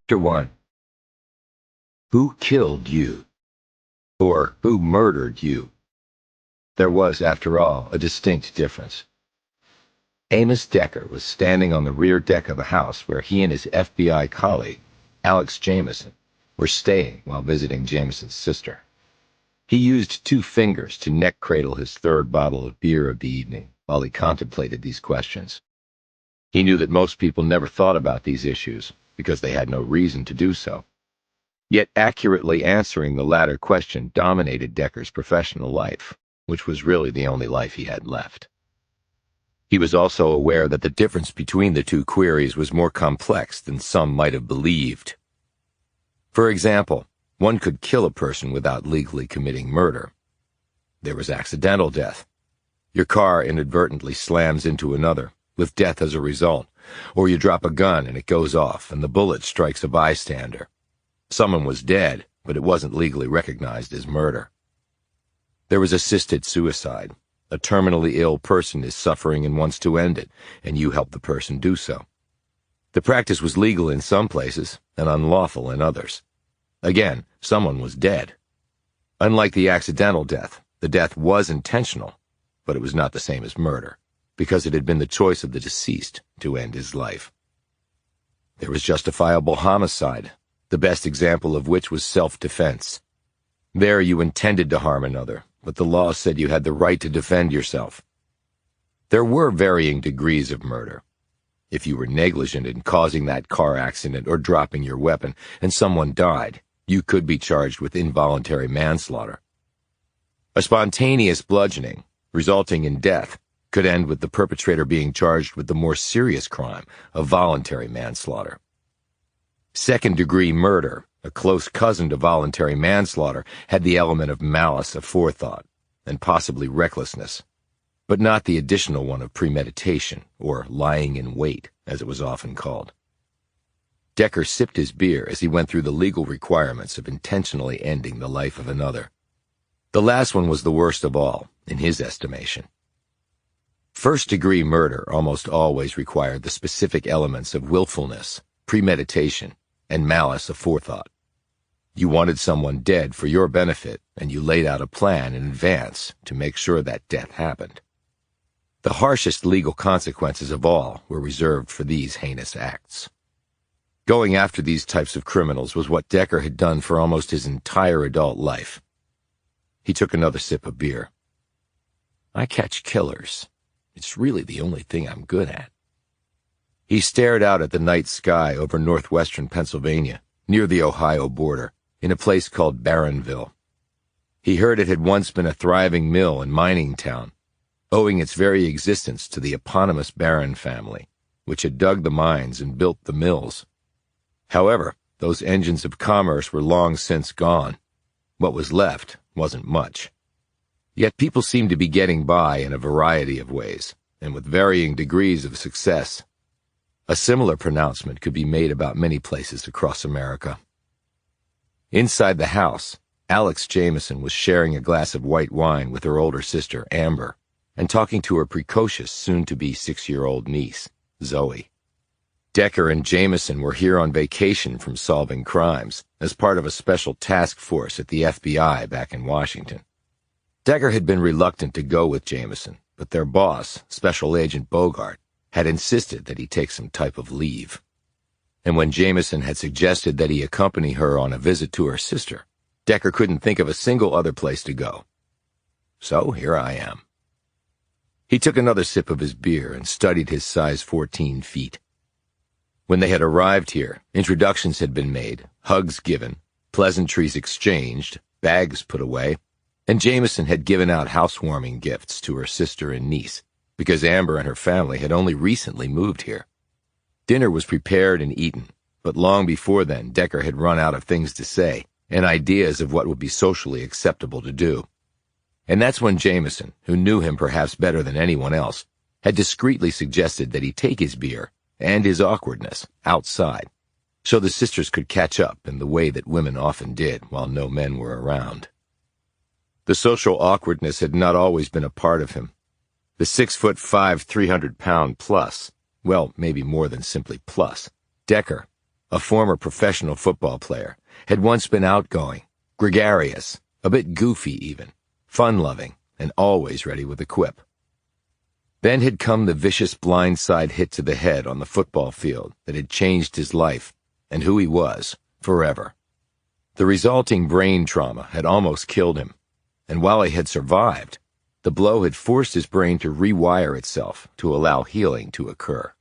Chapter 1. Who killed you? Or who murdered you? There was, after all, a distinct difference. Amos Decker was standing on the rear deck of a house where he and his FBI colleague, Alex Jamison, were staying while visiting Jamison's sister. He used 2 fingers to neck cradle his 3rd bottle of beer of the evening while he contemplated these questions. He knew that most people never thought about these issues because they had no reason to do so. Yet accurately answering the latter question dominated Decker's professional life, which was really the only life he had left. He was also aware that the difference between the 2 queries was more complex than some might have believed. For example, one could kill a person without legally committing murder. There was accidental death. Your car inadvertently slams into another, with death as a result, or you drop a gun and it goes off and the bullet strikes a bystander. Someone was dead, but it wasn't legally recognized as murder. There was assisted suicide. A terminally ill person is suffering and wants to end it, and you help the person do so. The practice was legal in some places and unlawful in others. Again, someone was dead. Unlike the accidental death, the death was intentional, but it was not the same as murder, because it had been the choice of the deceased to end his life. There was justifiable homicide, the best example of which was self-defense. There you intended to harm another, but the law said you had the right to defend yourself. There were varying degrees of murder. If you were negligent in causing that car accident or dropping your weapon and someone died, you could be charged with involuntary manslaughter. A spontaneous bludgeoning, resulting in death, could end with the perpetrator being charged with the more serious crime of voluntary manslaughter. Second-degree murder, a close cousin to voluntary manslaughter, had the element of malice aforethought and possibly recklessness, but not the additional one of premeditation or lying in wait, as it was often called. Decker sipped his beer as he went through the legal requirements of intentionally ending the life of another. The last one was the worst of all, in his estimation. First-degree murder almost always required the specific elements of willfulness, premeditation, and malice aforethought. You wanted someone dead for your benefit, and you laid out a plan in advance to make sure that death happened. The harshest legal consequences of all were reserved for these heinous acts. Going after these types of criminals was what Decker had done for almost his entire adult life. He took another sip of beer. I catch killers. It's really the only thing I'm good at. He stared out at the night sky over northwestern Pennsylvania, near the Ohio border, in a place called Barronville. He heard it had once been a thriving mill and mining town, owing its very existence to the eponymous Barron family, which had dug the mines and built the mills. However, those engines of commerce were long since gone. What was left wasn't much. Yet people seemed to be getting by in a variety of ways, and with varying degrees of success. A similar pronouncement could be made about many places across America. Inside the house, Alex Jamison was sharing a glass of white wine with her older sister, Amber, and talking to her precocious, soon-to-be 6-year-old niece, Zoe. Decker and Jamison were here on vacation from solving crimes, as part of a special task force at the FBI back in Washington. Decker had been reluctant to go with Jamison, but their boss, Special Agent Bogart, had insisted that he take some type of leave. And when Jamison had suggested that he accompany her on a visit to her sister, Decker couldn't think of a single other place to go. So here I am. He took another sip of his beer and studied his size 14 feet. When they had arrived here, introductions had been made, hugs given, pleasantries exchanged, bags put away, and Jamison had given out housewarming gifts to her sister and niece, because Amber and her family had only recently moved here. Dinner was prepared and eaten, but long before then Decker had run out of things to say and ideas of what would be socially acceptable to do. And that's when Jamison, who knew him perhaps better than anyone else, had discreetly suggested that he take his beer and his awkwardness outside, so the sisters could catch up in the way that women often did while no men were around. The social awkwardness had not always been a part of him. The 6'5", 300-pound plus, well, maybe more than simply plus, Decker, a former professional football player, had once been outgoing, gregarious, a bit goofy even, fun-loving, and always ready with a quip. Then had come the vicious blindside hit to the head on the football field that had changed his life and who he was forever. The resulting brain trauma had almost killed him, and while he had survived, the blow had forced his brain to rewire itself to allow healing to occur.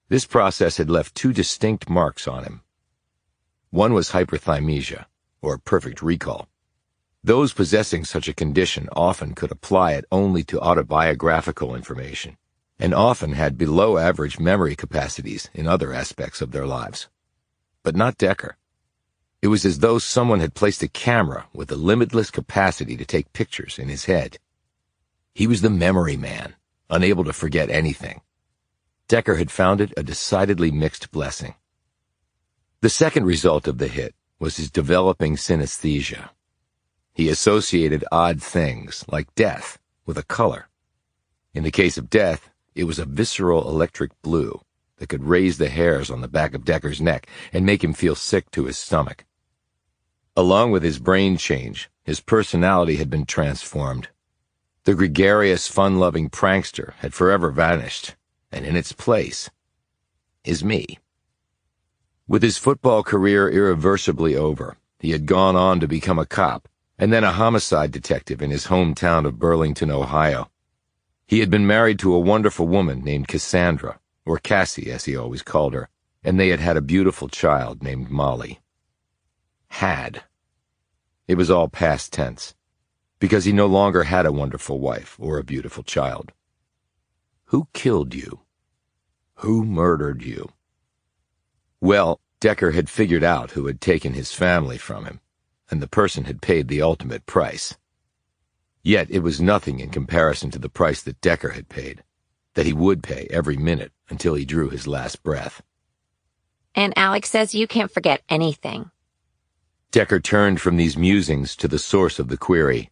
This process had left two distinct marks on him. One was hyperthymesia, or perfect recall. Those possessing such a condition often could apply it only to autobiographical information, and often had below-average memory capacities in other aspects of their lives. But not Decker. It was as though someone had placed a camera with a limitless capacity to take pictures in his head. He was the memory man, unable to forget anything. Decker had found it a decidedly mixed blessing. The second result of the hit was his developing synesthesia. He associated odd things, like death, with a color. In the case of death, it was a visceral electric blue that could raise the hairs on the back of Decker's neck and make him feel sick to his stomach. Along with his brain change, his personality had been transformed. The gregarious, fun-loving prankster had forever vanished, and in its place is me. With his football career irreversibly over, he had gone on to become a cop, and then a homicide detective in his hometown of Burlington, Ohio. He had been married to a wonderful woman named Cassandra, or Cassie as he always called her, and they had had a beautiful child named Molly. Had. It was all past tense, because he no longer had a wonderful wife or a beautiful child. Who killed you? Who murdered you? Well, Decker had figured out who had taken his family from him, and the person had paid the ultimate price. Yet it was nothing in comparison to the price that Decker had paid, that he would pay every minute until he drew his last breath. And Alex says you can't forget anything. Decker turned from these musings to the source of the query.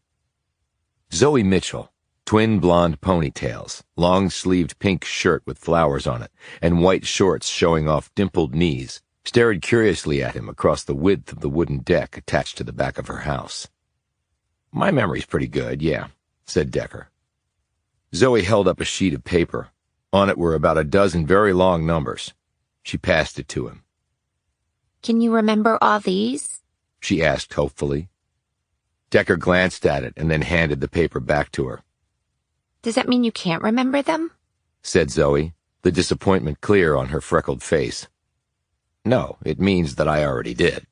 Zoe Mitchell, twin blonde ponytails, long-sleeved pink shirt with flowers on it, and white shorts showing off dimpled knees, stared curiously at him across the width of the wooden deck attached to the back of her house. My memory's pretty good, yeah, said Decker. Zoe held up a sheet of paper. On it were about a dozen very long numbers. She passed it to him. Can you remember all these? She asked hopefully. Decker glanced at it and then handed the paper back to her. Does that mean you can't remember them? Said Zoe, the disappointment clear on her freckled face. No, it means that I already did.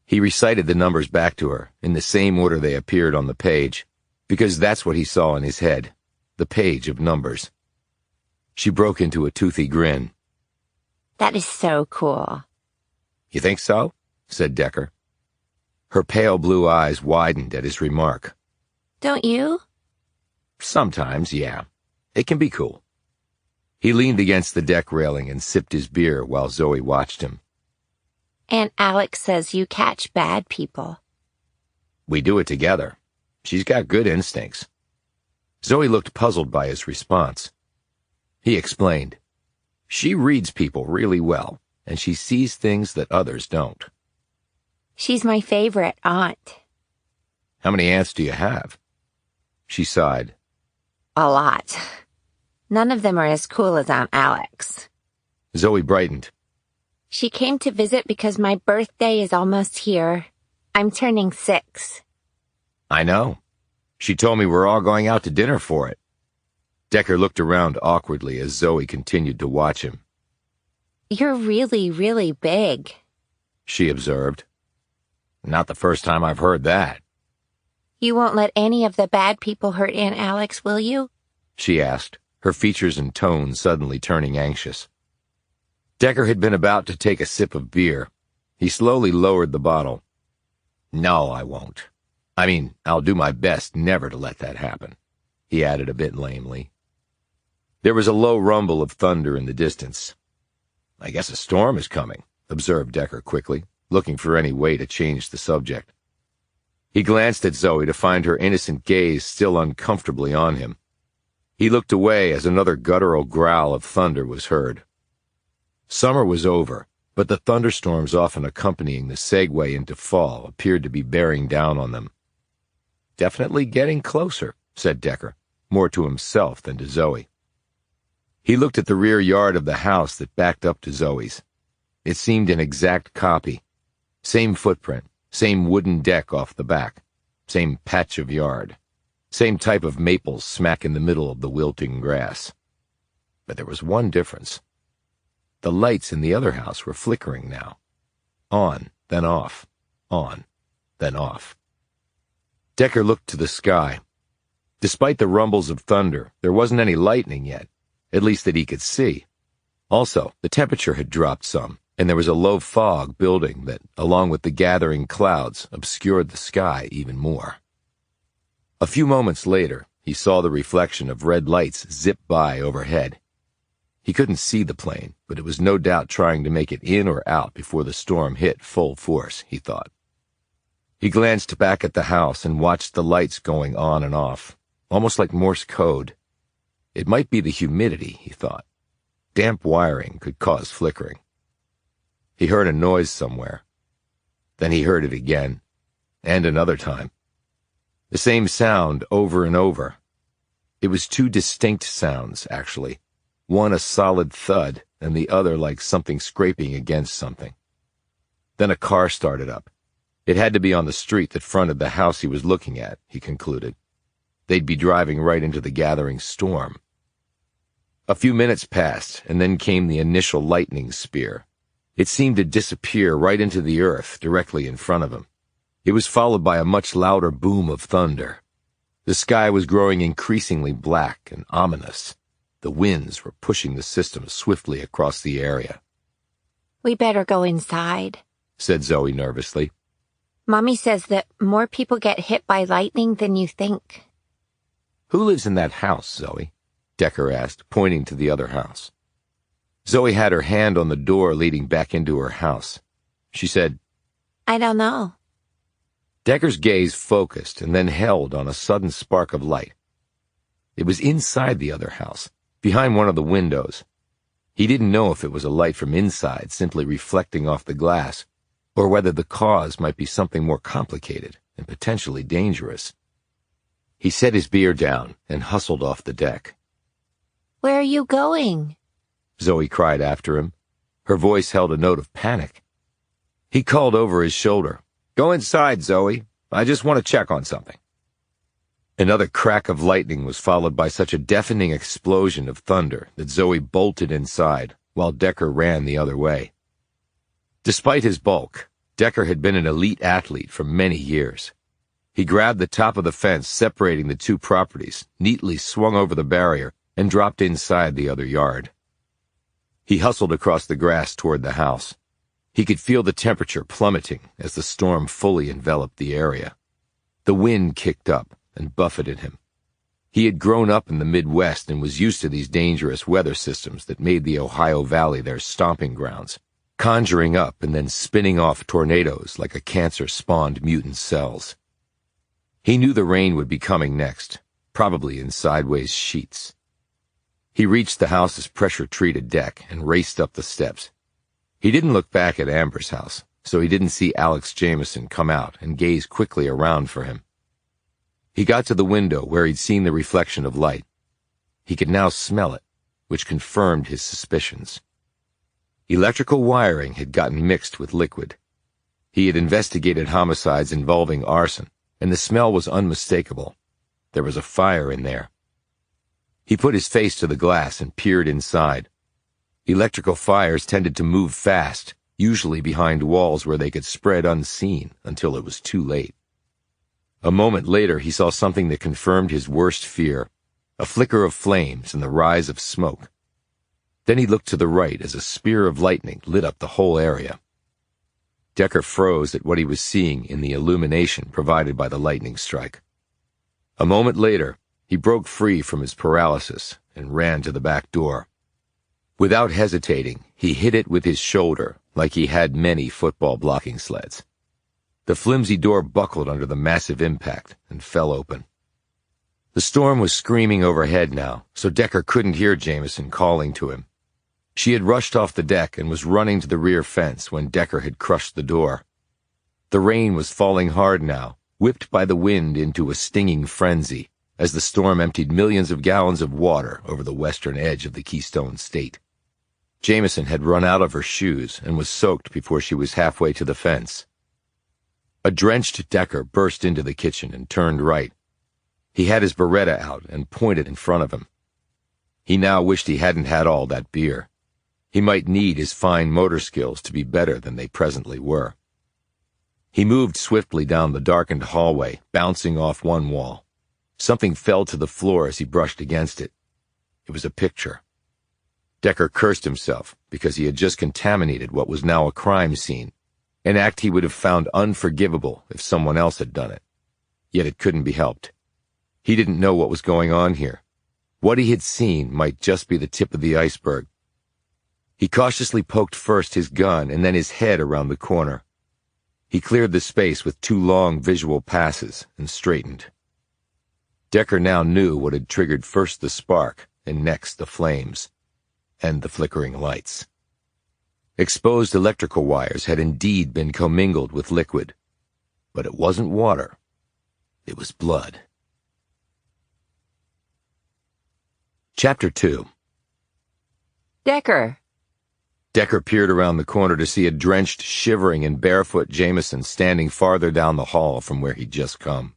He recited the numbers back to her, in the same order they appeared on the page, because that's what he saw in his head, the page of numbers. She broke into a toothy grin. That is so cool. You think so? Said Decker. Her pale blue eyes widened at his remark. Don't you? Sometimes, yeah. It can be cool. He leaned against the deck railing and sipped his beer while Zoe watched him. And Alex says you catch bad people. We do it together. She's got good instincts. Zoe looked puzzled by his response. He explained. She reads people really well, and she sees things that others don't. She's my favorite aunt. How many aunts do you have? She sighed. A lot. None of them are as cool as Aunt Alex. Zoe brightened. She came to visit because my birthday is almost here. I'm turning 6. I know. She told me we're all going out to dinner for it. Decker looked around awkwardly as Zoe continued to watch him. You're really, really big, she observed. Not the first time I've heard that. You won't let any of the bad people hurt Aunt Alex, will you? She asked, her features and tone suddenly turning anxious. Decker had been about to take a sip of beer. He slowly lowered the bottle. No, I won't. I mean, I'll do my best never to let that happen, he added a bit lamely. There was a low rumble of thunder in the distance. I guess a storm is coming, observed Decker quickly, looking for any way to change the subject. He glanced at Zoe to find her innocent gaze still uncomfortably on him. He looked away as another guttural growl of thunder was heard. Summer was over, but the thunderstorms often accompanying the segue into fall appeared to be bearing down on them. "Definitely getting closer," said Decker, more to himself than to Zoe. He looked at the rear yard of the house that backed up to Zoe's. It seemed an exact copy. Same footprint, same wooden deck off the back, same patch of yard, same type of maples smack in the middle of the wilting grass. But there was one difference. The lights in the other house were flickering now. On, then off. On, then off. Decker looked to the sky. Despite the rumbles of thunder, there wasn't any lightning yet, at least that he could see. Also, the temperature had dropped some, and there was a low fog building that, along with the gathering clouds, obscured the sky even more. A few moments later, he saw the reflection of red lights zip by overhead. He couldn't see the plane, but it was no doubt trying to make it in or out before the storm hit full force, he thought. He glanced back at the house and watched the lights going on and off, almost like Morse code. It might be the humidity, he thought. Damp wiring could cause flickering. He heard a noise somewhere. Then he heard it again, and another time. The same sound over and over. It was two distinct sounds, actually. One a solid thud, and the other like something scraping against something. Then a car started up. It had to be on the street that fronted the house he was looking at, he concluded. They'd be driving right into the gathering storm. A few minutes passed, and then came the initial lightning spear. It seemed to disappear right into the earth directly in front of him. It was followed by a much louder boom of thunder. The sky was growing increasingly black and ominous. The winds were pushing the system swiftly across the area. "We better go inside," said Zoe nervously. "Mommy says that more people get hit by lightning than you think." "Who lives in that house, Zoe?" Decker asked, pointing to the other house. Zoe had her hand on the door leading back into her house. She said, "I don't know." Decker's gaze focused and then held on a sudden spark of light. It was inside the other house, behind one of the windows. He didn't know if it was a light from inside simply reflecting off the glass, or whether the cause might be something more complicated and potentially dangerous. He set his beer down and hustled off the deck. "Where are you going?" Zoe cried after him. Her voice held a note of panic. He called over his shoulder, "Go inside, Zoe. I just want to check on something." Another crack of lightning was followed by such a deafening explosion of thunder that Zoe bolted inside, while Decker ran the other way. Despite his bulk, Decker had been an elite athlete for many years. He grabbed the top of the fence separating the two properties, neatly swung over the barrier, and dropped inside the other yard. He hustled across the grass toward the house. He could feel the temperature plummeting as the storm fully enveloped the area. The wind kicked up and buffeted him. He had grown up in the Midwest and was used to these dangerous weather systems that made the Ohio Valley their stomping grounds, conjuring up and then spinning off tornadoes like a cancer-spawned mutant cells. He knew the rain would be coming next, probably in sideways sheets. He reached the house's pressure-treated deck and raced up the steps. He didn't look back at Amber's house, so he didn't see Alex Jamison come out and gaze quickly around for him. He got to the window where he'd seen the reflection of light. He could now smell it, which confirmed his suspicions. Electrical wiring had gotten mixed with liquid. He had investigated homicides involving arson, and the smell was unmistakable. There was a fire in there. He put his face to the glass and peered inside. Electrical fires tended to move fast, usually behind walls where they could spread unseen until it was too late. A moment later, he saw something that confirmed his worst fear, a flicker of flames and the rise of smoke. Then he looked to the right as a spear of lightning lit up the whole area. Decker froze at what he was seeing in the illumination provided by the lightning strike. A moment later, he broke free from his paralysis and ran to the back door. Without hesitating, he hit it with his shoulder like he had many football blocking sleds. The flimsy door buckled under the massive impact and fell open. The storm was screaming overhead now, so Decker couldn't hear Jamison calling to him. She had rushed off the deck and was running to the rear fence when Decker had crushed the door. The rain was falling hard now, whipped by the wind into a stinging frenzy, as the storm emptied millions of gallons of water over the western edge of the Keystone State. Jamison had run out of her shoes and was soaked before she was halfway to the fence. A drenched Decker burst into the kitchen and turned right. He had his Beretta out and pointed in front of him. He now wished he hadn't had all that beer. He might need his fine motor skills to be better than they presently were. He moved swiftly down the darkened hallway, bouncing off one wall. Something fell to the floor as he brushed against it. It was a picture. Decker cursed himself because he had just contaminated what was now a crime scene, an act he would have found unforgivable if someone else had done it. Yet it couldn't be helped. He didn't know what was going on here. What he had seen might just be the tip of the iceberg. He cautiously poked first his gun and then his head around the corner. He cleared the space with 2 long visual passes and straightened. Decker now knew what had triggered first the spark and next the flames, and the flickering lights. Exposed electrical wires had indeed been commingled with liquid, but it wasn't water. It was blood. Chapter 2. Decker. Decker peered around the corner to see a drenched, shivering, and barefoot Jamison standing farther down the hall from where he'd just come.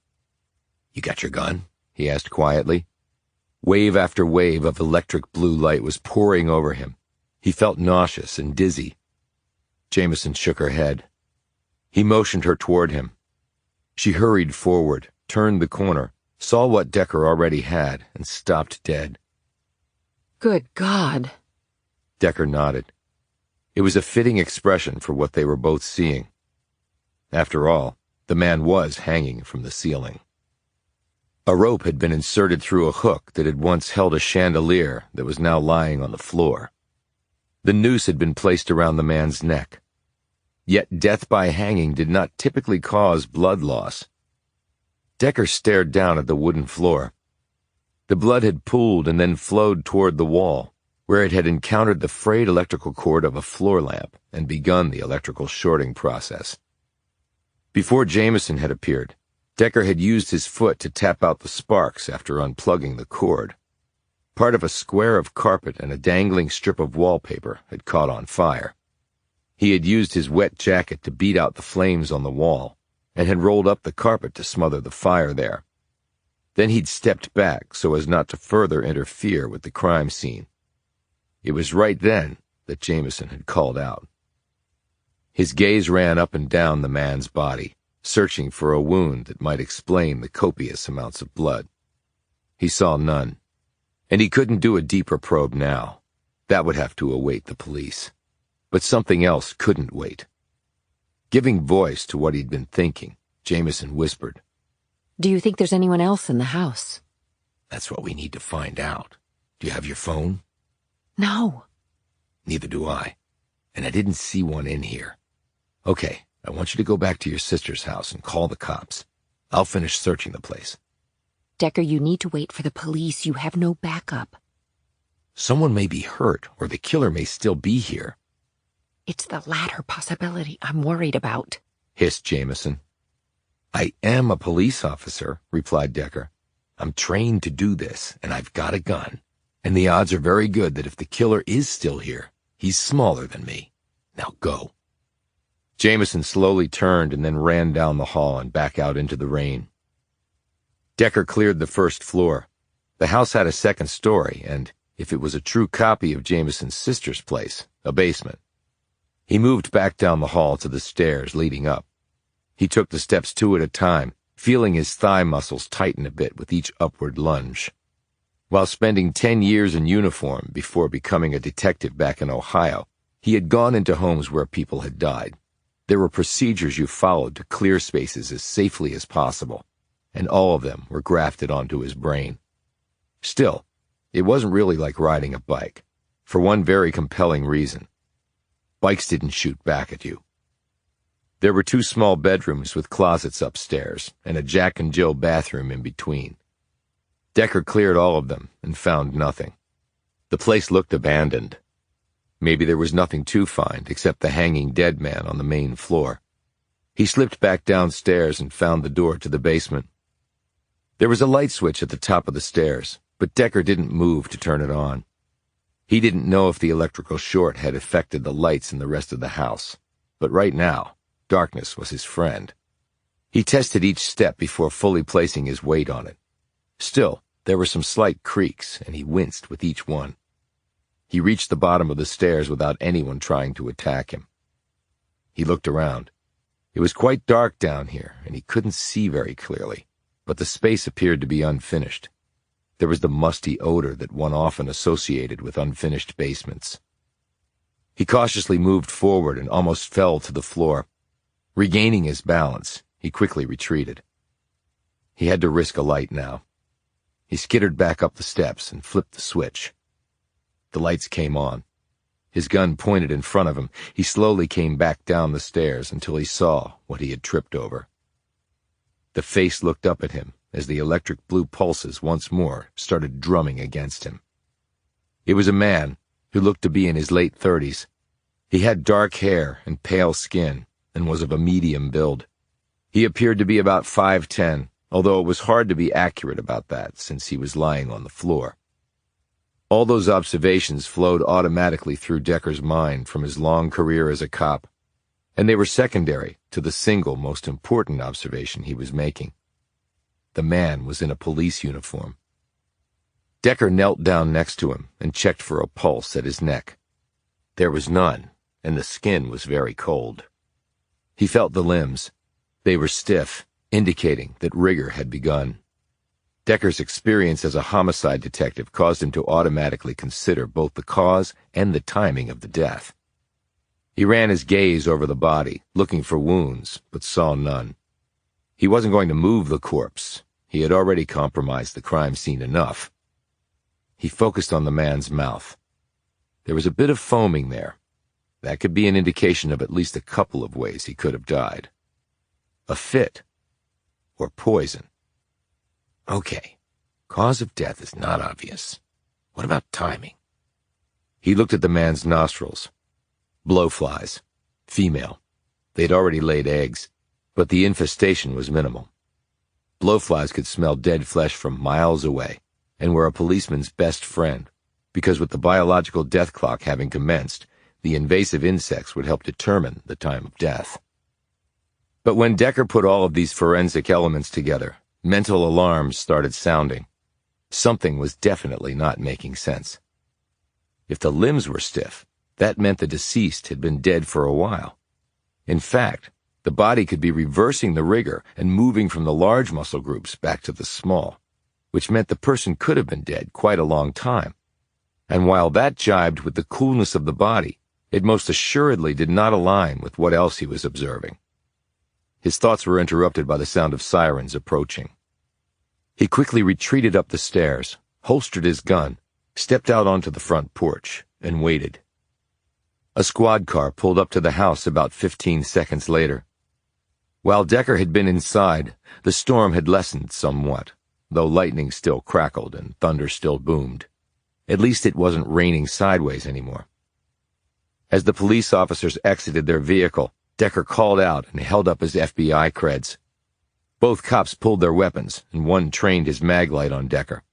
"You got your gun?" he asked quietly. Wave after wave of electric blue light was pouring over him. He felt nauseous and dizzy. Jamison shook her head. He motioned her toward him. She hurried forward, turned the corner, saw what Decker already had, and stopped dead. Good God. Decker nodded. It was a fitting expression for what they were both seeing. After all, the man was hanging from the ceiling. A rope had been inserted through a hook that had once held a chandelier that was now lying on the floor. The noose had been placed around the man's neck. Yet death by hanging did not typically cause blood loss. Decker stared down at the wooden floor. The blood had pooled and then flowed toward the wall, where it had encountered the frayed electrical cord of a floor lamp and begun the electrical shorting process. Before Jamison had appeared, Decker had used his foot to tap out the sparks after unplugging the cord. Part of a square of carpet and a dangling strip of wallpaper had caught on fire. He had used his wet jacket to beat out the flames on the wall, and had rolled up the carpet to smother the fire there. Then he'd stepped back so as not to further interfere with the crime scene. It was right then that Jamison had called out. His gaze ran up and down the man's body, searching for a wound that might explain the copious amounts of blood. He saw none, and he couldn't do a deeper probe now. That would have to await the police. But something else couldn't wait. Giving voice to what he'd been thinking, Jamison whispered, "Do you think there's anyone else in the house?" "That's what we need to find out. Do you have your phone?" No. "Neither do I. And I didn't see one in here. Okay, I want you to go back to your sister's house and call the cops. I'll finish searching the place." Decker, you need to wait for the police. You have no backup. "Someone may be hurt, or the killer may still be here." It's the latter possibility I'm worried about, hissed Jamison. "I am a police officer," replied Decker. "I'm trained to do this, and I've got a gun. And the odds are very good that if the killer is still here, he's smaller than me. Now go." Jamison slowly turned and then ran down the hall and back out into the rain. Decker cleared the first floor. The house had a second story and, if it was a true copy of Jamison's sister's place, a basement. He moved back down the hall to the stairs leading up. He took the steps 2 at a time, feeling his thigh muscles tighten a bit with each upward lunge. While spending 10 years in uniform before becoming a detective back in Ohio, he had gone into homes where people had died. There were procedures you followed to clear spaces as safely as possible, and all of them were grafted onto his brain. Still, it wasn't really like riding a bike, for one very compelling reason. Bikes didn't shoot back at you. There were 2 small bedrooms with closets upstairs and a Jack and Jill bathroom in between. Decker cleared all of them and found nothing. The place looked abandoned. Maybe there was nothing to find except the hanging dead man on the main floor. He slipped back downstairs and found the door to the basement. There was a light switch at the top of the stairs, but Decker didn't move to turn it on. He didn't know if the electrical short had affected the lights in the rest of the house, but right now, darkness was his friend. He tested each step before fully placing his weight on it. Still, there were some slight creaks, and he winced with each one. He reached the bottom of the stairs without anyone trying to attack him. He looked around. It was quite dark down here, and he couldn't see very clearly, but the space appeared to be unfinished. There was the musty odor that one often associated with unfinished basements. He cautiously moved forward and almost fell to the floor. Regaining his balance, he quickly retreated. He had to risk a light now. He skittered back up the steps and flipped the switch. The lights came on. His gun pointed in front of him. He slowly came back down the stairs until he saw what he had tripped over. The face looked up at him as the electric blue pulses once more started drumming against him. It was a man who looked to be in his late 30s. He had dark hair and pale skin and was of a medium build. He appeared to be about 5'10", although it was hard to be accurate about that since he was lying on the floor. All those observations flowed automatically through Decker's mind from his long career as a cop, and they were secondary to the single most important observation he was making. The man was in a police uniform. Decker knelt down next to him and checked for a pulse at his neck. There was none, and the skin was very cold. He felt the limbs. They were stiff, indicating that rigor had begun. Decker's experience as a homicide detective caused him to automatically consider both the cause and the timing of the death. He ran his gaze over the body, looking for wounds, but saw none. He wasn't going to move the corpse. He had already compromised the crime scene enough. He focused on the man's mouth. There was a bit of foaming there. That could be an indication of at least a couple of ways he could have died. A fit, or poison. Okay, cause of death is not obvious. What about timing? He looked at the man's nostrils. Blowflies. Female. They'd already laid eggs, but the infestation was minimal. Blowflies could smell dead flesh from miles away, and were a policeman's best friend, because with the biological death clock having commenced, the invasive insects would help determine the time of death. But when Decker put all of these forensic elements together, mental alarms started sounding. Something was definitely not making sense. If the limbs were stiff, that meant the deceased had been dead for a while. In fact, the body could be reversing the rigor and moving from the large muscle groups back to the small, which meant the person could have been dead quite a long time. And while that jibed with the coolness of the body, it most assuredly did not align with what else he was observing. His thoughts were interrupted by the sound of sirens approaching. He quickly retreated up the stairs, holstered his gun, stepped out onto the front porch, and waited. A squad car pulled up to the house about 15 seconds later. While Decker had been inside, the storm had lessened somewhat, though lightning still crackled and thunder still boomed. At least it wasn't raining sideways anymore. As the police officers exited their vehicle, Decker called out and held up his FBI creds. Both cops pulled their weapons, and one trained his maglite on Decker.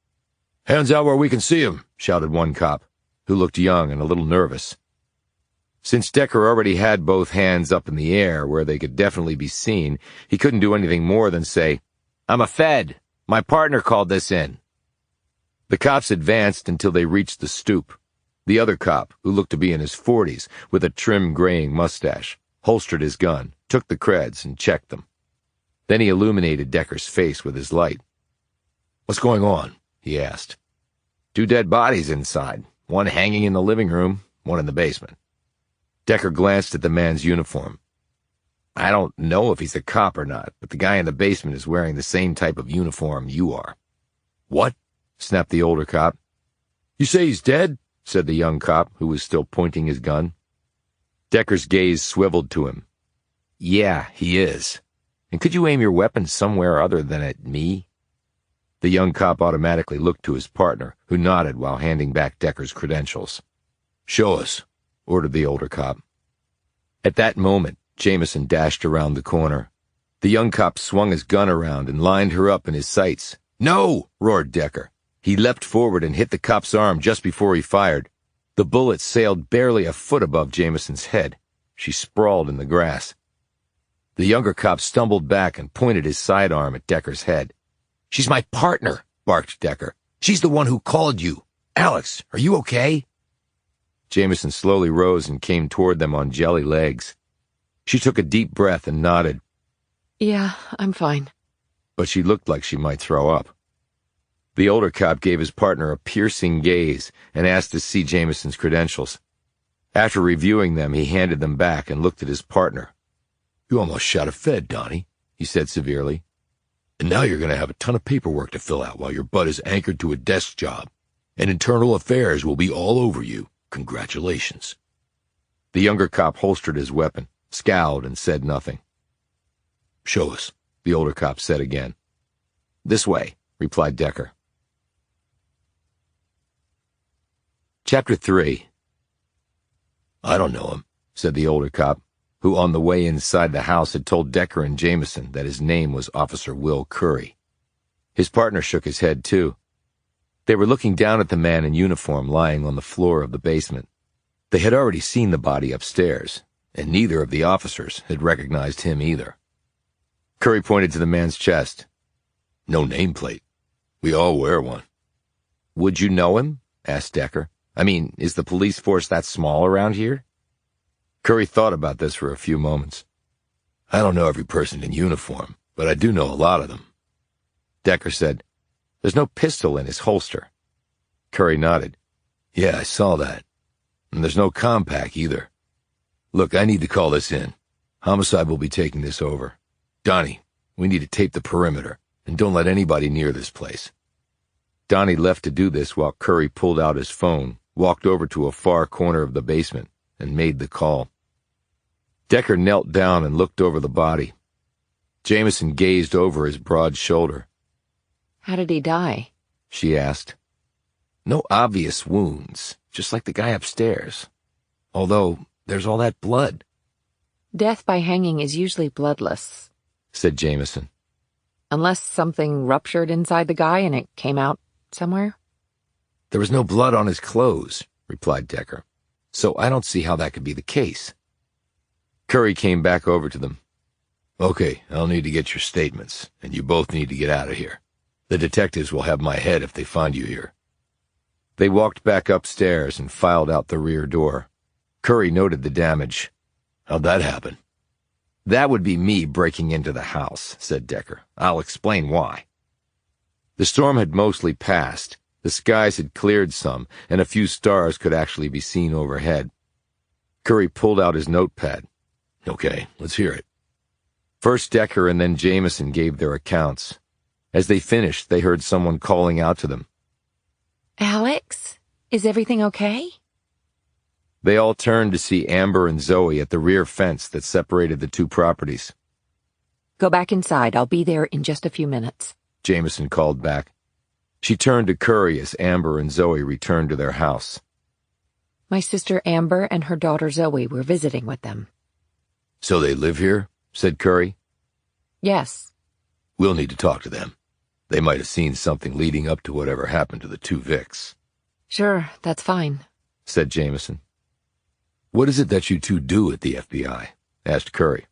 "Hands out where we can see him," shouted one cop, who looked young and a little nervous. Since Decker already had both hands up in the air where they could definitely be seen, he couldn't do anything more than say, "I'm a Fed. My partner called this in." The cops advanced until they reached the stoop. The other cop, who looked to be in his 40s, with a trim graying mustache, holstered his gun, took the creds, and checked them. Then he illuminated Decker's face with his light. "What's going on?" he asked. "Two dead bodies inside, one hanging in the living room, one in the basement." Decker glanced at the man's uniform. "I don't know if he's a cop or not, but the guy in the basement is wearing the same type of uniform you are." "What?" snapped the older cop. "You say he's dead?" said the young cop, who was still pointing his gun. Decker's gaze swiveled to him. "Yeah, he is. And could you aim your weapon somewhere other than at me?" The young cop automatically looked to his partner, who nodded while handing back Decker's credentials. "Show us." ordered the older cop. At that moment, Jamison dashed around the corner. The young cop swung his gun around and lined her up in his sights. "No!" roared Decker. He leapt forward and hit the cop's arm just before he fired. The bullet sailed barely a foot above Jamison's head. She sprawled in the grass. The younger cop stumbled back and pointed his sidearm at Decker's head. "She's my partner," barked Decker. "She's the one who called you. Alex, are you okay?" Jamison slowly rose and came toward them on jelly legs. She took a deep breath and nodded. Yeah, I'm fine. But she looked like she might throw up. The older cop gave his partner a piercing gaze and asked to see Jamison's credentials. After reviewing them, he handed them back and looked at his partner. "You almost shot a Fed, Donnie," he said severely. "And now you're going to have a ton of paperwork to fill out while your butt is anchored to a desk job. And internal affairs will be all over you. Congratulations." The younger cop holstered his weapon, scowled, and said nothing. "Show us," the older cop said again. "This way," replied Decker. Chapter 3. "I don't know him," said the older cop, who on the way inside the house had told Decker and Jamison that his name was Officer Will Curry. His partner shook his head, too. They were looking down at the man in uniform lying on the floor of the basement. They had already seen the body upstairs, and neither of the officers had recognized him either. Curry pointed to the man's chest. "No nameplate. We all wear one." "Would you know him?" asked Decker. "I mean, is the police force that small around here?" Curry thought about this for a few moments. "I don't know every person in uniform, but I do know a lot of them." Decker said, "There's no pistol in his holster." Curry nodded. "Yeah, I saw that. And there's no compact either. Look, I need to call this in. Homicide will be taking this over. Donnie, we need to tape the perimeter, and don't let anybody near this place." Donnie left to do this while Curry pulled out his phone, walked over to a far corner of the basement, and made the call. Decker knelt down and looked over the body. Jamison gazed over his broad shoulder. How did he die? She asked. "No obvious wounds, just like the guy upstairs. Although, there's all that blood." Death by hanging is usually bloodless, said Jamison. Unless something ruptured inside the guy and it came out somewhere. "There was no blood on his clothes," replied Decker. "So I don't see how that could be the case." Curry came back over to them. "Okay, I'll need to get your statements, and you both need to get out of here. The detectives will have my head if they find you here." They walked back upstairs and filed out the rear door. Curry noted the damage. "How'd that happen?" "That would be me breaking into the house," said Decker. "I'll explain why." The storm had mostly passed. The skies had cleared some, and a few stars could actually be seen overhead. Curry pulled out his notepad. "Okay, let's hear it." First Decker and then Jamison gave their accounts. As they finished, they heard someone calling out to them. "Alex, is everything okay?" They all turned to see Amber and Zoe at the rear fence that separated the two properties. Go back inside. I'll be there in just a few minutes, Jamison called back. She turned to Curry as Amber and Zoe returned to their house. My sister Amber and her daughter Zoe were visiting with them. "So they live here?" said Curry. Yes. "We'll need to talk to them. They might have seen something leading up to whatever happened to the two Vics." Sure, that's fine, said Jamison. "What is it that you two do at the FBI?" asked Curry.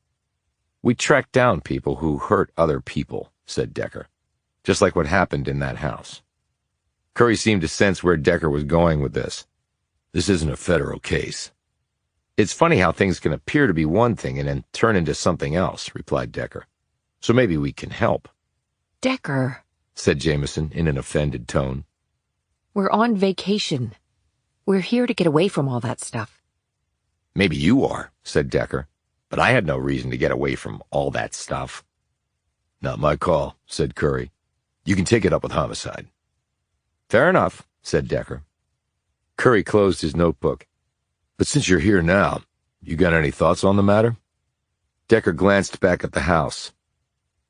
"We track down people who hurt other people," said Decker. "Just like what happened in that house." Curry seemed to sense where Decker was going with this. "This isn't a federal case." "It's funny how things can appear to be one thing and then turn into something else," replied Decker. "So maybe we can help." Decker, said Jamison in an offended tone. We're on vacation. We're here to get away from all that stuff. "Maybe you are," said Decker, "but I had no reason to get away from all that stuff." "Not my call," said Curry. "You can take it up with homicide." "Fair enough," said Decker. Curry closed his notebook. "But since you're here now, you got any thoughts on the matter?" Decker glanced back at the house.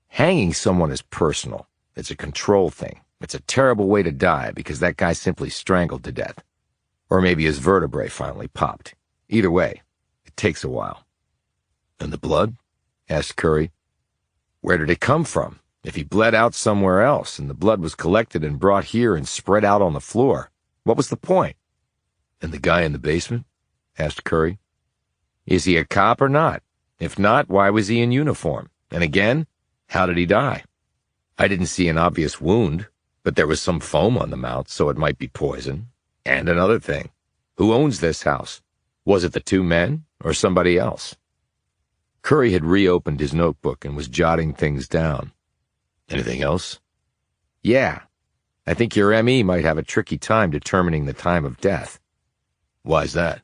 "Hanging someone is personal. It's a control thing. It's a terrible way to die because that guy simply strangled to death. Or maybe his vertebrae finally popped. Either way, it takes a while. And the blood? Asked Curry. Where did it come from? If he bled out somewhere else and the blood was collected and brought here and spread out on the floor, what was the point? And the guy in the basement? Asked Curry. Is he a cop or not? If not, why was he in uniform? And again, how did he die? I didn't see an obvious wound, but there was some foam on the mouth, so it might be poison. And another thing, who owns this house? Was it the two men or somebody else? Curry had reopened his notebook and was jotting things down. Anything else? Yeah. I think your ME might have a tricky time determining the time of death. Why's that?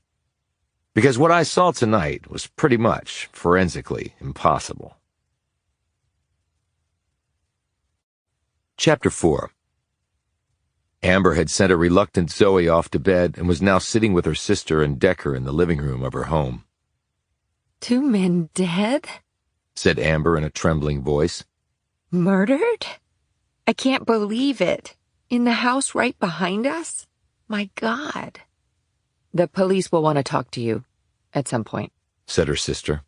Because what I saw tonight was pretty much forensically impossible. Chapter 4. Amber had sent a reluctant Zoe off to bed and was now sitting with her sister and Decker in the living room of her home. 2 men dead? Said Amber in a trembling voice. Murdered? I can't believe it. In the house right behind us? My God. The police will want to talk to you at some point, said her sister.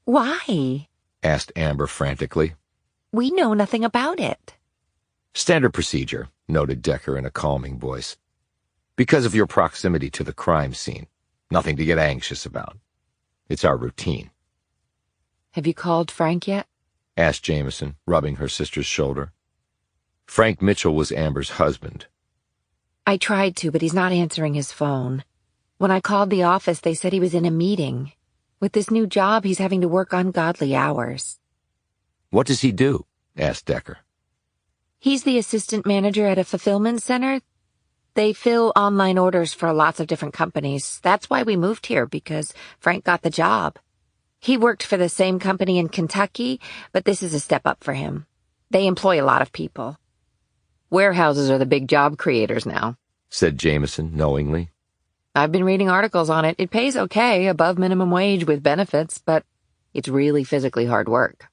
Why? Asked Amber frantically. We know nothing about it. Standard procedure, noted Decker in a calming voice. Because of your proximity to the crime scene. Nothing to get anxious about. It's our routine. Have you called Frank yet? Asked Jamison, rubbing her sister's shoulder. Frank Mitchell was Amber's husband. I tried to, but he's not answering his phone. When I called the office, they said he was in a meeting. With this new job, he's having to work ungodly hours. What does he do? Asked Decker. He's the assistant manager at a fulfillment center. They fill online orders for lots of different companies. That's why we moved here, because Frank got the job. He worked for the same company in Kentucky, but this is a step up for him. They employ a lot of people. Warehouses are the big job creators now, said Jamison knowingly. I've been reading articles on it. It pays okay, above minimum wage with benefits, but it's really physically hard work.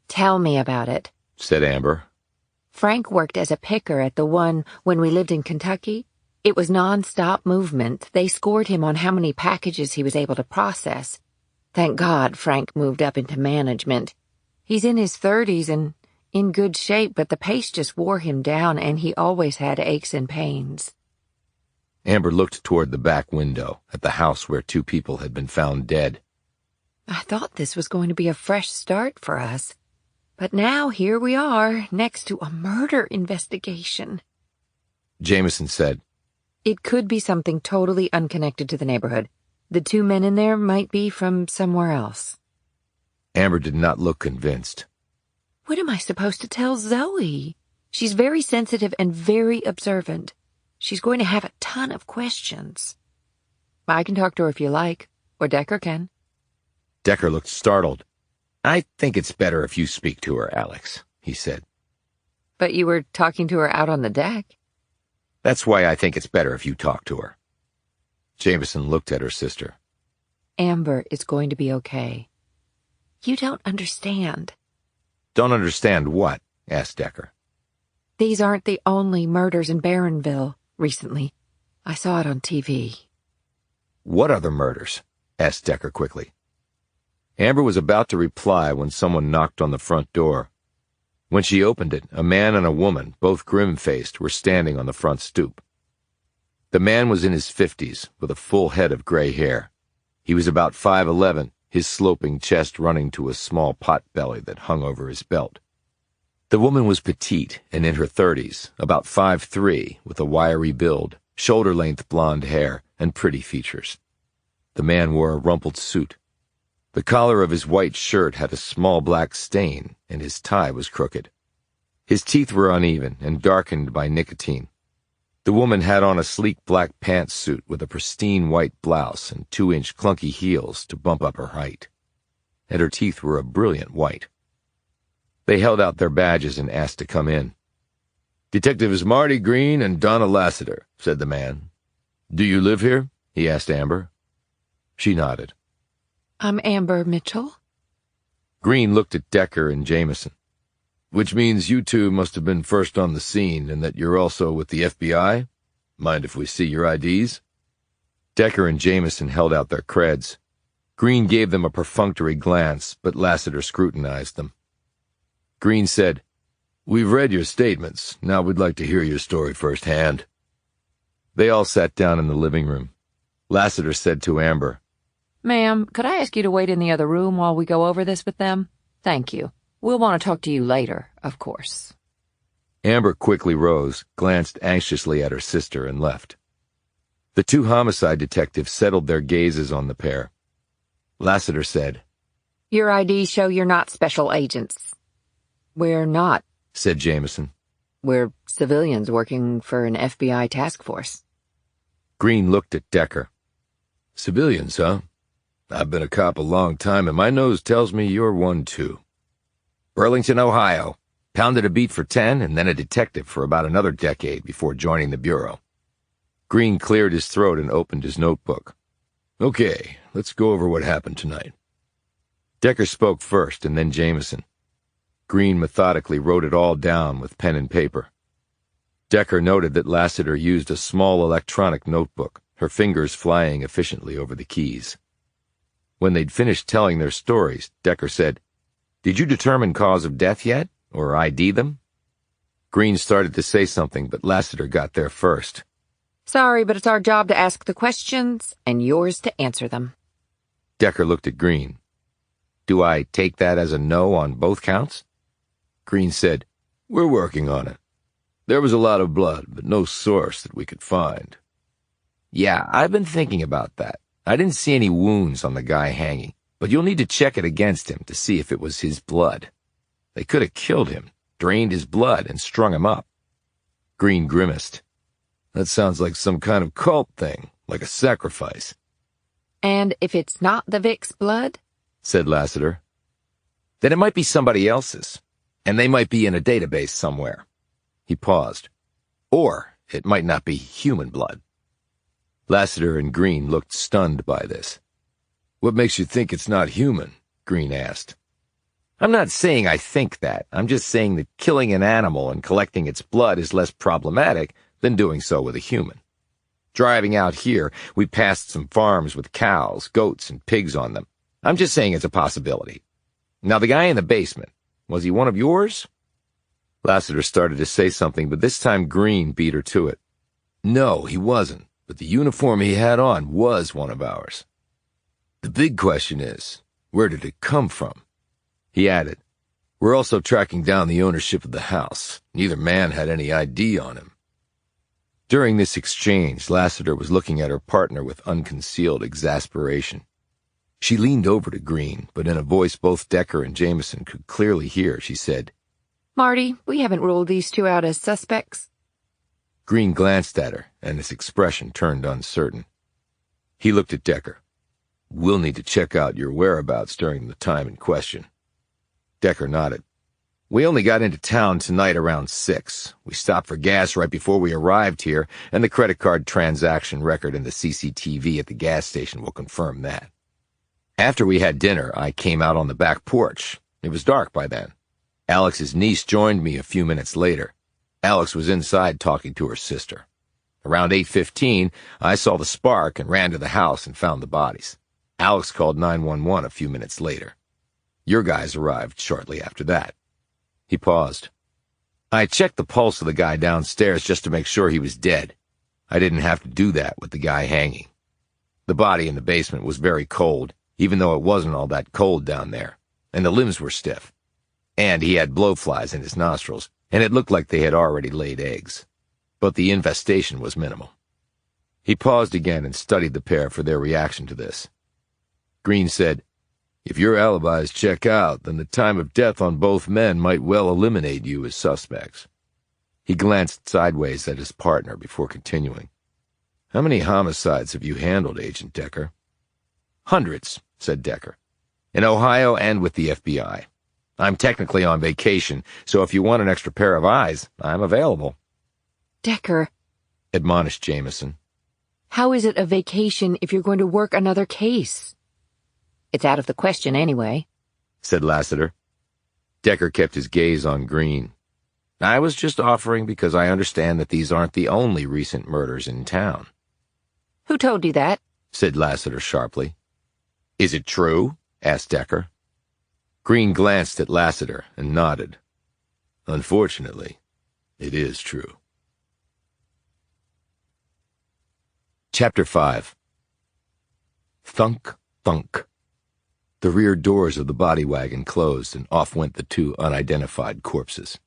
Tell me about it, said Amber. Frank worked as a picker at the one when we lived in Kentucky. It was non-stop movement. They scored him on how many packages he was able to process. Thank God Frank moved up into management. He's in his 30s and in good shape, but the pace just wore him down, and he always had aches and pains. Amber looked toward the back window at the house where 2 people had been found dead. I thought this was going to be a fresh start for us. But now here we are, next to a murder investigation. Jamison said, It could be something totally unconnected to the neighborhood. The 2 men in there might be from somewhere else. Amber did not look convinced. What am I supposed to tell Zoe? She's very sensitive and very observant. She's going to have a ton of questions. I can talk to her if you like, or Decker can. Decker looked startled. I think it's better if you speak to her, Alex, he said. But you were talking to her out on the deck. That's why I think it's better if you talk to her. Jamison looked at her sister. Amber is going to be okay. You don't understand. Don't understand what? Asked Decker. These aren't the only murders in Barronville recently. I saw it on TV. What other murders? Asked Decker quickly. Amber was about to reply when someone knocked on the front door. When she opened it, a man and a woman, both grim-faced, were standing on the front stoop. The man was in his 50s, with a full head of gray hair. He was about 5'11", his sloping chest running to a small pot belly that hung over his belt. The woman was petite and in her 30s, about 5'3", with a wiry build, shoulder-length blonde hair, and pretty features. The man wore a rumpled suit. The collar of his white shirt had a small black stain, and his tie was crooked. His teeth were uneven and darkened by nicotine. The woman had on a sleek black pantsuit with a pristine white blouse and 2-inch clunky heels to bump up her height. And her teeth were a brilliant white. They held out their badges and asked to come in. Detectives Marty Green and Donna Lassiter, said the man. Do you live here? He asked Amber. She nodded. I'm Amber Mitchell. Green looked at Decker and Jamison. Which means you 2 must have been first on the scene and that you're also with the FBI? Mind if we see your IDs? Decker and Jamison held out their creds. Green gave them a perfunctory glance, but Lassiter scrutinized them. Green said, "We've read your statements. Now we'd like to hear your story firsthand." They all sat down in the living room. Lassiter said to Amber, "Ma'am, could I ask you to wait in the other room while we go over this with them? Thank you. We'll want to talk to you later, of course." Amber quickly rose, glanced anxiously at her sister, and left. The two homicide detectives settled their gazes on the pair. Lassiter said, "Your IDs show you're not special agents." "We're not," said Jamison. "We're civilians working for an FBI task force." Green looked at Decker. "Civilians, huh? I've been a cop a long time, and my nose tells me you're one too. Burlington, Ohio. Pounded a beat for 10 and then a detective for about another decade before joining the Bureau." Green cleared his throat and opened his notebook. "Okay, let's go over what happened tonight." Decker spoke first and then Jamison. Green methodically wrote it all down with pen and paper. Decker noted that Lassiter used a small electronic notebook, her fingers flying efficiently over the keys. When they'd finished telling their stories, Decker said, "Did you determine cause of death yet, or ID them?" Green started to say something, but Lassiter got there first. "Sorry, but it's our job to ask the questions and yours to answer them." Decker looked at Green. "Do I take that as a no on both counts?" Green said, "We're working on it. There was a lot of blood, but no source that we could find." "Yeah, I've been thinking about that. I didn't see any wounds on the guy hanging, but you'll need to check it against him to see if it was his blood. They could have killed him, drained his blood, and strung him up." Green grimaced. "That sounds like some kind of cult thing, like a sacrifice." "And if it's not the Vic's blood?" said Lassiter. "Then it might be somebody else's, and they might be in a database somewhere." He paused. "Or it might not be human blood." Lassiter and Green looked stunned by this. "What makes you think it's not human?" Green asked. "I'm not saying I think that. I'm just saying that killing an animal and collecting its blood is less problematic than doing so with a human. Driving out here, we passed some farms with cows, goats, and pigs on them. I'm just saying it's a possibility. Now, the guy in the basement, was he one of yours?" Lassiter started to say something, but this time Green beat her to it. "No, he wasn't, but the uniform he had on was one of ours. The big question is, where did it come from?" He added, "We're also tracking down the ownership of the house. Neither man had any ID on him." During this exchange, Lassiter was looking at her partner with unconcealed exasperation. She leaned over to Green, but in a voice both Decker and Jamison could clearly hear, she said, "Marty, we haven't ruled these two out as suspects." Green glanced at her, and his expression turned uncertain. He looked at Decker. "We'll need to check out your whereabouts during the time in question." Decker nodded. "We only got into town tonight around 6. We stopped for gas right before we arrived here, and the credit card transaction record in the CCTV at the gas station will confirm that. After we had dinner, I came out on the back porch. It was dark by then. Alex's niece joined me a few minutes later. Alex was inside talking to her sister. Around 8:15, I saw the spark and ran to the house and found the bodies. Alex called 911 a few minutes later. Your guys arrived shortly after that." He paused. "I checked the pulse of the guy downstairs just to make sure he was dead. I didn't have to do that with the guy hanging. The body in the basement was very cold, even though it wasn't all that cold down there, and the limbs were stiff. And he had blowflies in his nostrils, and it looked like they had already laid eggs. But the infestation was minimal." He paused again and studied the pair for their reaction to this. Green said, "If your alibis check out, then the time of death on both men might well eliminate you as suspects." He glanced sideways at his partner before continuing. "How many homicides have you handled, Agent Decker?" "Hundreds," said Decker. "In Ohio and with the FBI. I'm technically on vacation, so if you want an extra pair of eyes, I'm available." "Decker," admonished Jamison. "how is it a vacation if you're going to work another case?" "It's out of the question anyway," said Lassiter. Decker kept his gaze on Green. "I was just offering because I understand that these aren't the only recent murders in town." "Who told you that?" said Lassiter sharply. Is it true? Asked Decker. Green glanced at Lassiter and nodded. Unfortunately, it is true. Chapter 5. Thunk, thunk. The rear doors of the body wagon closed, and off went the two unidentified corpses.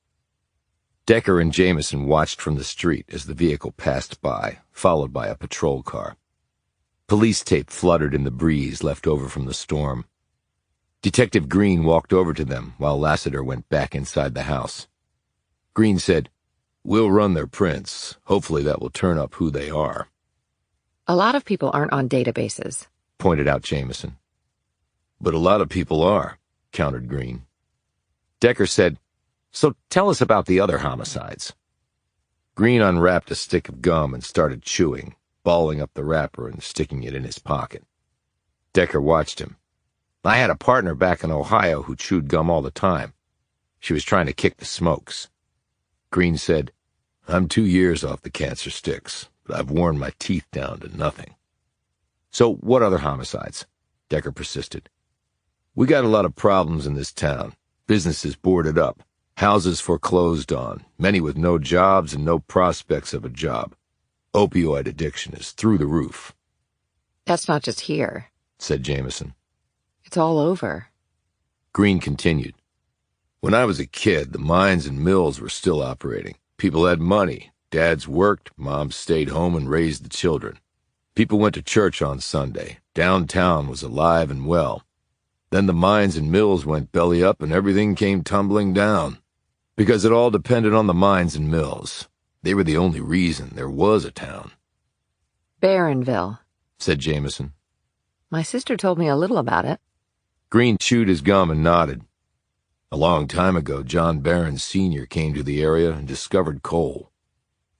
Decker and Jamison watched from the street as the vehicle passed by, followed by a patrol car. Police tape fluttered in the breeze left over from the storm. Detective Green walked over to them while Lassiter went back inside the house. Green said, "We'll run their prints. Hopefully that will turn up who they are." A lot of people aren't on databases, pointed out Jamison. But a lot of people are, countered Green. Decker said, "So tell us about the other homicides." Green unwrapped a stick of gum and started chewing, balling up the wrapper and sticking it in his pocket. Decker watched him. "I had a partner back in Ohio who chewed gum all the time. She was trying to kick the smokes." Green said, "I'm 2 years off the cancer sticks, but I've worn my teeth down to nothing." "So what other homicides?" Decker persisted. "We got a lot of problems in this town. Businesses boarded up, houses foreclosed on, many with no jobs and no prospects of a job. Opioid addiction is through the roof." That's not just here, said Jamison. It's all over. Green continued. "When I was a kid, the mines and mills were still operating. People had money. Dads worked, moms stayed home and raised the children. People went to church on Sunday. Downtown was alive and well. Then the mines and mills went belly up and everything came tumbling down. Because it all depended on the mines and mills. They were the only reason there was a town." Barronville, said Jamison. My sister told me a little about it. Green chewed his gum and nodded. "A long time ago, John Barron Sr. came to the area and discovered coal.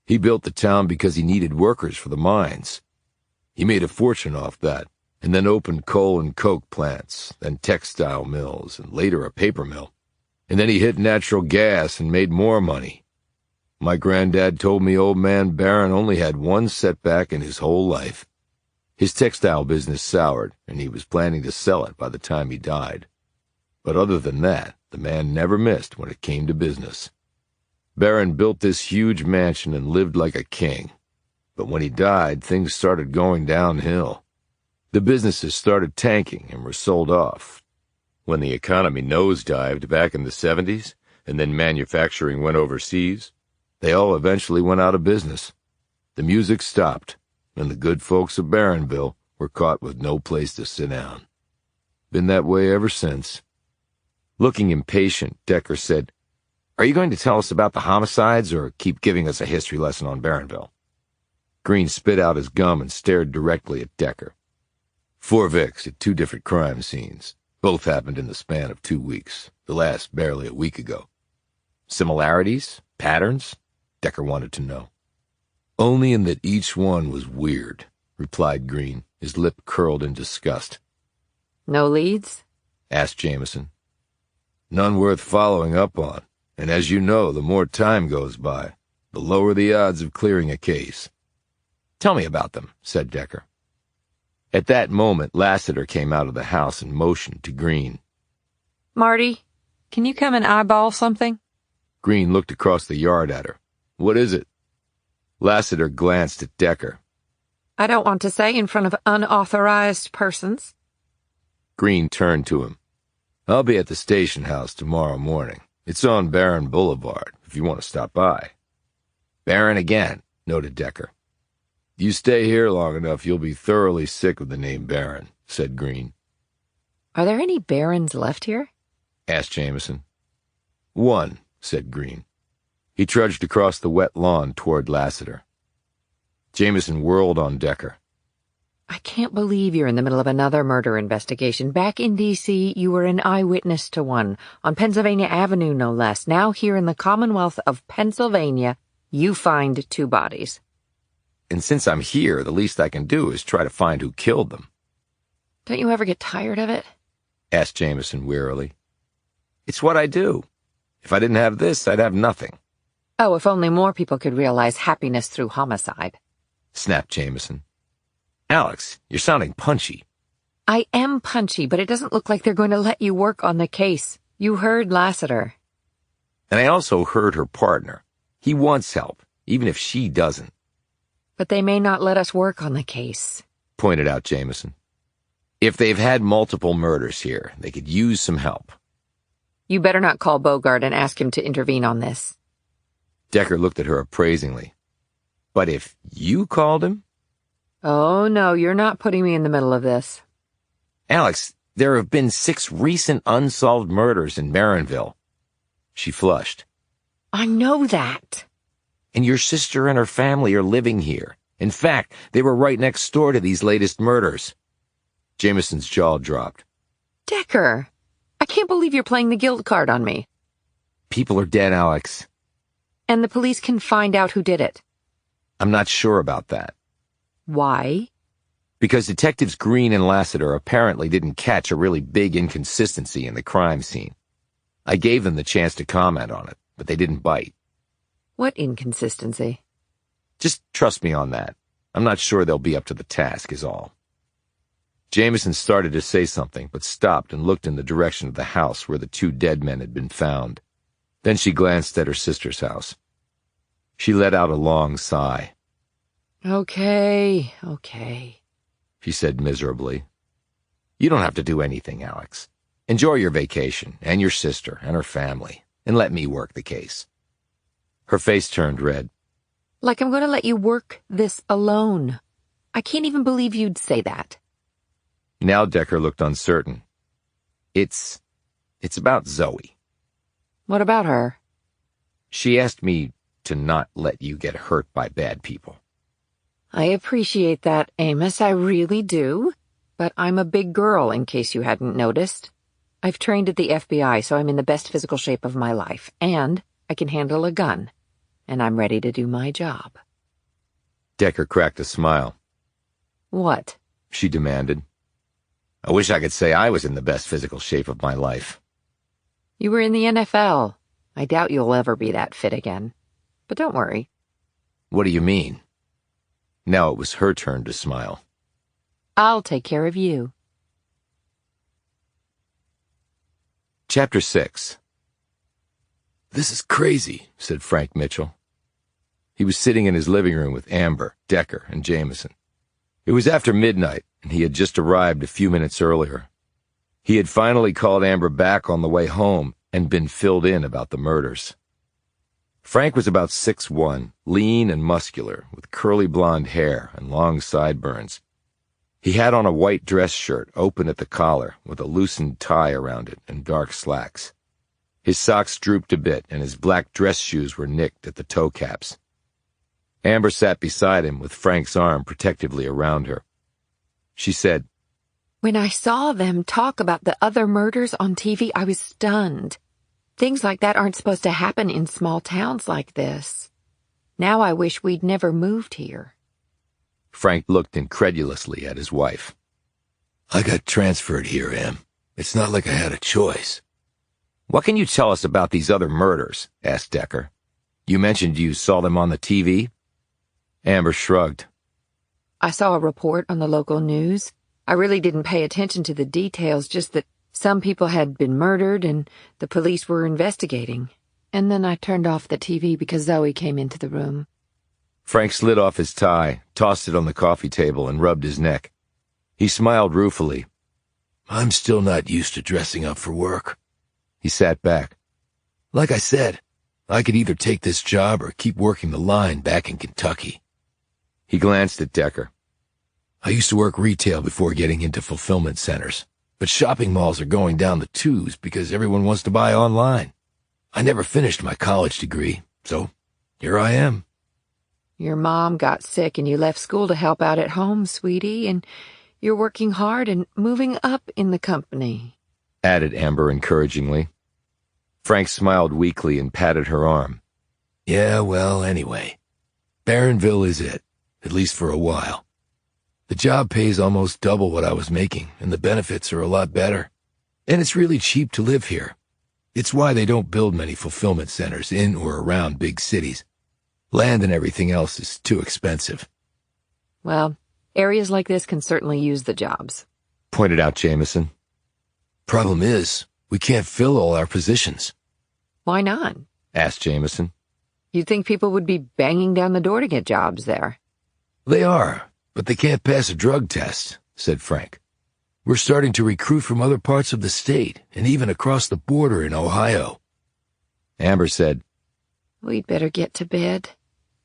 He built the town because he needed workers for the mines. He made a fortune off that, and then opened coal and coke plants, then textile mills, and later a paper mill. And then he hit natural gas and made more money. My granddad told me old man Barron only had one setback in his whole life. His textile business soured, and he was planning to sell it by the time he died. But other than that, the man never missed when it came to business. Barron built this huge mansion and lived like a king. But when he died, things started going downhill. The businesses started tanking and were sold off. When the economy nosedived back in the 70s, and then manufacturing went overseas, they all eventually went out of business. The music stopped, and the good folks of Barronville were caught with no place to sit down. Been that way ever since." Looking impatient, Decker said, "Are you going to tell us about the homicides or keep giving us a history lesson on Barronville?" Green spit out his gum and stared directly at Decker. 4 Vicks at 2 different crime scenes. Both happened in the span of 2 weeks, the last barely a week ago. Similarities? Patterns? Decker wanted to know. "Only in that each one was weird," replied Green, his lip curled in disgust. No leads? Asked Jamison. "None worth following up on, and as you know, the more time goes by, the lower the odds of clearing a case." "Tell me about them," said Decker. At that moment, Lassiter came out of the house and motioned to Green. Marty, can you come and eyeball something? Green looked across the yard at her. "What is it?" Lassiter glanced at Decker. I don't want to say in front of unauthorized persons. Green turned to him. "I'll be at the station house tomorrow morning. It's on Barron Boulevard, if you want to stop by." "Barron again," noted Decker. "You stay here long enough, you'll be thoroughly sick of the name Barron," said Green. Are there any Barons left here? Asked Jamison. "One," said Green. He trudged across the wet lawn toward Lassiter. Jamison whirled on Decker. I can't believe you're in the middle of another murder investigation. Back in D.C., you were an eyewitness to one, on Pennsylvania Avenue no less. Now here in the Commonwealth of Pennsylvania, you find 2 bodies. And since I'm here, the least I can do is try to find who killed them. Don't you ever get tired of it? Asked Jamison wearily. It's what I do. If I didn't have this, I'd have nothing. Oh, if only more people could realize happiness through homicide. Snapped Jamison. Alex, you're sounding punchy. I am punchy, but it doesn't look like they're going to let you work on the case. You heard Lassiter. And I also heard her partner. He wants help, even if she doesn't. But they may not let us work on the case, pointed out Jamison. If they've had multiple murders here, they could use some help. You better not call Bogart and ask him to intervene on this. Decker looked at her appraisingly. But if you called him? Oh, no, you're not putting me in the middle of this. Alex, there have been 6 recent unsolved murders in Marinville. She flushed. I know that. And your sister and her family are living here. In fact, they were right next door to these latest murders. Jamison's jaw dropped. Decker, I can't believe you're playing the guilt card on me. People are dead, Alex. And the police can find out who did it. I'm not sure about that. Why? Because Detectives Green and Lassiter apparently didn't catch a really big inconsistency in the crime scene. I gave them the chance to comment on it, but they didn't bite. What inconsistency? Just trust me on that. I'm not sure they'll be up to the task, is all. Jamison started to say something, but stopped and looked in the direction of the house where the 2 dead men had been found. Then she glanced at her sister's house. She let out a long sigh. Okay, she said miserably. You don't have to do anything, Alex. Enjoy your vacation, and your sister, and her family, and let me work the case. Her face turned red. Like I'm going to let you work this alone. I can't even believe you'd say that. Now Decker looked uncertain. It's about Zoe. What about her? She asked me to not let you get hurt by bad people. I appreciate that, Amos, I really do. But I'm a big girl, in case you hadn't noticed. I've trained at the FBI, so I'm in the best physical shape of my life, and I can handle a gun, and I'm ready to do my job. Decker cracked a smile. What? She demanded. I wish I could say I was in the best physical shape of my life. You were in the NFL. I doubt you'll ever be that fit again. But don't worry. What do you mean? Now it was her turn to smile. I'll take care of you. Chapter 6. This is crazy, said Frank Mitchell. He was sitting in his living room with Amber, Decker, and Jamison. It was after midnight, and he had just arrived a few minutes earlier. He had finally called Amber back on the way home and been filled in about the murders. Frank was about 6'1", lean and muscular, with curly blonde hair and long sideburns. He had on a white dress shirt open at the collar with a loosened tie around it and dark slacks. His socks drooped a bit and his black dress shoes were nicked at the toe caps. Amber sat beside him with Frank's arm protectively around her. She said, When I saw them talk about the other murders on TV, I was stunned. Things like that aren't supposed to happen in small towns like this. Now I wish we'd never moved here. Frank looked incredulously at his wife. I got transferred here, Em. It's not like I had a choice. What can you tell us about these other murders? Asked Decker. You mentioned you saw them on the TV? Amber shrugged. I saw a report on the local news. I really didn't pay attention to the details, just that some people had been murdered and the police were investigating. And then I turned off the TV because Zoe came into the room. Frank slid off his tie, tossed it on the coffee table, and rubbed his neck. He smiled ruefully. I'm still not used to dressing up for work. He sat back. Like I said, I could either take this job or keep working the line back in Kentucky. He glanced at Decker. I used to work retail before getting into fulfillment centers, but shopping malls are going down the tubes because everyone wants to buy online. I never finished my college degree, so here I am. Your mom got sick and you left school to help out at home, sweetie, and you're working hard and moving up in the company, added Amber encouragingly. Frank smiled weakly and patted her arm. Yeah, well, anyway, Barronville is it, at least for a while. The job pays almost double what I was making, and the benefits are a lot better. And it's really cheap to live here. It's why they don't build many fulfillment centers in or around big cities. Land and everything else is too expensive. Well, Areas like this can certainly use the jobs," pointed out Jamison. Problem is, we can't fill all our positions. "Why not? Asked Jamison. You'd think people would be banging down the door to get jobs there." They are, but they can't pass a drug test, said Frank. We're starting to recruit from other parts of the state and even across the border in Ohio. Amber said, "We'd better get to bed.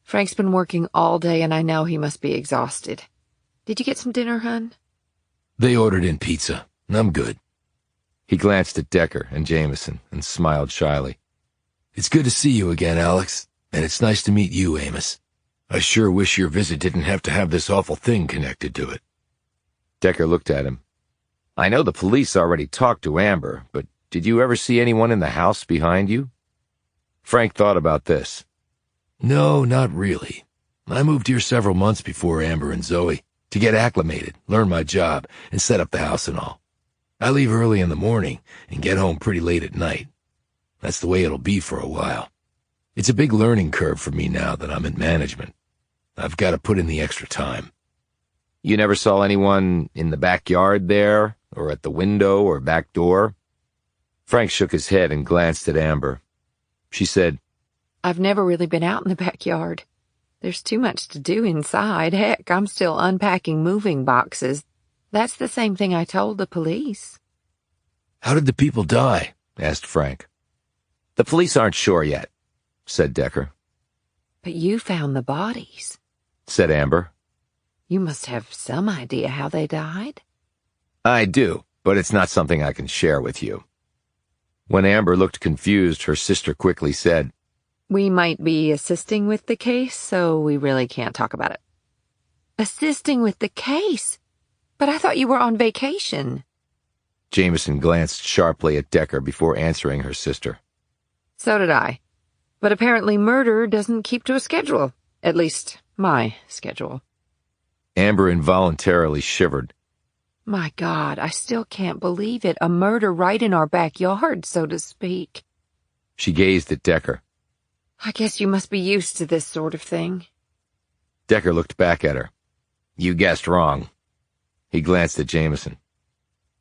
Frank's been working all day and I know he must be exhausted. Did you get some dinner, hun?" They ordered in pizza. I'm good. He glanced at Decker and Jamison and smiled shyly. It's good to see you again, Alex, and it's nice to meet you, Amos. I sure wish your visit didn't have to have this awful thing connected to it. Decker looked at him. I know the police already talked to Amber, but did you ever see anyone in the house behind you? Frank thought about this. No, not really. I moved here several months before Amber and Zoe to get acclimated, learn my job, and set up the house and all. I leave early in the morning and get home pretty late at night. That's the way it'll be for a while. It's a big learning curve for me now that I'm in management. I've got to put in the extra time. You never saw anyone in the backyard there, or at the window or back door? Frank shook his head and glanced at Amber. She said, "I've never really been out in the backyard. There's too much to do inside. Heck, I'm still unpacking moving boxes. That's the same thing I told the police." How did the people die? asked Frank. The police aren't sure yet, said Decker. "But you found the bodies," said Amber. "You must have some idea how they died." I do, but it's not something I can share with you. When Amber looked confused, her sister quickly said, "We might be assisting with the case, so we really can't talk about it." "Assisting with the case? But I thought you were on vacation." Jamison glanced sharply at Decker before answering her sister. "So did I. But apparently murder doesn't keep to a schedule. At least, my schedule." Amber involuntarily shivered. My God, I still can't believe it. A murder right in our backyard, so to speak. She gazed at Decker. "I guess you must be used to this sort of thing." Decker looked back at her. You guessed wrong. He glanced at Jamison.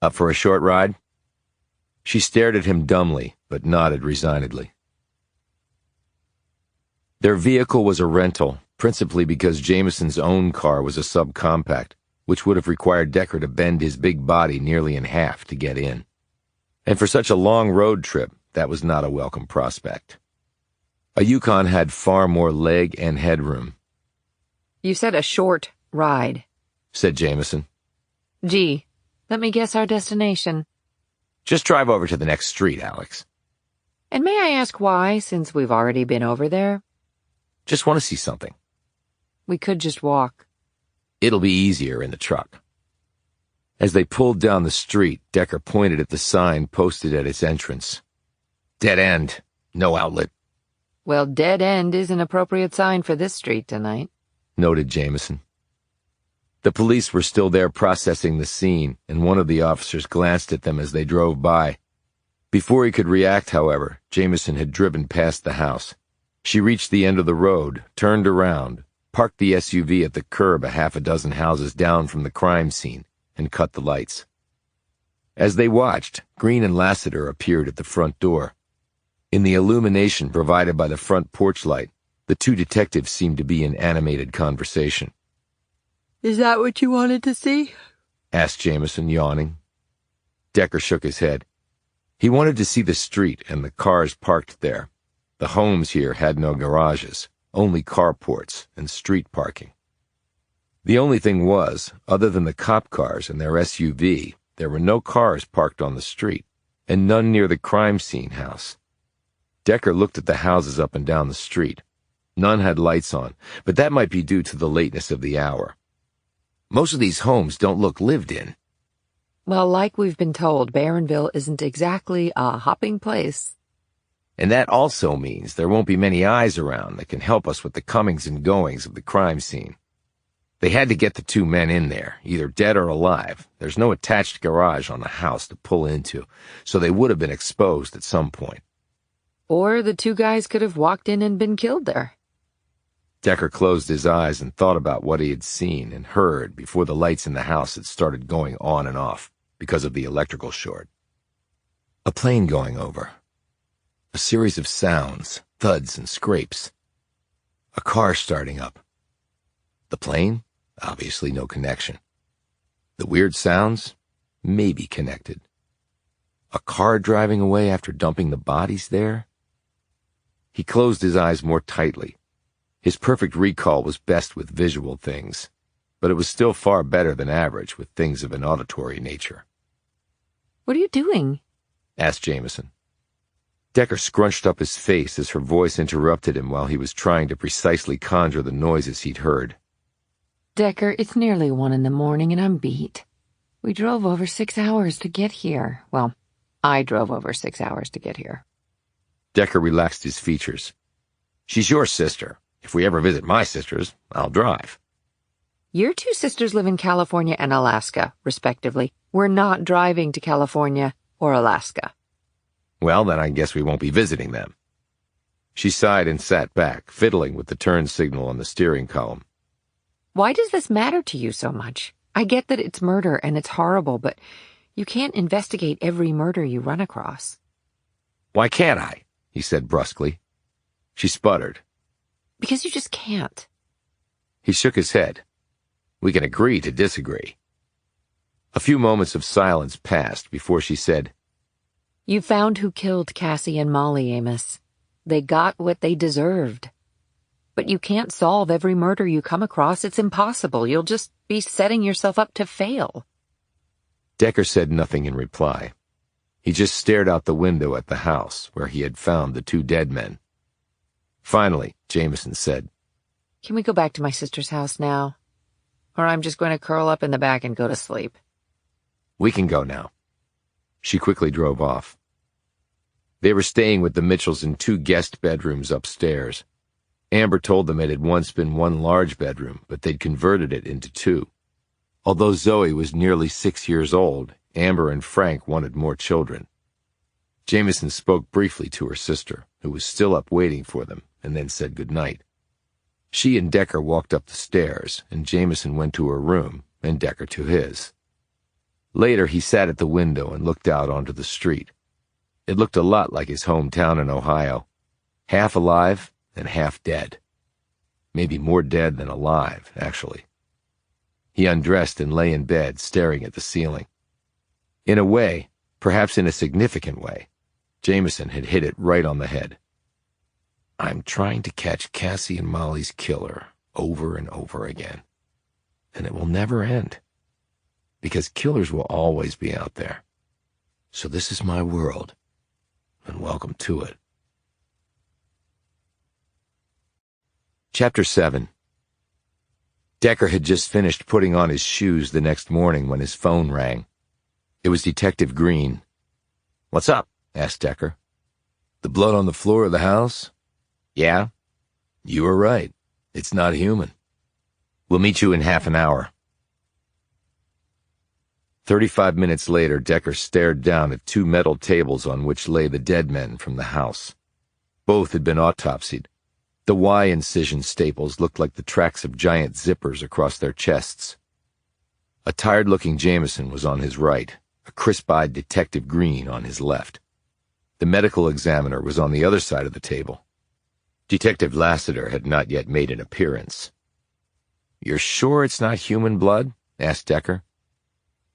Up for a short ride? She stared at him dumbly, but nodded resignedly. Their vehicle was a rental, principally because Jamison's own car was a subcompact, which would have required Decker to bend his big body nearly in half to get in. And for such a long road trip, that was not a welcome prospect. A Yukon had far more leg and headroom. "You said a short ride," said Jamison. "Gee, let me guess our destination." Just drive over to the next street, Alex. "And may I ask why, since we've already been over there?" Just want to see something. "We could just walk." It'll be easier in the truck. As they pulled down the street, Decker pointed at the sign posted at its entrance. Dead end. No outlet. "Well, dead end is an appropriate sign for this street tonight," noted Jamison. The police were still there processing the scene, and one of the officers glanced at them as they drove by. Before he could react, however, Jamison had driven past the house. She reached the end of the road, turned around, parked the SUV at the curb a half a dozen houses down from the crime scene, and cut the lights. As they watched, Green and Lassiter appeared at the front door. In the illumination provided by the front porch light, the two detectives seemed to be in animated conversation. "Is that what you wanted to see?" asked Jamison, yawning. Decker shook his head. He wanted to see the street and the cars parked there. The homes here had no garages, only carports and street parking. The only thing was, other than the cop cars and their SUV, there were no cars parked on the street, and none near the crime scene house. Decker looked at the houses up and down the street. None had lights on, but that might be due to the lateness of the hour. Most of these homes don't look lived in. "Well, like we've been told, Barronville isn't exactly a hopping place." And that also means there won't be many eyes around that can help us with the comings and goings of the crime scene. They had to get the two men in there, either dead or alive. There's no attached garage on the house to pull into, so they would have been exposed at some point. Or the two guys could have walked in and been killed there. Decker closed his eyes and thought about what he had seen and heard before the lights in the house had started going on and off because of the electrical short. A plane going over. A series of sounds, thuds and scrapes. A car starting up. The plane? Obviously no connection. The weird sounds? Maybe connected. A car driving away after dumping the bodies there? He closed his eyes more tightly. His perfect recall was best with visual things, but it was still far better than average with things of an auditory nature. What are you doing? Asked Jamison. Decker scrunched up his face as her voice interrupted him while he was trying to precisely conjure the noises he'd heard. Decker, it's nearly 1 a.m. and I'm beat. We drove over 6 hours to get here. Well, I drove over 6 hours to get here. Decker relaxed his features. She's your sister. If we ever visit my sisters, I'll drive. Your two sisters live in California and Alaska, respectively. We're not driving to California or Alaska. Well, then I guess we won't be visiting them. She sighed and sat back, fiddling with the turn signal on the steering column. Why does this matter to you so much? I get that it's murder and it's horrible, but you can't investigate every murder you run across. Why can't I? He said brusquely. She sputtered. Because you just can't. He shook his head. We can agree to disagree. A few moments of silence passed before she said, You found who killed Cassie and Molly, Amos. They got what they deserved. But you can't solve every murder you come across. It's impossible. You'll just be setting yourself up to fail. Decker said nothing in reply. He just stared out the window at the house where he had found the 2 dead men. Finally, Jamison said, Can we go back to my sister's house now? Or I'm just going to curl up in the back and go to sleep. We can go now. She quickly drove off. They were staying with the Mitchells in 2 guest bedrooms upstairs. Amber told them it had once been 1 large bedroom, but they'd converted it into 2. Although Zoe was nearly 6 years old, Amber and Frank wanted more children. Jamison spoke briefly to her sister, who was still up waiting for them, and then said goodnight. She and Decker walked up the stairs, and Jamison went to her room, and Decker to his. Later, he sat at the window and looked out onto the street. It looked a lot like his hometown in Ohio, half alive and half dead. Maybe more dead than alive, actually. He undressed and lay in bed, staring at the ceiling. In a way, perhaps in a significant way, Jamison had hit it right on the head. I'm trying to catch Cassie and Molly's killer over and over again. And it will never end. Because killers will always be out there. So this is my world, and welcome to it. Chapter 7. Decker had just finished putting on his shoes the next morning when his phone rang. It was Detective Green. What's up? Asked Decker. The blood on the floor of the house? Yeah. You were right. It's not human. We'll meet you in half an hour. 35 minutes later, Decker stared down at 2 metal tables on which lay the dead men from the house. Both had been autopsied. The Y incision staples looked like the tracks of giant zippers across their chests. A tired-looking Jamison was on his right, a crisp-eyed Detective Green on his left. The medical examiner was on the other side of the table. Detective Lassiter had not yet made an appearance. You're sure it's not human blood? Asked Decker.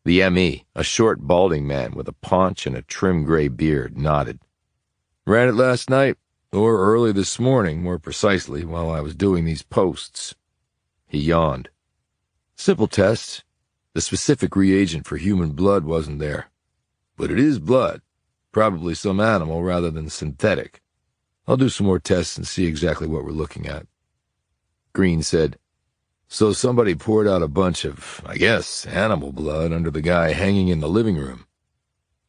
The M.E., a short, balding man with a paunch and a trim gray beard, nodded. Ran it last night, or early this morning, more precisely, while I was doing these posts. He yawned. Simple tests. The specific reagent for human blood wasn't there. But it is blood. Probably some animal rather than synthetic. I'll do some more tests and see exactly what we're looking at. Green said, So somebody poured out a bunch of, I guess, animal blood under the guy hanging in the living room.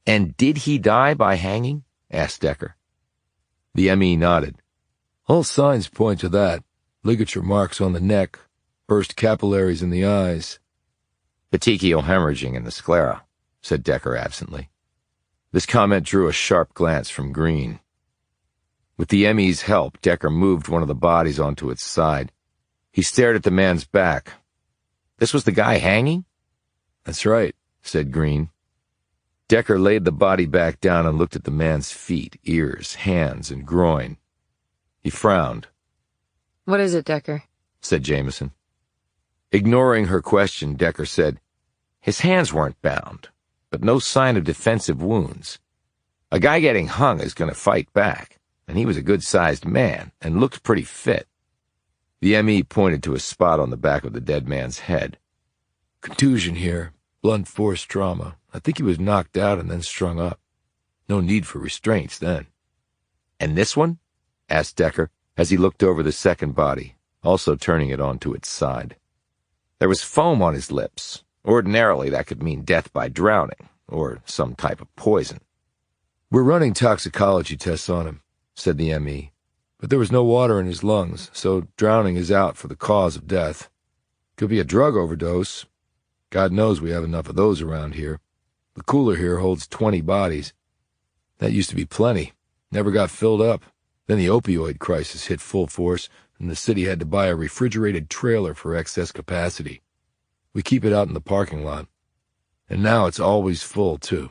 And did he die by hanging? Asked Decker. The M.E. nodded. All signs point to that. Ligature marks on the neck, burst capillaries in the eyes. Petechial hemorrhaging in the sclera, said Decker absently. This comment drew a sharp glance from Green. With the M.E.'s help, Decker moved one of the bodies onto its side. He stared at the man's back. This was the guy hanging? That's right, said Green. Decker laid the body back down and looked at the man's feet, ears, hands, and groin. He frowned. What is it, Decker? Said Jamison. Ignoring her question, Decker said, his hands weren't bound, but no sign of defensive wounds. A guy getting hung is going to fight back, and he was a good-sized man and looked pretty fit. The M.E. pointed to a spot on the back of the dead man's head. Contusion here, blunt force trauma. I think he was knocked out and then strung up. No need for restraints then. And this one? Asked Decker, as he looked over the second body, also turning it onto its side. There was foam on his lips. Ordinarily, that could mean death by drowning, or some type of poison. We're running toxicology tests on him, said the M.E., but there was no water in his lungs, so drowning is out for the cause of death. Could be a drug overdose. God knows we have enough of those around here. The cooler here holds 20 bodies. That used to be plenty. Never got filled up. Then the opioid crisis hit full force, and the city had to buy a refrigerated trailer for excess capacity. We keep it out in the parking lot. And now it's always full, too.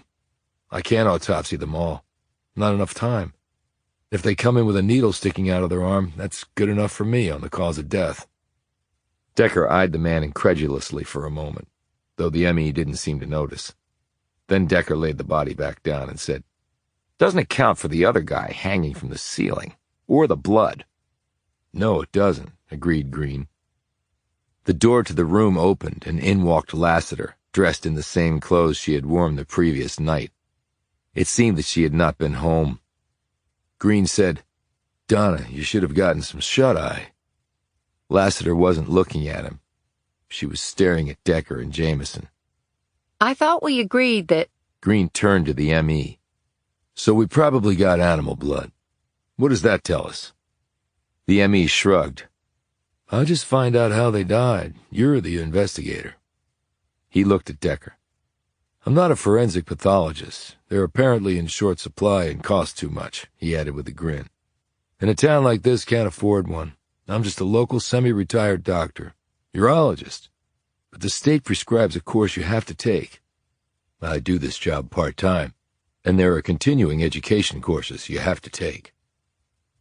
I can't autopsy them all. Not enough time. If they come in with a needle sticking out of their arm, that's good enough for me on the cause of death. Decker eyed the man incredulously for a moment, though the M.E. didn't seem to notice. Then Decker laid the body back down and said, doesn't account for the other guy hanging from the ceiling, or the blood. No, it doesn't, agreed Green. The door to the room opened, and in walked Lassiter, dressed in the same clothes she had worn the previous night. It seemed that she had not been home. Green said, Donna, you should have gotten some shut-eye. Lassiter wasn't looking at him. She was staring at Decker and Jamison. I thought we agreed that... Green turned to the M.E. So we probably got animal blood. What does that tell us? The M.E. shrugged. I'll just find out how they died. You're the investigator. He looked at Decker. I'm not a forensic pathologist. They're apparently in short supply and cost too much, he added with a grin. And a town like this can't afford one. I'm just a local semi-retired doctor, urologist. But the state prescribes a course you have to take. I do this job part-time, and there are continuing education courses you have to take.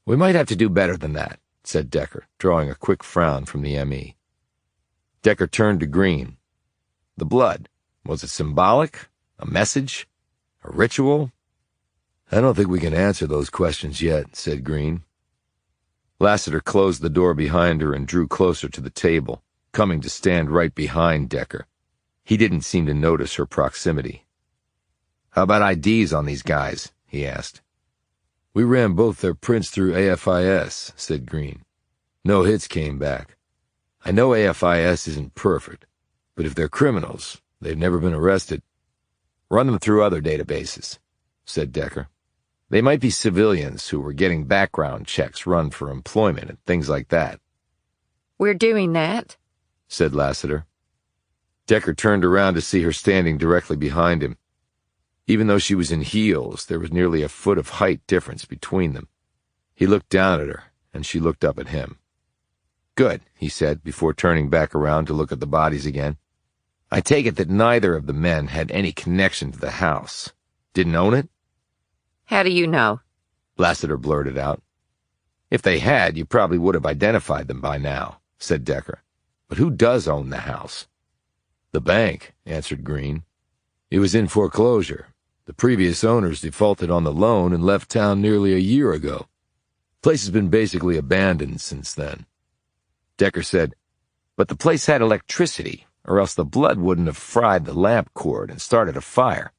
We might have to do better than that, said Decker, drawing a quick frown from the M.E. Decker turned to Green. The blood. Was it symbolic? A message? A ritual? I don't think we can answer those questions yet, said Green. Lassiter closed the door behind her and drew closer to the table, coming to stand right behind Decker. He didn't seem to notice her proximity. How about IDs on these guys? He asked. We ran both their prints through AFIS, said Green. No hits came back. I know AFIS isn't perfect, but if they're criminals, they've never been arrested. Run them through other databases, said Decker. They might be civilians who were getting background checks run for employment and things like that. We're doing that, said Lassiter. Decker turned around to see her standing directly behind him. Even though she was in heels, there was nearly a foot of height difference between them. He looked down at her, and she looked up at him. Good, he said, before turning back around to look at the bodies again. I take it that neither of the men had any connection to the house. Didn't own it? How do you know? Lassiter blurted out. If they had, you probably would have identified them by now, said Decker. But who does own the house? The bank, answered Green. It was in foreclosure. The previous owners defaulted on the loan and left town nearly a year ago. Place has been basically abandoned since then. Decker said, but the place had electricity, or else the blood wouldn't have fried the lamp cord and started a fire.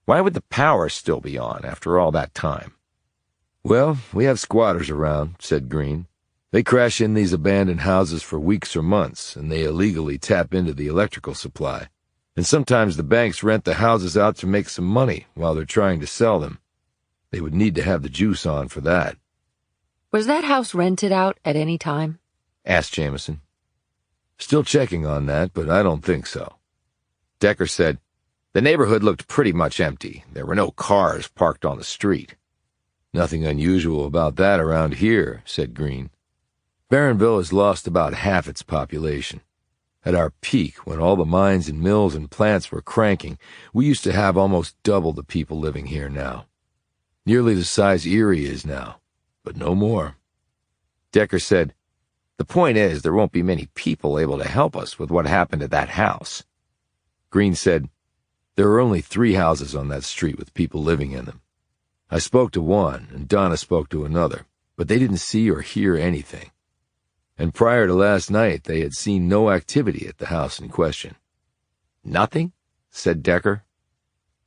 Why would the power still be on after all that time? Well, we have squatters around, said Green. They crash in these abandoned houses for weeks or months, and they illegally tap into the electrical supply. And sometimes the banks rent the houses out to make some money while they're trying to sell them. They would need to have the juice on for that. Was that house rented out at any time? Asked Jamison. Still checking on that, but I don't think so. Decker said, the neighborhood looked pretty much empty. There were no cars parked on the street. Nothing unusual about that around here, said Green. Barronville has lost about half its population. At our peak, when all the mines and mills and plants were cranking, we used to have almost double the people living here now. Nearly the size Erie is now, but no more. Decker said, "The point is, there won't be many people able to help us with what happened at that house." Green said, "There are only 3 houses on that street with people living in them. I spoke to one, and Donna spoke to another, but they didn't see or hear anything. And prior to last night, they had seen no activity at the house in question." "Nothing?" said Decker.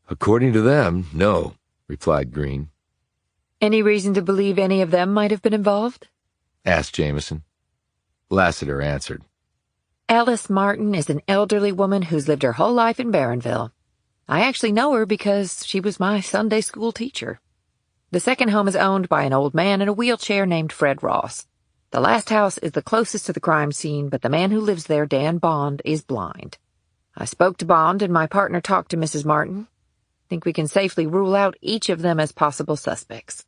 "According to them, no," replied Green. Any reason to believe any of them might have been involved? Asked Jamison. Lassiter answered. Alice Martin is an elderly woman who's lived her whole life in Barronville. I actually know her because she was my Sunday school teacher. The second home is owned by an old man in a wheelchair named Fred Ross. The last house is the closest to the crime scene, but the man who lives there, Dan Bond, is blind. I spoke to Bond and my partner talked to Mrs. Martin. Think we can safely rule out each of them as possible suspects.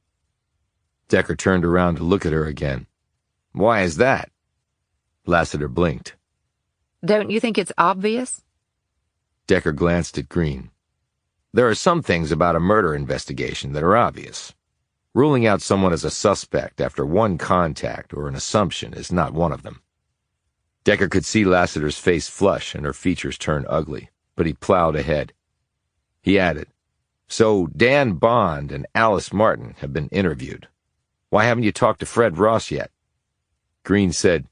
Decker turned around to look at her again. "Why is that?" Lassiter blinked. Don't you think it's obvious? Decker glanced at Green. "There are some things about a murder investigation that are obvious. Ruling out someone as a suspect after one contact or an assumption is not one of them." Decker could see Lassiter's face flush and her features turn ugly, but he plowed ahead. He added, "So Dan Bond and Alice Martin have been interviewed. Why haven't you talked to Fred Ross yet?" Green said,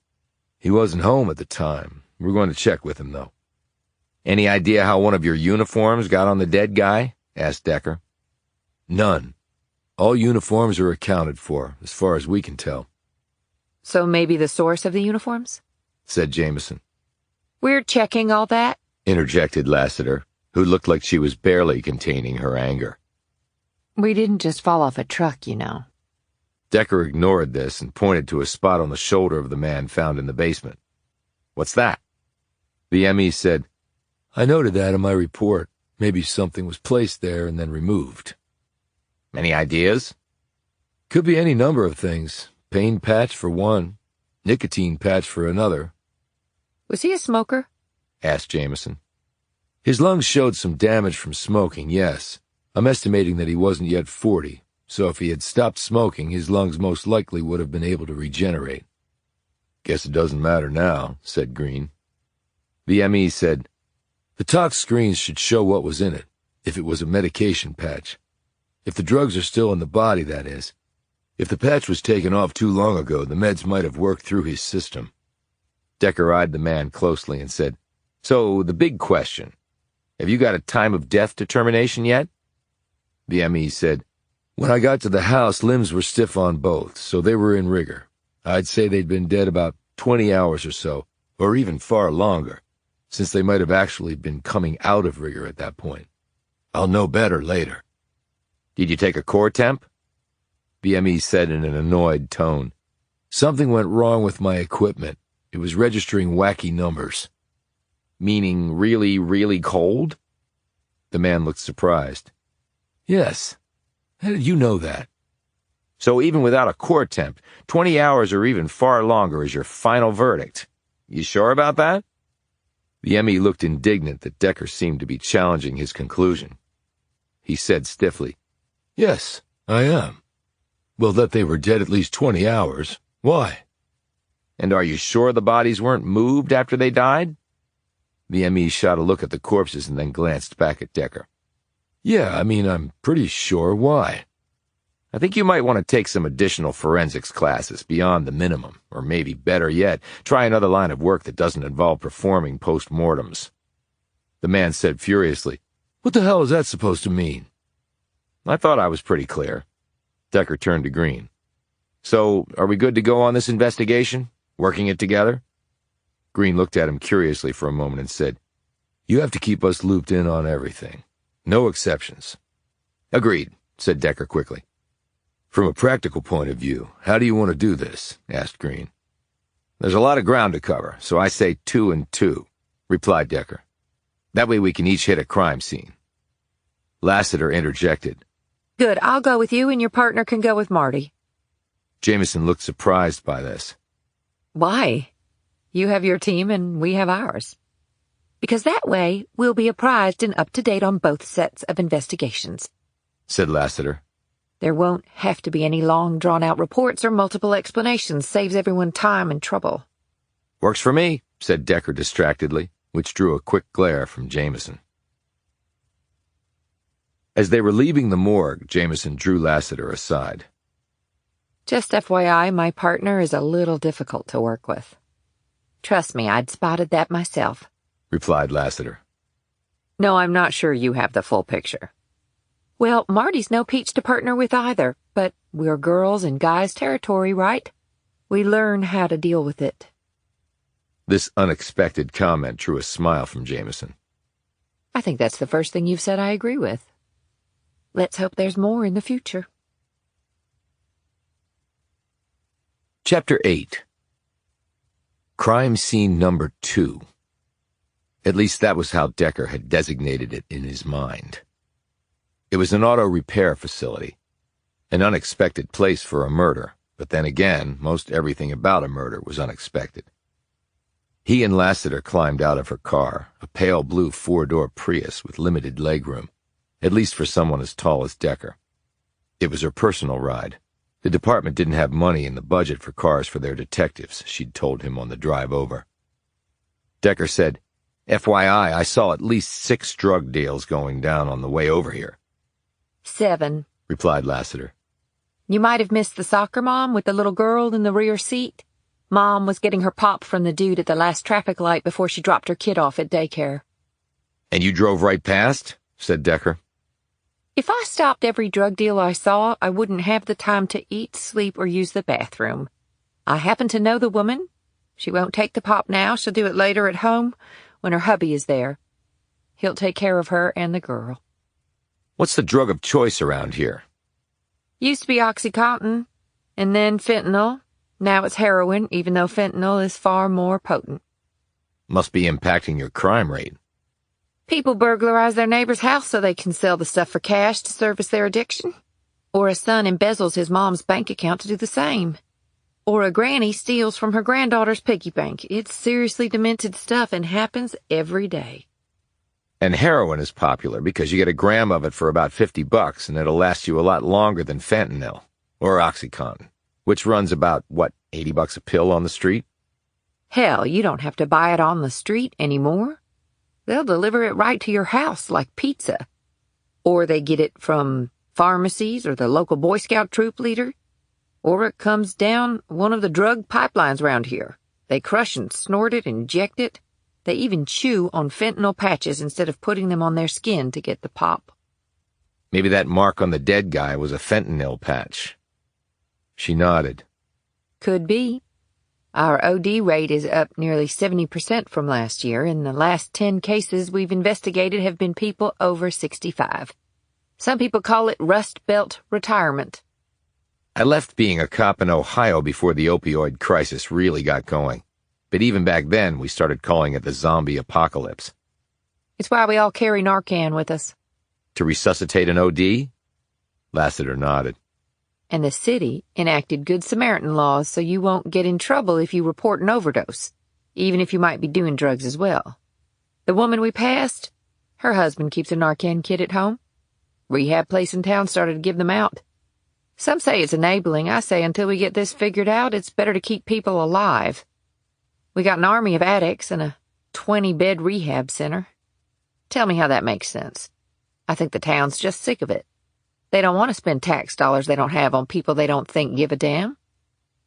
"He wasn't home at the time. We're going to check with him, though." "Any idea how one of your uniforms got on the dead guy?" asked Decker. "None. All uniforms are accounted for, as far as we can tell." So maybe the source of the uniforms? Said Jamison. We're checking all that? Interjected Lassiter, who looked like she was barely containing her anger. We didn't just fall off a truck, you know. Decker ignored this and pointed to a spot on the shoulder of the man found in the basement. "What's that?" The ME said, "I noted that in my report. Maybe something was placed there and then removed." "Any ideas?" "Could be any number of things. Pain patch for one, nicotine patch for another." Was he a smoker? Asked Jamison. "His lungs showed some damage from smoking, yes. I'm estimating that he wasn't yet 40, so if he had stopped smoking, his lungs most likely would have been able to regenerate." "Guess it doesn't matter now," said Green. The ME said, "The tox screens should show what was in it, if it was a medication patch. If the drugs are still in the body, that is. If the patch was taken off too long ago, the meds might have worked through his system." Decker eyed the man closely and said, "So, the big question. Have you got a time of death determination yet?" The ME said, "When I got to the house, limbs were stiff on both, so they were in rigor. I'd say they'd been dead about 20 hours or so, or even far longer, since they might have actually been coming out of rigor at that point. I'll know better later." "Did you take a core temp?" The ME said in an annoyed tone, "Something went wrong with my equipment. It was registering wacky numbers." "Meaning really, really cold?" The man looked surprised. "Yes. How did you know that?" "So even without a core temp, 20 hours or even far longer is your final verdict. You sure about that?" The ME looked indignant that Decker seemed to be challenging his conclusion. He said stiffly, "Yes, I am. Well, that they were dead at least 20 hours. Why?" "And are you sure the bodies weren't moved after they died?" The ME shot a look at the corpses and then glanced back at Decker. "Yeah, I'm pretty sure. Why?" "I think you might want to take some additional forensics classes beyond the minimum, or maybe better yet, try another line of work that doesn't involve performing post-mortems." The man said furiously, "What the hell is that supposed to mean?" "I thought I was pretty clear." Decker turned to Green. "So, are we good to go on this investigation? Working it together?" Green looked at him curiously for a moment and said, "You have to keep us looped in on everything. No exceptions." "Agreed," said Decker quickly. "From a practical point of view, how do you want to do this?" asked Green. "There's a lot of ground to cover, so I say 2 and 2, replied Decker. "That way we can each hit a crime scene." Lassiter interjected. Good, I'll go with you and your partner can go with Marty. Jamison looked surprised by this. Why? You have your team and we have ours. Because that way we'll be apprised and up to date on both sets of investigations, said Lassiter. There won't have to be any long, drawn-out reports or multiple explanations. Saves everyone time and trouble. Works for me, said Decker distractedly, which drew a quick glare from Jamison. As they were leaving the morgue, Jamison drew Lassiter aside. Just FYI, my partner is a little difficult to work with. Trust me, I'd spotted that myself, replied Lassiter. No, I'm not sure you have the full picture. Well, Marty's no peach to partner with either, but we're girls in guys' territory, right? We learn how to deal with it. This unexpected comment drew a smile from Jamison. I think that's the first thing you've said I agree with. Let's hope there's more in the future. Chapter 8. Crime Scene Number 2. At least that was how Decker had designated it in his mind. It was an auto repair facility, an unexpected place for a murder, but then again, most everything about a murder was unexpected. He and Lassiter climbed out of her car, a pale blue four-door Prius with limited legroom, at least for someone as tall as Decker. It was her personal ride. The department didn't have money in the budget for cars for their detectives, she'd told him on the drive over. Decker said, FYI, I saw at least 6 drug deals going down on the way over here. 7, replied Lassiter. You might have missed the soccer mom with the little girl in the rear seat. Mom was getting her pop from the dude at the last traffic light before she dropped her kid off at daycare. And you drove right past? Said Decker. If I stopped every drug deal I saw, I wouldn't have the time to eat, sleep, or use the bathroom. I happen to know the woman. She won't take the pop now. She'll do it later at home when her hubby is there. He'll take care of her and the girl. What's the drug of choice around here? Used to be OxyContin, and then fentanyl. Now it's heroin, even though fentanyl is far more potent. Must be impacting your crime rate. People burglarize their neighbor's house so they can sell the stuff for cash to service their addiction. Or a son embezzles his mom's bank account to do the same. Or a granny steals from her granddaughter's piggy bank. It's seriously demented stuff and happens every day. And heroin is popular because you get a gram of it for about $50 and it'll last you a lot longer than fentanyl or OxyContin, which runs about, $80 a pill on the street? Hell, you don't have to buy it on the street anymore. They'll deliver it right to your house like pizza. Or they get it from pharmacies or the local Boy Scout troop leader. Or it comes down one of the drug pipelines around here. They crush and snort it, inject it. They even chew on fentanyl patches instead of putting them on their skin to get the pop. Maybe that mark on the dead guy was a fentanyl patch. She nodded. Could be. Our OD rate is up nearly 70% from last year, and the last 10 cases we've investigated have been people over 65. Some people call it Rust Belt retirement. I left being a cop in Ohio before the opioid crisis really got going. But even back then, we started calling it the zombie apocalypse. It's why we all carry Narcan with us. To resuscitate an OD? Lassiter nodded. And the city enacted Good Samaritan laws so you won't get in trouble if you report an overdose, even if you might be doing drugs as well. The woman we passed, her husband keeps a Narcan kit at home. Rehab place in town started to give them out. Some say it's enabling. I say until we get this figured out, it's better to keep people alive. We got an army of addicts and a 20-bed rehab center. Tell me how that makes sense. I think the town's just sick of it. They don't want to spend tax dollars they don't have on people they don't think give a damn.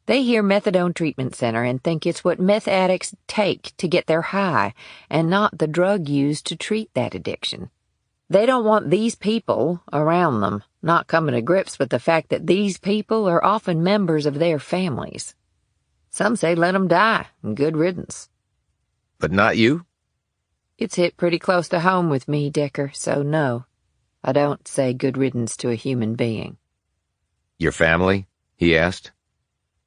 They hear methadone treatment center and think it's what meth addicts take to get their high and not the drug used to treat that addiction. They don't want these people around them, not coming to grips with the fact that these people are often members of their families. Some say let 'em die, and good riddance. But not you? It's hit pretty close to home with me, Decker, so no. I don't say good riddance to a human being. Your family? He asked.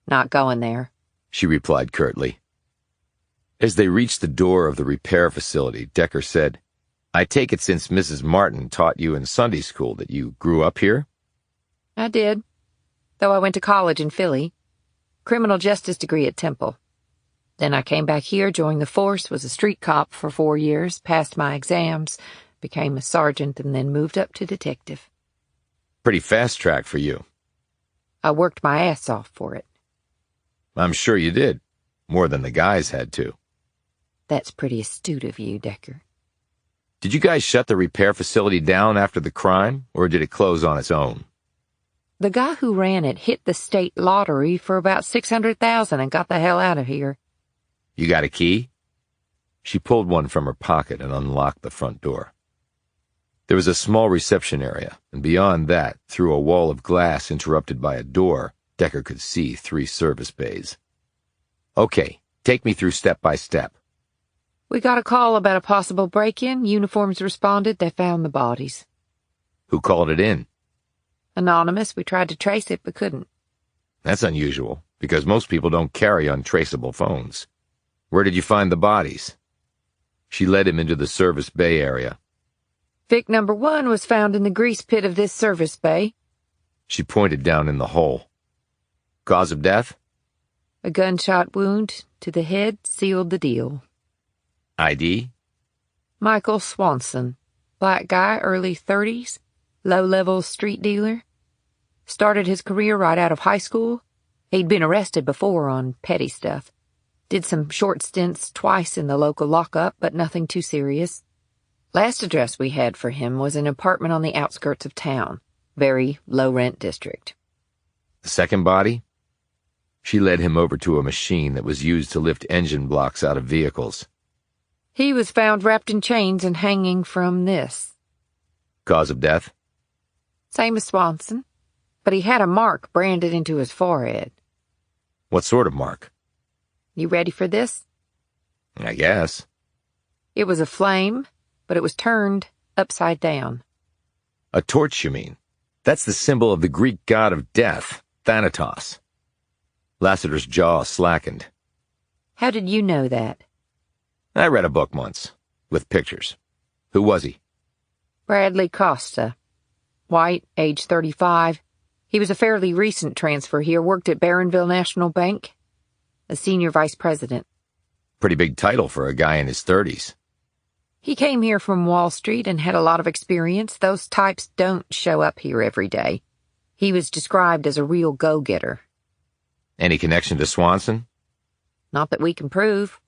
Not going there, she replied curtly. As they reached the door of the repair facility, Decker said, I take it since Mrs. Martin taught you in Sunday school that you grew up here? I did, though I went to college in Philly. Criminal justice degree at Temple. Then I came back here, joined the force, was a street cop for 4 years, passed my exams, became a sergeant, and then moved up to detective. Pretty fast track for you. I worked my ass off for it. I'm sure you did. More than the guys had to. That's pretty astute of you, Decker. Did you guys shut the repair facility down after the crime, or did it close on its own? The guy who ran it hit the state lottery for about $600,000 and got the hell out of here. You got a key? She pulled one from her pocket and unlocked the front door. There was a small reception area, and beyond that, through a wall of glass interrupted by a door, Decker could see 3 service bays. Okay, take me through step by step. We got a call about a possible break-in. Uniforms responded. They found the bodies. Who called it in? Anonymous. We tried to trace it, but couldn't. That's unusual, because most people don't carry untraceable phones. Where did you find the bodies? She led him into the service bay area. Vic number 1 was found in the grease pit of this service bay. She pointed down in the hole. Cause of death? A gunshot wound to the head sealed the deal. ID? Michael Swanson. Black guy, early 30s. Low-level street dealer. Started his career right out of high school. He'd been arrested before on petty stuff. Did some short stints twice in the local lockup, but nothing too serious. Last address we had for him was an apartment on the outskirts of town. Very low-rent district. The second body? She led him over to a machine that was used to lift engine blocks out of vehicles. He was found wrapped in chains and hanging from this. Cause of death? Same as Swanson, but he had a mark branded into his forehead. What sort of mark? You ready for this? I guess. It was a flame, but it was turned upside down. A torch, you mean? That's the symbol of the Greek god of death, Thanatos. Lassiter's jaw slackened. How did you know that? I read a book once, with pictures. Who was he? Bradley Costa. White, age 35. He was a fairly recent transfer here, worked at Barronville National Bank. A senior vice president. Pretty big title for a guy in his 30s. He came here from Wall Street and had a lot of experience. Those types don't show up here every day. He was described as a real go-getter. Any connection to Swanson? Not that we can prove.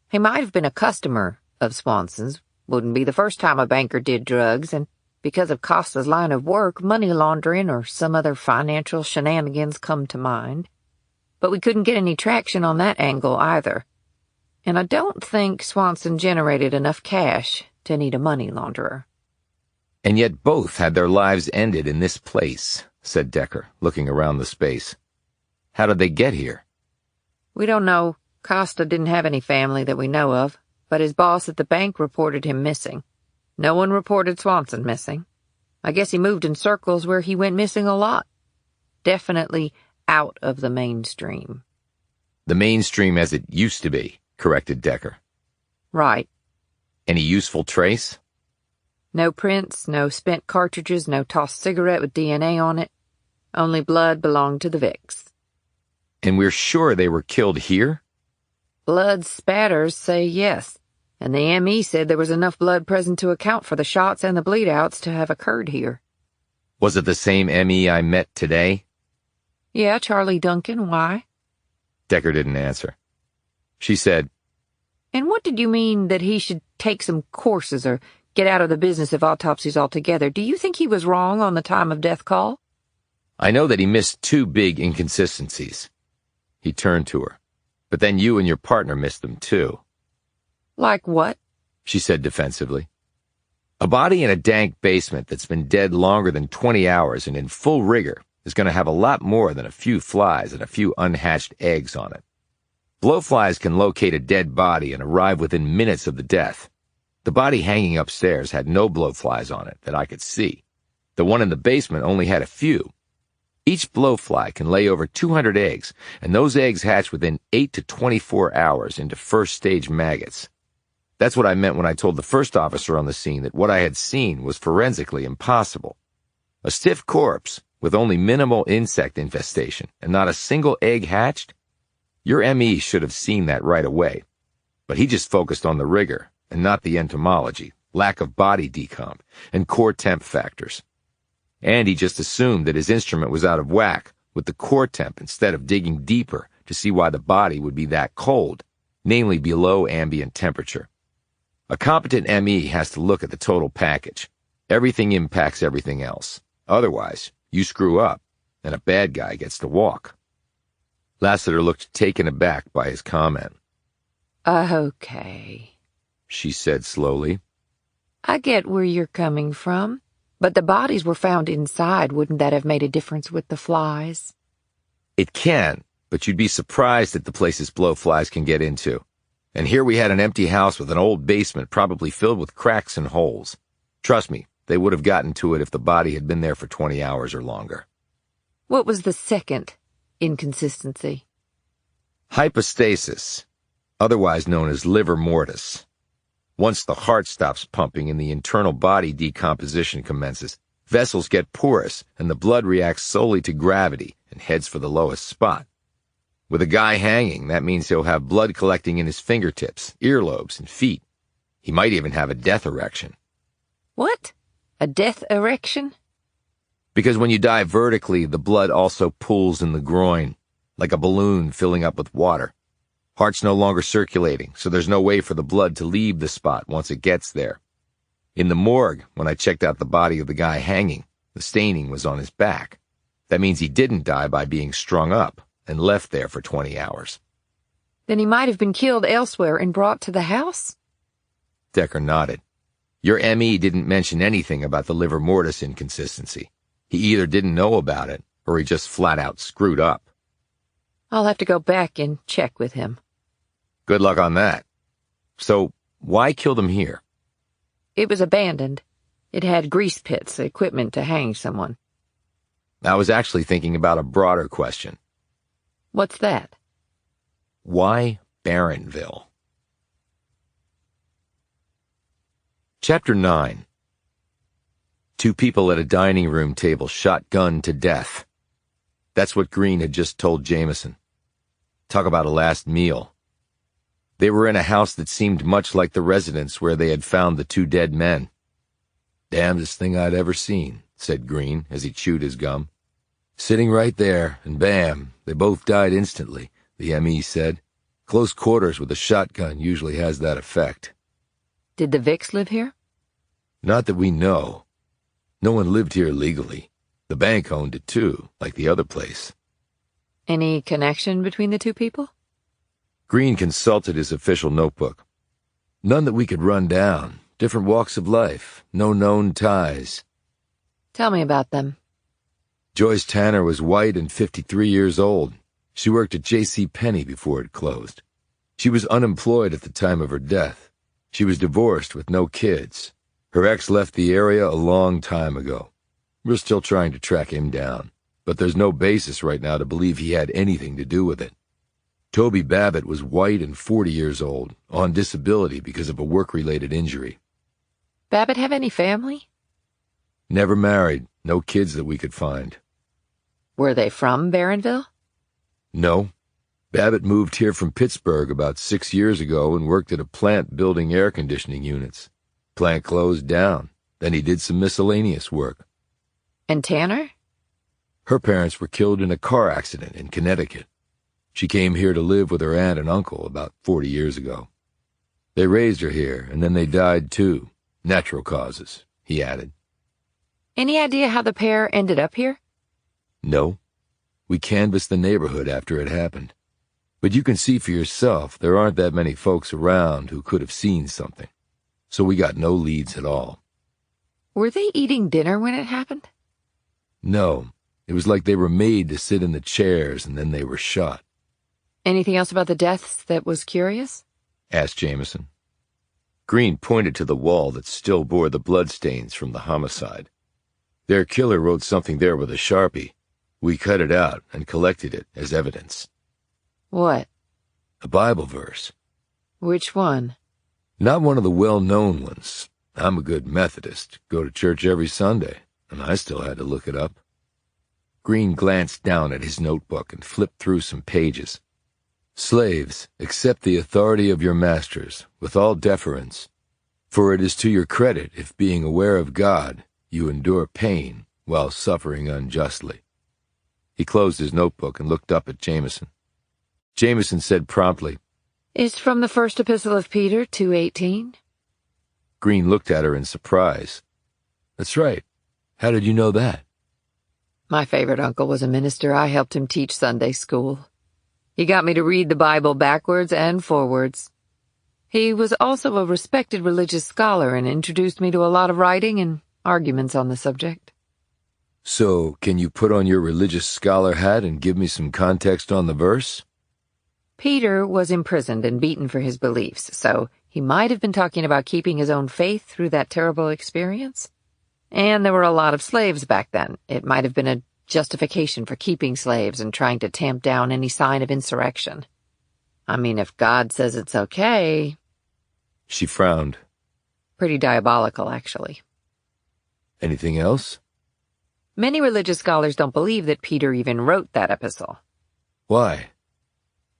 He might have been a customer of Swanson's. Wouldn't be the first time a banker did drugs, and because of Costa's line of work, money laundering or some other financial shenanigans come to mind. But we couldn't get any traction on that angle either. And I don't think Swanson generated enough cash to need a money launderer. And yet both had their lives ended in this place, said Decker, looking around the space. How did they get here? We don't know. Costa didn't have any family that we know of, but his boss at the bank reported him missing. No one reported Swanson missing. I guess he moved in circles where he went missing a lot. Definitely out of the mainstream. The mainstream as it used to be, corrected Decker. Right. Any useful trace? No prints, no spent cartridges, no tossed cigarette with DNA on it. Only blood belonged to the Vicks. And we're sure they were killed here? Blood spatters say yes, and the ME said there was enough blood present to account for the shots and the bleed-outs to have occurred here. Was it the same ME I met today? Yeah, Charlie Duncan, why? Decker didn't answer. She said, And what did you mean that he should take some courses or get out of the business of autopsies altogether? Do you think he was wrong on the time of death call? I know that he missed 2 big inconsistencies. He turned to her. But then you and your partner missed them too. Like what? She said defensively. A body in a dank basement that's been dead longer than 20 hours and in full rigor is going to have a lot more than a few flies and a few unhatched eggs on it. Blowflies can locate a dead body and arrive within minutes of the death. The body hanging upstairs had no blowflies on it that I could see. The one in the basement only had a few. Each blowfly can lay over 200 eggs, and those eggs hatch within 8 to 24 hours into first-stage maggots. That's what I meant when I told the first officer on the scene that what I had seen was forensically impossible. A stiff corpse with only minimal insect infestation and not a single egg hatched? Your ME should have seen that right away. But he just focused on the rigor and not the entomology, lack of body decomp, and core temp factors. And he just assumed that his instrument was out of whack with the core temp instead of digging deeper to see why the body would be that cold, namely below ambient temperature. A competent ME has to look at the total package. Everything impacts everything else. Otherwise, you screw up, and a bad guy gets to walk. Lassiter looked taken aback by his comment. Okay, She said slowly. I get where you're coming from, but the bodies were found inside. Wouldn't that have made a difference with the flies? It can, but you'd be surprised at the places blowflies can get into. And here we had an empty house with an old basement probably filled with cracks and holes. Trust me, they would have gotten to it if the body had been there for 20 hours or longer. What was the second inconsistency? Hypostasis, otherwise known as livor mortis. Once the heart stops pumping and the internal body decomposition commences, vessels get porous and the blood reacts solely to gravity and heads for the lowest spot. With a guy hanging, that means he'll have blood collecting in his fingertips, earlobes, and feet. He might even have a death erection. What? A death erection? Because when you die vertically, the blood also pools in the groin, like a balloon filling up with water. Heart's no longer circulating, so there's no way for the blood to leave the spot once it gets there. In the morgue, when I checked out the body of the guy hanging, the staining was on his back. That means he didn't die by being strung up and left there for 20 hours. Then he might have been killed elsewhere and brought to the house? Decker nodded. Your ME didn't mention anything about the livor mortis inconsistency. He either didn't know about it, or he just flat out screwed up. I'll have to go back and check with him. Good luck on that. So, why kill them here? It was abandoned. It had grease pits, equipment to hang someone. I was actually thinking about a broader question. What's that? Why Barronville? Chapter 9. Two people at a dining room table shotgunned to death. That's what Green had just told Jamison. Talk about a last meal. They were in a house that seemed much like the residence where they had found the two dead men. Damnedest thing I'd ever seen, said Green as he chewed his gum. Sitting right there, and bam, they both died instantly, the ME said. Close quarters with a shotgun usually has that effect. Did the Vicks live here? Not that we know. No one lived here legally. The bank owned it too, like the other place. Any connection between the two people? Green consulted his official notebook. None that we could run down. Different walks of life. No known ties. Tell me about them. Joyce Tanner was white and 53 years old. She worked at J.C. Penney before it closed. She was unemployed at the time of her death. She was divorced with no kids. Her ex left the area a long time ago. We're still trying to track him down, but there's no basis right now to believe he had anything to do with it. Toby Babbitt was white and 40 years old, on disability because of a work-related injury. Babbitt have any family? Never married, no kids that we could find. Were they from Barronville? No. Babbitt moved here from Pittsburgh about 6 years ago and worked at a plant building air conditioning units. Plant closed down. Then he did some miscellaneous work. And Tanner? Her parents were killed in a car accident in Connecticut. She came here to live with her aunt and uncle about 40 years ago. They raised her here, and then they died too. Natural causes, he added. Any idea how the pair ended up here? No. We canvassed the neighborhood after it happened. But you can see for yourself there aren't that many folks around who could have seen something. So we got no leads at all. Were they eating dinner when it happened? No. It was like they were made to sit in the chairs and then they were shot. Anything else about the deaths that was curious? Asked Jamison. Green pointed to the wall that still bore the bloodstains from the homicide. Their killer wrote something there with a Sharpie. We cut it out and collected it as evidence. What? A Bible verse. Which one? Not one of the well-known ones. I'm a good Methodist, go to church every Sunday, and I still had to look it up. Green glanced down at his notebook and flipped through some pages. Slaves, accept the authority of your masters, with all deference, for it is to your credit if, being aware of God, you endure pain while suffering unjustly. He closed his notebook and looked up at Jamison. Jamison said promptly, It's from the first epistle of Peter, 2:18. Green looked at her in surprise. That's right. How did you know that? My favorite uncle was a minister. I helped him teach Sunday school. He got me to read the Bible backwards and forwards. He was also a respected religious scholar and introduced me to a lot of writing and arguments on the subject. So, can you put on your religious scholar hat and give me some context on the verse? Peter was imprisoned and beaten for his beliefs, so he might have been talking about keeping his own faith through that terrible experience. And there were a lot of slaves back then. It might have been a justification for keeping slaves and trying to tamp down any sign of insurrection. I mean, if God says it's okay... She frowned. Pretty diabolical, actually. Anything else? Many religious scholars don't believe that Peter even wrote that epistle. Why?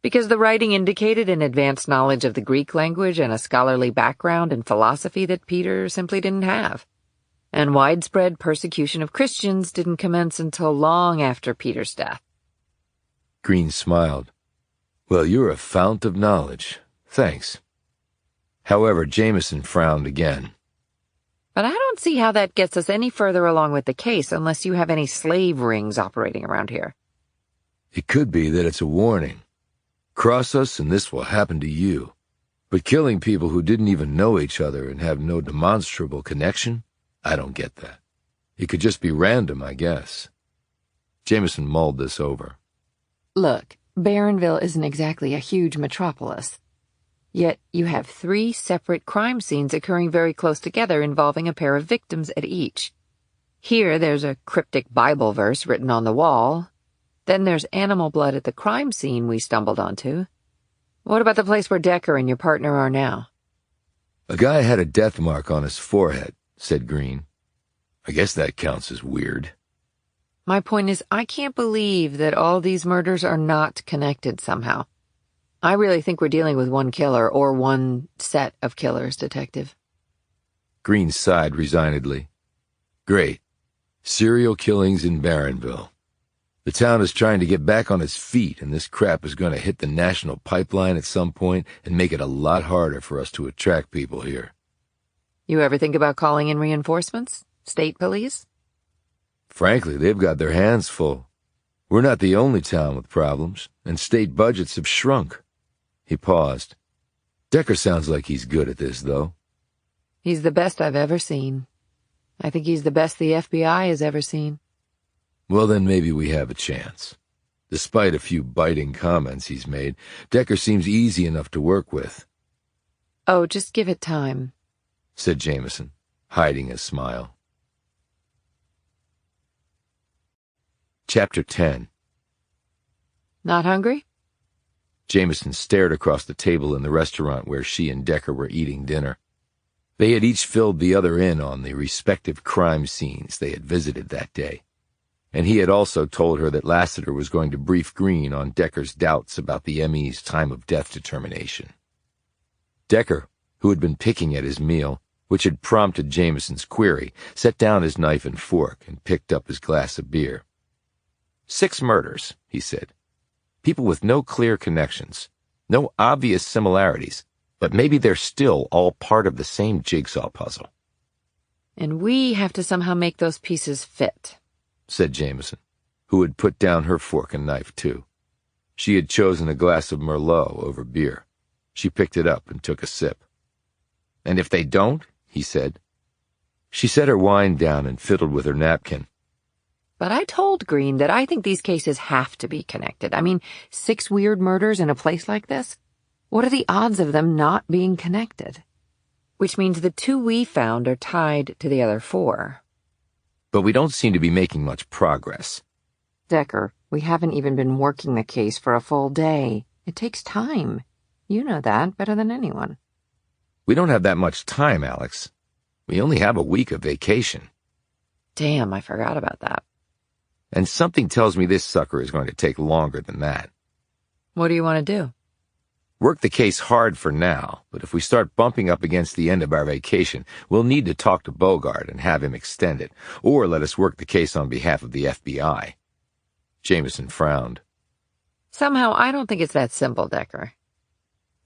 Because the writing indicated an advanced knowledge of the Greek language and a scholarly background in philosophy that Peter simply didn't have. And widespread persecution of Christians didn't commence until long after Peter's death. Green smiled. Well, you're a fount of knowledge. Thanks. However, Jamison frowned again. But I don't see how that gets us any further along with the case unless you have any slave rings operating around here. It could be that it's a warning. Cross us and this will happen to you. But killing people who didn't even know each other and have no demonstrable connection? I don't get that. It could just be random, I guess. Jamison mulled this over. Look, Barronville isn't exactly a huge metropolis. Yet you have 3 separate crime scenes occurring very close together involving a pair of victims at each. Here there's a cryptic Bible verse written on the wall. Then there's animal blood at the crime scene we stumbled onto. What about the place where Decker and your partner are now? A guy had a death mark on his forehead, said Green. I guess that counts as weird. My point is, I can't believe that all these murders are not connected somehow. I really think we're dealing with one killer, or one set of killers, Detective. Green sighed resignedly. Great. Serial killings in Barronville. The town is trying to get back on its feet, and this crap is going to hit the national pipeline at some point and make it a lot harder for us to attract people here. You ever think about calling in reinforcements? State police? Frankly, they've got their hands full. We're not the only town with problems, and state budgets have shrunk. He paused. Decker sounds like he's good at this, though. He's the best I've ever seen. I think he's the best the FBI has ever seen. Well, then maybe we have a chance. Despite a few biting comments he's made, Decker seems easy enough to work with. Oh, just give it time, said Jamison, hiding a smile. Chapter 10. Not hungry? Jamison stared across the table in the restaurant where she and Decker were eating dinner. They had each filled the other in on the respective crime scenes they had visited that day, and he had also told her that Lassiter was going to brief Green on Decker's doubts about the ME's time of death determination. Decker, who had been picking at his meal, which had prompted Jamison's query, set down his knife and fork and picked up his glass of beer. 6 murders, he said. People with no clear connections, no obvious similarities, but maybe they're still all part of the same jigsaw puzzle. And we have to somehow make those pieces fit, said Jamison, who had put down her fork and knife, too. She had chosen a glass of Merlot over beer. She picked it up and took a sip. And if they don't, he said. She set her wine down and fiddled with her napkin. But I told Green that I think these cases have to be connected. I mean, 6 weird murders in a place like this? What are the odds of them not being connected? Which means the 2 we found are tied to the other 4. But we don't seem to be making much progress. Decker, we haven't even been working the case for a full day. It takes time. You know that better than anyone. We don't have that much time, Alex. We only have a week of vacation. Damn, I forgot about that. And something tells me this sucker is going to take longer than that. What do you want to do? Work the case hard for now, but if we start bumping up against the end of our vacation, we'll need to talk to Bogart and have him extend it, or let us work the case on behalf of the FBI. Jamison frowned. Somehow, I don't think it's that simple, Decker.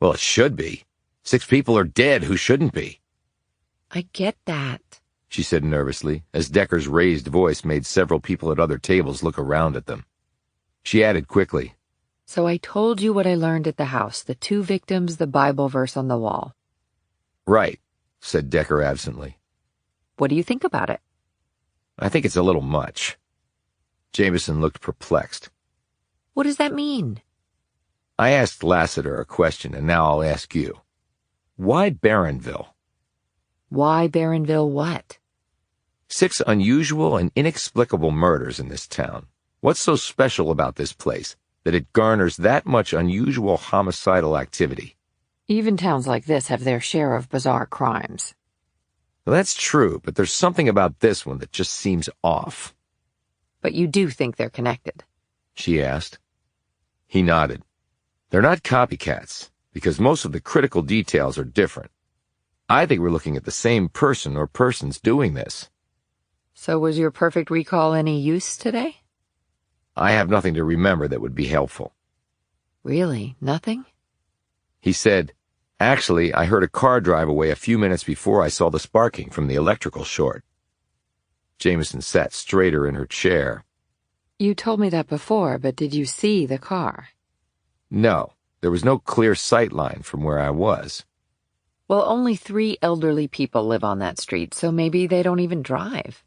Well, it should be. 6 people are dead who shouldn't be. I get that, she said nervously, as Decker's raised voice made several people at other tables look around at them. She added quickly, So I told you what I learned at the house, the 2 victims, the Bible verse on the wall. Right, said Decker absently. What do you think about it? I think it's a little much. Jamison looked perplexed. What does that mean? I asked Lassiter a question, and now I'll ask you. Why Barronville? Why Barronville what? 6 unusual and inexplicable murders in this town. What's so special about this place that it garners that much unusual homicidal activity? Even towns like this have their share of bizarre crimes. Well, that's true, but there's something about this one that just seems off. But you do think they're connected? She asked. He nodded. They're not copycats, because most of the critical details are different. I think we're looking at the same person or persons doing this. So was your perfect recall any use today? I have nothing to remember that would be helpful. Really? Nothing? He said, Actually, I heard a car drive away a few minutes before I saw the sparking from the electrical short. Jamison sat straighter in her chair. You told me that before, but did you see the car? No, there was no clear sight line from where I was. Well, only 3 elderly people live on that street, so maybe they don't even drive.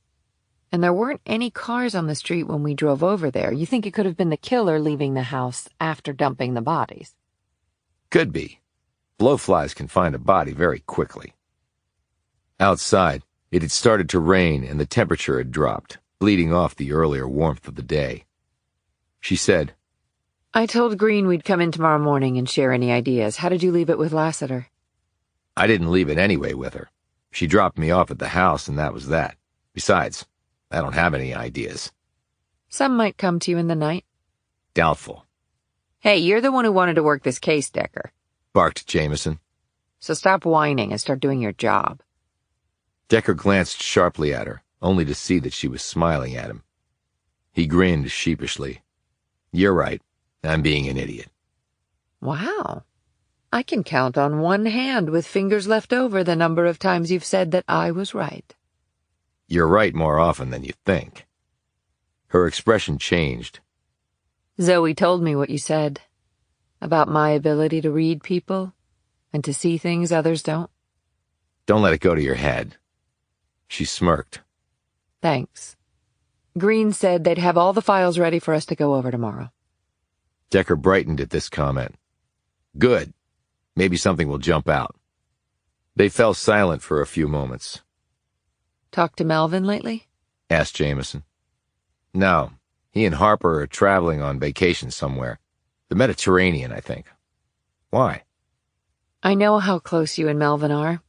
And there weren't any cars on the street when we drove over there. You think it could have been the killer leaving the house after dumping the bodies? Could be. Blowflies can find a body very quickly. Outside, it had started to rain and the temperature had dropped, bleeding off the earlier warmth of the day. She said, I told Green we'd come in tomorrow morning and share any ideas. How did you leave it with Lassiter? I didn't leave it anyway with her. She dropped me off at the house and that was that. Besides, I don't have any ideas. Some might come to you in the night. Doubtful. Hey, you're the one who wanted to work this case, Decker. Barked Jamison. So stop whining and start doing your job. Decker glanced sharply at her, only to see that she was smiling at him. He grinned sheepishly. You're right. I'm being an idiot. Wow. I can count on one hand with fingers left over the number of times you've said that I was right. You're right more often than you think. Her expression changed. Zoe told me what you said about my ability to read people and to see things others don't. Don't let it go to your head. She smirked. Thanks. Green said they'd have all the files ready for us to go over tomorrow. Decker brightened at this comment. Good. Maybe something will jump out. They fell silent for a few moments. Talked to Melvin lately? Asked Jamison. No. He and Harper are traveling on vacation somewhere. The Mediterranean, I think. Why? I know how close you and Melvin are.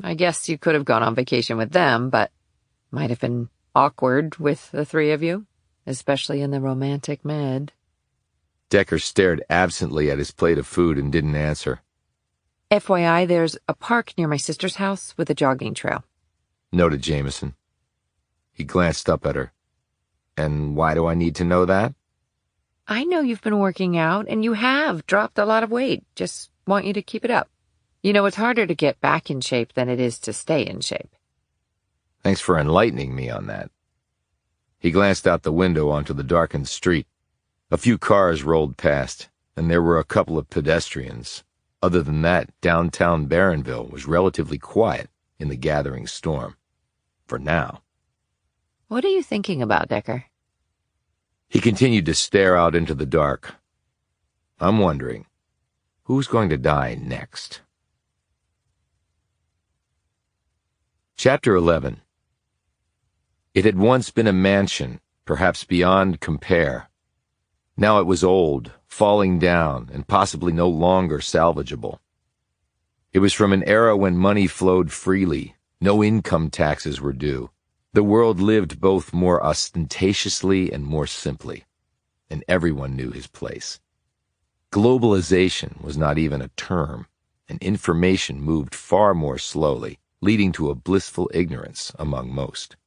I guess you could have gone on vacation with them, but might have been awkward with the 3 of you, especially in the romantic med. Decker stared absently at his plate of food and didn't answer. FYI, there's a park near my sister's house with a jogging trail. Noted Jamison. He glanced up at her. And why do I need to know that? I know you've been working out, and you have dropped a lot of weight. Just want you to keep it up. You know, it's harder to get back in shape than it is to stay in shape. Thanks for enlightening me on that. He glanced out the window onto the darkened street. A few cars rolled past, and there were a couple of pedestrians. Other than that, downtown Barronville was relatively quiet in the gathering storm. For now. What are you thinking about, Decker? He continued to stare out into the dark. I'm wondering, who's going to die next? Chapter 11. It had once been a mansion, perhaps beyond compare. Now it was old, falling down, and possibly no longer salvageable. It was from an era when money flowed freely, no income taxes were due. The world lived both more ostentatiously and more simply, and everyone knew his place. Globalization was not even a term, and information moved far more slowly, leading to a blissful ignorance among most.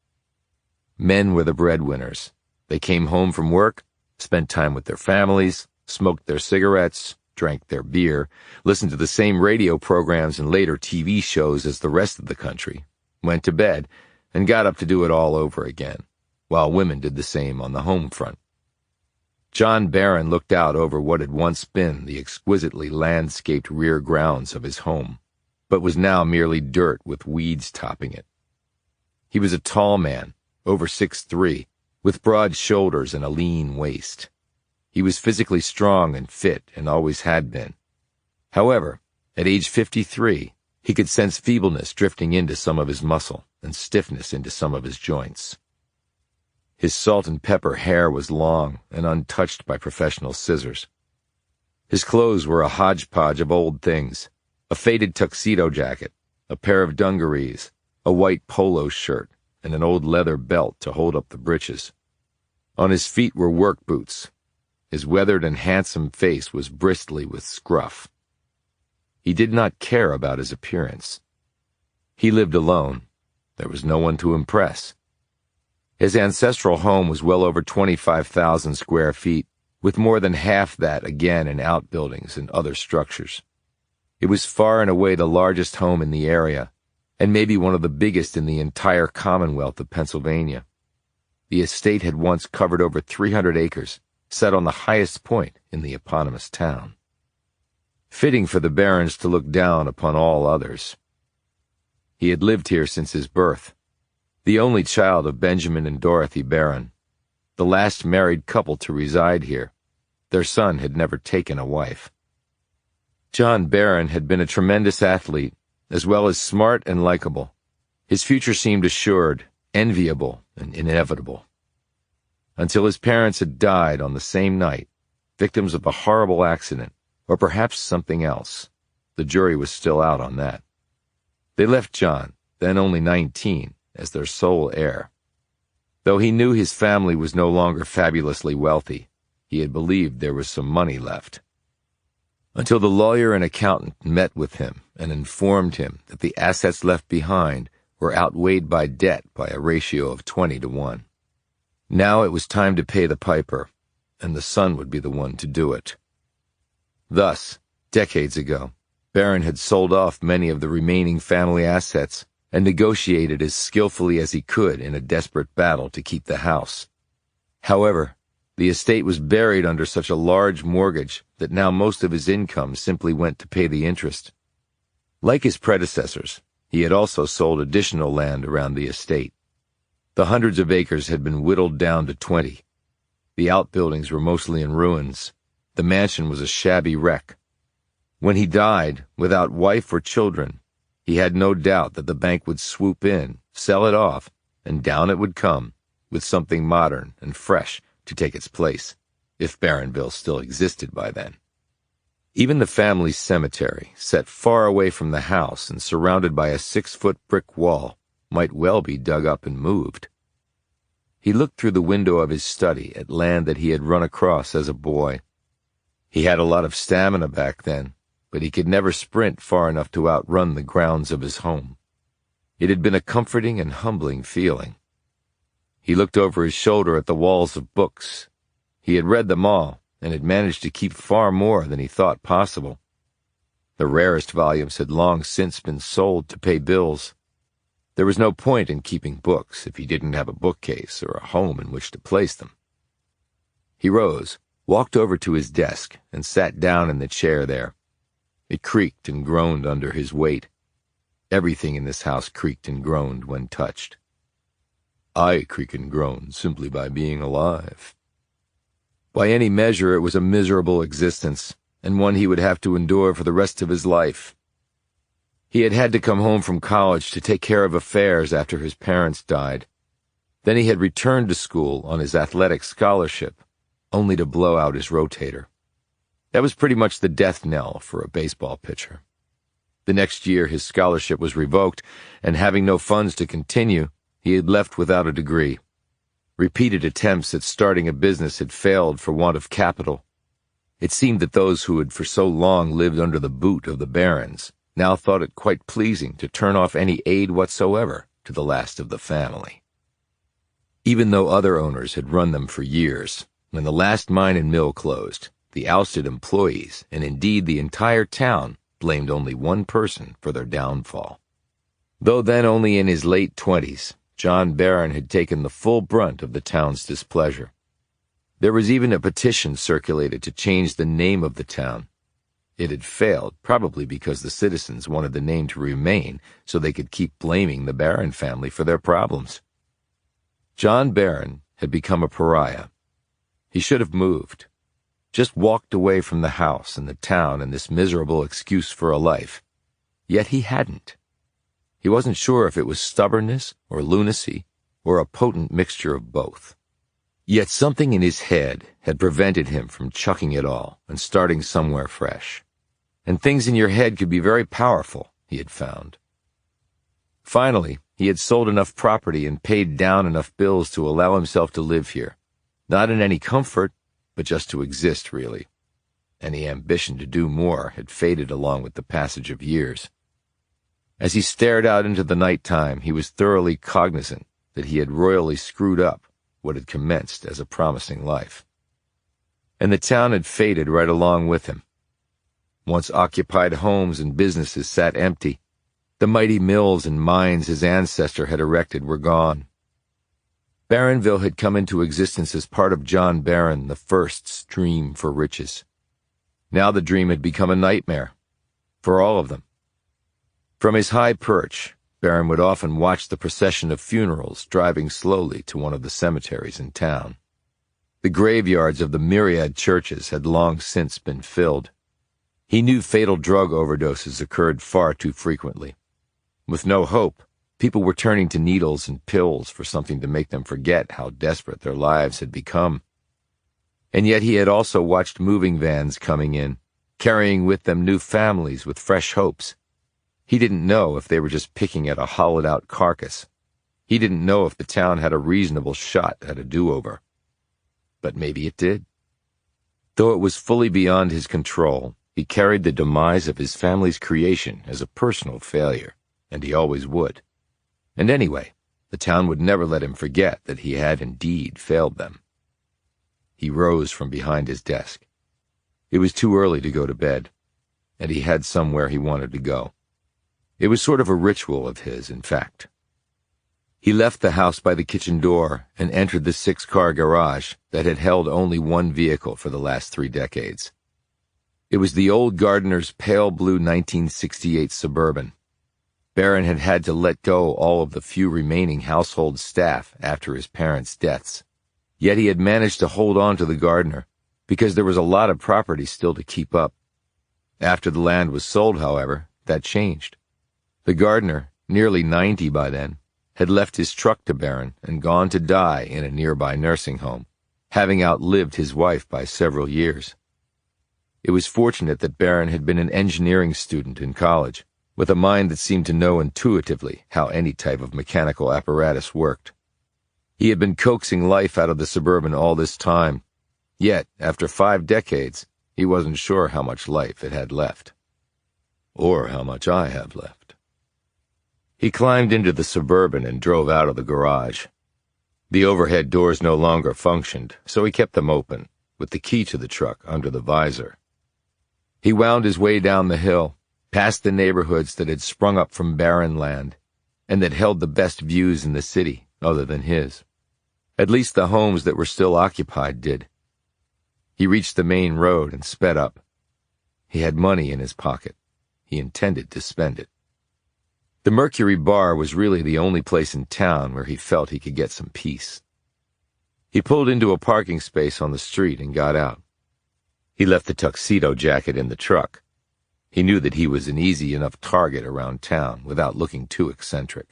Men were the breadwinners. They came home from work, spent time with their families, smoked their cigarettes, drank their beer, listened to the same radio programs and later TV shows as the rest of the country, went to bed, and got up to do it all over again, while women did the same on the home front. John Barron looked out over what had once been the exquisitely landscaped rear grounds of his home, but was now merely dirt with weeds topping it. He was a tall man, over 6'3", with broad shoulders and a lean waist. He was physically strong and fit and always had been. However, at age 53, he could sense feebleness drifting into some of his muscle and stiffness into some of his joints. His salt and pepper hair was long and untouched by professional scissors. His clothes were a hodgepodge of old things: a faded tuxedo jacket, a pair of dungarees, a white polo shirt, and an old leather belt to hold up the breeches. On his feet were work boots. His weathered and handsome face was bristly with scruff. He did not care about his appearance. He lived alone. There was no one to impress. His ancestral home was well over 25,000 square feet, with more than half that again in outbuildings and other structures. It was far and away the largest home in the area, and maybe one of the biggest in the entire Commonwealth of Pennsylvania. The estate had once covered over 300 acres, set on the highest point in the eponymous town. Fitting for the Barons to look down upon all others. He had lived here since his birth, the only child of Benjamin and Dorothy Barron, the last married couple to reside here. Their son had never taken a wife. John Barron had been a tremendous athlete, as well as smart and likable. His future seemed assured, enviable, and inevitable. Until his parents had died on the same night, victims of a horrible accident, or perhaps something else. The jury was still out on that. They left John, then only 19, as their sole heir. Though he knew his family was no longer fabulously wealthy, he had believed there was some money left. Until the lawyer and accountant met with him and informed him that the assets left behind were outweighed by debt by a ratio of 20-1. Now it was time to pay the piper, and the son would be the one to do it. Thus, decades ago, Barron had sold off many of the remaining family assets and negotiated as skillfully as he could in a desperate battle to keep the house. However, the estate was buried under such a large mortgage that now most of his income simply went to pay the interest. Like his predecessors, he had also sold additional land around the estate. The hundreds of acres had been whittled down to 20. The outbuildings were mostly in ruins. The mansion was a shabby wreck. When he died, without wife or children, he had no doubt that the bank would swoop in, sell it off, and down it would come, with something modern and fresh to take its place, if Barronville still existed by then. Even the family cemetery, set far away from the house and surrounded by a 6-foot brick wall, might well be dug up and moved. He looked through the window of his study at land that he had run across as a boy. He had a lot of stamina back then, but he could never sprint far enough to outrun the grounds of his home. It had been a comforting and humbling feeling. He looked over his shoulder at the walls of books. He had read them all, and had managed to keep far more than he thought possible. The rarest volumes had long since been sold to pay bills. There was no point in keeping books if he didn't have a bookcase or a home in which to place them. He rose, walked over to his desk, and sat down in the chair there. It creaked and groaned under his weight. Everything in this house creaked and groaned when touched. I creak and groan simply by being alive. By any measure, it was a miserable existence, and one he would have to endure for the rest of his life. He had had to come home from college to take care of affairs after his parents died. Then he had returned to school on his athletic scholarship, only to blow out his rotator. That was pretty much the death knell for a baseball pitcher. The next year his scholarship was revoked, and having no funds to continue, he had left without a degree. Repeated attempts at starting a business had failed for want of capital. It seemed that those who had for so long lived under the boot of the barons now thought it quite pleasing to turn off any aid whatsoever to the last of the family. Even though other owners had run them for years, when the last mine and mill closed, the ousted employees, and indeed the entire town, blamed only one person for their downfall. Though then only in his late 20s, John Barron had taken the full brunt of the town's displeasure. There was even a petition circulated to change the name of the town. It had failed, probably because the citizens wanted the name to remain so they could keep blaming the Barron family for their problems. John Barron had become a pariah. He should have moved, just walked away from the house and the town and this miserable excuse for a life. Yet he hadn't. He wasn't sure if it was stubbornness or lunacy or a potent mixture of both. Yet something in his head had prevented him from chucking it all and starting somewhere fresh. And things in your head could be very powerful, he had found. Finally, he had sold enough property and paid down enough bills to allow himself to live here. Not in any comfort, but just to exist, really. Any ambition to do more had faded along with the passage of years. As he stared out into the night time, he was thoroughly cognizant that he had royally screwed up what had commenced as a promising life. And the town had faded right along with him. Once occupied homes and businesses sat empty. The mighty mills and mines his ancestor had erected were gone. Barronville had come into existence as part of John Barron, the first's dream for riches. Now the dream had become a nightmare, for all of them. From his high perch, Barron would often watch the procession of funerals driving slowly to one of the cemeteries in town. The graveyards of the myriad churches had long since been filled. He knew fatal drug overdoses occurred far too frequently. With no hope, people were turning to needles and pills for something to make them forget how desperate their lives had become. And yet he had also watched moving vans coming in, carrying with them new families with fresh hopes. He didn't know if they were just picking at a hollowed-out carcass. He didn't know if the town had a reasonable shot at a do-over. But maybe it did. Though it was fully beyond his control, he carried the demise of his family's creation as a personal failure, and he always would. And anyway, the town would never let him forget that he had indeed failed them. He rose from behind his desk. It was too early to go to bed, and he had somewhere he wanted to go. It was sort of a ritual of his, in fact. He left the house by the kitchen door and entered the 6-car garage that had held only one vehicle for the last 3 decades. It was the old gardener's pale blue 1968 Suburban. Barron had had to let go all of the few remaining household staff after his parents' deaths. Yet he had managed to hold on to the gardener because there was a lot of property still to keep up. After the land was sold, however, that changed. The gardener, nearly 90 by then, had left his truck to Barron and gone to die in a nearby nursing home, having outlived his wife by several years. It was fortunate that Barron had been an engineering student in college, with a mind that seemed to know intuitively how any type of mechanical apparatus worked. He had been coaxing life out of the Suburban all this time, yet, after 5 decades, he wasn't sure how much life it had left. Or how much I have left. He climbed into the Suburban and drove out of the garage. The overhead doors no longer functioned, so he kept them open, with the key to the truck under the visor. He wound his way down the hill, past the neighborhoods that had sprung up from barren land, and that held the best views in the city, other than his. At least the homes that were still occupied did. He reached the main road and sped up. He had money in his pocket. He intended to spend it. The Mercury Bar was really the only place in town where he felt he could get some peace. He pulled into a parking space on the street and got out. He left the tuxedo jacket in the truck. He knew that he was an easy enough target around town without looking too eccentric.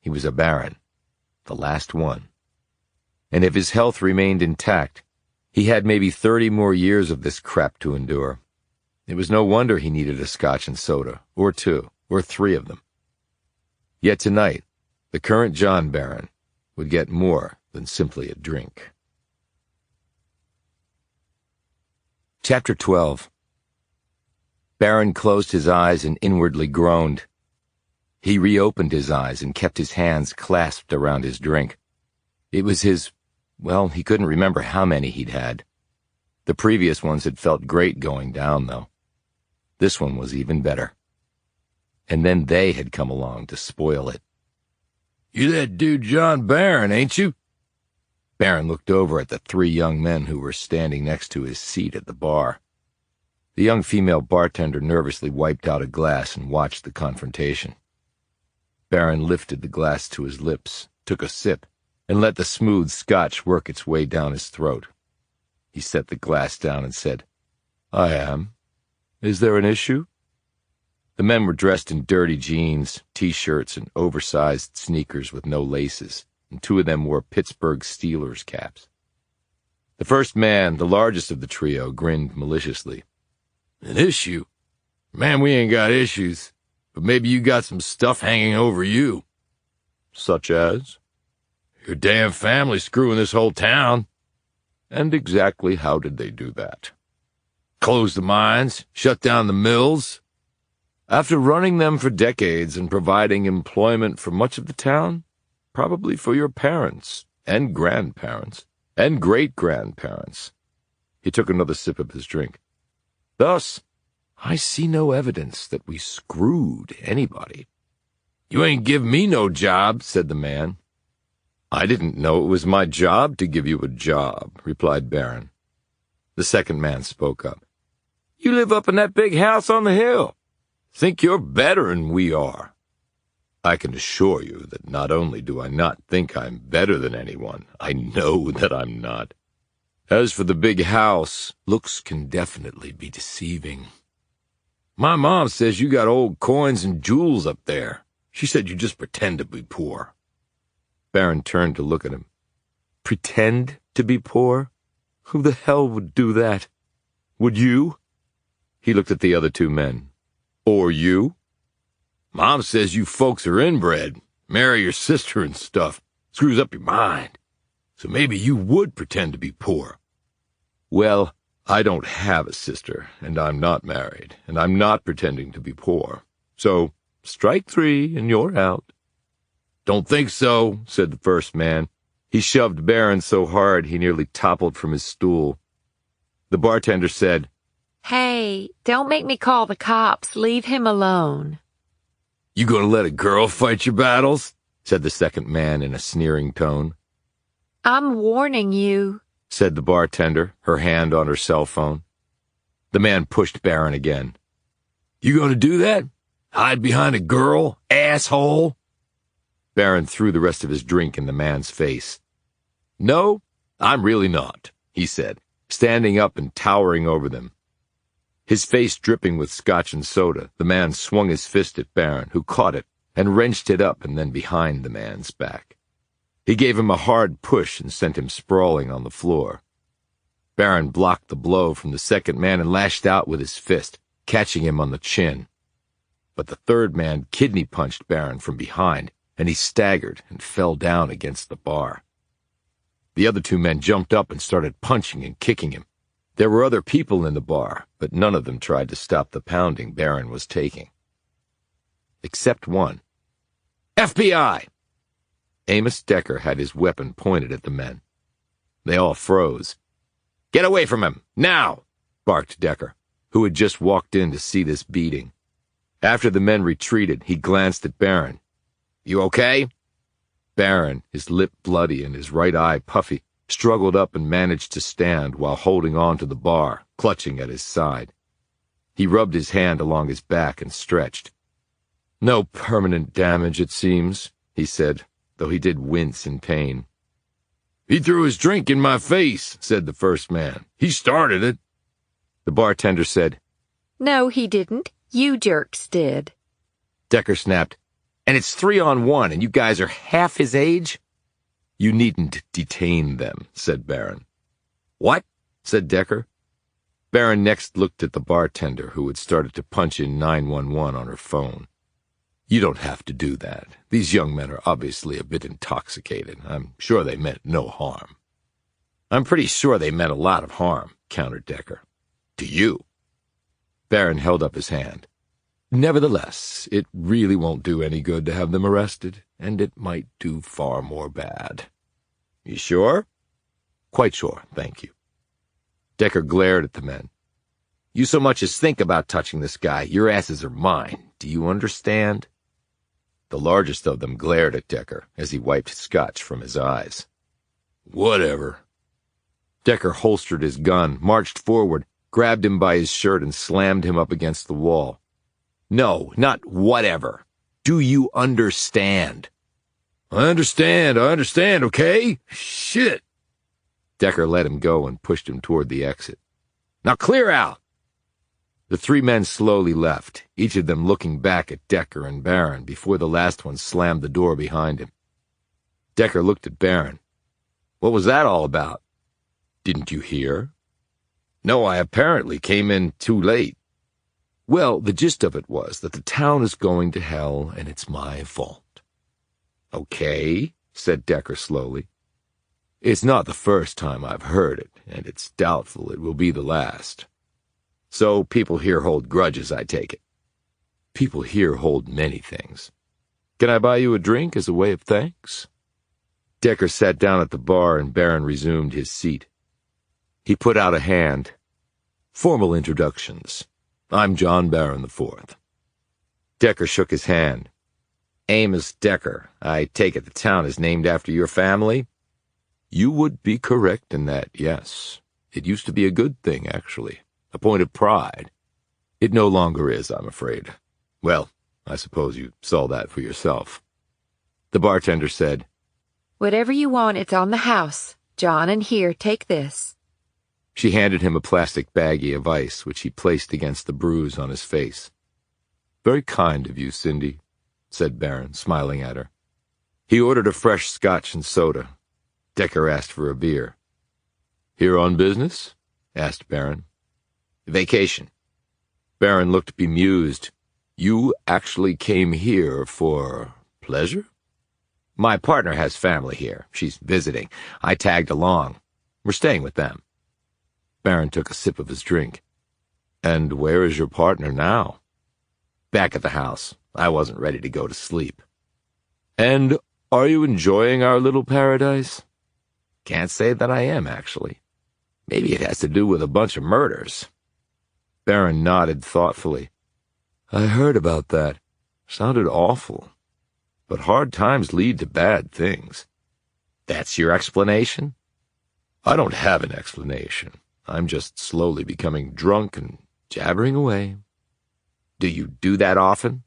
He was a baron, the last one. And if his health remained intact, he had maybe 30 more years of this crap to endure. It was no wonder he needed a scotch and soda, or 2, or 3 of them. Yet tonight, the current John Barron would get more than simply a drink. Chapter 12. Barron closed his eyes and inwardly groaned. He reopened his eyes and kept his hands clasped around his drink. It was he couldn't remember how many he'd had. The previous ones had felt great going down, though. This one was even better. And then they had come along to spoil it. "You that dude John Barron, ain't you?" Barron looked over at the three young men who were standing next to his seat at the bar. The young female bartender nervously wiped out a glass and watched the confrontation. Barron lifted the glass to his lips, took a sip, and let the smooth scotch work its way down his throat. He set the glass down and said, "I am. Is there an issue?" The men were dressed in dirty jeans, T-shirts, and oversized sneakers with no laces, and two of them wore Pittsburgh Steelers caps. The first man, the largest of the trio, grinned maliciously. "An issue? Man, we ain't got issues, but maybe you got some stuff hanging over you." "Such as?" "Your damn family screwing this whole town." "And exactly how did they do that?" "Close the mines, shut down the mills." "After running them for decades and providing employment for much of the town? Probably for your parents, and grandparents, and great-grandparents." He took another sip of his drink. "Thus, I see no evidence that we screwed anybody." "You ain't give me no job," said the man. "I didn't know it was my job to give you a job," replied Barron. The second man spoke up. "You live up in that big house on the hill. Think you're better'n we are." "I can assure you that not only do I not think I'm better than anyone, I know that I'm not. As for the big house, looks can definitely be deceiving. My mom says you got old coins and jewels up there. She said you just pretend to be poor." Barron turned to look at him. "Pretend to be poor? Who the hell would do that? Would you?" He looked at the other two men. "Or you?" "Mom says you folks are inbred, marry your sister and stuff, screws up your mind. So maybe you would pretend to be poor." "Well, I don't have a sister, and I'm not married, and I'm not pretending to be poor. So, strike three and you're out." "Don't think so," said the first man. He shoved Barron so hard he nearly toppled from his stool. The bartender said, Hey, don't make me call the cops. Leave him alone. "You gonna let a girl fight your battles?" said the second man in a sneering tone. I'm warning you, said the bartender, her hand on her cell phone. The man pushed Barron again. "You gonna do that? Hide behind a girl, asshole?" Barron threw the rest of his drink in the man's face. "No, I'm really not," he said, standing up and towering over them. His face dripping with scotch and soda, the man swung his fist at Barron, who caught it and wrenched it up and then behind the man's back. He gave him a hard push and sent him sprawling on the floor. Barron blocked the blow from the second man and lashed out with his fist, catching him on the chin. But the third man kidney-punched Barron from behind, and he staggered and fell down against the bar. The other two men jumped up and started punching and kicking him. There were other people in the bar, but none of them tried to stop the pounding Barron was taking. Except one. "FBI!" Amos Decker had his weapon pointed at the men. They all froze. "Get away from him, now!" barked Decker, who had just walked in to see this beating. After the men retreated, he glanced at Barron. "You okay?" Barron, his lip bloody and his right eye puffy, struggled up and managed to stand while holding on to the bar, clutching at his side. He rubbed his hand along his back and stretched. "No permanent damage, it seems," he said, though he did wince in pain. "He threw his drink in my face," said the first man. "He started it." The bartender said, No, he didn't. You jerks did. Decker snapped, "And it's 3-on-1, and you guys are half his age?" "You needn't detain them," said Barron. "What?" said Decker. Barron next looked at the bartender, who had started to punch in 911 on her phone. "You don't have to do that. These young men are obviously a bit intoxicated. I'm sure they meant no harm." "I'm pretty sure they meant a lot of harm," countered Decker. To you." Barron held up his hand. "Nevertheless, it really won't do any good to have them arrested, and it might do far more bad." "You sure?" "Quite sure, thank you." Decker glared at the men. "You so much as think about touching this guy, your asses are mine. Do you understand?" The largest of them glared at Decker as he wiped scotch from his eyes. "Whatever." Decker holstered his gun, marched forward, grabbed him by his shirt, and slammed him up against the wall. "No, not whatever. Do you understand?" I understand, okay? Shit." Decker let him go and pushed him toward the exit. "Now clear out." The three men slowly left, each of them looking back at Decker and Barron before the last one slammed the door behind him. Decker looked at Barron. "What was that all about?" "Didn't you hear?" "No, I apparently came in too late." "Well, the gist of it was that the town is going to hell, and it's my fault." "Okay," said Decker slowly. "It's not the first time I've heard it, and it's doubtful it will be the last. So people here hold grudges, I take it." "People here hold many things. Can I buy you a drink as a way of thanks?" Decker sat down at the bar, and Barron resumed his seat. He put out a hand. "Formal introductions. I'm John Barron IV." Decker shook his hand. "Amos Decker. I take it the town is named after your family?" "You would be correct in that, yes. It used to be a good thing, actually. A point of pride. It no longer is, I'm afraid. Well, I suppose you saw that for yourself." The bartender said, "Whatever you want, it's on the house. John, and here, take this." She handed him a plastic baggie of ice, which he placed against the bruise on his face. "Very kind of you, Cindy," said Barron, smiling at her. He ordered a fresh scotch and soda. Decker asked for a beer. "Here on business?" asked Barron. "Vacation." Barron looked bemused. "You actually came here for pleasure?" "My partner has family here. She's visiting. I tagged along. We're staying with them." Barron took a sip of his drink. "And where is your partner now?" "Back at the house. I wasn't ready to go to sleep." "And are you enjoying our little paradise?" "Can't say that I am, actually. Maybe it has to do with a bunch of murders." Barron nodded thoughtfully. "I heard about that. Sounded awful. But hard times lead to bad things." "That's your explanation?" "I don't have an explanation. I'm just slowly becoming drunk and jabbering away." "Do you do that often?"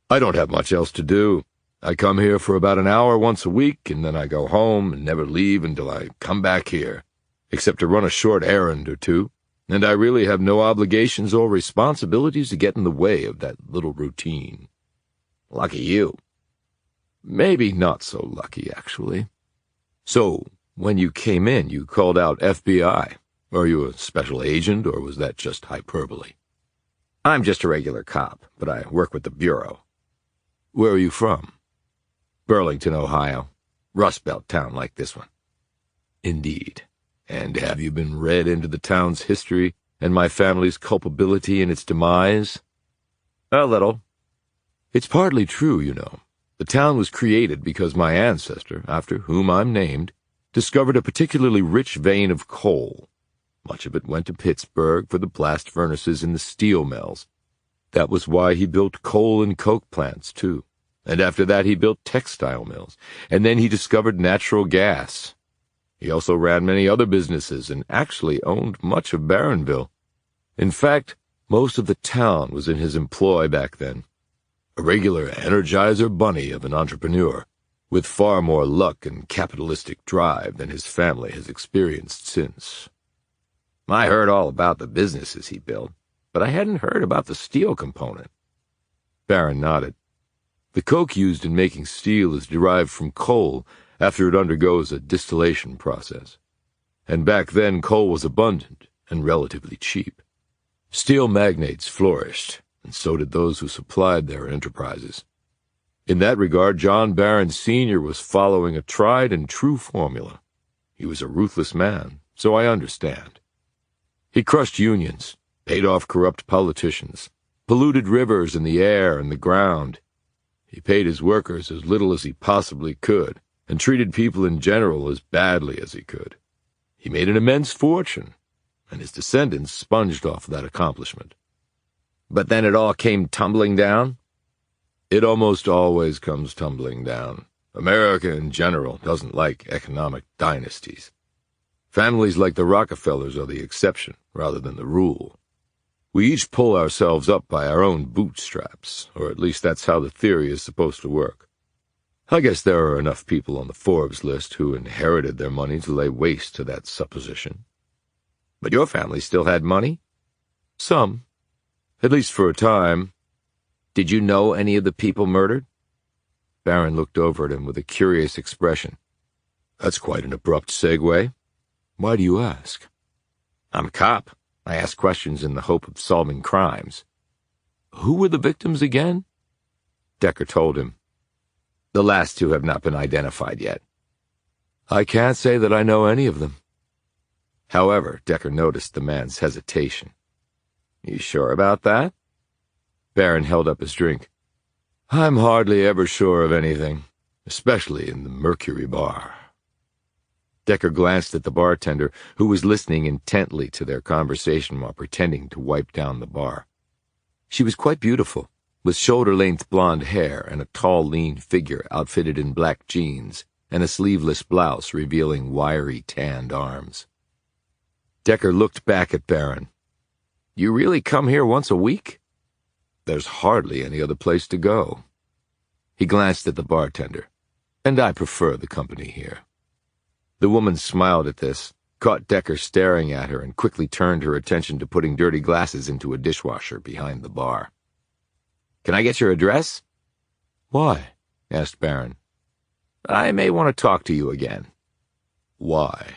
"I don't have much else to do. I come here for about an hour once a week, and then I go home and never leave until I come back here, except to run a short errand or two, and I really have no obligations or responsibilities to get in the way of that little routine." "Lucky you." "Maybe not so lucky, actually." "So, when you came in, you called out FBI. Are you a special agent, or was that just hyperbole?" "I'm just a regular cop, but I work with the Bureau." "Where are you from?" "Burlington, Ohio. Rust Belt town like this one." "Indeed. And have you been read into the town's history and my family's culpability in its demise?" "A little." "It's partly true, you know. The town was created because my ancestor, after whom I'm named, discovered a particularly rich vein of coal. Much of it went to Pittsburgh for the blast furnaces in the steel mills. That was why he built coal and coke plants, too. And after that he built textile mills. And then he discovered natural gas. He also ran many other businesses and actually owned much of Barronville. In fact, most of the town was in his employ back then. A regular Energizer bunny of an entrepreneur, with far more luck and capitalistic drive than his family has experienced since." "I heard all about the businesses he built, but I hadn't heard about the steel component." Barron nodded. "The coke used in making steel is derived from coal after it undergoes a distillation process. And back then coal was abundant and relatively cheap. Steel magnates flourished, and so did those who supplied their enterprises. In that regard, John Barron Sr. was following a tried and true formula. He was a ruthless man, so I understand." He crushed unions, paid off corrupt politicians, polluted rivers and the air and the ground. He paid his workers as little as he possibly could, and treated people in general as badly as he could. He made an immense fortune, and his descendants sponged off that accomplishment. But then it all came tumbling down? It almost always comes tumbling down. America in general doesn't like economic dynasties. Families like the Rockefellers are the exception rather than the rule. We each pull ourselves up by our own bootstraps, or at least that's how the theory is supposed to work. I guess there are enough people on the Forbes list who inherited their money to lay waste to that supposition. But your family still had money? Some. At least for a time. Did you know any of the people murdered? Barron looked over at him with a curious expression. That's quite an abrupt segue. Why do you ask? I'm a cop. I ask questions in the hope of solving crimes. Who were the victims again? Decker told him. The last two have not been identified yet. I can't say that I know any of them. However, Decker noticed the man's hesitation. You sure about that? Barron held up his drink. I'm hardly ever sure of anything, especially in the Mercury Bar. Decker glanced at the bartender, who was listening intently to their conversation while pretending to wipe down the bar. She was quite beautiful, with shoulder-length blonde hair and a tall, lean figure outfitted in black jeans and a sleeveless blouse revealing wiry, tanned arms. Decker looked back at Barron. You really come here once a week? There's hardly any other place to go. He glanced at the bartender. And I prefer the company here. The woman smiled at this, caught Decker staring at her, and quickly turned her attention to putting dirty glasses into a dishwasher behind the bar. Can I get your address? Why? Asked Barron. I may want to talk to you again. Why?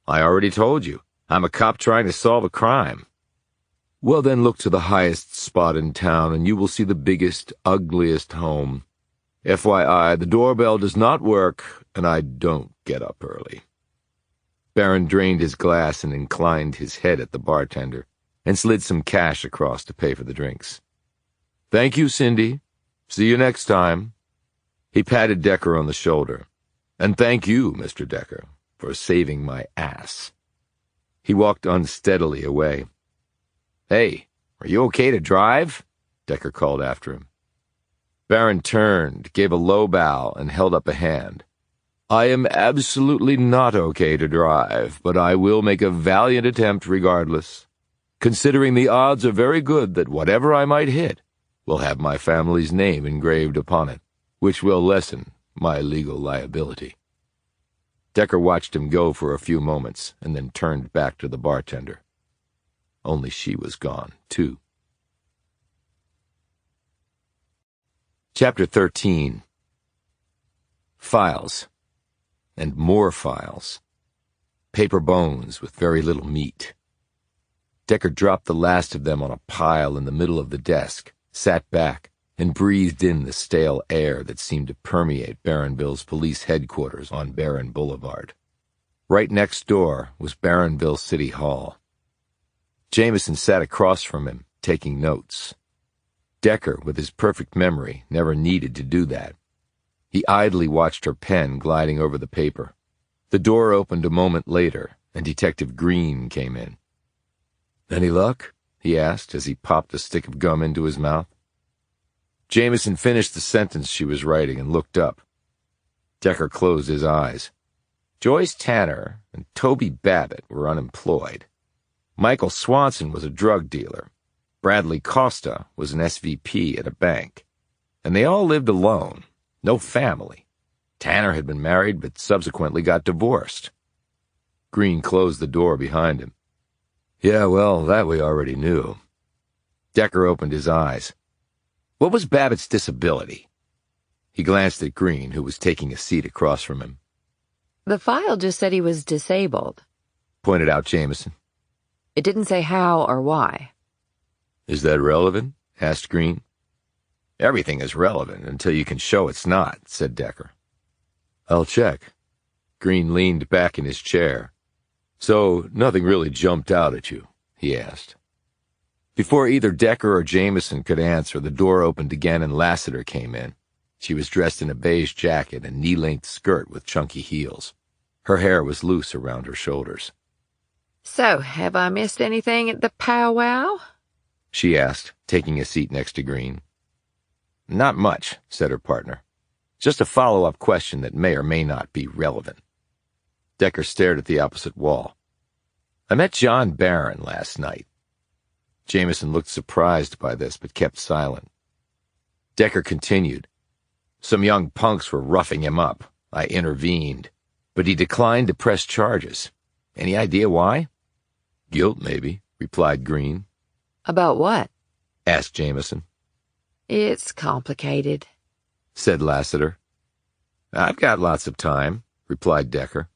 I already told you. I'm a cop trying to solve a crime. Well, then look to the highest spot in town, and you will see the biggest, ugliest home. FYI, the doorbell does not work, and I don't get up early. Barron drained his glass and inclined his head at the bartender, and slid some cash across to pay for the drinks. Thank you, Cindy. See you next time. He patted Decker on the shoulder. And thank you, Mr. Decker, for saving my ass. He walked unsteadily away. Hey, are you okay to drive? Decker called after him. Barron turned, gave a low bow, and held up a hand. I am absolutely not okay to drive, but I will make a valiant attempt regardless, considering the odds are very good that whatever I might hit will have my family's name engraved upon it, which will lessen my legal liability. Decker watched him go for a few moments and then turned back to the bartender. Only she was gone, too. Chapter 13. Files. And more files. Paper bones with very little meat. Decker dropped the last of them on a pile in the middle of the desk, sat back, and breathed in the stale air that seemed to permeate Barronville's police headquarters on Barron Boulevard. Right next door was Barronville City Hall. Jamison sat across from him, taking notes. Decker, with his perfect memory, never needed to do that. He idly watched her pen gliding over the paper. The door opened a moment later, and Detective Green came in. Any luck? He asked as he popped a stick of gum into his mouth. Jamison finished the sentence she was writing and looked up. Decker closed his eyes. Joyce Tanner and Toby Babbitt were unemployed. Michael Swanson was a drug dealer. Bradley Costa was an SVP at a bank. And they all lived alone. No family. Tanner had been married but subsequently got divorced. Green closed the door behind him. Yeah, well, that we already knew. Decker opened his eyes. What was Babbitt's disability? He glanced at Green, who was taking a seat across from him. The file just said he was disabled, Pointed out Jamison. It didn't say how or why. Is that relevant? Asked Green. Everything is relevant until you can show it's not, said Decker. I'll check. Green leaned back in his chair. So nothing really jumped out at you, he asked. Before either Decker or Jamison could answer, the door opened again and Lassiter came in. She was dressed in a beige jacket and knee-length skirt with chunky heels. Her hair was loose around her shoulders. So, have I missed anything at the powwow? She asked, taking a seat next to Green. Not much, said her partner. Just a follow-up question that may or may not be relevant. Decker stared at the opposite wall. I met John Barron last night. Jamison looked surprised by this, but kept silent. Decker continued. Some young punks were roughing him up. I intervened, but he declined to press charges. Any idea why? Guilt, maybe, replied Green. About what? Asked Jamison. It's complicated, said Lassiter. I've got lots of time, replied Decker.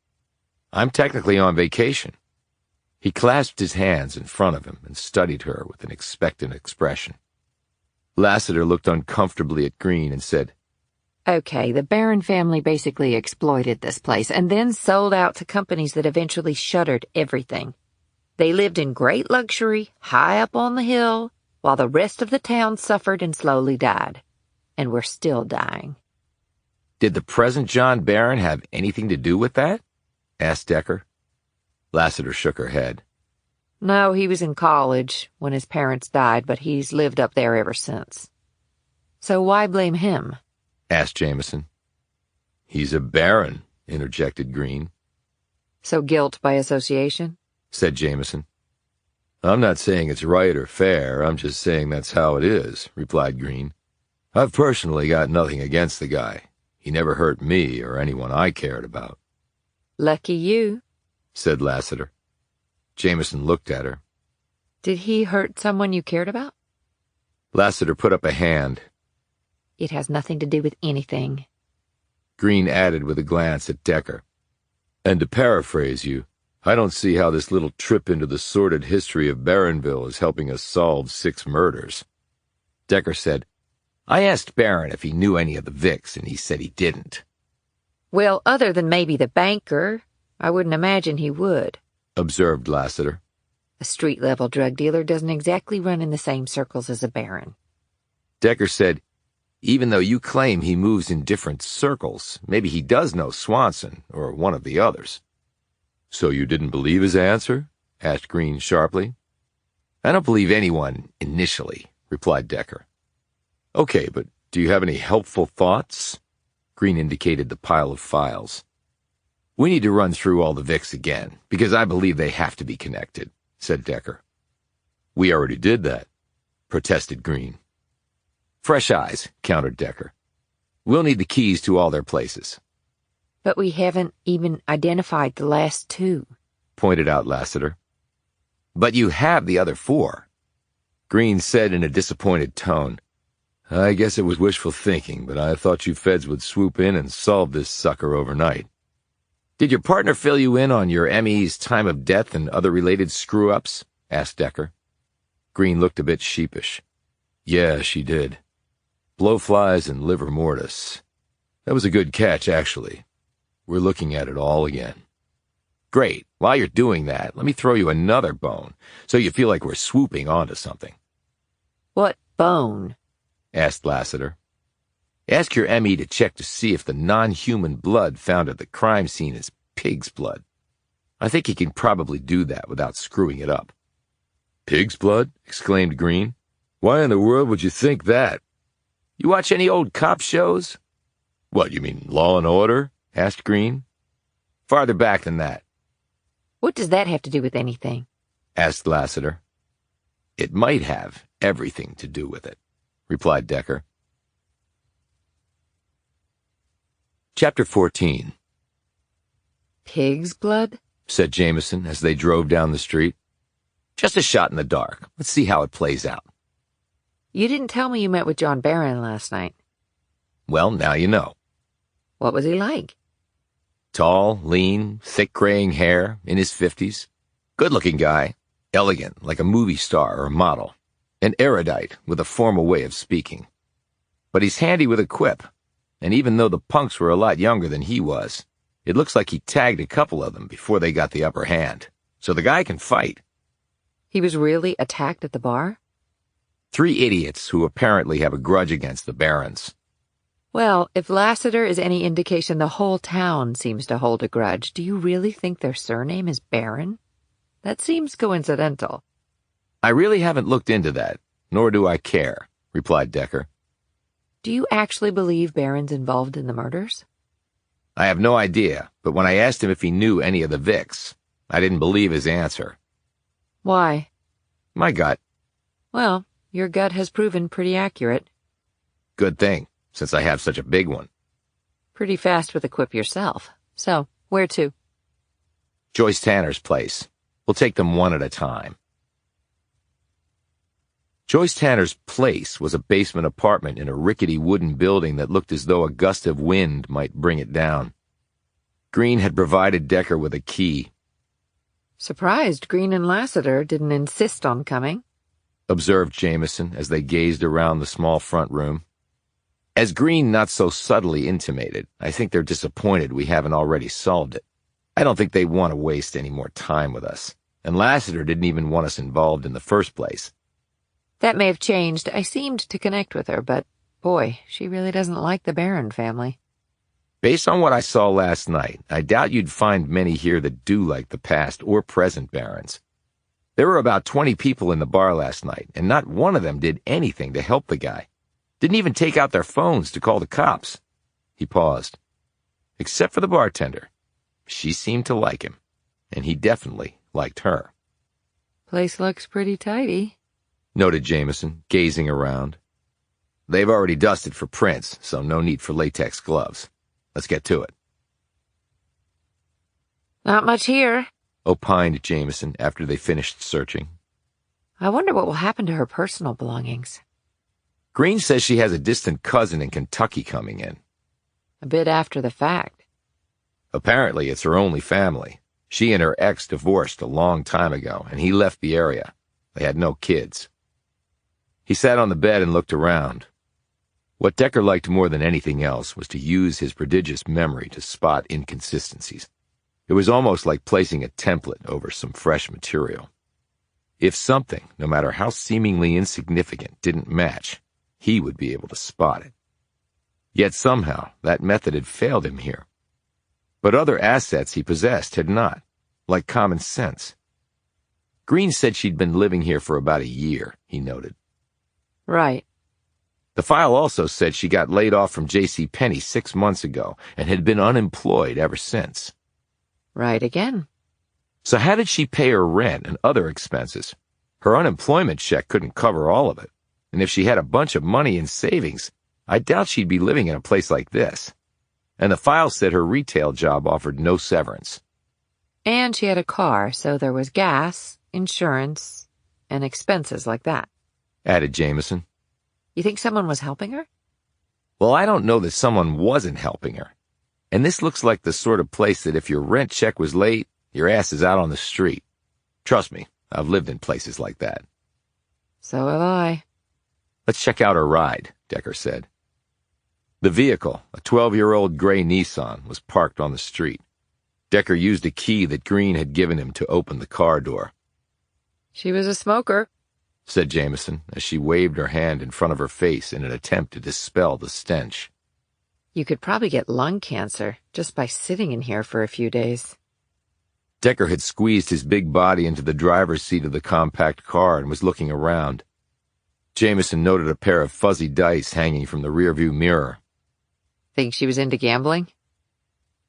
I'm technically on vacation. He clasped his hands in front of him and studied her with an expectant expression. Lassiter looked uncomfortably at Green and said, Okay, the Barron family basically exploited this place and then sold out to companies that eventually shuttered everything. They lived in great luxury, high up on the hill, while the rest of the town suffered and slowly died. And we're still dying. Did the present John Barron have anything to do with that? Asked Decker. Lassiter shook her head. No, he was in college when his parents died, but he's lived up there ever since. So why blame him? Asked Jamison. He's a Baron, interjected Green. So guilt by association? Said Jamison. I'm not saying it's right or fair, I'm just saying that's how it is, replied Green. I've personally got nothing against the guy. He never hurt me or anyone I cared about. Lucky you, said Lassiter. Jamison looked at her. Did he hurt someone you cared about? Lassiter put up a hand. It has nothing to do with anything. Green added with a glance at Decker. And to paraphrase you, I don't see how this little trip into the sordid history of Barronville is helping us solve 6 murders. Decker said, I asked Barron if he knew any of the Vicks, and he said he didn't. Well, other than maybe the banker, I wouldn't imagine he would, observed Lassiter. A street-level drug dealer doesn't exactly run in the same circles as a baron. Decker said, even though you claim he moves in different circles, maybe he does know Swanson, or one of the others. So you didn't believe his answer? Asked Green sharply. I don't believe anyone initially, replied Decker. Okay, but do you have any helpful thoughts? Green indicated the pile of files. We need to run through all the Vicks again, because I believe they have to be connected, said Decker. We already did that, protested Green. Fresh eyes, countered Decker. We'll need the keys to all their places. But we haven't even identified the last 2, pointed out Lassiter. But you have the other 4, Green said in a disappointed tone. I guess it was wishful thinking, but I thought you feds would swoop in and solve this sucker overnight. Did your partner fill you in on your ME's time of death and other related screw-ups? Asked Decker. Green looked a bit sheepish. Yeah, she did. Blowflies and livor mortis. That was a good catch, actually. We're looking at it all again. Great. While you're doing that, let me throw you another bone, so you feel like we're swooping onto something. What bone? Asked Lassiter. Ask your ME to check to see if the non-human blood found at the crime scene is pig's blood. I think he can probably do that without screwing it up. Pig's blood? Exclaimed Green. Why in the world would you think that? You watch any old cop shows? What, you mean Law and Order? Asked Green. Farther back than that. What does that have to do with anything? Asked Lassiter. It might have everything to do with it, replied Decker. Chapter 14. Pig's blood? Said Jamison as they drove down the street. Just a shot in the dark. Let's see how it plays out. You didn't tell me you met with John Barron last night. Well, now you know. What was he like? Tall, lean, thick graying hair, in his 50s. Good-looking guy. Elegant, like a movie star or a model. An erudite with a formal way of speaking. But he's handy with a quip. And even though the punks were a lot younger than he was, it looks like he tagged a couple of them before they got the upper hand. so the guy can fight. He was really attacked at the bar? 3 idiots who apparently have a grudge against the Barons. Well, if Lassiter is any indication, the whole town seems to hold a grudge. Do you really think their surname is Baron? That seems coincidental. I really haven't looked into that, nor do I care, replied Decker. Do you actually believe Baron's involved in the murders? I have no idea, but when I asked him if he knew any of the Vicks, I didn't believe his answer. Why? My gut. Well, your gut has proven pretty accurate. Good thing, since I have such a big one. Pretty fast with a quip yourself. So, where to? Joyce Tanner's place. We'll take them one at a time. Joyce Tanner's place was a basement apartment in a rickety wooden building that looked as though a gust of wind might bring it down. Green had provided Decker with a key. Surprised Green and Lassiter didn't insist on coming, observed Jamison as they gazed around the small front room. As Green not so subtly intimated, I think they're disappointed we haven't already solved it. I don't think they want to waste any more time with us, and Lassiter didn't even want us involved in the first place. That may have changed. I seemed to connect with her, but boy, she really doesn't like the Barron family. Based on what I saw last night, I doubt you'd find many here that do like the past or present Barons. There were about 20 people in the bar last night, and not one of them did anything to help the guy. Didn't even take out their phones to call the cops. He paused. Except for the bartender. She seemed to like him, and he definitely liked her. Place looks pretty tidy, noted Jamison, gazing around. They've already dusted for prints, so no need for latex gloves. Let's get to it. Not much here, opined Jamison after they finished searching. I wonder what will happen to her personal belongings. Green says she has a distant cousin in Kentucky coming in. A bit after the fact. Apparently it's her only family. She and her ex divorced a long time ago, and he left the area. They had no kids. He sat on the bed and looked around. What Decker liked more than anything else was to use his prodigious memory to spot inconsistencies. It was almost like placing a template over some fresh material. If something, no matter how seemingly insignificant, didn't match, he would be able to spot it. Yet somehow that method had failed him here. But other assets he possessed had not, like common sense. Green said she'd been living here for about a year, he noted. Right. The file also said she got laid off from J.C. Penney 6 months ago and had been unemployed ever since. Right again. So how did she pay her rent and other expenses? Her unemployment check couldn't cover all of it, and if she had a bunch of money in savings, I doubt she'd be living in a place like this. And the file said her retail job offered no severance. And she had a car, so there was gas, insurance, and expenses like that, added Jamison. You think someone was helping her? Well, I don't know that someone wasn't helping her. And this looks like the sort of place that if your rent check was late, your ass is out on the street. Trust me, I've lived in places like that. So have I. Let's check out her ride, Decker said. The vehicle, a 12-year-old gray Nissan, was parked on the street. Decker used a key that Green had given him to open the car door. She was a smoker, said Jamison as she waved her hand in front of her face in an attempt to dispel the stench. You could probably get lung cancer just by sitting in here for a few days. Decker had squeezed his big body into the driver's seat of the compact car and was looking around. Jamison noted a pair of fuzzy dice hanging from the rearview mirror. Think she was into gambling?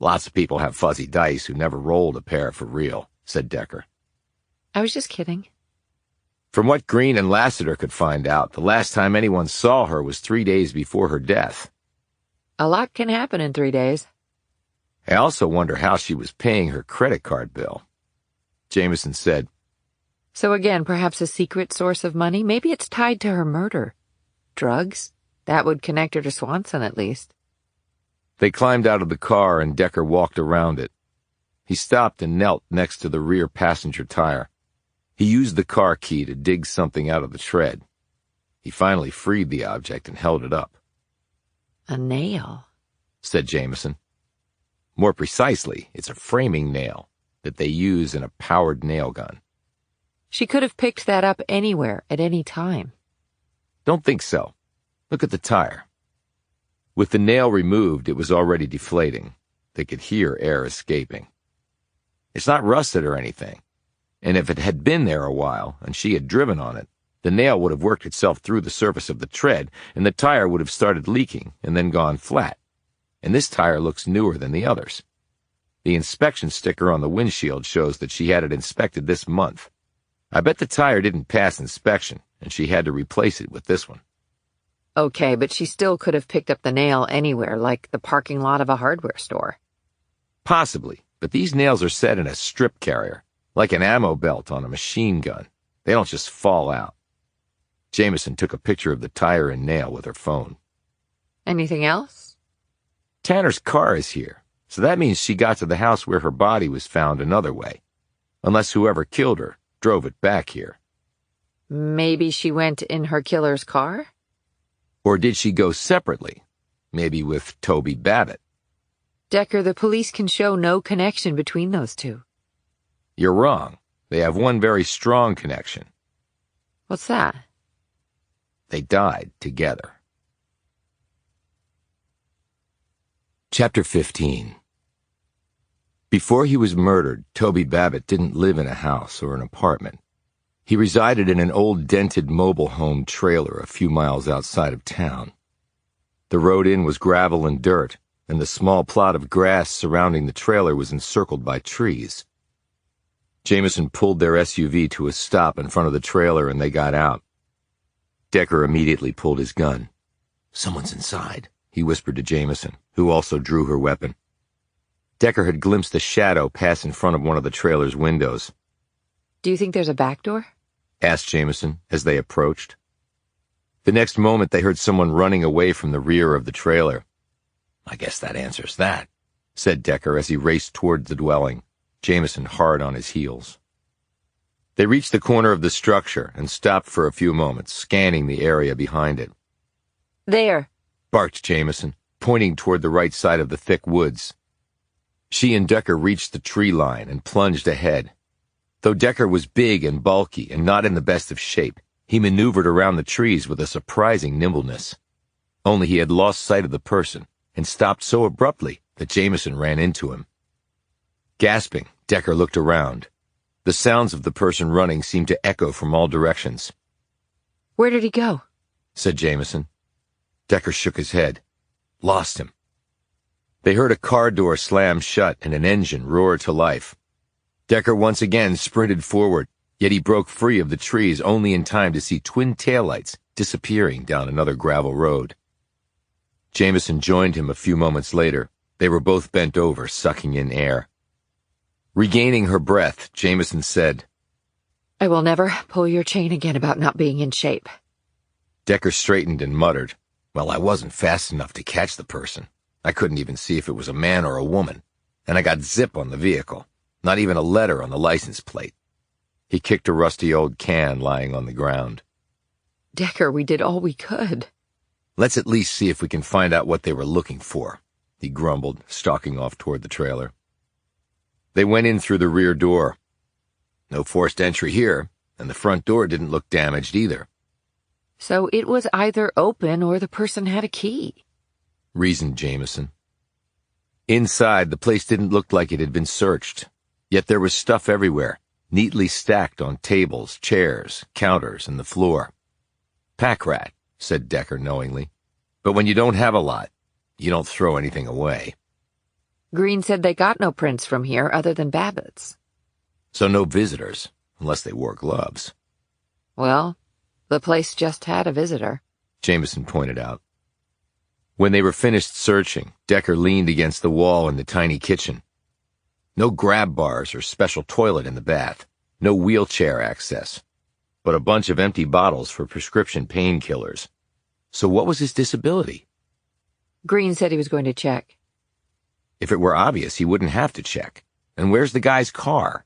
Lots of people have fuzzy dice who never rolled a pair for real, said Decker. I was just kidding. From what Green and Lassiter could find out, the last time anyone saw her was 3 days before her death. A lot can happen in 3 days. I also wonder how she was paying her credit card bill. Jamison said, So again, perhaps a secret source of money? Maybe it's tied to her murder. Drugs? That would connect her to Swanson at least. They climbed out of the car and Decker walked around it. He stopped and knelt next to the rear passenger tire. He used the car key to dig something out of the tread. He finally freed the object and held it up. A nail, said Jamison. More precisely, it's a framing nail. that they use in a powered nail gun. She could have picked that up anywhere, at any time. Don't think so. Look at the tire. With the nail removed, it was already deflating. They could hear air escaping. It's not rusted or anything, and if it had been there a while and she had driven on it, the nail would have worked itself through the surface of the tread, and the tire would have started leaking and then gone flat. And this tire looks newer than the others. The inspection sticker on the windshield shows that she had it inspected this month. I bet the tire didn't pass inspection, and she had to replace it with this one. Okay, but she still could have picked up the nail anywhere, like the parking lot of a hardware store. Possibly, but these nails are set in a strip carrier, like an ammo belt on a machine gun. They don't just fall out. Jamison took a picture of the tire and nail with her phone. Anything else? Tanner's car is here, so that means she got to the house where her body was found another way. Unless whoever killed her drove it back here. Maybe she went in her killer's car? Or did she go separately? Maybe with Toby Babbitt. Decker, the police can show no connection between those two. You're wrong. They have one very strong connection. What's that? They died together. Chapter 15. Before he was murdered, Toby Babbitt didn't live in a house or an apartment. He resided in an old dented mobile home trailer a few miles outside of town. The road in was gravel and dirt, and the small plot of grass surrounding the trailer was encircled by trees. Jamison pulled their SUV to a stop in front of the trailer and they got out. Decker immediately pulled his gun. "Someone's inside," he whispered to Jamison, who also drew her weapon. Decker had glimpsed a shadow pass in front of one of the trailer's windows. Do you think there's a back door? Asked Jamison as they approached. The next moment they heard someone running away from the rear of the trailer. "I guess that answers that," said Decker as he raced toward the dwelling, Jamison hard on his heels. They reached the corner of the structure and stopped for a few moments, scanning the area behind it. There, barked Jamison, pointing toward the right side of the thick woods. She and Decker reached the tree line and plunged ahead. Though Decker was big and bulky and not in the best of shape, he maneuvered around the trees with a surprising nimbleness. Only he had lost sight of the person and stopped so abruptly that Jamison ran into him. Gasping, Decker looked around. The sounds of the person running seemed to echo from all directions. "Where did he go?" said Jamison. Decker shook his head. "Lost him." They heard a car door slam shut and an engine roar to life. Decker once again sprinted forward, yet he broke free of the trees only in time to see twin taillights disappearing down another gravel road. Jamison joined him a few moments later. They were both bent over, sucking in air. Regaining her breath, Jamison said, "I will never pull your chain again about not being in shape." Decker straightened and muttered, "Well, I wasn't fast enough to catch the person. I couldn't even see if it was a man or a woman. And I got zip on the vehicle. Not even a letter on the license plate." He kicked a rusty old can lying on the ground. "Decker, we did all we could." "Let's at least see if we can find out what they were looking for," he grumbled, stalking off toward the trailer. They went in through the rear door. No forced entry here, and the front door didn't look damaged either. "So it was either open or the person had a key," reasoned Jamison. Inside, the place didn't look like it had been searched. Yet there was stuff everywhere, neatly stacked on tables, chairs, counters, and the floor. "Pack rat," said Decker knowingly. "But when you don't have a lot, you don't throw anything away." Green said they got no prints from here other than Babbitt's. "So no visitors, unless they wore gloves." "Well, the place just had a visitor," Jamison pointed out. When they were finished searching, Decker leaned against the wall in the tiny kitchen. No grab bars or special toilet in the bath, no wheelchair access, but a bunch of empty bottles for prescription painkillers. So what was his disability? Green said he was going to check. If it were obvious, he wouldn't have to check. And where's the guy's car?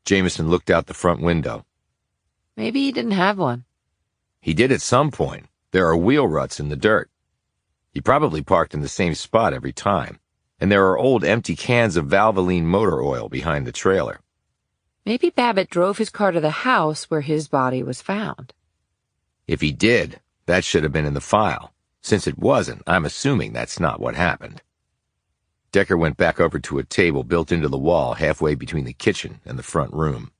Jamison looked out the front window. Maybe he didn't have one. He did at some point. There are wheel ruts in the dirt. He probably parked in the same spot every time. and there are old empty cans of Valvoline motor oil behind the trailer. Maybe Babbitt drove his car to the house where his body was found. If he did, that should have been in the file. Since it wasn't, I'm assuming that's not what happened. Decker went back over to a table built into the wall halfway between the kitchen and the front room.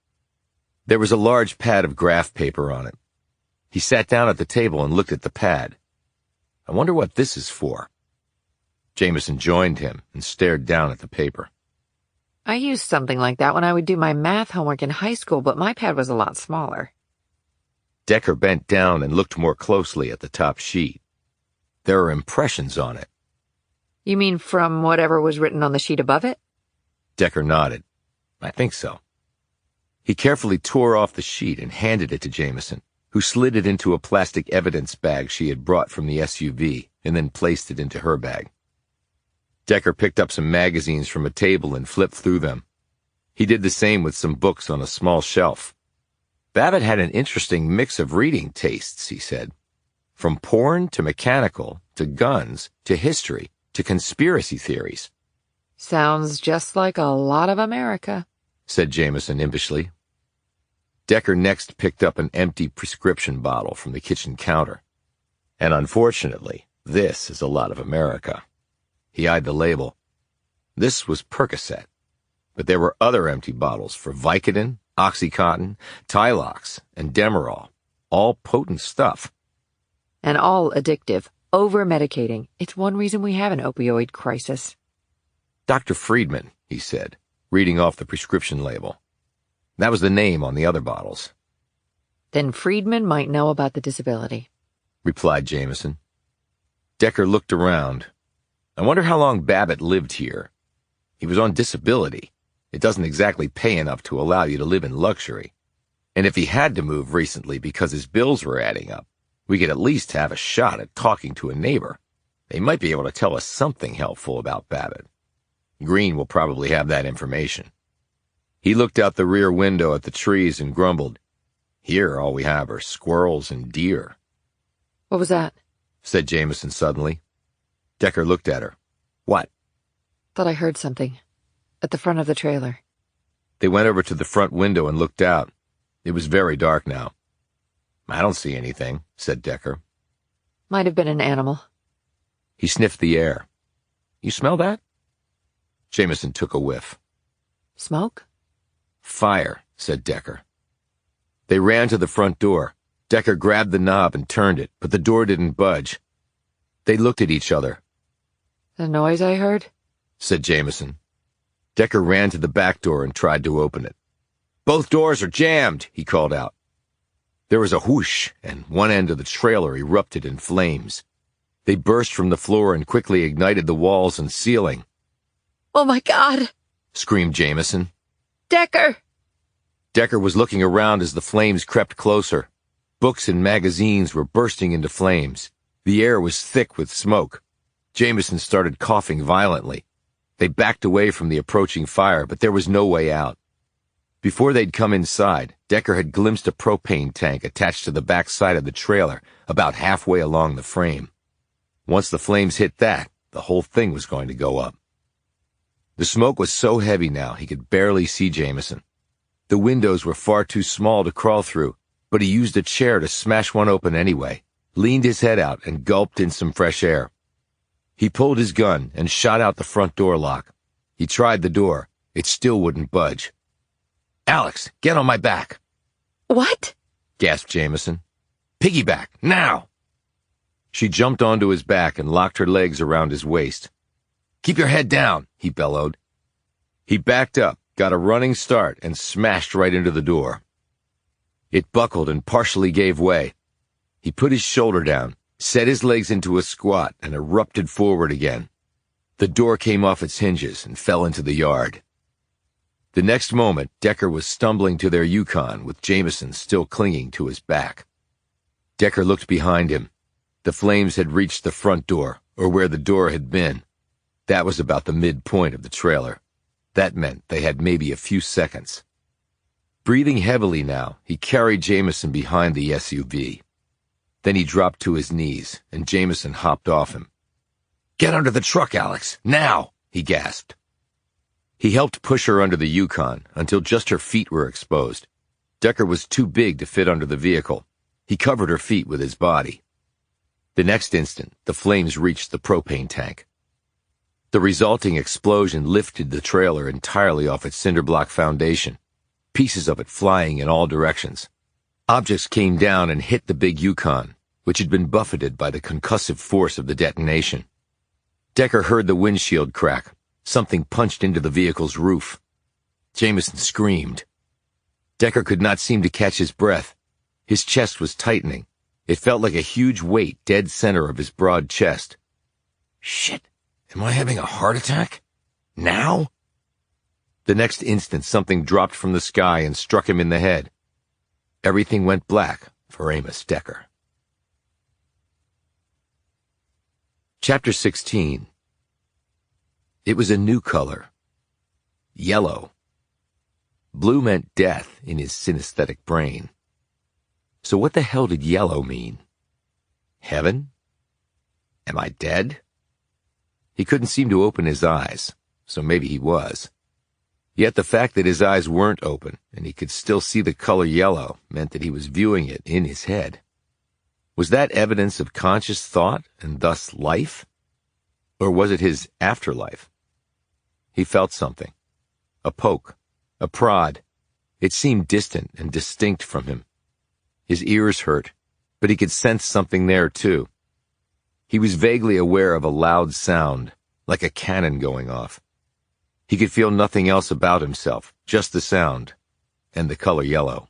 There was a large pad of graph paper on it. He sat down at the table and looked at the pad. I wonder what this is for. Jamison joined him and stared down at the paper. I used something like that when I would do my math homework in high school, but my pad was a lot smaller. Decker bent down and looked more closely at the top sheet. There are impressions on it. You mean from whatever was written on the sheet above it? Decker nodded. I think so. He carefully tore off the sheet and handed it to Jamison, who slid it into a plastic evidence bag she had brought from the SUV and then placed it into her bag. Decker picked up some magazines from a table and flipped through them. He did the same with some books on a small shelf. Babbitt had an interesting mix of reading tastes, he said. From porn to mechanical, to guns, to history, to conspiracy theories. Sounds just like a lot of America, said Jamison impishly. Decker next picked up an empty prescription bottle from the kitchen counter. And unfortunately, this is a lot of America. He eyed the label. This was Percocet, but there were other empty bottles for Vicodin, Oxycontin, Tylox, and Demerol, all potent stuff. And all addictive, over-medicating. It's one reason we have an opioid crisis. Dr. Friedman, he said, reading off the prescription label. That was the name on the other bottles. Then Friedman might know about the disability, replied Jamison. Decker looked around. I wonder how long Babbitt lived here. He was on disability. It doesn't exactly pay enough to allow you to live in luxury. And if he had to move recently because his bills were adding up, we could at least have a shot at talking to a neighbor. They might be able to tell us something helpful about Babbitt. Green will probably have that information. He looked out the rear window at the trees and grumbled. Here all we have are squirrels and deer. What was that? Said Jamison suddenly. Decker looked at her. What? Thought I heard something. At the front of the trailer. They went over to the front window and looked out. It was very dark now. I don't see anything, said Decker. Might have been an animal. He sniffed the air. You smell that? Jamison took a whiff. Smoke? Fire, said Decker. They ran to the front door. Decker grabbed the knob and turned it, but the door didn't budge. They looked at each other. The noise I heard? Said Jamison. Decker ran to the back door and tried to open it. Both doors are jammed, he called out. There was a whoosh, and one end of the trailer erupted in flames. They burst from the floor and quickly ignited the walls and ceiling. Oh my God! Screamed Jamison. Decker! Decker was looking around as the flames crept closer. Books and magazines were bursting into flames. The air was thick with smoke. Jamison started coughing violently. They backed away from the approaching fire, but there was no way out. Before they'd come inside, Decker had glimpsed a propane tank attached to the back side of the trailer, about halfway along the frame. Once the flames hit that, the whole thing was going to go up. The smoke was so heavy now he could barely see Jamison. The windows were far too small to crawl through, but he used a chair to smash one open anyway, leaned his head out and gulped in some fresh air. He pulled his gun and shot out the front door lock. He tried the door. It still wouldn't budge. Alex, get on my back. What? Gasped Jamison. Piggyback, now! She jumped onto his back and locked her legs around his waist. Keep your head down, he bellowed. He backed up, got a running start, and smashed right into the door. It buckled and partially gave way. He put his shoulder down, set his legs into a squat, and erupted forward again. The door came off its hinges and fell into the yard. The next moment, Decker was stumbling to their Yukon with Jamison still clinging to his back. Decker looked behind him. The flames had reached the front door, or where the door had been. That was about the midpoint of the trailer. That meant they had maybe a few seconds. Breathing heavily now, he carried Jamison behind the SUV. Then he dropped to his knees, and Jamison hopped off him. Get under the truck, Alex, now, he gasped. He helped push her under the Yukon until just her feet were exposed. Decker was too big to fit under the vehicle. He covered her feet with his body. The next instant, the flames reached the propane tank. The resulting explosion lifted the trailer entirely off its cinder block foundation, pieces of it flying in all directions. Objects came down and hit the big Yukon, which had been buffeted by the concussive force of the detonation. Decker heard the windshield crack. Something punched into the vehicle's roof. Jamison screamed. Decker could not seem to catch his breath. His chest was tightening. It felt like a huge weight dead center of his broad chest. Shit, am I having a heart attack? Now? The next instant, something dropped from the sky and struck him in the head. Everything went black for Amos Decker. Chapter 16. It was a new color. Yellow. Blue meant death in his synesthetic brain. So what the hell did yellow mean? Heaven? Am I dead? He couldn't seem to open his eyes, so maybe he was. Yet the fact that his eyes weren't open and he could still see the color yellow meant that he was viewing it in his head. Was that evidence of conscious thought and thus life? Or was it his afterlife? He felt something. A poke. A prod. It seemed distant and distinct from him. His ears hurt, but he could sense something there too. He was vaguely aware of a loud sound, like a cannon going off. He could feel nothing else about himself, just the sound, and the color yellow.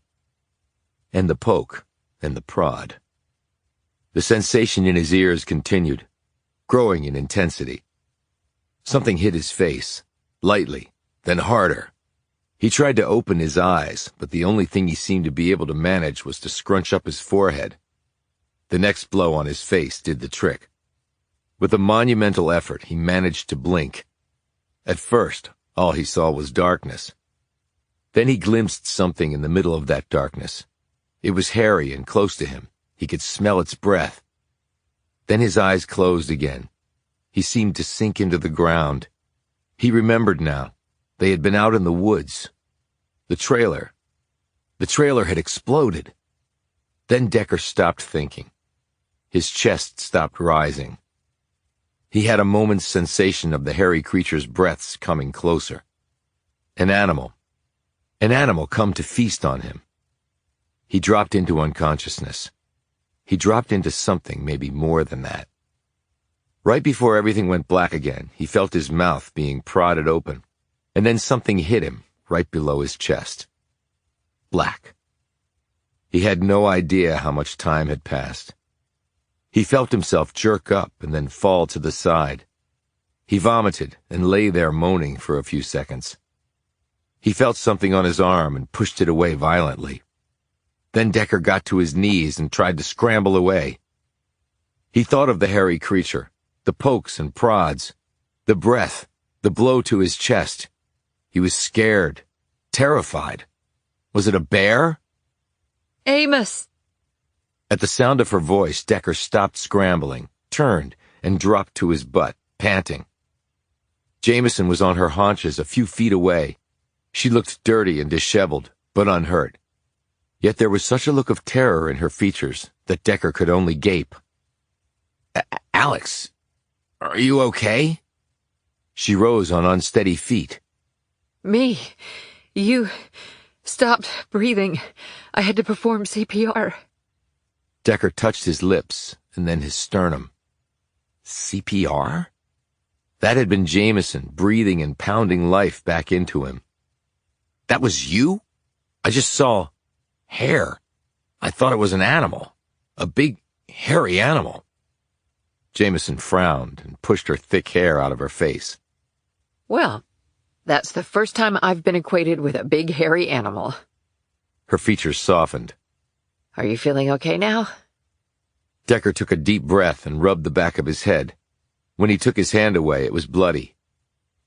And the poke, and the prod. The sensation in his ears continued, growing in intensity. Something hit his face, lightly, then harder. He tried to open his eyes, but the only thing he seemed to be able to manage was to scrunch up his forehead. The next blow on his face did the trick. With a monumental effort, he managed to blink. At first, all he saw was darkness. Then he glimpsed something in the middle of that darkness. It was hairy and close to him. He could smell its breath. Then his eyes closed again. He seemed to sink into the ground. He remembered now. They had been out in the woods. The trailer had exploded. Then Decker stopped thinking. His chest stopped rising. He had a moment's sensation of the hairy creature's breaths coming closer. An animal come to feast on him. He dropped into unconsciousness. He dropped into something maybe more than that. Right before everything went black again, he felt his mouth being prodded open, and then something hit him right below his chest. Black. He had no idea how much time had passed. He felt himself jerk up and then fall to the side. He vomited and lay there moaning for a few seconds. He felt something on his arm and pushed it away violently. Then Decker got to his knees and tried to scramble away. He thought of the hairy creature, the pokes and prods, the breath, the blow to his chest. He was scared, terrified. Was it a bear? Amos! At the sound of her voice, Decker stopped scrambling, turned, and dropped to his butt, panting. Jamison was on her haunches a few feet away. She looked dirty and disheveled, but unhurt. Yet there was such a look of terror in her features that Decker could only gape. Alex, are you okay? She rose on unsteady feet. Me? You stopped breathing. I had to perform CPR. Decker touched his lips and then his sternum. CPR? That had been Jamison breathing and pounding life back into him. That was you? I just saw hair. I thought it was an animal. A big, hairy animal. Jamison frowned and pushed her thick hair out of her face. Well, that's the first time I've been acquainted with a big, hairy animal. Her features softened. Are you feeling okay now? Decker took a deep breath and rubbed the back of his head. When he took his hand away, it was bloody.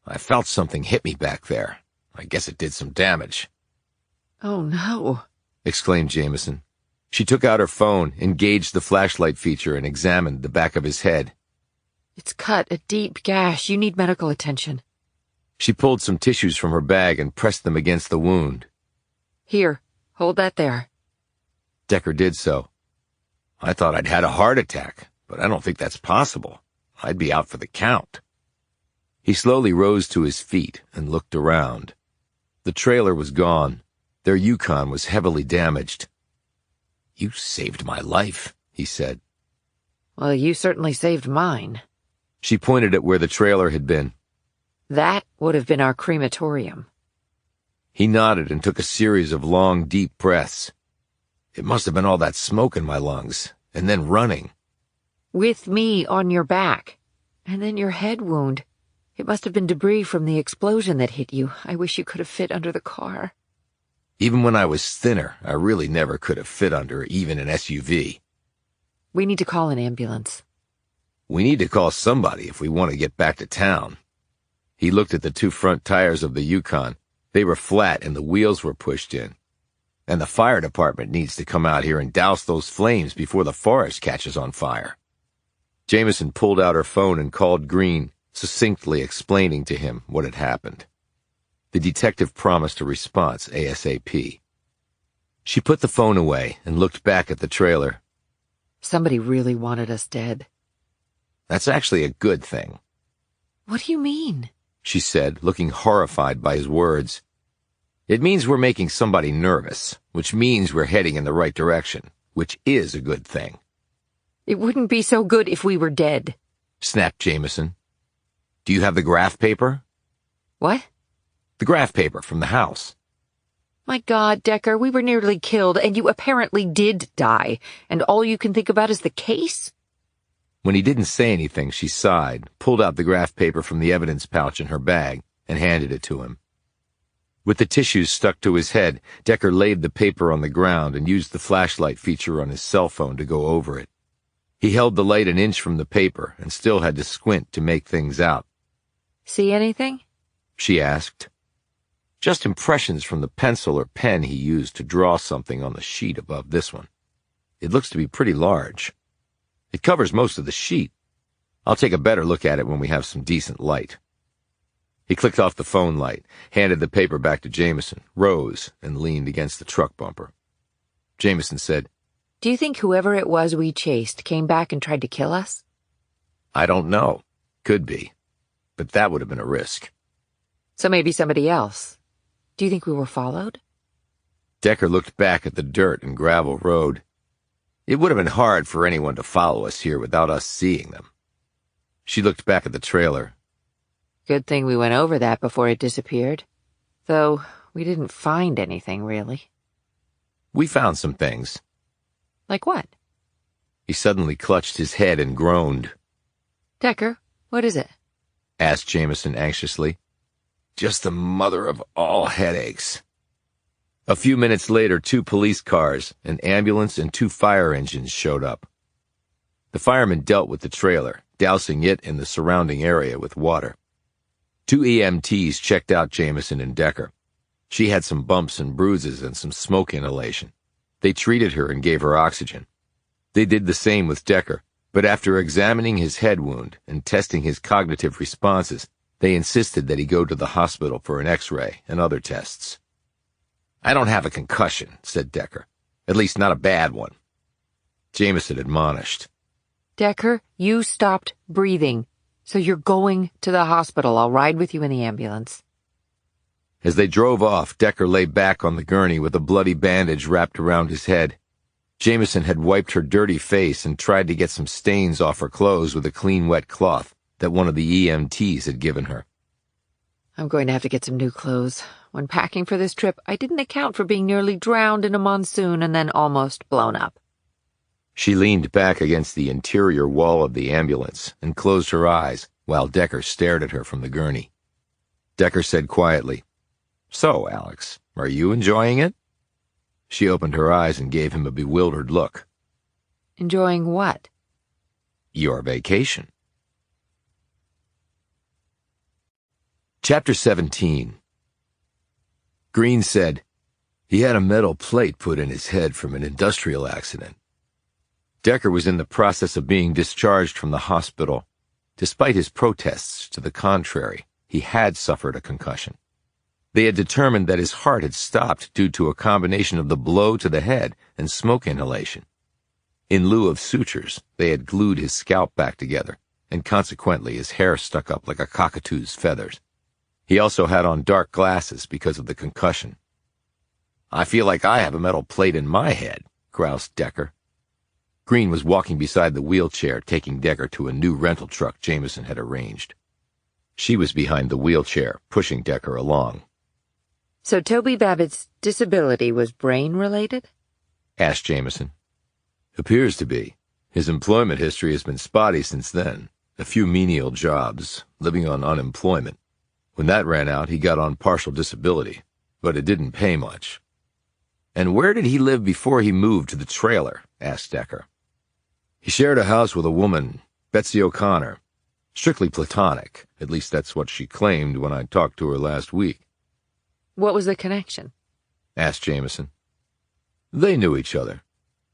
I felt something hit me back there. I guess it did some damage. Oh, no, exclaimed Jamison. She took out her phone, engaged the flashlight feature, and examined the back of his head. It's cut, a deep gash. You need medical attention. She pulled some tissues from her bag and pressed them against the wound. Here, hold that there. Decker did so. I thought I'd had a heart attack, but I don't think that's possible. I'd be out for the count. He slowly rose to his feet and looked around. The trailer was gone. Their Yukon was heavily damaged. You saved my life, he said. Well, you certainly saved mine. She pointed at where the trailer had been. That would have been our crematorium. He nodded and took a series of long, deep breaths. It must have been all that smoke in my lungs, and then running. With me on your back. And then your head wound. It must have been debris from the explosion that hit you. I wish you could have fit under the car. Even when I was thinner, I really never could have fit under even an SUV. We need to call an ambulance. We need to call somebody if we want to get back to town. He looked at the two front tires of the Yukon. They were flat and the wheels were pushed in. And the fire department needs to come out here and douse those flames before the forest catches on fire. Jamison pulled out her phone and called Green, succinctly explaining to him what had happened. The detective promised a response ASAP. She put the phone away and looked back at the trailer. Somebody really wanted us dead. That's actually a good thing. What do you mean? She said, looking horrified by his words. It means we're making somebody nervous, which means we're heading in the right direction, which is a good thing. It wouldn't be so good if we were dead, snapped Jamison. Do you have the graph paper? What? The graph paper from the house. My God, Decker, we were nearly killed, and you apparently did die, and all you can think about is the case? When he didn't say anything, she sighed, pulled out the graph paper from the evidence pouch in her bag, and handed it to him. With the tissues stuck to his head, Decker laid the paper on the ground and used the flashlight feature on his cell phone to go over it. He held the light an inch from the paper and still had to squint to make things out. See anything? She asked. Just impressions from the pencil or pen he used to draw something on the sheet above this one. It looks to be pretty large. It covers most of the sheet. I'll take a better look at it when we have some decent light. He clicked off the phone light, handed the paper back to Jamison, rose, and leaned against the truck bumper. Jamison said, Do you think whoever it was we chased came back and tried to kill us? I don't know. Could be. But that would have been a risk. So maybe somebody else. Do you think we were followed? Decker looked back at the dirt and gravel road. It would have been hard for anyone to follow us here without us seeing them. She looked back at the trailer. Good thing we went over that before it disappeared. Though, we didn't find anything, really. We found some things. Like what? He suddenly clutched his head and groaned. Decker, what is it? Asked Jamison anxiously. Just the mother of all headaches. A few minutes later, 2 police cars, an ambulance, and 2 fire engines showed up. The firemen dealt with the trailer, dousing it in the surrounding area with water. 2 EMTs checked out Jamison and Decker. She had some bumps and bruises and some smoke inhalation. They treated her and gave her oxygen. They did the same with Decker, but after examining his head wound and testing his cognitive responses, they insisted that he go to the hospital for an X-ray and other tests. I don't have a concussion, said Decker. At least not a bad one. Jamison admonished. Decker, you stopped breathing, so you're going to the hospital. I'll ride with you in the ambulance. As they drove off, Decker lay back on the gurney with a bloody bandage wrapped around his head. Jamison had wiped her dirty face and tried to get some stains off her clothes with a clean wet cloth that one of the EMTs had given her. I'm going to have to get some new clothes. When packing for this trip, I didn't account for being nearly drowned in a monsoon and then almost blown up. She leaned back against the interior wall of the ambulance and closed her eyes while Decker stared at her from the gurney. Decker said quietly, So, Alex, are you enjoying it? She opened her eyes and gave him a bewildered look. Enjoying what? Your vacation. Chapter 17. Green said, He had a metal plate put in his head from an industrial accident. Decker was in the process of being discharged from the hospital, despite his protests to the contrary. he had suffered a concussion. They had determined that his heart had stopped due to a combination of the blow to the head and smoke inhalation. In lieu of sutures, they had glued his scalp back together, and consequently his hair stuck up like a cockatoo's feathers. He also had on dark glasses because of the concussion. "I feel like I have a metal plate in my head," groused Decker. Green was walking beside the wheelchair, taking Decker to a new rental truck Jamison had arranged. She was behind the wheelchair, pushing Decker along. "So Toby Babbitt's disability was brain-related?" asked Jamison. "Appears to be. His employment history has been spotty since then. A few menial jobs, living on unemployment. When that ran out, he got on partial disability, but it didn't pay much." "And where did he live before he moved to the trailer?" asked Decker. "He shared a house with a woman, Betsy O'Connor. Strictly platonic, at least that's what she claimed when I talked to her last week." "What was the connection?" asked Jamison. "They knew each other.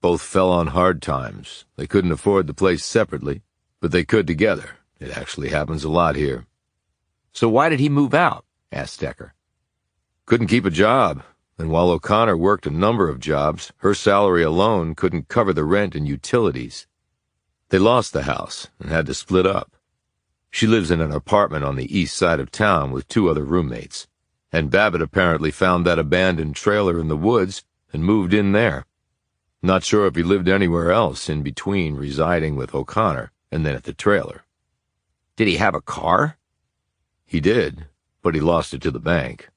Both fell on hard times. They couldn't afford the place separately, but they could together. It actually happens a lot here." "So why did he move out?" asked Decker. "Couldn't keep a job, and while O'Connor worked a number of jobs, her salary alone couldn't cover the rent and utilities. They lost the house and had to split up. She lives in an apartment on the east side of town with 2 other roommates, and Babbitt apparently found that abandoned trailer in the woods and moved in there. Not sure if he lived anywhere else in between residing with O'Connor and then at the trailer." "Did he have a car?" "He did, but he lost it to the bank."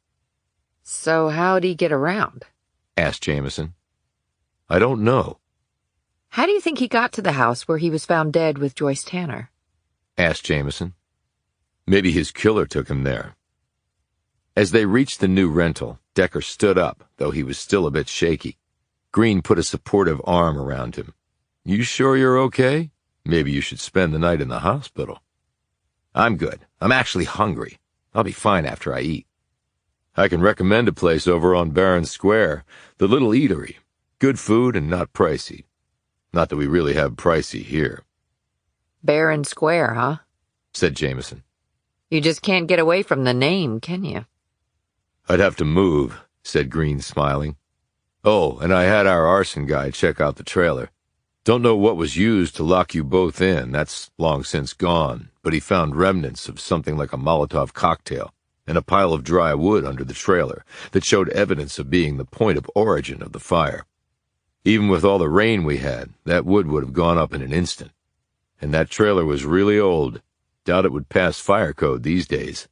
"So how'd he get around?" asked Jamison. "I don't know," "How do you think he got to the house where he was found dead with Joyce Tanner?" asked Jamison. "Maybe his killer took him there." As they reached the new rental, Decker stood up, though he was still a bit shaky. Green put a supportive arm around him. "You sure you're okay? Maybe you should spend the night in the hospital." "I'm good. I'm actually hungry. I'll be fine after I eat." "I can recommend a place over on Barron Square, the Little Eatery. Good food and not pricey. Not that we really have pricey here." "Barron Square, huh?" said Jamison. "You just can't get away from the name, can you?" "I'd have to move," said Green, smiling. "Oh, and I had our arson guy check out the trailer. Don't know what was used to lock you both in, that's long since gone, but he found remnants of something like a Molotov cocktail and a pile of dry wood under the trailer that showed evidence of being the point of origin of the fire. Even with all the rain we had, that wood would have gone up in an instant. And that trailer was really old. Doubt it would pass fire code these days."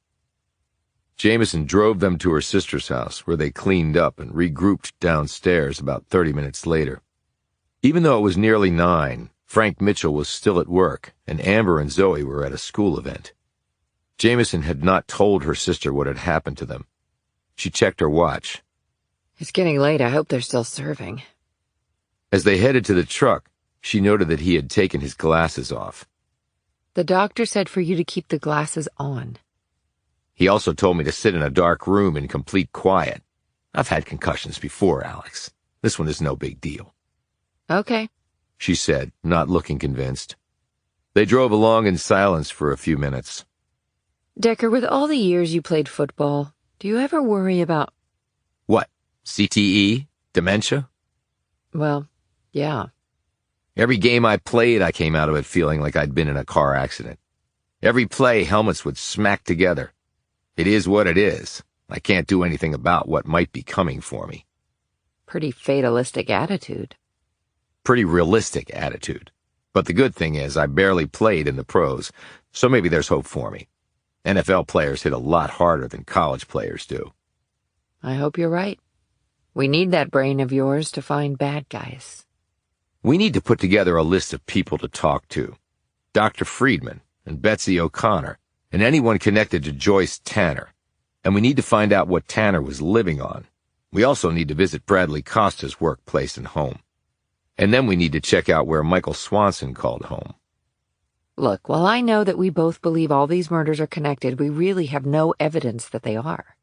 Jamison drove them to her sister's house, where they cleaned up and regrouped downstairs about 30 minutes later. Even though it was nearly 9, Frank Mitchell was still at work, and Amber and Zoe were at a school event. Jamison had not told her sister what had happened to them. She checked her watch. "It's getting late. I hope they're still serving." As they headed to the truck, she noted that he had taken his glasses off. "The doctor said for you to keep the glasses on." "He also told me to sit in a dark room in complete quiet. I've had concussions before, Alex. This one is no big deal." "Okay," she said, not looking convinced. They drove along in silence for a few minutes. "Decker, with all the years you played football, do you ever worry about—" "What? CTE? Dementia?" "Well, yeah." "Every game I played, I came out of it feeling like I'd been in a car accident. Every play, helmets would smack together. It is what it is. I can't do anything about what might be coming for me." Pretty fatalistic attitude. Pretty realistic attitude. But the good thing is I barely played in the pros, so maybe there's hope for me. NFL players hit a lot harder than college players do." "I hope you're right. We need that brain of yours to find bad guys." "We need to put together a list of people to talk to. Dr. Friedman and Betsy O'Connor and anyone connected to Joyce Tanner. And we need to find out what Tanner was living on. We also need to visit Bradley Costa's workplace and home. And then we need to check out where Michael Swanson called home." Look, while I know that we both believe all these murders are connected, we really have no evidence that they are.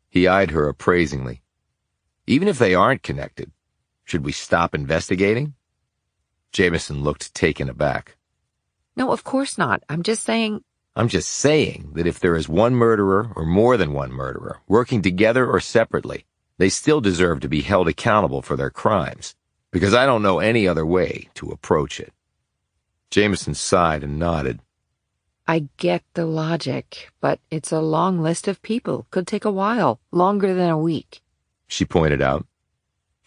He eyed her appraisingly. "Even if they aren't connected, should we stop investigating?" Jamison looked taken aback. No, of course not. I'm just saying, I'm just saying that if there is one murderer or more than one murderer, working together or separately, they still deserve to be held accountable for their crimes, because I don't know any other way to approach it. Jamison sighed and nodded. I get the logic, but it's a long list of people. Could take a while, longer than a week. She pointed out.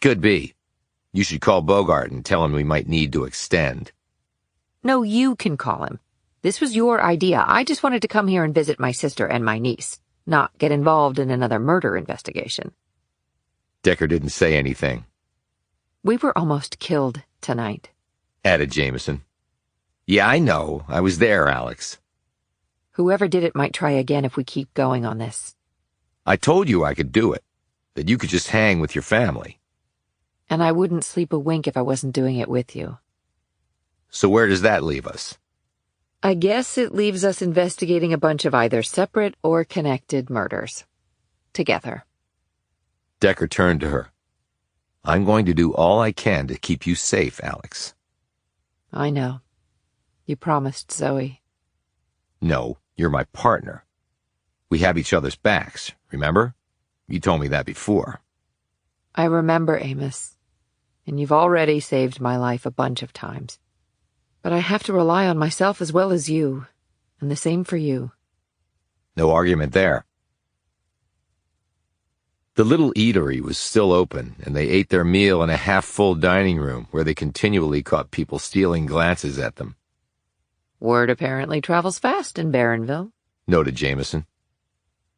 Could be. You should call Bogart and tell him we might need to extend. No, you can call him. This was your idea. I just wanted to come here and visit my sister and my niece, not get involved in another murder investigation. Decker didn't say anything. We were almost killed tonight, added Jamison. Yeah, I know. I was there, Alex. Whoever did it might try again if we keep going on this. I told you I could do it, that you could just hang with your family. And I wouldn't sleep a wink if I wasn't doing it with you. So where does that leave us? I guess it leaves us investigating a bunch of either separate or connected murders. Together. Decker turned to her. I'm going to do all I can to keep you safe, Alex. I know. You promised Zoe. No, you're my partner. We have each other's backs, remember? You told me that before. I remember, Amos. And you've already saved my life a bunch of times. But I have to rely on myself as well as you, and the same for you. No argument there. The little eatery was still open, and they ate their meal in a half-full dining room where they continually caught people stealing glances at them. Word apparently travels fast in Barronville, noted Jamison.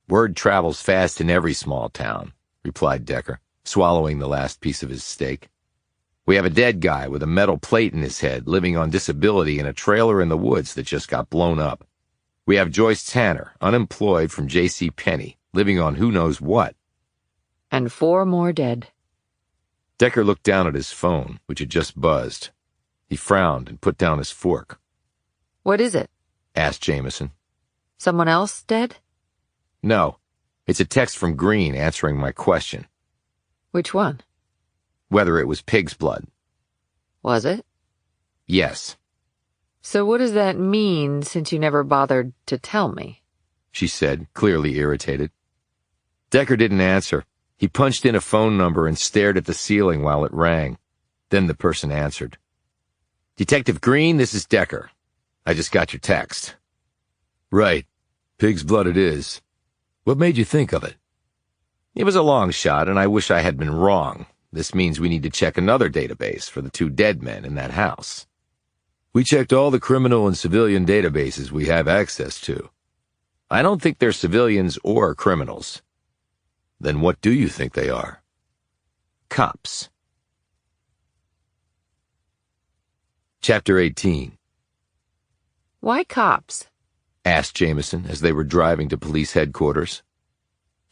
Word travels fast in every small town, replied Decker, swallowing the last piece of his steak. We have a dead guy with a metal plate in his head living on disability in a trailer in the woods that just got blown up. We have Joyce Tanner, unemployed from J.C. Penney, living on who knows what. And 4 more dead. Decker looked down at his phone, which had just buzzed. He frowned and put down his fork. What is it? Asked Jamison. Someone else dead? No. It's a text from Green answering my question. Which one? Whether it was pig's blood. Was it? Yes. So what does that mean, since you never bothered to tell me? She said, clearly irritated. Decker didn't answer. He punched in a phone number and stared at the ceiling while it rang. Then the person answered. Detective Green, this is Decker. I just got your text. Right. Pig's blood it is. What made you think of it? It was a long shot, and I wish I had been wrong. This means we need to check another database for the 2 dead men in that house. We checked all the criminal and civilian databases we have access to. I don't think they're civilians or criminals. Then what do you think they are? Cops. Chapter 18. Why cops? Asked Jamison as they were driving to police headquarters.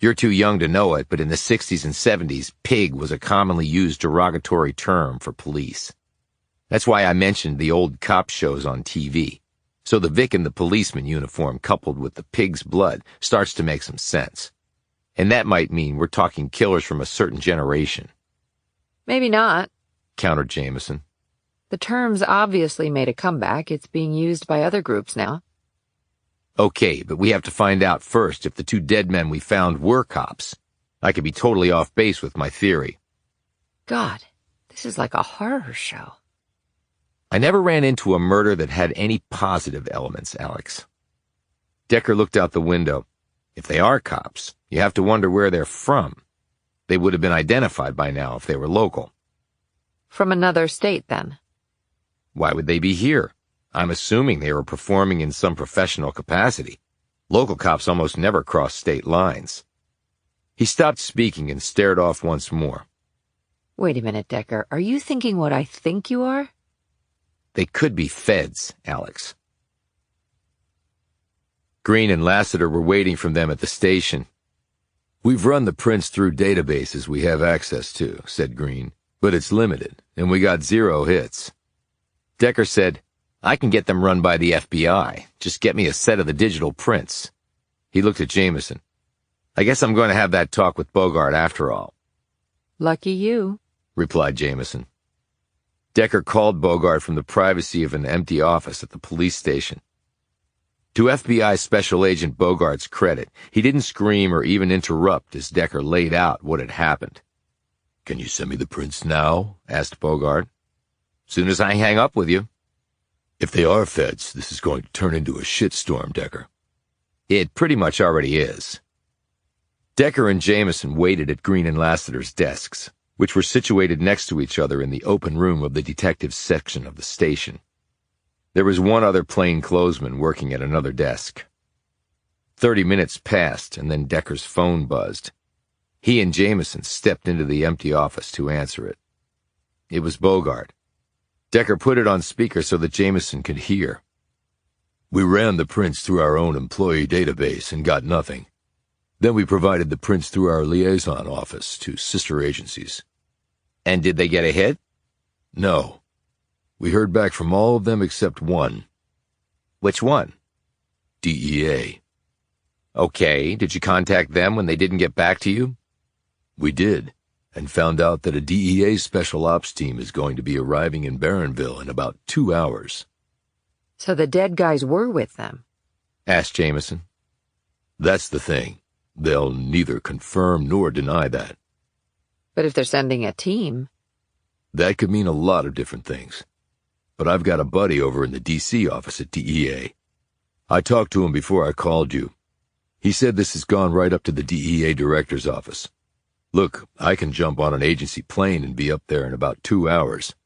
You're too young to know it, but in the 60s and 70s, pig was a commonly used derogatory term for police. That's why I mentioned the old cop shows on TV. So the Vic in the policeman uniform coupled with the pig's blood starts to make some sense. And that might mean we're talking killers from a certain generation. Maybe not, countered Jamison. The term's obviously made a comeback. It's being used by other groups now. Okay, but we have to find out first if the 2 dead men we found were cops. I could be totally off base with my theory. God, this is like a horror show. I never ran into a murder that had any positive elements, Alex. Decker looked out the window. If they are cops, you have to wonder where they're from. They would have been identified by now if they were local. From another state, then? Why would they be here? I'm assuming they were performing in some professional capacity. Local cops almost never cross state lines. He stopped speaking and stared off once more. Wait a minute, Decker. Are you thinking what I think you are? They could be feds, Alex. Green and Lassiter were waiting for them at the station. We've run the prints through databases we have access to, said Green, but it's limited, and we got 0 hits. Decker said, I can get them run by the FBI. Just get me a set of the digital prints. He looked at Jamison. I guess I'm going to have that talk with Bogart after all. Lucky you, replied Jamison. Decker called Bogart from the privacy of an empty office at the police station. To FBI Special Agent Bogart's credit, he didn't scream or even interrupt as Decker laid out what had happened. "Can you send me the prints now?" asked Bogart. "Soon as I hang up with you." "If they are feds, this is going to turn into a shitstorm, Decker." "It pretty much already is." Decker and Jamison waited at Green and Lassiter's desks, which were situated next to each other in the open room of the detectives section of the station. There was one other plainclothesman working at another desk. 30 minutes passed, and then Decker's phone buzzed. He and Jamison stepped into the empty office to answer it. It was Bogart. Decker put it on speaker so that Jamison could hear. "We ran the prints through our own employee database and got nothing. Then we provided the prints through our liaison office to sister agencies." "And did they get a hit?" "No. We heard back from all of them except one." "Which one?" "DEA." "Okay, did you contact them when they didn't get back to you?" "We did, and found out that a DEA special ops team is going to be arriving in Barronville in about 2 hours." So the dead guys were with them? asked Jamison. "That's the thing. They'll neither confirm nor deny that." But if they're sending a team... That could mean a lot of different things. But I've got a buddy over in the D.C. office at DEA. I talked to him before I called you. He said this has gone right up to the DEA director's office. Look, I can jump on an agency plane and be up there in about 2 hours.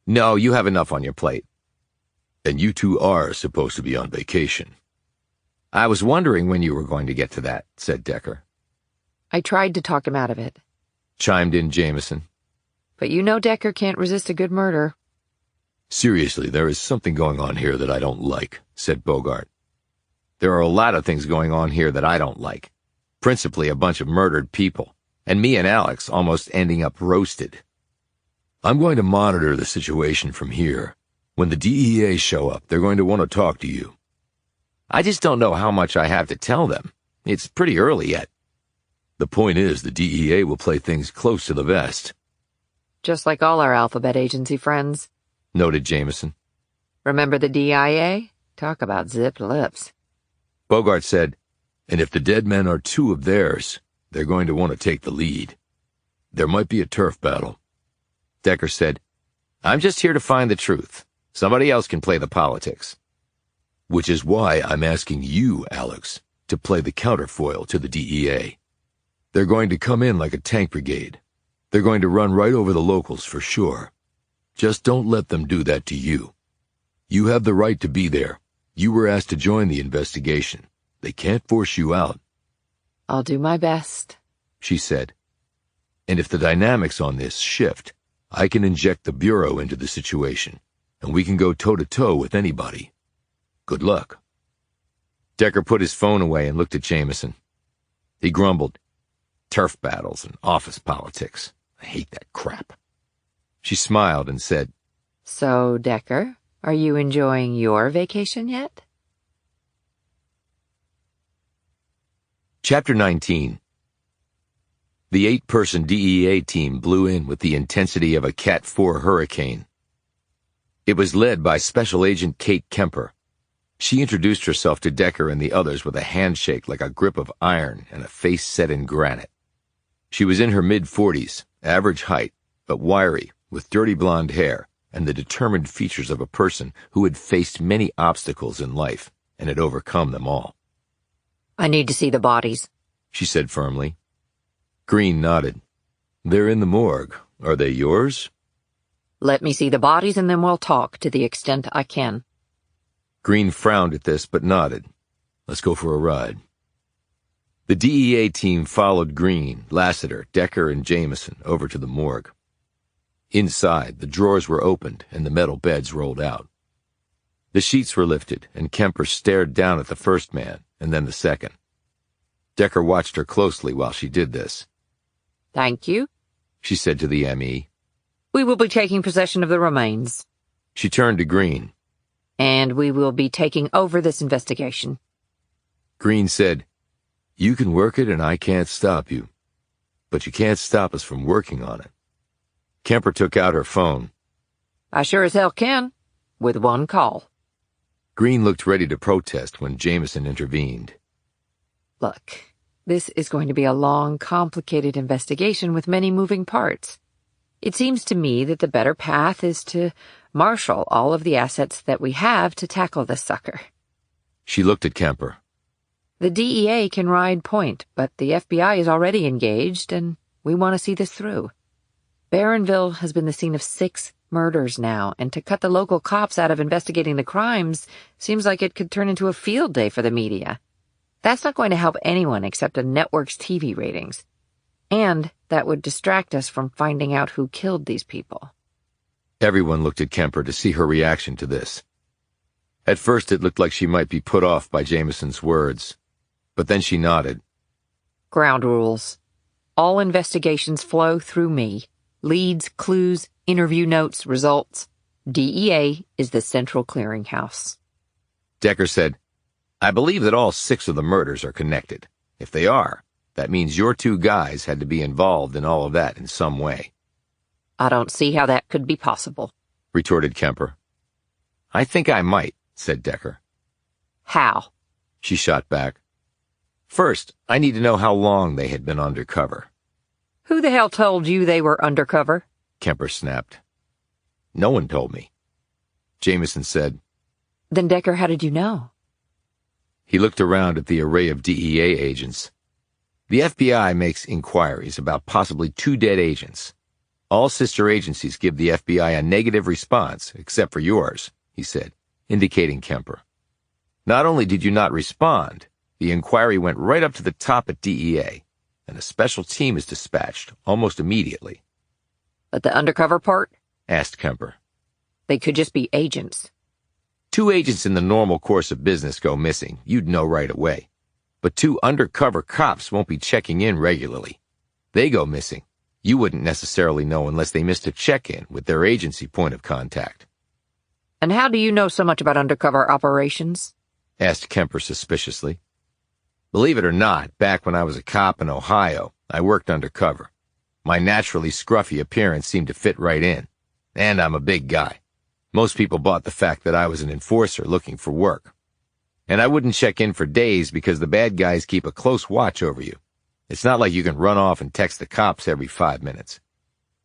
"No, you have enough on your plate." "And you two are supposed to be on vacation." "I was wondering when you were going to get to that," said Decker. I tried to talk him out of it. Chimed in Jamison. But you know Decker can't resist a good murder. "Seriously, there is something going on here that I don't like," said Bogart. "There are a lot of things going on here that I don't like. Principally a bunch of murdered people. And me and Alex almost ending up roasted." "I'm going to monitor the situation from here. When the DEA show up, they're going to want to talk to you." "I just don't know how much I have to tell them. It's pretty early yet." "The point is the DEA will play things close to the vest." Just like all our alphabet agency friends. Noted Jamison. Remember the DIA? Talk about zipped lips. Bogart said, "And if the dead men are two of theirs, they're going to want to take the lead. There might be a turf battle." Decker said, "I'm just here to find the truth. Somebody else can play the politics." "Which is why I'm asking you, Alex, to play the counterfoil to the DEA. They're going to come in like a tank brigade. They're going to run right over the locals for sure. Just don't let them do that to you. You have the right to be there. You were asked to join the investigation. They can't force you out." I'll do my best, she said. "And if the dynamics on this shift, I can inject the Bureau into the situation, and we can go toe-to-toe with anybody. Good luck." Decker put his phone away and looked at Jamison. He grumbled, "Turf battles and office politics. I hate that crap." She smiled and said, So, Decker, are you enjoying your vacation yet? Chapter 19. The 8-person DEA team blew in with the intensity of a Cat 4 hurricane. It was led by Special Agent Kate Kemper. She introduced herself to Decker and the others with a handshake like a grip of iron and a face set in granite. She was in her mid-40s, average height, but wiry, with dirty blonde hair and the determined features of a person who had faced many obstacles in life and had overcome them all. I need to see the bodies, she said firmly. Green nodded. "They're in the morgue. Are they yours?" Let me see the bodies and then we'll talk to the extent I can. Green frowned at this but nodded. "Let's go for a ride." The DEA team followed Green, Lassiter, Decker, and Jamison over to the morgue. Inside, the drawers were opened and the metal beds rolled out. The sheets were lifted, and Kemper stared down at the first man and then the second. Decker watched her closely while she did this. Thank you, she said to the ME. We will be taking possession of the remains. She turned to Green. And we will be taking over this investigation. Green said, "You can work it and I can't stop you. But you can't stop us from working on it." Kemper took out her phone. I sure as hell can, with one call. Green looked ready to protest when Jamison intervened. Look, this is going to be a long, complicated investigation with many moving parts. It seems to me that the better path is to marshal all of the assets that we have to tackle this sucker. She looked at Kemper. The DEA can ride point, but the FBI is already engaged, and we want to see this through. Barronville has been the scene of 6 murders now, and to cut the local cops out of investigating the crimes seems like it could turn into a field day for the media. That's not going to help anyone except a network's TV ratings. And that would distract us from finding out who killed these people. Everyone looked at Kemper to see her reaction to this. At first it looked like she might be put off by Jamison's words, but then she nodded. Ground rules. All investigations flow through me. Leads, clues, interview notes, results. DEA is the central clearinghouse. Decker said, I believe that all 6 of the murders are connected. If they are, that means your 2 guys had to be involved in all of that in some way. I don't see how that could be possible, retorted Kemper. I think I might, said Decker. How? She shot back. First, I need to know how long they had been undercover. Who the hell told you they were undercover? Kemper snapped. No one told me. Jamison said. Then Decker, how did you know? He looked around at the array of DEA agents. The FBI makes inquiries about possibly 2 dead agents. All sister agencies give the FBI a negative response, except for yours, he said, indicating Kemper. Not only did you not respond, the inquiry went right up to the top at DEA, and a special team is dispatched almost immediately. But the undercover part? Asked Kemper. They could just be agents. 2 agents in the normal course of business go missing, you'd know right away. But 2 undercover cops won't be checking in regularly. They go missing. You wouldn't necessarily know unless they missed a check-in with their agency point of contact. And how do you know so much about undercover operations? Asked Kemper suspiciously. Believe it or not, back when I was a cop in Ohio, I worked undercover. My naturally scruffy appearance seemed to fit right in. And I'm a big guy. Most people bought the fact that I was an enforcer looking for work. And I wouldn't check in for days because the bad guys keep a close watch over you. It's not like you can run off and text the cops every 5 minutes.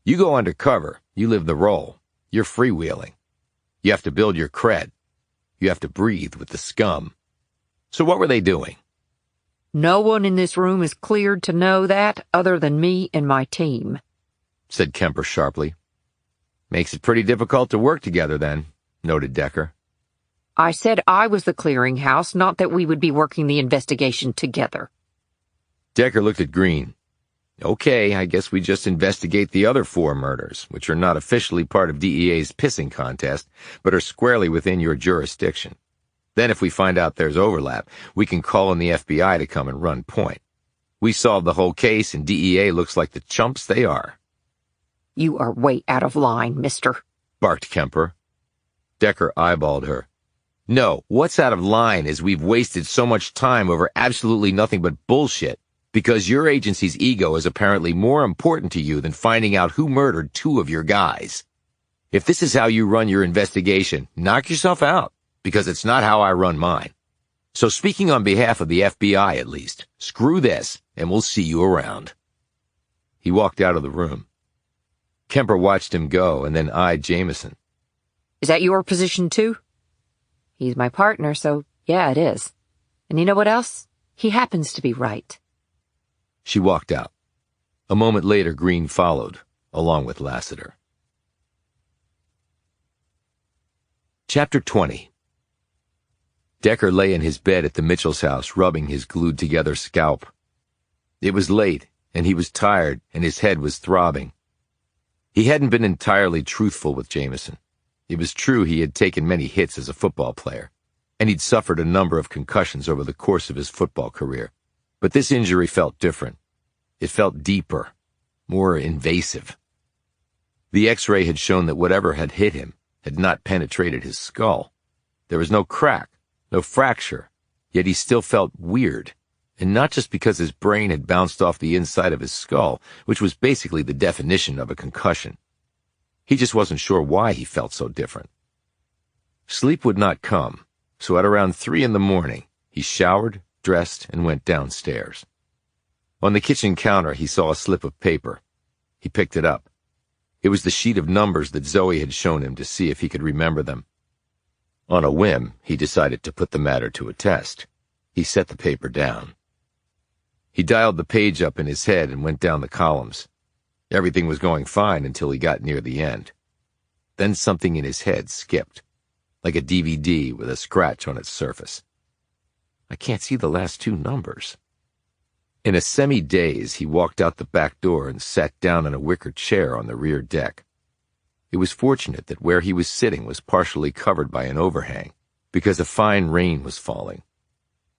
You go undercover, you live the role. You're freewheeling. You have to build your cred. You have to breathe with the scum. So what were they doing? No one in this room is cleared to know that other than me and my team, said Kemper sharply. Makes it pretty difficult to work together then, noted Decker. I said I was the clearinghouse, not that we would be working the investigation together. Decker looked at Green. Okay, I guess we just investigate the other 4 murders, which are not officially part of DEA's pissing contest, but are squarely within your jurisdiction. Then if we find out there's overlap, we can call on the FBI to come and run point. We solved the whole case, and DEA looks like the chumps they are. You are way out of line, mister, barked Kemper. Decker eyeballed her. No, what's out of line is we've wasted so much time over absolutely nothing but bullshit because your agency's ego is apparently more important to you than finding out who murdered 2 of your guys. If this is how you run your investigation, knock yourself out, because it's not how I run mine. So speaking on behalf of the FBI at least, screw this, and we'll see you around. He walked out of the room. Kemper watched him go and then eyed Jamison. Is that your position too? He's my partner, so yeah, it is. And you know what else? He happens to be right. She walked out. A moment later, Green followed, along with Lassiter. Chapter 20. Decker lay in his bed at the Mitchell's house, rubbing his glued-together scalp. It was late, and he was tired, and his head was throbbing. He hadn't been entirely truthful with Jamison. It was true he had taken many hits as a football player, and he'd suffered a number of concussions over the course of his football career. But this injury felt different. It felt deeper, more invasive. The X-ray had shown that whatever had hit him had not penetrated his skull. There was no crack, no fracture, yet he still felt weird, and not just because his brain had bounced off the inside of his skull, which was basically the definition of a concussion. He just wasn't sure why he felt so different. Sleep would not come, so at around 3 in the morning, he showered, dressed, and went downstairs. On the kitchen counter, he saw a slip of paper. He picked it up. It was the sheet of numbers that Zoe had shown him to see if he could remember them. On a whim, he decided to put the matter to a test. He set the paper down. He dialed the page up in his head and went down the columns. Everything was going fine until he got near the end. Then something in his head skipped, like a DVD with a scratch on its surface. I can't see the last 2 numbers. In a semi-daze, he walked out the back door and sat down in a wicker chair on the rear deck. It was fortunate that where he was sitting was partially covered by an overhang, because a fine rain was falling.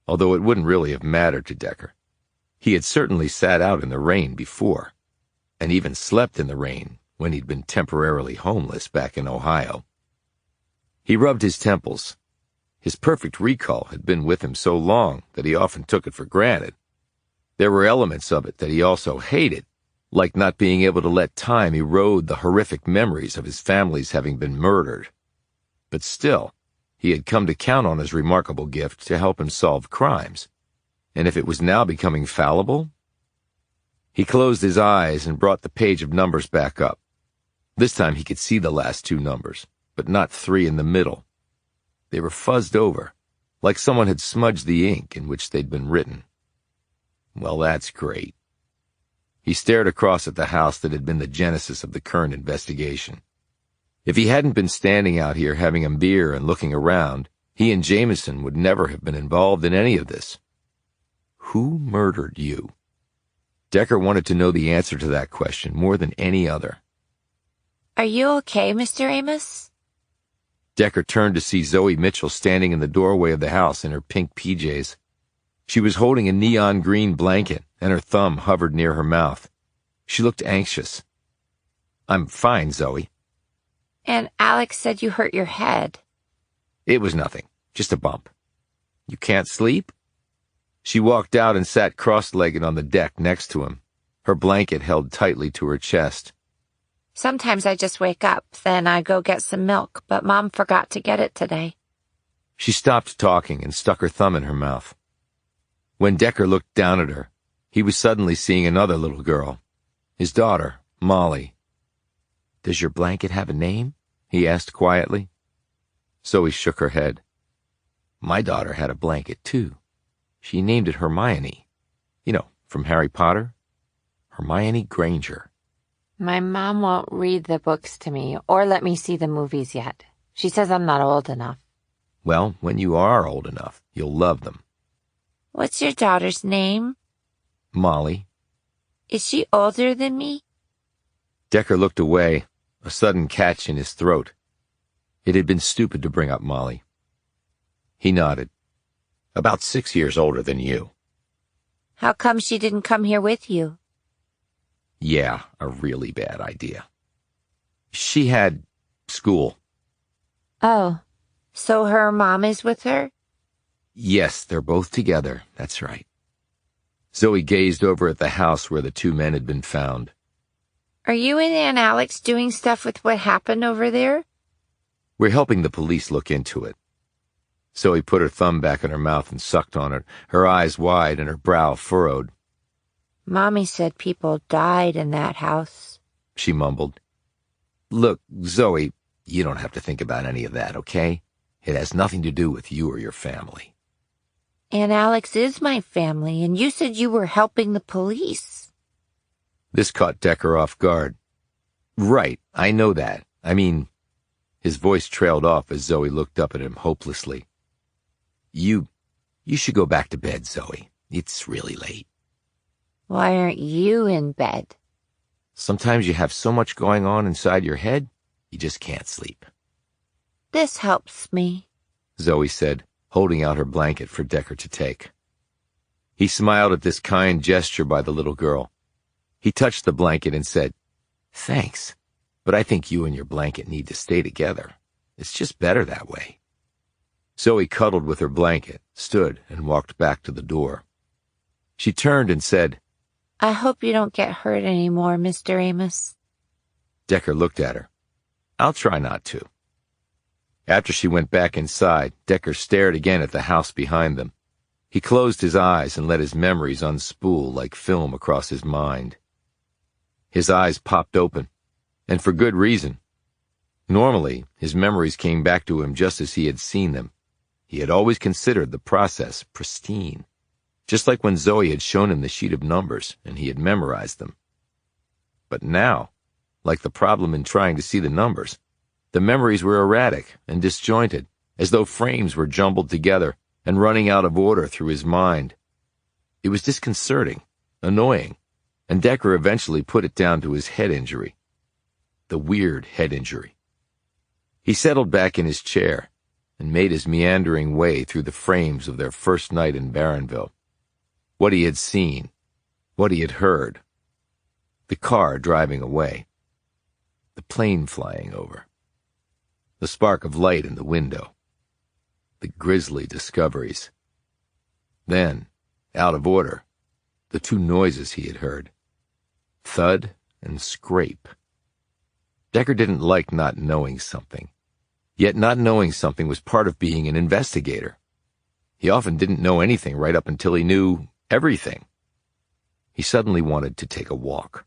Although it wouldn't really have mattered to Decker. He had certainly sat out in the rain before, and even slept in the rain when he'd been temporarily homeless back in Ohio. He rubbed his temples. His perfect recall had been with him so long that he often took it for granted. There were elements of it that he also hated, like not being able to let time erode the horrific memories of his family's having been murdered. But still, he had come to count on his remarkable gift to help him solve crimes. And if it was now becoming fallible? He closed his eyes and brought the page of numbers back up. This time he could see the last 2 numbers, but not 3 in the middle. They were fuzzed over, like someone had smudged the ink in which they'd been written. Well, that's great. He stared across at the house that had been the genesis of the current investigation. If he hadn't been standing out here having a beer and looking around, he and Jamison would never have been involved in any of this. Who murdered you? Decker wanted to know the answer to that question more than any other. Are you okay, Mr. Amos? Decker turned to see Zoe Mitchell standing in the doorway of the house in her pink PJs. She was holding a neon green blanket, and her thumb hovered near her mouth. She looked anxious. I'm fine, Zoe. And Alex said you hurt your head. It was nothing, just a bump. You can't sleep? She walked out and sat cross-legged on the deck next to him, her blanket held tightly to her chest. Sometimes I just wake up, then I go get some milk, but Mom forgot to get it today. She stopped talking and stuck her thumb in her mouth. When Decker looked down at her, he was suddenly seeing another little girl, his daughter, Molly. Does your blanket have a name? He asked quietly. Zoe shook her head. My daughter had a blanket, too. She named it Hermione. You know, from Harry Potter. Hermione Granger. My mom won't read the books to me or let me see the movies yet. She says I'm not old enough. Well, when you are old enough, you'll love them. What's your daughter's name? Molly. Is she older than me? Decker looked away, a sudden catch in his throat. It had been stupid to bring up Molly. He nodded. About 6 years older than you. How come she didn't come here with you? Yeah, a really bad idea. She had school. Oh, so her mom is with her? Yes, they're both together, that's right. Zoe gazed over at the house where the 2 men had been found. Are you and Aunt Alex doing stuff with what happened over there? We're helping the police look into it. Zoe put her thumb back in her mouth and sucked on it, her eyes wide and her brow furrowed. Mommy said people died in that house, she mumbled. Look, Zoe, you don't have to think about any of that, okay? It has nothing to do with you or your family. Aunt Alex is my family, and you said you were helping the police. This caught Decker off guard. Right, I know that. I mean, his voice trailed off as Zoe looked up at him hopelessly. You should go back to bed, Zoe. It's really late. Why aren't you in bed? Sometimes you have so much going on inside your head, you just can't sleep. This helps me, Zoe said, holding out her blanket for Decker to take. He smiled at this kind gesture by the little girl. He touched the blanket and said, Thanks, but I think you and your blanket need to stay together. It's just better that way. Zoe cuddled with her blanket, stood, and walked back to the door. She turned and said, I hope you don't get hurt anymore, Mr. Amos. Decker looked at her. I'll try not to. After she went back inside, Decker stared again at the house behind them. He closed his eyes and let his memories unspool like film across his mind. His eyes popped open, and for good reason. Normally, his memories came back to him just as he had seen them. He had always considered the process pristine, just like when Zoe had shown him the sheet of numbers and he had memorized them. But now, like the problem in trying to see the numbers, the memories were erratic and disjointed, as though frames were jumbled together and running out of order through his mind. It was disconcerting, annoying, and Decker eventually put it down to his head injury. The weird head injury. He settled back in his chair and made his meandering way through the frames of their first night in Barronville. What he had seen, what he had heard. The car driving away. The plane flying over. The spark of light in the window. The grisly discoveries. Then, out of order, the two noises he had heard. Thud and scrape. Decker didn't like not knowing something. Yet not knowing something was part of being an investigator. He often didn't know anything right up until he knew everything. He suddenly wanted to take a walk.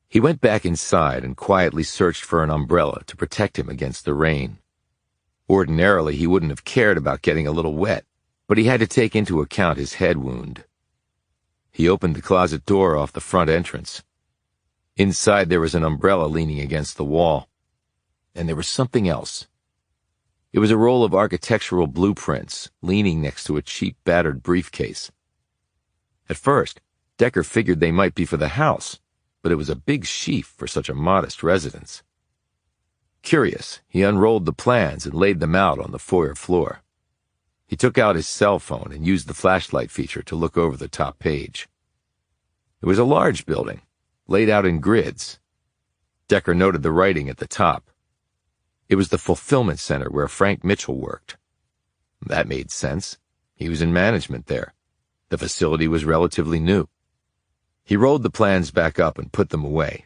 He went back inside and quietly searched for an umbrella to protect him against the rain. Ordinarily, he wouldn't have cared about getting a little wet, but he had to take into account his head wound. He opened the closet door off the front entrance. Inside there was an umbrella leaning against the wall. And there was something else. It was a roll of architectural blueprints leaning next to a cheap, battered briefcase. At first, Decker figured they might be for the house, but it was a big sheaf for such a modest residence. Curious, he unrolled the plans and laid them out on the foyer floor. He took out his cell phone and used the flashlight feature to look over the top page. It was a large building, laid out in grids. Decker noted the writing at the top. It was the fulfillment center where Frank Mitchell worked. That made sense. He was in management there. The facility was relatively new. He rolled the plans back up and put them away.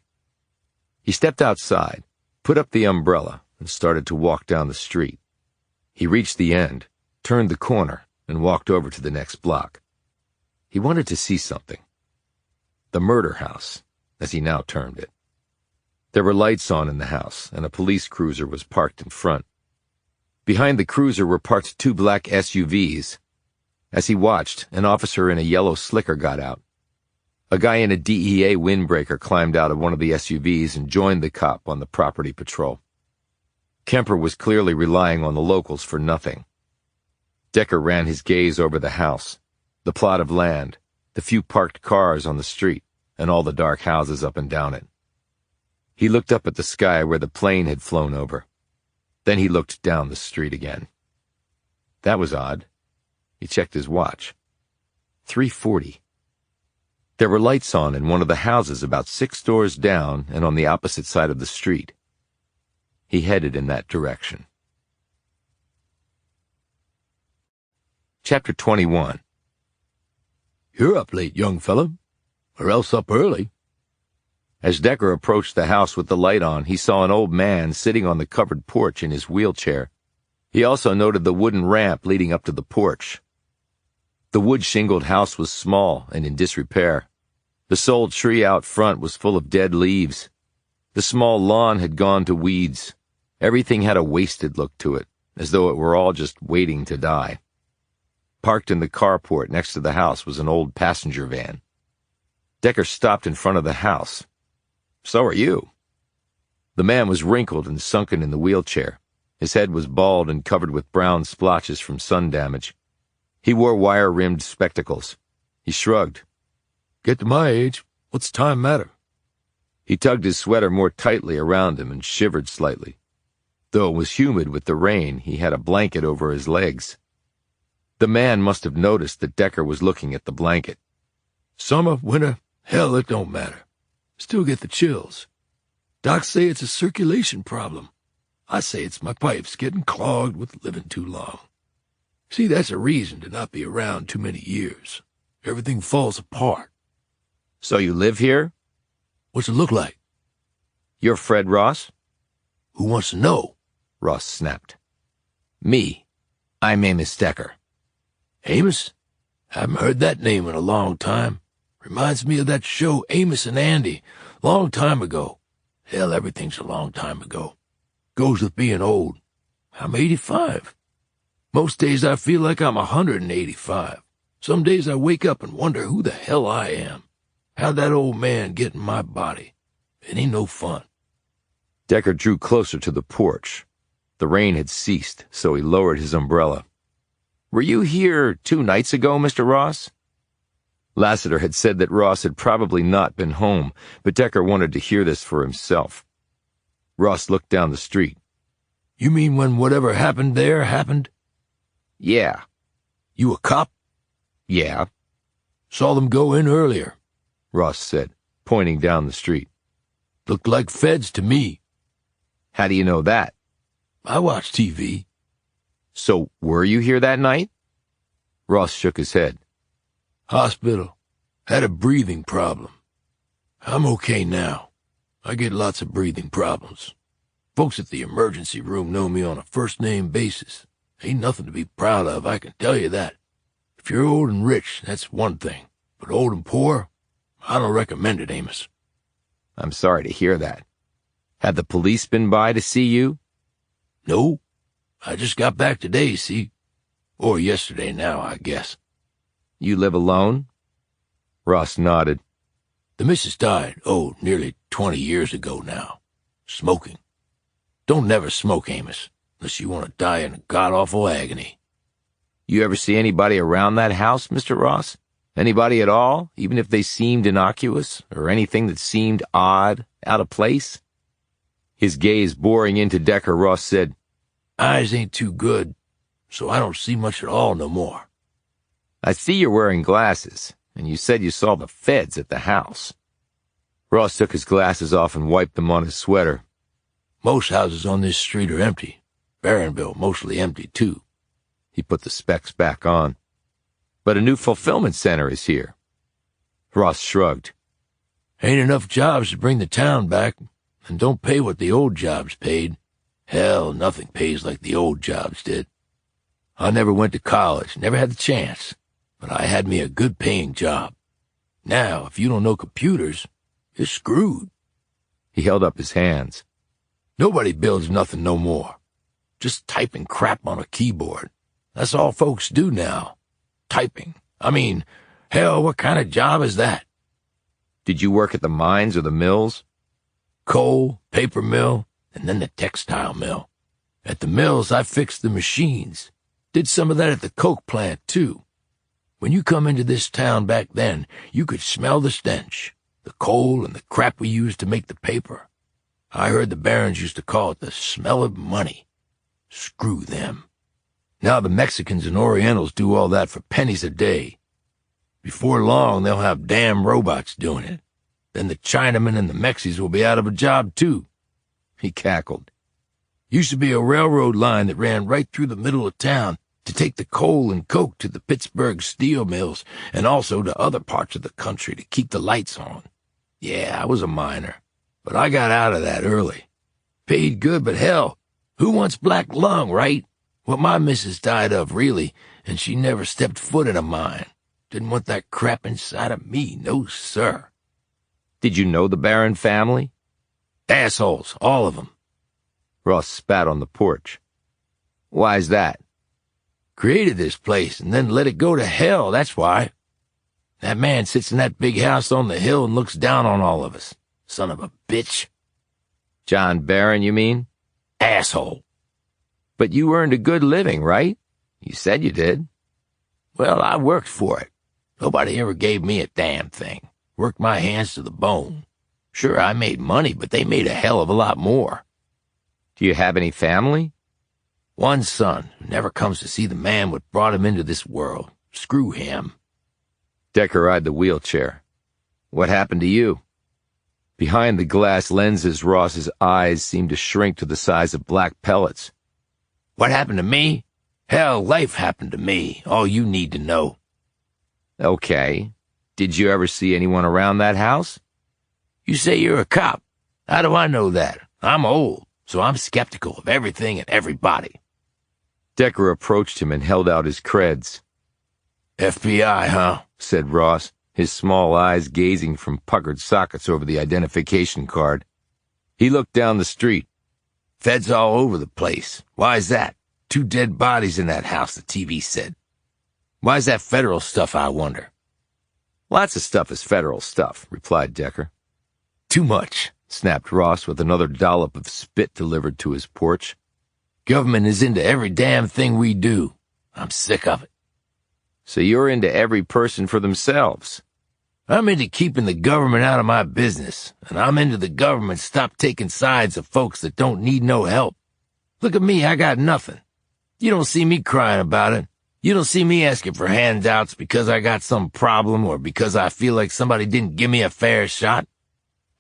He stepped outside, put up the umbrella, and started to walk down the street. He reached the end, turned the corner, and walked over to the next block. He wanted to see something. The murder house, as he now termed it. There were lights on in the house, and a police cruiser was parked in front. Behind the cruiser were parked two black SUVs. As he watched, an officer in a yellow slicker got out. A guy in a DEA windbreaker climbed out of one of the SUVs and joined the cop on the property patrol. Kemper was clearly relying on the locals for nothing. Decker ran his gaze over the house, the plot of land, the few parked cars on the street, and all the dark houses up and down it. He looked up at the sky where the plane had flown over. Then he looked down the street again. That was odd. He checked his watch. 3:40. There were lights on in one of the houses about 6 doors down and on the opposite side of the street. He headed in that direction. Chapter 21. You're up late, young fella, or else up early. As Decker approached the house with the light on, he saw an old man sitting on the covered porch in his wheelchair. He also noted the wooden ramp leading up to the porch. The wood-shingled house was small and in disrepair. The sole tree out front was full of dead leaves. The small lawn had gone to weeds. Everything had a wasted look to it, as though it were all just waiting to die. Parked in the carport next to the house was an old passenger van. Decker stopped in front of the house. So are you. The man was wrinkled and sunken in the wheelchair. His head was bald and covered with brown splotches from sun damage. He wore wire-rimmed spectacles. He shrugged. Get to my age, what's time matter? He tugged his sweater more tightly around him and shivered slightly. Though it was humid with the rain, he had a blanket over his legs. The man must have noticed that Decker was looking at the blanket. Summer, winter, hell, it don't matter. Still get the chills. Docs say it's a circulation problem. I say it's my pipes getting clogged with living too long. See, that's a reason to not be around too many years. Everything falls apart. So you live here? What's it look like? You're Fred Ross? Who wants to know? Ross snapped. Me. I'm Amos Decker. Amos? Haven't heard that name in a long time. Reminds me of that show Amos and Andy. Long time ago. Hell, everything's a long time ago. Goes with being old. I'm 85. Most days I feel like I'm 185. Some days I wake up and wonder who the hell I am. How'd that old man get in my body? It ain't no fun. Decker drew closer to the porch. The rain had ceased, so he lowered his umbrella. "Were you here 2 nights ago, Mr. Ross?" Lassiter had said that Ross had probably not been home, but Decker wanted to hear this for himself. Ross looked down the street. You mean when whatever happened there happened? "Yeah." You a cop? "Yeah," Saw them go in earlier, Ross said, pointing down the street. Looked like feds to me. "How do you know that?" I watch TV. "So were you here that night?" Ross shook his head. Hospital. Had a breathing problem. I'm okay now. I get lots of breathing problems. Folks at the emergency room know me on a first-name basis. Ain't nothing to be proud of, I can tell you that. If you're old and rich, that's one thing. But old and poor, I don't recommend it, Amos. "I'm sorry to hear that. Had the police been by to see you?" No. I just got back today, see? Or yesterday now, I guess. "You live alone?" Ross nodded. The missus died, nearly 20 years ago now. Smoking. Don't never smoke, Amos, unless you want to die in god-awful agony. "You ever see anybody around that house, Mr. Ross? Anybody at all, even if they seemed innocuous, or anything that seemed odd, out of place?" His gaze boring into Decker, Ross said, Eyes ain't too good, so I don't see much at all no more. "I see you're wearing glasses, and you said you saw the feds at the house." Ross took his glasses off and wiped them on his sweater. Most houses on this street are empty. Barronville mostly empty, too. He put the specs back on. "But a new fulfillment center is here." Ross shrugged. Ain't enough jobs to bring the town back, and don't pay what the old jobs paid. Hell, nothing pays like the old jobs did. I never went to college, never had the chance, but I had me a good-paying job. Now, if you don't know computers, you're screwed. He held up his hands. Nobody builds nothing no more. Just typing crap on a keyboard. That's all folks do now. Typing. I mean, hell, what kind of job is that? "Did you work at the mines or the mills?" Coal, paper mill, and then the textile mill. At the mills, I fixed the machines. Did some of that at the coke plant, too. When you come into this town back then, you could smell the stench, the coal and the crap we used to make the paper. I heard the barons used to call it the smell of money. Screw them. Now the Mexicans and Orientals do all that for pennies a day. Before long, they'll have damn robots doing it. Then the Chinamen and the Mexies will be out of a job, too. He cackled. Used to be a railroad line that ran right through the middle of town to take the coal and coke to the Pittsburgh steel mills and also to other parts of the country to keep the lights on. Yeah, I was a miner, but I got out of that early. Paid good, but hell, who wants black lung, right? What my missus died of, really, and she never stepped foot in a mine. Didn't want that crap inside of me, no sir. "Did you know the Barron family?" Assholes, all of them. Ross spat on the porch. "Why's that?" Created this place and then let it go to hell, that's why. That man sits in that big house on the hill and looks down on all of us. Son of a bitch. "John Barron, you mean?" Asshole. "But you earned a good living, right? You said you did." Well, I worked for it. Nobody ever gave me a damn thing. Worked my hands to the bone. Sure, I made money, but they made a hell of a lot more. "Do you have any family?" One son who never comes to see the man what brought him into this world. Screw him. Decker eyed the wheelchair. "What happened to you?" Behind the glass lenses, Ross's eyes seemed to shrink to the size of black pellets. What happened to me? Hell, life happened to me. All you need to know. Okay. Did you ever see anyone around that house? You say you're a cop. How do I know that? I'm old, so I'm skeptical of everything and everybody. Decker approached him and held out his creds. FBI, huh? Said Ross, his small eyes gazing from puckered sockets over the identification card. He looked down the street. Feds all over the place. Why's that? 2 dead bodies in that house, the TV said. Why's that federal stuff, I wonder? Lots of stuff is federal stuff, replied Decker. Too much, snapped Ross with another dollop of spit delivered to his porch. Government is into every damn thing we do. I'm sick of it. So you're into every person for themselves. I'm into keeping the government out of my business, and I'm into the government stop taking sides of folks that don't need no help. Look at me, I got nothing. You don't see me crying about it. You don't see me asking for handouts because I got some problem or because I feel like somebody didn't give me a fair shot.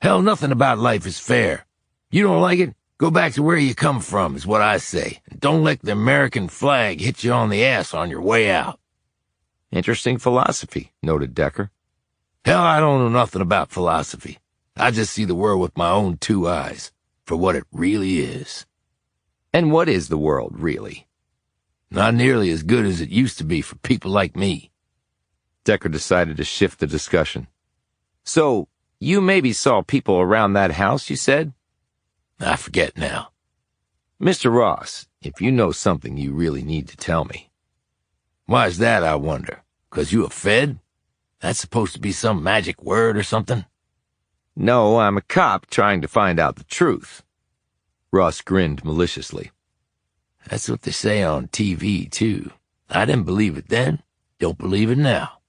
Hell, nothing about life is fair. You don't like it? Go back to where you come from, is what I say, and don't let the American flag hit you on the ass on your way out. Interesting philosophy, noted Decker. Hell, I don't know nothing about philosophy. I just see the world with my own 2 eyes, for what it really is. And what is the world, really? Not nearly as good as it used to be for people like me. Decker decided to shift the discussion. So, you maybe saw people around that house, you said? I forget now. Mr. Ross, if you know something, you really need to tell me. Why's that, I wonder? 'Cause you a Fed? That's supposed to be some magic word or something? No, I'm a cop trying to find out the truth. Ross grinned maliciously. That's what they say on TV, too. I didn't believe it then. Don't believe it now.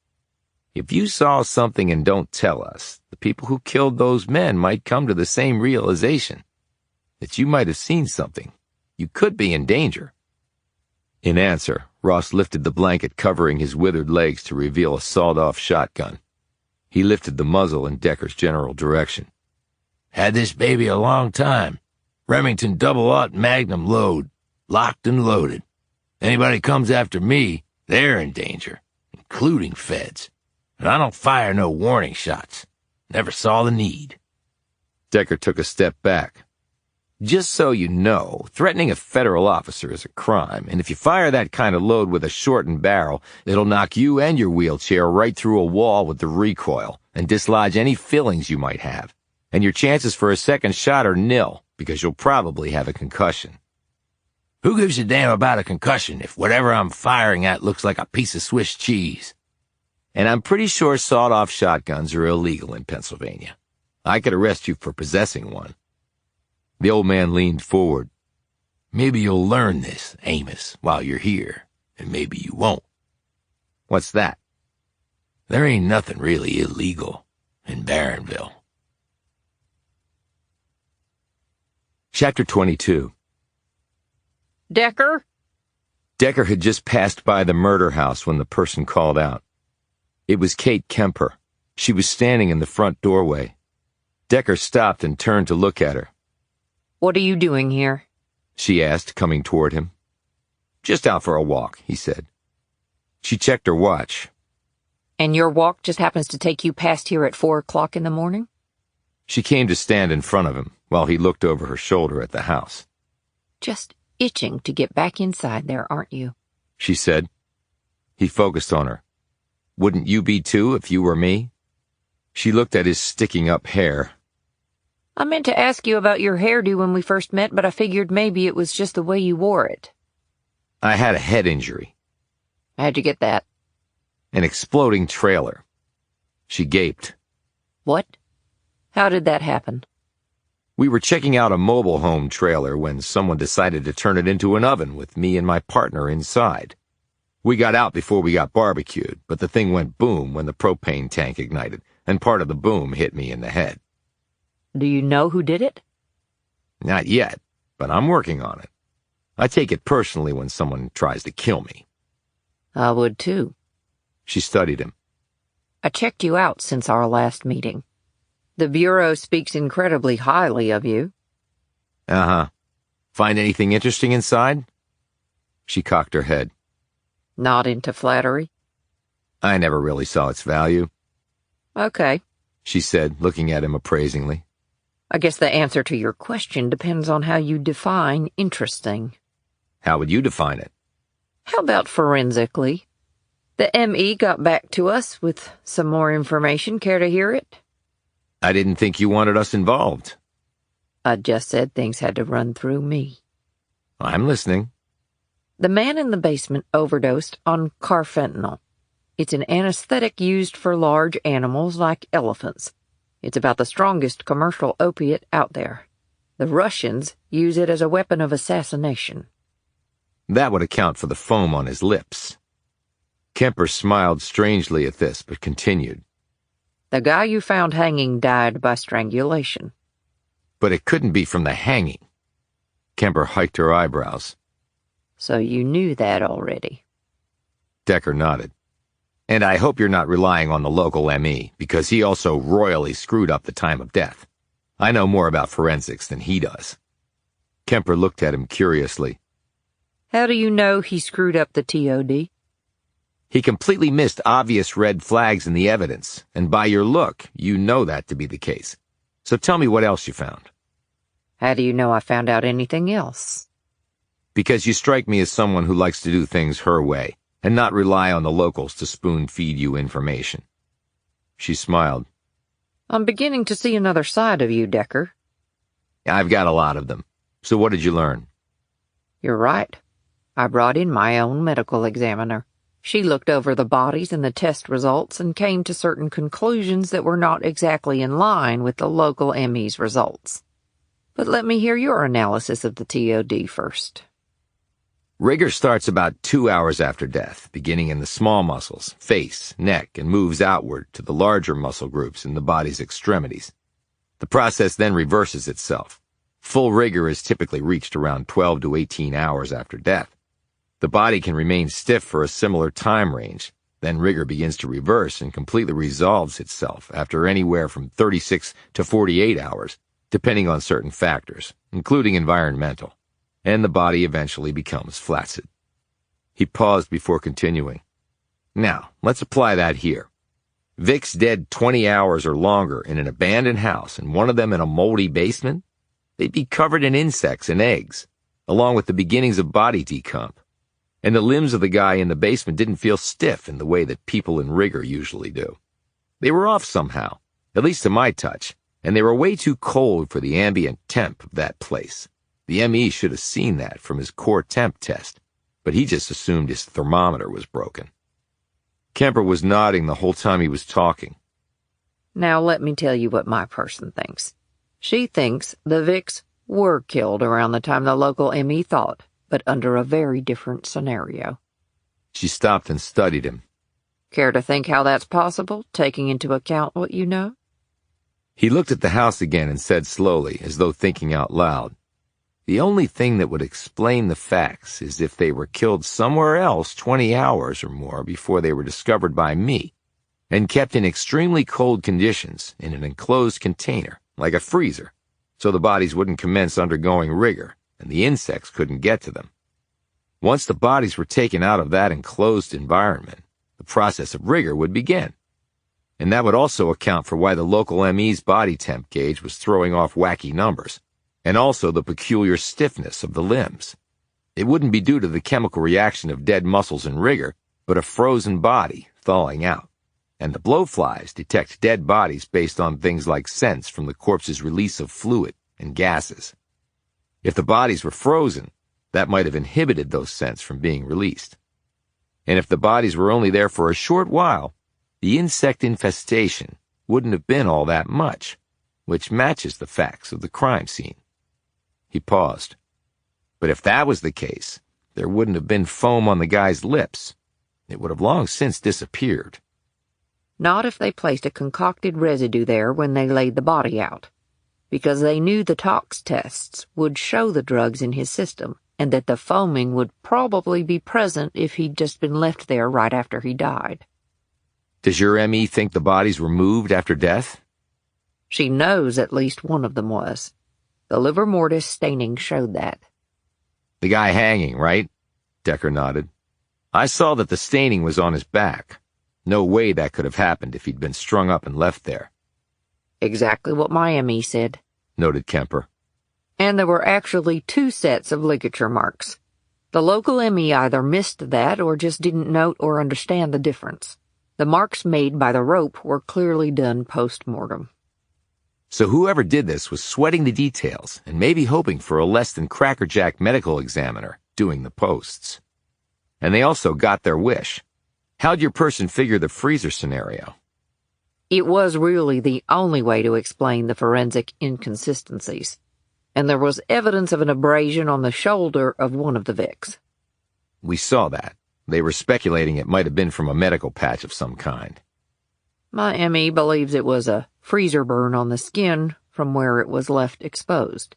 If you saw something and don't tell us, the people who killed those men might come to the same realization. That you might have seen something. You could be in danger. In answer, Ross lifted the blanket covering his withered legs to reveal a sawed-off shotgun. He lifted the muzzle in Decker's general direction. Had this baby a long time. Remington double-aught magnum load. Locked and loaded. Anybody comes after me, they're in danger, including feds. And I don't fire no warning shots. Never saw the need. Decker took a step back. Just so you know, threatening a federal officer is a crime, and if you fire that kind of load with a shortened barrel, it'll knock you and your wheelchair right through a wall with the recoil and dislodge any fillings you might have. And your chances for a second shot are nil, because you'll probably have a concussion. Who gives a damn about a concussion if whatever I'm firing at looks like a piece of Swiss cheese? And I'm pretty sure sawed-off shotguns are illegal in Pennsylvania. I could arrest you for possessing one. The old man leaned forward. Maybe you'll learn this, Amos, while you're here, and maybe you won't. What's that? There ain't nothing really illegal in Barronville. Chapter 22. Decker? Decker had just passed by the murder house when the person called out. It was Kate Kemper. She was standing in the front doorway. Decker stopped and turned to look at her. What are you doing here? She asked, coming toward him. Just out for a walk, he said. She checked her watch. And your walk just happens to take you past here at 4 o'clock in the morning? She came to stand in front of him while he looked over her shoulder at the house. Just itching to get back inside there, aren't you? She said. He focused on her. Wouldn't you be too if you were me? She looked at his sticking up hair. I meant to ask you about your hairdo when we first met, but I figured maybe it was just the way you wore it. I had a head injury. How'd you get that? An exploding trailer. She gaped. What? How did that happen? We were checking out a mobile home trailer when someone decided to turn it into an oven with me and my partner inside. We got out before we got barbecued, but the thing went boom when the propane tank ignited, and part of the boom hit me in the head. Do you know who did it? Not yet, but I'm working on it. I take it personally when someone tries to kill me. I would too. She studied him. I checked you out since our last meeting. The Bureau speaks incredibly highly of you. Uh-huh. Find anything interesting inside? She cocked her head. Not into flattery? I never really saw its value. Okay, she said, looking at him appraisingly. I guess the answer to your question depends on how you define interesting. How would you define it? How about forensically? The ME got back to us with some more information. Care to hear it? I didn't think you wanted us involved. I just said things had to run through me. I'm listening. The man in the basement overdosed on carfentanil. It's an anesthetic used for large animals like elephants. It's about the strongest commercial opiate out there. The Russians use it as a weapon of assassination. That would account for the foam on his lips. Kemper smiled strangely at this, but continued. The guy you found hanging died by strangulation. But it couldn't be from the hanging. Kemper hiked her eyebrows. So you knew that already. Decker nodded. And I hope you're not relying on the local ME, because he also royally screwed up the time of death. I know more about forensics than he does. Kemper looked at him curiously. How do you know he screwed up the TOD? He completely missed obvious red flags in the evidence, and by your look, you know that to be the case. So tell me what else you found. How do you know I found out anything else? Because you strike me as someone who likes to do things her way, and not rely on the locals to spoon-feed you information. She smiled. I'm beginning to see another side of you, Decker. I've got a lot of them. So what did you learn? You're right. I brought in my own medical examiner. She looked over the bodies and the test results and came to certain conclusions that were not exactly in line with the local ME's results. But let me hear your analysis of the TOD first. Rigor starts about 2 hours after death, beginning in the small muscles, face, neck, and moves outward to the larger muscle groups in the body's extremities. The process then reverses itself. Full rigor is typically reached around 12 to 18 hours after death. The body can remain stiff for a similar time range. Then rigor begins to reverse and completely resolves itself after anywhere from 36 to 48 hours, depending on certain factors, including environmental, and the body eventually becomes flaccid. He paused before continuing. Now, let's apply that here. Vic's dead 20 hours or longer in an abandoned house, and one of them in a moldy basement? They'd be covered in insects and eggs, along with the beginnings of body decomp. And the limbs of the guy in the basement didn't feel stiff in the way that people in rigor usually do. They were off somehow, at least to my touch, and they were way too cold for the ambient temp of that place. The ME should have seen that from his core temp test, but he just assumed his thermometer was broken. Kemper was nodding the whole time he was talking. Now let me tell you what my person thinks. She thinks the Vics were killed around the time the local ME thought, but under a very different scenario. She stopped and studied him. Care to think how that's possible, taking into account what you know? He looked at the house again and said slowly, as though thinking out loud, The only thing that would explain the facts is if they were killed somewhere else 20 hours or more before they were discovered by me, and kept in extremely cold conditions in an enclosed container, like a freezer, so the bodies wouldn't commence undergoing rigor, and the insects couldn't get to them. Once the bodies were taken out of that enclosed environment, the process of rigor would begin. And that would also account for why the local ME's body temp gauge was throwing off wacky numbers, and also the peculiar stiffness of the limbs. It wouldn't be due to the chemical reaction of dead muscles in rigor, but a frozen body thawing out. And the blowflies detect dead bodies based on things like scents from the corpse's release of fluid and gases. If the bodies were frozen, that might have inhibited those scents from being released. And if the bodies were only there for a short while, the insect infestation wouldn't have been all that much, which matches the facts of the crime scene. He paused. But if that was the case, there wouldn't have been foam on the guy's lips. It would have long since disappeared. Not if they placed a concocted residue there when they laid the body out, because they knew the tox tests would show the drugs in his system, and that the foaming would probably be present if he'd just been left there right after he died. Does your ME think the bodies were moved after death? She knows at least one of them was. The liver mortis staining showed that. The guy hanging, right? Decker nodded. I saw that the staining was on his back. No way that could have happened if he'd been strung up and left there. Exactly what my ME said, noted Kemper. And there were actually 2 sets of ligature marks. The local ME either missed that or just didn't note or understand the difference. The marks made by the rope were clearly done post-mortem. So whoever did this was sweating the details and maybe hoping for a less than crackerjack medical examiner doing the posts. And they also got their wish. How'd your person figure the freezer scenario? It was really the only way to explain the forensic inconsistencies, and there was evidence of an abrasion on the shoulder of one of the Vicks. We saw that. They were speculating it might have been from a medical patch of some kind. My ME believes it was a freezer burn on the skin from where it was left exposed.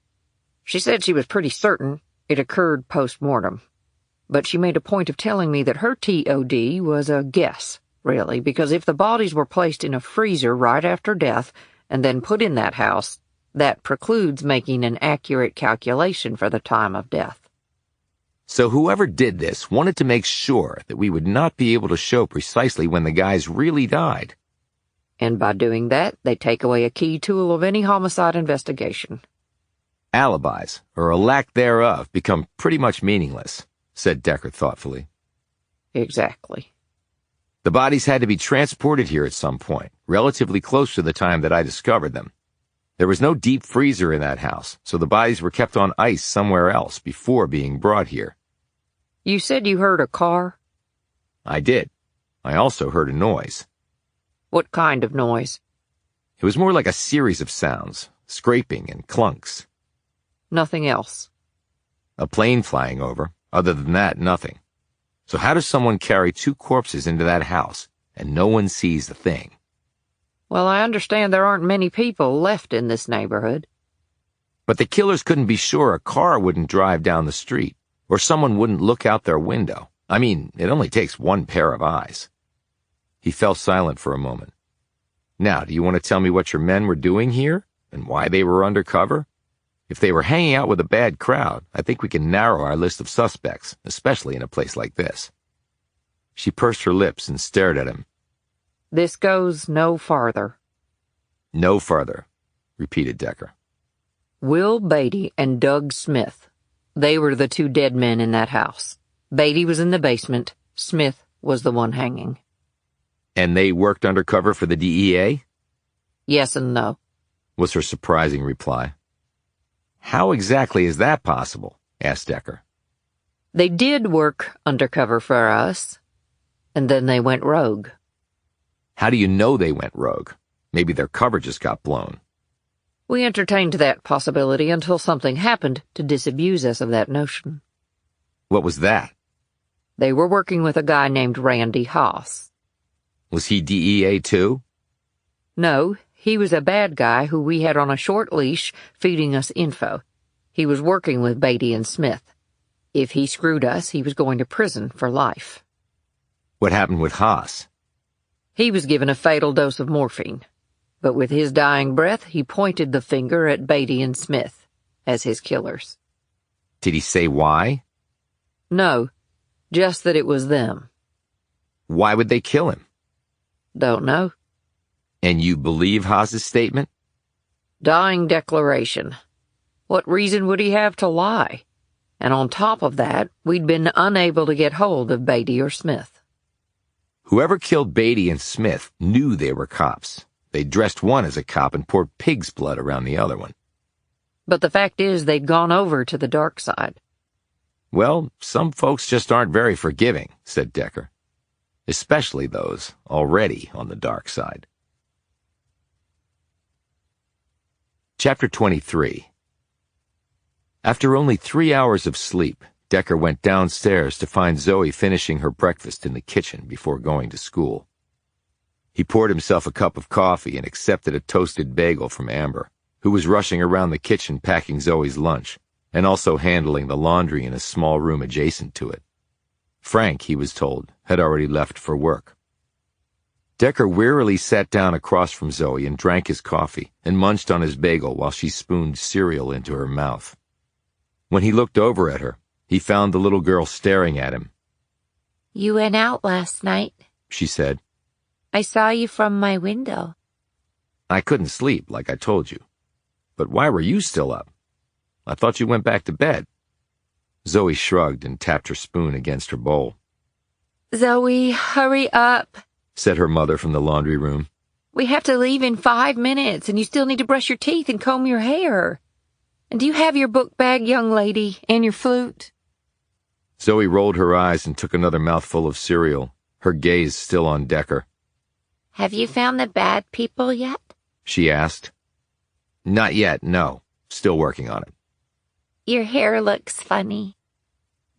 She said she was pretty certain it occurred post-mortem, but she made a point of telling me that her TOD was a guess, really, because if the bodies were placed in a freezer right after death and then put in that house, that precludes making an accurate calculation for the time of death. So whoever did this wanted to make sure that we would not be able to show precisely when the guys really died. And by doing that, they take away a key tool of any homicide investigation. Alibis, or a lack thereof, become pretty much meaningless, said Decker thoughtfully. Exactly. The bodies had to be transported here at some point, relatively close to the time that I discovered them. There was no deep freezer in that house, so the bodies were kept on ice somewhere else before being brought here. You said you heard a car? I did. I also heard a noise. What kind of noise? It was more like a series of sounds, scraping and clunks. Nothing else. A plane flying over. Other than that, nothing. So how does someone carry two corpses into that house, and no one sees the thing? Well, I understand there aren't many people left in this neighborhood. But the killers couldn't be sure a car wouldn't drive down the street, or someone wouldn't look out their window. I mean, it only takes one pair of eyes. He fell silent for a moment. Now, do you want to tell me what your men were doing here, and why they were undercover? If they were hanging out with a bad crowd, I think we can narrow our list of suspects, especially in a place like this. She pursed her lips and stared at him. This goes no farther. No further, repeated Decker. Will Beatty and Doug Smith. They were the two dead men in that house. Beatty was in the basement. Smith was the one hanging. And they worked undercover for the DEA? Yes and no, Was her surprising reply. How exactly is that possible? Asked Decker. They did work undercover for us, and then they went rogue. How do you know they went rogue? Maybe their cover just got blown. We entertained that possibility until something happened to disabuse us of that notion. What was that? They were working with a guy named Randy Haas. Was he DEA too? No, he was a bad guy who we had on a short leash feeding us info. He was working with Beatty and Smith. If he screwed us, he was going to prison for life. What happened with Haas? He was given a fatal dose of morphine, but with his dying breath, he pointed the finger at Beatty and Smith as his killers. Did he say why? No, just that it was them. Why would they kill him? Don't know. And you believe Haas's statement? Dying declaration. What reason would he have to lie? And on top of that, we'd been unable to get hold of Beatty or Smith. Whoever killed Beatty and Smith knew they were cops. They dressed one as a cop and poured pig's blood around the other one. But the fact is they'd gone over to the dark side. Well, some folks just aren't very forgiving, said Decker. Especially those already on the dark side. Chapter 23. After only 3 hours of sleep, Decker went downstairs to find Zoe finishing her breakfast in the kitchen before going to school. He poured himself a cup of coffee and accepted a toasted bagel from Amber, who was rushing around the kitchen packing Zoe's lunch, and also handling the laundry in a small room adjacent to it. Frank, he was told, had already left for work. Decker wearily sat down across from Zoe and drank his coffee and munched on his bagel while she spooned cereal into her mouth. When he looked over at her, he found the little girl staring at him. "You went out last night," she said. "I saw you from my window." "I couldn't sleep, like I told you. But why were you still up? I thought you went back to bed." Zoe shrugged and tapped her spoon against her bowl. Zoe, hurry up, said her mother from the laundry room. We have to leave in 5 minutes, and you still need to brush your teeth and comb your hair. And do you have your book bag, young lady, and your flute? Zoe rolled her eyes and took another mouthful of cereal, her gaze still on Decker. Have you found the bad people yet? She asked. Not yet, no. Still working on it. Your hair looks funny.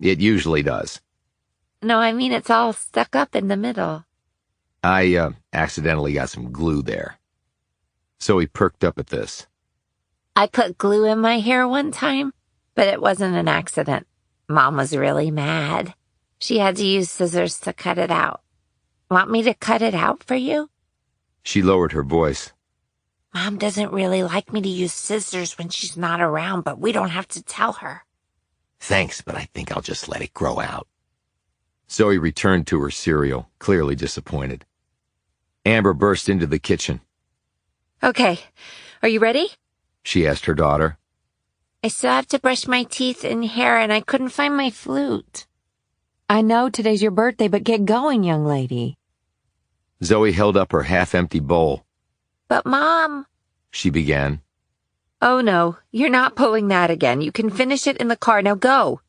It usually does. No, I mean it's all stuck up in the middle. I, accidentally got some glue there. Zoe perked up at this. I put glue in my hair one time, but it wasn't an accident. Mom was really mad. She had to use scissors to cut it out. Want me to cut it out for you? She lowered her voice. Mom doesn't really like me to use scissors when she's not around, but we don't have to tell her. Thanks, but I think I'll just let it grow out. Zoe returned to her cereal, clearly disappointed. Amber burst into the kitchen. Okay, are you ready? She asked her daughter. I still have to brush my teeth and hair, and I couldn't find my flute. I know today's your birthday, but get going, young lady. Zoe held up her half-empty bowl. But Mom, she began. Oh no, you're not pulling that again. You can finish it in the car. Now go.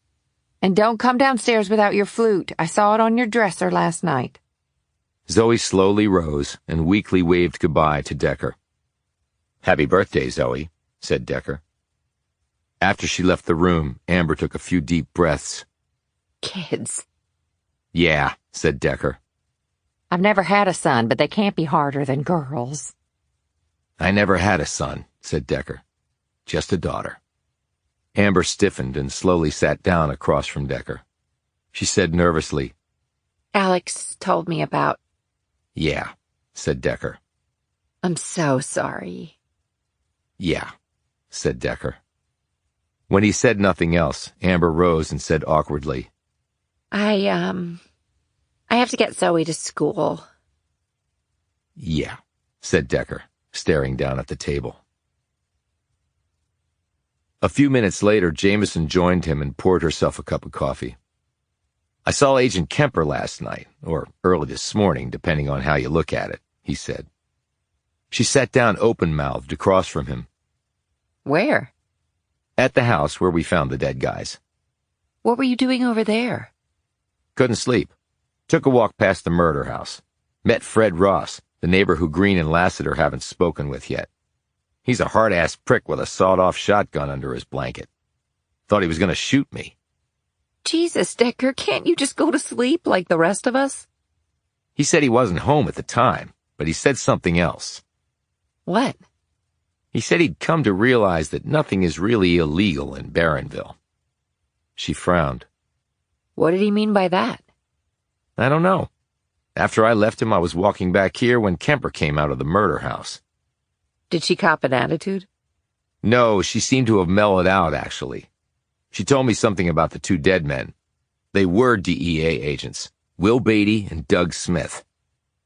And don't come downstairs without your flute. I saw it on your dresser last night. Zoe slowly rose and weakly waved goodbye to Decker. Happy birthday, Zoe, said Decker. After she left the room, Amber took a few deep breaths. Kids. Yeah, said Decker. I've never had a son, but they can't be harder than girls. I never had a son, said Decker. Just a daughter. Amber stiffened and slowly sat down across from Decker. She said nervously, Alex told me about. Yeah, said Decker. I'm so sorry. Yeah, said Decker. When he said nothing else, Amber rose and said awkwardly, I have to get Zoe to school. Yeah, said Decker, staring down at the table. A few minutes later, Jamison joined him and poured herself a cup of coffee. I saw Agent Kemper last night, or early this morning, depending on how you look at it, he said. She sat down open-mouthed across from him. Where? At the house where we found the dead guys. What were you doing over there? Couldn't sleep. Took a walk past the murder house. Met Fred Ross, the neighbor who Green and Lassiter haven't spoken with yet. He's a hard-ass prick with a sawed-off shotgun under his blanket. Thought he was going to shoot me. Jesus, Decker, can't you just go to sleep like the rest of us? He said he wasn't home at the time, but he said something else. What? He said he'd come to realize that nothing is really illegal in Barronville. She frowned. What did he mean by that? I don't know. After I left him, I was walking back here when Kemper came out of the murder house. Did she cop an attitude? No, she seemed to have mellowed out, actually. She told me something about the two dead men. They were DEA agents, Will Beatty and Doug Smith.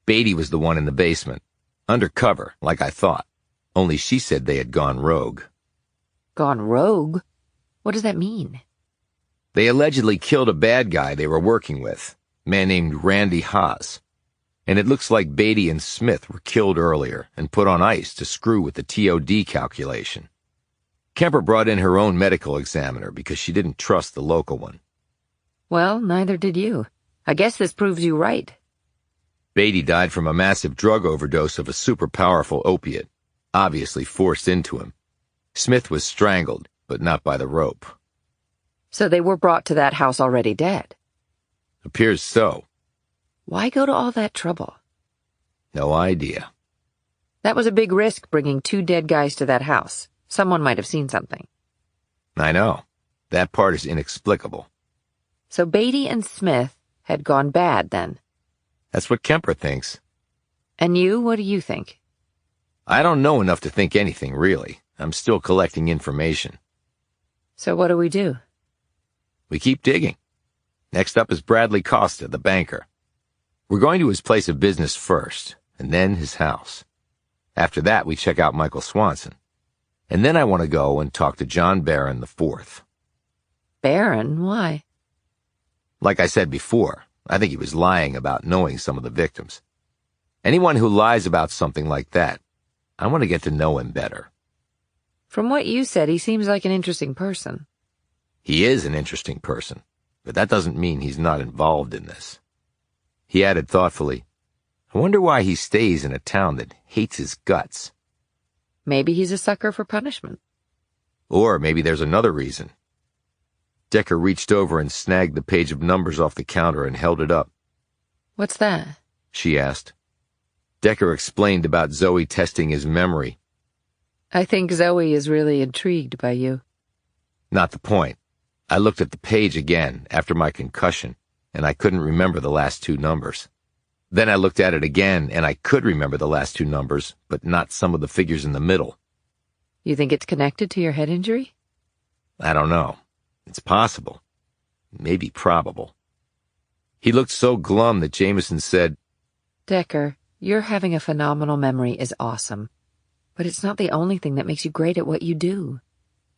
Beatty was the one in the basement, undercover, like I thought. Only she said they had gone rogue. Gone rogue? What does that mean? They allegedly killed a bad guy they were working with, a man named Randy Haas. And it looks like Beatty and Smith were killed earlier and put on ice to screw with the TOD calculation. Kemper brought in her own medical examiner because she didn't trust the local one. Well, neither did you. I guess this proves you right. Beatty died from a massive drug overdose of a super powerful opiate, obviously forced into him. Smith was strangled, but not by the rope. So they were brought to that house already dead? Appears so. Why go to all that trouble? No idea. That was a big risk, bringing two dead guys to that house. Someone might have seen something. I know. That part is inexplicable. So Beatty and Smith had gone bad then? That's what Kemper thinks. And you, what do you think? I don't know enough to think anything, really. I'm still collecting information. So what do we do? We keep digging. Next up is Bradley Costa, the banker. We're going to his place of business first, and then his house. After that, we check out Michael Swanson. And then I want to go and talk to John Barron IV. Barren? Why? Like I said before, I think he was lying about knowing some of the victims. Anyone who lies about something like that, I want to get to know him better. From what you said, he seems like an interesting person. He is an interesting person, but that doesn't mean he's not involved in this. He added thoughtfully, I wonder why he stays in a town that hates his guts. Maybe he's a sucker for punishment. Or maybe there's another reason. Decker reached over and snagged the page of numbers off the counter and held it up. What's that? She asked. Decker explained about Zoe testing his memory. I think Zoe is really intrigued by you. Not the point. I looked at the page again after my concussion, and I couldn't remember the last two numbers. Then I looked at it again, and I could remember the last two numbers, but not some of the figures in the middle. You think it's connected to your head injury? I don't know. It's possible. Maybe probable. He looked so glum that Jamison said, Decker, your having a phenomenal memory is awesome. But it's not the only thing that makes you great at what you do.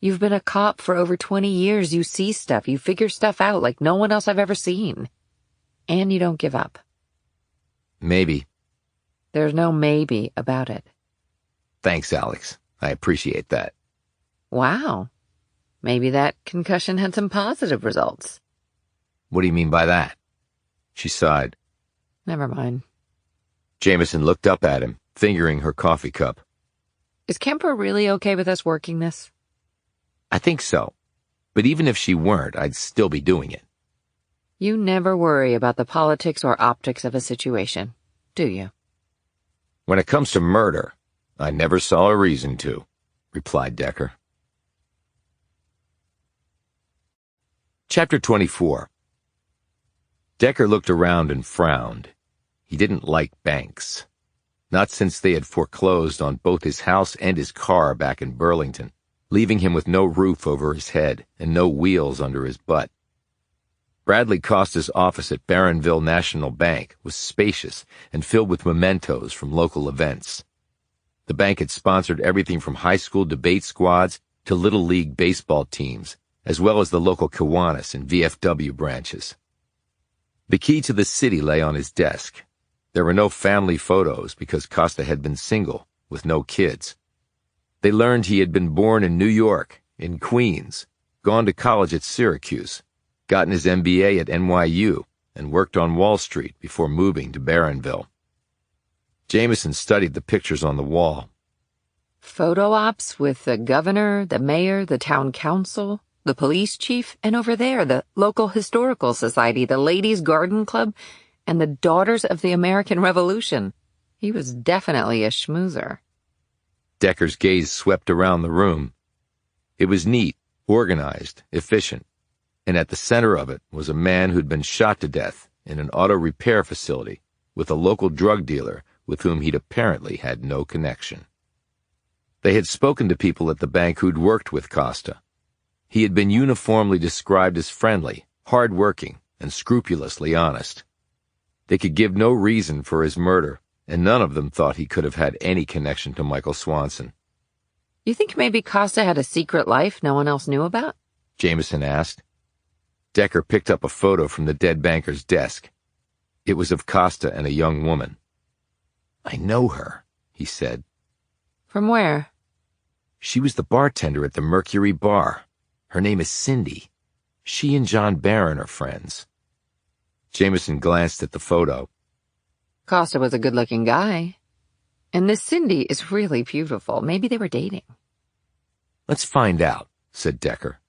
You've been a cop for over 20 years. You see stuff. You figure stuff out like no one else I've ever seen. And you don't give up. Maybe. There's no maybe about it. Thanks, Alex. I appreciate that. Wow. Maybe that concussion had some positive results. What do you mean by that? She sighed. Never mind. Jamison looked up at him, fingering her coffee cup. Is Kemper really okay with us working this? I think so. But even if she weren't, I'd still be doing it. You never worry about the politics or optics of a situation, do you? When it comes to murder, I never saw a reason to, replied Decker. Chapter 24. Decker looked around and frowned. He didn't like banks. Not since they had foreclosed on both his house and his car back in Burlington, leaving him with no roof over his head and no wheels under his butt. Bradley Costa's office at Barronville National Bank was spacious and filled with mementos from local events. The bank had sponsored everything from high school debate squads to Little League baseball teams, as well as the local Kiwanis and VFW branches. The key to the city lay on his desk. There were no family photos because Costa had been single, with no kids. They learned he had been born in New York, in Queens, gone to college at Syracuse, gotten his MBA at NYU, and worked on Wall Street before moving to Barronville. Jamison studied the pictures on the wall. Photo ops with the governor, the mayor, the town council, the police chief, and over there, the local historical society, the ladies' garden club, and the Daughters of the American Revolution. He was definitely a schmoozer. Decker's gaze swept around the room. It was neat, organized, efficient, and at the center of it was a man who'd been shot to death in an auto repair facility with a local drug dealer with whom he'd apparently had no connection. They had spoken to people at the bank who'd worked with Costa. He had been uniformly described as friendly, hard-working, and scrupulously honest. They could give no reason for his murder, and none of them thought he could have had any connection to Michael Swanson. You think maybe Costa had a secret life no one else knew about? Jamison asked. Decker picked up a photo from the dead banker's desk. It was of Costa and a young woman. I know her, he said. From where? She was the bartender at the Mercury Bar. Her name is Cindy. She and John Barron are friends. Jamison glanced at the photo. Costa was a good-looking guy. And this Cindy is really beautiful. Maybe they were dating. Let's find out, said Decker.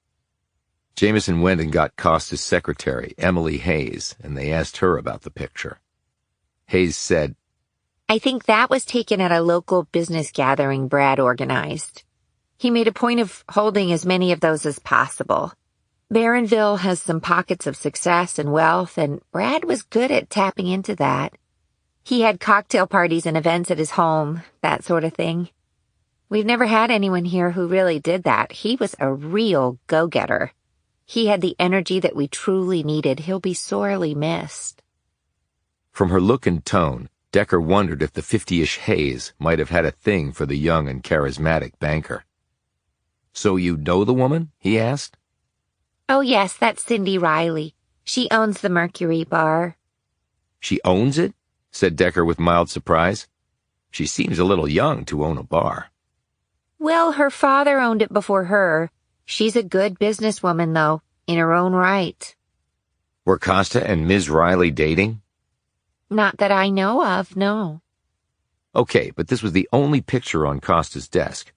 Jamison went and got Costa's secretary, Emily Hayes, and they asked her about the picture. Hayes said, I think that was taken at a local business gathering Brad organized. He made a point of holding as many of those as possible. Barronville has some pockets of success and wealth, and Brad was good at tapping into that. He had cocktail parties and events at his home, that sort of thing. We've never had anyone here who really did that. He was a real go-getter. He had the energy that we truly needed. He'll be sorely missed. From her look and tone, Decker wondered if the 50-ish Hayes might have had a thing for the young and charismatic banker. So you know the woman? He asked. Oh, yes, that's Cindy Riley. She owns the Mercury Bar. She owns it? Said Decker with mild surprise. She seems a little young to own a bar. Well, her father owned it before her. She's a good businesswoman, though, in her own right. Were Costa and Ms. Riley dating? Not that I know of, no. Okay, but this was the only picture on Costa's desk.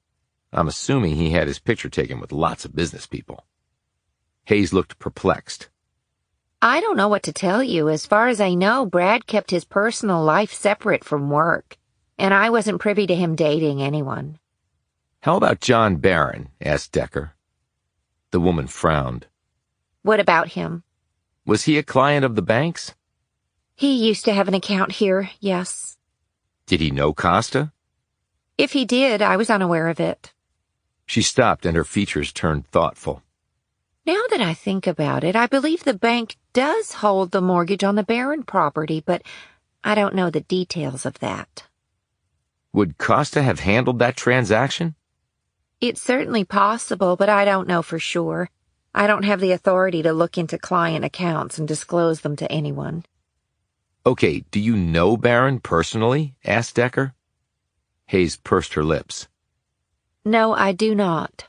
I'm assuming he had his picture taken with lots of business people. Hayes looked perplexed. I don't know what to tell you. As far as I know, Brad kept his personal life separate from work, and I wasn't privy to him dating anyone. How about John Barron? Asked Decker. The woman frowned. What about him? Was he a client of the bank's? He used to have an account here, yes. Did he know Costa? If he did, I was unaware of it. She stopped and her features turned thoughtful. Now that I think about it, I believe the bank does hold the mortgage on the Barron property, but I don't know the details of that. Would Costa have handled that transaction? It's certainly possible, but I don't know for sure. I don't have the authority to look into client accounts and disclose them to anyone. Okay, do you know Barron personally? Asked Decker. Hayes pursed her lips. No, I do not.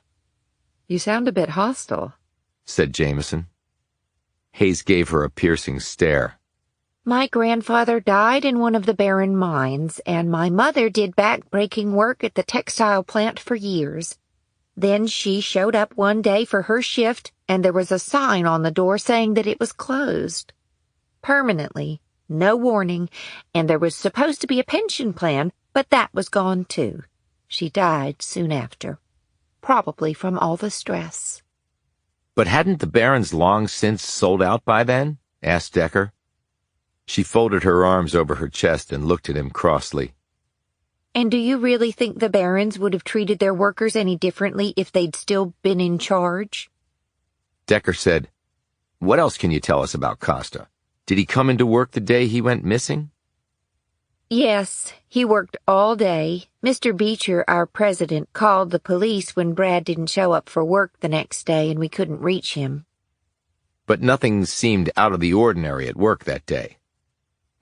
You sound a bit hostile, said Jamison. Hayes gave her a piercing stare. My grandfather died in one of the Barron mines, and my mother did back-breaking work at the textile plant for years. Then she showed up one day for her shift, and there was a sign on the door saying that it was closed. Permanently, no warning, and there was supposed to be a pension plan, but that was gone too. She died soon after, probably from all the stress. But hadn't the Barrons long since sold out by then? Asked Decker. She folded her arms over her chest and looked at him crossly. And do you really think the Barrons would have treated their workers any differently if they'd still been in charge? Decker said, What else can you tell us about Costa? Did he come into work the day he went missing? Yes, he worked all day. Mr. Beecher, our president, called the police when Brad didn't show up for work the next day and we couldn't reach him. But nothing seemed out of the ordinary at work that day.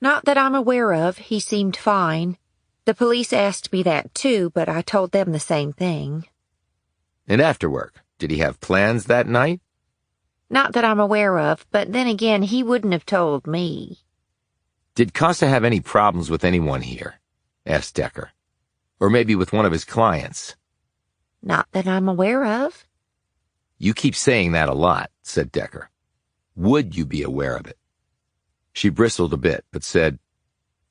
Not that I'm aware of. He seemed fine. The police asked me that too, but I told them the same thing. And after work, did he have plans that night? Not that I'm aware of, but then again, he wouldn't have told me. Did Costa have any problems with anyone here? Asked Decker. Or maybe with one of his clients? Not that I'm aware of. You keep saying that a lot, said Decker. Would you be aware of it? She bristled a bit, but said,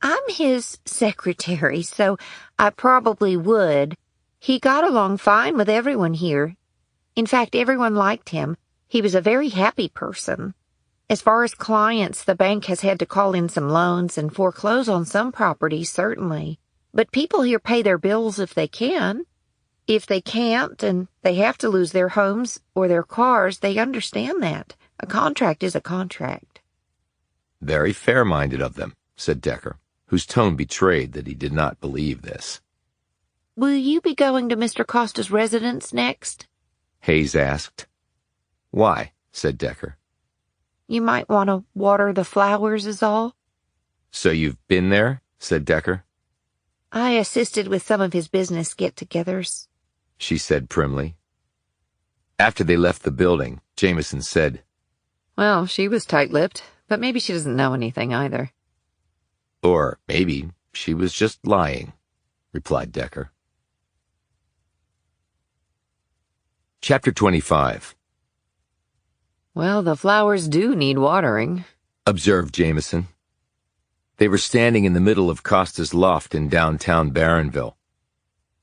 I'm his secretary, so I probably would. He got along fine with everyone here. In fact, everyone liked him. He was a very happy person. As far as clients, the bank has had to call in some loans and foreclose on some properties, certainly. But people here pay their bills if they can. If they can't and they have to lose their homes or their cars, they understand that. A contract is a contract. Very fair-minded of them, said Decker, whose tone betrayed that he did not believe this. Will you be going to Mr. Costa's residence next? Hayes asked. Why? Said Decker. You might want to water the flowers is all. So you've been there? Said Decker. I assisted with some of his business get-togethers, she said primly. After they left the building, Jamison said, Well, she was tight-lipped, but maybe she doesn't know anything either. Or maybe she was just lying, replied Decker. Chapter 25. Well, the flowers do need watering, observed Jamison. They were standing in the middle of Costa's loft in downtown Barronville.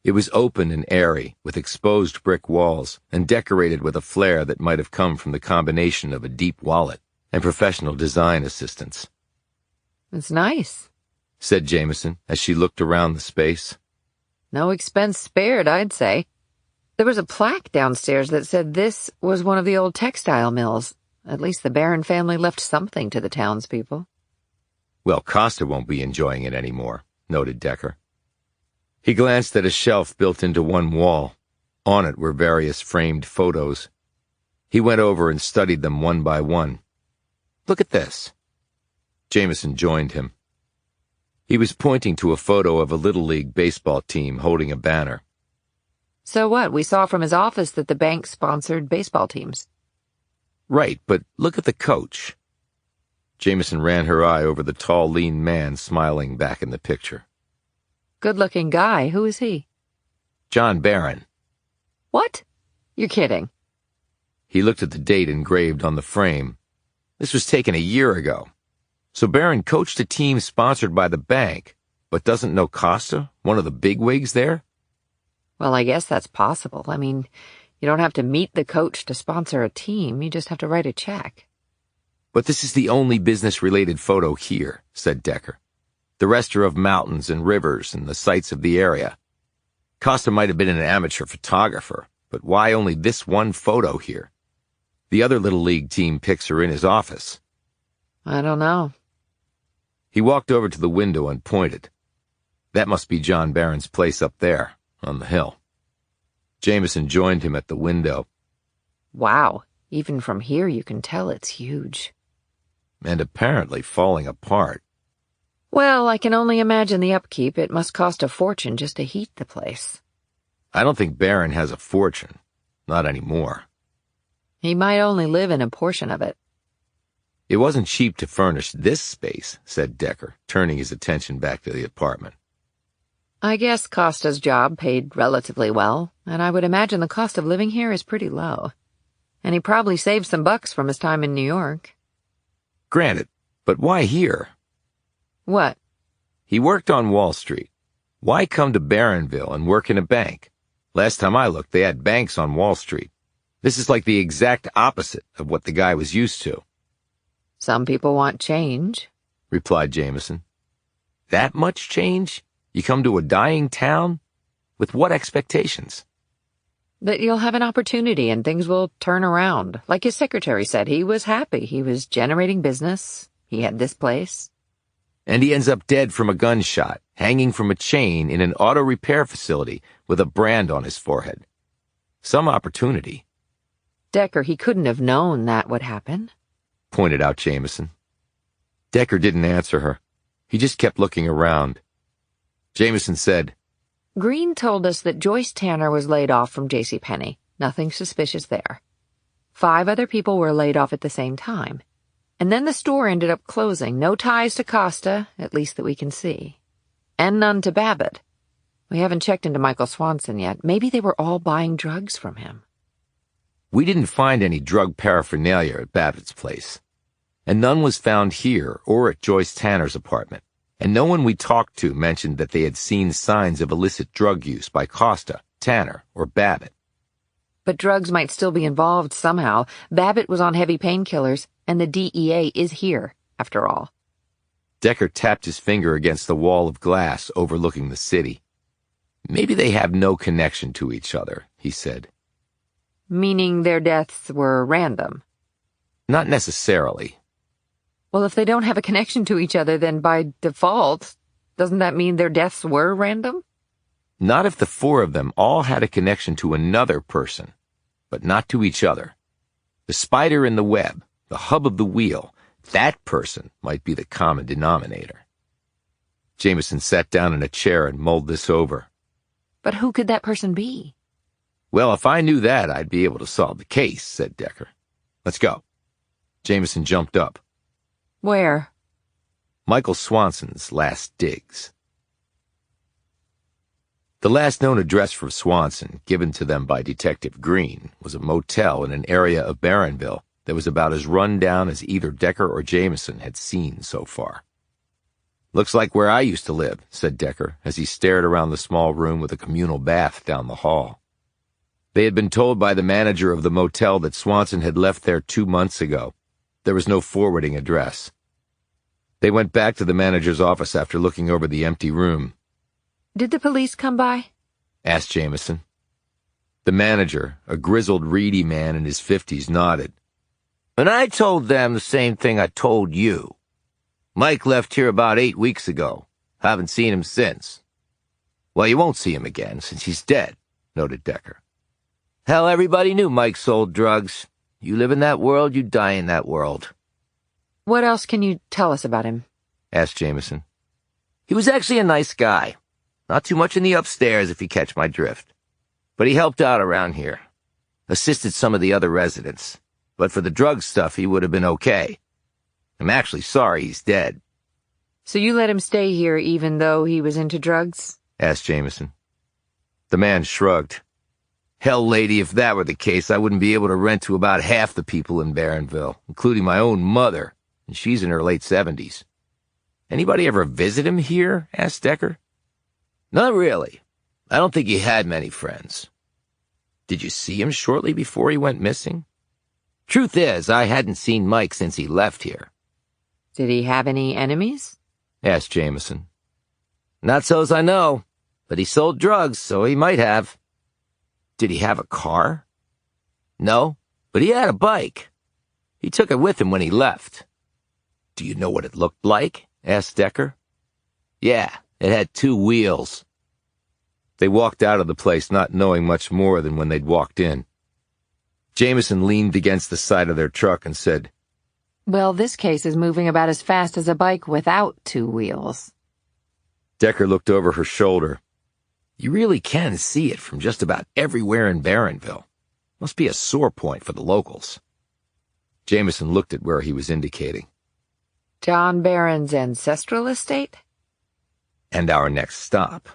It was open and airy, with exposed brick walls, and decorated with a flair that might have come from the combination of a deep wallet and professional design assistants. It's nice, said Jamison as she looked around the space. No expense spared, I'd say. There was a plaque downstairs that said this was one of the old textile mills. At least the Barron family left something to the townspeople. Well, Costa won't be enjoying it anymore, noted Decker. He glanced at a shelf built into one wall. On it were various framed photos. He went over and studied them one by one. "Look at this." Jamison joined him. He was pointing to a photo of a Little League baseball team holding a banner. So what? We saw from his office that the bank sponsored baseball teams. Right, but look at the coach. Jamison ran her eye over the tall, lean man smiling back in the picture. Good-looking guy. Who is he? John Barron. What? You're kidding. He looked at the date engraved on the frame. This was taken a year ago. So Barron coached a team sponsored by the bank, but doesn't know Costa, one of the bigwigs there? Well, I guess that's possible. I mean, you don't have to meet the coach to sponsor a team. You just have to write a check. But this is the only business-related photo here, said Decker. The rest are of mountains and rivers and the sights of the area. Costa might have been an amateur photographer, but why only this one photo here? The other Little League team pics are in his office. I don't know. He walked over to the window and pointed. That must be John Barron's place up there, on the hill. Jamison joined him at the window. Wow, even from here you can tell it's huge. And apparently falling apart. Well, I can only imagine the upkeep. It must cost a fortune just to heat the place. I don't think Barron has a fortune. Not anymore. He might only live in a portion of it. It wasn't cheap to furnish this space, said Decker, turning his attention back to the apartment. I guess Costa's job paid relatively well, and I would imagine the cost of living here is pretty low. And he probably saved some bucks from his time in New York. Granted, but why here? What? He worked on Wall Street. Why come to Barronville and work in a bank? Last time I looked, they had banks on Wall Street. This is like the exact opposite of what the guy was used to. Some people want change, replied Jamison. That much change? You come to a dying town? With what expectations? That you'll have an opportunity and things will turn around. Like his secretary said, he was happy. He was generating business. He had this place. And he ends up dead from a gunshot, hanging from a chain in an auto repair facility with a brand on his forehead. Some opportunity. Decker, he couldn't have known that would happen, pointed out Jamison. Decker didn't answer her. He just kept looking around. Jamison said, Green told us that Joyce Tanner was laid off from JCPenney. Nothing suspicious there. 5 other people were laid off at the same time. And then the store ended up closing. No ties to Costa, at least that we can see. And none to Babbitt. We haven't checked into Michael Swanson yet. Maybe they were all buying drugs from him. We didn't find any drug paraphernalia at Babbitt's place. And none was found here or at Joyce Tanner's apartment. And no one we talked to mentioned that they had seen signs of illicit drug use by Costa, Tanner, or Babbitt. But drugs might still be involved somehow. Babbitt was on heavy painkillers, and the DEA is here, after all. Decker tapped his finger against the wall of glass overlooking the city. Maybe they have no connection to each other, he said. Meaning their deaths were random? Not necessarily. Well, if they don't have a connection to each other, then by default, doesn't that mean their deaths were random? Not if the 4 of them all had a connection to another person, but not to each other. The spider in the web, the hub of the wheel, that person might be the common denominator. Jamison sat down in a chair and mulled this over. But who could that person be? Well, if I knew that, I'd be able to solve the case, said Decker. Let's go. Jamison jumped up. Where? Michael Swanson's last digs. The last known address for Swanson, given to them by Detective Green, was a motel in an area of Barronville that was about as run down as either Decker or Jamison had seen so far. Looks like where I used to live, said Decker, as he stared around the small room with a communal bath down the hall. They had been told by the manager of the motel that Swanson had left there 2 months ago. There was no forwarding address. They went back to the manager's office after looking over the empty room. Did the police come by? Asked Jamison. The manager, a grizzled, reedy man in his 50s, nodded. And I told them the same thing I told you. Mike left here about 8 weeks ago. Haven't seen him since. Well, you won't see him again since he's dead, noted Decker. Hell, everybody knew Mike sold drugs. You live in that world, you die in that world. What else can you tell us about him? Asked Jamison. He was actually a nice guy. Not too much in the upstairs, if you catch my drift. But he helped out around here. Assisted some of the other residents. But for the drug stuff, he would have been okay. I'm actually sorry he's dead. So you let him stay here even though he was into drugs? Asked Jamison. The man shrugged. Hell, lady, if that were the case, I wouldn't be able to rent to about half the people in Barronville, including my own mother, and she's in her late 70s. Anybody ever visit him here? Asked Decker. Not really. I don't think he had many friends. Did you see him shortly before he went missing? Truth is, I hadn't seen Mike since he left here. Did he have any enemies? Asked Jamison. Not so's I know, but he sold drugs, so he might have. Did he have a car? No, but he had a bike. He took it with him when he left. Do you know what it looked like? Asked Decker. Yeah, it had 2 wheels. They walked out of the place not knowing much more than when they'd walked in. Jamison leaned against the side of their truck and said, Well, this case is moving about as fast as a bike without 2 wheels. Decker looked over her shoulder. You really can see it from just about everywhere in Barronville. Must be a sore point for the locals. Jamison looked at where he was indicating. John Barron's ancestral estate? And our next stop.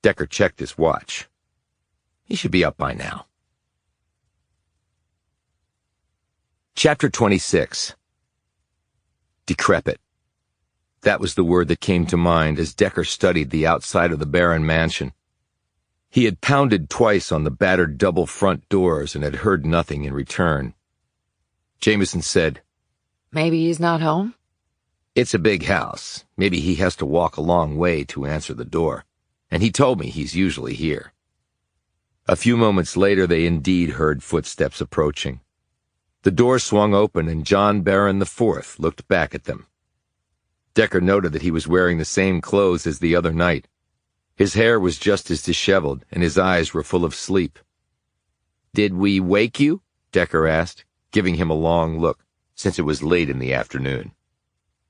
Decker checked his watch. He should be up by now. Chapter 26. Decrepit. That was the word that came to mind as Decker studied the outside of the Barron mansion. He had pounded twice on the battered double front doors and had heard nothing in return. Jamison said, Maybe he's not home? It's a big house. Maybe he has to walk a long way to answer the door. And he told me he's usually here. A few moments later, they indeed heard footsteps approaching. The door swung open and John Barron IV looked back at them. Decker noted that he was wearing the same clothes as the other night. His hair was just as disheveled, and his eyes were full of sleep. Did we wake you? Decker asked, giving him a long look, since it was late in the afternoon.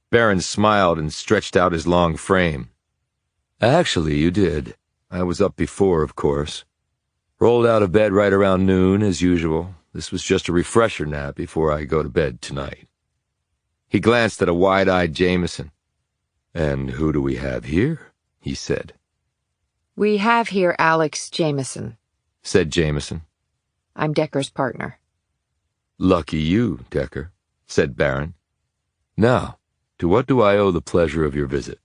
Barron smiled and stretched out his long frame. Actually, you did. I was up before, of course. Rolled out of bed right around noon, as usual. This was just a refresher nap before I go to bed tonight. He glanced at a wide-eyed Jamison. And who do we have here? He said. We have here Alex Jamison, said Jamison. I'm Decker's partner. Lucky you, Decker, said Barron. Now, to what do I owe the pleasure of your visit?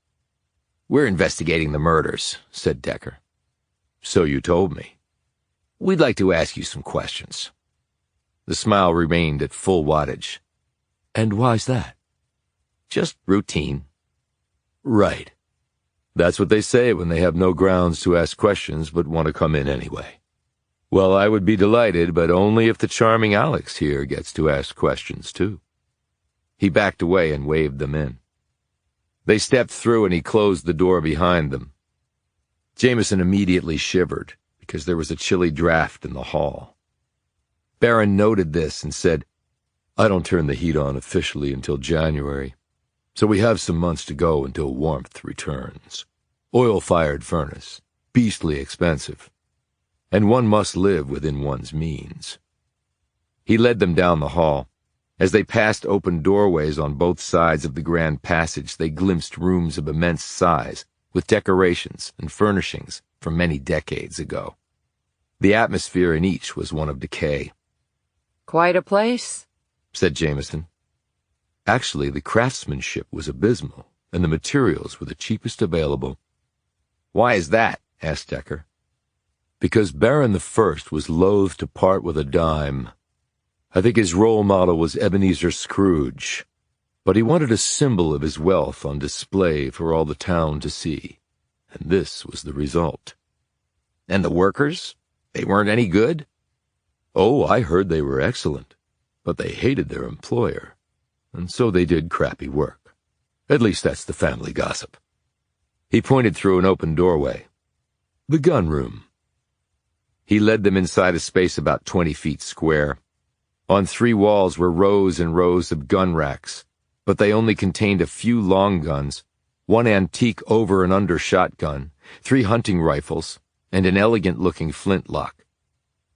We're investigating the murders, said Decker. So you told me. We'd like to ask you some questions. The smile remained at full wattage. And why's that? Just routine. Right. That's what they say when they have no grounds to ask questions but want to come in anyway. Well, I would be delighted, but only if the charming Alex here gets to ask questions, too. He backed away and waved them in. They stepped through and he closed the door behind them. Jamison immediately shivered because there was a chilly draft in the hall. Barron noted this and said, I don't turn the heat on officially until January, so we have some months to go until warmth returns. Oil-fired furnace, beastly expensive, and one must live within one's means. He led them down the hall. As they passed open doorways on both sides of the grand passage, they glimpsed rooms of immense size, with decorations and furnishings from many decades ago. The atmosphere in each was one of decay. Quite a place, said Jamison. Actually, the craftsmanship was abysmal, and the materials were the cheapest available. Why is that? Asked Decker. Because Barron I was loath to part with a dime. I think his role model was Ebenezer Scrooge, but he wanted a symbol of his wealth on display for all the town to see, and this was the result. And the workers? They weren't any good? Oh, I heard they were excellent, but they hated their employer, and so they did crappy work. At least that's the family gossip. He pointed through an open doorway. The gun room. He led them inside a space about 20 feet square. On 3 walls were rows and rows of gun racks, but they only contained a few long guns, 1 antique over and under shotgun, 3 hunting rifles, and an elegant-looking flintlock.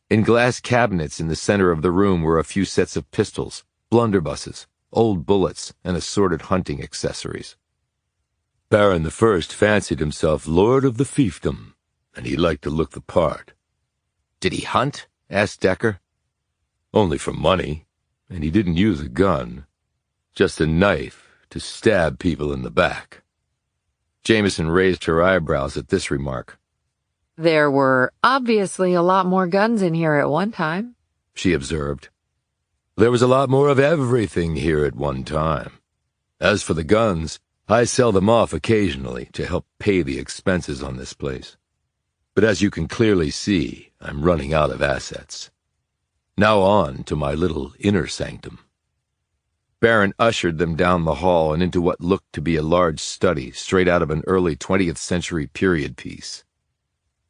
In glass cabinets in the center of the room were a few sets of pistols, blunderbusses, old bullets, and assorted hunting accessories. Baron the First fancied himself lord of the fiefdom, and he liked to look the part. Did he hunt? Asked Decker. Only for money, and he didn't use a gun, just a knife to stab people in the back. Jamison raised her eyebrows at this remark. There were obviously a lot more guns in here at one time, she observed. There was a lot more of everything here at one time. As for the guns, I sell them off occasionally to help pay the expenses on this place. But as you can clearly see, I'm running out of assets. Now on to my little inner sanctum. Baron ushered them down the hall and into what looked to be a large study straight out of an early 20th century period piece.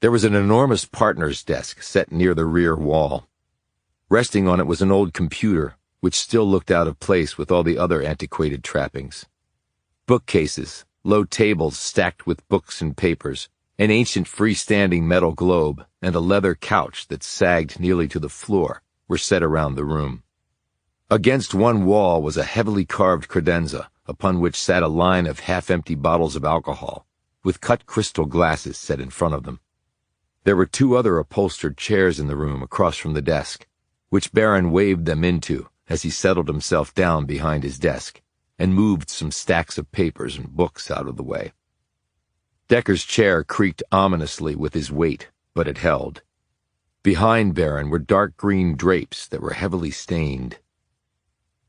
There was an enormous partner's desk set near the rear wall. Resting on it was an old computer, which still looked out of place with all the other antiquated trappings. Bookcases, low tables stacked with books and papers, an ancient freestanding metal globe, and a leather couch that sagged nearly to the floor were set around the room. Against one wall was a heavily carved credenza, upon which sat a line of half-empty bottles of alcohol, with cut crystal glasses set in front of them. There were 2 other upholstered chairs in the room across from the desk, which Baron waved them into as he settled himself down behind his desk and moved some stacks of papers and books out of the way. Decker's chair creaked ominously with his weight, but it held. Behind Baron were dark green drapes that were heavily stained.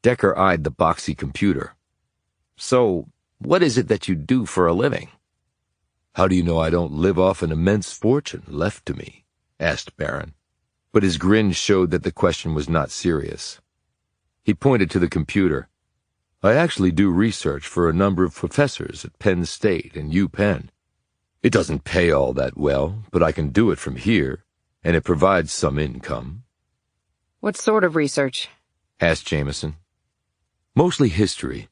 Decker eyed the boxy computer. So, what is it that you do for a living? How do you know I don't live off an immense fortune left to me? Asked Baron, but his grin showed that the question was not serious. He pointed to the computer. I actually do research for a number of professors at Penn State and UPenn. It doesn't pay all that well, but I can do it from here, and it provides some income. What sort of research? Asked Jamison. Mostly history.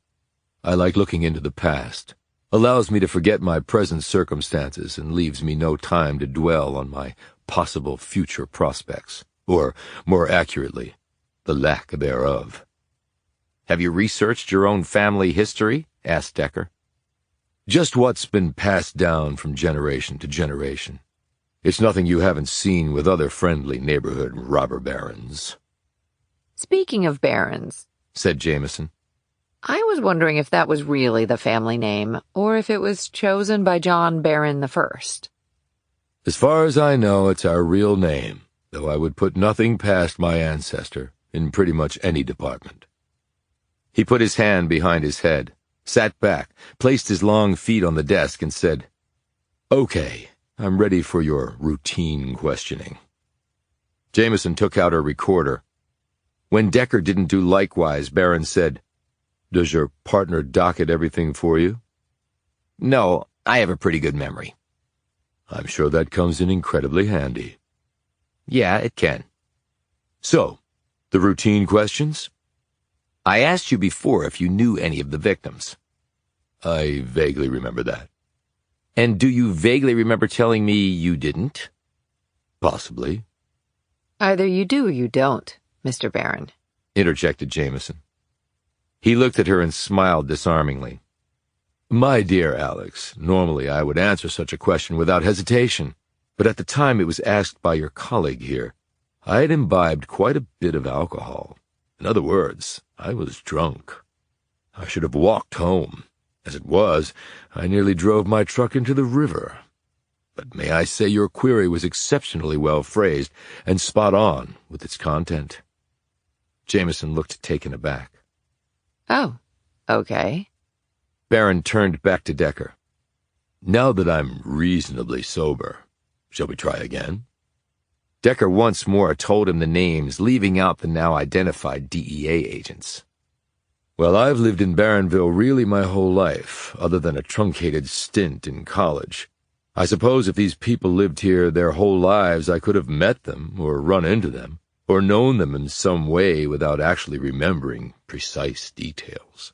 I like looking into the past. Allows me to forget my present circumstances and leaves me no time to dwell on my possible future prospects, or, more accurately, the lack thereof. Have you researched your own family history? Asked Decker. Just what's been passed down from generation to generation. It's nothing you haven't seen with other friendly neighborhood robber barons. Speaking of barons, said Jamison, I was wondering if that was really the family name, or if it was chosen by John Baron I. As far as I know, it's our real name, though I would put nothing past my ancestor in pretty much any department. He put his hand behind his head, sat back, placed his long feet on the desk, and said, Okay, I'm ready for your routine questioning. Jamison took out a recorder. When Decker didn't do likewise, Baron said, Does your partner docket everything for you? No, I have a pretty good memory. I'm sure that comes in incredibly handy. Yeah, it can. So, the routine questions? I asked you before if you knew any of the victims. I vaguely remember that. And do you vaguely remember telling me you didn't? Possibly. Either you do or you don't, Mr. Baron, interjected Jamison. He looked at her and smiled disarmingly. My dear Alex, normally I would answer such a question without hesitation, but at the time it was asked by your colleague here, I had imbibed quite a bit of alcohol. In other words, I was drunk. I should have walked home. As it was, I nearly drove my truck into the river. But may I say your query was exceptionally well phrased and spot on with its content. Jamison looked taken aback. Oh, okay. Baron turned back to Decker. Now that I'm reasonably sober, shall we try again? Decker once more told him the names, leaving out the now identified DEA agents. Well, I've lived in Barronville really my whole life, other than a truncated stint in college. I suppose if these people lived here their whole lives, I could have met them or run into them, or known them in some way without actually remembering precise details.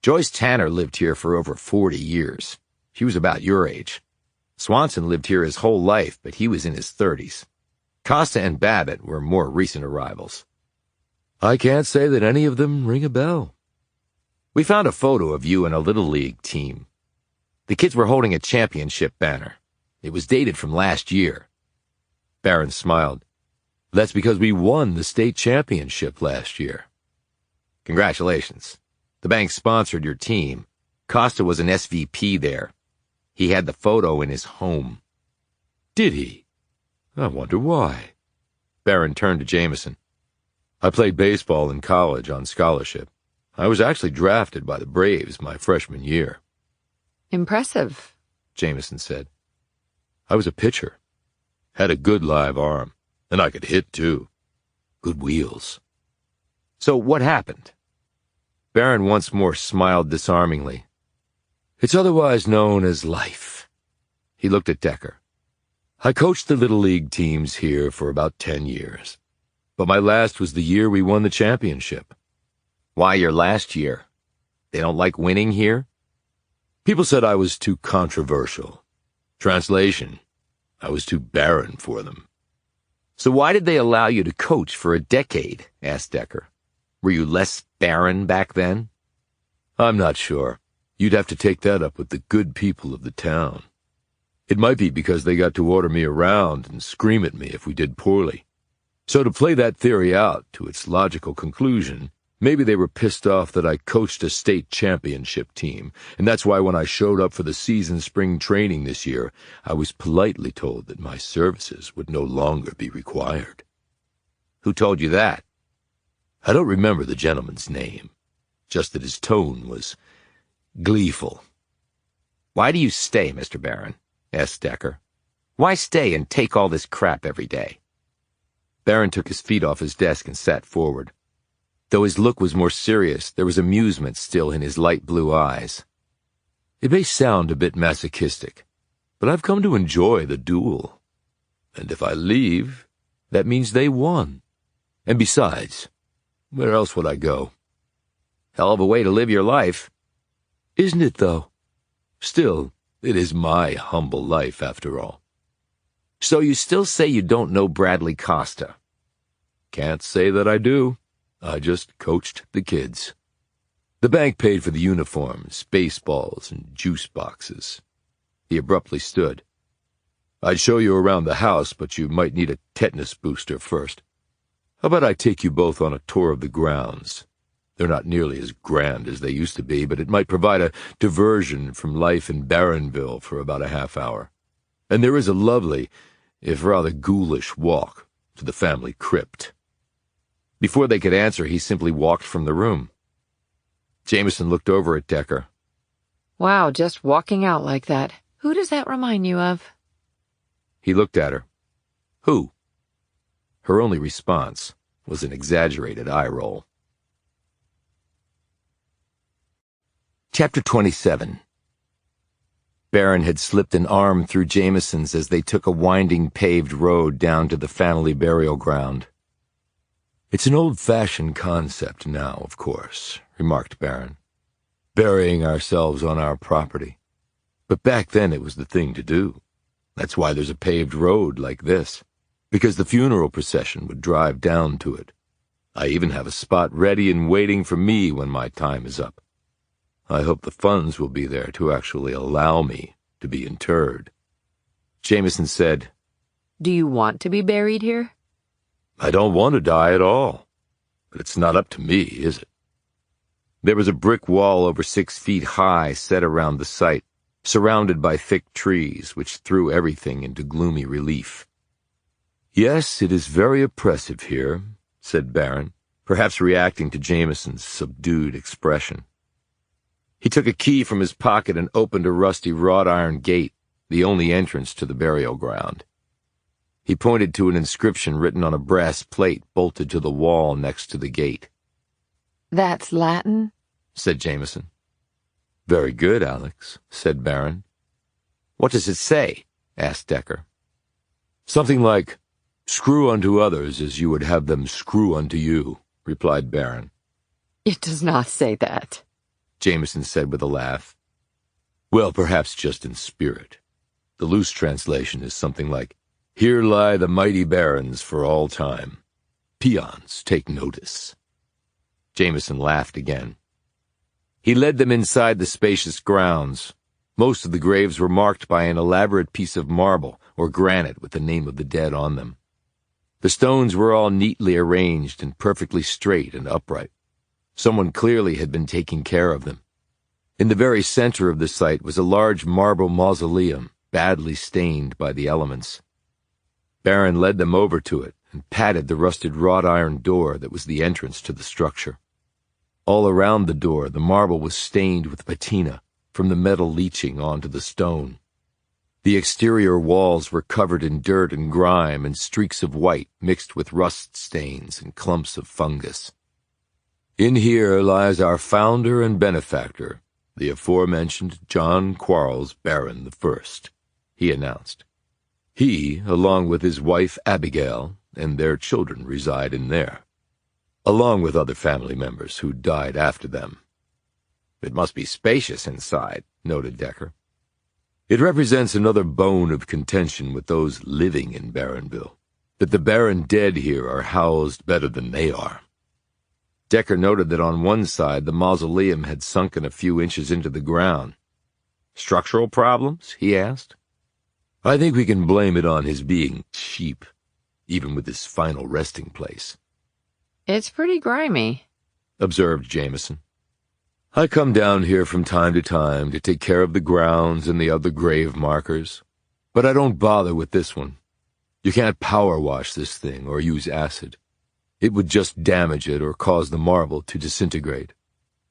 Joyce Tanner lived here for over 40 years. She was about your age. Swanson lived here his whole life, but he was in his 30s. Costa and Babbitt were more recent arrivals. I can't say that any of them ring a bell. We found a photo of you in a Little League team. The kids were holding a championship banner. It was dated from last year. Barron smiled. That's because we won the state championship last year. Congratulations. The bank sponsored your team. Costa was an SVP there. He had the photo in his home. Did he? I wonder why. Barron turned to Jamison. I played baseball in college on scholarship. I was actually drafted by the Braves my freshman year. Impressive, Jamison said. I was a pitcher. Had a good live arm, and I could hit too. Good wheels. So what happened? Barron once more smiled disarmingly. It's otherwise known as life. He looked at Decker. I coached the Little League teams here for about 10 years. But my last was the year we won the championship. Why your last year? They don't like winning here? People said I was too controversial. Translation, I was too barren for them. So why did they allow you to coach for a decade? Asked Decker. Were you less barren back then? I'm not sure. You'd have to take that up with the good people of the town. It might be because they got to order me around and scream at me if we did poorly. So to play that theory out to its logical conclusion, maybe they were pissed off that I coached a state championship team, and that's why when I showed up for the season spring training this year, I was politely told that my services would no longer be required. Who told you that? I don't remember the gentleman's name, just that his tone was gleeful. Why do you stay, Mr. Barron? Asked Decker. Why stay and take all this crap every day? Barron took his feet off his desk and sat forward. Though his look was more serious, there was amusement still in his light blue eyes. It may sound a bit masochistic, but I've come to enjoy the duel. And if I leave, that means they won. And besides, where else would I go? Hell of a way to live your life. Isn't it, though? Still, it is my humble life, after all. So you still say you don't know Bradley Costa? Can't say that I do. I just coached the kids. The bank paid for the uniforms, baseballs, and juice boxes. He abruptly stood. I'd show you around the house, but you might need a tetanus booster first. How about I take you both on a tour of the grounds? They're not nearly as grand as they used to be, but it might provide a diversion from life in Barronville for about a half hour. And there is a lovely, if rather ghoulish, walk to the family crypt. Before they could answer, he simply walked from the room. Jamison looked over at Decker. Wow, just walking out like that. Who does that remind you of? He looked at her. Who? Her only response was an exaggerated eye roll. Chapter 27. Barron had slipped an arm through Jamison's as they took a winding paved road down to the family burial ground. It's an old-fashioned concept now, of course, remarked Barron. Burying ourselves on our property. But back then it was the thing to do. That's why there's a paved road like this, because the funeral procession would drive down to it. I even have a spot ready and waiting for me when my time is up. I hope the funds will be there to actually allow me to be interred. Jamison said, Do you want to be buried here? I don't want to die at all, but it's not up to me, is it? There was a brick wall over 6 feet high set around the site, surrounded by thick trees, which threw everything into gloomy relief. Yes, it is very oppressive here, said Barron, perhaps reacting to Jamison's subdued expression. He took a key from his pocket and opened a rusty wrought-iron gate, the only entrance to the burial ground. He pointed to an inscription written on a brass plate bolted to the wall next to the gate. That's Latin, said Jamison. Very good, Alex, said Barron. What does it say? Asked Decker. Something like, Screw unto others as you would have them screw unto you, replied Barron. It does not say that, Jamison said with a laugh. Well, perhaps just in spirit. The loose translation is something like, Here lie the mighty barons for all time. Peons, take notice. Jamison laughed again. He led them inside the spacious grounds. Most of the graves were marked by an elaborate piece of marble or granite with the name of the dead on them. The stones were all neatly arranged and perfectly straight and upright. Someone clearly had been taking care of them. In the very center of the site was a large marble mausoleum, badly stained by the elements. Barron led them over to it and patted the rusted wrought iron door that was the entrance to the structure. All around the door, the marble was stained with patina, from the metal leaching onto the stone. The exterior walls were covered in dirt and grime and streaks of white mixed with rust stains and clumps of fungus. In here lies our founder and benefactor, the aforementioned John Quarles Barron I, he announced. He, along with his wife Abigail, and their children reside in there, along with other family members who died after them. It must be spacious inside, noted Decker. It represents another bone of contention with those living in Barronville, that the barren dead here are housed better than they are. Decker noted that on one side the mausoleum had sunken a few inches into the ground. Structural problems? He asked. I think we can blame it on his being cheap, even with his final resting place. It's pretty grimy, observed Jamison. I come down here from time to time to take care of the grounds and the other grave markers, but I don't bother with this one. You can't power wash this thing or use acid. It would just damage it or cause the marble to disintegrate.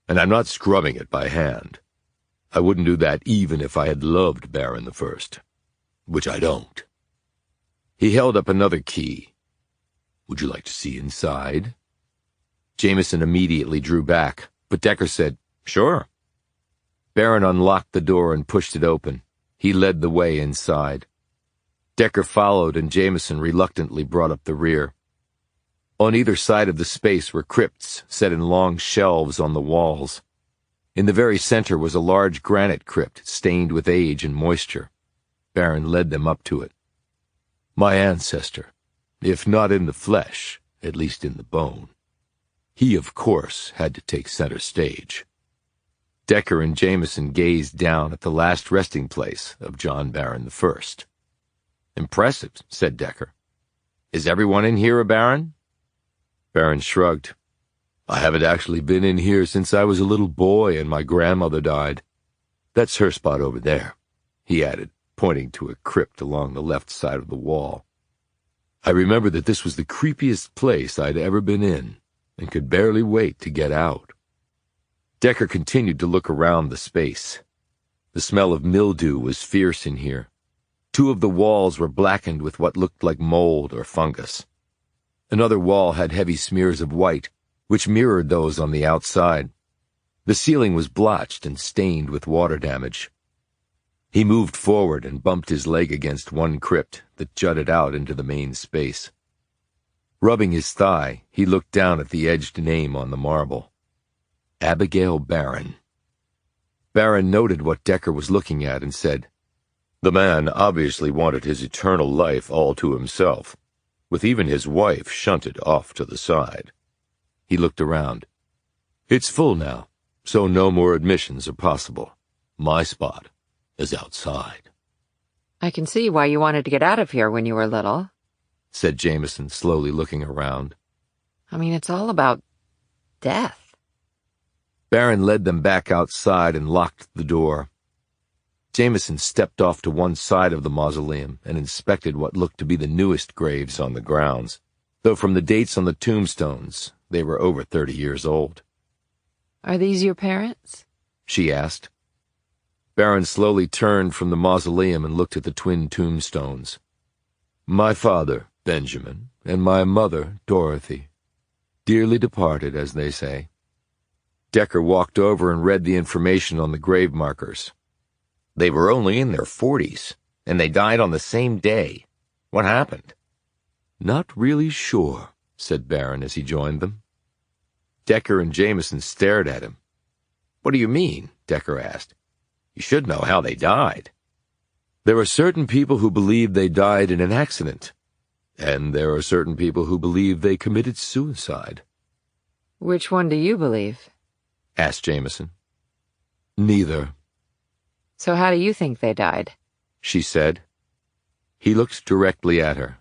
And I'm not scrubbing it by hand. I wouldn't do that even if I had loved Barron I, which I don't. He held up another key. Would you like to see inside? Jamison immediately drew back, but Decker said, Sure. Barron unlocked the door and pushed it open. He led the way inside. Decker followed, and Jamison reluctantly brought up the rear. On either side of the space were crypts set in long shelves on the walls. In the very center was a large granite crypt stained with age and moisture. Barron led them up to it. My ancestor, if not in the flesh, at least in the bone. He, of course, had to take center stage. Decker and Jamison gazed down at the last resting place of John Barron I. Impressive, said Decker. Is everyone in here a Baron? Barron shrugged. I haven't actually been in here since I was a little boy and my grandmother died. That's her spot over there, he added, pointing to a crypt along the left side of the wall. I remember that this was the creepiest place I'd ever been in, and could barely wait to get out. Decker continued to look around the space. The smell of mildew was fierce in here. 2 of the walls were blackened with what looked like mold or fungus. Another wall had heavy smears of white, which mirrored those on the outside. The ceiling was blotched and stained with water damage. He moved forward and bumped his leg against one crypt that jutted out into the main space. Rubbing his thigh, he looked down at the edged name on the marble. Abigail Barron. Barron noted what Decker was looking at and said, The man obviously wanted his eternal life all to himself, with even his wife shunted off to the side. He looked around. It's full now, so no more admissions are possible. My spot is outside. I can see why you wanted to get out of here when you were little, said Jamison, slowly looking around. I mean, it's all about death. Barron led them back outside and locked the door. Jamison stepped off to one side of the mausoleum and inspected what looked to be the newest graves on the grounds, though from the dates on the tombstones, they were over 30 years old. Are these your parents? She asked. Barron slowly turned from the mausoleum and looked at the twin tombstones. My father, Benjamin, and my mother, Dorothy. Dearly departed, as they say. Decker walked over and read the information on the grave markers. They were only in their 40s, and they died on the same day. What happened? Not really sure, said Barron as he joined them. Decker and Jamison stared at him. What do you mean? Decker asked. You should know how they died. There are certain people who believe they died in an accident, and there are certain people who believe they committed suicide. Which one do you believe? Asked Jamison. Neither. So how do you think they died? She said. He looked directly at her.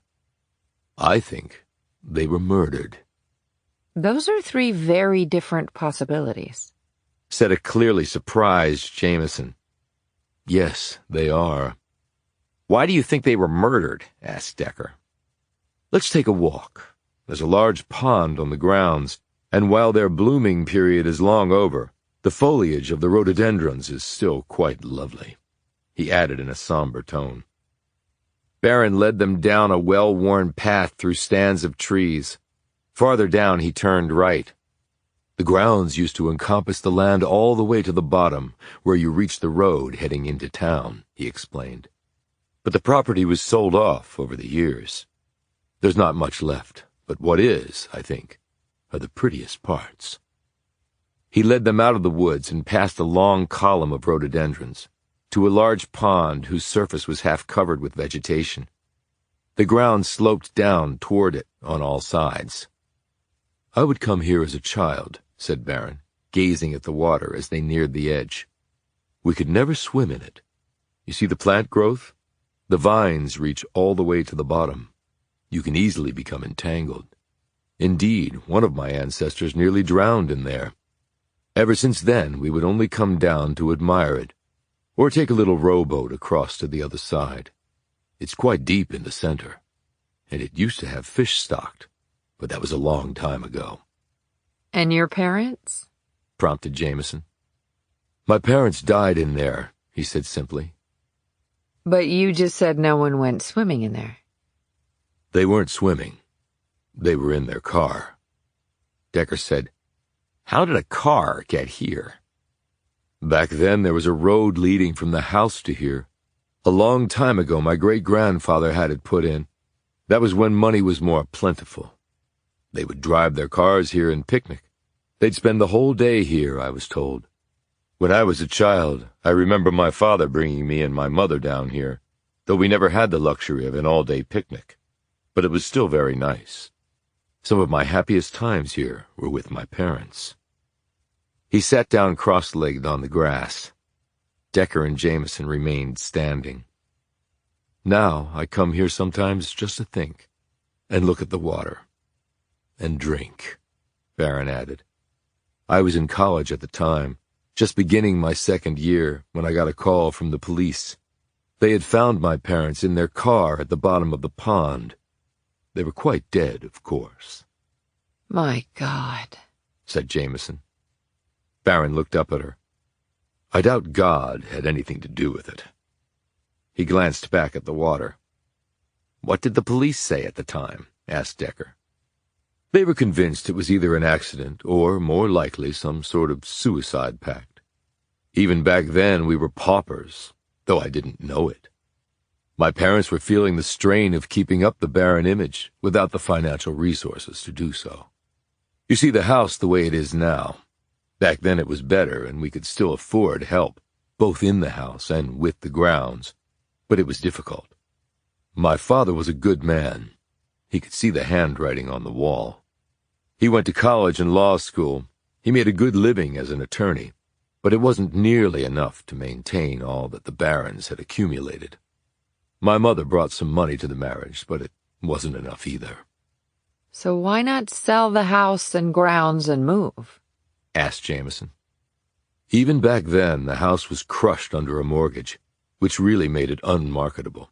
I think they were murdered. Those are three very different possibilities, said a clearly surprised Jamison. Yes, they are. Why do you think they were murdered? Asked Decker. Let's take a walk. There's a large pond on the grounds, and while their blooming period is long over, the foliage of the rhododendrons is still quite lovely, he added in a somber tone. Barron led them down a well-worn path through stands of trees. Farther down he turned right. The grounds used to encompass the land all the way to the bottom, where you reach the road heading into town, he explained. But the property was sold off over the years. There's not much left, but what is, I think, are the prettiest parts. He led them out of the woods and past a long column of rhododendrons, to a large pond whose surface was half covered with vegetation. The ground sloped down toward it on all sides. I would come here as a child, said Barron, gazing at the water as they neared the edge. We could never swim in it. You see the plant growth? The vines reach all the way to the bottom. You can easily become entangled. Indeed, one of my ancestors nearly drowned in there. Ever since then, we would only come down to admire it, or take a little rowboat across to the other side. It's quite deep in the center, and it used to have fish stocked, but that was a long time ago. And your parents? Prompted Jamison. My parents died in there, he said simply. But you just said no one went swimming in there. They weren't swimming. They were in their car. Decker said, How did a car get here? Back then there was a road leading from the house to here. A long time ago my great-grandfather had it put in. That was when money was more plentiful. They would drive their cars here and picnic. They'd spend the whole day here, I was told. When I was a child, I remember my father bringing me and my mother down here, though we never had the luxury of an all-day picnic. But it was still very nice. Some of my happiest times here were with my parents. He sat down cross-legged on the grass. Decker and Jamison remained standing. Now I come here sometimes just to think, and look at the water. And drink, Barron added. I was in college at the time, just beginning my second year, when I got a call from the police. They had found my parents in their car at the bottom of the pond. They were quite dead, of course. My God, said Jamison. Barron looked up at her. I doubt God had anything to do with it. He glanced back at the water. What did the police say at the time? Asked Decker. They were convinced it was either an accident or, more likely, some sort of suicide pact. Even back then we were paupers, though I didn't know it. My parents were feeling the strain of keeping up the Barron image without the financial resources to do so. You see the house the way it is now. Back then it was better, and we could still afford help, both in the house and with the grounds, but it was difficult. My father was a good man. He could see the handwriting on the wall. He went to college and law school. He made a good living as an attorney, but it wasn't nearly enough to maintain all that the Barrons had accumulated. My mother brought some money to the marriage, but it wasn't enough either. So why not sell the house and grounds and move? Asked Jamison. Even back then, the house was crushed under a mortgage, which really made it unmarketable.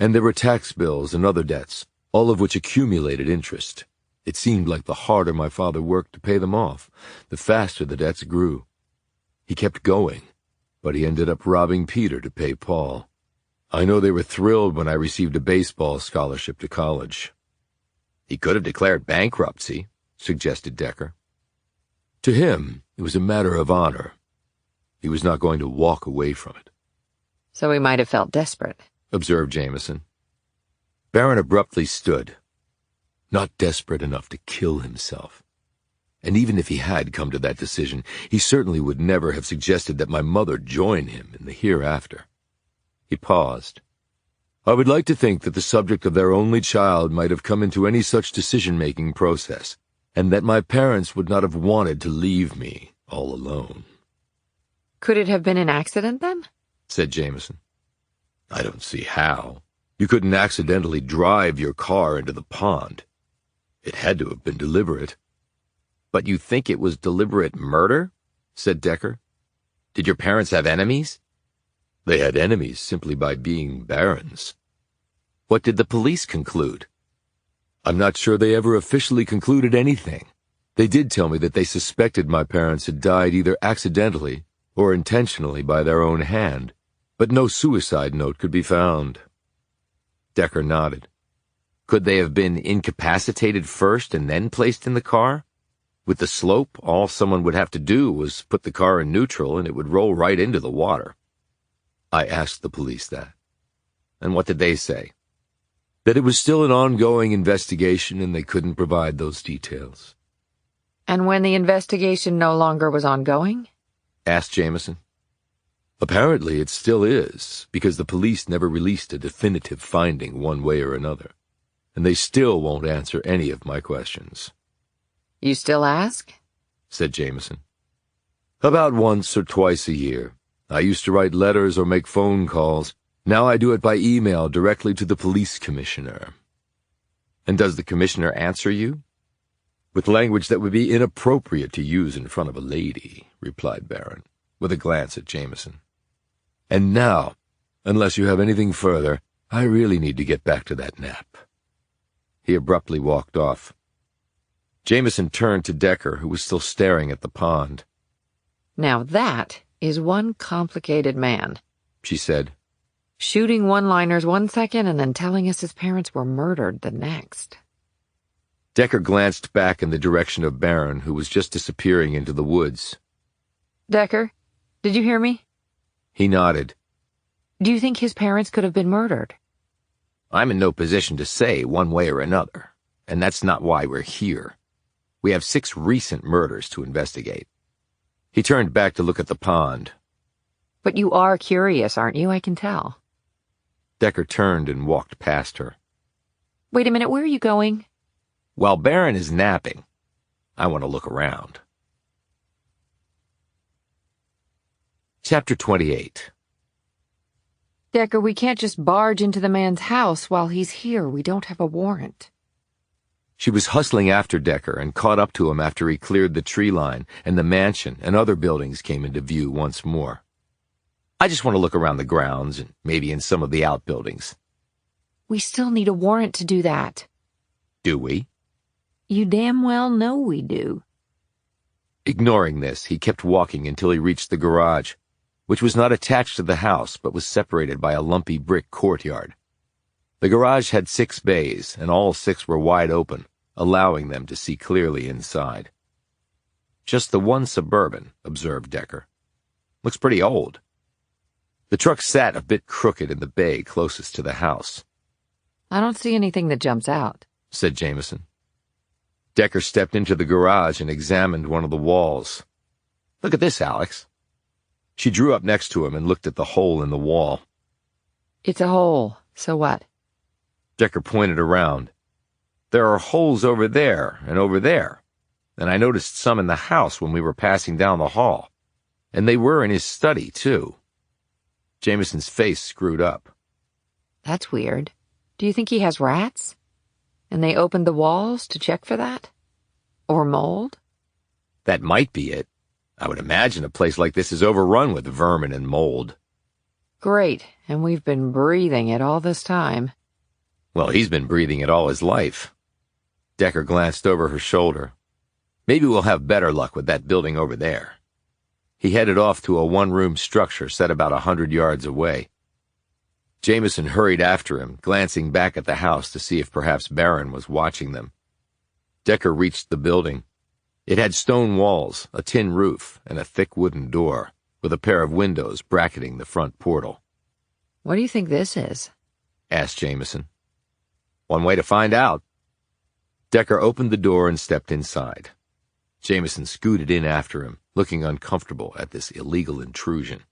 And there were tax bills and other debts, all of which accumulated interest. It seemed like the harder my father worked to pay them off, the faster the debts grew. He kept going, but he ended up robbing Peter to pay Paul. I know they were thrilled when I received a baseball scholarship to college. He could have declared bankruptcy, suggested Decker. To him, it was a matter of honor. He was not going to walk away from it. So he might have felt desperate, observed Jamison. Barron abruptly stood. not desperate enough to kill himself. And even if he had come to that decision, he certainly would never have suggested that my mother join him in the hereafter. He paused. I would like to think that the subject of their only child might have come into any such decision-making process, and that my parents would not have wanted to leave me all alone. Could it have been an accident, then? Said Jamison. I don't see how. You couldn't accidentally drive your car into the pond. It had to have been deliberate. But you think it was deliberate murder? Said Decker. Did your parents have enemies? They had enemies simply by being barons. What did the police conclude? I'm not sure they ever officially concluded anything. They did tell me that they suspected my parents had died either accidentally or intentionally by their own hand, but no suicide note could be found. Decker nodded. Could they have been incapacitated first and then placed in the car? With the slope, all someone would have to do was put the car in neutral and it would roll right into the water. I asked the police that. And what did they say? That it was still an ongoing investigation and they couldn't provide those details. And when the investigation no longer was ongoing? Asked Jamison. Apparently it still is, because the police never released a definitive finding one way or another, and they still won't answer any of my questions. You still ask? Said Jamison. About once or twice a year. I used to write letters or make phone calls. Now I do it by email directly to the police commissioner. And does the commissioner answer you? With language that would be inappropriate to use in front of a lady, replied Barron, with a glance at Jamison. And now, unless you have anything further, I really need to get back to that nap. He abruptly walked off. Jamison turned to Decker, who was still staring at the pond. Now that is one complicated man, she said. Shooting one-liners 1 second and then telling us his parents were murdered the next. Decker glanced back in the direction of Barron, who was just disappearing into the woods. Decker, did you hear me? He nodded. Do you think his parents could have been murdered? I'm in no position to say one way or another, and that's not why we're here. We have 6 recent murders to investigate. He turned back to look at the pond. But you are curious, aren't you? I can tell. Decker turned and walked past her. Wait a minute, where are you going? While Barron is napping, I want to look around. Chapter 28. Decker, we can't just barge into the man's house while he's here. We don't have a warrant. She was hustling after Decker and caught up to him after he cleared the tree line and the mansion and other buildings came into view once more. I just want to look around the grounds and maybe in some of the outbuildings. We still need a warrant to do that. Do we? You damn well know we do. Ignoring this, he kept walking until he reached the garage, which was not attached to the house but was separated by a lumpy brick courtyard. The garage had 6 bays, and all 6 were wide open, allowing them to see clearly inside. Just the one Suburban, observed Decker. Looks pretty old. The truck sat a bit crooked in the bay closest to the house. I don't see anything that jumps out, said Jamison. Decker stepped into the garage and examined one of the walls. Look at this, Alex. She drew up next to him and looked at the hole in the wall. It's a hole, so what? Decker pointed around. There are holes over there, and I noticed some in the house when we were passing down the hall. And they were in his study, too. Jamison's face screwed up. That's weird. Do you think he has rats? And they opened the walls to check for that? Or mold? That might be it. I would imagine a place like this is overrun with vermin and mold. Great, and we've been breathing it all this time. Well, he's been breathing it all his life. Decker glanced over her shoulder. Maybe we'll have better luck with that building over there. He headed off to a one-room structure set about 100 yards away. Jamison hurried after him, glancing back at the house to see if perhaps Barron was watching them. Decker reached the building. It had stone walls, a tin roof, and a thick wooden door, with a pair of windows bracketing the front portal. What do you think this is? Asked Jamison. One way to find out. Decker opened the door and stepped inside. Jamison scooted in after him, looking uncomfortable at this illegal intrusion.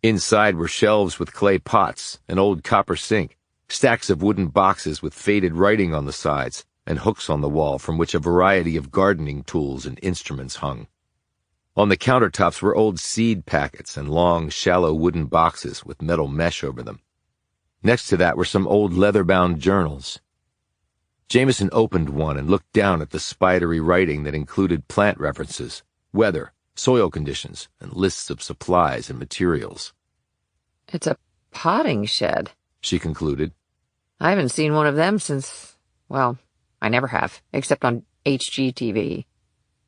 Inside were shelves with clay pots, an old copper sink, stacks of wooden boxes with faded writing on the sides, and hooks on the wall from which a variety of gardening tools and instruments hung. On the countertops were old seed packets and long, shallow wooden boxes with metal mesh over them. Next to that were some old leather-bound journals. Jamison opened one and looked down at the spidery writing that included plant references, weather, soil conditions, and lists of supplies and materials. It's a potting shed, she concluded. I haven't seen one of them since, well, I never have, except on HGTV.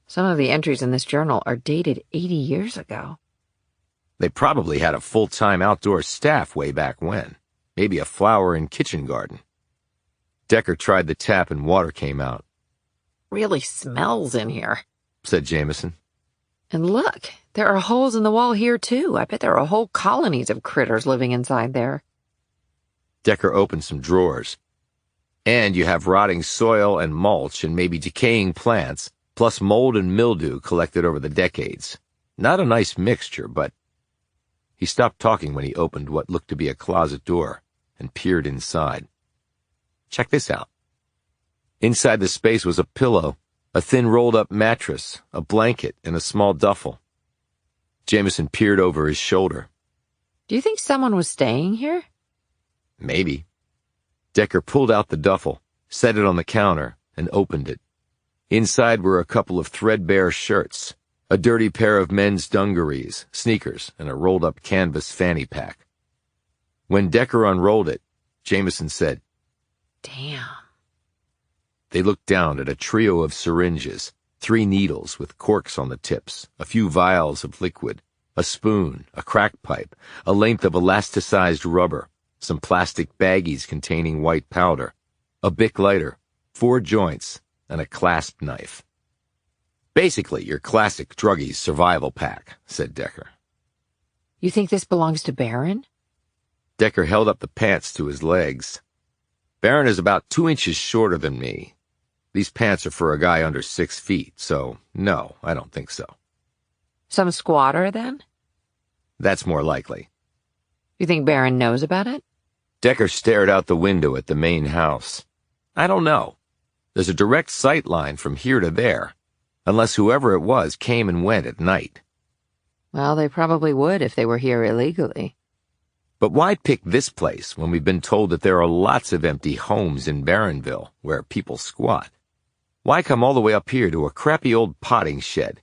Some of the entries in this journal are dated 80 years ago. They probably had a full-time outdoor staff way back when. Maybe a flower and kitchen garden. Decker tried the tap and water came out. Really smells in here, said Jamison. And look, there are holes in the wall here too. I bet there are whole colonies of critters living inside there. Decker opened some drawers. And you have rotting soil and mulch and maybe decaying plants, plus mold and mildew collected over the decades. Not a nice mixture, but... He stopped talking when he opened what looked to be a closet door and peered inside. Check this out. Inside the space was a pillow, a thin rolled-up mattress, a blanket, and a small duffel. Jamison peered over his shoulder. Do you think someone was staying here? Maybe. Decker pulled out the duffel, set it on the counter, and opened it. Inside were a couple of threadbare shirts, a dirty pair of men's dungarees, sneakers, and a rolled-up canvas fanny pack. When Decker unrolled it, Jamison said, Damn. They looked down at a trio of syringes, 3 needles with corks on the tips, a few vials of liquid, a spoon, a crack pipe, a length of elasticized rubber, some plastic baggies containing white powder, a Bic lighter, 4 joints, and a clasp knife. Basically, your classic druggie's survival pack, said Decker. You think this belongs to Baron? Decker held up the pants to his legs. Baron is about 2 inches shorter than me. These pants are for a guy under 6 feet, so no, I don't think so. Some squatter, then? That's more likely. You think Baron knows about it? Decker stared out the window at the main house. I don't know. There's a direct sight line from here to there, unless whoever it was came and went at night. Well, they probably would if they were here illegally. But why pick this place when we've been told that there are lots of empty homes in Barronville where people squat? Why come all the way up here to a crappy old potting shed?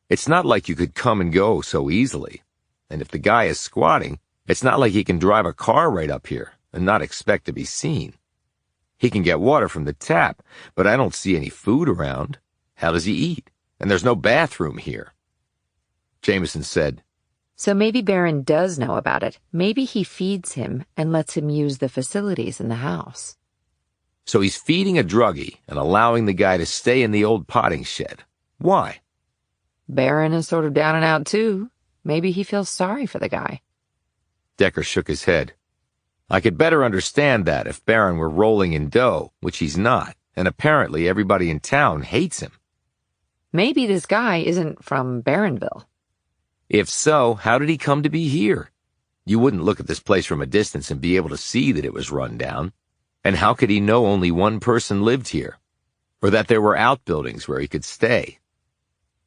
It's not like you could come and go so easily. And if the guy is squatting, it's not like he can drive a car right up here and not expect to be seen. He can get water from the tap, but I don't see any food around. How does he eat? And there's no bathroom here. Jamison said, So maybe Baron does know about it. Maybe he feeds him and lets him use the facilities in the house. So he's feeding a druggie and allowing the guy to stay in the old potting shed. Why? Baron is sort of down and out, too. Maybe he feels sorry for the guy. Decker shook his head. I could better understand that if Baron were rolling in dough, which he's not, and apparently everybody in town hates him. Maybe this guy isn't from Barronville. If so, how did he come to be here? You wouldn't look at this place from a distance and be able to see that it was run down. And how could he know only one person lived here? Or that there were outbuildings where he could stay?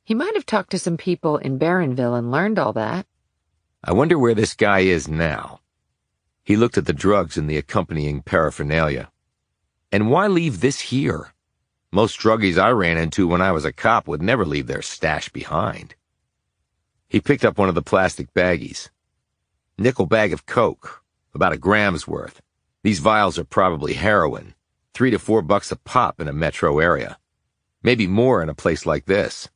He might have talked to some people in Barronville and learned all that. I wonder where this guy is now. He looked at the drugs and the accompanying paraphernalia. And why leave this here? Most druggies I ran into when I was a cop would never leave their stash behind. He picked up one of the plastic baggies. Nickel bag of coke, about 1 gram's worth. These vials are probably heroin, $3 to $4 a pop in a metro area. Maybe more in a place like this.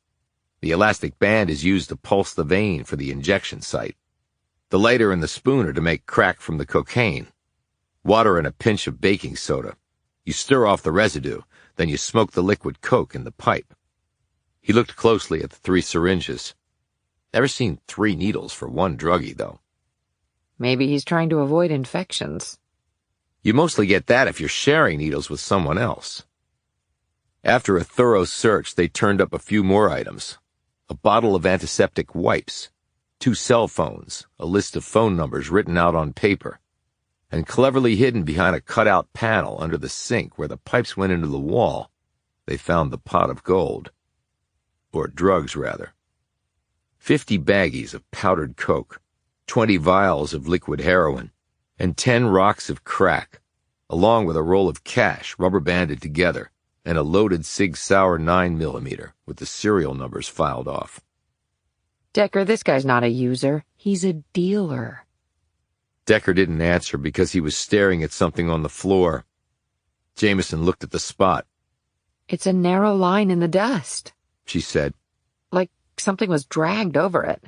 The elastic band is used to pulse the vein for the injection site. The lighter and the spoon are to make crack from the cocaine. Water and a pinch of baking soda. You stir off the residue, then you smoke the liquid coke in the pipe. He looked closely at the 3 syringes. Never seen 3 needles for one druggie, though. Maybe he's trying to avoid infections. You mostly get that if you're sharing needles with someone else. After a thorough search, they turned up a few more items. A bottle of antiseptic wipes, 2 cell phones, a list of phone numbers written out on paper, and cleverly hidden behind a cutout panel under the sink where the pipes went into the wall, they found the pot of gold. Or drugs, rather. 50 baggies of powdered coke, 20 vials of liquid heroin, and 10 rocks of crack, along with a roll of cash rubber-banded together and a loaded Sig Sauer 9mm with the serial numbers filed off. Decker, this guy's not a user. He's a dealer. Decker didn't answer because he was staring at something on the floor. Jamison looked at the spot. It's a narrow line in the dust, she said. Like something was dragged over it.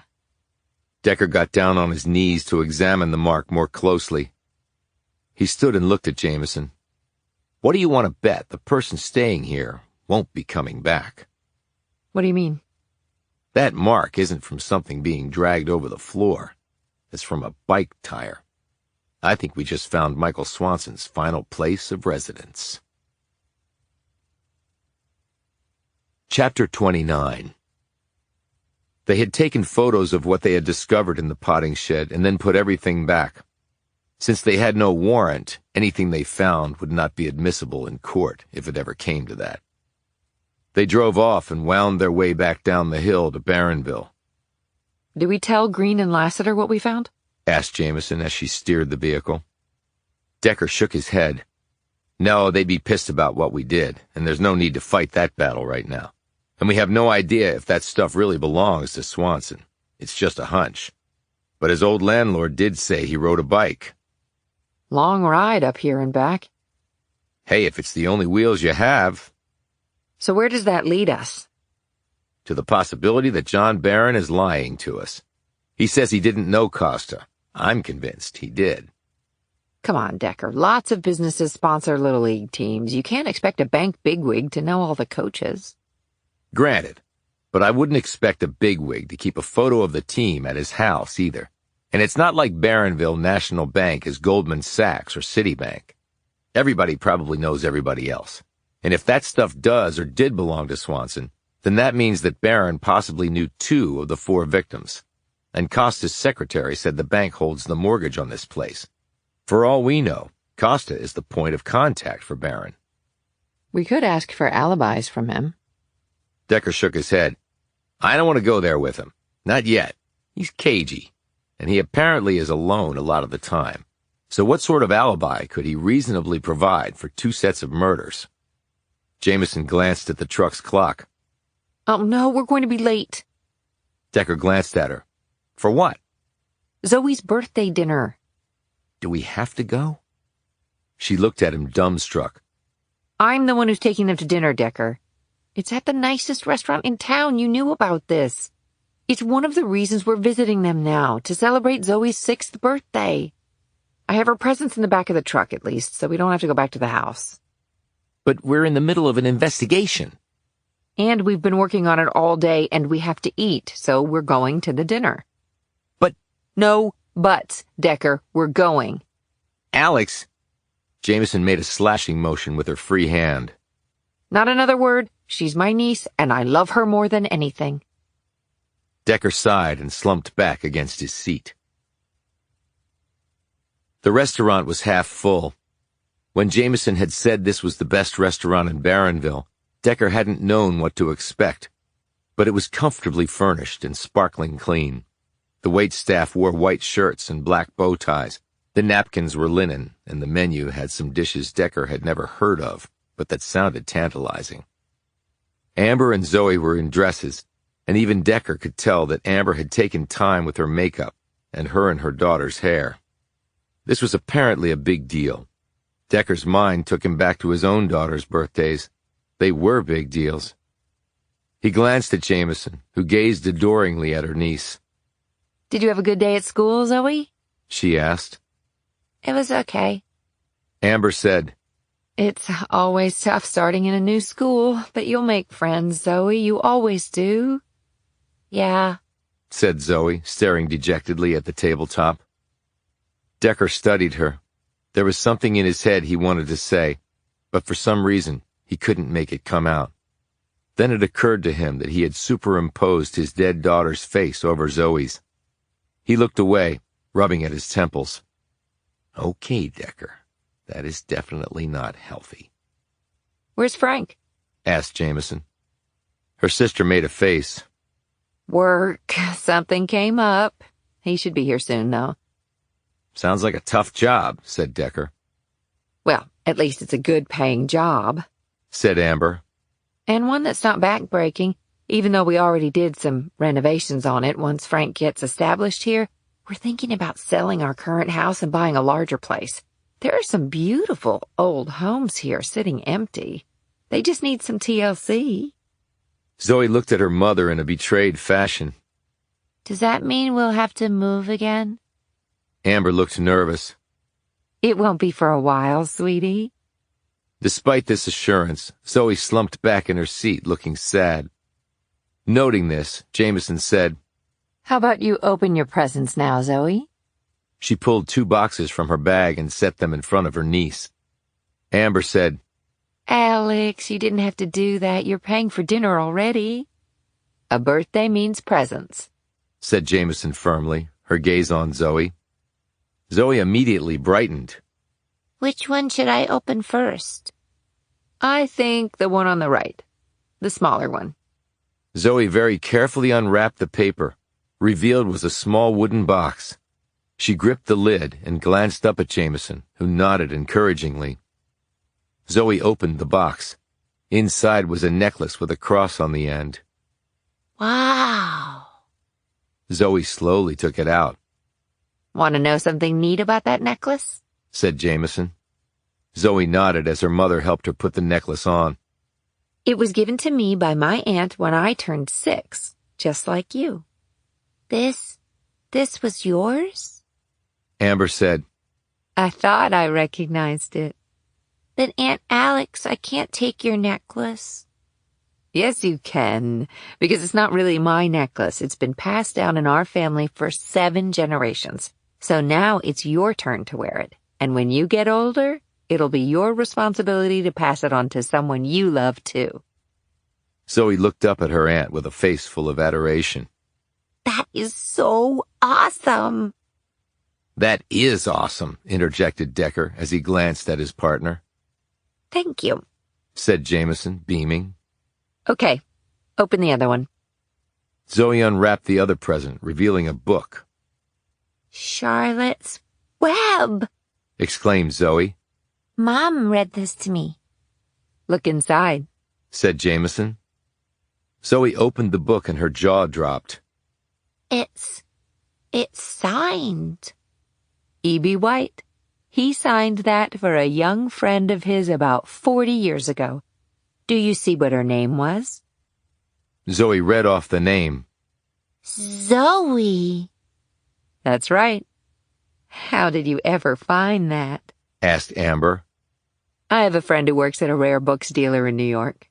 Decker got down on his knees to examine the mark more closely. He stood and looked at Jamison. What do you want to bet the person staying here won't be coming back? What do you mean? That mark isn't from something being dragged over the floor. It's from a bike tire. I think we just found Michael Swanson's final place of residence. Chapter 29. They had taken photos of what they had discovered in the potting shed and then put everything back. Since they had no warrant, anything they found would not be admissible in court if it ever came to that. They drove off and wound their way back down the hill to Barronville. Did we tell Green and Lassiter what we found? Asked Jamison as she steered the vehicle. Decker shook his head. No, they'd be pissed about what we did, and there's no need to fight that battle right now. And we have no idea if that stuff really belongs to Swanson. It's just a hunch. But his old landlord did say he rode a bike. Long ride up here and back. Hey, if it's the only wheels you have. So where does that lead us? To the possibility that John Barron is lying to us. He says he didn't know Costa. I'm convinced he did. Come on, Decker. Lots of businesses sponsor Little League teams. You can't expect a bank bigwig to know all the coaches. Granted, but I wouldn't expect a bigwig to keep a photo of the team at his house either. And it's not like Barronville National Bank is Goldman Sachs or Citibank. Everybody probably knows everybody else. And if that stuff does or did belong to Swanson, then that means that Barron possibly knew 2 of the 4 victims. And Costa's secretary said the bank holds the mortgage on this place. For all we know, Costa is the point of contact for Barron. We could ask for alibis from him. Decker shook his head. I don't want to go there with him. Not yet. He's cagey. And he apparently is alone a lot of the time. So what sort of alibi could he reasonably provide for 2 sets of murders? Jamison glanced at the truck's clock. Oh no, we're going to be late. Decker glanced at her. For what? Zoe's birthday dinner. Do we have to go? She looked at him dumbstruck. I'm the one who's taking them to dinner, Decker. It's at the nicest restaurant in town. You knew about this. It's one of the reasons we're visiting them now, to celebrate Zoe's 6th birthday. I have her presents in the back of the truck, at least, so we don't have to go back to the house. But we're in the middle of an investigation. And we've been working on it all day, and we have to eat, so we're going to the dinner. But... No buts, Decker. We're going. Alex... Jamison made a slashing motion with her free hand. Not another word. She's my niece, and I love her more than anything. Decker sighed and slumped back against his seat. The restaurant was half full. When Jamison had said this was the best restaurant in Barronville, Decker hadn't known what to expect. But it was comfortably furnished and sparkling clean. The waitstaff wore white shirts and black bow ties. The napkins were linen, and the menu had some dishes Decker had never heard of, but that sounded tantalizing. Amber and Zoe were in dresses, and even Decker could tell that Amber had taken time with her makeup and her daughter's hair. This was apparently a big deal. Decker's mind took him back to his own daughter's birthdays. They were big deals. He glanced at Jamison, who gazed adoringly at her niece. Did you have a good day at school, Zoe? She asked. It was okay. Amber said, It's always tough starting in a new school, but you'll make friends, Zoe. You always do. Yeah, said Zoe, staring dejectedly at the tabletop. Decker studied her. There was something in his head he wanted to say, but for some reason, He couldn't make it come out. Then it occurred to him that he had superimposed his dead daughter's face over Zoe's. He looked away, rubbing at his temples. Okay, Decker, that is definitely not healthy. Where's Frank? Asked Jamison. Her sister made a face. Work. Something came up. He should be here soon, though. Sounds like a tough job, said Decker. Well, at least it's a good-paying job. Said Amber. And one that's not back-breaking, even though we already did some renovations on it once Frank gets established here. We're thinking about selling our current house and buying a larger place. There are some beautiful old homes here sitting empty. They just need some TLC. Zoe looked at her mother in a betrayed fashion. Does that mean we'll have to move again? Amber looked nervous. It won't be for a while, sweetie. Despite this assurance, Zoe slumped back in her seat, looking sad. Noting this, Jamison said, How about you open your presents now, Zoe? She pulled 2 boxes from her bag and set them in front of her niece. Amber said, Alex, you didn't have to do that. You're paying for dinner already. A birthday means presents, said Jamison firmly, her gaze on Zoe. Zoe immediately brightened. Which one should I open first? I think the one on the right. The smaller one. Zoe very carefully unwrapped the paper. Revealed was a small wooden box. She gripped the lid and glanced up at Jamison, who nodded encouragingly. Zoe opened the box. Inside was a necklace with a cross on the end. Wow. Zoe slowly took it out. Want to know something neat about that necklace? Said Jamison. Zoe nodded as her mother helped her put the necklace on. It was given to me by my aunt when I turned 6, just like you. This was yours? Amber said, I thought I recognized it. But Aunt Alex, I can't take your necklace. Yes, you can, because it's not really my necklace. It's been passed down in our family for 7 generations. So now it's your turn to wear it. And when you get older, it'll be your responsibility to pass it on to someone you love too. Zoe looked up at her aunt with a face full of adoration. That is so awesome. That is awesome, interjected Decker as he glanced at his partner. Thank you, said Jamison, beaming. Okay, open the other one. Zoe unwrapped the other present, revealing a book. Charlotte's Web, exclaimed Zoe. Mom read this to me. Look inside, said Jamison. Zoe opened the book and her jaw dropped. It's signed. E.B. White. He signed that for a young friend of his about 40 years ago. Do you see what her name was? Zoe read off the name. Zoe. That's right. How did you ever find that? Asked Amber. I have a friend who works at a rare books dealer in New York.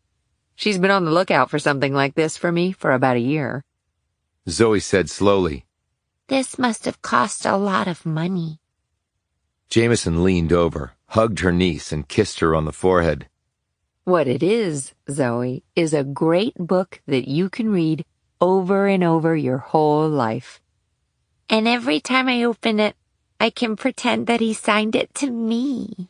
She's been on the lookout for something like this for me for about a year. Zoe said slowly, This must have cost a lot of money. Jamison leaned over, hugged her niece, and kissed her on the forehead. What it is, Zoe, is a great book that you can read over and over your whole life. And every time I open it, I can pretend that he signed it to me.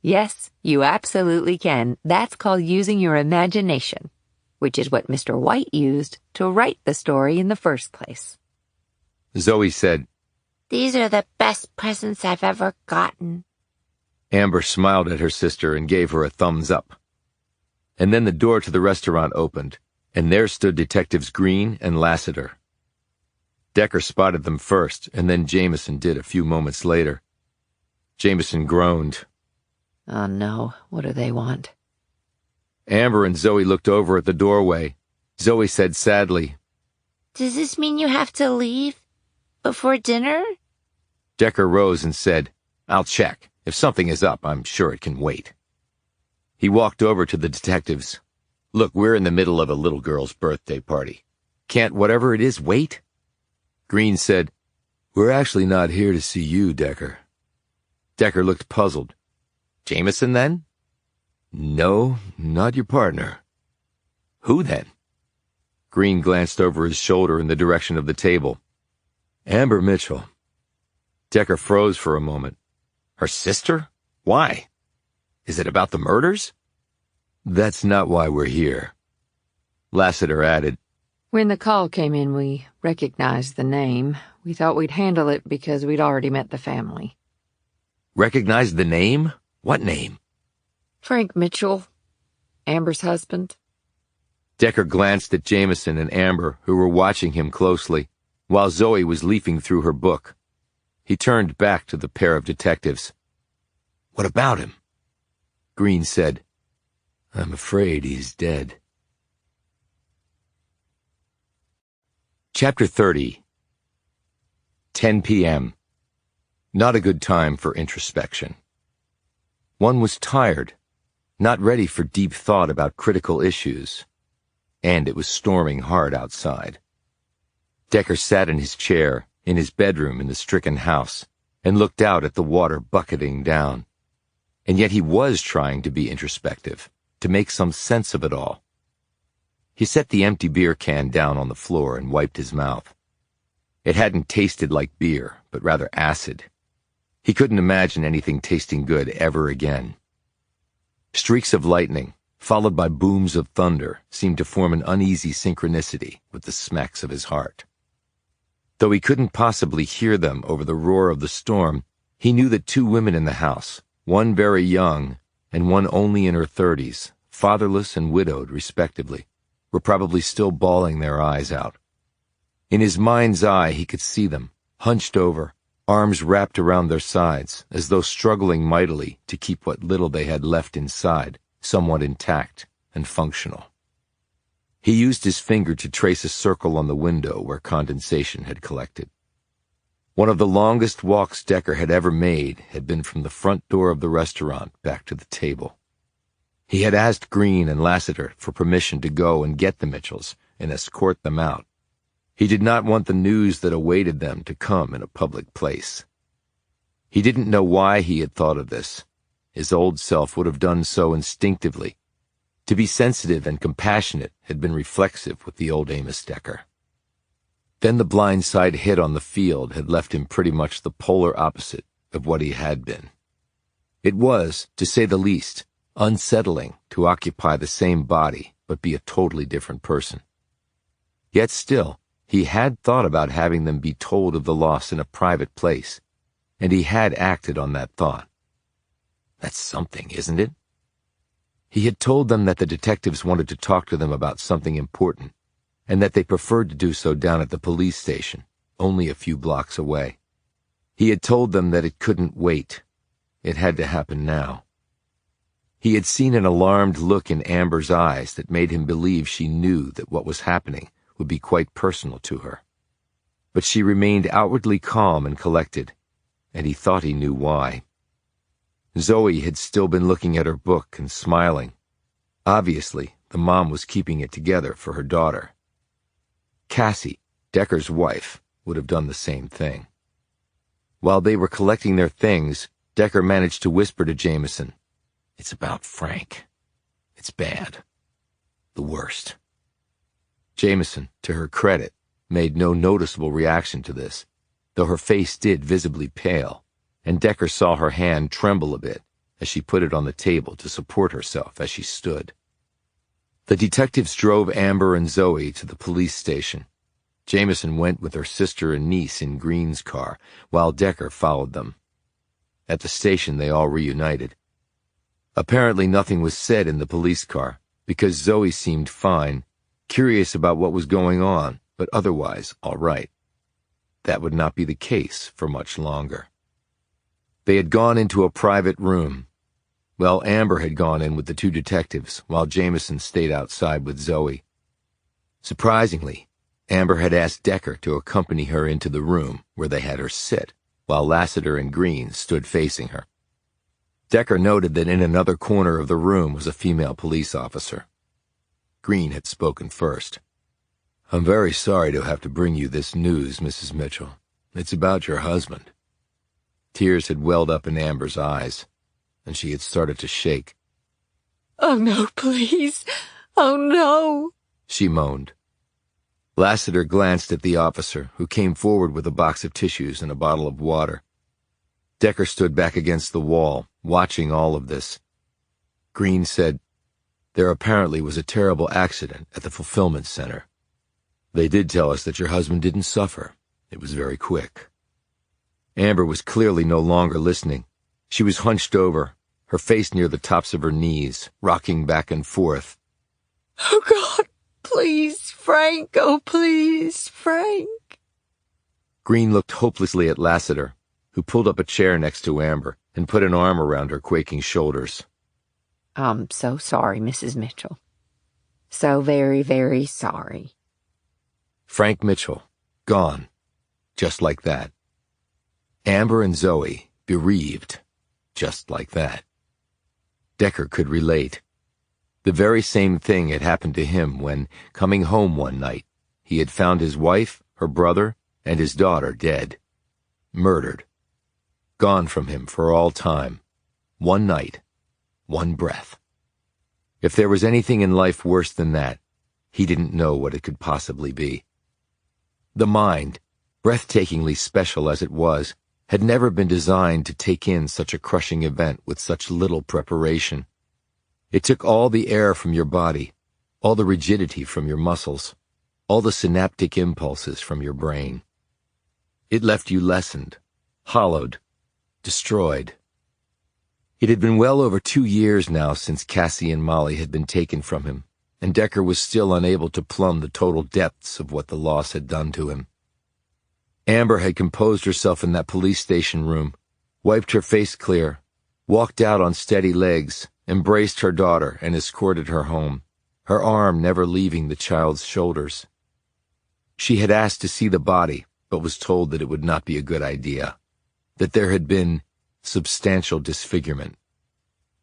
Yes, you absolutely can. That's called using your imagination, which is what Mr. White used to write the story in the first place. Zoe said, These are the best presents I've ever gotten. Amber smiled at her sister and gave her a thumbs up. And then the door to the restaurant opened, and there stood Detectives Green and Lassiter. Decker spotted them first, and then Jamison did a few moments later. Jamison groaned. Oh no, what do they want? Amber and Zoe looked over at the doorway. Zoe said sadly, Does this mean you have to leave before dinner? Decker rose and said, I'll check. If something is up, I'm sure it can wait. He walked over to the detectives. Look, we're in the middle of a little girl's birthday party. Can't whatever it is wait? Green said, We're actually not here to see you, Decker. Decker looked puzzled. Jamison, then? No, not your partner. Who then? Green glanced over his shoulder in the direction of the table. Amber Mitchell. Decker froze for a moment. Her sister? Why? Is it about the murders? That's not why we're here. Lassiter added, When the call came in, we recognized the name. We thought we'd handle it because we'd already met the family. Recognized the name? What name? Frank Mitchell, Amber's husband. Decker glanced at Jamison and Amber, who were watching him closely, while Zoe was leafing through her book. He turned back to the pair of detectives. What about him? Green said, I'm afraid he's dead. Chapter 30. 10 p.m. Not a good time for introspection. One was tired, not ready for deep thought about critical issues, and it was storming hard outside. Decker sat in his chair in his bedroom in the stricken house and looked out at the water bucketing down. And yet he was trying to be introspective, to make some sense of it all. He set the empty beer can down on the floor and wiped his mouth. It hadn't tasted like beer, but rather acid. He couldn't imagine anything tasting good ever again. Streaks of lightning, followed by booms of thunder, seemed to form an uneasy synchronicity with the smacks of his heart. Though he couldn't possibly hear them over the roar of the storm, he knew that two women in the house, one very young and one only in her 30s, fatherless and widowed respectively, were probably still bawling their eyes out. In his mind's eye he could see them, hunched over, arms wrapped around their sides, as though struggling mightily to keep what little they had left inside somewhat intact and functional. He used his finger to trace a circle on the window where condensation had collected. One of the longest walks Decker had ever made had been from the front door of the restaurant back to the table. He had asked Green and Lassiter for permission to go and get the Mitchells and escort them out. He did not want the news that awaited them to come in a public place. He didn't know why he had thought of this. His old self would have done so instinctively. To be sensitive and compassionate had been reflexive with the old Amos Decker. Then the blindside hit on the field had left him pretty much the polar opposite of what he had been. It was, to say the least, unsettling to occupy the same body but be a totally different person. Yet still, he had thought about having them be told of the loss in a private place, and he had acted on that thought. That's something, isn't it? He had told them that the detectives wanted to talk to them about something important, and that they preferred to do so down at the police station, only a few blocks away. He had told them that it couldn't wait. It had to happen now. He had seen an alarmed look in Amber's eyes that made him believe she knew that what was happening would be quite personal to her. But she remained outwardly calm and collected, and he thought he knew why. Zoe had still been looking at her book and smiling. Obviously, the mom was keeping it together for her daughter. Cassie, Decker's wife, would have done the same thing. While they were collecting their things, Decker managed to whisper to Jamison, "It's about Frank. It's bad. The worst." Jamison, to her credit, made no noticeable reaction to this, though her face did visibly pale, and Decker saw her hand tremble a bit as she put it on the table to support herself as she stood. The detectives drove Amber and Zoe to the police station. Jamison went with her sister and niece in Green's car, while Decker followed them. At the station they all reunited. Apparently nothing was said in the police car, because Zoe seemed fine, curious about what was going on, but otherwise all right. That would not be the case for much longer. They had gone into a private room. Well, Amber had gone in with the two detectives, while Jamison stayed outside with Zoe. Surprisingly, Amber had asked Decker to accompany her into the room where they had her sit, while Lassiter and Green stood facing her. Decker noted that in another corner of the room was a female police officer. Green had spoken first. "I'm very sorry to have to bring you this news, Mrs. Mitchell. It's about your husband." Tears had welled up in Amber's eyes, and she had started to shake. Oh, no, please. Oh, no. She moaned. Lassiter glanced at the officer, who came forward with a box of tissues and a bottle of water. Decker stood back against the wall, watching all of this. Green said, "There apparently was a terrible accident at the fulfillment center. They did tell us that your husband didn't suffer. It was very quick." Amber was clearly no longer listening. She was hunched over, her face near the tops of her knees, rocking back and forth. Oh, God, please, Frank. Oh, please, Frank. Green looked hopelessly at Lassiter, who pulled up a chair next to Amber and put an arm around her quaking shoulders. I'm so sorry, Mrs. Mitchell. So very, very sorry. Frank Mitchell, gone, just like that. Amber and Zoe, bereaved, just like that. Decker could relate. The very same thing had happened to him when, coming home one night, he had found his wife, her brother, and his daughter dead. Murdered. Gone from him for all time. One night. One breath. If there was anything in life worse than that, he didn't know what it could possibly be. The mind, breathtakingly special as it was, had never been designed to take in such a crushing event with such little preparation. It took all the air from your body, all the rigidity from your muscles, all the synaptic impulses from your brain. It left you lessened, hollowed, destroyed. It had been well over 2 years now since Cassie and Molly had been taken from him, and Decker was still unable to plumb the total depths of what the loss had done to him. Amber had composed herself in that police station room, wiped her face clear, walked out on steady legs, embraced her daughter, and escorted her home, her arm never leaving the child's shoulders. She had asked to see the body, but was told that it would not be a good idea, that there had been substantial disfigurement.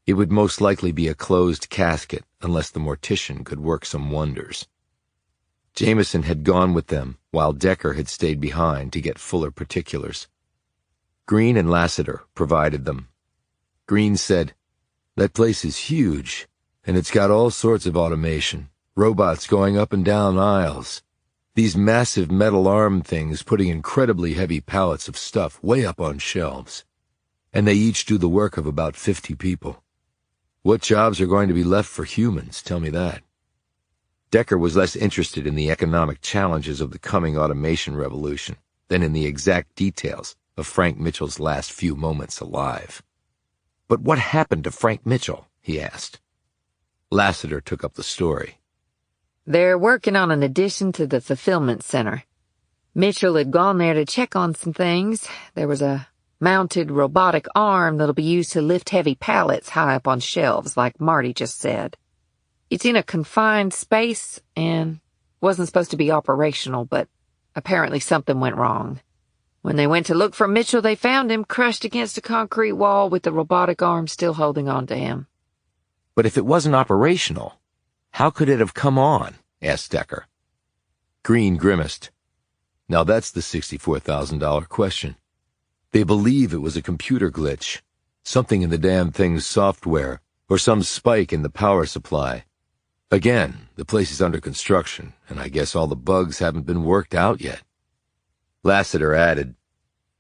It would most likely be a closed casket unless the mortician could work some wonders. Jamison had gone with them, while Decker had stayed behind to get fuller particulars. Green and Lassiter provided them. Green said, "That place is huge, and it's got all sorts of automation, robots going up and down aisles. These massive metal arm things putting incredibly heavy pallets of stuff way up on shelves. And they each do the work of about 50 people. What jobs are going to be left for humans, tell me that." Decker was less interested in the economic challenges of the coming automation revolution than in the exact details of Frank Mitchell's last few moments alive. "But what happened to Frank Mitchell?" he asked. Lassiter took up the story. They're working on an addition to the fulfillment center. Mitchell had gone there to check on some things. There was a mounted robotic arm that'll be used to lift heavy pallets high up on shelves, like Marty just said. It's in a confined space and wasn't supposed to be operational, but apparently something went wrong. When they went to look for Mitchell, they found him crushed against a concrete wall with the robotic arm still holding on to him. "But if it wasn't operational, how could it have come on?" asked Decker. Green grimaced. "Now that's the $64,000 question. They believe it was a computer glitch, something in the damn thing's software, or some spike in the power supply. Again, the place is under construction, and I guess all the bugs haven't been worked out yet." Lassiter added,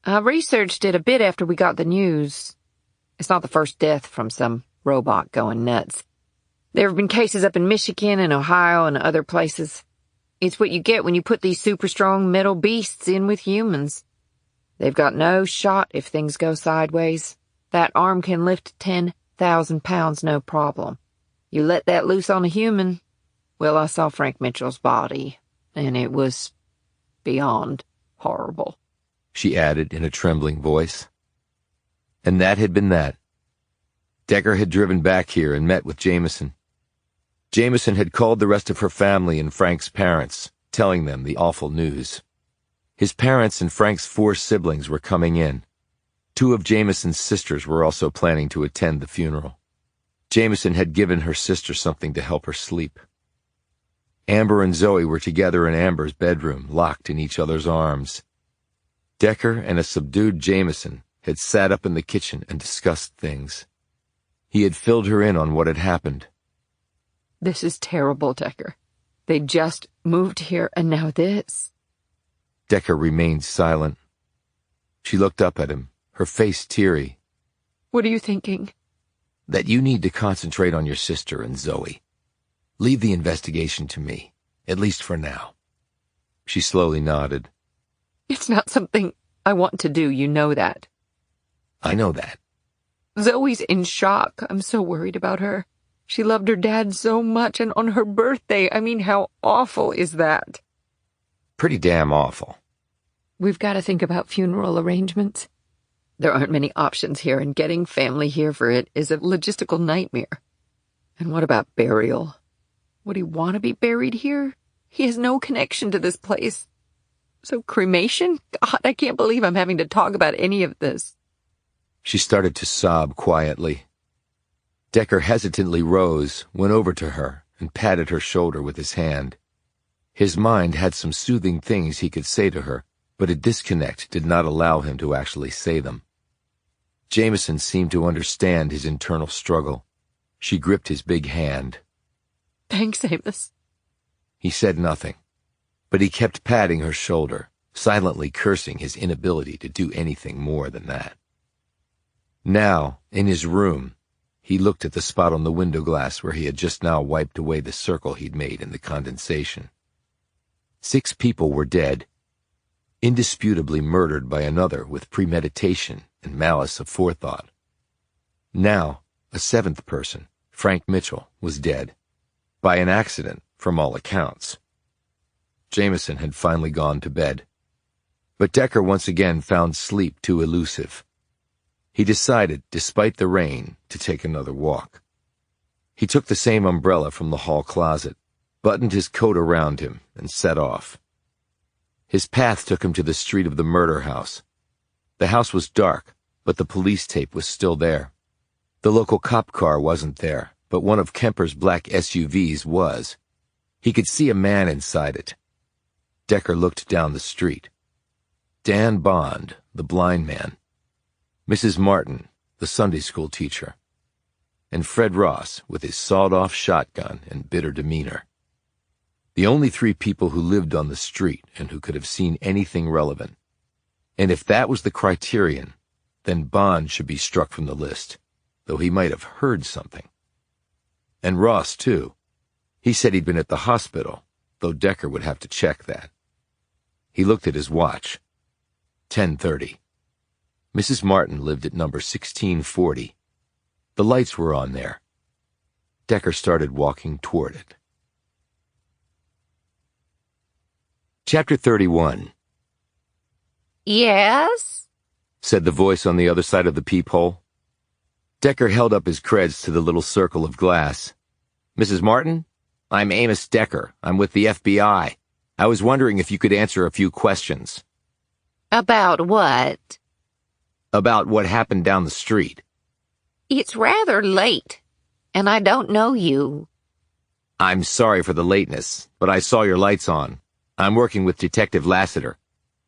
I researched it a bit after we got the news. It's not the first death from some robot going nuts. There have been cases up in Michigan and Ohio and other places. It's what you get when you put these super-strong metal beasts in with humans. They've got no shot if things go sideways. That arm can lift 10,000 pounds no problem. You let that loose on a human. Well, I saw Frank Mitchell's body, and it was beyond horrible. she added in a trembling voice. And that had been that. Decker had driven back here and met with Jamison. Jamison had called the rest of her family and Frank's parents, telling them the awful news. His parents and Frank's 4 siblings were coming in. 2 of Jamison's sisters were also planning to attend the funeral. Jamison had given her sister something to help her sleep. Amber and Zoe were together in Amber's bedroom, locked in each other's arms. Decker and a subdued Jamison had sat up in the kitchen and discussed things. He had filled her in on what had happened, This is terrible, Decker. They just moved here and now this. Decker remained silent. She looked up at him, her face teary. What are you thinking? That you need to concentrate on your sister and Zoe. Leave the investigation to me, at least for now. She slowly nodded. It's not something I want to do, you know that. I know that. Zoe's in shock. I'm so worried about her. She loved her dad so much, and on her birthday, I mean, how awful is that? Pretty damn awful. We've got to think about funeral arrangements. There aren't many options here, and getting family here for it is a logistical nightmare. And what about burial? Would he want to be buried here? He has no connection to this place. So cremation? God, I can't believe I'm having to talk about any of this. She started to sob quietly. Decker hesitantly rose, went over to her, and patted her shoulder with his hand. His mind had some soothing things he could say to her, but a disconnect did not allow him to actually say them. Jamison seemed to understand his internal struggle. She gripped his big hand. Thanks, Amos. He said nothing, but he kept patting her shoulder, silently cursing his inability to do anything more than that. Now, in his room, he looked at the spot on the window glass where he had just now wiped away the circle he'd made in the condensation. 6 people were dead, indisputably murdered by another with premeditation and malice aforethought. Now, a 7th person, Frank Mitchell, was dead, by an accident from all accounts. Jamison had finally gone to bed, but Decker once again found sleep too elusive. He decided, despite the rain, to take another walk. He took the same umbrella from the hall closet, buttoned his coat around him, and set off. His path took him to the street of the murder house. The house was dark, but the police tape was still there. The local cop car wasn't there, but one of Kemper's black SUVs was. He could see a man inside it. Decker looked down the street. Dan Bond, the blind man. Mrs. Martin, the Sunday school teacher. And Fred Ross with his sawed-off shotgun and bitter demeanor. The only 3 people who lived on the street and who could have seen anything relevant. And if that was the criterion, then Bond should be struck from the list, though he might have heard something. And Ross, too. He said he'd been at the hospital, though Decker would have to check that. He looked at his watch. 10:30. Mrs. Martin lived at number 1640. The lights were on there. Decker started walking toward it. Chapter 31. Yes? Said the voice on the other side of the peephole. Decker held up his creds to the little circle of glass. Mrs. Martin? I'm Amos Decker. I'm with the FBI. I was wondering if you could answer a few questions. About what? About what happened down the street. It's rather late, and I don't know you. I'm sorry for the lateness, but I saw your lights on. I'm working with Detective Lassiter.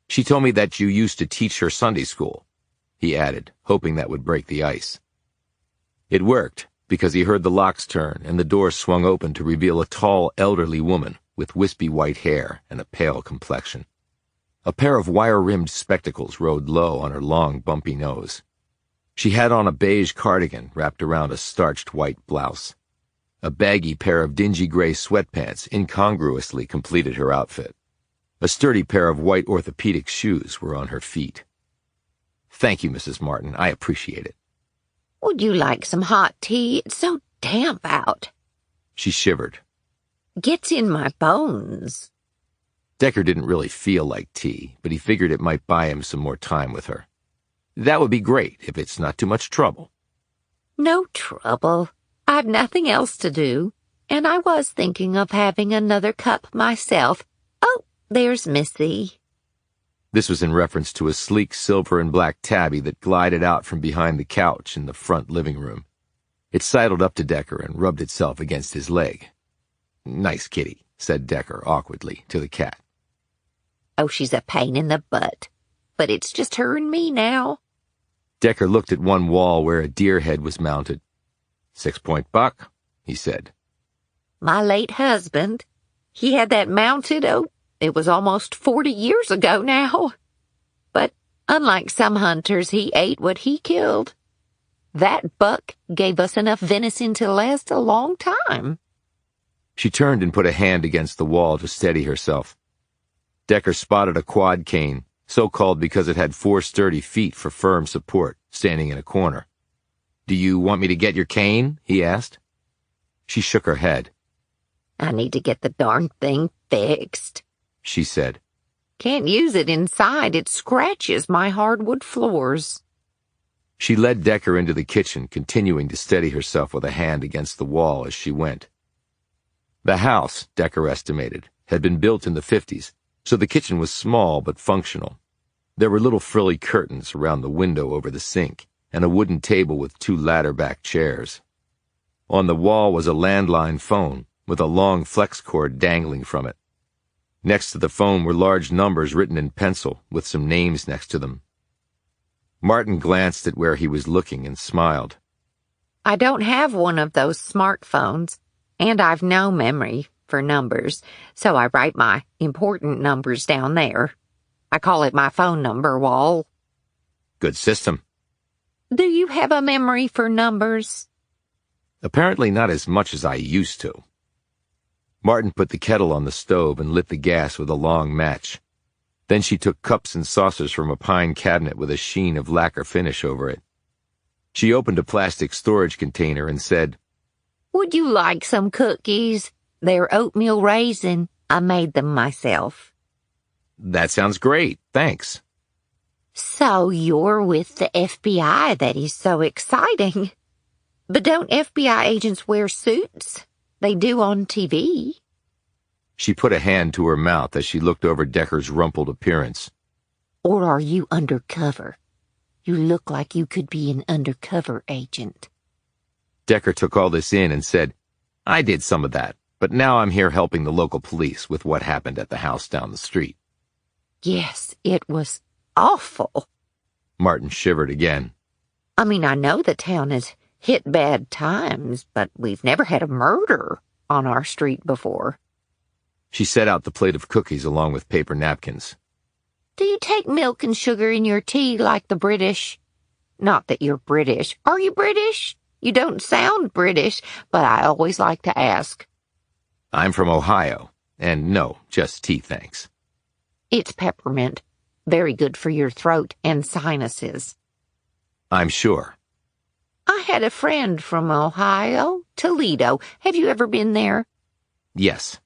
She told me that you used to teach her Sunday school, he added, hoping that would break the ice. It worked, because he heard the locks turn and the door swung open to reveal a tall, elderly woman with wispy white hair and a pale complexion. A pair of wire-rimmed spectacles rode low on her long, bumpy nose. She had on a beige cardigan wrapped around a starched white blouse. A baggy pair of dingy gray sweatpants incongruously completed her outfit. A sturdy pair of white orthopedic shoes were on her feet. Thank you, Mrs. Martin. I appreciate it. Would you like some hot tea? It's so damp out. She shivered. Gets in my bones. Decker didn't really feel like tea, but he figured it might buy him some more time with her. That would be great if it's not too much trouble. No trouble. I've nothing else to do, and I was thinking of having another cup myself. Oh, there's Missy. This was in reference to a sleek silver and black tabby that glided out from behind the couch in the front living room. It sidled up to Decker and rubbed itself against his leg. Nice kitty, said Decker awkwardly to the cat. Oh, she's a pain in the butt. But it's just her and me now. Decker looked at one wall where a deer head was mounted. 6-point buck, he said. My late husband. He had that mounted, it was almost 40 years ago now. But unlike some hunters, he ate what he killed. That buck gave us enough venison to last a long time. She turned and put a hand against the wall to steady herself. Decker spotted a quad cane, so called because it had 4 sturdy feet for firm support, standing in a corner. "Do you want me to get your cane?" he asked. She shook her head. I need to get the darn thing fixed, she said. Can't use it inside. It scratches my hardwood floors. She led Decker into the kitchen, continuing to steady herself with a hand against the wall as she went. The house, Decker estimated, had been built in the 50s, so the kitchen was small but functional. There were little frilly curtains around the window over the sink, and a wooden table with 2 ladder-back chairs. On the wall was a landline phone, with a long flex cord dangling from it. Next to the phone were large numbers written in pencil, with some names next to them. Martin glanced at where he was looking and smiled. I don't have one of those smartphones, and I've no memory for numbers, so I write my important numbers down there. I call it my phone number wall. Good system. Do you have a memory for numbers? Apparently not as much as I used to. Martin put the kettle on the stove and lit the gas with a long match. Then she took cups and saucers from a pine cabinet with a sheen of lacquer finish over it. She opened a plastic storage container and said, Would you like some cookies? They're oatmeal raisin. I made them myself. That sounds great, thanks. So you're with the FBI. That is so exciting. But don't FBI agents wear suits? They do on TV. She put a hand to her mouth as she looked over Decker's rumpled appearance. Or are you undercover? You look like you could be an undercover agent. Decker took all this in and said, I did some of that, but now I'm here helping the local police with what happened at the house down the street. Yes, it was awful. Martin shivered again. I mean, I know the town has hit bad times, but we've never had a murder on our street before. She set out the plate of cookies along with paper napkins. Do you take milk and sugar in your tea like the British? Not that you're British. Are you British? You don't sound British, but I always like to ask. I'm from Ohio, and no, just tea, thanks. It's peppermint. Very good for your throat and sinuses. I'm sure. I had a friend from Ohio, Toledo. Have you ever been there? Yes.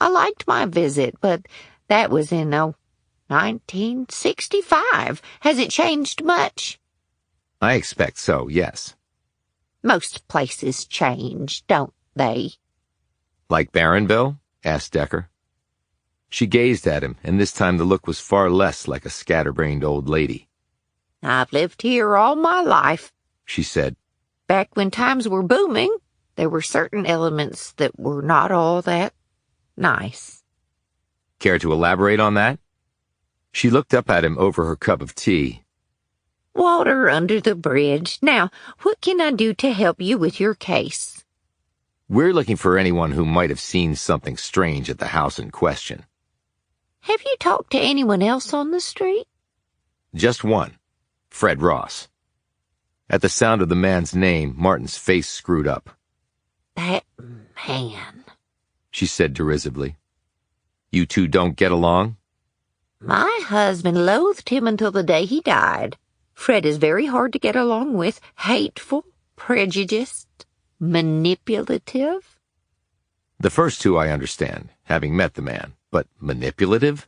I liked my visit, but that was in, 1965. Has it changed much? I expect so, yes. Most places change, don't they? Like Barronville? Asked Decker. She gazed at him, and this time the look was far less like a scatterbrained old lady. I've lived here all my life, she said. Back when times were booming, there were certain elements that were not all that nice. Care to elaborate on that? She looked up at him over her cup of tea. Water under the bridge. Now, what can I do to help you with your case? We're looking for anyone who might have seen something strange at the house in question. Have you talked to anyone else on the street? Just one. Fred Ross. At the sound of the man's name, Martin's face screwed up. That man, she said derisively. You two don't get along? My husband loathed him until the day he died. Fred is very hard to get along with, hateful, prejudiced, manipulative. The first two I understand, having met the man, but manipulative?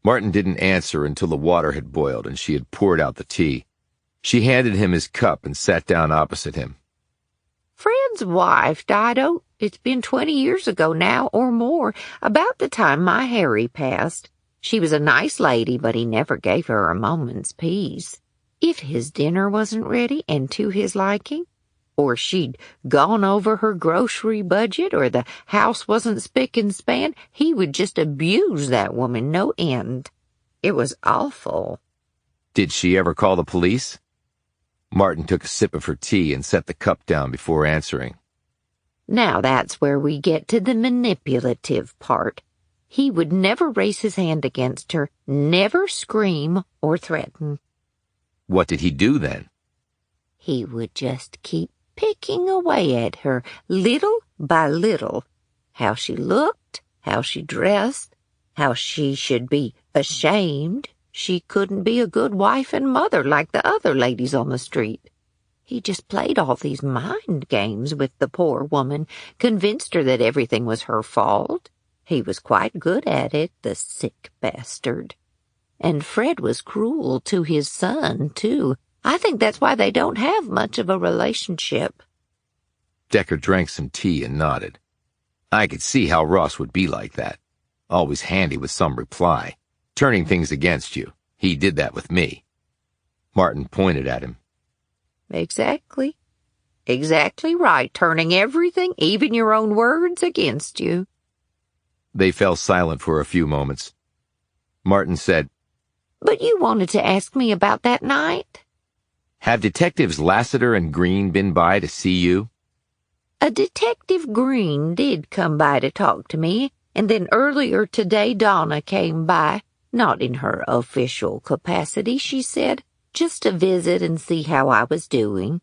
Martin didn't answer until the water had boiled and she had poured out the tea. She handed him his cup and sat down opposite him. Fred's wife died, it's been 20 years ago now or more, about the time my Harry passed. She was a nice lady, but he never gave her a moment's peace. If his dinner wasn't ready and to his liking, or she'd gone over her grocery budget, or the house wasn't spick and span, he would just abuse that woman no end. It was awful. Did she ever call the police? Martin took a sip of her tea and set the cup down before answering. Now that's where we get to the manipulative part. He would never raise his hand against her, never scream or threaten. What did he do then? He would just keep picking away at her, little by little. How she looked, how she dressed, how she should be ashamed she couldn't be a good wife and mother like the other ladies on the street. He just played all these mind games with the poor woman, convinced her that everything was her fault. He was quite good at it, the sick bastard. And Fred was cruel to his son, too. I think that's why they don't have much of a relationship. Decker drank some tea and nodded. I could see how Ross would be like that. Always handy with some reply. Turning things against you. He did that with me. Martin pointed at him. Exactly. Exactly right, turning everything, even your own words, against you. They fell silent for a few moments. Martin said, But you wanted to ask me about that night? Have Detectives Lassiter and Green been by to see you? A Detective Green did come by to talk to me, and then earlier today Donna came by, not in her official capacity, she said, just to visit and see how I was doing.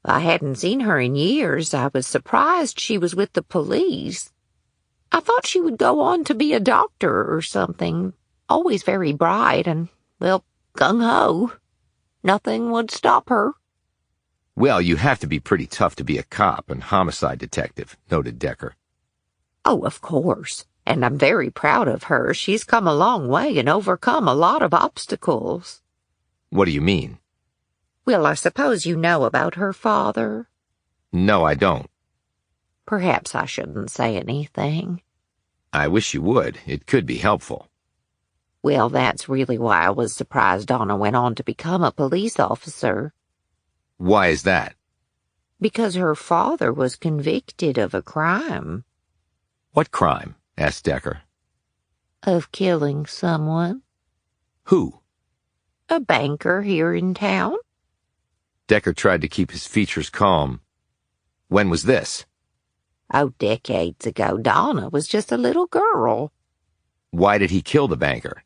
I hadn't seen her in years. I was surprised she was with the police. I thought she would go on to be a doctor or something. Always very bright and, well, gung-ho. Nothing would stop her. Well, you have to be pretty tough to be a cop and homicide detective, noted Decker. Oh, of course. And I'm very proud of her. She's come a long way and overcome a lot of obstacles. What do you mean? Well, I suppose you know about her father. No, I don't. Perhaps I shouldn't say anything. I wish you would. It could be helpful. Well, that's really why I was surprised Donna went on to become a police officer. Why is that? Because her father was convicted of a crime. What crime? Asked Decker. Of killing someone. Who? A banker here in town. Decker tried to keep his features calm. When was this? Oh, decades ago. Donna was just a little girl. Why did he kill the banker?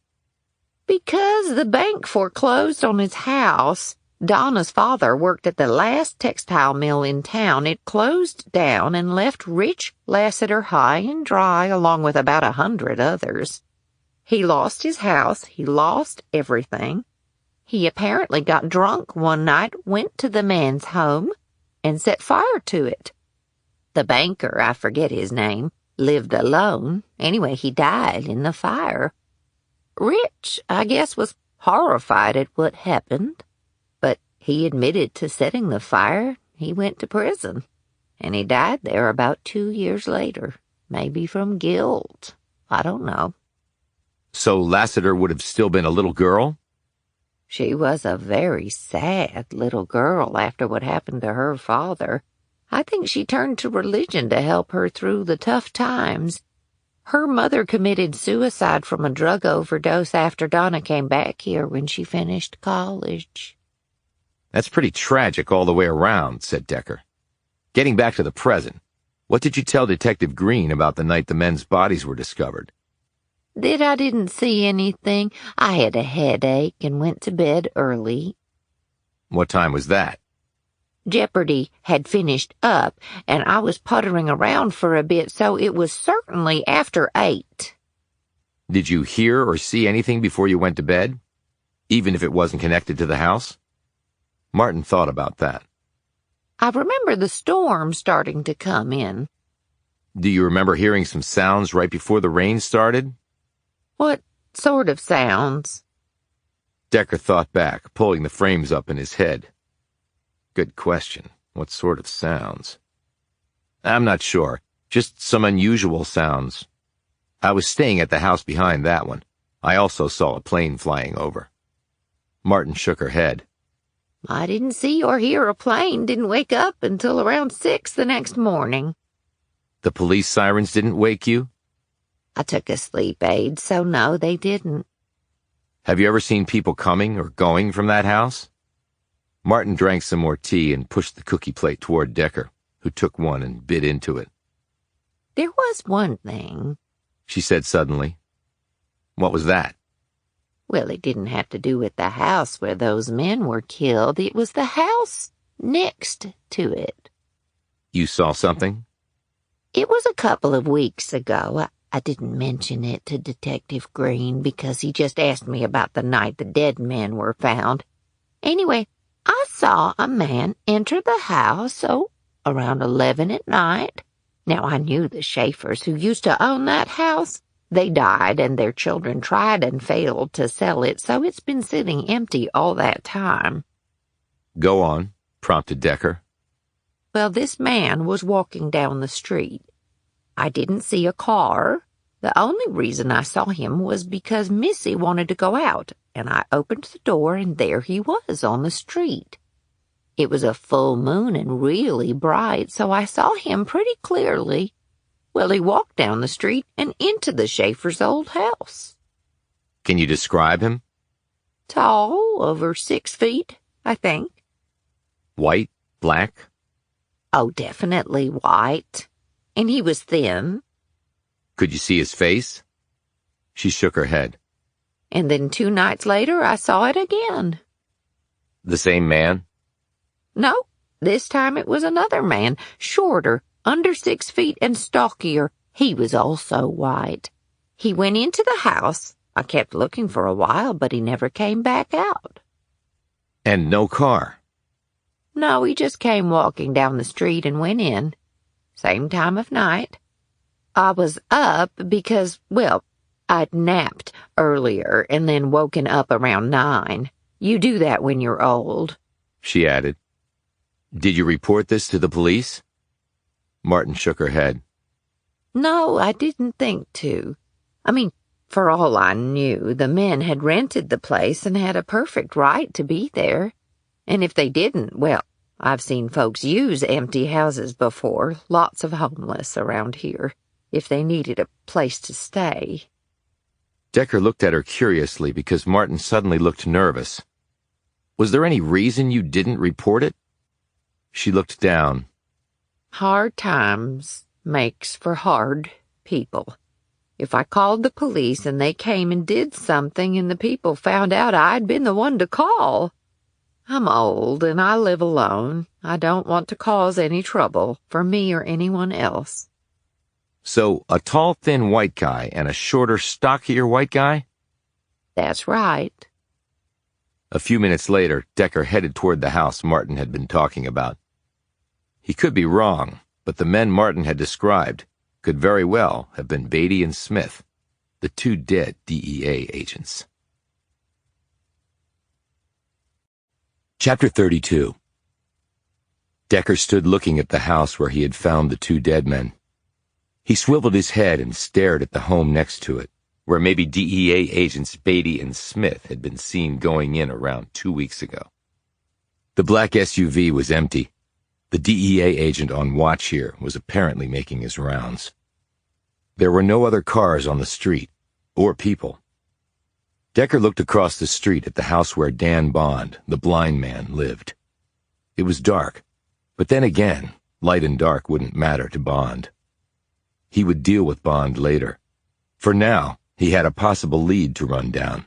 Because the bank foreclosed on his house. Donna's father worked at the last textile mill in town. It closed down and left rich Lassiter high and dry, along with about 100 others. He lost his house. He lost everything. He apparently got drunk one night, went to the man's home, and set fire to it. The banker, I forget his name, lived alone. Anyway, he died in the fire. Rich, I guess, was horrified at what happened. But he admitted to setting the fire. He went to prison, and he died there about 2 years later, maybe from guilt. I don't know. So Lassiter would have still been a little girl? She was a very sad little girl after what happened to her father. I think she turned to religion to help her through the tough times. Her mother committed suicide from a drug overdose after Donna came back here when she finished college. That's pretty tragic all the way around, said Decker. Getting back to the present, what did you tell Detective Green about the night the men's bodies were discovered? That I didn't see anything. I had a headache and went to bed early. What time was that? Jeopardy had finished up, and I was puttering around for a bit, so it was certainly after 8. Did you hear or see anything before you went to bed? Even if it wasn't connected to the house? Martin thought about that. I remember the storm starting to come in. Do you remember hearing some sounds right before the rain started? What sort of sounds? Decker thought back, pulling the frames up in his head. Good question. What sort of sounds? I'm not sure. Just some unusual sounds. I was staying at the house behind that one. I also saw a plane flying over. Martin shook her head. I didn't see or hear a plane. Didn't wake up until around 6 the next morning. The police sirens didn't wake you? I took a sleep aid, so no, they didn't. Have you ever seen people coming or going from that house? Martin drank some more tea and pushed the cookie plate toward Decker, who took one and bit into it. There was one thing. She said suddenly. What was that? Well, it didn't have to do with the house where those men were killed. It was the house next to it. You saw something? It was a couple of weeks ago. I didn't mention it to Detective Green because he just asked me about the night the dead men were found. Anyway, I saw a man enter the house, around 11 at night. Now, I knew the Schaefers who used to own that house. They died, and their children tried and failed to sell it, so it's been sitting empty all that time. Go on, prompted Decker. Well, this man was walking down the street. I didn't see a car. The only reason I saw him was because Missy wanted to go out, and I opened the door, and there he was on the street. It was a full moon and really bright, so I saw him pretty clearly. Well, he walked down the street and into the Schaefer's old house. Can you describe him? Tall, over 6 feet, I think. White? Black? Oh, definitely white. And he was thin. Could you see his face? She shook her head. And then 2 nights later, I saw it again. The same man? No, this time it was another man, shorter, under 6 feet and stockier. He was also white. He went into the house. I kept looking for a while, but he never came back out. And no car? No, he just came walking down the street and went in. Same time of night. I was up because, well, I'd napped earlier and then woken up around 9. You do that when you're old. She added. Did you report this to the police? Martin shook her head. No, I didn't think to. I mean, for all I knew, the men had rented the place and had a perfect right to be there. And if they didn't, well, I've seen folks use empty houses before, lots of homeless around here, if they needed a place to stay. Decker looked at her curiously because Martin suddenly looked nervous. Was there any reason you didn't report it? She looked down. Hard times makes for hard people. If I called the police and they came and did something and the people found out I'd been the one to call. I'm old and I live alone. I don't want to cause any trouble for me or anyone else. So, a tall, thin white guy and a shorter, stockier white guy? That's right. A few minutes later, Decker headed toward the house Martin had been talking about. He could be wrong, but the men Martin had described could very well have been Beatty and Smith, the 2 dead DEA agents. Chapter 32. Decker stood looking at the house where he had found the 2 dead men. He swiveled his head and stared at the home next to it, where maybe DEA agents Beatty and Smith had been seen going in around 2 weeks ago. The black SUV was empty. The DEA agent on watch here was apparently making his rounds. There were no other cars on the street, or people. Decker looked across the street at the house where Dan Bond, the blind man, lived. It was dark, but then again, light and dark wouldn't matter to Bond. He would deal with Bond later. For now, he had a possible lead to run down.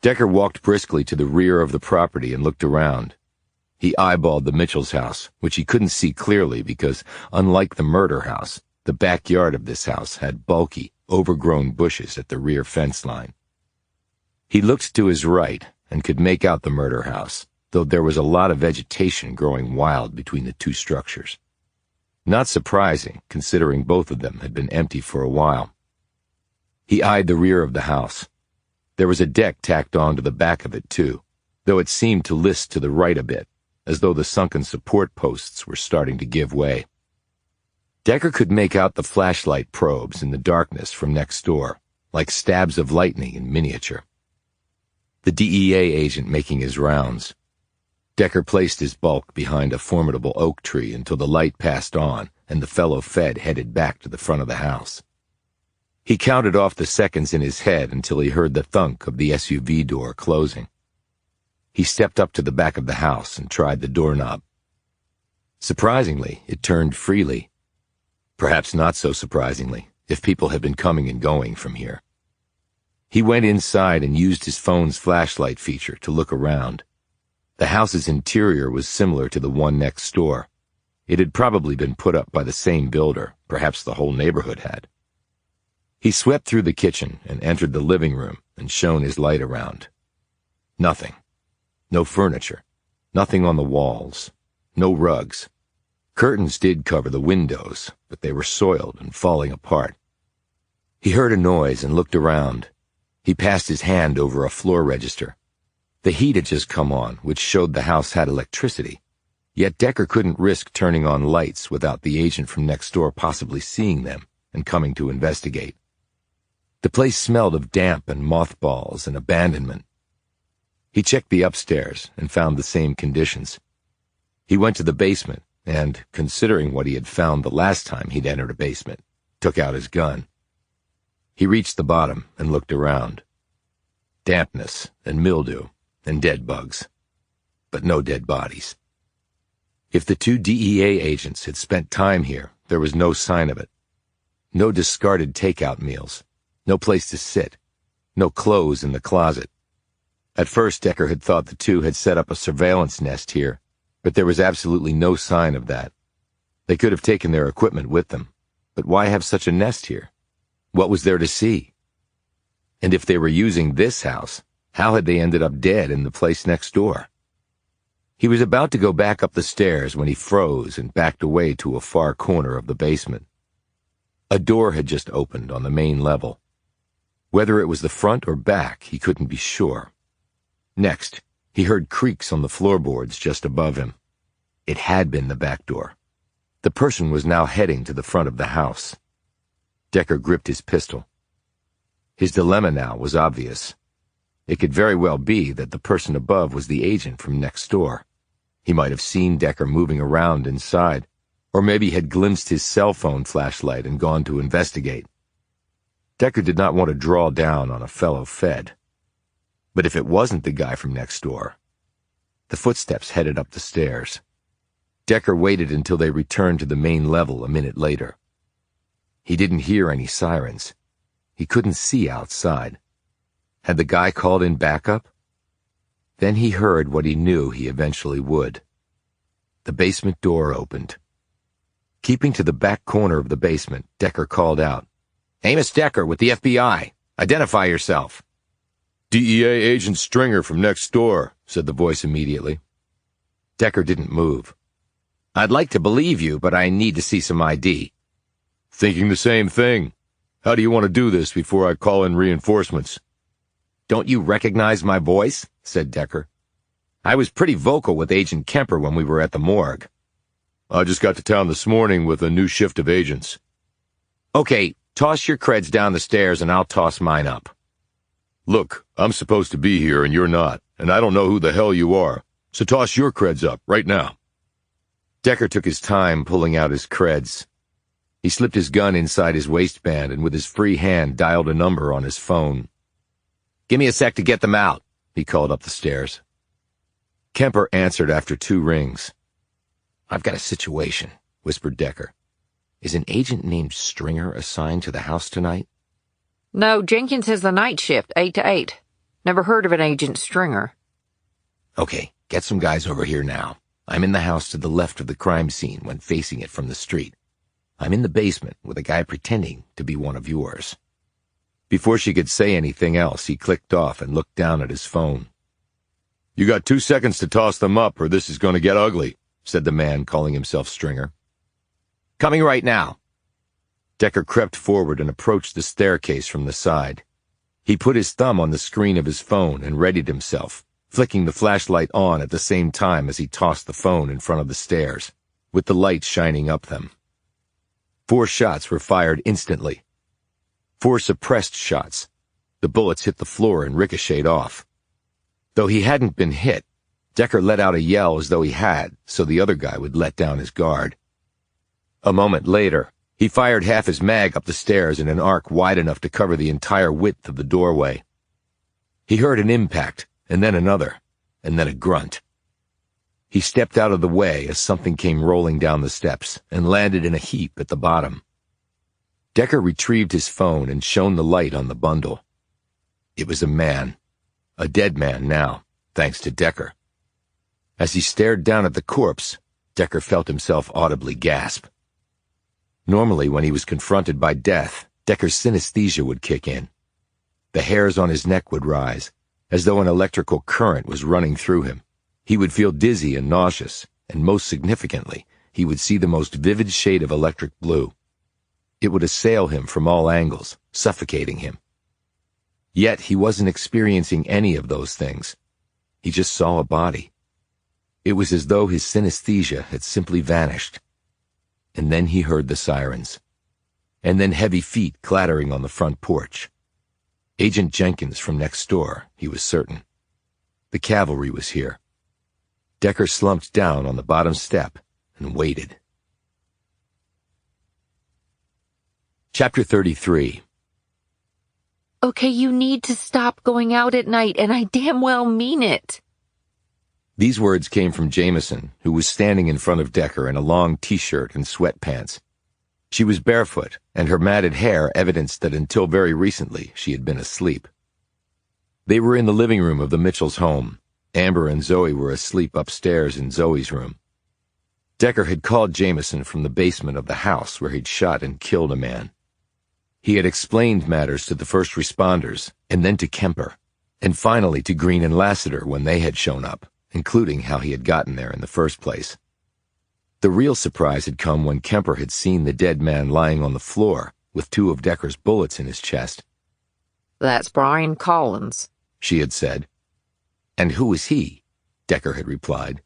Decker walked briskly to the rear of the property and looked around. He eyeballed the Mitchell's house, which he couldn't see clearly because, unlike the murder house, the backyard of this house had bulky, overgrown bushes at the rear fence line. He looked to his right and could make out the murder house, though there was a lot of vegetation growing wild between the 2 structures. Not surprising, considering both of them had been empty for a while. He eyed the rear of the house. There was a deck tacked on to the back of it, too, though it seemed to list to the right a bit, as though the sunken support posts were starting to give way. Decker could make out the flashlight probes in the darkness from next door, like stabs of lightning in miniature. The DEA agent making his rounds. Decker placed his bulk behind a formidable oak tree until the light passed on and the fellow Fed headed back to the front of the house. He counted off the seconds in his head until he heard the thunk of the SUV door closing. He stepped up to the back of the house and tried the doorknob. Surprisingly, it turned freely. Perhaps not so surprisingly, if people had been coming and going from here. He went inside and used his phone's flashlight feature to look around. The house's interior was similar to the one next door. It had probably been put up by the same builder, perhaps the whole neighborhood had. He swept through the kitchen and entered the living room and shone his light around. Nothing. No furniture. Nothing on the walls. No rugs. Curtains did cover the windows, but they were soiled and falling apart. He heard a noise and looked around. He passed his hand over a floor register. The heat had just come on, which showed the house had electricity. Yet Decker couldn't risk turning on lights without the agent from next door possibly seeing them and coming to investigate. The place smelled of damp and mothballs and abandonment. He checked the upstairs and found the same conditions. He went to the basement and, considering what he had found the last time he'd entered a basement, took out his gun. He reached the bottom and looked around. Dampness and mildew and dead bugs, but no dead bodies. If the two DEA agents had spent time here, there was no sign of it. No discarded takeout meals, no place to sit, no clothes in the closet. At first, Decker had thought the two had set up a surveillance nest here, but there was absolutely no sign of that. They could have taken their equipment with them, but why have such a nest here? What was there to see? And if they were using this house, how had they ended up dead in the place next door? He was about to go back up the stairs when he froze and backed away to a far corner of the basement. A door had just opened on the main level. Whether it was the front or back, he couldn't be sure. Next, he heard creaks on the floorboards just above him. It had been the back door. The person was now heading to the front of the house. Decker gripped his pistol. His dilemma now was obvious. It could very well be that the person above was the agent from next door. He might have seen Decker moving around inside, or maybe had glimpsed his cell phone flashlight and gone to investigate. Decker did not want to draw down on a fellow Fed. But if it wasn't the guy from next door... The footsteps headed up the stairs. Decker waited until they returned to the main level a minute later. He didn't hear any sirens. He couldn't see outside. Had the guy called in backup? Then he heard what he knew he eventually would. The basement door opened. Keeping to the back corner of the basement, Decker called out, "Amos Decker with the FBI. Identify yourself." "DEA agent Stringer from next door," said the voice immediately. Decker didn't move. "I'd like to believe you, but I need to see some ID." "Thinking the same thing. How do you want to do this before I call in reinforcements?" "Don't you recognize my voice?" said Decker. "I was pretty vocal with Agent Kemper when we were at the morgue." "I just got to town this morning with a new shift of agents." "Okay, toss your creds down the stairs and I'll toss mine up." "Look, I'm supposed to be here and you're not, and I don't know who the hell you are, so toss your creds up right now." Decker took his time pulling out his creds. He slipped his gun inside his waistband and with his free hand dialed a number on his phone. "Give me a sec to get them out," he called up the stairs. Kemper answered after 2 rings. "I've got a situation," whispered Decker. "Is an agent named Stringer assigned to the house tonight?" No, Jenkins has the night shift, 8 to 8. Never heard of an Agent Stringer. "Okay, get some guys over here now. I'm in the house to the left of the crime scene when facing it from the street. I'm in the basement with a guy pretending to be one of yours." Before she could say anything else, he clicked off and looked down at his phone. "You got 2 seconds to toss them up or this is going to get ugly," said the man calling himself Stringer. "Coming right now." Decker crept forward and approached the staircase from the side. He put his thumb on the screen of his phone and readied himself, flicking the flashlight on at the same time as he tossed the phone in front of the stairs, with the light shining up them. 4 shots were fired instantly. 4 suppressed shots. The bullets hit the floor and ricocheted off. Though he hadn't been hit, Decker let out a yell as though he had, so the other guy would let down his guard. A moment later, he fired half his mag up the stairs in an arc wide enough to cover the entire width of the doorway. He heard an impact, and then another, and then a grunt. He stepped out of the way as something came rolling down the steps and landed in a heap at the bottom. Decker retrieved his phone and shone the light on the bundle. It was a man. A dead man now, thanks to Decker. As he stared down at the corpse, Decker felt himself audibly gasp. Normally, when he was confronted by death, Decker's synesthesia would kick in. The hairs on his neck would rise, as though an electrical current was running through him. He would feel dizzy and nauseous, and most significantly, he would see the most vivid shade of electric blue. It would assail him from all angles, suffocating him. Yet he wasn't experiencing any of those things. He just saw a body. It was as though his synesthesia had simply vanished. And then he heard the sirens. And then heavy feet clattering on the front porch. Agent Jenkins from next door, he was certain. The cavalry was here. Decker slumped down on the bottom step and waited. Chapter 33. Okay, you need to stop going out at night, and I damn well mean it. These words came from Jamison, who was standing in front of Decker in a long t-shirt and sweatpants. She was barefoot, and her matted hair evidenced that until very recently she had been asleep. They were in the living room of the Mitchells' home. Amber and Zoe were asleep upstairs in Zoe's room. Decker had called Jamison from the basement of the house where he'd shot and killed a man. He had explained matters to the first responders, and then to Kemper, and finally to Green and Lassiter when they had shown up, including how he had gotten there in the first place. The real surprise had come when Kemper had seen the dead man lying on the floor with 2 of Decker's bullets in his chest. That's Brian Collins, she had said. And who is he? Decker had replied.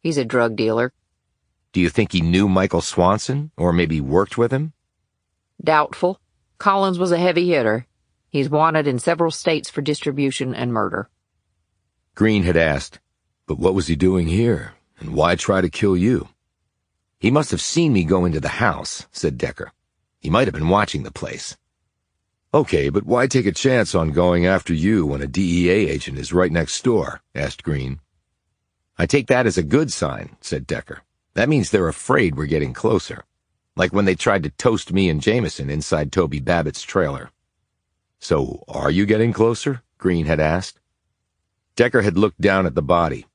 He's a drug dealer. Do you think he knew Michael Swanson, or maybe worked with him? Doubtful. Collins was a heavy hitter. He's wanted in several states for distribution and murder. Green had asked, but what was he doing here, and why try to kill you? He must have seen me go into the house, said Decker. He might have been watching the place. Okay, but why take a chance on going after you when a DEA agent is right next door? Asked Green. I take that as a good sign, said Decker. That means they're afraid we're getting closer. Like when they tried to toast me and Jamison inside Toby Babbitt's trailer. So, are you getting closer? Green had asked. Decker had looked down at the body.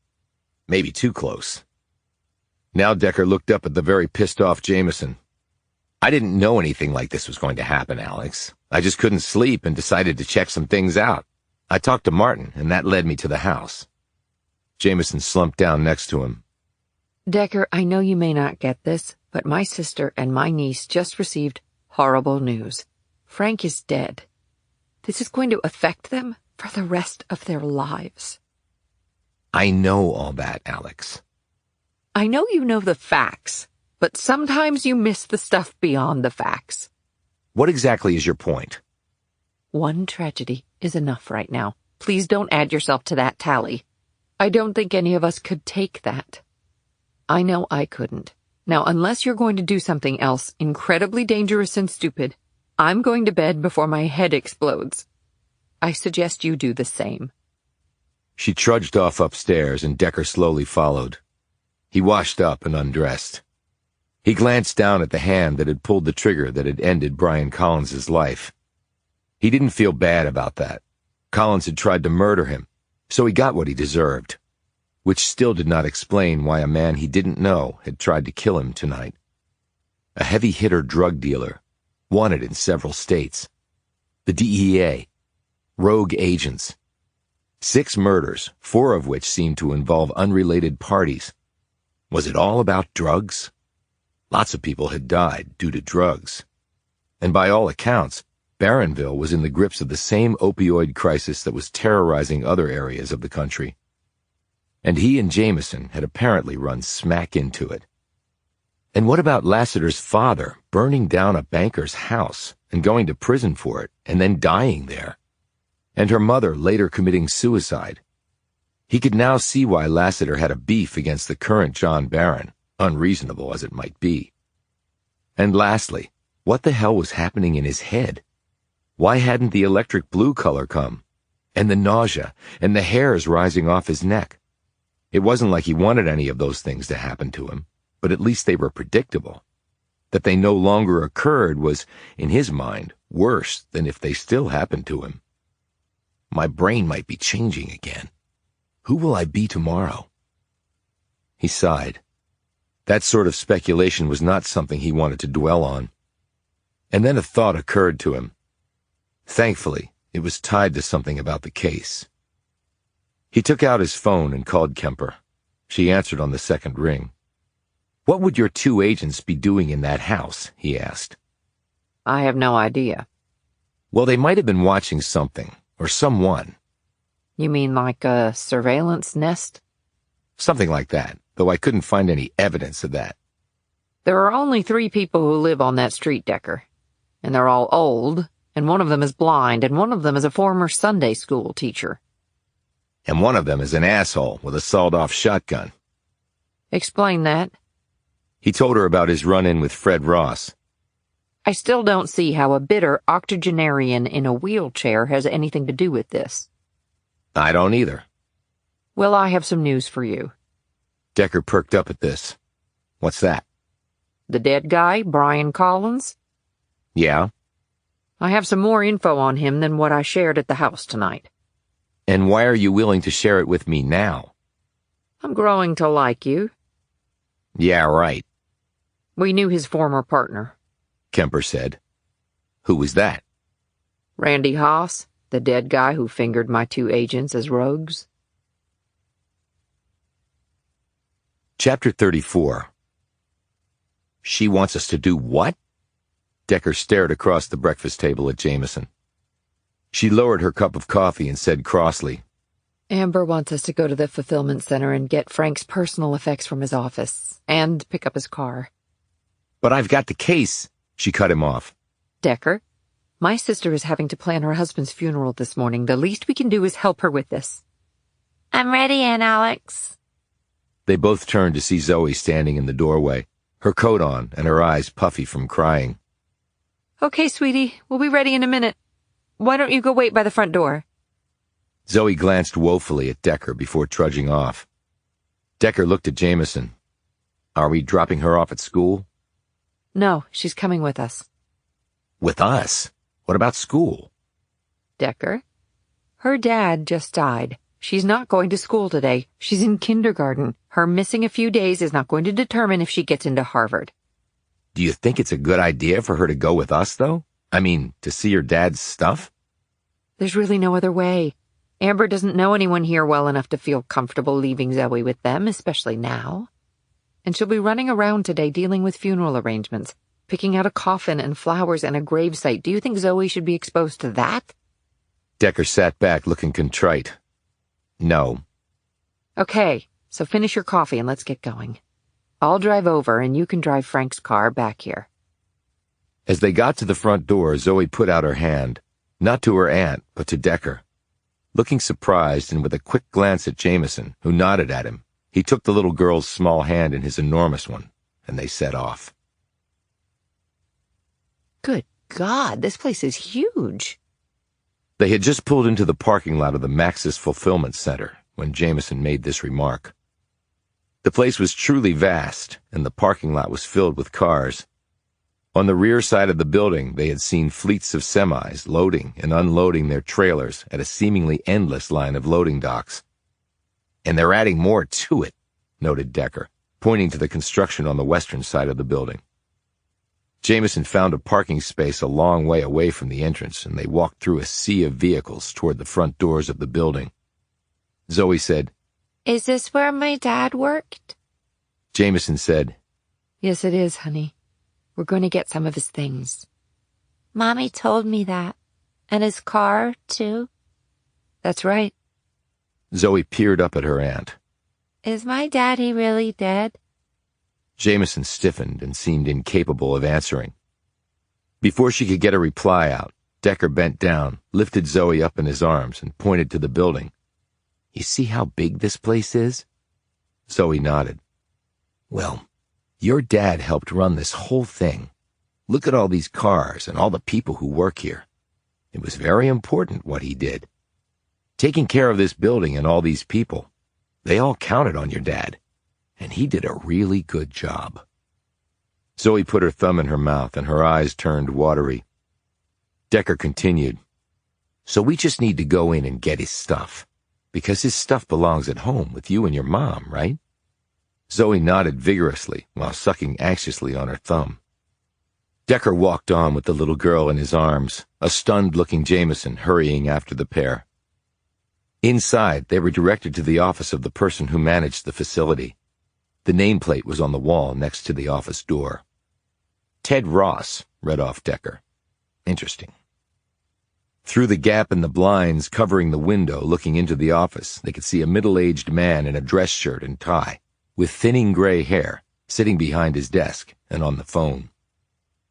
Maybe too close. Now Decker looked up at the very pissed-off Jamison. I didn't know anything like this was going to happen, Alex. I just couldn't sleep and decided to check some things out. I talked to Martin, and that led me to the house. Jamison slumped down next to him. Decker, I know you may not get this, but my sister and my niece just received horrible news. Frank is dead. This is going to affect them for the rest of their lives. I know all that, Alex. I know you know the facts, but sometimes you miss the stuff beyond the facts. What exactly is your point? One tragedy is enough right now. Please don't add yourself to that tally. I don't think any of us could take that. I know I couldn't. Now, unless you're going to do something else incredibly dangerous and stupid, I'm going to bed before my head explodes. I suggest you do the same. She trudged off upstairs, and Decker slowly followed. He washed up and undressed. He glanced down at the hand that had pulled the trigger that had ended Brian Collins's life. He didn't feel bad about that. Collins had tried to murder him, so he got what he deserved, which still did not explain why a man he didn't know had tried to kill him tonight. A heavy-hitter drug dealer, wanted in several states. The DEA. Rogue agents. 6 murders, 4 of which seemed to involve unrelated parties. Was it all about drugs? Lots of people had died due to drugs. And by all accounts, Barronville was in the grips of the same opioid crisis that was terrorizing other areas of the country. And he and Jamison had apparently run smack into it. And what about Lassiter's father burning down a banker's house and going to prison for it and then dying there? And her mother later committing suicide? He could now see why Lassiter had a beef against the current John Barron, unreasonable as it might be. And lastly, what the hell was happening in his head? Why hadn't the electric blue color come? And the nausea, and the hairs rising off his neck? It wasn't like he wanted any of those things to happen to him, but at least they were predictable. That they no longer occurred was, in his mind, worse than if they still happened to him. My brain might be changing again. Who will I be tomorrow? He sighed. That sort of speculation was not something he wanted to dwell on. And then a thought occurred to him. Thankfully, it was tied to something about the case. He took out his phone and called Kemper. She answered on the second ring. "What would your two agents be doing in that house?" he asked. I have no idea. Well, they might have been watching something, or someone. You mean like a surveillance nest? Something like that, though I couldn't find any evidence of that. There are only 3 people who live on that street, Decker. And they're all old, and one of them is blind, and one of them is a former Sunday school teacher. And one of them is an asshole with a sawed-off shotgun. Explain that. He told her about his run-in with Fred Ross. I still don't see how a bitter octogenarian in a wheelchair has anything to do with this. I don't either. Well, I have some news for you. Decker perked up at this. What's that? The dead guy, Brian Collins? Yeah? I have some more info on him than what I shared at the house tonight. And why are you willing to share it with me now? I'm growing to like you. Yeah, right, We knew his former partner. Kemper said. Who was that? Randy Haas, the dead guy who fingered my 2 agents as rogues. Chapter 34. She wants us to do what? Decker stared across the breakfast table at Jamison. She lowered her cup of coffee and said crossly, Amber wants us to go to the fulfillment center and get Frank's personal effects from his office, and pick up his car. But I've got the case, she cut him off. Decker, my sister is having to plan her husband's funeral this morning. The least we can do is help her with this. I'm ready, Aunt Alex. They both turned to see Zoe standing in the doorway, her coat on and her eyes puffy from crying. Okay, sweetie, we'll be ready in a minute. Why don't you go wait by the front door? Zoe glanced woefully at Decker before trudging off. Decker looked at Jamison. Are we dropping her off at school? No, she's coming with us. With us? What about school? Decker, her dad just died. She's not going to school today. She's in kindergarten. Her missing a few days is not going to determine if she gets into Harvard. Do you think it's a good idea for her to go with us, though? I mean, to see her dad's stuff? There's really no other way. Amber doesn't know anyone here well enough to feel comfortable leaving Zoe with them, especially now. And she'll be running around today dealing with funeral arrangements, picking out a coffin and flowers and a gravesite. Do you think Zoe should be exposed to that? Decker sat back looking contrite. No. Okay, so finish your coffee and let's get going. I'll drive over and you can drive Frank's car back here. As they got to the front door, Zoe put out her hand, not to her aunt, but to Decker. Looking surprised and with a quick glance at Jamison, who nodded at him, he took the little girl's small hand in his enormous one, and they set off. Good God, this place is huge. They had just pulled into the parking lot of the Maxis Fulfillment Center when Jamison made this remark. The place was truly vast, and the parking lot was filled with cars. On the rear side of the building, they had seen fleets of semis loading and unloading their trailers at a seemingly endless line of loading docks. And they're adding more to it, noted Decker, pointing to the construction on the western side of the building. Jamison found a parking space a long way away from the entrance, and they walked through a sea of vehicles toward the front doors of the building. Zoe said, Is this where my dad worked? Jamison said, Yes, it is, honey. We're going to get some of his things. Mommy told me that. And his car, too? That's right. Zoe peered up at her aunt. Is my daddy really dead? Jamison stiffened and seemed incapable of answering. Before she could get a reply out, Decker bent down, lifted Zoe up in his arms, and pointed to the building. You see how big this place is? Zoe nodded. Well, your dad helped run this whole thing. Look at all these cars and all the people who work here. It was very important what he did. Taking care of this building and all these people. They all counted on your dad, and he did a really good job." Zoe put her thumb in her mouth, and her eyes turned watery. Decker continued, "So we just need to go in and get his stuff, because his stuff belongs at home with you and your mom, right?" Zoe nodded vigorously while sucking anxiously on her thumb. Decker walked on with the little girl in his arms, a stunned-looking Jamison hurrying after the pair. Inside, they were directed to the office of the person who managed the facility. The nameplate was on the wall next to the office door. "Ted Ross," read off Decker. "Interesting." Through the gap in the blinds covering the window looking into the office, they could see a middle-aged man in a dress shirt and tie, with thinning gray hair, sitting behind his desk and on the phone.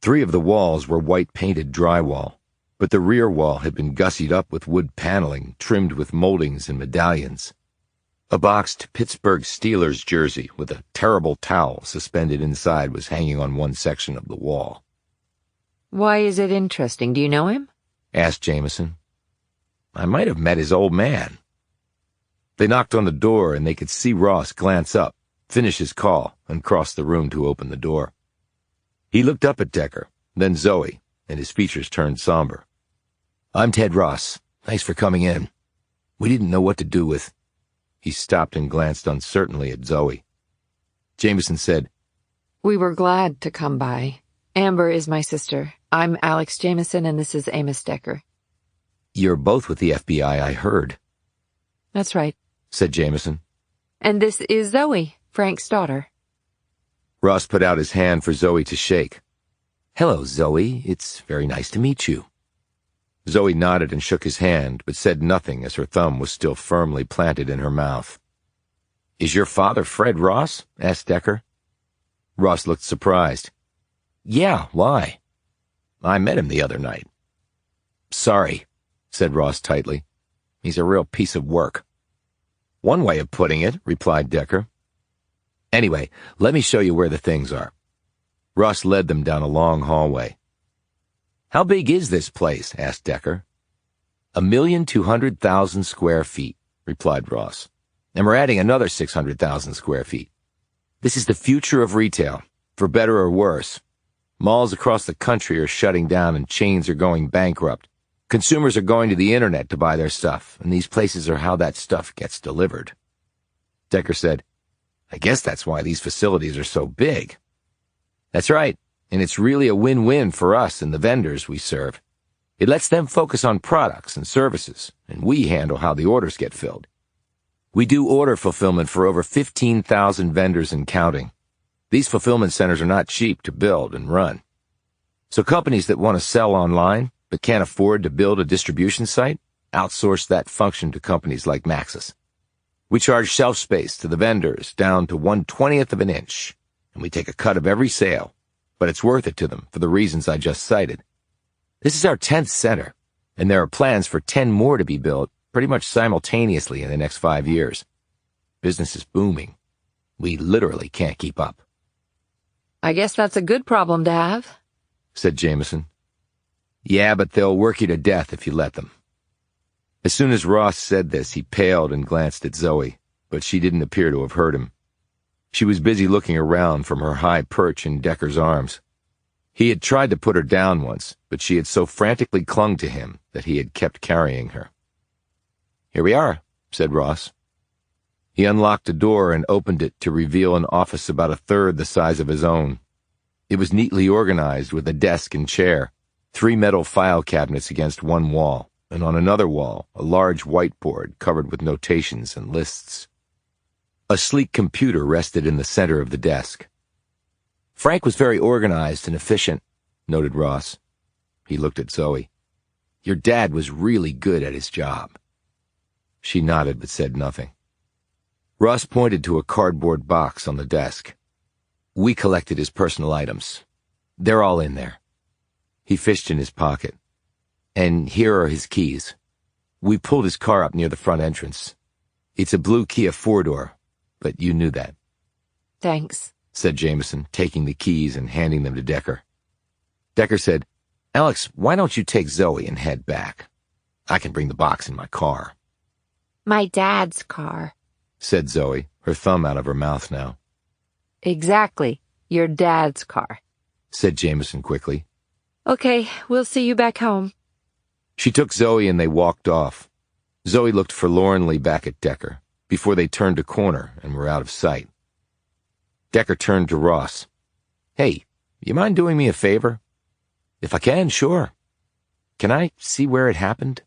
3 of the walls were white-painted drywall, but the rear wall had been gussied up with wood paneling trimmed with moldings and medallions. A boxed Pittsburgh Steelers jersey with a terrible towel suspended inside was hanging on one section of the wall. "Why is it interesting? Do you know him?" asked Jamison. "I might have met his old man." They knocked on the door, and they could see Ross glance up, finish his call, and cross the room to open the door. He looked up at Decker, then Zoe, and his features turned somber. "I'm Ted Ross. Thanks for coming in. We didn't know what to do with—" He stopped and glanced uncertainly at Zoe. Jamison said, "We were glad to come by. Amber is my sister. I'm Alex Jamison, and this is Amos Decker." "You're both with the FBI, I heard," "That's right. said Jamison. And this is Zoe, Frank's daughter." Ross put out his hand for Zoe to shake. "Hello, Zoe. It's very nice to meet you." Zoe nodded and shook his hand, but said nothing as her thumb was still firmly planted in her mouth. "Is your father Fred Ross?" asked Decker. Ross looked surprised. "Yeah, why?" "I met him the other night." "Sorry," said Ross tightly. "He's a real piece of work." "One way of putting it," replied Decker. "Anyway, let me show you where the things are." Ross led them down a long hallway. "How big is this place?" asked Decker. 1,200,000 square feet, replied Ross. "And we're adding another 600,000 square feet. This is the future of retail, for better or worse. Malls across the country are shutting down and chains are going bankrupt. Consumers are going to the internet to buy their stuff, and these places are how that stuff gets delivered." Decker said, "I guess that's why these facilities are so big." "That's right, and it's really a win-win for us and the vendors we serve. It lets them focus on products and services, and we handle how the orders get filled. We do order fulfillment for over 15,000 vendors and counting. These fulfillment centers are not cheap to build and run. So companies that want to sell online but can't afford to build a distribution site outsource that function to companies like Maxis. We charge shelf space to the vendors down to 1/20th of an inch, and we take a cut of every sale, but it's worth it to them for the reasons I just cited. This is our 10th center, and there are plans for 10 more to be built pretty much simultaneously in the next 5 years. Business is booming. We literally can't keep up." "I guess that's a good problem to have," said Jamison. "Yeah, but they'll work you to death if you let them." As soon as Ross said this, he paled and glanced at Zoe, but she didn't appear to have heard him. She was busy looking around from her high perch in Decker's arms. He had tried to put her down once, but she had so frantically clung to him that he had kept carrying her. "Here we are," said Ross. He unlocked a door and opened it to reveal an office about a third the size of his own. It was neatly organized with a desk and chair, 3 metal file cabinets against one wall, and on another wall, a large whiteboard covered with notations and lists. A sleek computer rested in the center of the desk. "Frank was very organized and efficient," noted Ross. He looked at Zoe. "Your dad was really good at his job." She nodded but said nothing. Ross pointed to a cardboard box on the desk. "We collected his personal items. They're all in there." He fished in his pocket. "And here are his keys. We pulled his car up near the front entrance. It's a blue Kia 4-door, but you knew that." "Thanks," said Jamison, taking the keys and handing them to Decker. Decker said, "Alex, why don't you take Zoe and head back? I can bring the box in my car." "My dad's car," said Zoe, her thumb out of her mouth now. Exactly. Your dad's car, said Jamison quickly. Okay, we'll see you back home. She took Zoe and they walked off. Zoe looked forlornly back at Decker before they turned a corner and were out of sight. Decker turned to Ross. Hey, you mind doing me a favor? If I can, sure. Can I see where it happened?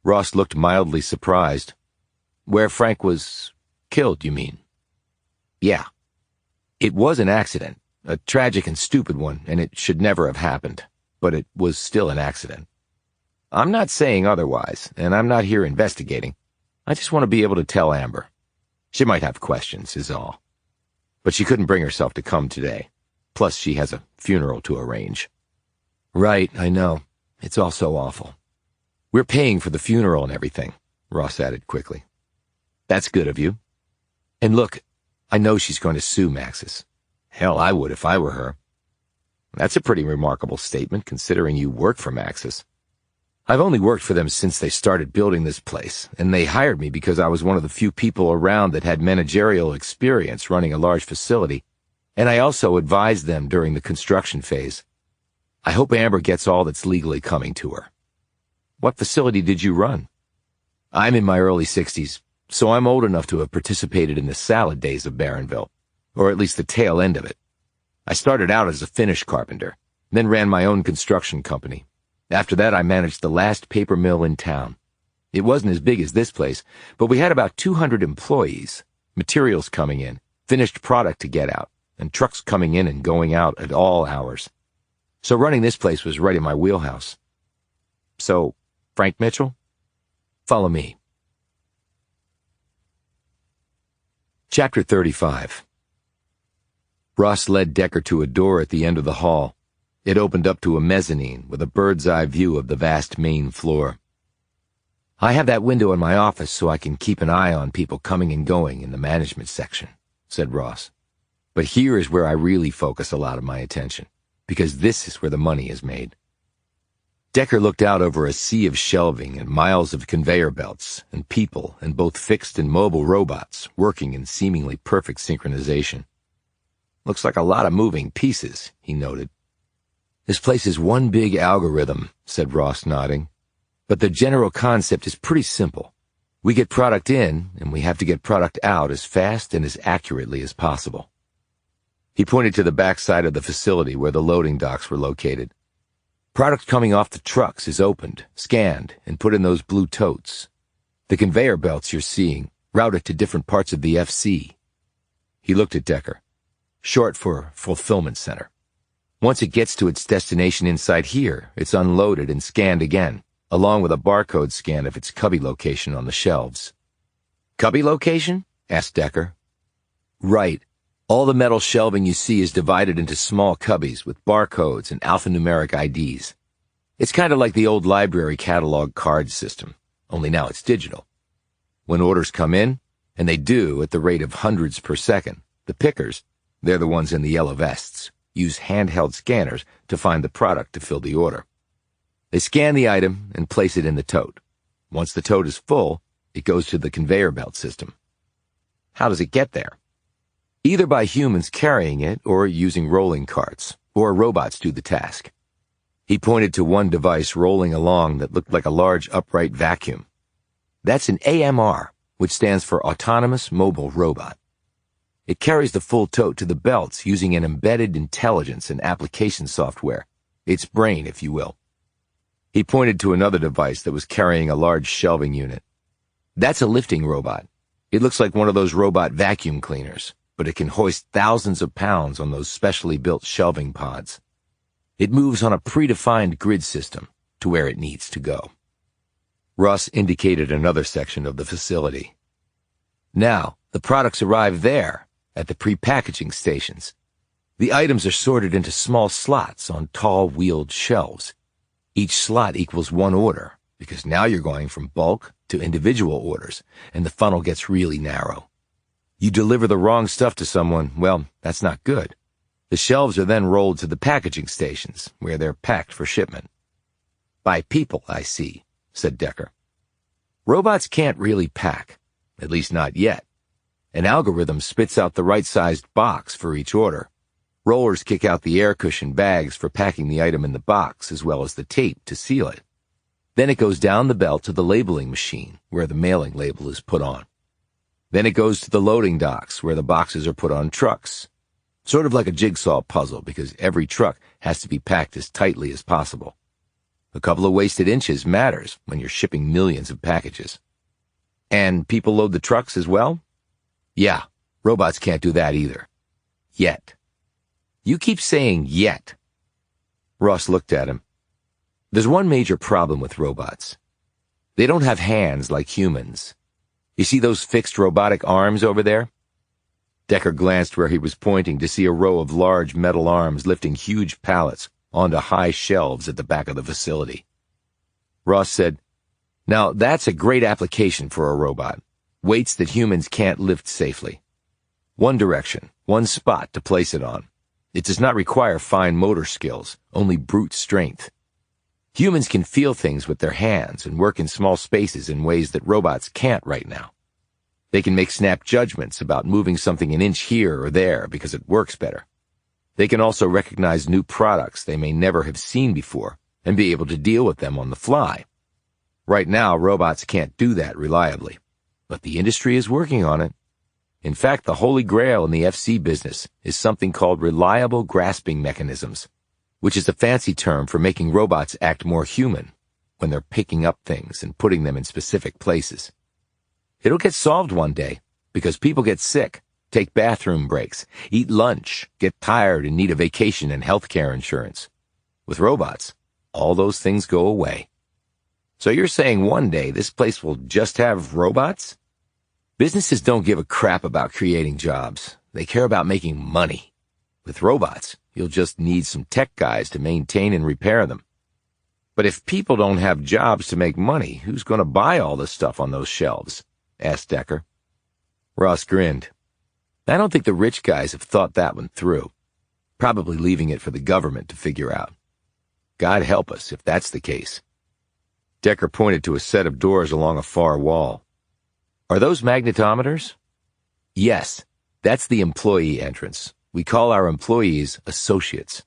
Ross looked mildly surprised. Where Frank was killed, you mean? Yeah. It was an accident, a tragic and stupid one, and it should never have happened, but it was still an accident. I'm not saying otherwise, and I'm not here investigating. I just want to be able to tell Amber. She might have questions, is all. But she couldn't bring herself to come today. Plus, she has a funeral to arrange. Right, I know. It's all so awful. We're paying for the funeral and everything, Ross added quickly. That's good of you. And look, I know she's going to sue Maxis. Hell, I would if I were her. That's a pretty remarkable statement, considering you work for Maxis. I've only worked for them since they started building this place, and they hired me because I was one of the few people around that had managerial experience running a large facility, and I also advised them during the construction phase. I hope Amber gets all that's legally coming to her. What facility did you run? I'm in my early 60s, so I'm old enough to have participated in the salad days of Barronville, or at least the tail end of it. I started out as a finish carpenter, then ran my own construction company. After that, I managed the last paper mill in town. It wasn't as big as this place, but we had about 200 employees, materials coming in, finished product to get out, and trucks coming in and going out at all hours. So running this place was right in my wheelhouse. So, Frank Mitchell? Follow me. Chapter 35. Ross led Decker to a door at the end of the hall. It opened up to a mezzanine with a bird's-eye view of the vast main floor. I have that window in my office so I can keep an eye on people coming and going in the management section, said Ross. But here is where I really focus a lot of my attention, because this is where the money is made. Decker looked out over a sea of shelving and miles of conveyor belts and people and both fixed and mobile robots working in seemingly perfect synchronization. Looks like a lot of moving pieces, he noted. This place is one big algorithm, said Ross, nodding. But the general concept is pretty simple. We get product in, and we have to get product out as fast and as accurately as possible. He pointed to the backside of the facility where the loading docks were located. Product coming off the trucks is opened, scanned, and put in those blue totes. The conveyor belts you're seeing, routed to different parts of the FC. He looked at Decker. Short for Fulfillment Center. Once it gets to its destination inside here, it's unloaded and scanned again, along with a barcode scan of its cubby location on the shelves. Cubby location? Asked Decker. Right. All the metal shelving you see is divided into small cubbies with barcodes and alphanumeric IDs. It's kind of like the old library catalog card system, only now it's digital. When orders come in, and they do at the rate of hundreds per second, the pickers, they're the ones in the yellow vests, use handheld scanners to find the product to fill the order. They scan the item and place it in the tote. Once the tote is full, it goes to the conveyor belt system. How does it get there? Either by humans carrying it or using rolling carts, or robots do the task. He pointed to one device rolling along that looked like a large upright vacuum. That's an AMR, which stands for Autonomous Mobile Robot. It carries the full tote to the belts using an embedded intelligence and application software, its brain, if you will. He pointed to another device that was carrying a large shelving unit. That's a lifting robot. It looks like one of those robot vacuum cleaners, but it can hoist thousands of pounds on those specially built shelving pods. It moves on a predefined grid system to where it needs to go. Ross indicated another section of the facility. Now, the products arrive there, at the pre-packaging stations. The items are sorted into small slots on tall wheeled shelves. Each slot equals one order, because now you're going from bulk to individual orders, and the funnel gets really narrow. You deliver the wrong stuff to someone, well, that's not good. The shelves are then rolled to the packaging stations, where they're packed for shipment. By people, I see, said Decker. Robots can't really pack, at least not yet, An algorithm spits out the right-sized box for each order. Rollers kick out the air cushion bags for packing the item in the box, as well as the tape to seal it. Then it goes down the belt to the labeling machine, where the mailing label is put on. Then it goes to the loading docks, where the boxes are put on trucks. Sort of like a jigsaw puzzle, because every truck has to be packed as tightly as possible. A couple of wasted inches matters when you're shipping millions of packages. And people load the trucks as well? Yeah, robots can't do that either. Yet. You keep saying yet. Ross looked at him. There's one major problem with robots. They don't have hands like humans. You see those fixed robotic arms over there? Decker glanced where he was pointing to see a row of large metal arms lifting huge pallets onto high shelves at the back of the facility. Ross said, "Now that's a great application for a robot. Weights that humans can't lift safely. One direction, one spot to place it on. It does not require fine motor skills, only brute strength. Humans can feel things with their hands and work in small spaces in ways that robots can't right now. They can make snap judgments about moving something an inch here or there because it works better. They can also recognize new products they may never have seen before and be able to deal with them on the fly. Right now, robots can't do that reliably, but the industry is working on it. In fact, the holy grail in the FC business is something called reliable grasping mechanisms, which is a fancy term for making robots act more human when they're picking up things and putting them in specific places. It'll get solved one day because people get sick, take bathroom breaks, eat lunch, get tired and need a vacation and healthcare insurance. With robots, all those things go away. So you're saying one day this place will just have robots? Businesses don't give a crap about creating jobs. They care about making money. With robots, you'll just need some tech guys to maintain and repair them. But if people don't have jobs to make money, who's going to buy all this stuff on those shelves? Asked Decker. Ross grinned. I don't think the rich guys have thought that one through. Probably leaving it for the government to figure out. God help us if that's the case. Decker pointed to a set of doors along a far wall. Are those magnetometers? Yes, that's the employee entrance. We call our employees associates.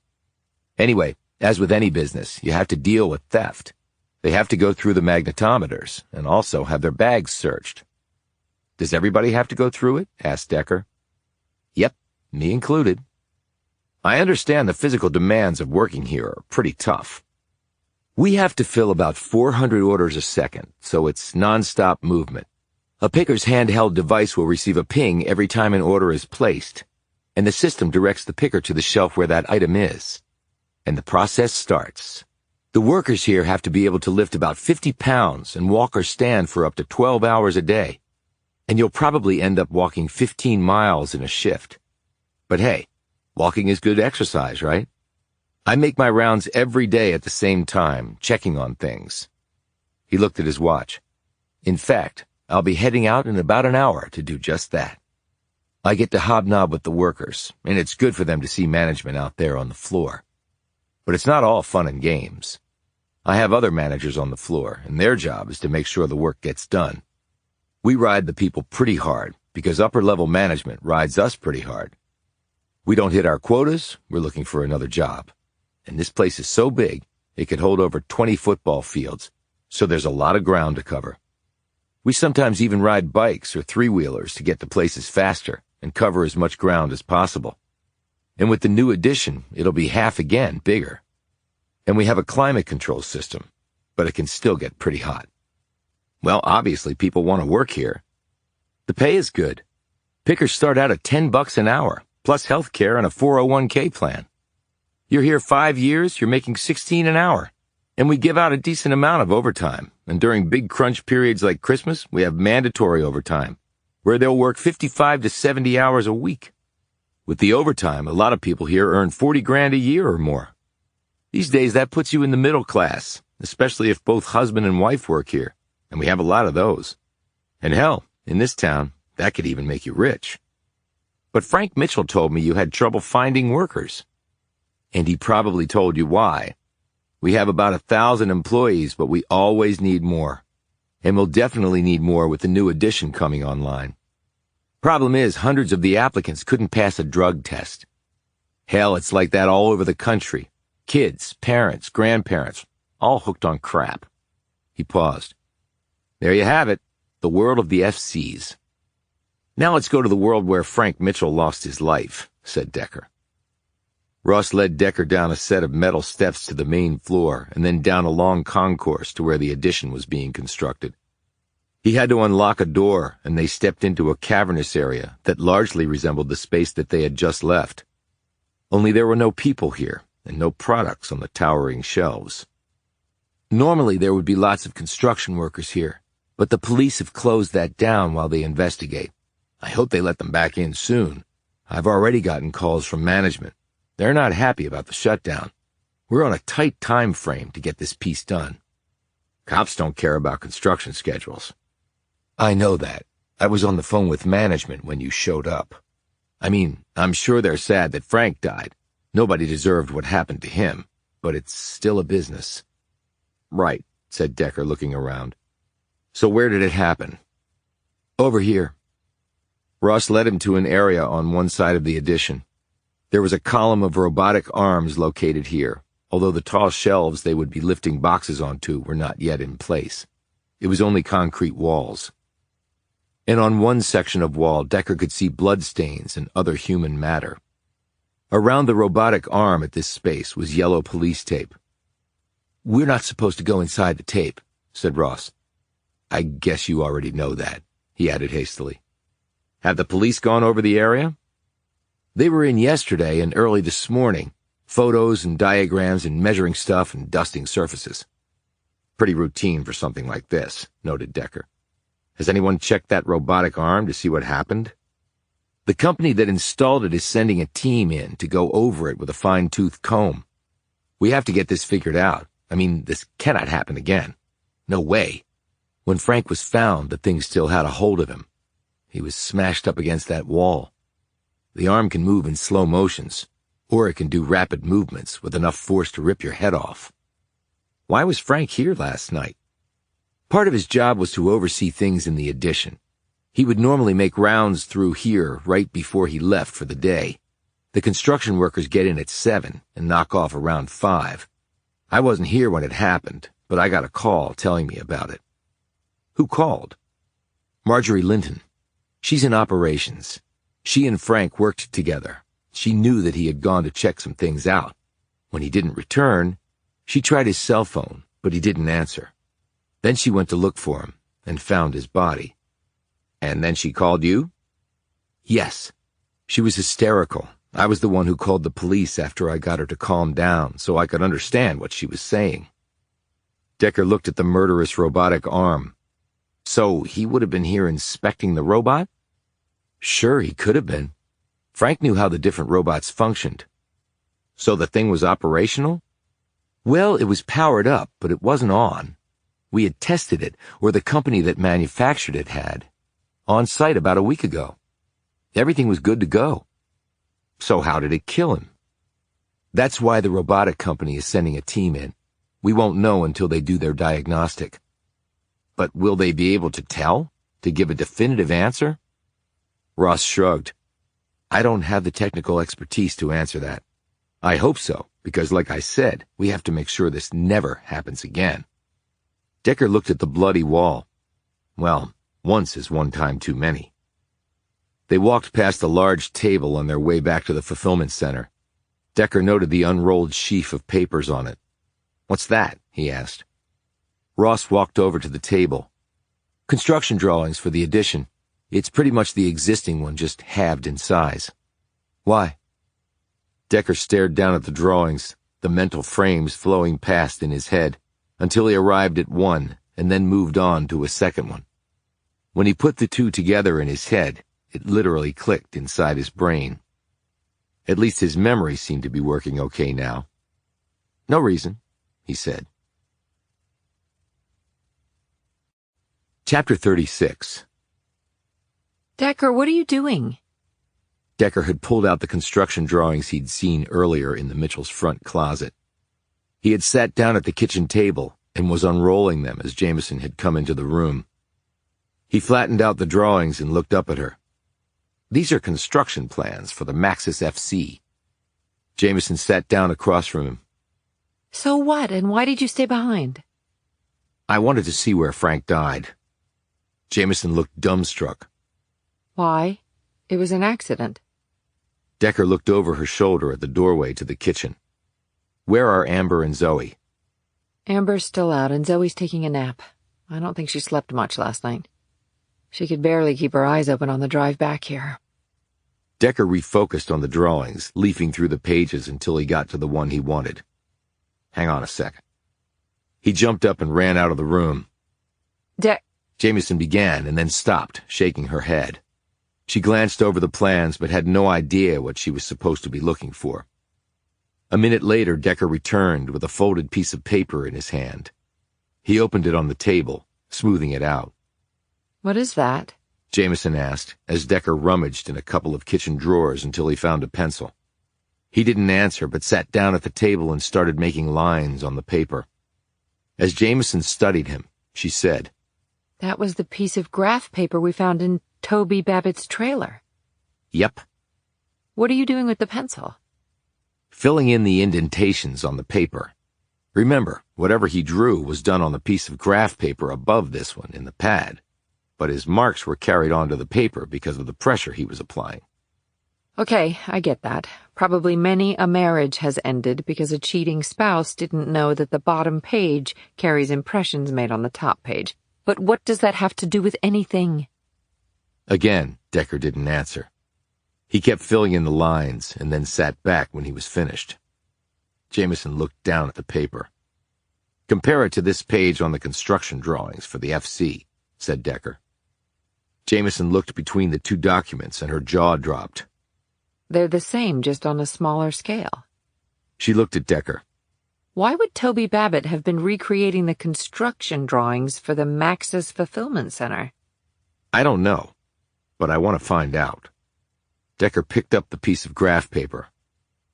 Anyway, as with any business, you have to deal with theft. They have to go through the magnetometers and also have their bags searched. Does everybody have to go through it? Asked Decker. Yep, me included. I understand the physical demands of working here are pretty tough. We have to fill about 400 orders a second, so it's non-stop movement. A picker's handheld device will receive a ping every time an order is placed, and the system directs the picker to the shelf where that item is. And the process starts. The workers here have to be able to lift about 50 pounds and walk or stand for up to 12 hours a day. And you'll probably end up walking 15 miles in a shift. But hey, walking is good exercise, right? I make my rounds every day at the same time, checking on things. He looked at his watch. In fact, I'll be heading out in about an hour to do just that. I get to hobnob with the workers, and it's good for them to see management out there on the floor. But it's not all fun and games. I have other managers on the floor, and their job is to make sure the work gets done. We ride the people pretty hard because upper-level management rides us pretty hard. We don't hit our quotas, we're looking for another job. And this place is so big, it could hold over 20 football fields, so there's a lot of ground to cover. We sometimes even ride bikes or three-wheelers to get to places faster and cover as much ground as possible. And with the new addition, it'll be half again bigger. And we have a climate control system, but it can still get pretty hot. Well, obviously people want to work here. The pay is good. Pickers start out at $10 an hour, plus health care and a 401k plan. You're here 5 years, you're making $16 an hour. And we give out a decent amount of overtime. And during big crunch periods like Christmas, we have mandatory overtime, where they'll work 55 to 70 hours a week. With the overtime, a lot of people here earn 40 grand a year or more. These days, that puts you in the middle class, especially if both husband and wife work here. And we have a lot of those. And hell, in this town, that could even make you rich. But Frank Mitchell told me you had trouble finding workers. And he probably told you why. We have about 1,000 employees, but we always need more. And we'll definitely need more with the new addition coming online. Problem is, hundreds of the applicants couldn't pass a drug test. Hell, it's like that all over the country. Kids, parents, grandparents, all hooked on crap. He paused. There you have it, the world of the FCs. Now let's go to the world where Frank Mitchell lost his life, said Decker. Ross led Decker down a set of metal steps to the main floor and then down a long concourse to where the addition was being constructed. He had to unlock a door, and they stepped into a cavernous area that largely resembled the space that they had just left. Only there were no people here, and no products on the towering shelves. Normally there would be lots of construction workers here, but the police have closed that down while they investigate. I hope they let them back in soon. I've already gotten calls from management. They're not happy about the shutdown. We're on a tight time frame to get this piece done. Cops don't care about construction schedules. I know that. I was on the phone with management when you showed up. I mean, I'm sure they're sad that Frank died. Nobody deserved what happened to him, but it's still a business. Right, said Decker, looking around. So where did it happen? Over here. Ross led him to an area on one side of the addition. There was a column of robotic arms located here, although the tall shelves they would be lifting boxes onto were not yet in place. It was only concrete walls. And on one section of wall, Decker could see bloodstains and other human matter. Around the robotic arm at this space was yellow police tape. We're not supposed to go inside the tape, said Ross. I guess you already know that, he added hastily. Have the police gone over the area? They were in yesterday and early this morning. Photos and diagrams and measuring stuff and dusting surfaces. Pretty routine for something like this, noted Decker. Has anyone checked that robotic arm to see what happened? The company that installed it is sending a team in to go over it with a fine-tooth comb. We have to get this figured out. I mean, this cannot happen again. No way. When Frank was found, the thing still had a hold of him. He was smashed up against that wall. The arm can move in slow motions, or it can do rapid movements with enough force to rip your head off. Why was Frank here last night? Part of his job was to oversee things in the addition. He would normally make rounds through here right before he left for the day. The construction workers get in at 7 and knock off around 5. I wasn't here when it happened, but I got a call telling me about it. Who called? Marjorie Linton. She's in operations. She and Frank worked together. She knew that he had gone to check some things out. When he didn't return, she tried his cell phone, but he didn't answer. Then she went to look for him and found his body. And then she called you? Yes. She was hysterical. I was the one who called the police after I got her to calm down so I could understand what she was saying. Decker looked at the murderous robotic arm. So he would have been here inspecting the robot? Sure, he could have been. Frank knew how the different robots functioned. So the thing was operational? Well, it was powered up, but it wasn't on. We had tested it, or the company that manufactured it had, on site about a week ago. Everything was good to go. So how did it kill him? That's why the robotic company is sending a team in. We won't know until they do their diagnostic. But will they be able to tell? To give a definitive answer? Ross shrugged. I don't have the technical expertise to answer that. I hope so, because like I said, we have to make sure this never happens again. Decker looked at the bloody wall. Well, once is one time too many. They walked past a large table on their way back to the fulfillment center. Decker noted the unrolled sheaf of papers on it. What's that? He asked. Ross walked over to the table. Construction drawings for the addition. It's pretty much the existing one, just halved in size. Why? Decker stared down at the drawings, the mental frames flowing past in his head, until he arrived at one and then moved on to a second one. When he put the two together in his head, it literally clicked inside his brain. At least his memory seemed to be working okay now. No reason, he said. Chapter 36. Decker, what are you doing? Decker had pulled out the construction drawings he'd seen earlier in the Mitchell's front closet. He had sat down at the kitchen table and was unrolling them as Jamison had come into the room. He flattened out the drawings and looked up at her. These are construction plans for the Maxis FC. Jamison sat down across from him. So what, and why did you stay behind? I wanted to see where Frank died. Jamison looked dumbstruck. Why? It was an accident. Decker looked over her shoulder at the doorway to the kitchen. Where are Amber and Zoe? Amber's still out, and Zoe's taking a nap. I don't think she slept much last night. She could barely keep her eyes open on the drive back here. Decker refocused on the drawings, leafing through the pages until he got to the one he wanted. Hang on a second. He jumped up and ran out of the room. Jamison began and then stopped, shaking her head. She glanced over the plans but had no idea what she was supposed to be looking for. A minute later, Decker returned with a folded piece of paper in his hand. He opened it on the table, smoothing it out. What is that? Jamison asked, as Decker rummaged in a couple of kitchen drawers until he found a pencil. He didn't answer, but sat down at the table and started making lines on the paper. As Jamison studied him, she said, That was the piece of graph paper we found in Toby Babbitt's trailer. Yep. What are you doing with the pencil? Filling in the indentations on the paper. Remember, whatever he drew was done on the piece of graph paper above this one in the pad, but his marks were carried onto the paper because of the pressure he was applying. Okay, I get that. Probably many a marriage has ended because a cheating spouse didn't know that the bottom page carries impressions made on the top page. But what does that have to do with anything? Again, Decker didn't answer. He kept filling in the lines and then sat back when he was finished. Jamison looked down at the paper. Compare it to this page on the construction drawings for the FC, said Decker. Jamison looked between the two documents and her jaw dropped. They're the same, just on a smaller scale. She looked at Decker. Why would Toby Babbitt have been recreating the construction drawings for the Maxis Fulfillment Center? I don't know, but I want to find out. Decker picked up the piece of graph paper.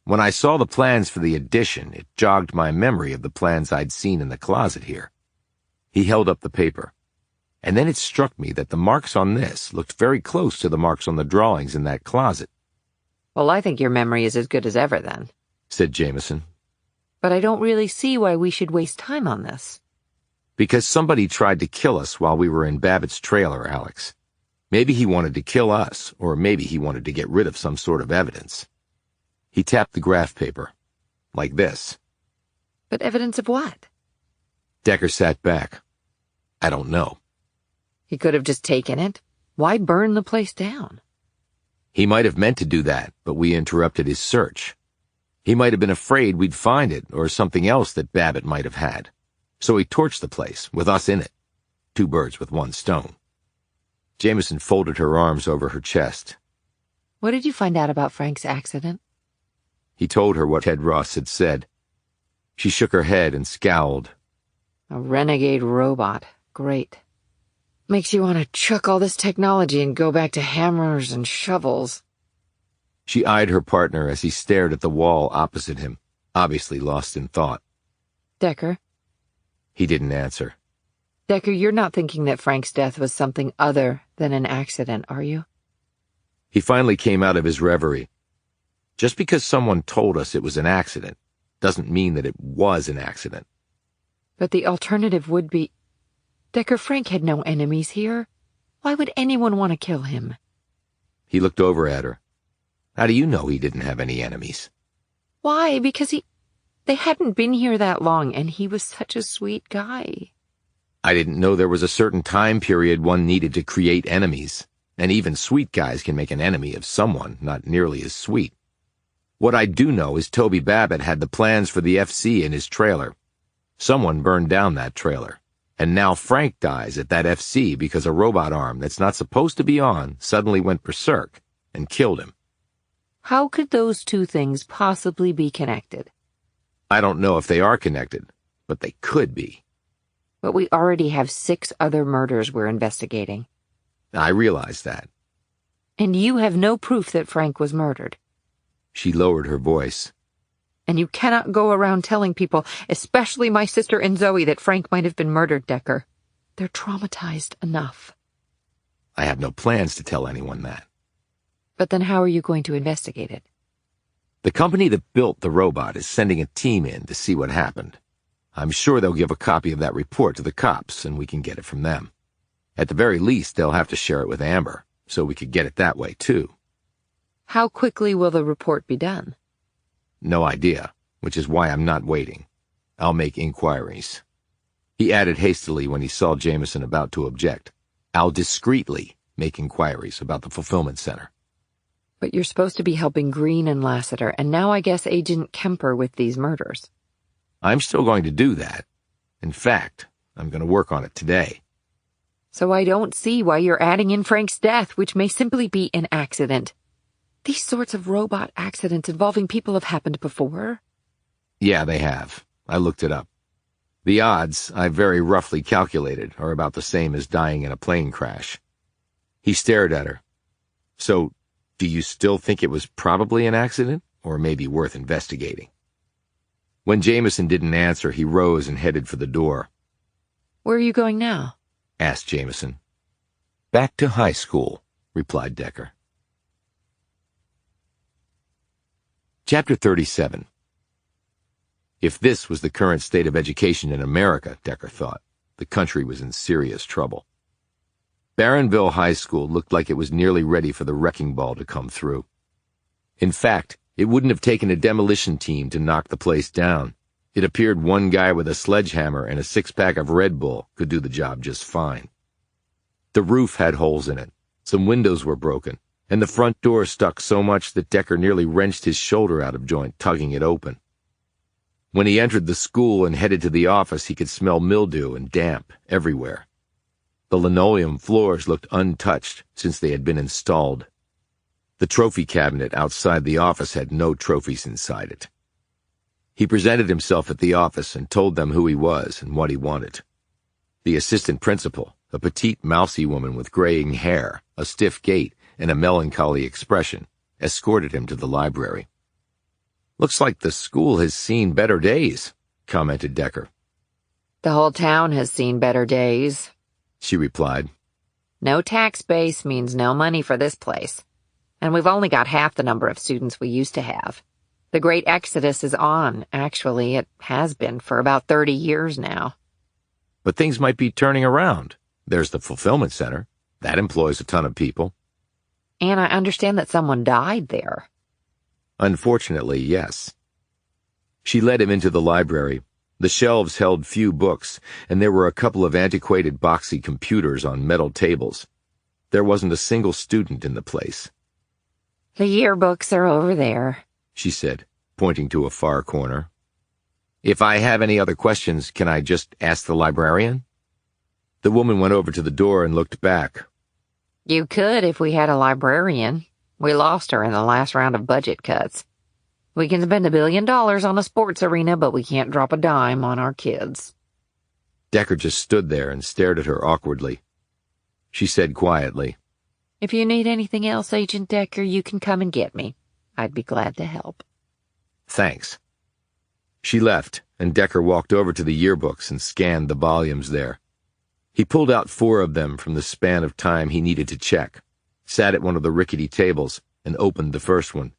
When I saw the plans for the addition, it jogged my memory of the plans I'd seen in the closet here. He held up the paper. And then it struck me that the marks on this looked very close to the marks on the drawings in that closet. Well, I think your memory is as good as ever, then, said Jamison. But I don't really see why we should waste time on this. Because somebody tried to kill us while we were in Babbitt's trailer, Alex. Maybe he wanted to kill us, or maybe he wanted to get rid of some sort of evidence. He tapped the graph paper. Like this. But evidence of what? Decker sat back. I don't know. He could have just taken it. Why burn the place down? He might have meant to do that, but we interrupted his search. He might have been afraid we'd find it, or something else that Babbitt might have had. So he torched the place, with us in it. 2 birds with 1 stone. Jamison folded her arms over her chest. What did you find out about Frank's accident? He told her what Ted Ross had said. She shook her head and scowled. A renegade robot. Great. Makes you want to chuck all this technology and go back to hammers and shovels. She eyed her partner as he stared at the wall opposite him, obviously lost in thought. Decker? He didn't answer. Decker, you're not thinking that Frank's death was something other than an accident, are you? He finally came out of his reverie. Just because someone told us it was an accident doesn't mean that it was an accident. But the alternative would be... Decker, Frank had no enemies here. Why would anyone want to kill him? He looked over at her. How do you know he didn't have any enemies? Why? Because they hadn't been here that long, and he was such a sweet guy. I didn't know there was a certain time period one needed to create enemies, and even sweet guys can make an enemy of someone not nearly as sweet. What I do know is Toby Babbitt had the plans for the FC in his trailer. Someone burned down that trailer, and now Frank dies at that FC because a robot arm that's not supposed to be on suddenly went berserk and killed him. How could those two things possibly be connected? I don't know if they are connected, but they could be. But we already have 6 other murders we're investigating. I realize that. And you have no proof that Frank was murdered. She lowered her voice. And you cannot go around telling people, especially my sister and Zoe, that Frank might have been murdered, Decker. They're traumatized enough. I have no plans to tell anyone that. But then how are you going to investigate it? The company that built the robot is sending a team in to see what happened. I'm sure they'll give a copy of that report to the cops, and we can get it from them. At the very least, they'll have to share it with Amber, so we could get it that way, too. How quickly will the report be done? No idea, which is why I'm not waiting. I'll make inquiries. He added hastily when he saw Jamison about to object. I'll discreetly make inquiries about the fulfillment center. But you're supposed to be helping Green and Lassiter, and now I guess Agent Kemper with these murders. I'm still going to do that. In fact, I'm going to work on it today. So I don't see why you're adding in Frank's death, which may simply be an accident. These sorts of robot accidents involving people have happened before. Yeah, they have. I looked it up. The odds, I very roughly calculated, are about the same as dying in a plane crash. He stared at her. So, do you still think it was probably an accident, or maybe worth investigating? When Jamison didn't answer, he rose and headed for the door. Where are you going now? Asked Jamison. Back to high school, replied Decker. Chapter 37. If this was the current state of education in America, Decker thought, the country was in serious trouble. Barronville High School looked like it was nearly ready for the wrecking ball to come through. In fact, it wouldn't have taken a demolition team to knock the place down. It appeared one guy with a sledgehammer and a six-pack of Red Bull could do the job just fine. The roof had holes in it, some windows were broken, and the front door stuck so much that Decker nearly wrenched his shoulder out of joint tugging it open. When he entered the school and headed to the office, he could smell mildew and damp everywhere. The linoleum floors looked untouched since they had been installed. The trophy cabinet outside the office had no trophies inside it. He presented himself at the office and told them who he was and what he wanted. The assistant principal, a petite, mousy woman with graying hair, a stiff gait, and a melancholy expression, escorted him to the library. Looks like the school has seen better days, commented Decker. The whole town has seen better days, she replied. No tax base means no money for this place. And we've only got half the number of students we used to have. The great exodus is on, actually. It has been for about 30 years now. But things might be turning around. There's the fulfillment center. That employs a ton of people. And I understand that someone died there. Unfortunately, yes. She led him into the library. The shelves held few books, and there were a couple of antiquated boxy computers on metal tables. There wasn't a single student in the place. The yearbooks are over there, she said, pointing to a far corner. If I have any other questions, can I just ask the librarian? The woman went over to the door and looked back. You could if we had a librarian. We lost her in the last round of budget cuts. We can spend $1 billion on a sports arena, but we can't drop a dime on our kids. Decker just stood there and stared at her awkwardly. She said quietly, If you need anything else, Agent Decker, you can come and get me. I'd be glad to help. Thanks. She left, and Decker walked over to the yearbooks and scanned the volumes there. He pulled out 4 of them from the span of time he needed to check, sat at one of the rickety tables, and opened the first one.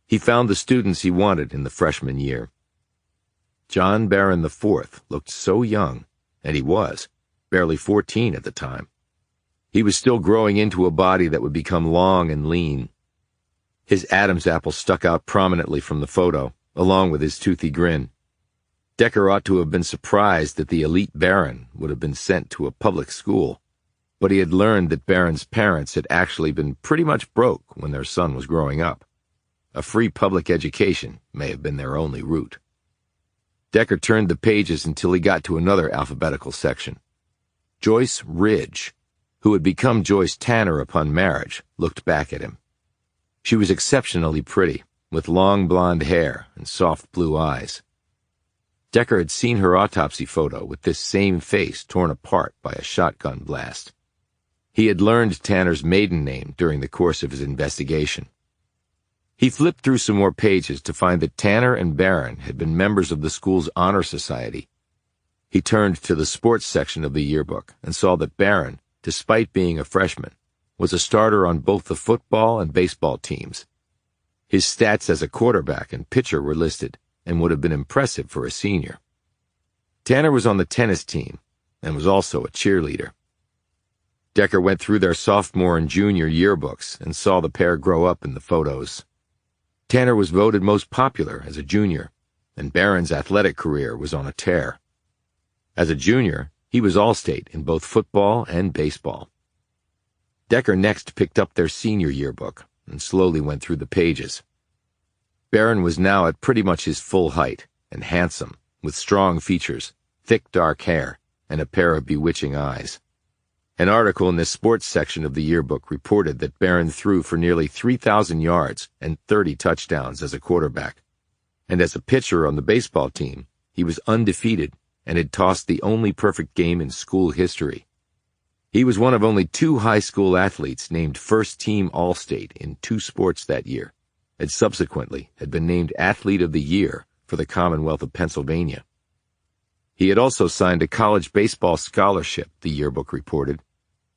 He found the students he wanted in the freshman year. John Barron IV looked so young, and he was, barely 14 at the time. He was still growing into a body that would become long and lean. His Adam's apple stuck out prominently from the photo, along with his toothy grin. Decker ought to have been surprised that the elite Barron would have been sent to a public school, but he had learned that Barron's parents had actually been pretty much broke when their son was growing up. A free public education may have been their only route. Decker turned the pages until he got to another alphabetical section. Joyce Ridge, who had become Joyce Tanner upon marriage, looked back at him. She was exceptionally pretty, with long blonde hair and soft blue eyes. Decker had seen her autopsy photo with this same face torn apart by a shotgun blast. He had learned Tanner's maiden name during the course of his investigation. He flipped through some more pages to find that Tanner and Barron had been members of the school's honor society. He turned to the sports section of the yearbook and saw that Barron, despite being a freshman, was a starter on both the football and baseball teams. His stats as a quarterback and pitcher were listed and would have been impressive for a senior. Tanner was on the tennis team and was also a cheerleader. Decker went through their sophomore and junior yearbooks and saw the pair grow up in the photos. Tanner was voted most popular as a junior, and Barron's athletic career was on a tear. As a junior, he was All-State in both football and baseball. Decker next picked up their senior yearbook and slowly went through the pages. Barron was now at pretty much his full height and handsome, with strong features, thick dark hair, and a pair of bewitching eyes. An article in the sports section of the yearbook reported that Barron threw for nearly 3,000 yards and 30 touchdowns as a quarterback. And as a pitcher on the baseball team, he was undefeated and had tossed the only perfect game in school history. He was one of only 2 high school athletes named first-team All-State in 2 sports that year, and subsequently had been named Athlete of the Year for the Commonwealth of Pennsylvania. He had also signed a college baseball scholarship, the yearbook reported,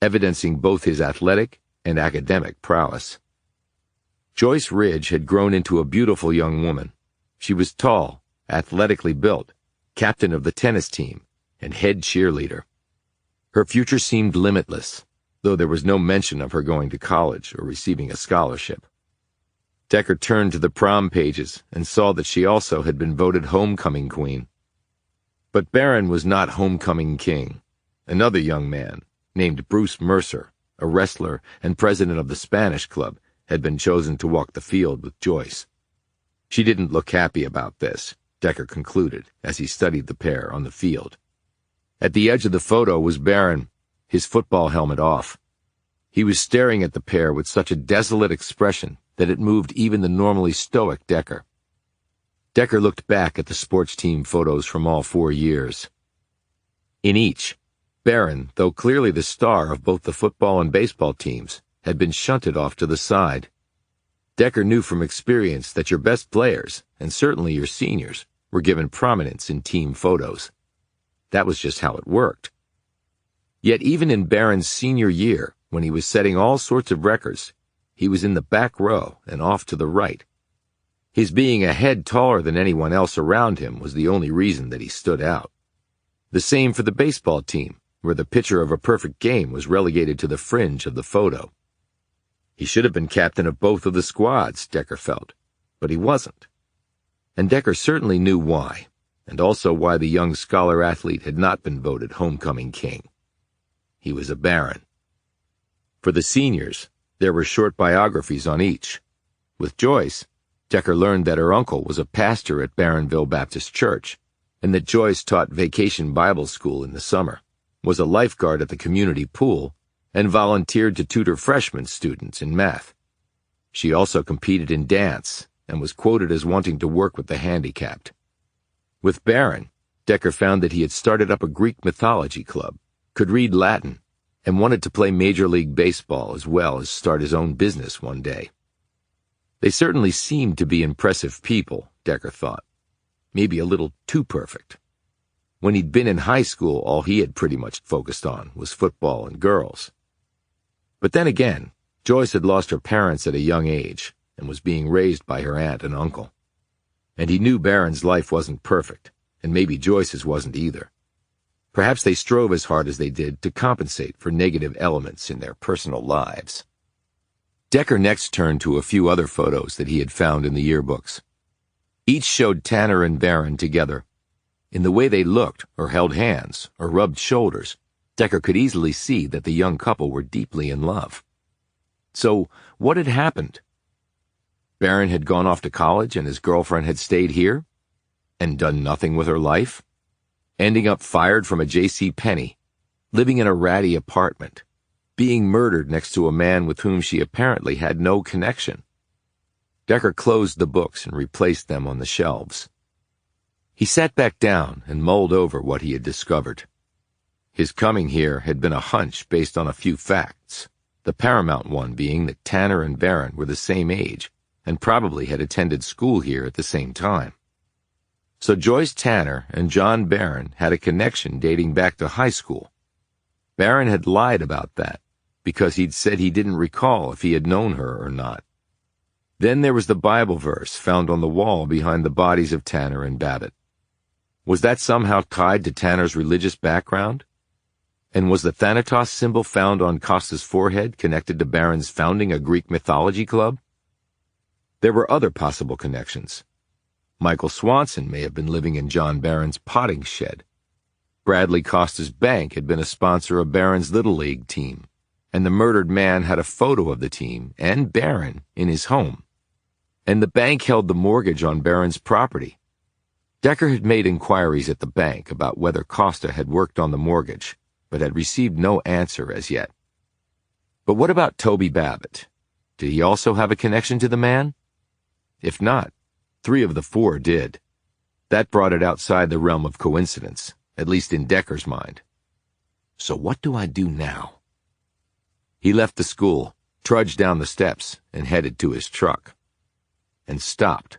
evidencing both his athletic and academic prowess. Joyce Ridge had grown into a beautiful young woman. She was tall, athletically built, captain of the tennis team, and head cheerleader. Her future seemed limitless, though there was no mention of her going to college or receiving a scholarship. Decker turned to the prom pages and saw that she also had been voted homecoming queen. But Barron was not homecoming king. Another young man, named Bruce Mercer, a wrestler and president of the Spanish Club, had been chosen to walk the field with Joyce. She didn't look happy about this, Decker concluded as he studied the pair on the field. At the edge of the photo was Barron, his football helmet off. He was staring at the pair with such a desolate expression that it moved even the normally stoic Decker. Decker looked back at the sports team photos from all 4 years. In each, Barron, though clearly the star of both the football and baseball teams, had been shunted off to the side. Decker knew from experience that your best players, and certainly your seniors, were given prominence in team photos. That was just how it worked. Yet even in Barron's senior year, when he was setting all sorts of records, he was in the back row and off to the right. His being a head taller than anyone else around him was the only reason that he stood out. The same for the baseball team, where the pitcher of a perfect game was relegated to the fringe of the photo. He should have been captain of both of the squads, Decker felt, but he wasn't. And Decker certainly knew why, and also why the young scholar-athlete had not been voted homecoming king. He was a Barron. For the seniors, there were short biographies on each. With Joyce, Decker learned that her uncle was a pastor at Barronville Baptist Church, and that Joyce taught vacation Bible school in the summer, was a lifeguard at the community pool, and volunteered to tutor freshman students in math. She also competed in dance and was quoted as wanting to work with the handicapped. With Barron, Decker found that he had started up a Greek mythology club, could read Latin, and wanted to play Major League Baseball as well as start his own business one day. They certainly seemed to be impressive people, Decker thought. Maybe a little too perfect. When he'd been in high school, all he had pretty much focused on was football and girls. But then again, Joyce had lost her parents at a young age and was being raised by her aunt and uncle. And he knew Barron's life wasn't perfect, and maybe Joyce's wasn't either. Perhaps they strove as hard as they did to compensate for negative elements in their personal lives. Decker next turned to a few other photos that he had found in the yearbooks. Each showed Tanner and Barron together. In the way they looked, or held hands, or rubbed shoulders, Decker could easily see that the young couple were deeply in love. So, what had happened? Barron had gone off to college and his girlfriend had stayed here? And done nothing with her life? Ending up fired from a J.C. Penney, living in a ratty apartment, being murdered next to a man with whom she apparently had no connection. Decker closed the books and replaced them on the shelves. He sat back down and mulled over what he had discovered. His coming here had been a hunch based on a few facts, the paramount one being that Tanner and Barron were the same age and probably had attended school here at the same time. So Joyce Tanner and John Barron had a connection dating back to high school. Barron had lied about that because he'd said he didn't recall if he had known her or not. Then there was the Bible verse found on the wall behind the bodies of Tanner and Babbitt. Was that somehow tied to Tanner's religious background? And was the Thanatos symbol found on Costa's forehead connected to Barron's founding a Greek mythology club? There were other possible connections. Michael Swanson may have been living in John Barron's potting shed. Bradley Costa's bank had been a sponsor of Barron's Little League team, and the murdered man had a photo of the team and Barron in his home. And the bank held the mortgage on Barron's property. Decker had made inquiries at the bank about whether Costa had worked on the mortgage, but had received no answer as yet. But what about Toby Babbitt? Did he also have a connection to the man? If not, 3 of the 4 did. That brought it outside the realm of coincidence, at least in Decker's mind. So what do I do now? He left the school, trudged down the steps, and headed to his truck. And stopped.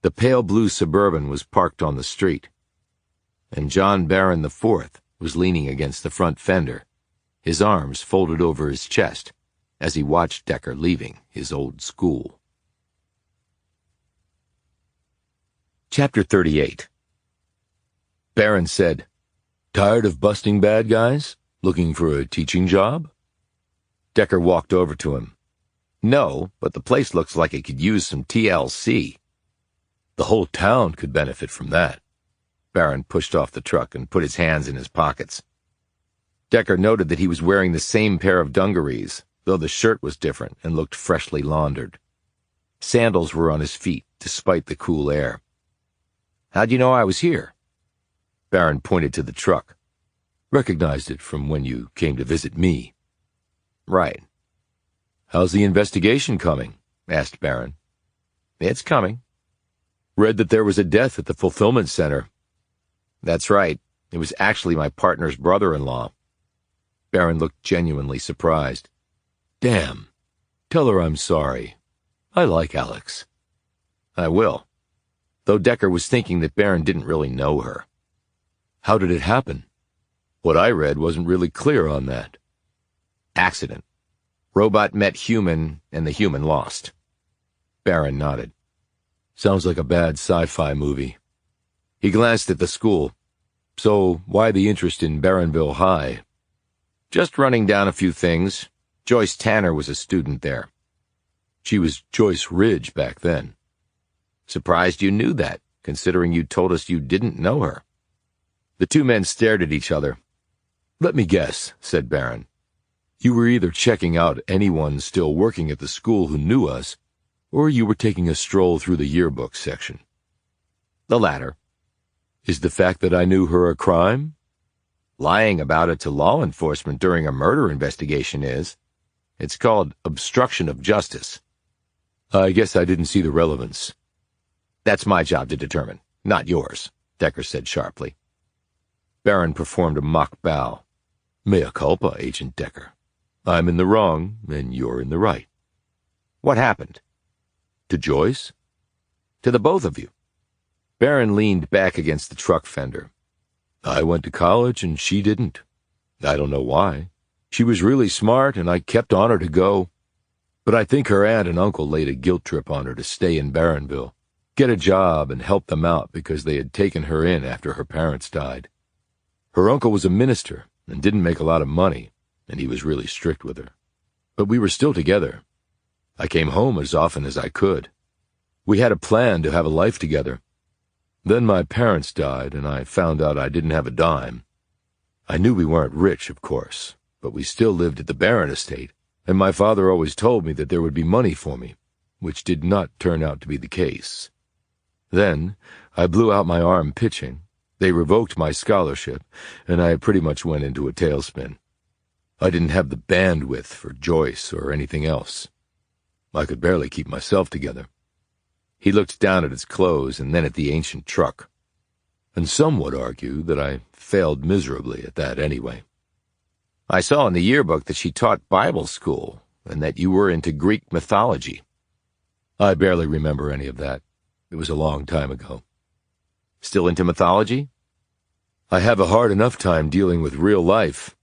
The pale blue Suburban was parked on the street, and John Barron IV was leaning against the front fender, his arms folded over his chest, as he watched Decker leaving his old school. Chapter 38. Barron said, "Tired of busting bad guys? Looking for a teaching job?" Decker walked over to him. "No, but the place looks like it could use some TLC." "The whole town could benefit from that." Barron pushed off the truck and put his hands in his pockets. Decker noted that he was wearing the same pair of dungarees, though the shirt was different and looked freshly laundered. Sandals were on his feet, despite the cool air. "How'd you know I was here?" Barron pointed to the truck. "Recognized it from when you came to visit me." "Right." "How's the investigation coming?" asked Barron. "It's coming." "Read that there was a death at the fulfillment center." "That's right. It was actually my partner's brother-in-law." Barron looked genuinely surprised. "Damn. Tell her I'm sorry. I like Alex." "I will." Though Decker was thinking that Barron didn't really know her. "How did it happen? What I read wasn't really clear on that." "Accident. Robot met human, and the human lost." Barron nodded. "Sounds like a bad sci-fi movie." He glanced at the school. "So why the interest in Barronville High?" "Just running down a few things. Joyce Tanner was a student there." "She was Joyce Ridge back then." "Surprised you knew that, considering you told us you didn't know her." The 2 men stared at each other. "Let me guess," said Barron. "You were either checking out anyone still working at the school who knew us, or you were taking a stroll through the yearbook section." "The latter." "Is the fact that I knew her a crime?" "Lying about it to law enforcement during a murder investigation is. It's called obstruction of justice." "I guess I didn't see the relevance." "That's my job to determine, not yours," Decker said sharply. Barron performed a mock bow. "Mea culpa, Agent Decker. I'm in the wrong, and you're in the right." "What happened?" "To Joyce?" "To the both of you." Barron leaned back against the truck fender. "I went to college, and she didn't. I don't know why. She was really smart, and I kept on her to go. But I think her aunt and uncle laid a guilt trip on her to stay in Barronville, get a job, and help them out because they had taken her in after her parents died. Her uncle was a minister and didn't make a lot of money, and he was really strict with her. But we were still together. I came home as often as I could. We had a plan to have a life together. Then my parents died, and I found out I didn't have a dime. I knew we weren't rich, of course, but we still lived at the Barron estate, and my father always told me that there would be money for me, which did not turn out to be the case. Then I blew out my arm pitching. They revoked my scholarship, and I pretty much went into a tailspin. I didn't have the bandwidth for Joyce or anything else. I could barely keep myself together." He looked down at his clothes and then at the ancient truck. "And some would argue that I failed miserably at that anyway." "I saw in the yearbook that she taught Bible school and that you were into Greek mythology." "I barely remember any of that. It was a long time ago." "Still into mythology?" "I have a hard enough time dealing with real life."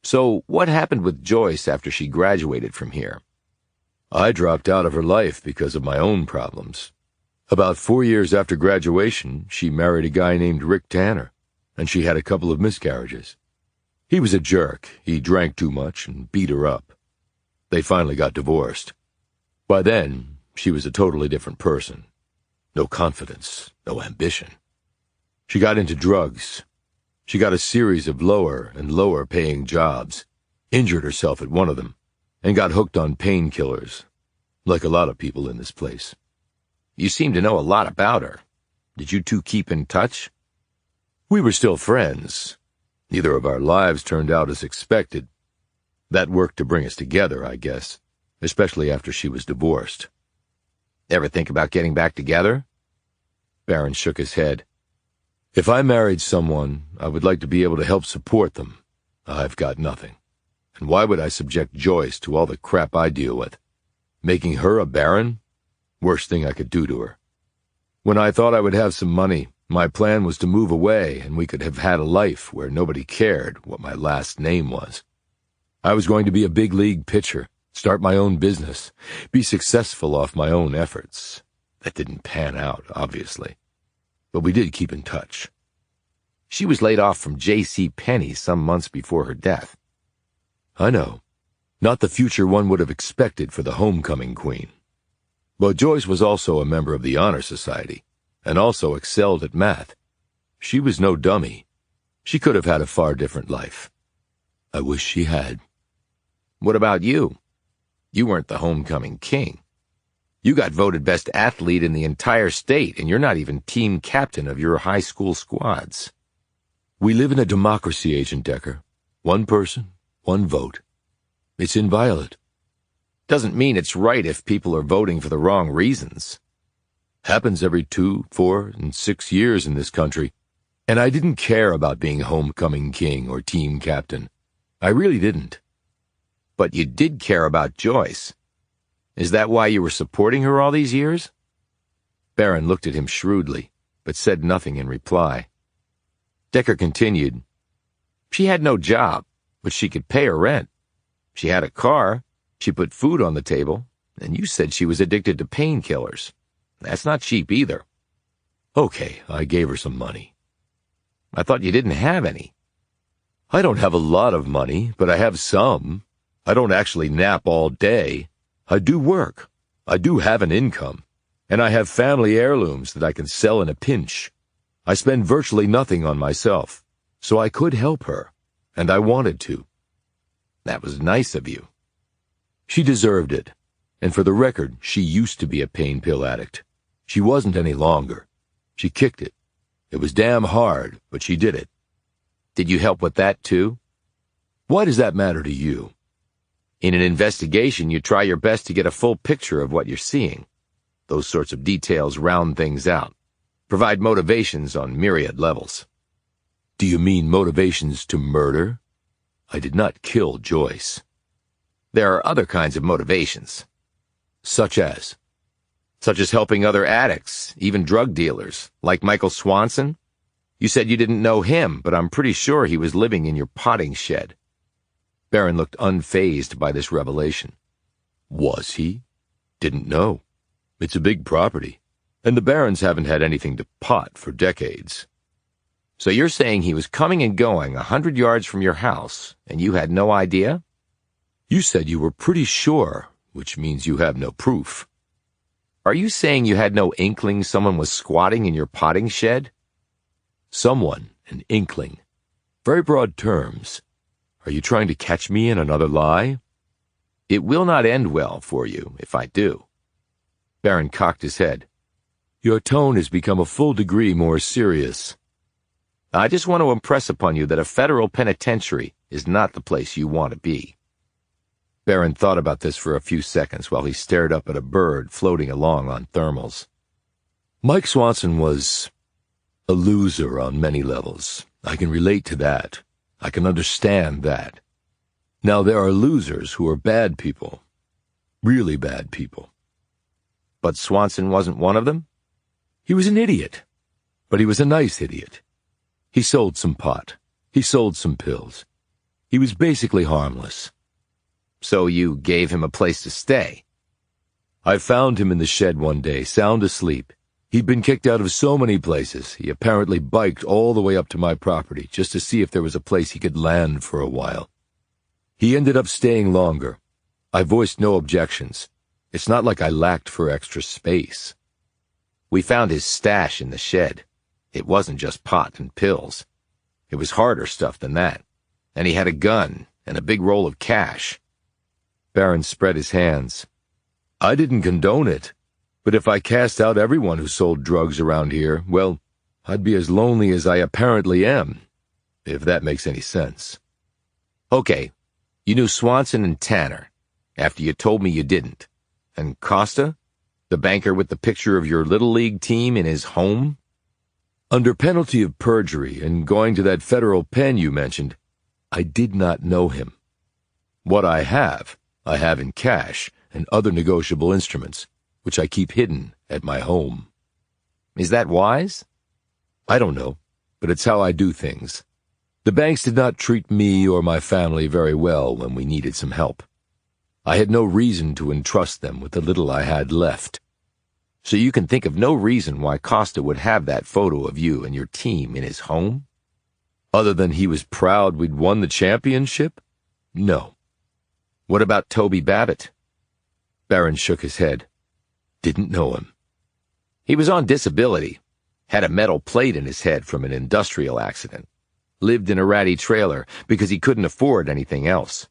So what happened with Joyce after she graduated from here? I dropped out of her life because of my own problems. About 4 years after graduation, she married a guy named Rick Tanner, and she had a couple of miscarriages. He was a jerk. He drank too much and beat her up. They finally got divorced. By then, she was a totally different person. No confidence, no ambition. She got into drugs. She got a series of lower and lower paying jobs, injured herself at one of them, and got hooked on painkillers, like a lot of people in this place. You seem to know a lot about her. Did you two keep in touch? We were still friends. Neither of our lives turned out as expected. That worked to bring us together, I guess, especially after she was divorced. Ever think about getting back together? Barron shook his head. If I married someone, I would like to be able to help support them. I've got nothing. And why would I subject Joyce to all the crap I deal with? Making her a Baron? Worst thing I could do to her. When I thought I would have some money, my plan was to move away and we could have had a life where nobody cared what my last name was. I was going to be a big league pitcher, start my own business, be successful off my own efforts. That didn't pan out, obviously. But we did keep in touch. She was laid off from J.C. Penney some months before her death. I know. Not the future one would have expected for the homecoming queen. But Joyce was also a member of the Honor Society, and also excelled at math. She was no dummy. She could have had a far different life. I wish she had. What about you? You weren't the homecoming king. You got voted best athlete in the entire state, and you're not even team captain of your high school squads. We live in a democracy, Agent Decker. One person, one vote. It's inviolate. Doesn't mean it's right if people are voting for the wrong reasons. Happens every 2, 4, and 6 years in this country. And I didn't care about being homecoming king or team captain. I really didn't. But you did care about Joyce. Is that why you were supporting her all these years? Barron looked at him shrewdly, but said nothing in reply. Decker continued. She had no job, but she could pay her rent. She had a car, she put food on the table, and you said she was addicted to painkillers. That's not cheap either. Okay, I gave her some money. I thought you didn't have any. I don't have a lot of money, but I have some. I don't actually nap all day. I do work. I do have an income. And I have family heirlooms that I can sell in a pinch. I spend virtually nothing on myself, so I could help her, and I wanted to. That was nice of you. She deserved it. And for the record, she used to be a pain pill addict. She wasn't any longer. She kicked it. It was damn hard, but she did it. Did you help with that too? Why does that matter to you? In an investigation, you try your best to get a full picture of what you're seeing. Those sorts of details round things out, provide motivations on myriad levels. Do you mean motivations to murder? I did not kill Joyce. There are other kinds of motivations. Such as? Such as helping other addicts, even drug dealers, like Michael Swanson. You said you didn't know him, but I'm pretty sure he was living in your potting shed. Barron looked unfazed by this revelation. Was he? Didn't know. It's a big property, and the Barons haven't had anything to pot for decades. So you're saying he was coming and going 100 yards from your house, and you had no idea? You said you were pretty sure, which means you have no proof. Are you saying you had no inkling someone was squatting in your potting shed? Someone, an inkling. Very broad terms. Are you trying to catch me in another lie? It will not end well for you if I do. Barron cocked his head. Your tone has become a full degree more serious. I just want to impress upon you that a federal penitentiary is not the place you want to be. Barron thought about this for a few seconds while he stared up at a bird floating along on thermals. Mike Swanson was a loser on many levels. I can relate to that. I can understand that. Now, there are losers who are bad people. Really bad people. But Swanson wasn't one of them? He was an idiot. But he was a nice idiot. He sold some pot. He sold some pills. He was basically harmless. So you gave him a place to stay? I found him in the shed one day, sound asleep. He'd been kicked out of so many places, he apparently biked all the way up to my property just to see if there was a place he could land for a while. He ended up staying longer. I voiced no objections. It's not like I lacked for extra space. We found his stash in the shed. It wasn't just pot and pills. It was harder stuff than that. And he had a gun and a big roll of cash. Barron spread his hands. I didn't condone it, but if I cast out everyone who sold drugs around here, well, I'd be as lonely as I apparently am, if that makes any sense. Okay, you knew Swanson and Tanner, after you told me you didn't. And Costa? The banker with the picture of your Little League team in his home? Under penalty of perjury and going to that federal pen you mentioned, I did not know him. What I have in cash and other negotiable instruments, which I keep hidden at my home. Is that wise? I don't know, but it's how I do things. The banks did not treat me or my family very well when we needed some help. I had no reason to entrust them with the little I had left. So you can think of no reason why Costa would have that photo of you and your team in his home? Other than he was proud we'd won the championship? No. What about Toby Babbitt? Barron shook his head. Didn't know him. He was on disability, had a metal plate in his head from an industrial accident, lived in a ratty trailer because he couldn't afford anything else.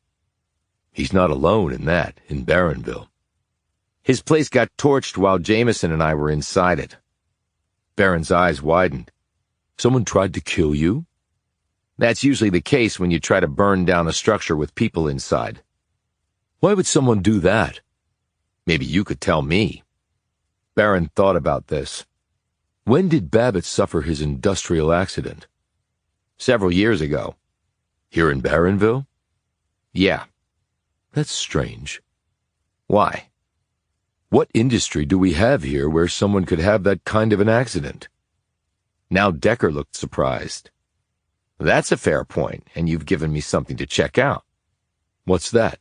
He's not alone in that, in Barronville. His place got torched while Jamison and I were inside it. Barron's eyes widened. Someone tried to kill you? That's usually the case when you try to burn down a structure with people inside. Why would someone do that? Maybe you could tell me. Barron thought about this. When did Babbitt suffer his industrial accident? Several years ago. Here in Barronville? Yeah. That's strange. Why? What industry do we have here where someone could have that kind of an accident? Now Decker looked surprised. That's a fair point, and you've given me something to check out. What's that?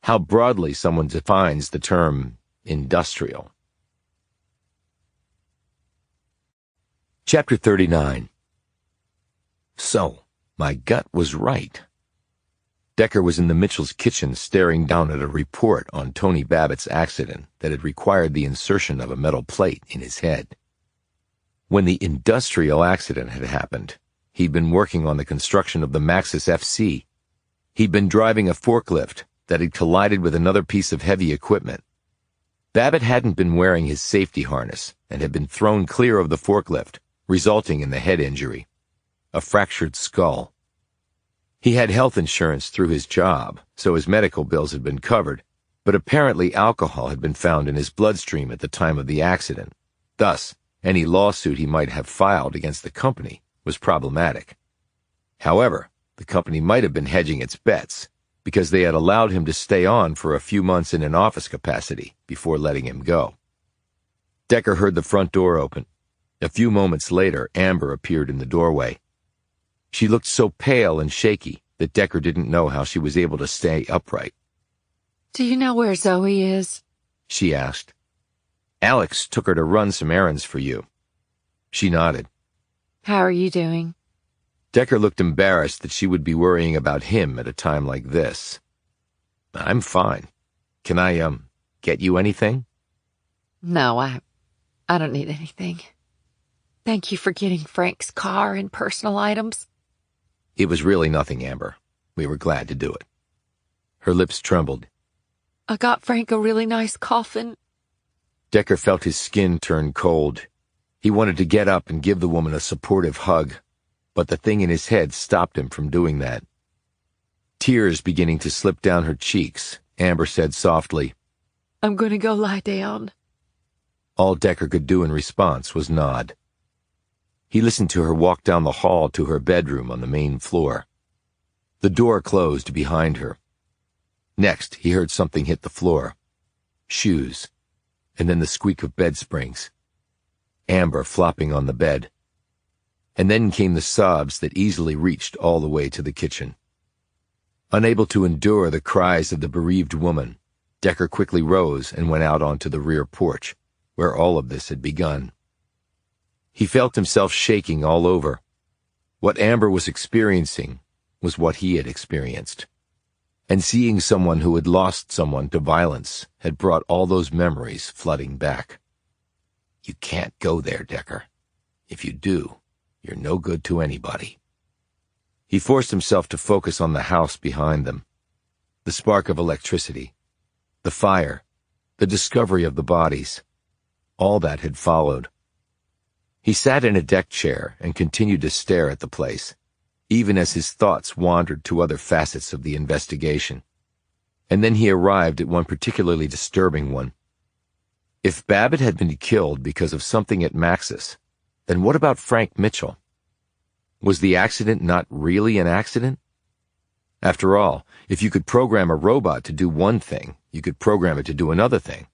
How broadly someone defines the term industrial. Chapter 39. So, my gut was right. Decker was in the Mitchell's kitchen staring down at a report on Tony Babbitt's accident that had required the insertion of a metal plate in his head. When the industrial accident had happened, he'd been working on the construction of the Maxis FC. He'd been driving a forklift that had collided with another piece of heavy equipment. Babbitt hadn't been wearing his safety harness and had been thrown clear of the forklift, resulting in the head injury, a fractured skull. He had health insurance through his job, so his medical bills had been covered, but apparently alcohol had been found in his bloodstream at the time of the accident. Thus, any lawsuit he might have filed against the company was problematic. However, the company might have been hedging its bets, because they had allowed him to stay on for a few months in an office capacity before letting him go. Decker heard the front door open. A few moments later, Amber appeared in the doorway. She looked so pale and shaky that Decker didn't know how she was able to stay upright. Do you know where Zoe is? She asked. Alex took her to run some errands for you. She nodded. How are you doing? Decker looked embarrassed that she would be worrying about him at a time like this. I'm fine. Can I, get you anything? No, I don't need anything. Thank you for getting Frank's car and personal items. It was really nothing, Amber. We were glad to do it. Her lips trembled. I got Frank a really nice coffin. Decker felt his skin turn cold. He wanted to get up and give the woman a supportive hug, but the thing in his head stopped him from doing that. Tears beginning to slip down her cheeks, Amber said softly, I'm going to go lie down. All Decker could do in response was nod. He listened to her walk down the hall to her bedroom on the main floor. The door closed behind her. Next, he heard something hit the floor. Shoes, and then the squeak of bed springs. Amber flopping on the bed. And then came the sobs that easily reached all the way to the kitchen. Unable to endure the cries of the bereaved woman, Decker quickly rose and went out onto the rear porch, where all of this had begun. He felt himself shaking all over. What Amber was experiencing was what he had experienced. And seeing someone who had lost someone to violence had brought all those memories flooding back. You can't go there, Decker. If you do, you're no good to anybody. He forced himself to focus on the house behind them. The spark of electricity, the fire, the discovery of the bodies. All that had followed. He sat in a deck chair and continued to stare at the place, even as his thoughts wandered to other facets of the investigation. And then he arrived at one particularly disturbing one. If Babbitt had been killed because of something at Maxis, then what about Frank Mitchell? Was the accident not really an accident? After all, if you could program a robot to do one thing, you could program it to do another thing.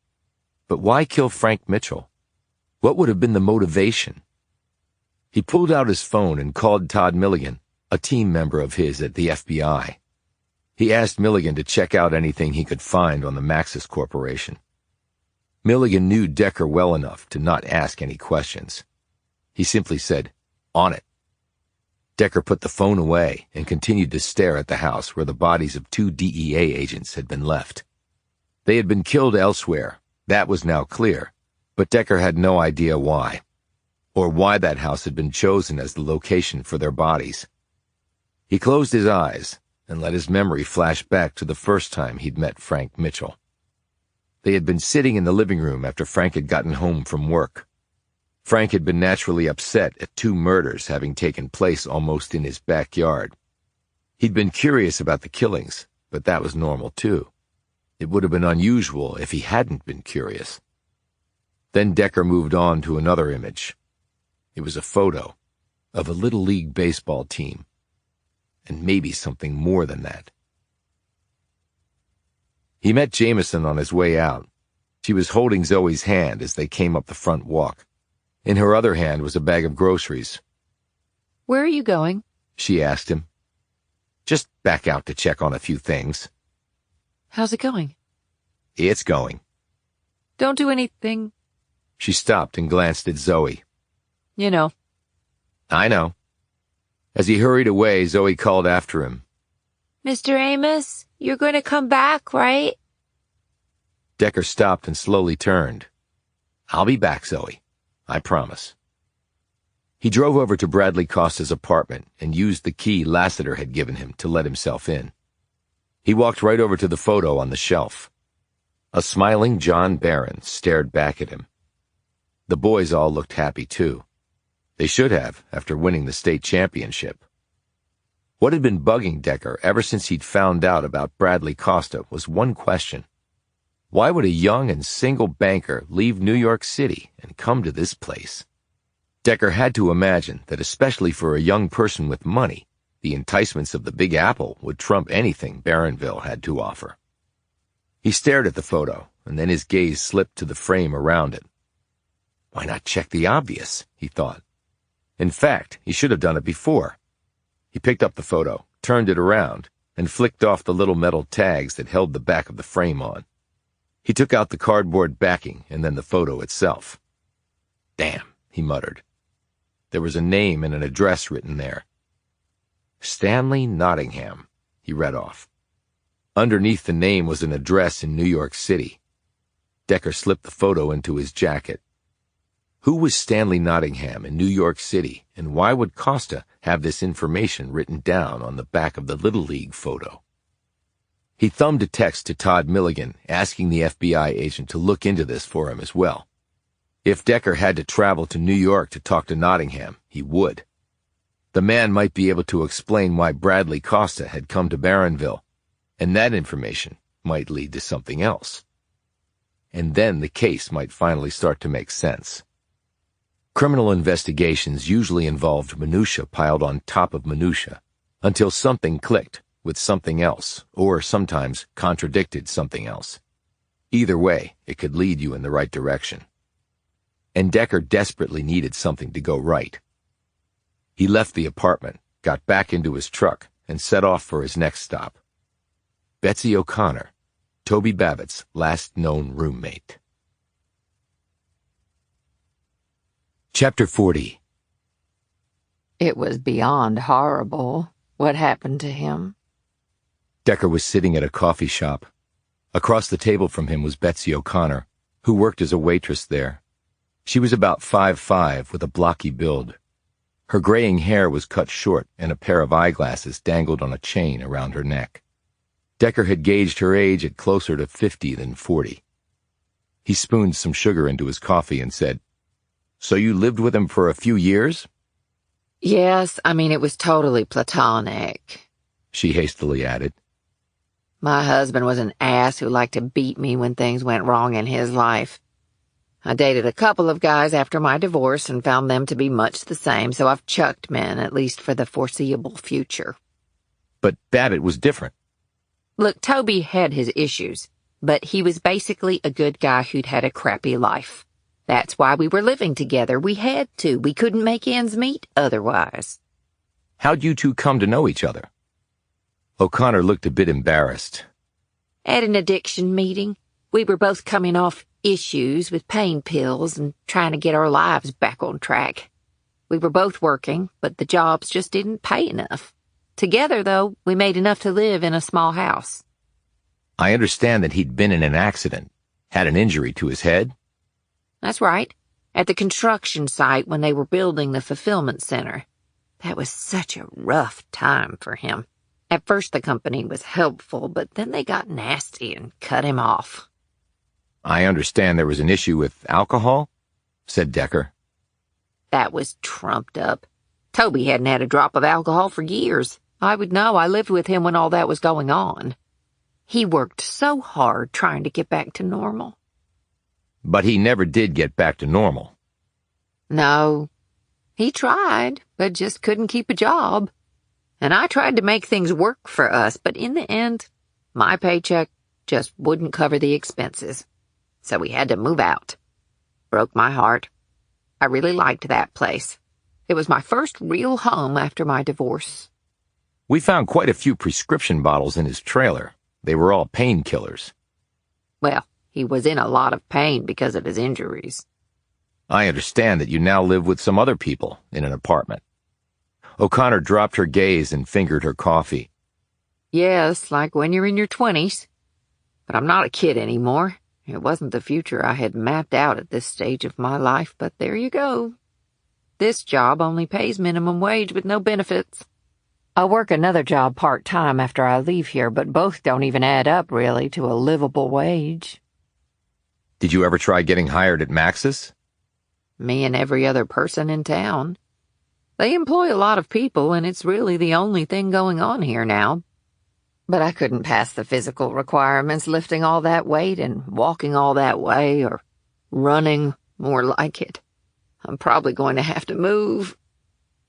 But why kill Frank Mitchell? What would have been the motivation? He pulled out his phone and called Todd Milligan, a team member of his at the FBI. He asked Milligan to check out anything he could find on the Maxis Corporation. Milligan knew Decker well enough to not ask any questions. He simply said, "On it." Decker put the phone away and continued to stare at the house where the bodies of 2 DEA agents had been left. They had been killed elsewhere, that was now clear, but Decker had no idea why, or why that house had been chosen as the location for their bodies. He closed his eyes and let his memory flash back to the first time he'd met Frank Mitchell. They had been sitting in the living room after Frank had gotten home from work. Frank had been naturally upset at 2 murders having taken place almost in his backyard. He'd been curious about the killings, but that was normal too. It would have been unusual if he hadn't been curious. Then Decker moved on to another image. It was a photo of a Little League baseball team, and maybe something more than that. He met Jamison on his way out. She was holding Zoe's hand as they came up the front walk. In her other hand was a bag of groceries. "Where are you going?" She asked him. "Just back out to check on a few things." "How's it going?" "It's going." "Don't do anything." She stopped and glanced at Zoe. "You know." "I know." As he hurried away, Zoe called after him. "Mr. Amos, you're going to come back, right?" Decker stopped and slowly turned. "I'll be back, Zoe. I promise." He drove over to Bradley Costa's apartment and used the key Lassiter had given him to let himself in. He walked right over to the photo on the shelf. A smiling John Barron stared back at him. The boys all looked happy too. They should have, after winning the state championship. What had been bugging Decker ever since he'd found out about Bradley Costa was one question. Why would a young and single banker leave New York City and come to this place? Decker had to imagine that especially for a young person with money, the enticements of the Big Apple would trump anything Barronville had to offer. He stared at the photo, and then his gaze slipped to the frame around it. Why not check the obvious, he thought. In fact, he should have done it before. He picked up the photo, turned it around, and flicked off the little metal tags that held the back of the frame on. He took out the cardboard backing and then the photo itself. "Damn," he muttered. There was a name and an address written there. Stanley Nottingham, he read off. Underneath the name was an address in New York City. Decker slipped the photo into his jacket. Who was Stanley Nottingham in New York City, and why would Costa have this information written down on the back of the Little League photo? He thumbed a text to Todd Milligan, asking the FBI agent to look into this for him as well. If Decker had to travel to New York to talk to Nottingham, he would. The man might be able to explain why Bradley Costa had come to Barronville, and that information might lead to something else. And then the case might finally start to make sense. Criminal investigations usually involved minutia piled on top of minutia, until something clicked with something else, or sometimes contradicted something else. Either way, it could lead you in the right direction. And Decker desperately needed something to go right. He left the apartment, got back into his truck, and set off for his next stop, Betsy O'Connor, Toby Babbitt's last known roommate. Chapter 40. It was beyond horrible what happened to him. Decker was sitting at a coffee shop. Across the table from him was Betsy O'Connor, who worked as a waitress there. She was about 5'5", with a blocky build. Her graying hair was cut short, and a pair of eyeglasses dangled on a chain around her neck. Decker had gauged her age at closer to 50 than 40. He spooned some sugar into his coffee and said, "So you lived with him for a few years?" Yes, it was totally platonic, she hastily added. My husband was an ass who liked to beat me when things went wrong in his life. I dated a couple of guys after my divorce and found them to be much the same, so I've chucked men, at least for the foreseeable future. But Babbitt was different. Look, Toby had his issues, but he was basically a good guy who'd had a crappy life. That's why we were living together. We had to. We couldn't make ends meet otherwise. How'd you two come to know each other? O'Connor looked a bit embarrassed. At an addiction meeting, we were both coming off issues with pain pills and trying to get our lives back on track. We were both working, but the jobs just didn't pay enough. Together, though, we made enough to live in a small house. I understand that he'd been in an accident, had an injury to his head. That's right. At the construction site when they were building the fulfillment center. That was such a rough time for him. At first the company was helpful, but then they got nasty and cut him off. I understand there was an issue with alcohol, said Decker. That was trumped up. Toby hadn't had a drop of alcohol for years. I would know. I lived with him when all that was going on. He worked so hard trying to get back to normal. But he never did get back to normal. No. He tried, but just couldn't keep a job. And I tried to make things work for us, but in the end, my paycheck just wouldn't cover the expenses. So we had to move out. Broke my heart. I really liked that place. It was my first real home after my divorce. We found quite a few prescription bottles in his trailer. They were all painkillers. Well, he was in a lot of pain because of his injuries. I understand that you now live with some other people in an apartment. O'Connor dropped her gaze and fingered her coffee. Yes, like when you're in your 20s. But I'm not a kid anymore. It wasn't the future I had mapped out at this stage of my life, but there you go. This job only pays minimum wage with no benefits. I'll work another job part-time after I leave here, but both don't even add up, really, to a livable wage. Did you ever try getting hired at Max's? Me and every other person in town. They employ a lot of people, and it's really the only thing going on here now. But I couldn't pass the physical requirements, lifting all that weight and walking all that way, or running, more like it. I'm probably going to have to move.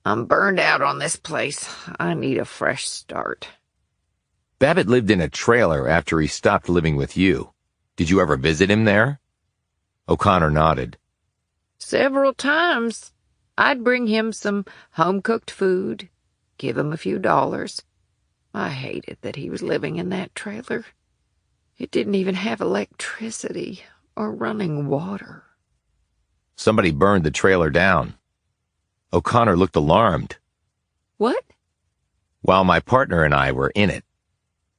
I'm burned out on this place. I need a fresh start. Babbitt lived in a trailer after he stopped living with you. Did you ever visit him there? O'Connor nodded. Several times. I'd bring him some home-cooked food, give him a few dollars. I hated that he was living in that trailer. It didn't even have electricity or running water. Somebody burned the trailer down. O'Connor looked alarmed. What? While my partner and I were in it.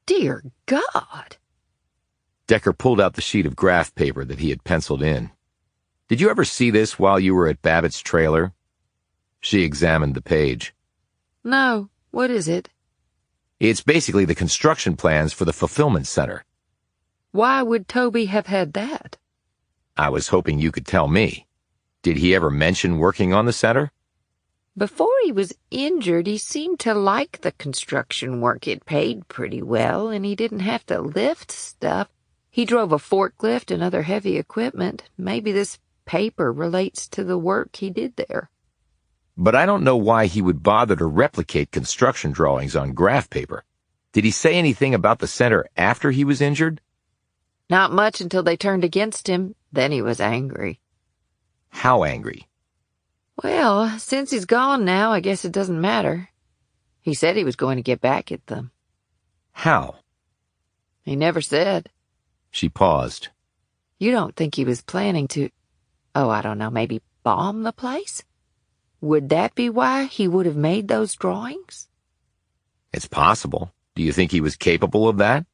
Dear God! Decker pulled out the sheet of graph paper that he had penciled in. Did you ever see this while you were at Babbitt's trailer? She examined the page. No. What is it? It's basically the construction plans for the fulfillment center. Why would Toby have had that? I was hoping you could tell me. Did he ever mention working on the center? Before he was injured, he seemed to like the construction work. It paid pretty well, and he didn't have to lift stuff. He drove a forklift and other heavy equipment. Maybe this paper relates to the work he did there. But I don't know why he would bother to replicate construction drawings on graph paper. Did he say anything about the center after he was injured? Not much until they turned against him. Then he was angry. How angry? Well, since he's gone now, I guess it doesn't matter. He said he was going to get back at them. How? He never said. She paused. You don't think he was planning to, I don't know, maybe bomb the place? Would that be why he would have made those drawings? It's possible. Do you think he was capable of that?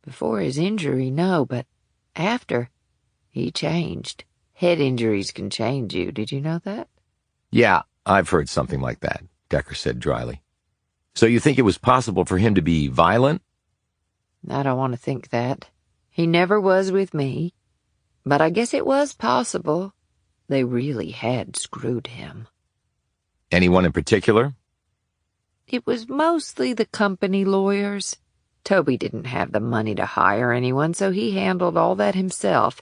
Before his injury, no, but after, he changed. Head injuries can change you. Did you know that? Yeah, I've heard something like that, Decker said dryly. So you think it was possible for him to be violent? I don't want to think that. He never was with me. But I guess it was possible. They really had screwed him. Anyone in particular? It was mostly the company lawyers. Toby didn't have the money to hire anyone, so he handled all that himself.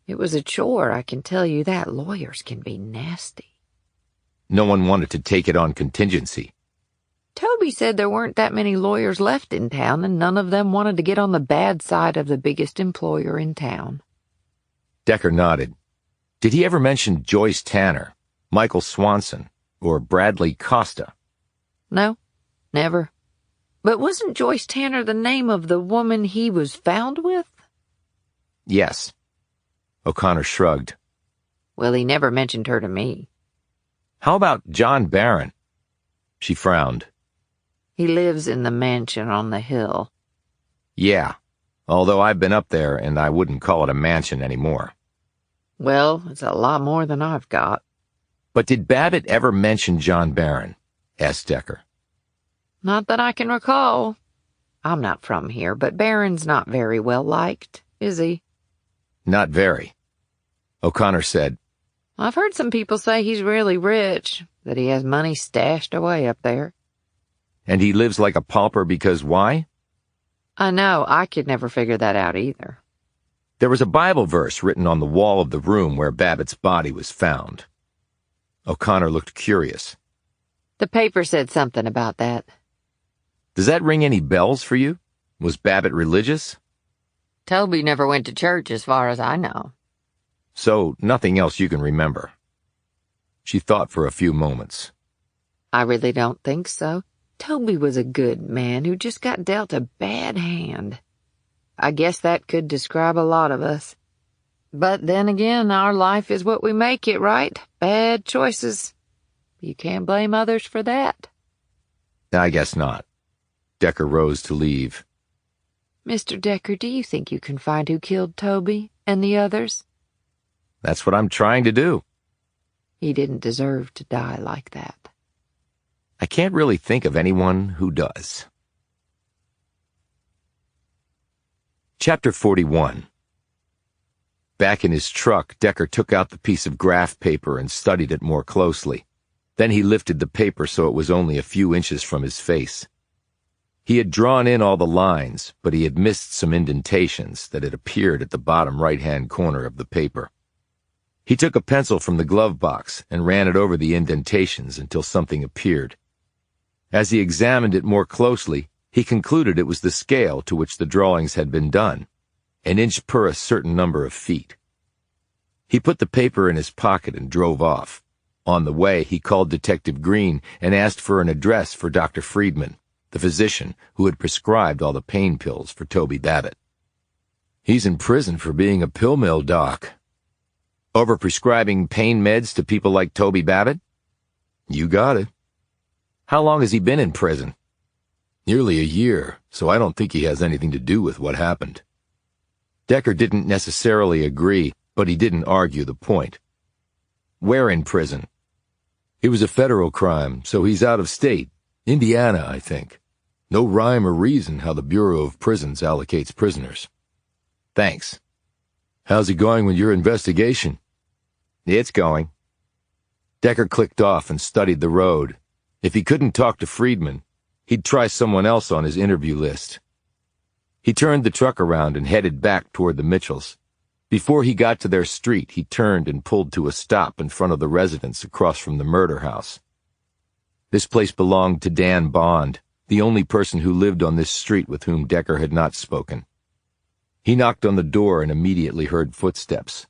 It was a chore, I can tell you that. Lawyers can be nasty. No one wanted to take it on contingency. Toby said there weren't that many lawyers left in town, and none of them wanted to get on the bad side of the biggest employer in town. Decker nodded. Did he ever mention Joyce Tanner, Michael Swanson, or Bradley Costa? No, never. But wasn't Joyce Tanner the name of the woman he was found with? Yes. O'Connor shrugged. Well, he never mentioned her to me. How about John Barron? She frowned. He lives in the mansion on the hill. Yeah, although I've been up there and I wouldn't call it a mansion anymore. Well, it's a lot more than I've got. But did Babbitt ever mention John Barron? Asked Decker. Not that I can recall. I'm not from here, but Barron's not very well liked, is he? Not very. O'Connor said, I've heard some people say he's really rich, that he has money stashed away up there. And he lives like a pauper because why? I know, I could never figure that out either. There was a Bible verse written on the wall of the room where Babbitt's body was found. O'Connor looked curious. The paper said something about that. Does that ring any bells for you? Was Babbitt religious? Toby never went to church as far as I know. So nothing else you can remember. She thought for a few moments. I really don't think so. Toby was a good man who just got dealt a bad hand. I guess that could describe a lot of us. But then again, our life is what we make it, right? Bad choices. You can't blame others for that. I guess not. Decker rose to leave. Mr. Decker, do you think you can find who killed Toby and the others? That's what I'm trying to do. He didn't deserve to die like that. I can't really think of anyone who does. Chapter 41. Back in his truck, Decker took out the piece of graph paper and studied it more closely. Then he lifted the paper so it was only a few inches from his face. He had drawn in all the lines, but he had missed some indentations that had appeared at the bottom right-hand corner of the paper. He took a pencil from the glove box and ran it over the indentations until something appeared. As he examined it more closely, he concluded it was the scale to which the drawings had been done, an inch per a certain number of feet. He put the paper in his pocket and drove off. On the way, he called Detective Green and asked for an address for Dr. Friedman, the physician who had prescribed all the pain pills for Toby Babbitt. He's in prison for being a pill mill doc. Over-prescribing pain meds to people like Toby Babbitt? You got it. How long has he been in prison? Nearly a year, so I don't think he has anything to do with what happened. Decker didn't necessarily agree, but he didn't argue the point. Where in prison? It was a federal crime, so he's out of state. Indiana, I think. No rhyme or reason how the Bureau of Prisons allocates prisoners. Thanks. How's it going with your investigation? It's going. Decker clicked off and studied the road. If he couldn't talk to Friedman, he'd try someone else on his interview list. He turned the truck around and headed back toward the Mitchells. Before he got to their street, he turned and pulled to a stop in front of the residence across from the murder house. This place belonged to Dan Bond, the only person who lived on this street with whom Decker had not spoken. He knocked on the door and immediately heard footsteps.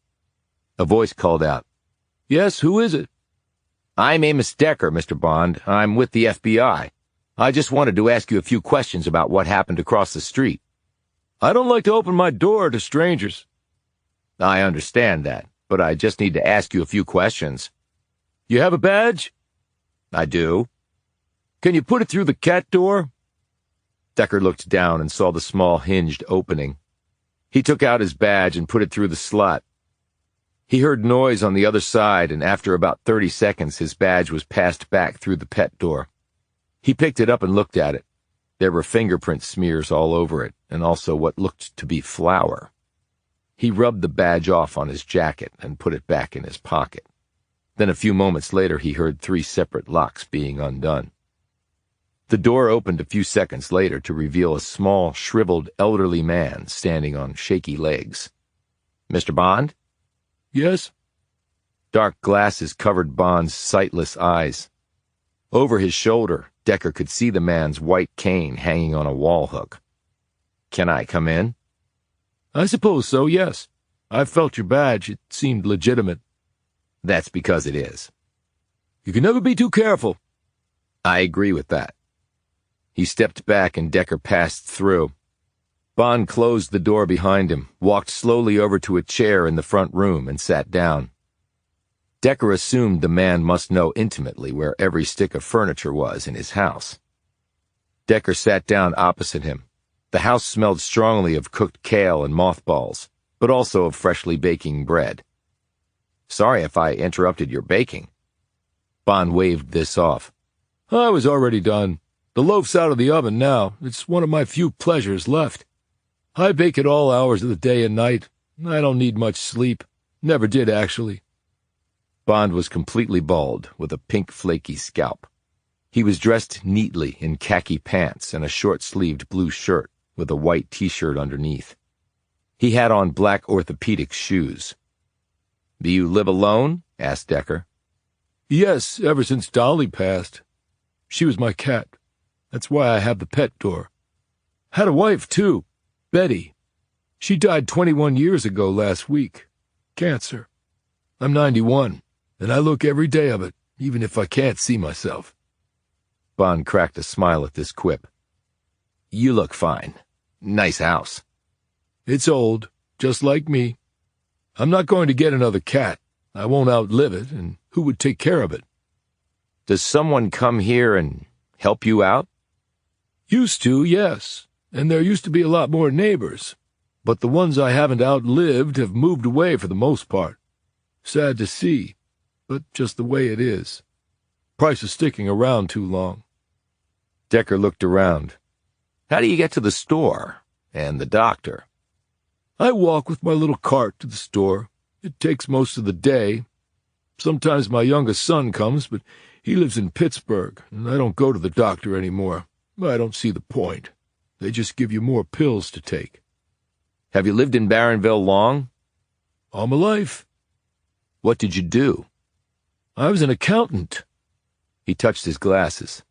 A voice called out, "Yes, who is it?" "I'm Amos Decker, Mr. Bond. I'm with the FBI. I just wanted to ask you a few questions about what happened across the street." I don't like to open my door to strangers. I understand that, but I just need to ask you a few questions. You have a badge? I do. Can you put it through the cat door? Decker looked down and saw the small hinged opening. He took out his badge and put it through the slot. He heard noise on the other side, and after about 30 seconds, his badge was passed back through the pet door. He picked it up and looked at it. There were fingerprint smears all over it, and also what looked to be flour. He rubbed the badge off on his jacket and put it back in his pocket. Then a few moments later he heard 3 separate locks being undone. The door opened a few seconds later to reveal a small, shriveled, elderly man standing on shaky legs. Mr. Bond? Yes? Dark glasses covered Bond's sightless eyes. Over his shoulder, Decker could see the man's white cane hanging on a wall hook. Can I come in? I suppose so, yes. I felt your badge. It seemed legitimate. That's because it is. You can never be too careful. I agree with that. He stepped back and Decker passed through. Bond closed the door behind him, walked slowly over to a chair in the front room, and sat down. Decker assumed the man must know intimately where every stick of furniture was in his house. Decker sat down opposite him. The house smelled strongly of cooked kale and mothballs, but also of freshly baking bread. Sorry if I interrupted your baking. Bond waved this off. I was already done. The loaf's out of the oven now. It's one of my few pleasures left. I bake at all hours of the day and night. I don't need much sleep. Never did, actually. Bond was completely bald, with a pink flaky scalp. He was dressed neatly in khaki pants and a short-sleeved blue shirt with a white t-shirt underneath. He had on black orthopedic shoes. Do you live alone? Asked Decker. Yes, ever since Dolly passed. She was my cat. That's why I have the pet door. Had a wife, too, Betty. She died 21 years ago last week. Cancer. I'm 91, and I look every day of it, even if I can't see myself. Bond cracked a smile at this quip. You look fine. Nice house. It's old, just like me. I'm not going to get another cat. I won't outlive it, and who would take care of it? Does someone come here and help you out? Used to, yes, and there used to be a lot more neighbors. But the ones I haven't outlived have moved away for the most part. Sad to see, but just the way it is. Price of sticking around too long. Decker looked around. How do you get to the store and the doctor? I walk with my little cart to the store. It takes most of the day. Sometimes my youngest son comes, but he lives in Pittsburgh, and I don't go to the doctor anymore. I don't see the point. They just give you more pills to take. Have you lived in Barronville long? All my life. What did you do? I was an accountant. He touched his glasses.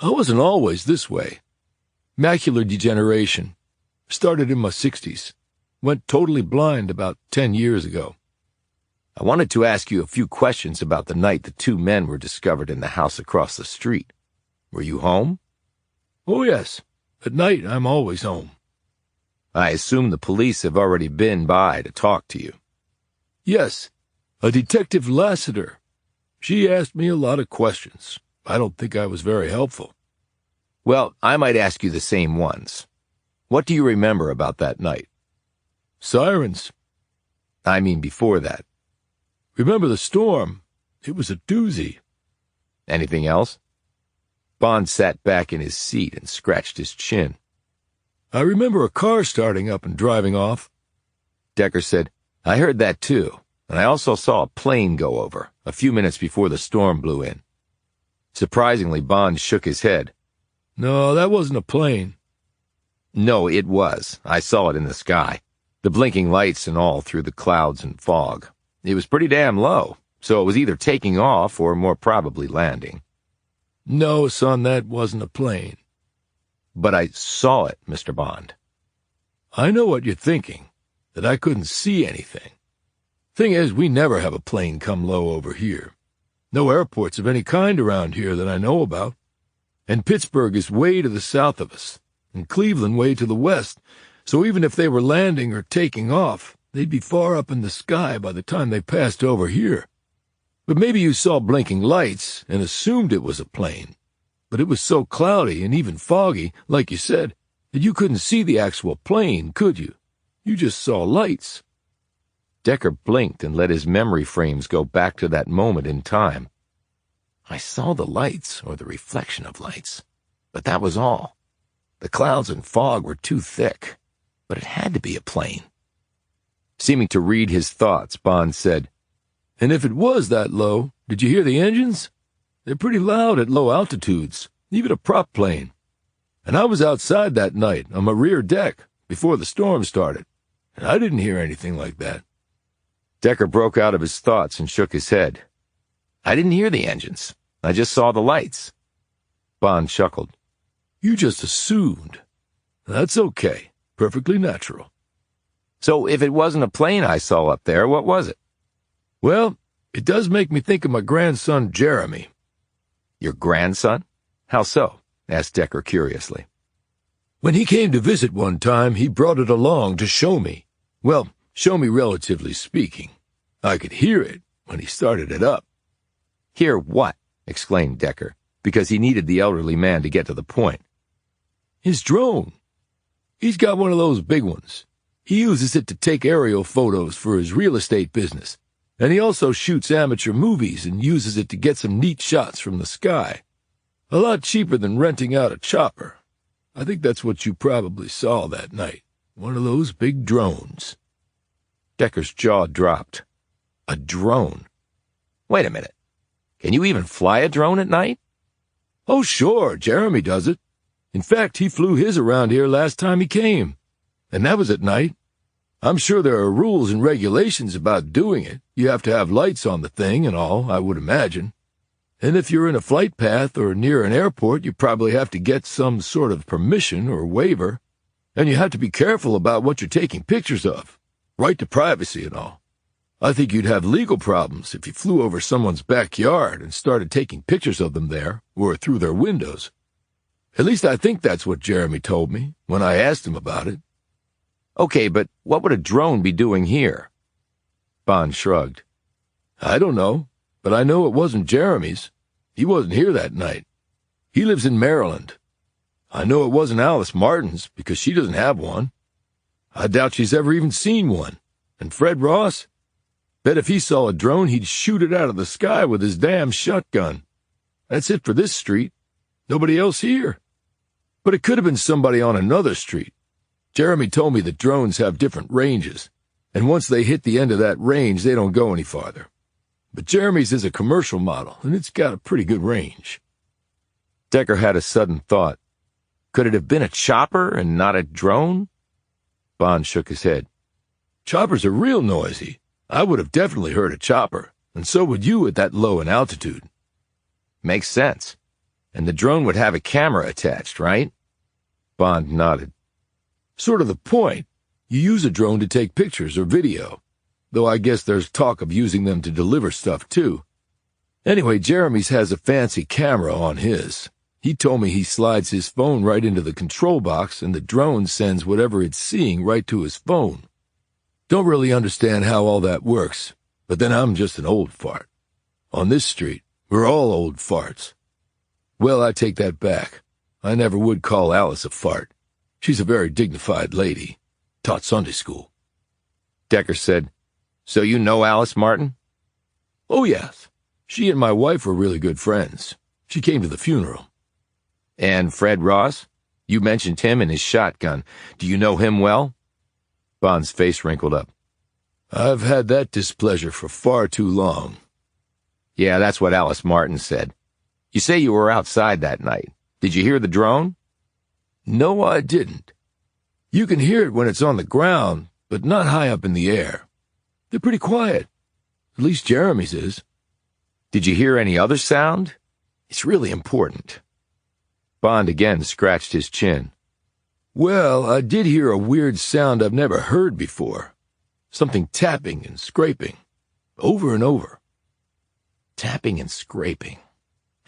I wasn't always this way. Macular degeneration. Started in my 60s. Went totally blind about 10 years ago. I wanted to ask you a few questions about the night the 2 men were discovered in the house across the street. Were you home? Oh, yes. At night, I'm always home. I assume the police have already been by to talk to you. Yes. A Detective Lassiter. She asked me a lot of questions. I don't think I was very helpful. Well, I might ask you the same ones. What do you remember about that night? Sirens. I mean before that. Remember the storm? It was a doozy. Anything else? Bond sat back in his seat and scratched his chin. I remember a car starting up and driving off. Decker said, I heard that too, and I also saw a plane go over a few minutes before the storm blew in. Surprisingly, Bond shook his head. No, that wasn't a plane. No, it was. I saw it in the sky. The blinking lights and all through the clouds and fog. It was pretty damn low, so it was either taking off or more probably landing. No, son, that wasn't a plane. But I saw it, Mr. Bond. I know what you're thinking, that I couldn't see anything. Thing is, we never have a plane come low over here. No airports of any kind around here that I know about. And Pittsburgh is way to the south of us, and Cleveland way to the west, so even if they were landing or taking off, they'd be far up in the sky by the time they passed over here. But maybe you saw blinking lights and assumed it was a plane. But it was so cloudy and even foggy, like you said, that you couldn't see the actual plane, could you? You just saw lights." Decker blinked and let his memory frames go back to that moment in time. I saw the lights, or the reflection of lights, but that was all. The clouds and fog were too thick, but it had to be a plane. Seeming to read his thoughts, Bond said, "And if it was that low, did you hear the engines? They're pretty loud at low altitudes, even a prop plane. And I was outside that night on my rear deck before the storm started, and I didn't hear anything like that." Decker broke out of his thoughts and shook his head. "I didn't hear the engines. I just saw the lights." Bond chuckled. "You just assumed. That's okay. Perfectly natural." "So if it wasn't a plane I saw up there, what was it?" "Well, it does make me think of my grandson Jeremy." "Your grandson? How so?" asked Decker curiously. "When he came to visit one time, he brought it along to show me. Well, show me relatively speaking. I could hear it when he started it up." "Hear what?" exclaimed Decker, because he needed the elderly man to get to the point. "His drone. He's got one of those big ones. He uses it to take aerial photos for his real estate business, and he also shoots amateur movies and uses it to get some neat shots from the sky. A lot cheaper than renting out a chopper. I think that's what you probably saw that night. One of those big drones." Decker's jaw dropped. A drone? Wait a minute. Can you even fly a drone at night? "Oh, sure, Jeremy does it. In fact, he flew his around here last time he came, and that was at night. I'm sure there are rules and regulations about doing it. You have to have lights on the thing and all, I would imagine. And if you're in a flight path or near an airport, you probably have to get some sort of permission or waiver. And you have to be careful about what you're taking pictures of. Right to privacy and all. I think you'd have legal problems if you flew over someone's backyard and started taking pictures of them there or through their windows. At least I think that's what Jeremy told me when I asked him about it." "Okay, but what would a drone be doing here?" Bond shrugged. "I don't know, but I know it wasn't Jeremy's. He wasn't here that night. He lives in Maryland. I know it wasn't Alice Martin's because she doesn't have one. I doubt she's ever even seen one. And Fred Ross? Bet if he saw a drone, he'd shoot it out of the sky with his damn shotgun. That's it for this street. Nobody else here. But it could have been somebody on another street. Jeremy told me that drones have different ranges, and once they hit the end of that range, they don't go any farther. But Jeremy's is a commercial model, and it's got a pretty good range." Decker had a sudden thought. Could it have been a chopper and not a drone? Bond shook his head. "Choppers are real noisy. I would have definitely heard a chopper, and so would you at that low an altitude." "Makes sense. And the drone would have a camera attached, right?" Bond nodded. "Sort of the point. You use a drone to take pictures or video, though I guess there's talk of using them to deliver stuff, too. Anyway, Jeremy's has a fancy camera on his. He told me he slides his phone right into the control box, and the drone sends whatever it's seeing right to his phone. Don't really understand how all that works, but then I'm just an old fart. On this street, we're all old farts. Well, I take that back. I never would call Alice a fart. She's a very dignified lady. Taught Sunday school." Decker said, "So you know Alice Martin?" "Oh, yes. She and my wife were really good friends. She came to the funeral." "And Fred Ross? You mentioned him and his shotgun. Do you know him well?" Bond's face wrinkled up. "I've had that displeasure for far too long." "Yeah, that's what Alice Martin said. You say you were outside that night. Did you hear the drone?" "No, I didn't. You can hear it when it's on the ground, but not high up in the air. They're pretty quiet. At least Jeremy's is." "Did you hear any other sound? It's really important." Bond again scratched his chin. "Well, I did hear a weird sound I've never heard before. Something tapping and scraping. Over and over." "Tapping and scraping.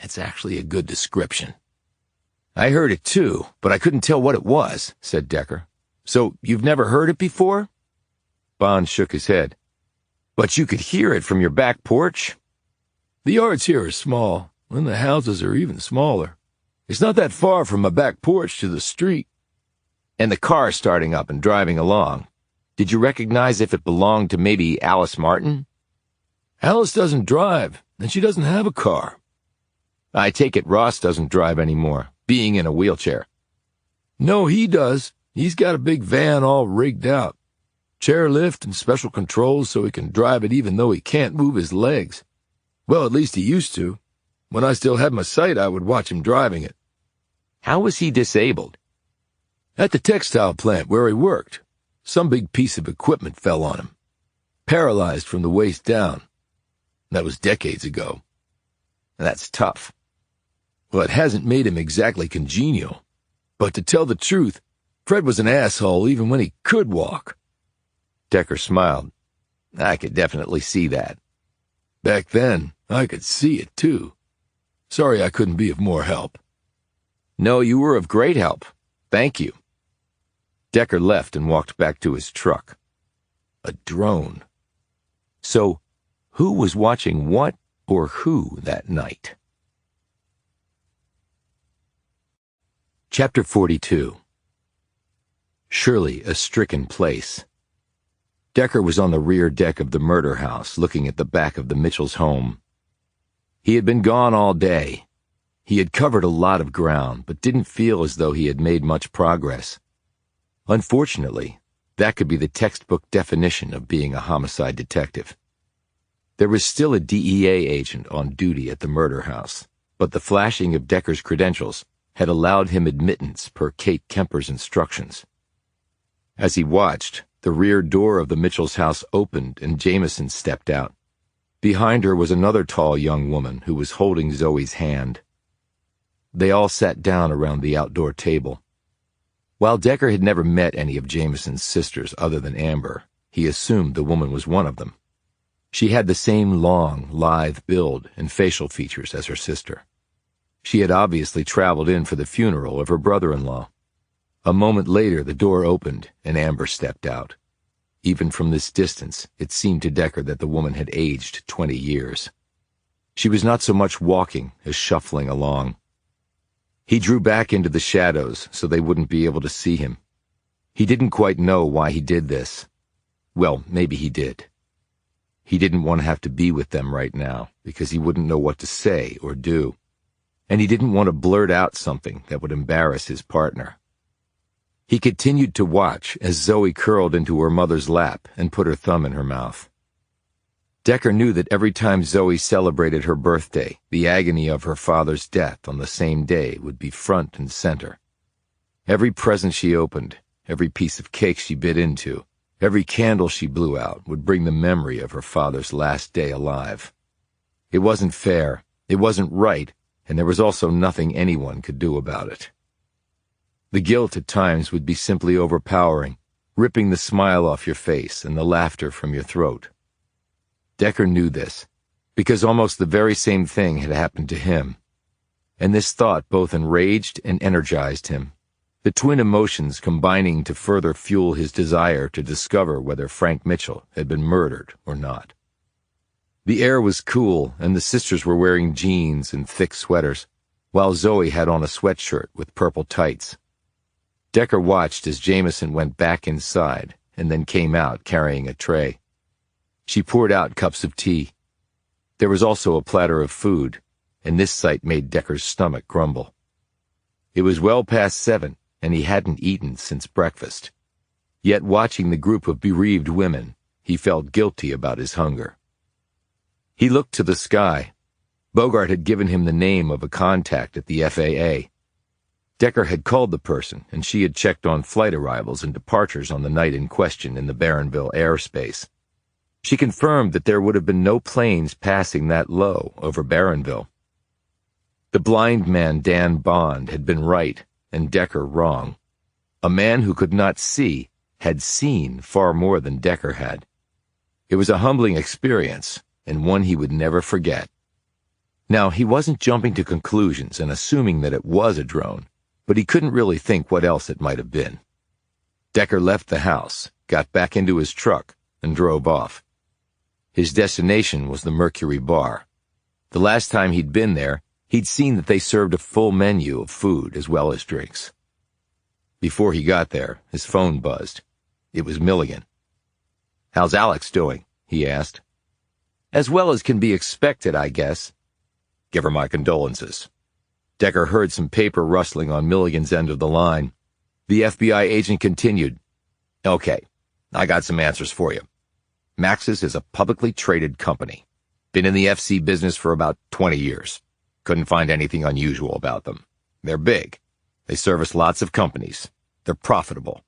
That's actually a good description." "I heard it too, but I couldn't tell what it was," said Decker. So you've never heard it before? Bond shook his head. But you could hear it from your back porch? The yards here are small, and the houses are even smaller. It's not that far from my back porch to the street. And the car starting up and driving along. Did you recognize if it belonged to maybe Alice Martin? Alice doesn't drive, and she doesn't have a car. I take it Ross doesn't drive anymore, being in a wheelchair. No, he does. He's got a big van all rigged out. Chairlift and special controls so he can drive it even though he can't move his legs. Well, at least he used to. When I still had my sight, I would watch him driving it. How was he disabled? At the textile plant where he worked, some big piece of equipment fell on him. Paralyzed from the waist down. That was decades ago. That's tough. Well, it hasn't made him exactly congenial. But to tell the truth, Fred was an asshole even when he could walk. Decker smiled. I could definitely see that. Back then, I could see it too. Sorry I couldn't be of more help. No, you were of great help. Thank you. Decker left and walked back to his truck. A drone. So, who was watching what or who that night? Chapter 42. Surely a stricken place. Decker was on the rear deck of the murder house, looking at the back of the Mitchells' home. He had been gone all day. He had covered a lot of ground, but didn't feel as though he had made much progress. Unfortunately, that could be the textbook definition of being a homicide detective. There was still a DEA agent on duty at the murder house, but the flashing of Decker's credentials had allowed him admittance per Kate Kemper's instructions. As he watched, the rear door of the Mitchells' house opened and Jamison stepped out. Behind her was another tall young woman who was holding Zoe's hand. They all sat down around the outdoor table. While Decker had never met any of Jamison's sisters other than Amber, he assumed the woman was one of them. She had the same long, lithe build and facial features as her sister. She had obviously traveled in for the funeral of her brother-in-law. A moment later, the door opened and Amber stepped out. Even from this distance, it seemed to Decker that the woman had aged 20 years. She was not so much walking as shuffling along. He drew back into the shadows so they wouldn't be able to see him. He didn't quite know why he did this. Well, maybe he did. He didn't want to have to be with them right now because he wouldn't know what to say or do. And he didn't want to blurt out something that would embarrass his partner. He continued to watch as Zoe curled into her mother's lap and put her thumb in her mouth. Decker knew that every time Zoe celebrated her birthday, the agony of her father's death on the same day would be front and center. Every present she opened, every piece of cake she bit into, every candle she blew out would bring the memory of her father's last day alive. It wasn't fair, it wasn't right, and there was also nothing anyone could do about it. The guilt at times would be simply overpowering, ripping the smile off your face and the laughter from your throat. Decker knew this, because almost the very same thing had happened to him. And this thought both enraged and energized him, the twin emotions combining to further fuel his desire to discover whether Frank Mitchell had been murdered or not. The air was cool, and the sisters were wearing jeans and thick sweaters, while Zoe had on a sweatshirt with purple tights. Decker watched as Jamison went back inside and then came out carrying a tray. She poured out cups of tea. There was also a platter of food, and this sight made Decker's stomach grumble. It was well past 7, and he hadn't eaten since breakfast. Yet watching the group of bereaved women, he felt guilty about his hunger. He looked to the sky. Bogart had given him the name of a contact at the FAA. Decker had called the person, and she had checked on flight arrivals and departures on the night in question in the Barronville airspace. She confirmed that there would have been no planes passing that low over Barronville. The blind man Dan Bond had been right, and Decker wrong. A man who could not see had seen far more than Decker had. It was a humbling experience, and one he would never forget. Now, he wasn't jumping to conclusions and assuming that it was a drone, but he couldn't really think what else it might have been. Decker left the house, got back into his truck, and drove off. His destination was the Mercury Bar. The last time he'd been there, he'd seen that they served a full menu of food as well as drinks. Before he got there, his phone buzzed. It was Milligan. "How's Alex doing?" he asked. "As well as can be expected, I guess." "Give her my condolences." Decker heard some paper rustling on Milligan's end of the line. The FBI agent continued. "Okay, I got some answers for you. Max's is a publicly traded company. Been in the FC business for about 20 years. Couldn't find anything unusual about them. They're big. They service lots of companies. They're profitable.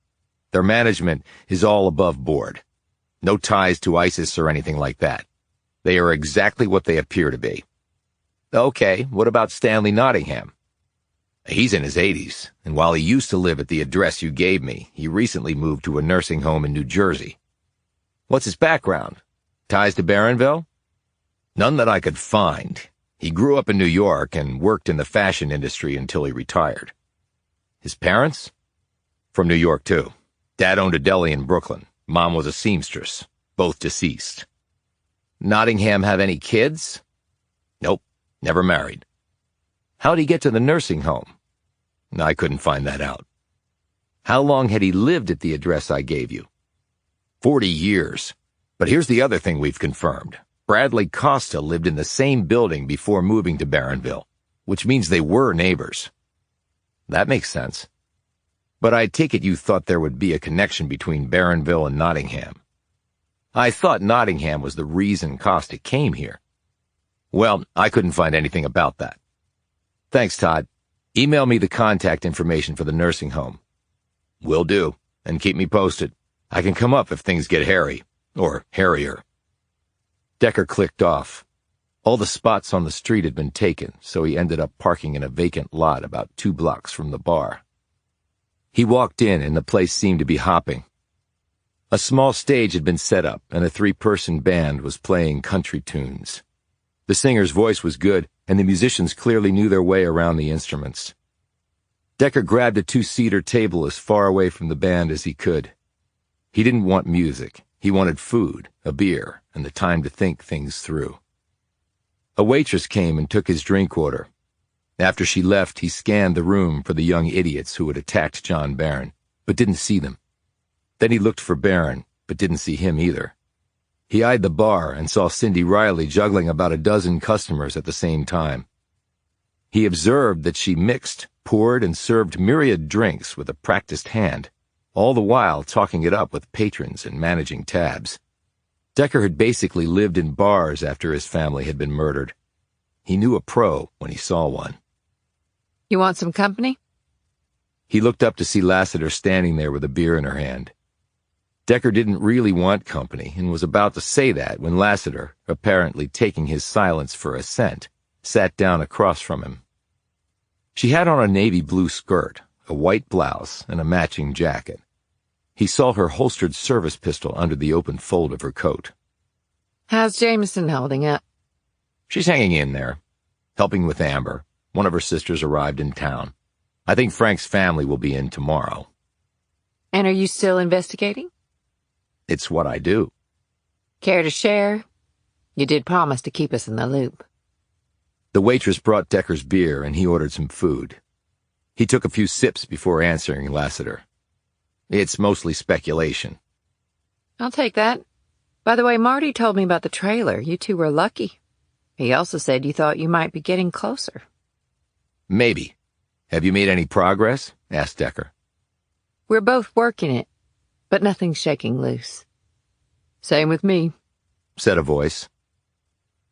Their management is all above board. No ties to ISIS or anything like that. They are exactly what they appear to be." "Okay, what about Stanley Nottingham?" "He's in his 80s, and while he used to live at the address you gave me, he recently moved to a nursing home in New Jersey." "What's his background? Ties to Barronville?" "None that I could find. He grew up in New York and worked in the fashion industry until he retired." "His parents?" "From New York, too. Dad owned a deli in Brooklyn. Mom was a seamstress. Both deceased." "Nottingham have any kids?" "Nope, never married." "How'd he get to the nursing home?" "I couldn't find that out." "How long had he lived at the address I gave you?" 40 years. But here's the other thing we've confirmed. Bradley Costa lived in the same building before moving to Barronville, which means they were neighbors." "That makes sense. But I take it you thought there would be a connection between Barronville and Nottingham." "I thought Nottingham was the reason Costa came here." "Well, I couldn't find anything about that." "Thanks, Todd. Email me the contact information for the nursing home." "Will do, and keep me posted. I can come up if things get hairy, or hairier." Decker clicked off. All the spots on the street had been taken, so he ended up parking in a vacant lot about 2 blocks from the bar. He walked in, and the place seemed to be hopping. A small stage had been set up, and a 3-person band was playing country tunes. The singer's voice was good, and the musicians clearly knew their way around the instruments. Decker grabbed a 2-seater table as far away from the band as he could. He didn't want music. He wanted food, a beer, and the time to think things through. A waitress came and took his drink order. After she left, he scanned the room for the young idiots who had attacked John Barron, but didn't see them. Then he looked for Barron, but didn't see him either. He eyed the bar and saw Cindy Riley juggling about a dozen customers at the same time. He observed that she mixed, poured, and served myriad drinks with a practiced hand, all the while talking it up with patrons and managing tabs. Decker had basically lived in bars after his family had been murdered. He knew a pro when he saw one. You want some company? He looked up to see Lassiter standing there with a beer in her hand. Decker didn't really want company and was about to say that when Lassiter, apparently taking his silence for assent, sat down across from him. She had on a navy blue skirt, a white blouse, and a matching jacket. He saw her holstered service pistol under the open fold of her coat. How's Jamison holding up? She's hanging in there, helping with Amber. One of her sisters arrived in town. I think Frank's family will be in tomorrow. And are you still investigating? It's what I do. Care to share? You did promise to keep us in the loop. The waitress brought Decker's beer, and he ordered some food. He took a few sips before answering Lassiter. It's mostly speculation. I'll take that. By the way, Marty told me about the trailer. You two were lucky. He also said you thought you might be getting closer. Maybe. Have you made any progress? Asked Decker. We're both working it, but nothing's shaking loose. Same with me, said a voice.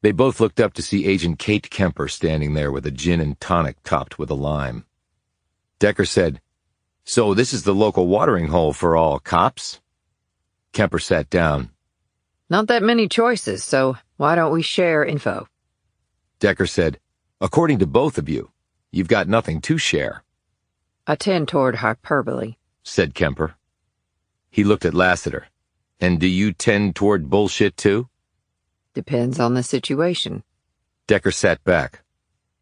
They both looked up to see Agent Kate Kemper standing there with a gin and tonic topped with a lime. Decker said, So this is the local watering hole for all cops? Kemper sat down. Not that many choices, so why don't we share info? Decker said, According to both of you, you've got nothing to share. I tend toward hyperbole, said Kemper. He looked at Lassiter. And do you tend toward bullshit too? Depends on the situation. Decker sat back.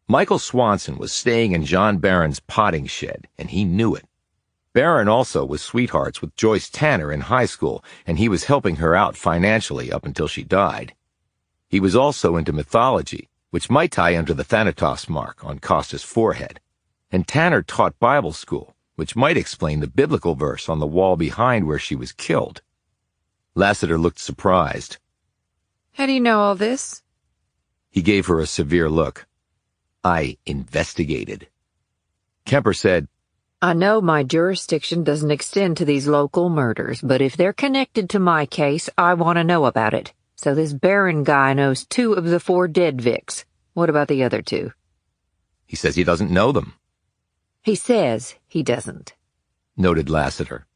Michael Swanson was staying in John Barron's potting shed, and he knew it. Barron also was sweethearts with Joyce Tanner in high school, and he was helping her out financially up until she died. He was also into mythology, which might tie under the Thanatos mark on Costa's forehead. And Tanner taught Bible school, which might explain the biblical verse on the wall behind where she was killed. Lassiter looked surprised. How do you know all this? He gave her a severe look. I investigated. Kemper said, I know my jurisdiction doesn't extend to these local murders, but if they're connected to my case, I want to know about it. So this Barron guy knows 2 of the 4 dead Vicks. What about the other 2? He says he doesn't know them, He says he doesn't. noted Lassiter.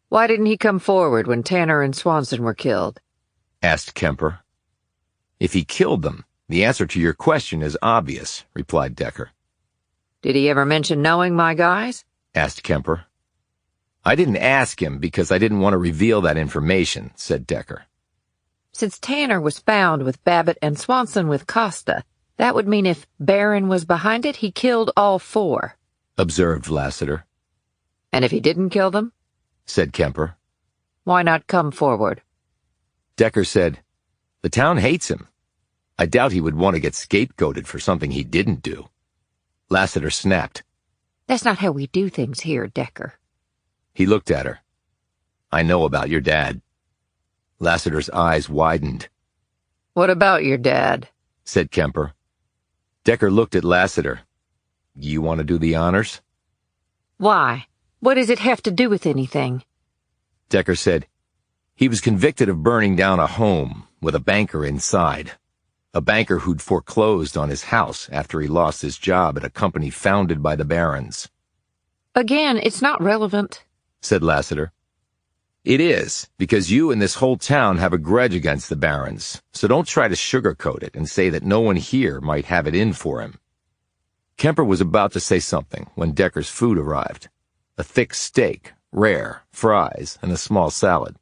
Why didn't he come forward when Tanner and Swanson were killed? Asked Kemper. If he killed them, the answer to your question is obvious, replied Decker. Did he ever mention knowing my guys? Asked Kemper. I didn't ask him because I didn't want to reveal that information, said Decker. Since Tanner was found with Babbitt and Swanson with Costa, that would mean if Barron was behind it, he killed all 4. Observed Lassiter. And if he didn't kill them? Said Kemper. Why not come forward? Decker said, the town hates him. I doubt he would want to get scapegoated for something he didn't do. Lassiter snapped. That's not how we do things here, Decker. He looked at her. I know about your dad. Lassiter's eyes widened. What about your dad? Said Kemper. Decker looked at Lassiter. You want to do the honors? Why? What does it have to do with anything? Decker said, he was convicted of burning down a home with a banker inside. A banker who'd foreclosed on his house after he lost his job at a company founded by the Barons. Again, it's not relevant, said Lassiter. It is, because you and this whole town have a grudge against the Barons, so don't try to sugarcoat it and say that no one here might have it in for him. Kemper was about to say something when Decker's food arrived. A thick steak, rare, fries, and a small salad.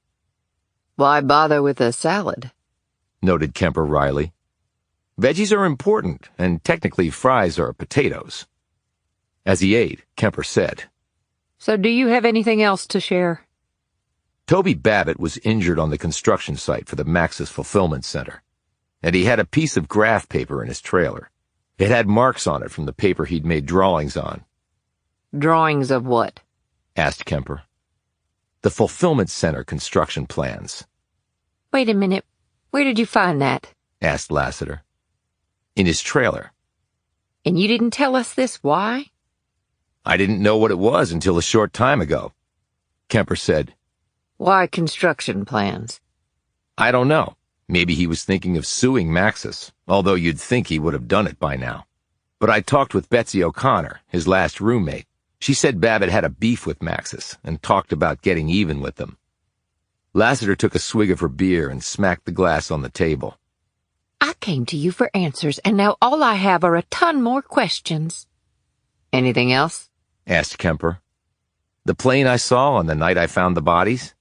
Why bother with a salad? Noted Kemper wryly. Veggies are important, and technically fries are potatoes. As he ate, Kemper said, So do you have anything else to share? Toby Babbitt was injured on the construction site for the Maxis Fulfillment Center, and he had a piece of graph paper in his trailer. It had marks on it from the paper he'd made drawings on. Drawings of what? Asked Kemper. The Fulfillment Center construction plans. Wait a minute. Where did you find that? Asked Lassiter. In his trailer. And you didn't tell us this, why? I didn't know what it was until a short time ago. Kemper said, Why construction plans? I don't know. Maybe he was thinking of suing Maxis, although you'd think he would have done it by now. But I talked with Betsy O'Connor, his last roommate. She said Babbitt had a beef with Maxis and talked about getting even with them. Lassiter took a swig of her beer and smacked the glass on the table. I came to you for answers, and now all I have are a ton more questions. Anything else? Asked Kemper. The plane I saw on the night I found the bodies?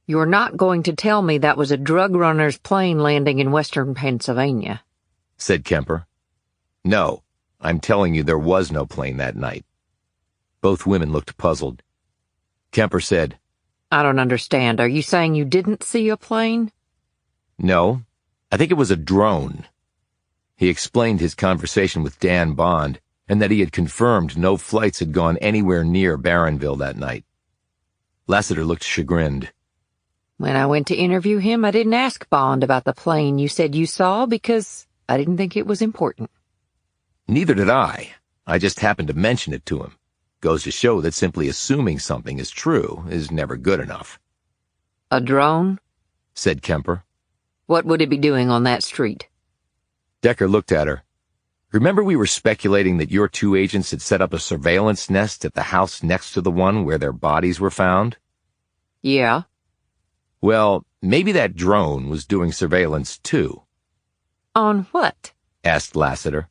You're not going to tell me that was a drug runner's plane landing in western Pennsylvania, said Kemper. No, I'm telling you there was no plane that night. Both women looked puzzled. Kemper said, I don't understand. Are you saying you didn't see a plane? No, I think it was a drone. He explained his conversation with Dan Bond and that he had confirmed no flights had gone anywhere near Barronville that night. Lassiter looked chagrined. When I went to interview him, I didn't ask Bond about the plane you said you saw because I didn't think it was important. Neither did I. I just happened to mention it to him. Goes to show that simply assuming something is true is never good enough. A drone? Said Kemper. What would it be doing on that street? Decker looked at her. Remember we were speculating that your 2 agents had set up a surveillance nest at the house next to the one where their bodies were found? Yeah. Well, maybe that drone was doing surveillance too. On what? Asked Lassiter.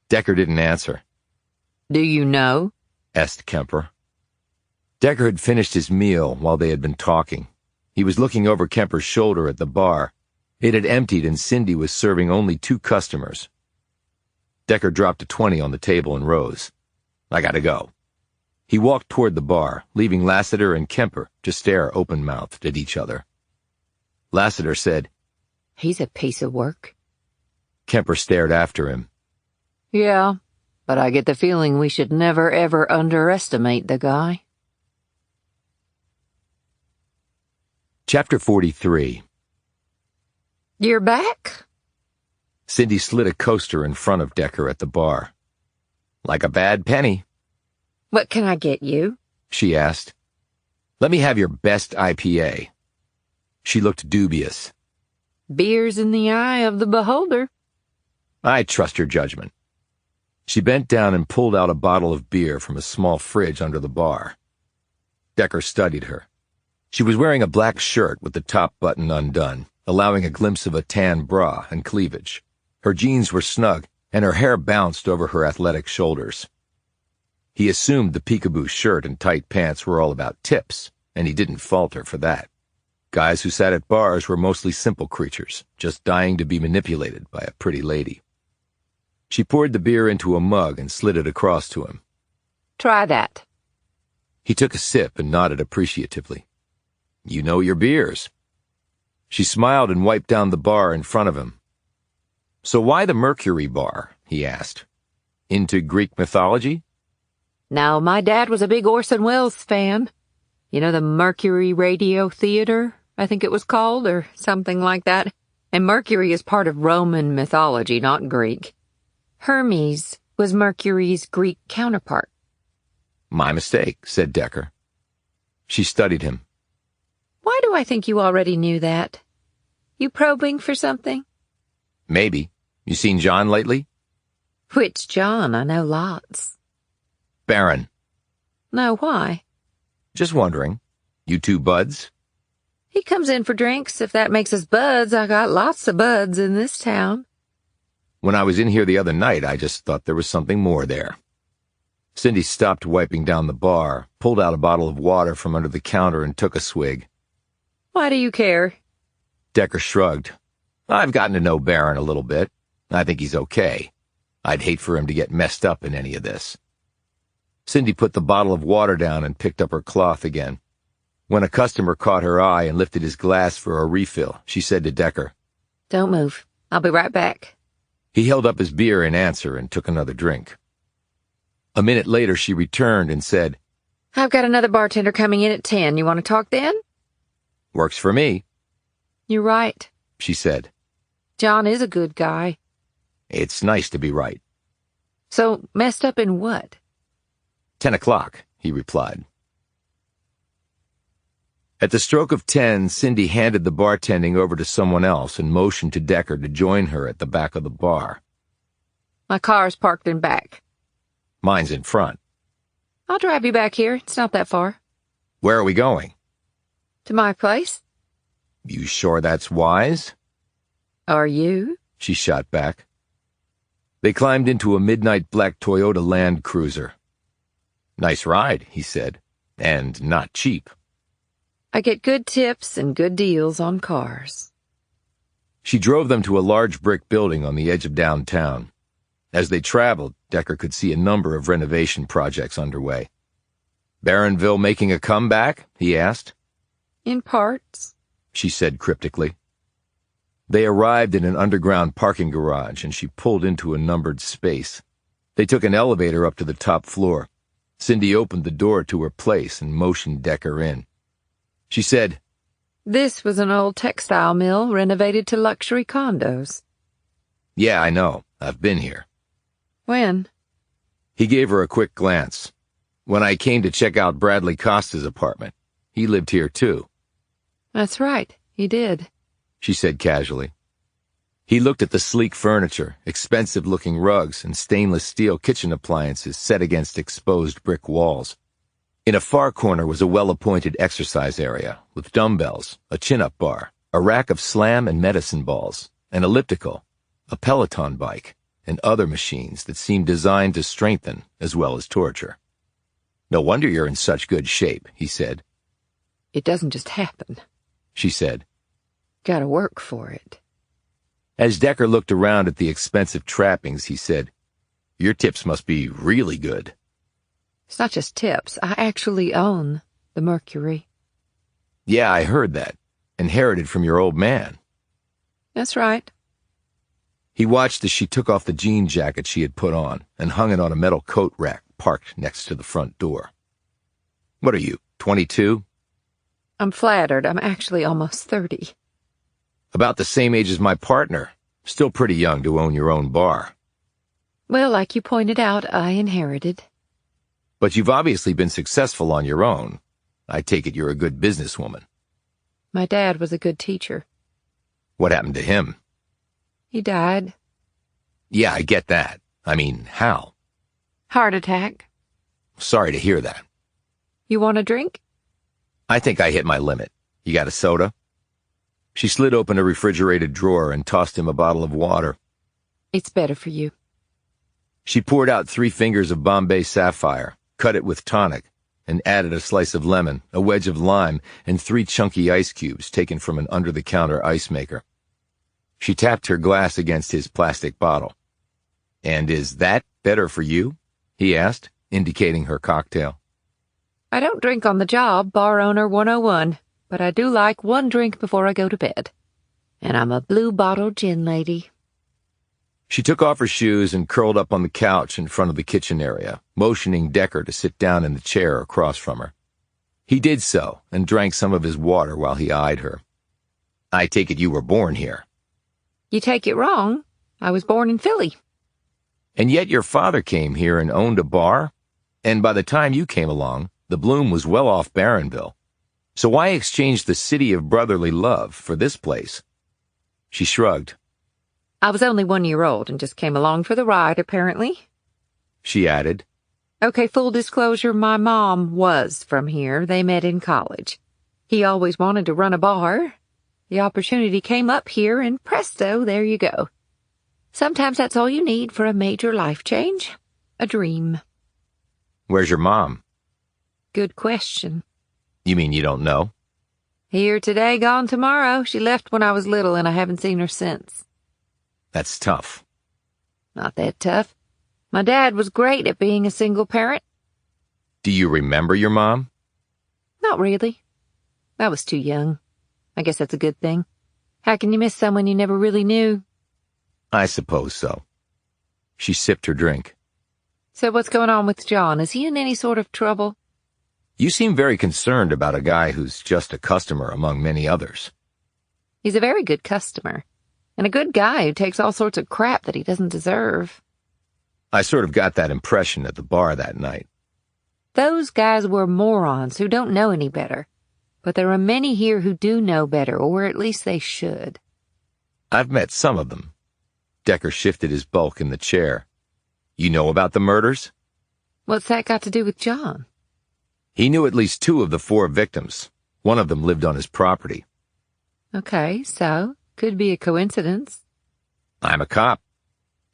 Decker didn't answer. Do you know? Asked Kemper. Decker had finished his meal while they had been talking. He was looking over Kemper's shoulder at the bar. It had emptied and Cindy was serving only 2 customers. Decker dropped a 20 on the table and rose. I gotta go. He walked toward the bar, leaving Lassiter and Kemper to stare open-mouthed at each other. Lassiter said, He's a piece of work. Kemper stared after him. Yeah, but I get the feeling we should never ever underestimate the guy. Chapter 43. You're back? Cindy slid a coaster in front of Decker at the bar. Like a bad penny, What can I get you? she asked. Let me have your best IPA. She looked dubious. Beer's in the eye of the beholder. I trust your judgment. She bent down and pulled out a bottle of beer from a small fridge under the bar. Decker studied her. She was wearing a black shirt with the top button undone, allowing a glimpse of a tan bra and cleavage. Her jeans were snug, and her hair bounced over her athletic shoulders. He assumed the peekaboo shirt and tight pants were all about tips, and he didn't fault her for that. Guys who sat at bars were mostly simple creatures, just dying to be manipulated by a pretty lady. She poured the beer into a mug and slid it across to him. Try that. He took a sip and nodded appreciatively. You know your beers. She smiled and wiped down the bar in front of him. So why the Mercury bar? He asked. Into Greek mythology? Now, my dad was a big Orson Welles fan. You know the Mercury Radio Theater, I think it was called, or something like that. And Mercury is part of Roman mythology, not Greek. Hermes was Mercury's Greek counterpart. My mistake, said Decker. She studied him. Why do I think you already knew that? You probing for something? Maybe. You seen John lately? Which John? I know lots. Baron. No, why? Just wondering. You two buds? He comes in for drinks. If that makes us buds, I got lots of buds in this town. When I was in here the other night, I just thought there was something more there. Cindy stopped wiping down the bar, pulled out a bottle of water from under the counter and took a swig. Why do you care? Decker shrugged. I've gotten to know Baron a little bit. I think he's okay. I'd hate for him to get messed up in any of this. Cindy put the bottle of water down and picked up her cloth again. When a customer caught her eye and lifted his glass for a refill, she said to Decker, Don't move. I'll be right back. He held up his beer in answer and took another drink. A minute later, she returned and said, I've got another bartender coming in at 10. You want to talk then? Works for me, You're right. she said. John is a good guy. It's nice to be right. So, messed up in what? 10 o'clock, he replied. At the stroke of 10, Cindy handed the bartending over to someone else and motioned to Decker to join her at the back of the bar. My car's parked in back. Mine's in front. I'll drive you back here. It's not that far. Where are we going? To my place? You sure that's wise? Are you? She shot back. They climbed into a midnight black Toyota Land Cruiser. Nice ride, he said, and not cheap. I get good tips and good deals on cars. She drove them to a large brick building on the edge of downtown. As they traveled, Decker could see a number of renovation projects underway. Barronville making a comeback? He asked. In parts, She said cryptically. They arrived in an underground parking garage, and she pulled into a numbered space. They took an elevator up to the top floor. Cindy opened the door to her place and motioned Decker in. She said, This was an old textile mill renovated to luxury condos. Yeah, I know. I've been here. When? He gave her a quick glance. When I came to check out Bradley Costa's apartment. He lived here, too. That's right, he did. She said casually. He looked at the sleek furniture, expensive-looking rugs, and stainless steel kitchen appliances set against exposed brick walls. In a far corner was a well-appointed exercise area, with dumbbells, a chin-up bar, a rack of slam and medicine balls, an elliptical, a Peloton bike, and other machines that seemed designed to strengthen as well as torture. No wonder you're in such good shape, he said. It doesn't just happen. She said. Gotta work for it. As Decker looked around at the expensive trappings, he said, Your tips must be really good. It's not just tips. I actually own the Mercury. Yeah, I heard that. Inherited from your old man. That's right. He watched as she took off the jean jacket she had put on and hung it on a metal coat rack parked next to the front door. What are you, 22? I'm flattered. I'm actually almost 30. About the same age as my partner. Still pretty young to own your own bar. Well, like you pointed out, I inherited. But you've obviously been successful on your own. I take it you're a good businesswoman. My dad was a good teacher. What happened to him? He died. Yeah, I get that. I mean, how? Heart attack. Sorry to hear that. You want a drink? I think I hit my limit. You got a soda? She slid open a refrigerated drawer and tossed him a bottle of water. It's better for you. She poured out 3 fingers of Bombay Sapphire, cut it with tonic, and added a slice of lemon, a wedge of lime, and 3 chunky ice cubes taken from an under-the-counter ice maker. She tapped her glass against his plastic bottle. "And is that better for you?" he asked, indicating her cocktail. I don't drink on the job, bar owner 101, but I do like one drink before I go to bed. And I'm a blue bottle gin lady. She took off her shoes and curled up on the couch in front of the kitchen area, motioning Decker to sit down in the chair across from her. He did so and drank some of his water while he eyed her. "I take it you were born here." You take it wrong. I was born in Philly. "And yet your father came here and owned a bar? And by the time you came along, the bloom was well off Barronville. So why exchange the city of brotherly love for this place?" She shrugged. I was only 1 year old and just came along for the ride, apparently. She added. Okay, full disclosure, my mom was from here. They met in college. He always wanted to run a bar. The opportunity came up here, and presto, there you go. Sometimes that's all you need for a major life change. A dream. "Where's your mom?" Good question. "You mean you don't know?" Here today, gone tomorrow. She left when I was little, and I haven't seen her since. That's tough. Not that tough. My dad was great at being a single parent. Do you remember your mom? Not really. I was too young. I guess that's a good thing. How can you miss someone you never really knew? I suppose so. She sipped her drink. So what's going on with John? Is he in any sort of trouble? You seem very concerned about a guy who's just a customer among many others. He's a very good customer. And a good guy who takes all sorts of crap that he doesn't deserve. I sort of got that impression at the bar that night. Those guys were morons who don't know any better. But there are many here who do know better, or at least they should. I've met some of them. Decker shifted his bulk in the chair. You know about the murders? What's that got to do with John? He knew at least 2 of the 4 victims. One of them lived on his property. Okay, so, could be a coincidence. I'm a cop.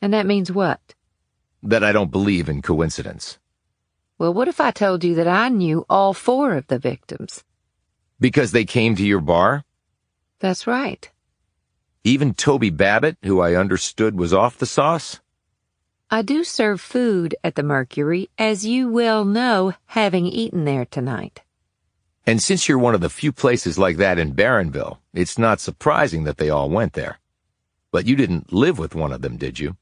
And that means what? That I don't believe in coincidence. Well, what if I told you that I knew all 4 of the victims? Because they came to your bar? That's right. Even Toby Babbitt, who I understood was off the sauce? I do serve food at the Mercury, as you well know, having eaten there tonight. And since you're one of the few places like that in Barronville, it's not surprising that they all went there. But you didn't live with one of them, did you?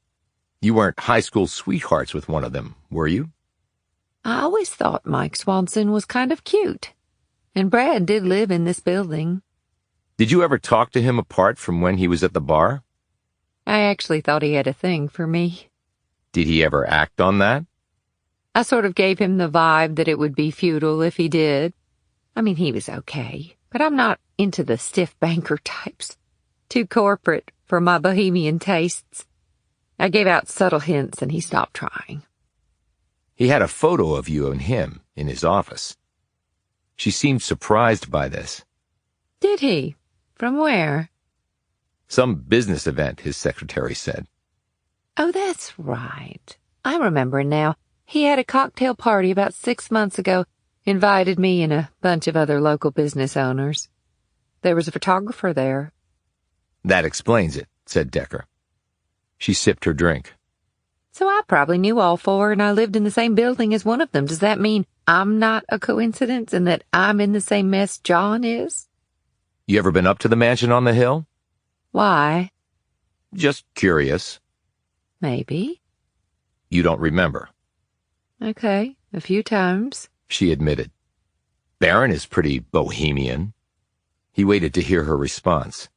You weren't high school sweethearts with one of them, were you? I always thought Mike Swanson was kind of cute. And Brad did live in this building. Did you ever talk to him apart from when he was at the bar? I actually thought he had a thing for me. Did he ever act on that? I sort of gave him the vibe that it would be futile if he did. I mean, he was okay, but I'm not into the stiff banker types. Too corporate for my bohemian tastes. I gave out subtle hints and he stopped trying. He had a photo of you and him in his office. She seemed surprised by this. Did he? From where? Some business event, his secretary said. Oh, that's right. I remember now. He had a cocktail party about 6 months ago, invited me and a bunch of other local business owners. There was a photographer there. That explains it, said Decker. She sipped her drink. So I probably knew all four, and I lived in the same building as one of them. Does that mean I'm not a coincidence and that I'm in the same mess John is? You ever been up to the mansion on the hill? Why? Just curious. Maybe. You don't remember. Okay, a few times, She admitted. Barron is pretty bohemian. He waited to hear her response.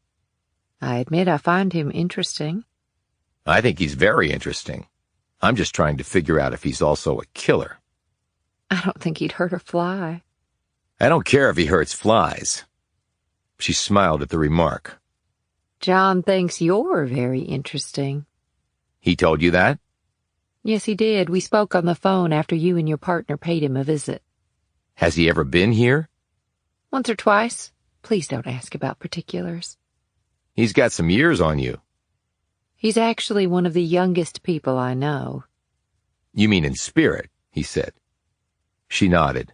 I admit I find him interesting. I think he's very interesting. I'm just trying to figure out if he's also a killer. I don't think he'd hurt a fly. I don't care if he hurts flies. She smiled at the remark. John thinks you're very interesting. He told you that? Yes, he did. We spoke on the phone after you and your partner paid him a visit. Has he ever been here? Once or twice. Please don't ask about particulars. He's got some years on you. He's actually one of the youngest people I know. You mean in spirit, he said. She nodded.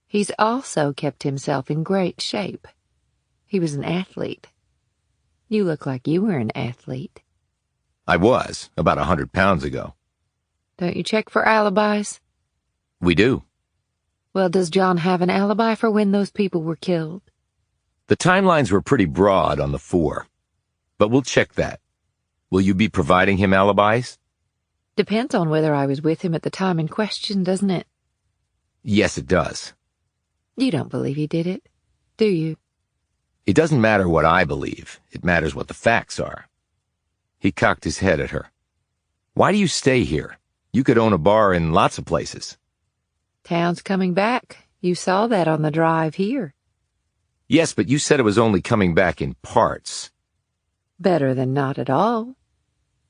He's also kept himself in great shape. He was an athlete. You look like you were an athlete. I was, about 100 pounds ago. Don't you check for alibis? We do. Well, does John have an alibi for when those people were killed? The timelines were pretty broad on the 4. But we'll check that. Will you be providing him alibis? Depends on whether I was with him at the time in question, doesn't it? Yes, it does. You don't believe he did it, do you? It doesn't matter what I believe. It matters what the facts are. He cocked his head at her. Why do you stay here? You could own a bar in lots of places. Town's coming back. You saw that on the drive here. Yes, but you said it was only coming back in parts. Better than not at all.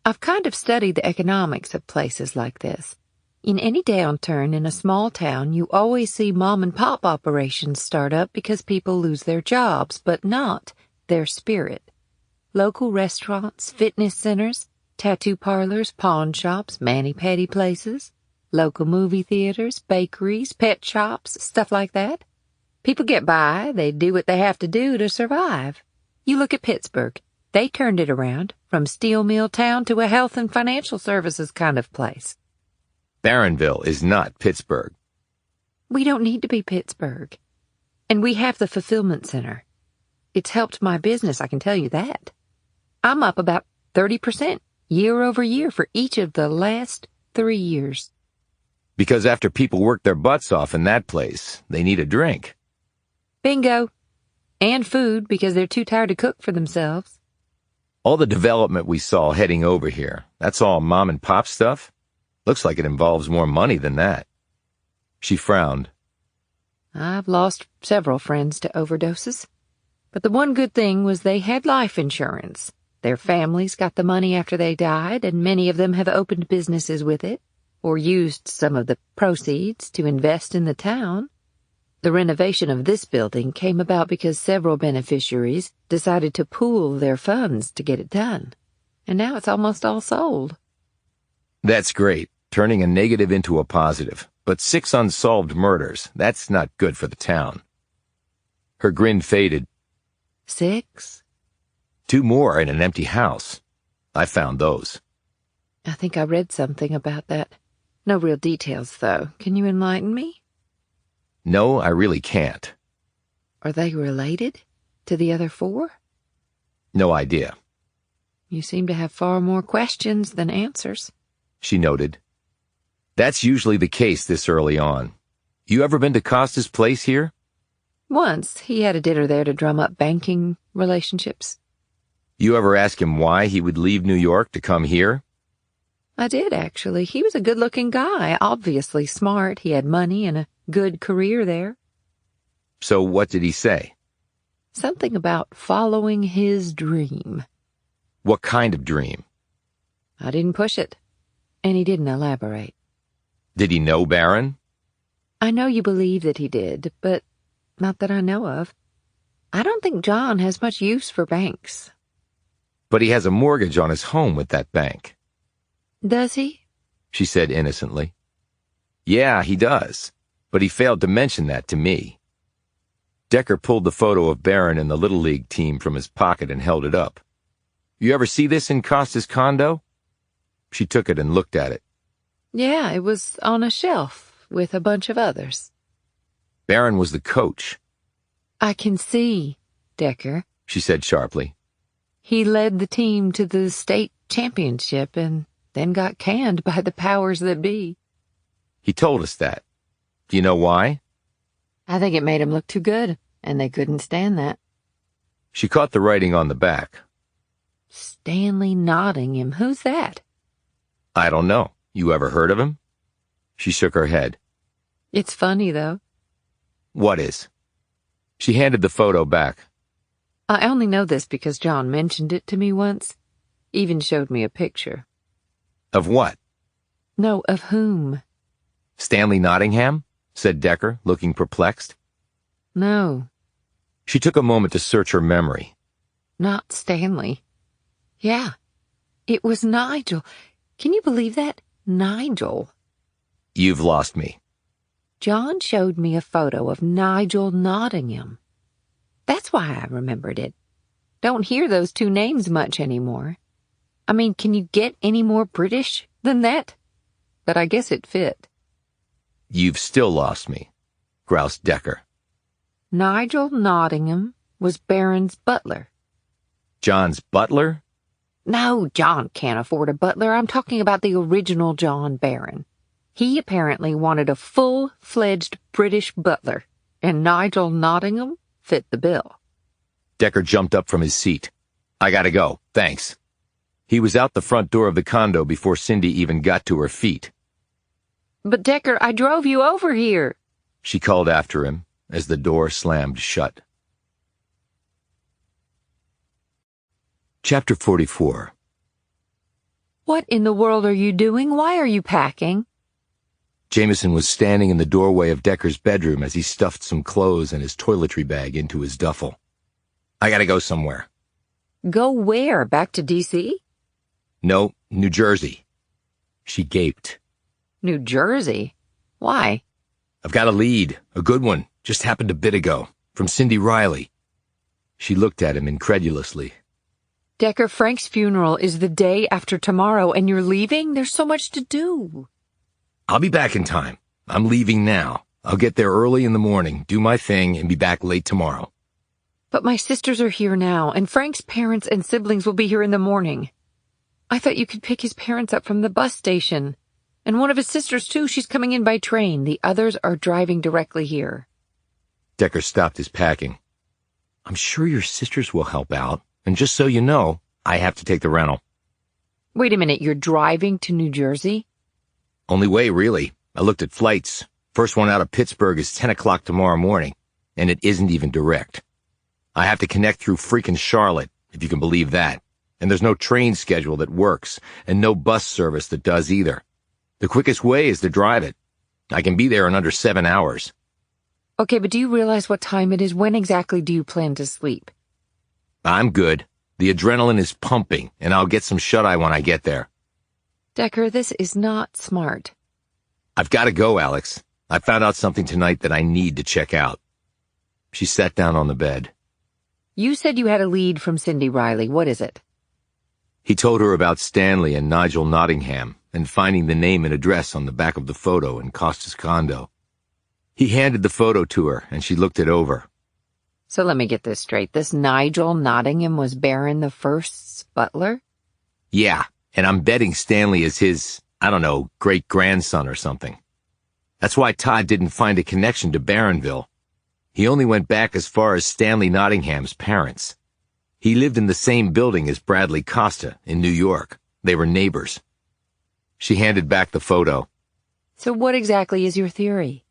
I've kind of studied the economics of places like this. In any downturn in a small town, you always see mom-and-pop operations start up because people lose their jobs, but not their spirit. Local restaurants, fitness centers, tattoo parlors, pawn shops, mani-pedi places, local movie theaters, bakeries, pet shops, stuff like that. People get by, they do what they have to do to survive. You look at Pittsburgh. They turned it around, from steel mill town to a health and financial services kind of place. Barronville is not Pittsburgh. We don't need to be Pittsburgh. And we have the fulfillment center. It's helped my business, I can tell you that. I'm up about 30% year over year for each of the last 3 years. Because after people work their butts off in that place, they need a drink. Bingo. And food because they're too tired to cook for themselves. All the development we saw heading over here, that's all mom and pop stuff? Looks like it involves more money than that. She frowned. I've lost several friends to overdoses. But the one good thing was they had life insurance. Their families got the money after they died, and many of them have opened businesses with it, or used some of the proceeds to invest in the town. The renovation of this building came about because several beneficiaries decided to pool their funds to get it done. And now it's almost all sold. That's great, turning a negative into a positive. But 6 unsolved murders, that's not good for the town. Her grin faded. 6? 2 more in an empty house. I found those. I think I read something about that. No real details, though. Can you enlighten me? No, I really can't. Are they related to the other 4? No idea. You seem to have far more questions than answers. She noted. That's usually the case this early on. You ever been to Costa's place here? Once. He had a dinner there to drum up banking relationships. You ever ask him why he would leave New York to come here? I did, actually. He was a good-looking guy, obviously smart. He had money and a good career there. So what did he say? Something about following his dream. What kind of dream? I didn't push it, and he didn't elaborate. Did he know Barron? I know you believe that he did, but not that I know of. I don't think John has much use for banks. But he has a mortgage on his home with that bank. Does he? She said innocently. Yeah, he does. But he failed to mention that to me. Decker pulled the photo of Barron and the Little League team from his pocket and held it up. You ever see this in Costa's condo? She took it and looked at it. Yeah, it was on a shelf with a bunch of others. Barron was the coach, I can see, Decker. she said sharply. He led the team to the state championship and then got canned by the powers that be. He told us that. Do you know why? I think it made him look too good, and they couldn't stand that. She caught the writing on the back. Stanley Nottingham, who's that? I don't know. You ever heard of him? She shook her head. It's funny, though. What is? She handed the photo back. I only know this because John mentioned it to me once. Even showed me a picture. Of what? No, of whom? Stanley Nottingham? Said Decker, looking perplexed. No, She took a moment to search her memory. not Stanley. Yeah, it was Nigel. Can you believe that? Nigel. You've lost me. John showed me a photo of Nigel Nottingham. That's why I remembered it. Don't hear those two names much anymore. I mean, can you get any more British than that? But I guess it fit. You've still lost me, groused Decker. Nigel Nottingham was Barron's butler. John's butler? No, John can't afford a butler. I'm talking about the original John Barron. He apparently wanted a full-fledged British butler, and Nigel Nottingham fit the bill. Decker jumped up from his seat. I gotta go, thanks. He was out the front door of the condo before Cindy even got to her feet. But Decker, I drove you over here, She called after him as the door slammed shut. Chapter 44. What in the world are you doing? Why are you packing? Jamison was standing in the doorway of Decker's bedroom as he stuffed some clothes and his toiletry bag into his duffel. I gotta go somewhere. Go where? Back to D.C.? No, New Jersey. She gaped. New Jersey? Why? I've got a lead, a good one, just happened a bit ago, from Cindy Riley. She looked at him incredulously. Decker, Frank's funeral is the day after tomorrow, and you're leaving? There's so much to do. I'll be back in time. I'm leaving now. I'll get there early in the morning, do my thing, and be back late tomorrow. But my sisters are here now, and Frank's parents and siblings will be here in the morning. I thought you could pick his parents up from the bus station. And one of his sisters, too, she's coming in by train. The others are driving directly here. Decker stopped his packing. I'm sure your sisters will help out, and just so you know, I have to take the rental. Wait a minute, you're driving to New Jersey? Only way, really. I looked at flights. First one out of Pittsburgh is 10 o'clock tomorrow morning, and it isn't even direct. I have to connect through freaking Charlotte, if you can believe that. And there's no train schedule that works, and no bus service that does either. The quickest way is to drive it. I can be there in under 7 hours. Okay, but do you realize what time it is? When exactly do you plan to sleep? I'm good. The adrenaline is pumping, and I'll get some shut-eye when I get there. Decker, this is not smart. I've got to go, Alex. I found out something tonight that I need to check out. She sat down on the bed. You said you had a lead from Cindy Riley. What is it? He told her about Stanley and Nigel Nottingham and finding the name and address on the back of the photo in Costa's condo. He handed the photo to her, and she looked it over. So let me get this straight. This Nigel Nottingham was Barron the First's butler? Yeah, and I'm betting Stanley is his, I don't know, great-grandson or something. That's why Todd didn't find a connection to Barronville. He only went back as far as Stanley Nottingham's parents. He lived in the same building as Bradley Costa in New York. They were neighbors. She handed back the photo. So what exactly is your theory?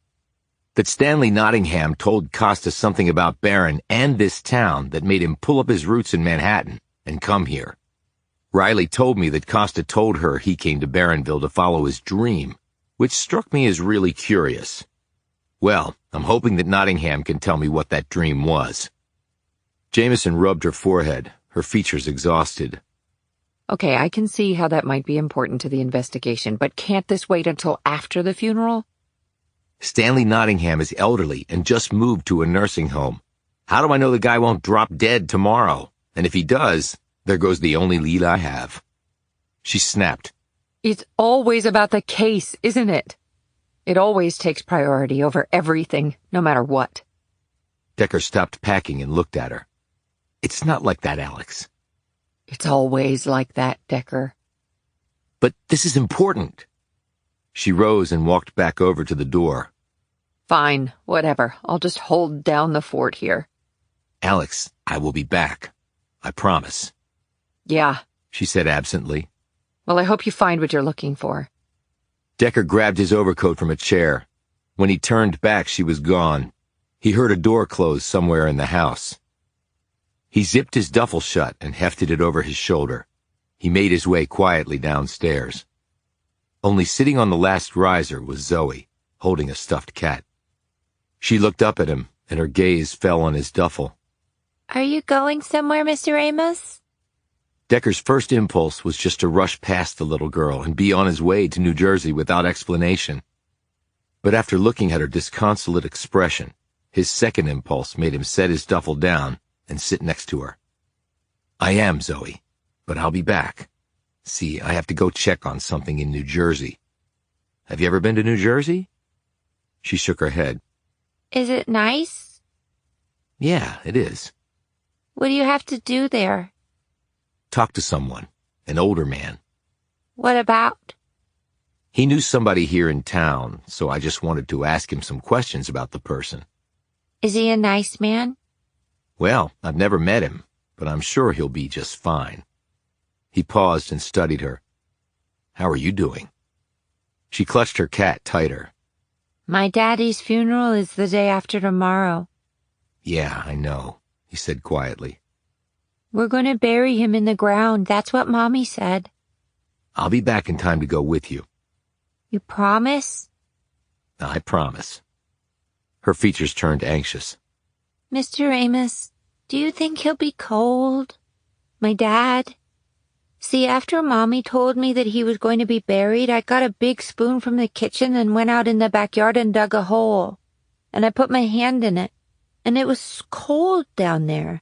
That Stanley Nottingham told Costa something about Barron and this town that made him pull up his roots in Manhattan and come here. Riley told me that Costa told her he came to Barronville to follow his dream, which struck me as really curious. Well, I'm hoping that Nottingham can tell me what that dream was. Jamison rubbed her forehead, her features exhausted. Okay, I can see how that might be important to the investigation, but can't this wait until after the funeral? Stanley Nottingham is elderly and just moved to a nursing home. How do I know the guy won't drop dead tomorrow? And if he does, there goes the only lead I have. She snapped. It's always about the case, isn't it? It always takes priority over everything, no matter what. Decker stopped packing and looked at her. It's not like that, Alex. It's always like that, Decker. But this is important. She rose and walked back over to the door. Fine, whatever. I'll just hold down the fort here. Alex, I will be back. I promise. Yeah. She said absently. Well, I hope you find what you're looking for. Decker grabbed his overcoat from a chair. When he turned back, she was gone. He heard a door close somewhere in the house. He zipped his duffel shut and hefted it over his shoulder. He made his way quietly downstairs. Only sitting on the last riser was Zoe, holding a stuffed cat. She looked up at him, and her gaze fell on his duffel. Are you going somewhere, Mr. Amos? Decker's first impulse was just to rush past the little girl and be on his way to New Jersey without explanation. But after looking at her disconsolate expression, his second impulse made him set his duffel down and sit next to her. I am, Zoe, but I'll be back. See, I have to go check on something in New Jersey. Have you ever been to New Jersey? She shook her head. Is it nice? Yeah, it is. What do you have to do there? Talk to someone, an older man. What about? He knew somebody here in town, so I just wanted to ask him some questions about the person. Is he a nice man? Well, I've never met him, but I'm sure he'll be just fine. He paused and studied her. How are you doing? She clutched her cat tighter. My daddy's funeral is the day after tomorrow. Yeah, I know, he said quietly. We're going to bury him in the ground. That's what Mommy said. I'll be back in time to go with you. You promise? I promise. Her features turned anxious. Mr. Amos, do you think he'll be cold? My dad? See, after Mommy told me that he was going to be buried, I got a big spoon from the kitchen and went out in the backyard and dug a hole. And I put my hand in it. And it was cold down there.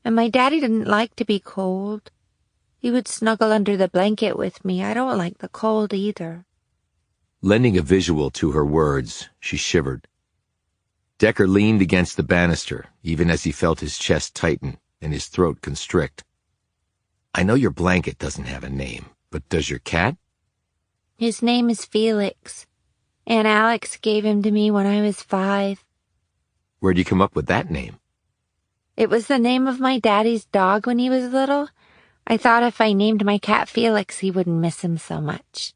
And my daddy didn't like to be cold. He would snuggle under the blanket with me. I don't like the cold either. Lending a visual to her words, she shivered. Decker leaned against the banister, even as he felt his chest tighten and his throat constrict. I know your blanket doesn't have a name, but does your cat? His name is Felix. Aunt Alex gave him to me when I was 5. Where'd you come up with that name? It was the name of my daddy's dog when he was little. I thought if I named my cat Felix, he wouldn't miss him so much.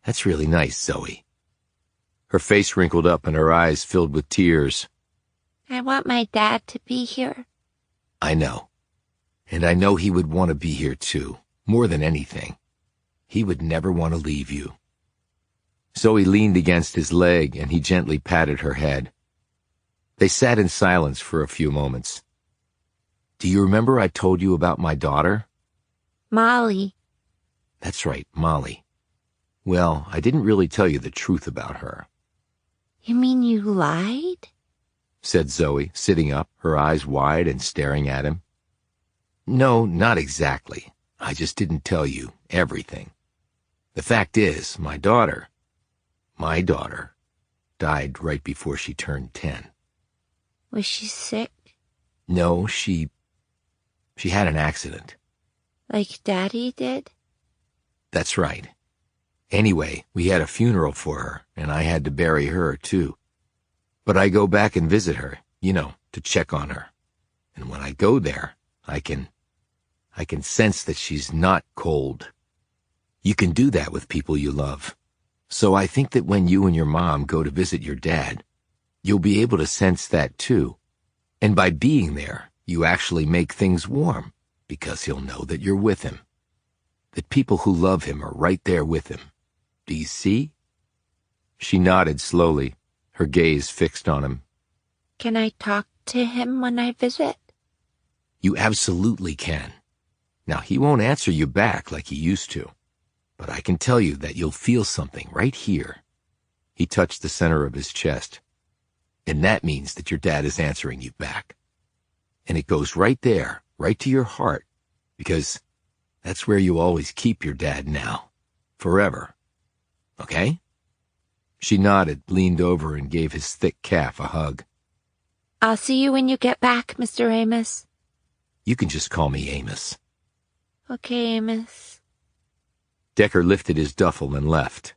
That's really nice, Zoe. Her face wrinkled up and her eyes filled with tears. I want my dad to be here. I know. And I know he would want to be here too, more than anything. He would never want to leave you. Zoe leaned against his leg and he gently patted her head. They sat in silence for a few moments. Do you remember I told you about my daughter? Molly. That's right, Molly. Well, I didn't really tell you the truth about her. You mean you lied? Said Zoe, sitting up, her eyes wide and staring at him. No, not exactly. I just didn't tell you everything. The fact is, my daughter, died right before she turned 10. Was she sick? No, she had an accident. Like Daddy did? That's right. Anyway, we had a funeral for her, and I had to bury her, too. But I go back and visit her, to check on her. And when I go there, I can sense that she's not cold. You can do that with people you love. So I think that when you and your mom go to visit your dad, you'll be able to sense that, too. And by being there, you actually make things warm, because he'll know that you're with him. That people who love him are right there with him. Do you see? She nodded slowly, her gaze fixed on him. Can I talk to him when I visit? You absolutely can. Now, he won't answer you back like he used to, but I can tell you that you'll feel something right here. He touched the center of his chest. And that means that your dad is answering you back. And it goes right there, right to your heart, because that's where you always keep your dad now, Forever. Okay? She nodded, leaned over, and gave his thick calf a hug. I'll see you when you get back, Mr. Amos. You can just call me Amos. Okay, Amos. Decker lifted his duffel and left.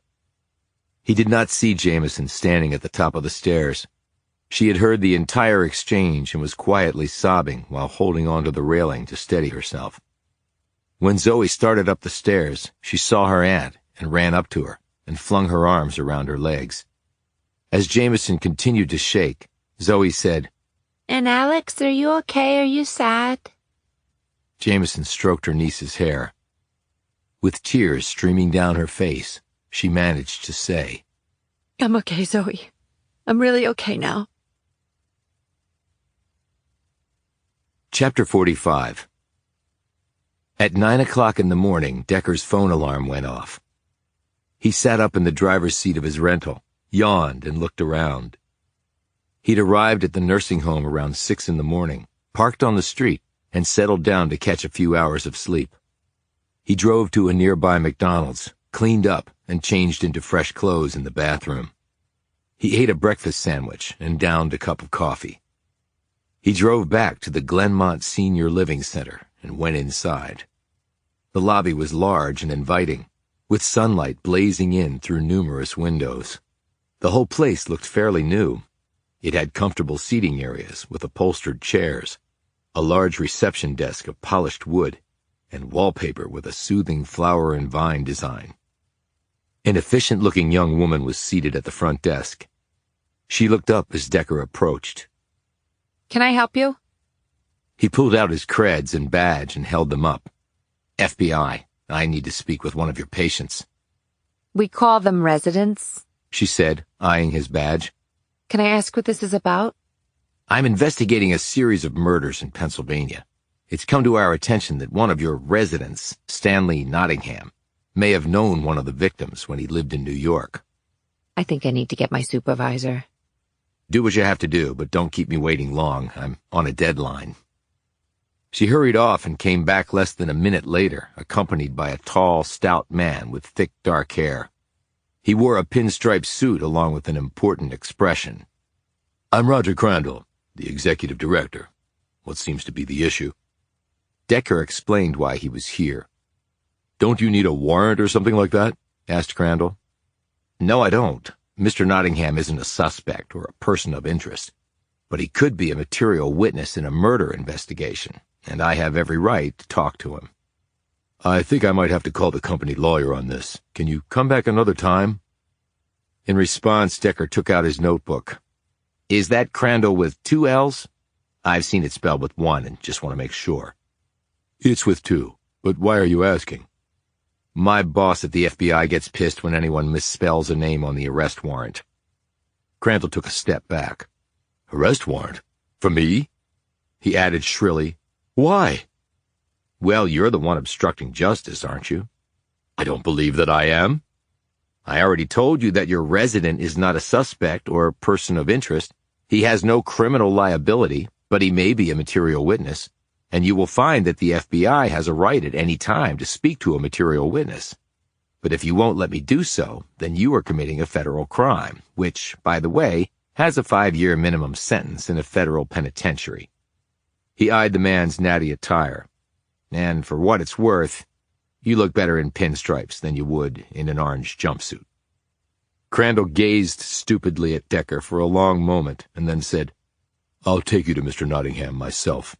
He did not see Jamison standing at the top of the stairs. She had heard the entire exchange and was quietly sobbing while holding onto the railing to steady herself. When Zoe started up the stairs, she saw her aunt and ran up to her and flung her arms around her legs. As Jamison continued to shake, Zoe said, And Alex, are you okay? Are you sad? Jamison stroked her niece's hair. With tears streaming down her face, she managed to say, I'm okay, Zoe. I'm really okay now. Chapter 45. At 9 o'clock in the morning, Decker's phone alarm went off. He sat up in the driver's seat of his rental, yawned, and looked around. He'd arrived at the nursing home around 6 in the morning, parked on the street, and settled down to catch a few hours of sleep. He drove to a nearby McDonald's, cleaned up, and changed into fresh clothes in the bathroom. He ate a breakfast sandwich and downed a cup of coffee. He drove back to the Glenmont Senior Living Center and went inside. The lobby was large and inviting, with sunlight blazing in through numerous windows. The whole place looked fairly new. It had comfortable seating areas with upholstered chairs, a large reception desk of polished wood, and wallpaper with a soothing flower and vine design. An efficient-looking young woman was seated at the front desk. She looked up as Decker approached. Can I help you? He pulled out his creds and badge and held them up. FBI, I need to speak with one of your patients. We call them residents, she said, eyeing his badge. Can I ask what this is about? I'm investigating a series of murders in Pennsylvania. It's come to our attention that one of your residents, Stanley Nottingham, may have known one of the victims when he lived in New York. I think I need to get my supervisor. Do what you have to do, but don't keep me waiting long. I'm on a deadline. She hurried off and came back less than a minute later, accompanied by a tall, stout man with thick, dark hair. He wore a pinstripe suit along with an important expression. I'm Roger Crandall, the executive director. What seems to be the issue? Decker explained why he was here. Don't you need a warrant or something like that? Asked Crandall. No, I don't. Mr. Nottingham isn't a suspect or a person of interest, but he could be a material witness in a murder investigation, and I have every right to talk to him. I think I might have to call the company lawyer on this. Can you come back another time? In response, Decker took out his notebook. Is that Crandall with 2 L's? I've seen it spelled with 1 and just want to make sure. It's with 2, but why are you asking? My boss at the FBI gets pissed when anyone misspells a name on the arrest warrant. Crandall took a step back. Arrest warrant? For me? He added shrilly. Why? Well, you're the one obstructing justice, aren't you? I don't believe that I am. I already told you that your resident is not a suspect or a person of interest. He has no criminal liability, but he may be a material witness. And you will find that the FBI has a right at any time to speak to a material witness. But if you won't let me do so, then you are committing a federal crime, which, by the way, has a 5-year minimum sentence in a federal penitentiary. He eyed the man's natty attire. And for what it's worth, you look better in pinstripes than you would in an orange jumpsuit. Crandall gazed stupidly at Decker for a long moment and then said, I'll take you to Mr. Nottingham myself.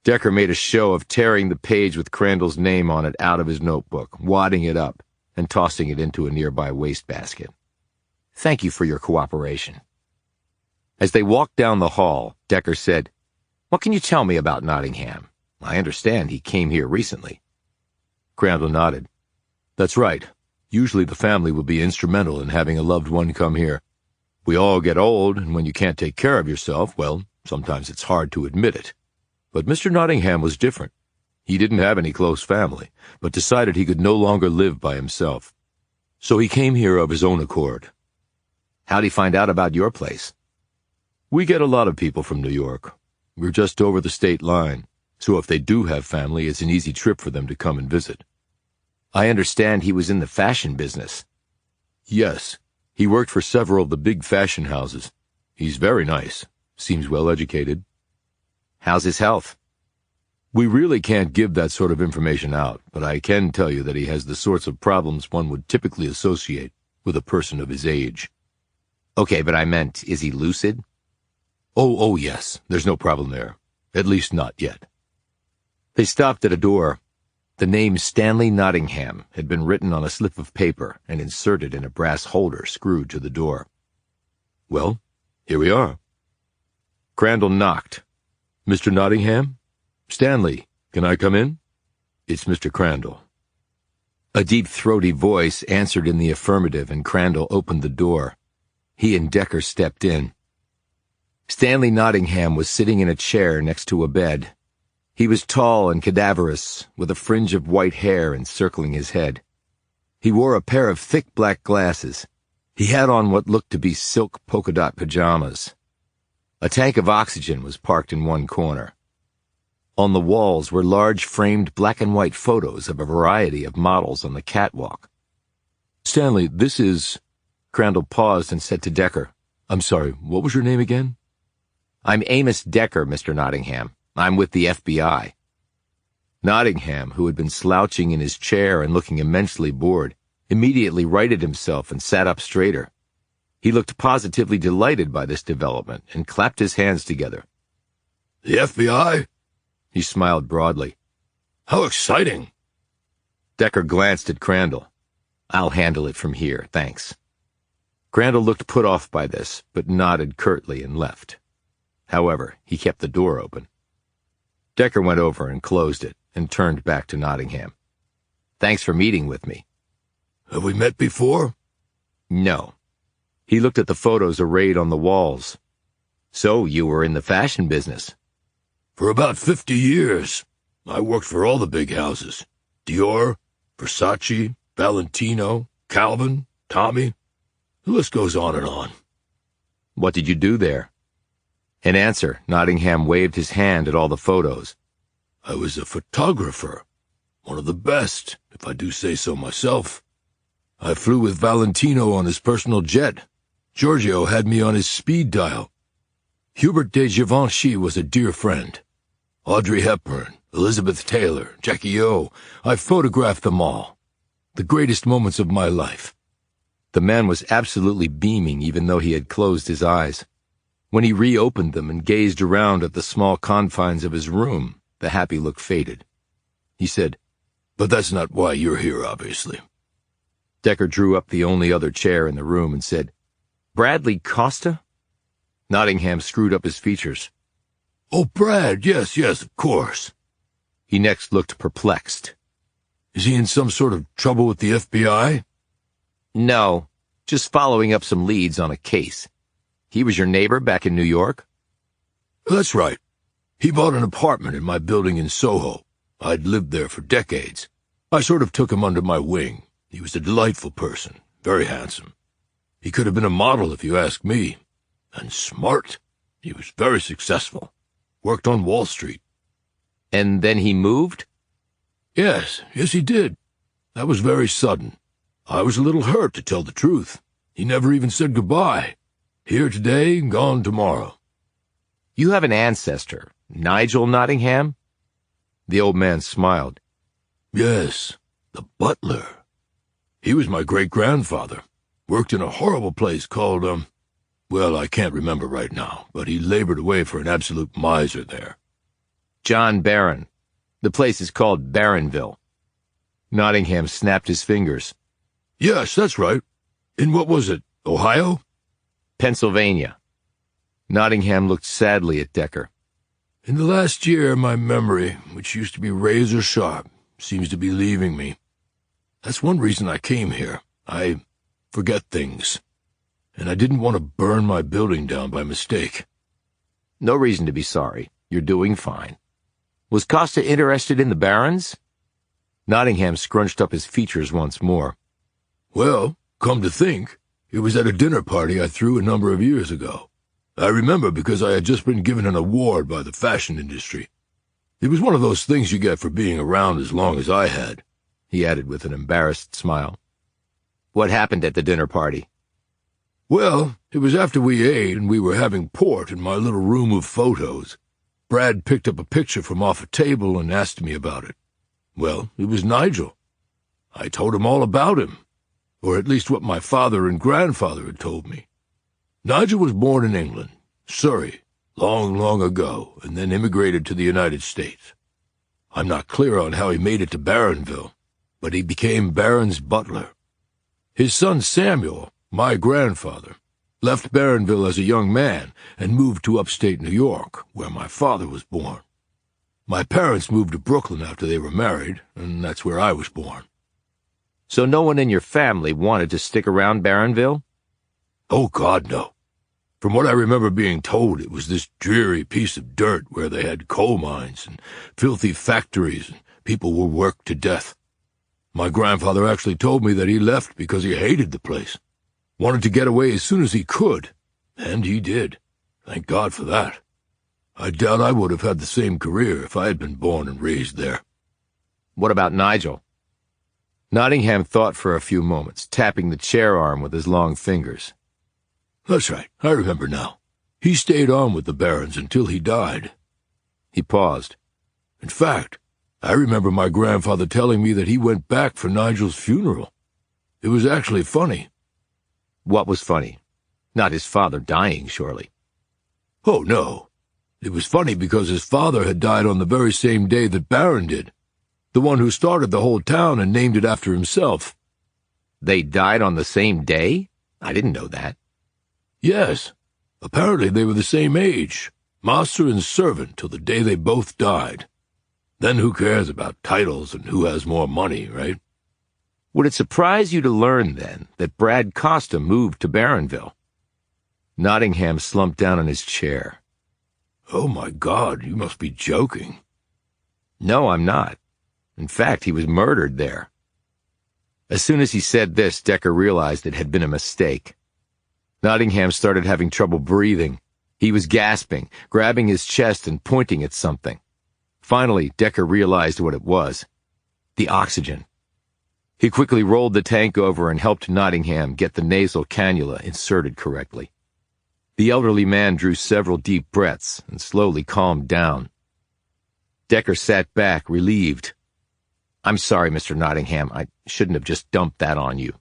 Decker made a show of tearing the page with Crandall's name on it out of his notebook, wadding it up, and tossing it into a nearby wastebasket. Thank you for your cooperation. As they walked down the hall, Decker said, What can you tell me about Nottingham? I understand he came here recently. Crandall nodded. That's right. Usually the family will be instrumental in having a loved one come here. We all get old, and when you can't take care of yourself, well, sometimes it's hard to admit it. But Mr. Nottingham was different. He didn't have any close family, but decided he could no longer live by himself. So he came here of his own accord. How'd he find out about your place? We get a lot of people from New York. We're just over the state line, so if they do have family, it's an easy trip for them to come and visit. I understand he was in the fashion business. Yes, he worked for several of the big fashion houses. He's very nice. Seems well educated. How's his health? We really can't give that sort of information out, but I can tell you that he has the sorts of problems one would typically associate with a person of his age. Okay, but I meant, is he lucid? Oh, yes. There's no problem there. At least not yet. They stopped at a door. The name Stanley Nottingham had been written on a slip of paper and inserted in a brass holder screwed to the door. Well, here we are. Crandall knocked. Mr. Nottingham? Stanley, can I come in? It's Mr. Crandall. A deep, throaty voice answered in the affirmative, and Crandall opened the door. He and Decker stepped in. Stanley Nottingham was sitting in a chair next to a bed. He was tall and cadaverous, with a fringe of white hair encircling his head. He wore a pair of thick black glasses. He had on what looked to be silk polka-dot pajamas. A tank of oxygen was parked in one corner. On the walls were large framed black and white photos of a variety of models on the catwalk. Stanley, this is... Crandall paused and said to Decker, I'm sorry, what was your name again? I'm Amos Decker, Mr. Nottingham. I'm with the FBI. Nottingham, who had been slouching in his chair and looking immensely bored, immediately righted himself and sat up straighter. He looked positively delighted by this development and clapped his hands together. The FBI? He smiled broadly. How exciting! Decker glanced at Crandall. I'll handle it from here, thanks. Crandall looked put off by this, but nodded curtly and left. However, he kept the door open. Decker went over and closed it and turned back to Nottingham. Thanks for meeting with me. Have we met before? No. He looked at the photos arrayed on the walls. So you were in the fashion business? For about 50 years. I worked for all the big houses. Dior, Versace, Valentino, Calvin, Tommy. The list goes on and on. What did you do there? In answer, Nottingham waved his hand at all the photos. I was a photographer. One of the best, if I do say so myself. I flew with Valentino on his personal jet. Giorgio had me on his speed dial. Hubert de Givenchy was a dear friend. Audrey Hepburn, Elizabeth Taylor, Jackie O. I photographed them all. The greatest moments of my life. The man was absolutely beaming, even though he had closed his eyes. When he reopened them and gazed around at the small confines of his room, the happy look faded. He said, But that's not why you're here, obviously. Decker drew up the only other chair in the room and said, Bradley Costa? Nottingham screwed up his features. Oh, Brad, yes, of course. He next looked perplexed. Is he in some sort of trouble with the FBI? No, just following up some leads on a case. He was your neighbor back in New York? That's right. He bought an apartment in my building in Soho. I'd lived there for decades. I sort of took him under my wing. He was a delightful person, very handsome. He could have been a model if you ask me. And smart. He was very successful. Worked on Wall Street. And then he moved? Yes, he did. That was very sudden. I was a little hurt, to tell the truth. He never even said goodbye. Here today, gone tomorrow. You have an ancestor, Nigel Nottingham? The old man smiled. Yes, the butler. He was my great-grandfather. Worked in a horrible place called, well, I can't remember right now, but he labored away for an absolute miser there. John Barron. The place is called Barronville. Nottingham snapped his fingers. Yes, that's right. In what was it, Ohio? Pennsylvania. Nottingham looked sadly at Decker. In the last year, my memory, which used to be razor sharp, seems to be leaving me. That's one reason I came here. I forget things. And I didn't want to burn my building down by mistake. No reason to be sorry. You're doing fine. Was Costa interested in the Barons? Nottingham scrunched up his features once more. Well, come to think, it was at a dinner party I threw a number of years ago. I remember because I had just been given an award by the fashion industry. It was one of those things you get for being around as long as I had. he added with an embarrassed smile. What happened at the dinner party? Well, it was after we ate and we were having port in my little room of photos. Brad picked up a picture from off a table and asked me about it. Well, it was Nigel. I told him all about him, or at least what my father and grandfather had told me. Nigel was born in England, Surrey, long, long ago, and then immigrated to the United States. I'm not clear on how he made it to Barronville, but he became Barron's butler. His son Samuel, my grandfather, left Barronville as a young man and moved to upstate New York, where my father was born. My parents moved to Brooklyn after they were married, and that's where I was born. So no one in your family wanted to stick around Barronville? Oh, God, no. From what I remember being told, it was this dreary piece of dirt where they had coal mines and filthy factories, and people were worked to death. My grandfather actually told me that he left because he hated the place, wanted to get away as soon as he could, and he did. Thank God for that. I doubt I would have had the same career if I had been born and raised there. What about Nigel? Nottingham thought for a few moments, tapping the chair arm with his long fingers. That's right, I remember now. He stayed on with the Barons until he died. He paused. In fact, I remember my grandfather telling me that he went back for Nigel's funeral. It was actually funny. What was funny? Not his father dying, surely. Oh, no. It was funny because his father had died on the very same day that Baron did, the one who started the whole town and named it after himself. They died on the same day? I didn't know that. Yes. Apparently they were the same age, master and servant, till the day they both died. Then who cares about titles and who has more money, right? Would it surprise you to learn, then, that Brad Costa moved to Barronville? Nottingham slumped down in his chair. Oh, my God, you must be joking. No, I'm not. In fact, he was murdered there. As soon as he said this, Decker realized it had been a mistake. Nottingham started having trouble breathing. He was gasping, grabbing his chest and pointing at something. Finally, Decker realized what it was. The oxygen. He quickly rolled the tank over and helped Nottingham get the nasal cannula inserted correctly. The elderly man drew several deep breaths and slowly calmed down. Decker sat back, relieved. I'm sorry, Mr. Nottingham. I shouldn't have just dumped that on you.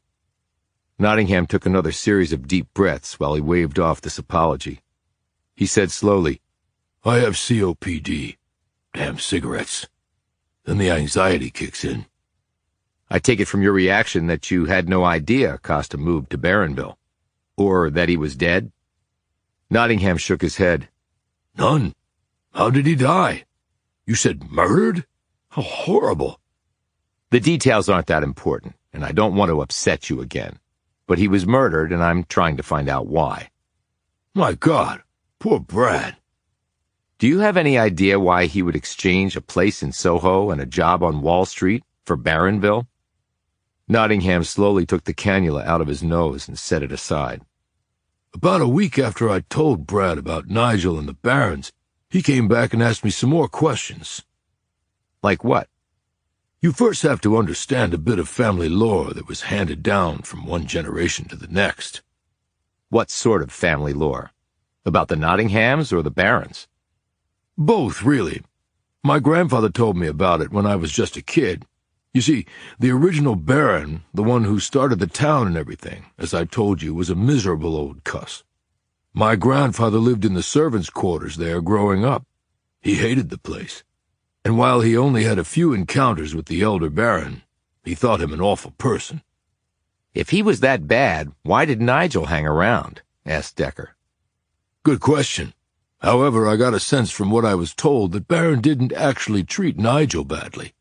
Nottingham took another series of deep breaths while he waved off this apology. He said slowly, I have COPD. Damn cigarettes. Then the anxiety kicks in. I take it from your reaction that you had no idea Costa moved to Barronville, or that he was dead? Nottingham shook his head. None. How did he die? You said murdered? How horrible. The details aren't that important, and I don't want to upset you again. But he was murdered, and I'm trying to find out why. My God, poor Brad. Do you have any idea why he would exchange a place in Soho and a job on Wall Street for Barronville? Nottingham slowly took the cannula out of his nose and set it aside. About a week after I told Brad about Nigel and the Barons, he came back and asked me some more questions. Like what? You first have to understand a bit of family lore that was handed down from one generation to the next. What sort of family lore? About the Nottinghams or the Barons? Both, really. My grandfather told me about it when I was just a kid. You see, the original Baron, the one who started the town and everything, as I told you, was a miserable old cuss. My grandfather lived in the servants' quarters there growing up. He hated the place. And while he only had a few encounters with the elder Baron, he thought him an awful person. If he was that bad, why did Nigel hang around? Asked Decker. Good question. However, I got a sense from what I was told that Baron didn't actually treat Nigel badly.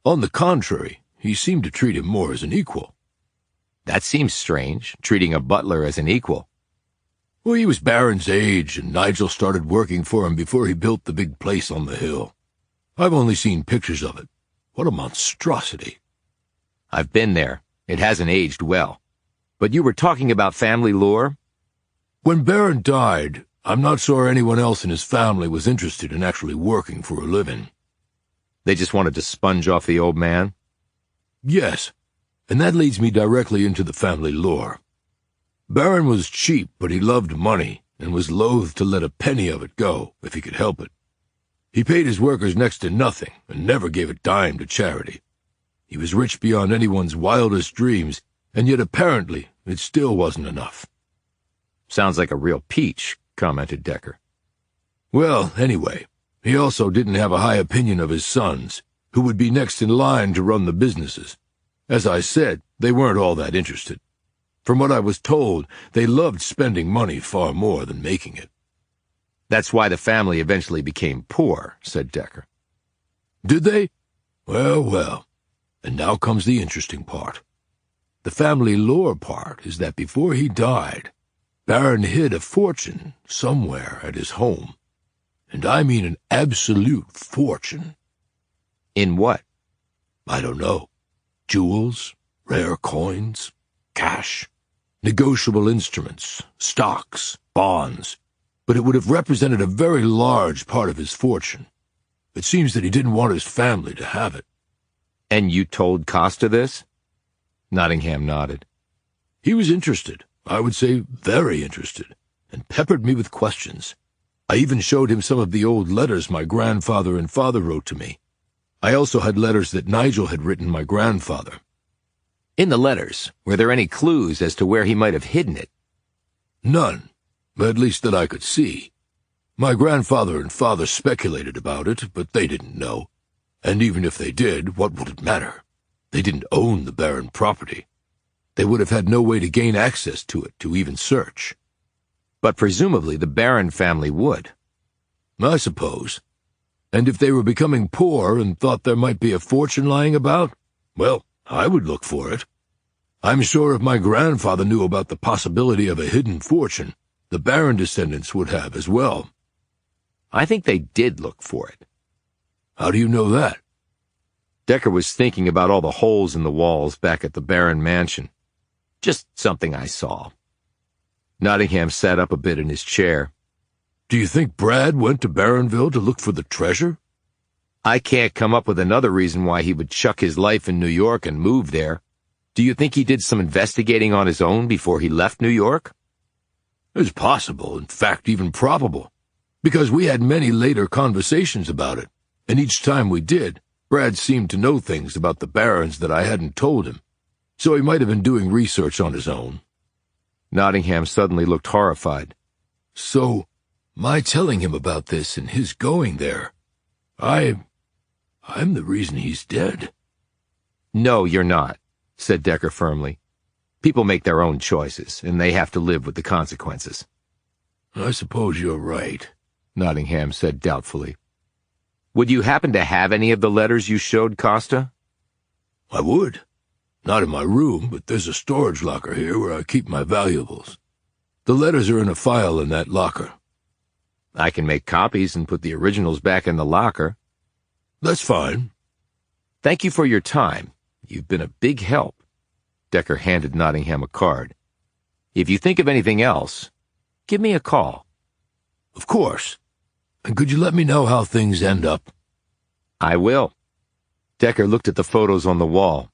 On the contrary, he seemed to treat him more as an equal. That seems strange, treating a butler as an equal. Well, he was Baron's age, and Nigel started working for him before he built the big place on the hill. I've only seen pictures of it. What a monstrosity. I've been there. It hasn't aged well. But you were talking about family lore? When Baron died, I'm not sure anyone else in his family was interested in actually working for a living. They just wanted to sponge off the old man? Yes, and that leads me directly into the family lore. Baron was cheap, but he loved money and was loath to let a penny of it go, if he could help it. He paid his workers next to nothing and never gave a dime to charity. He was rich beyond anyone's wildest dreams, and yet apparently it still wasn't enough. Sounds like a real peach, commented Decker. Well, anyway, he also didn't have a high opinion of his sons, who would be next in line to run the businesses. As I said, they weren't all that interested. From what I was told, they loved spending money far more than making it. That's why the family eventually became poor, said Decker. Did they? Well, well. And now comes the interesting part. The family lore part is that before he died, Baron hid a fortune somewhere at his home. And I mean an absolute fortune. In what? I don't know. Jewels, rare coins, cash, negotiable instruments, stocks, bonds. But it would have represented a very large part of his fortune. It seems that he didn't want his family to have it. And you told Costa this? Nottingham nodded. He was interested, I would say very interested, and peppered me with questions. I even showed him some of the old letters my grandfather and father wrote to me. I also had letters that Nigel had written my grandfather. In the letters, were there any clues as to where he might have hidden it? None, at least that I could see. My grandfather and father speculated about it, but they didn't know. And even if they did, what would it matter? They didn't own the barren property. They would have had no way to gain access to it, to even search. But presumably the Baron family would. I suppose. And if they were becoming poor and thought there might be a fortune lying about, well, I would look for it. I'm sure if my grandfather knew about the possibility of a hidden fortune, the Baron descendants would have as well. I think they did look for it. How do you know that? Decker was thinking about all the holes in the walls back at the Baron mansion. Just something I saw. Nottingham sat up a bit in his chair. Do you think Brad went to Barronville to look for the treasure? I can't come up with another reason why he would chuck his life in New York and move there. Do you think he did some investigating on his own before he left New York? It's possible, in fact even probable, because we had many later conversations about it, and each time we did, Brad seemed to know things about the Barons that I hadn't told him, so he might have been doing research on his own. Nottingham suddenly looked horrified. So, my telling him about this and his going there, I'm the reason he's dead. No, you're not, said Decker firmly. People make their own choices, and they have to live with the consequences. I suppose you're right, Nottingham said doubtfully. Would you happen to have any of the letters you showed Costa? I would. Not in my room, but there's a storage locker here where I keep my valuables. The letters are in a file in that locker. I can make copies and put the originals back in the locker. That's fine. Thank you for your time. You've been a big help. Decker handed Nottingham a card. If you think of anything else, give me a call. Of course. And could you let me know how things end up? I will. Decker looked at the photos on the wall.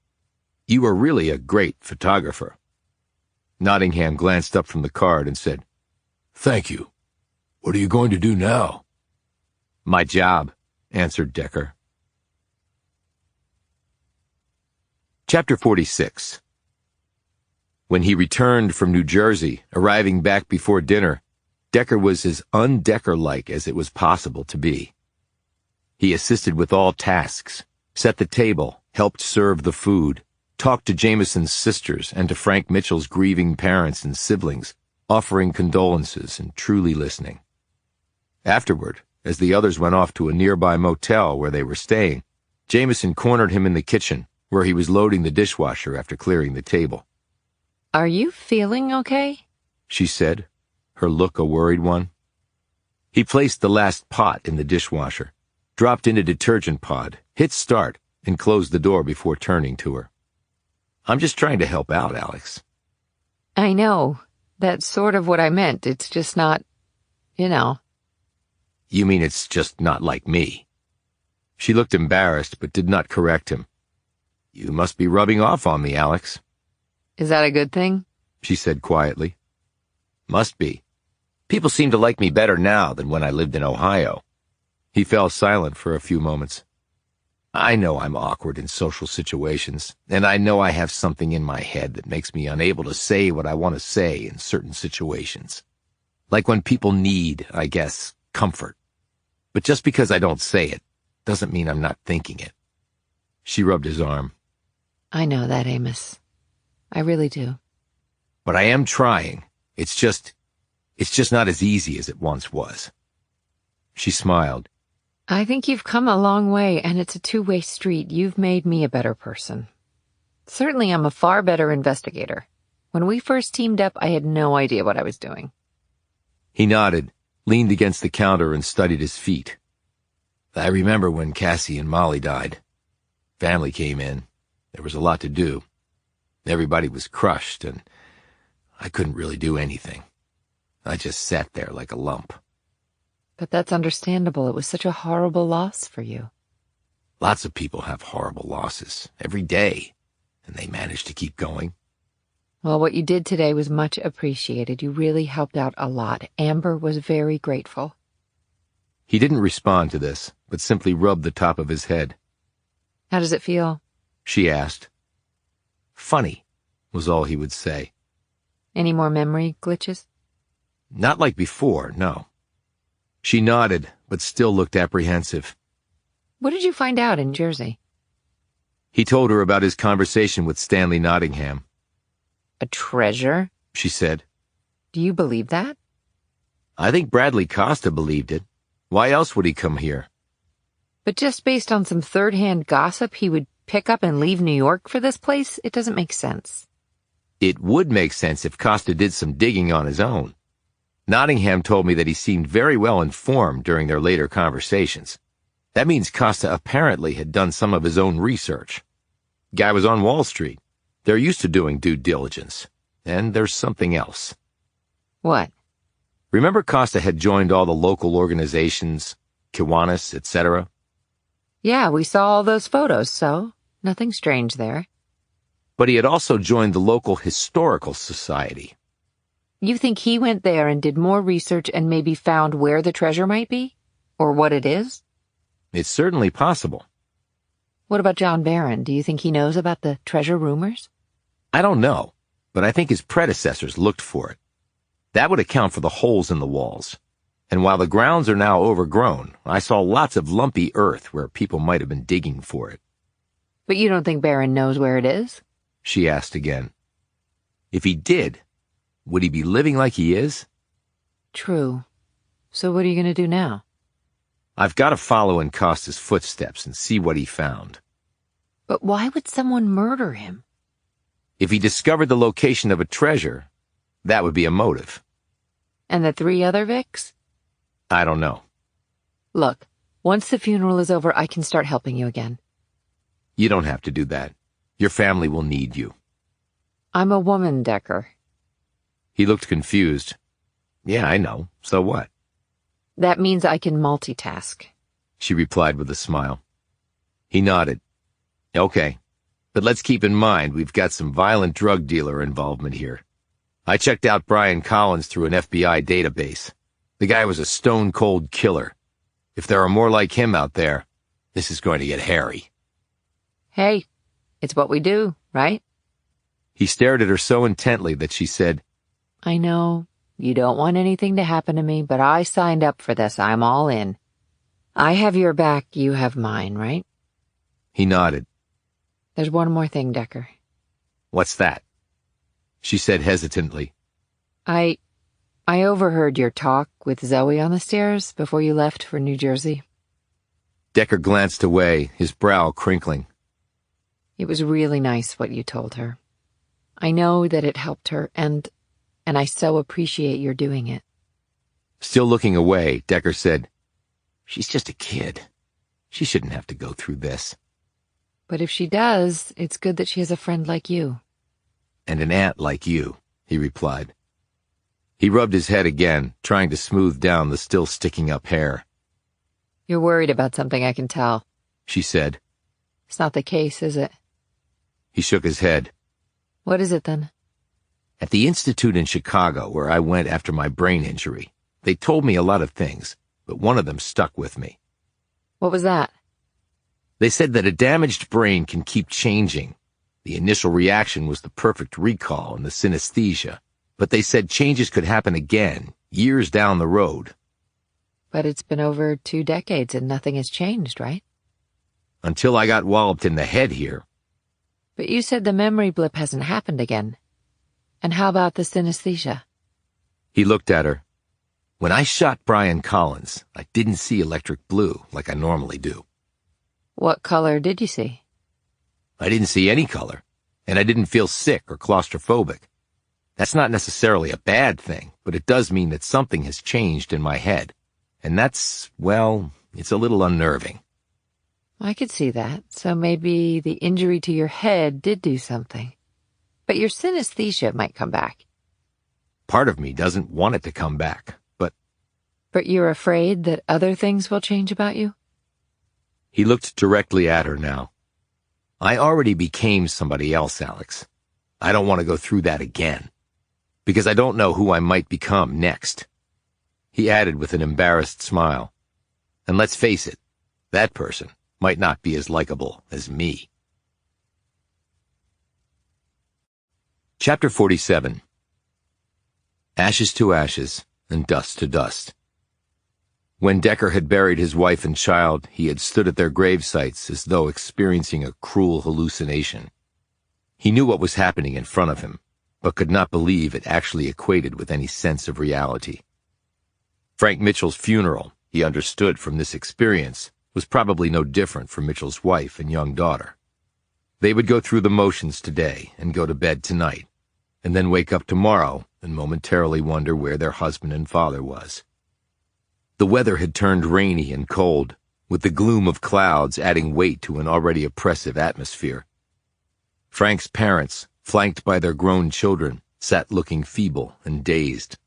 You were really a great photographer. Nottingham glanced up from the card and said, Thank you. What are you going to do now? My job, answered Decker. Chapter 46. When he returned from New Jersey, arriving back before dinner, Decker was as un-Decker-like as it was possible to be. He assisted with all tasks, set the table, helped serve the food, talked to Jamison's sisters and to Frank Mitchell's grieving parents and siblings, offering condolences and truly listening. Afterward, as the others went off to a nearby motel where they were staying, Jamison cornered him in the kitchen, where he was loading the dishwasher after clearing the table. Are you feeling okay? She said, her look a worried one. He placed the last pot in the dishwasher, dropped in a detergent pod, hit start, and closed the door before turning to her. I'm just trying to help out, Alex. I know. That's sort of what I meant. It's just not, you know. You mean it's just not like me? She looked embarrassed, but did not correct him. "You must be rubbing off on me, Alex," Is that a good thing? she said quietly. "Must be. People seem to like me better now than when I lived in Ohio." He fell silent for a few moments. "I know I'm awkward in social situations, and I know I have something in my head that makes me unable to say what I want to say in certain situations. Like when people need, I guess, comfort. But just because I don't say it doesn't mean I'm not thinking it." She rubbed his arm. I know that, Amos. I really do. "But I am trying. It's just not as easy as it once was." She smiled. I think you've come a long way, and it's a two-way street. You've made me a better person. Certainly I'm a far better investigator. When we first teamed up, I had no idea what I was doing. He nodded, leaned against the counter, and studied his feet. "I remember when Cassie and Molly died. Family came in. There was a lot to do. Everybody was crushed, and I couldn't really do anything. I just sat there like a lump." But that's understandable. It was such a horrible loss for you. "Lots of people have horrible losses every day, and they manage to keep going." Well, what you did today was much appreciated. You really helped out a lot. Amber was very grateful. He didn't respond to this, but simply rubbed the top of his head. How does it feel? She asked. "Funny," was all he would say. Any more memory glitches? "Not like before, no." She nodded, but still looked apprehensive. What did you find out in Jersey? He told her about his conversation with Stanley Nottingham. A treasure? She said. Do you believe that? "I think Bradley Costa believed it. Why else would he come here?" But just based on some third-hand gossip, he would pick up and leave New York for this place? It doesn't make sense. "It would make sense if Costa did some digging on his own. Nottingham told me that he seemed very well informed during their later conversations. That means Costa apparently had done some of his own research. Guy was on Wall Street. They're used to doing due diligence. And there's something else." What? Remember Costa had joined all the local organizations, Kiwanis, etc.? Yeah, we saw all those photos, so nothing strange there. But he had also joined the local historical society. You think he went there and did more research and maybe found where the treasure might be? Or what it is? It's certainly possible. What about John Barron? Do you think he knows about the treasure rumors? I don't know, but I think his predecessors looked for it. That would account for the holes in the walls. And while the grounds are now overgrown, I saw lots of lumpy earth where people might have been digging for it. But you don't think Barron knows where it is? She asked again. If he did, would he be living like he is? True. So what are you going to do now? I've got to follow in Costa's footsteps and see what he found. But why would someone murder him? If he discovered the location of a treasure, that would be a motive. And the 3 other Vics? I don't know. Look, once the funeral is over, I can start helping you again. You don't have to do that. Your family will need you. I'm a woman, Decker. He looked confused. Yeah, I know. So what? That means I can multitask. She replied with a smile. He nodded. Okay, but let's keep in mind we've got some violent drug dealer involvement here. I checked out Brian Collins through an FBI database. The guy was a stone-cold killer. If there are more like him out there, this is going to get hairy. Hey, it's what we do, right? He stared at her so intently that she said, I know, you don't want anything to happen to me, but I signed up for this. I'm all in. I have your back, you have mine, right? He nodded. There's one more thing, Decker. What's that? She said hesitantly. I overheard your talk with Zoe on the stairs before you left for New Jersey. Decker glanced away, his brow crinkling. It was really nice what you told her. I know that it helped her, and I so appreciate your doing it. Still looking away, Decker said, She's just a kid. She shouldn't have to go through this. But if she does, it's good that she has a friend like you. And an aunt like you, he replied. He rubbed his head again, trying to smooth down the still sticking up hair. You're worried about something, I can tell. She said. It's not the case, is it? He shook his head. What is it then? At the institute in Chicago, where I went after my brain injury, they told me a lot of things, but one of them stuck with me. What was that? They said that a damaged brain can keep changing. The initial reaction was the perfect recall and the synesthesia, but they said changes could happen again, years down the road. But it's been over 2 decades and nothing has changed, right? Until I got walloped in the head here. But you said the memory blip hasn't happened again. And how about the synesthesia? He looked at her. When I shot Brian Collins, I didn't see electric blue like I normally do. What color did you see? I didn't see any color, and I didn't feel sick or claustrophobic. That's not necessarily a bad thing, but it does mean that something has changed in my head. And that's, well, it's a little unnerving. I could see that. So maybe the injury to your head did do something. But your synesthesia might come back. Part of me doesn't want it to come back, but... But you're afraid that other things will change about you? He looked directly at her now. I already became somebody else, Alex. I don't want to go through that again. Because I don't know who I might become next. He added with an embarrassed smile. And let's face it, that person might not be as likable as me. Chapter 47. Ashes to ashes and dust to dust. When Decker had buried his wife and child, he had stood at their grave sites as though experiencing a cruel hallucination. He knew what was happening in front of him, but could not believe it actually equated with any sense of reality. Frank Mitchell's funeral, he understood from this experience, was probably no different from Mitchell's wife and young daughter. They would go through the motions today and go to bed tonight, and then wake up tomorrow and momentarily wonder where their husband and father was. The weather had turned rainy and cold, with the gloom of clouds adding weight to an already oppressive atmosphere. Frank's parents, flanked by their grown children, sat looking feeble and dazed.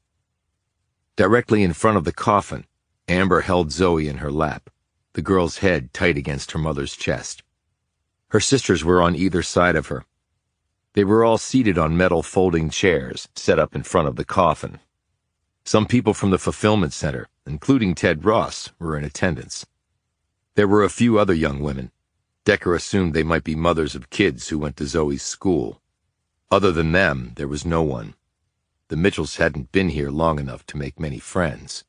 Directly in front of the coffin, Amber held Zoe in her lap, the girl's head tight against her mother's chest. Her sisters were on either side of her. They were all seated on metal folding chairs set up in front of the coffin. Some people from the fulfillment center, including Ted Ross, were in attendance. There were a few other young women. Decker assumed they might be mothers of kids who went to Zoe's school. Other than them, there was no one. The Mitchells hadn't been here long enough to make many friends.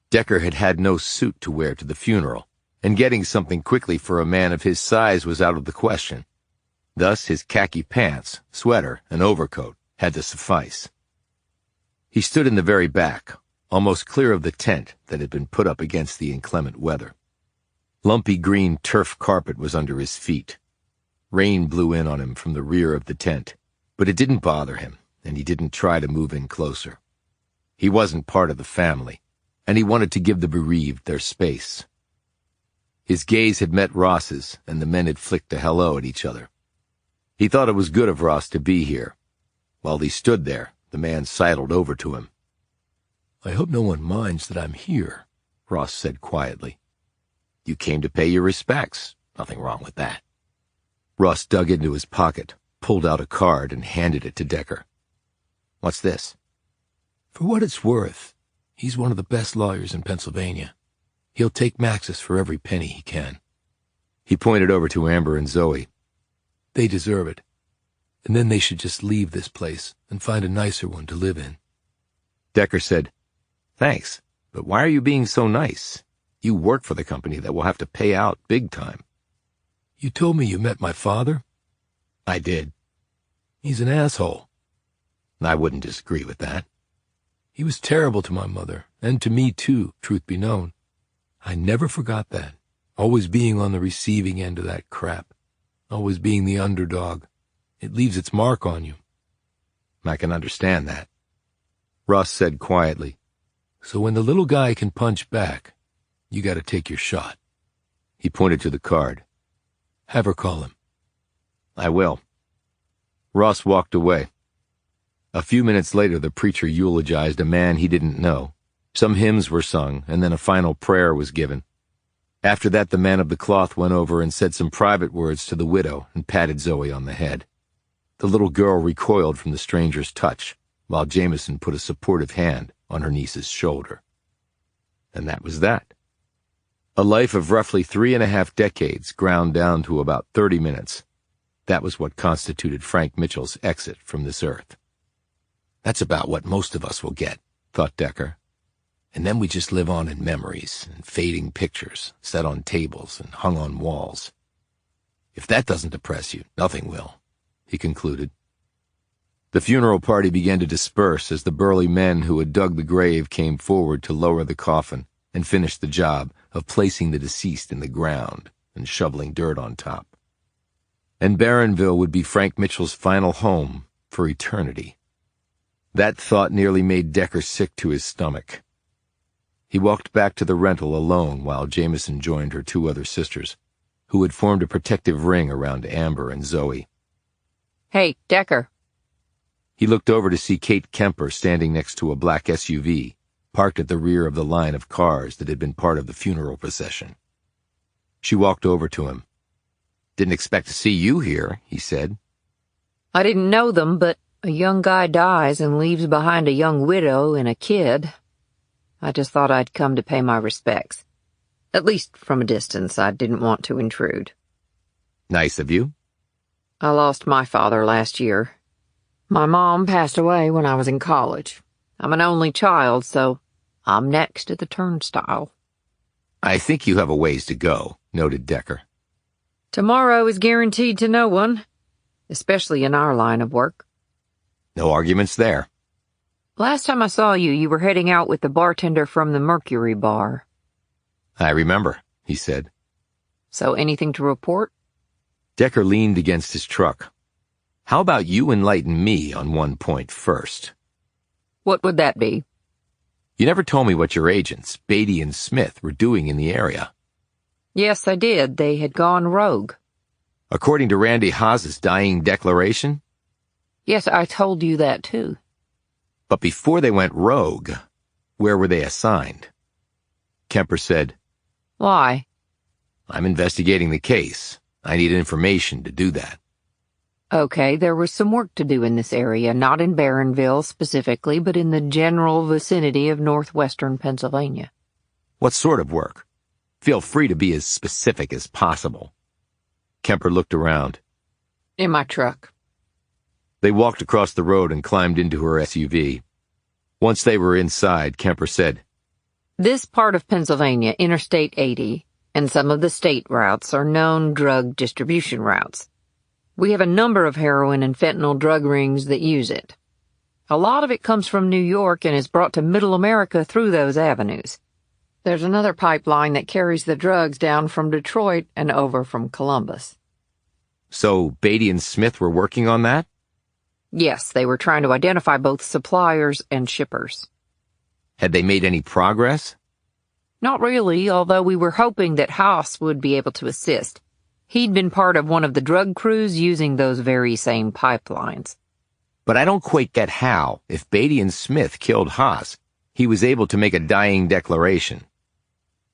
Decker had had no suit to wear to the funeral, and getting something quickly for a man of his size was out of the question. Thus his khaki pants, sweater, and overcoat had to suffice. He stood in the very back, almost clear of the tent that had been put up against the inclement weather. Lumpy green turf carpet was under his feet. Rain blew in on him from the rear of the tent, but it didn't bother him, and he didn't try to move in closer. He wasn't part of the family, and he wanted to give the bereaved their space. His gaze had met Ross's, and the men had flicked a hello at each other. He thought it was good of Ross to be here. While he stood there, the man sidled over to him. "I hope no one minds that I'm here," Ross said quietly. "You came to pay your respects. Nothing wrong with that." Ross dug into his pocket, pulled out a card, and handed it to Decker. "What's this?" "For what it's worth, he's one of the best lawyers in Pennsylvania. He'll take Maxis for every penny he can." He pointed over to Amber and Zoe. "They deserve it. And then they should just leave this place and find a nicer one to live in." Decker said, "Thanks, but why are you being so nice? You work for the company that will have to pay out big time." "You told me you met my father?" "I did." "He's an asshole." "I wouldn't disagree with that." "He was terrible to my mother, and to me too, truth be known. I never forgot that, always being on the receiving end of that crap, always being the underdog. It leaves its mark on you." "I can understand that," Ross said quietly. "So when the little guy can punch back, you gotta take your shot." He pointed to the card. "Have her call him." "I will." Ross walked away. A few minutes later, the preacher eulogized a man he didn't know. Some hymns were sung, and then a final prayer was given. After that, the man of the cloth went over and said some private words to the widow and patted Zoe on the head. The little girl recoiled from the stranger's touch, while Jamison put a supportive hand on her niece's shoulder. And that was that. A life of roughly 3.5 decades ground down to about 30 minutes. That was what constituted Frank Mitchell's exit from this earth. That's about what most of us will get, thought Decker. And then we just live on in memories and fading pictures set on tables and hung on walls. If that doesn't depress you, nothing will, he concluded. The funeral party began to disperse as the burly men who had dug the grave came forward to lower the coffin and finish the job of placing the deceased in the ground and shoveling dirt on top. And Barronville would be Frank Mitchell's final home for eternity. That thought nearly made Decker sick to his stomach. He walked back to the rental alone while Jamison joined her 2 other sisters, who had formed a protective ring around Amber and Zoe. Hey, Decker. He looked over to see Kate Kemper standing next to a black SUV, parked at the rear of the line of cars that had been part of the funeral procession. She walked over to him. "Didn't expect to see you here," he said. I didn't know them, but a young guy dies and leaves behind a young widow and a kid. I just thought I'd come to pay my respects. At least from a distance. I didn't want to intrude. Nice of you. I lost my father last year. My mom passed away when I was in college. I'm an only child, so I'm next at the turnstile. I think you have a ways to go, noted Decker. Tomorrow is guaranteed to no one, especially in our line of work. No arguments there. Last time I saw you, you were heading out with the bartender from the Mercury Bar. I remember, he said. So anything to report? Decker leaned against his truck. How about you enlighten me on one point first? What would that be? You never told me what your agents, Beatty and Smith, were doing in the area. Yes, I did. They had gone rogue. According to Randy Haas's dying declaration? Yes, I told you that too. But before they went rogue, where were they assigned? Kemper said, Why? I'm investigating the case. I need information to do that. Okay, there was some work to do in this area, not in Barronville specifically, but in the general vicinity of northwestern Pennsylvania. What sort of work? Feel free to be as specific as possible. Kemper looked around. In my truck. They walked across the road and climbed into her SUV. Once they were inside, Kemper said, This part of Pennsylvania, Interstate 80, and some of the state routes are known drug distribution routes. We have a number of heroin and fentanyl drug rings that use it. A lot of it comes from New York and is brought to Middle America through those avenues. There's another pipeline that carries the drugs down from Detroit and over from Columbus. So Beatty and Smith were working on that? Yes, they were trying to identify both suppliers and shippers. Had they made any progress? Not really, although we were hoping that Haas would be able to assist. He'd been part of one of the drug crews using those very same pipelines. But I don't quite get how, if Beatty and Smith killed Haas, he was able to make a dying declaration.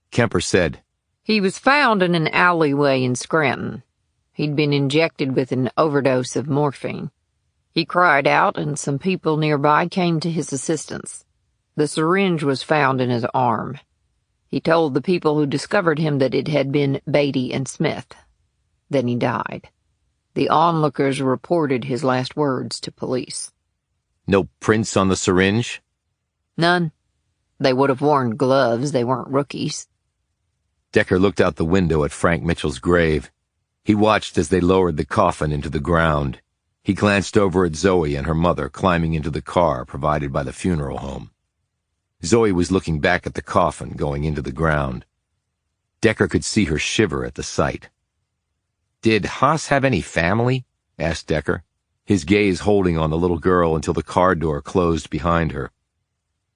Kemper said, He was found in an alleyway in Scranton. He'd been injected with an overdose of morphine. He cried out, and some people nearby came to his assistance. The syringe was found in his arm. He told the people who discovered him that it had been Beatty and Smith. Then he died. The onlookers reported his last words to police. No prints on the syringe? None. They would have worn gloves. They weren't rookies. Decker looked out the window at Frank Mitchell's grave. He watched as they lowered the coffin into the ground. He glanced over at Zoe and her mother climbing into the car provided by the funeral home. Zoe was looking back at the coffin going into the ground. Decker could see her shiver at the sight. Did Haas have any family? Asked Decker, his gaze holding on the little girl until the car door closed behind her.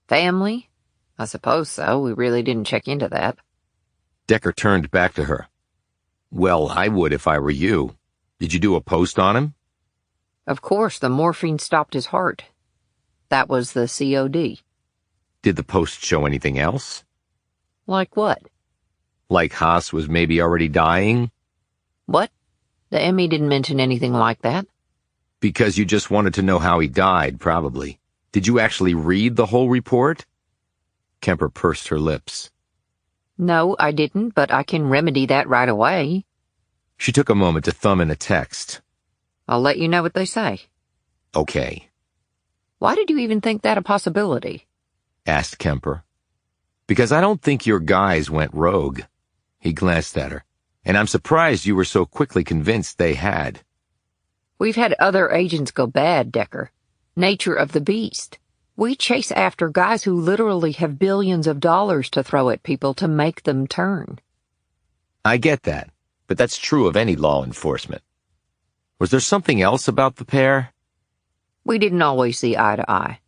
Family? I suppose so. We really didn't check into that. Decker turned back to her. Well, I would if I were you. Did you do a post on him? Of course, the morphine stopped his heart. That was the COD. Did the post show anything else? Like what? Like Haas was maybe already dying? What? The Emmy didn't mention anything like that. Because you just wanted to know how he died, probably. Did you actually read the whole report? Kemper pursed her lips. No, I didn't, but I can remedy that right away. She took a moment to thumb in a text. I'll let you know what they say. Okay. Why did you even think that a possibility? Asked Kemper. Because I don't think your guys went rogue. He glanced at her. And I'm surprised you were so quickly convinced they had. We've had other agents go bad, Decker. Nature of the beast. We chase after guys who literally have billions of dollars to throw at people to make them turn. I get that, but that's true of any law enforcement. Was there something else about the pair? We didn't always see eye to eye.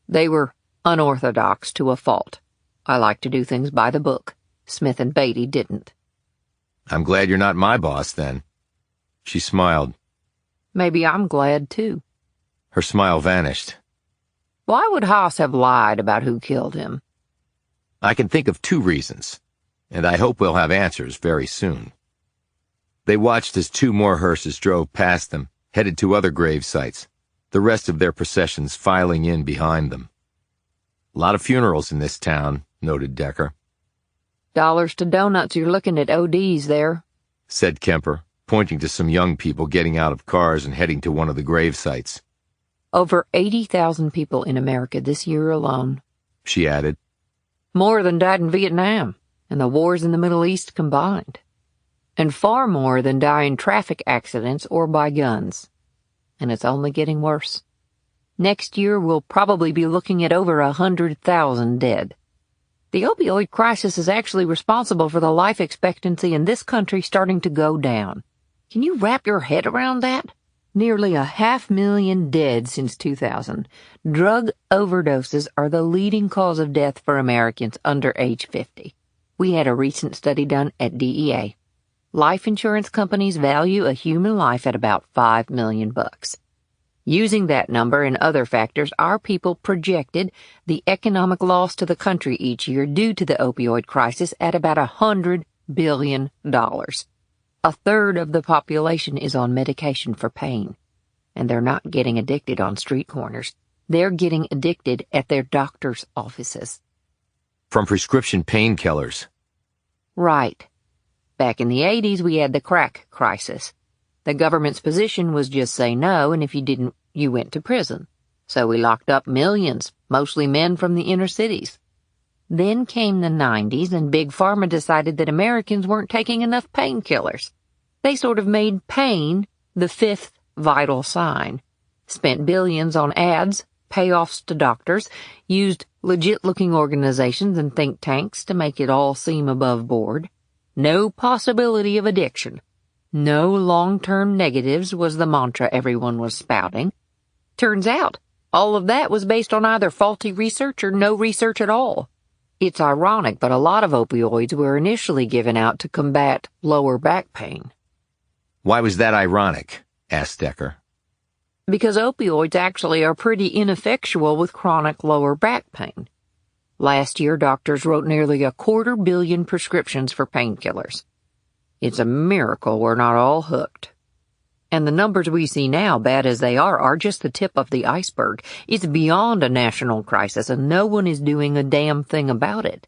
They were unorthodox to a fault. I like to do things by the book. Smith and Beatty didn't. I'm glad you're not my boss, then. She smiled. Maybe I'm glad, too. Her smile vanished. Why would Haas have lied about who killed him? I can think of 2 reasons, and I hope we'll have answers very soon. They watched as 2 more hearses drove past them, headed to other grave sites, the rest of their processions filing in behind them. A lot of funerals in this town, noted Decker. Dollars to donuts, you're looking at ODs there, said Kemper, pointing to some young people getting out of cars and heading to one of the grave sites. Over 80,000 people in America this year alone, she added. More than died in Vietnam and the wars in the Middle East combined. And far more than die in traffic accidents or by guns. And it's only getting worse. Next year we'll probably be looking at over 100,000 dead. The opioid crisis is actually responsible for the life expectancy in this country starting to go down. Can you wrap your head around that? Nearly 500,000 dead since 2000. Drug overdoses are the leading cause of death for Americans under age 50. We had a recent study done at DEA. Life insurance companies value a human life at about $5 million. Using that number and other factors, our people projected the economic loss to the country each year due to the opioid crisis at about $100 billion. A third of the population is on medication for pain, and they're not getting addicted on street corners. They're getting addicted at their doctor's offices. From prescription painkillers. Right. Back in the 80s, we had the crack crisis. The government's position was just say no, and if you didn't, you went to prison. So we locked up millions, mostly men from the inner cities. Then came the 90s, and Big Pharma decided that Americans weren't taking enough painkillers. They sort of made pain the 5th vital sign. Spent billions on ads, payoffs to doctors, used legit-looking organizations and think tanks to make it all seem above board. No possibility of addiction. No long-term negatives was the mantra everyone was spouting. Turns out, all of that was based on either faulty research or no research at all. It's ironic, but a lot of opioids were initially given out to combat lower back pain. Why was that ironic? Asked Decker. Because opioids actually are pretty ineffectual with chronic lower back pain. Last year, doctors wrote nearly 250 million prescriptions for painkillers. It's a miracle we're not all hooked. And the numbers we see now, bad as they are just the tip of the iceberg. It's beyond a national crisis, and no one is doing a damn thing about it.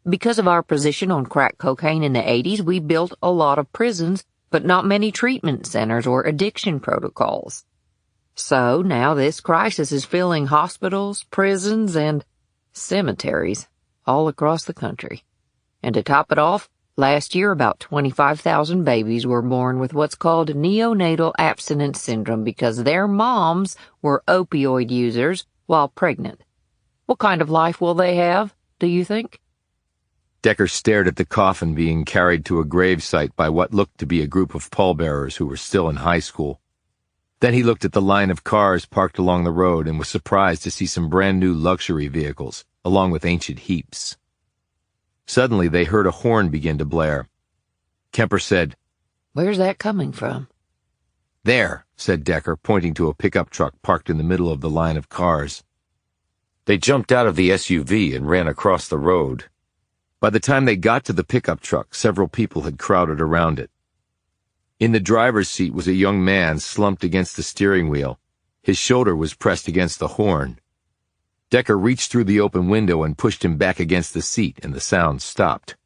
Because of our position on crack cocaine in the 80s, we built a lot of prisons, but not many treatment centers or addiction protocols. So now this crisis is filling hospitals, prisons, and cemeteries all across the country. And to top it off, last year, about 25,000 babies were born with what's called neonatal abstinence syndrome because their moms were opioid users while pregnant. What kind of life will they have, do you think? Decker stared at the coffin being carried to a gravesite by what looked to be a group of pallbearers who were still in high school. Then he looked at the line of cars parked along the road and was surprised to see some brand-new luxury vehicles, along with ancient heaps. Suddenly, they heard a horn begin to blare. Kemper said, "Where's that coming from?" "There," said Decker, pointing to a pickup truck parked in the middle of the line of cars. They jumped out of the SUV and ran across the road. By the time they got to the pickup truck, several people had crowded around it. In the driver's seat was a young man slumped against the steering wheel. His shoulder was pressed against the horn. Decker reached through the open window and pushed him back against the seat, and the sound stopped.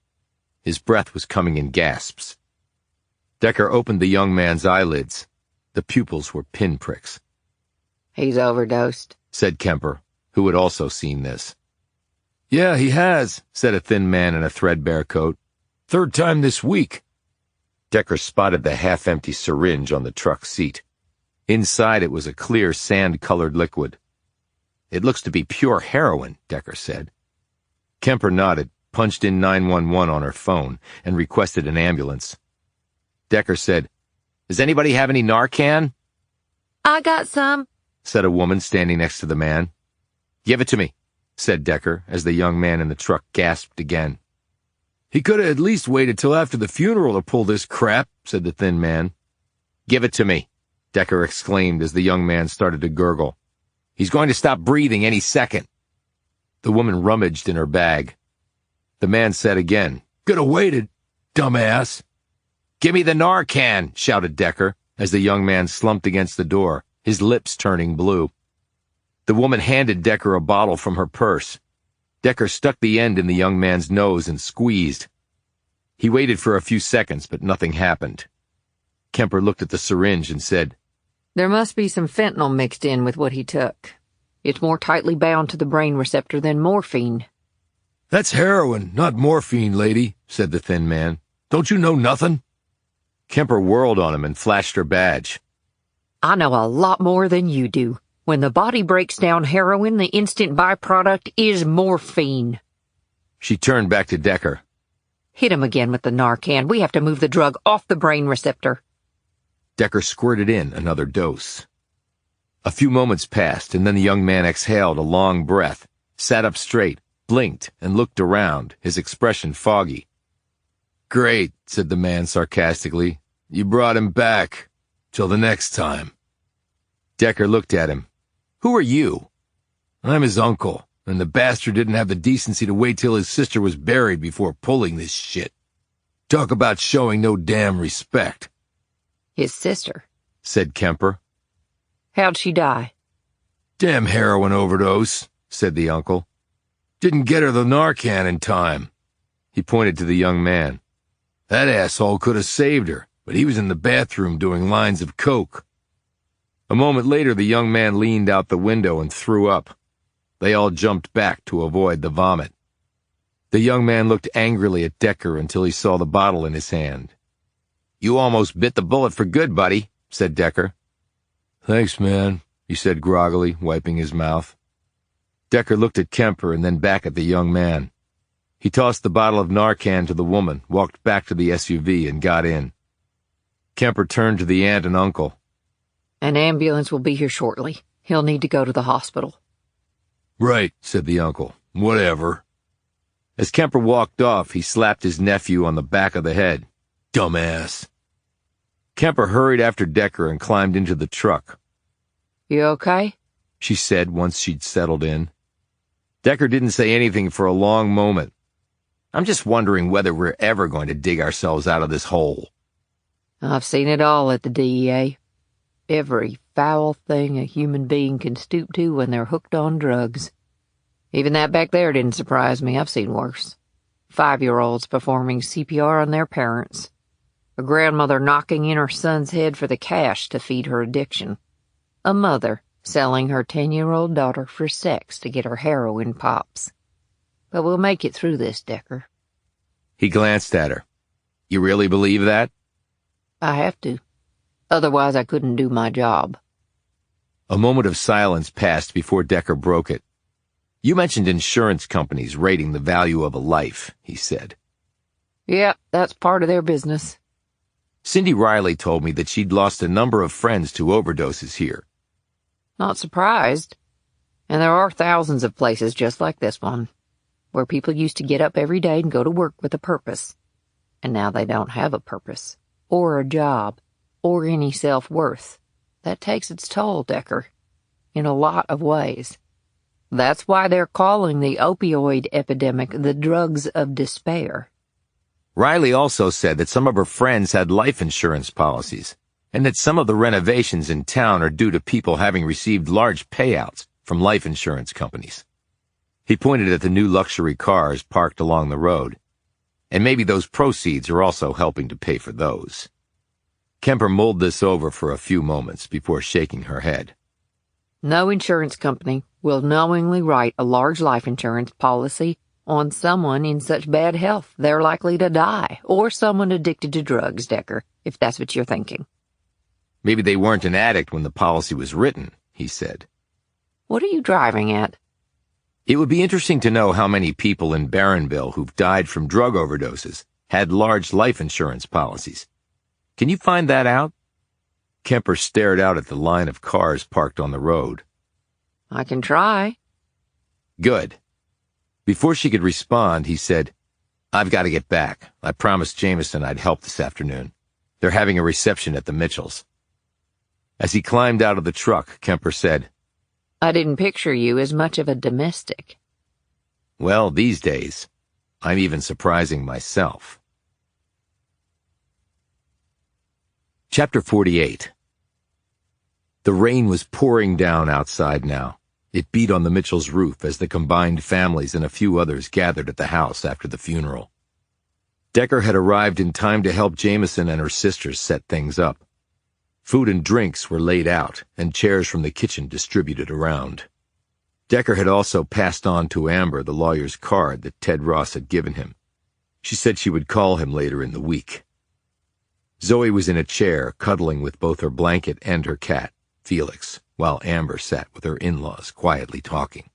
His breath was coming in gasps. Decker opened the young man's eyelids. The pupils were pinpricks. "He's overdosed," said Kemper, who had also seen this. "Yeah, he has," said a thin man in a threadbare coat. "Third time this week." Decker spotted the half-empty syringe on the truck seat. Inside it was a clear, sand-colored liquid. "It looks to be pure heroin," Decker said. Kemper nodded, punched in 911 on her phone, and requested an ambulance. Decker said, "Does anybody have any Narcan?" I got some, said a woman standing next to the man. "Give it to me," said Decker, as the young man in the truck gasped again. "He could have at least waited till after the funeral to pull this crap," said the thin man. "Give it to me," Decker exclaimed as the young man started to gurgle. "He's going to stop breathing any second." The woman rummaged in her bag. The man said again, "Could have waited, dumbass." "Give me the Narcan," shouted Decker, as the young man slumped against the door, his lips turning blue. The woman handed Decker a bottle from her purse. Decker stuck the end in the young man's nose and squeezed. He waited for a few seconds, but nothing happened. Kemper looked at the syringe and said, "There must be some fentanyl mixed in with what he took. It's more tightly bound to the brain receptor than morphine." "That's heroin, not morphine, lady," said the thin man. "Don't you know nothing?" Kemper whirled on him and flashed her badge. "I know a lot more than you do. When the body breaks down heroin, the instant byproduct is morphine." She turned back to Decker. "Hit him again with the Narcan. We have to move the drug off the brain receptor." Decker squirted in another dose. A few moments passed, and then the young man exhaled a long breath, sat up straight, blinked, and looked around, his expression foggy. "Great," said the man sarcastically. "You brought him back. Till the next time." Decker looked at him. "Who are you?" "I'm his uncle, and the bastard didn't have the decency to wait till his sister was buried before pulling this shit. Talk about showing no damn respect." "His sister," said Kemper. "How'd she die?" "Damn heroin overdose," said the uncle. "Didn't get her the Narcan in time." He pointed to the young man. "That asshole could have saved her, but he was in the bathroom doing lines of coke." A moment later, the young man leaned out the window and threw up. They all jumped back to avoid the vomit. The young man looked angrily at Decker until he saw the bottle in his hand. "You almost bit the bullet for good, buddy," said Decker. "Thanks, man," he said groggily, wiping his mouth. Decker looked at Kemper and then back at the young man. He tossed the bottle of Narcan to the woman, walked back to the SUV, and got in. Kemper turned to the aunt and uncle. "An ambulance will be here shortly. He'll need to go to the hospital." "Right," said the uncle. "Whatever." As Kemper walked off, he slapped his nephew on the back of the head. "Dumbass." Kemper hurried after Decker and climbed into the truck. "You okay?" she said once she'd settled in. Decker didn't say anything for a long moment. "I'm just wondering whether we're ever going to dig ourselves out of this hole." "I've seen it all at the DEA. Every foul thing a human being can stoop to when they're hooked on drugs. Even that back there didn't surprise me. I've seen worse. 5-year-olds performing CPR on their parents. A grandmother knocking in her son's head for the cash to feed her addiction. A mother selling her 10-year-old daughter for sex to get her heroin pops. But we'll make it through this, Decker." He glanced at her. "You really believe that?" "I have to. Otherwise I couldn't do my job." A moment of silence passed before Decker broke it. "You mentioned insurance companies rating the value of a life," he said. "Yeah, that's part of their business." "Cindy Riley told me that she'd lost a number of friends to overdoses here." "Not surprised. And there are thousands of places just like this one, where people used to get up every day and go to work with a purpose. And now they don't have a purpose, or a job, or any self-worth. That takes its toll, Decker, in a lot of ways." That's why they're calling the opioid epidemic the drugs of despair. Riley also said that some of her friends had life insurance policies, and that some of the renovations in town are due to people having received large payouts from life insurance companies. He pointed at the new luxury cars parked along the road, and maybe those proceeds are also helping to pay for those. Kemper mulled this over for a few moments before shaking her head. No insurance company will knowingly write a large life insurance policy on someone in such bad health they're likely to die, or someone addicted to drugs, Decker, if that's what you're thinking. Maybe they weren't an addict when the policy was written, he said. What are you driving at? It would be interesting to know how many people in Barronville who've died from drug overdoses had large life insurance policies. Can you find that out? Kemper stared out at the line of cars parked on the road. I can try. Good. Before she could respond, he said, I've got to get back. I promised Jamison I'd help this afternoon. They're having a reception at the Mitchells. As he climbed out of the truck, Kemper said, I didn't picture you as much of a domestic. Well, these days, I'm even surprising myself. Chapter 48. The rain was pouring down outside now. It beat on the Mitchells' roof as the combined families and a few others gathered at the house after the funeral. Decker had arrived in time to help Jamison and her sisters set things up. Food and drinks were laid out, and chairs from the kitchen distributed around. Decker had also passed on to Amber the lawyer's card that Ted Ross had given him. She said she would call him later in the week. Zoe was in a chair, cuddling with both her blanket and her cat, Felix, while Amber sat with her in-laws, quietly talking.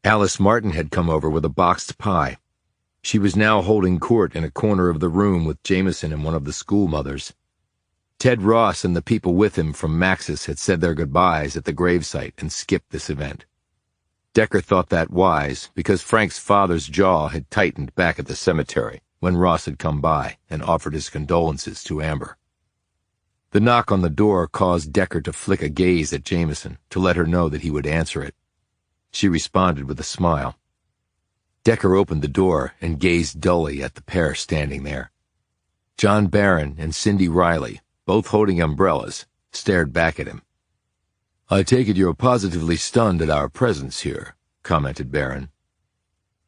Alice Martin had come over with a boxed pie. She was now holding court in a corner of the room with Jamison and one of the schoolmothers. Ted Ross and the people with him from Max's had said their goodbyes at the gravesite and skipped this event. Decker thought that wise because Frank's father's jaw had tightened back at the cemetery when Ross had come by and offered his condolences to Amber. The knock on the door caused Decker to flick a gaze at Jamison to let her know that he would answer it. She responded with a smile. Decker opened the door and gazed dully at the pair standing there. John Barron and Cindy Riley, both holding umbrellas, stared back at him. I take it you're positively stunned at our presence here, commented Barron.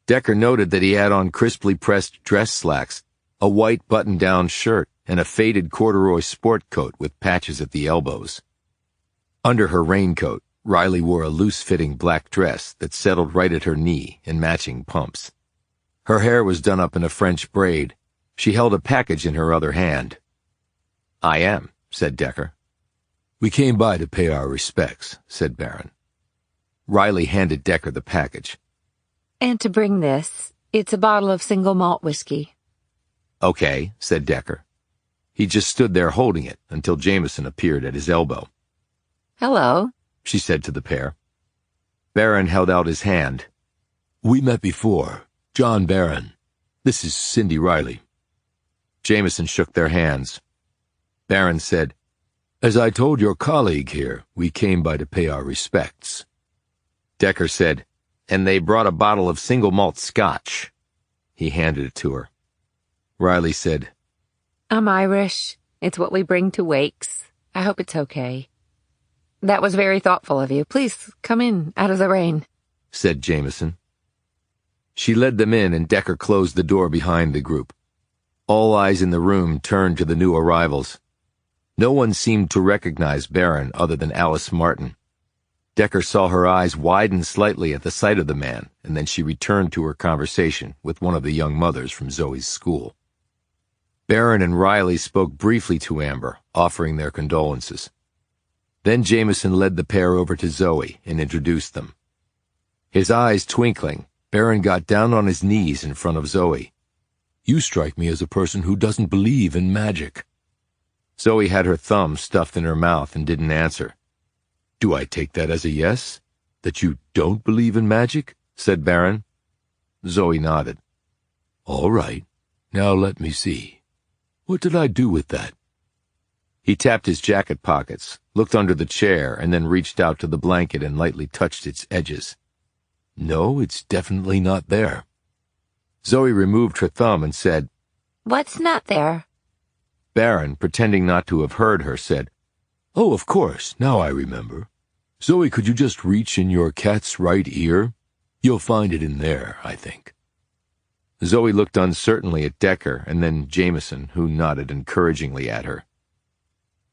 Decker noted that he had on crisply pressed dress slacks, a white button-down shirt, and a faded corduroy sport coat with patches at the elbows. Under her raincoat, Riley wore a loose-fitting black dress that settled right at her knee in matching pumps. Her hair was done up in a French braid. She held a package in her other hand. I am, said Decker. We came by to pay our respects, said Barron. Riley handed Decker the package. And to bring this, it's a bottle of single malt whiskey. Okay, said Decker. He just stood there holding it until Jamison appeared at his elbow. Hello, she said to the pair. Barron held out his hand. We met before. John Barron. This is Cindy Riley. Jamison shook their hands. Barron said, As I told your colleague here, we came by to pay our respects. Decker said, And they brought a bottle of single malt scotch. He handed it to her. Riley said, I'm Irish. It's what we bring to wakes. I hope it's okay. That was very thoughtful of you. Please come in, out of the rain, said Jamison. She led them in and Decker closed the door behind the group. All eyes in the room turned to the new arrivals. No one seemed to recognize Barron other than Alice Martin. Decker saw her eyes widen slightly at the sight of the man, and then she returned to her conversation with one of the young mothers from Zoe's school. Barron and Riley spoke briefly to Amber, offering their condolences. Then Jamison led the pair over to Zoe and introduced them. His eyes twinkling, Barron got down on his knees in front of Zoe. You strike me as a person who doesn't believe in magic. Zoe had her thumb stuffed in her mouth and didn't answer. Do I take that as a yes? That you don't believe in magic? Said Barron. Zoe nodded. All right. Now let me see. What did I do with that? He tapped his jacket pockets, looked under the chair, and then reached out to the blanket and lightly touched its edges. No, it's definitely not there. Zoe removed her thumb and said, What's not there? Baron, pretending not to have heard her, said, Oh, of course, now I remember. Zoe, could you just reach in your cat's right ear? You'll find it in there, I think. Zoe looked uncertainly at Decker and then Jamison, who nodded encouragingly at her.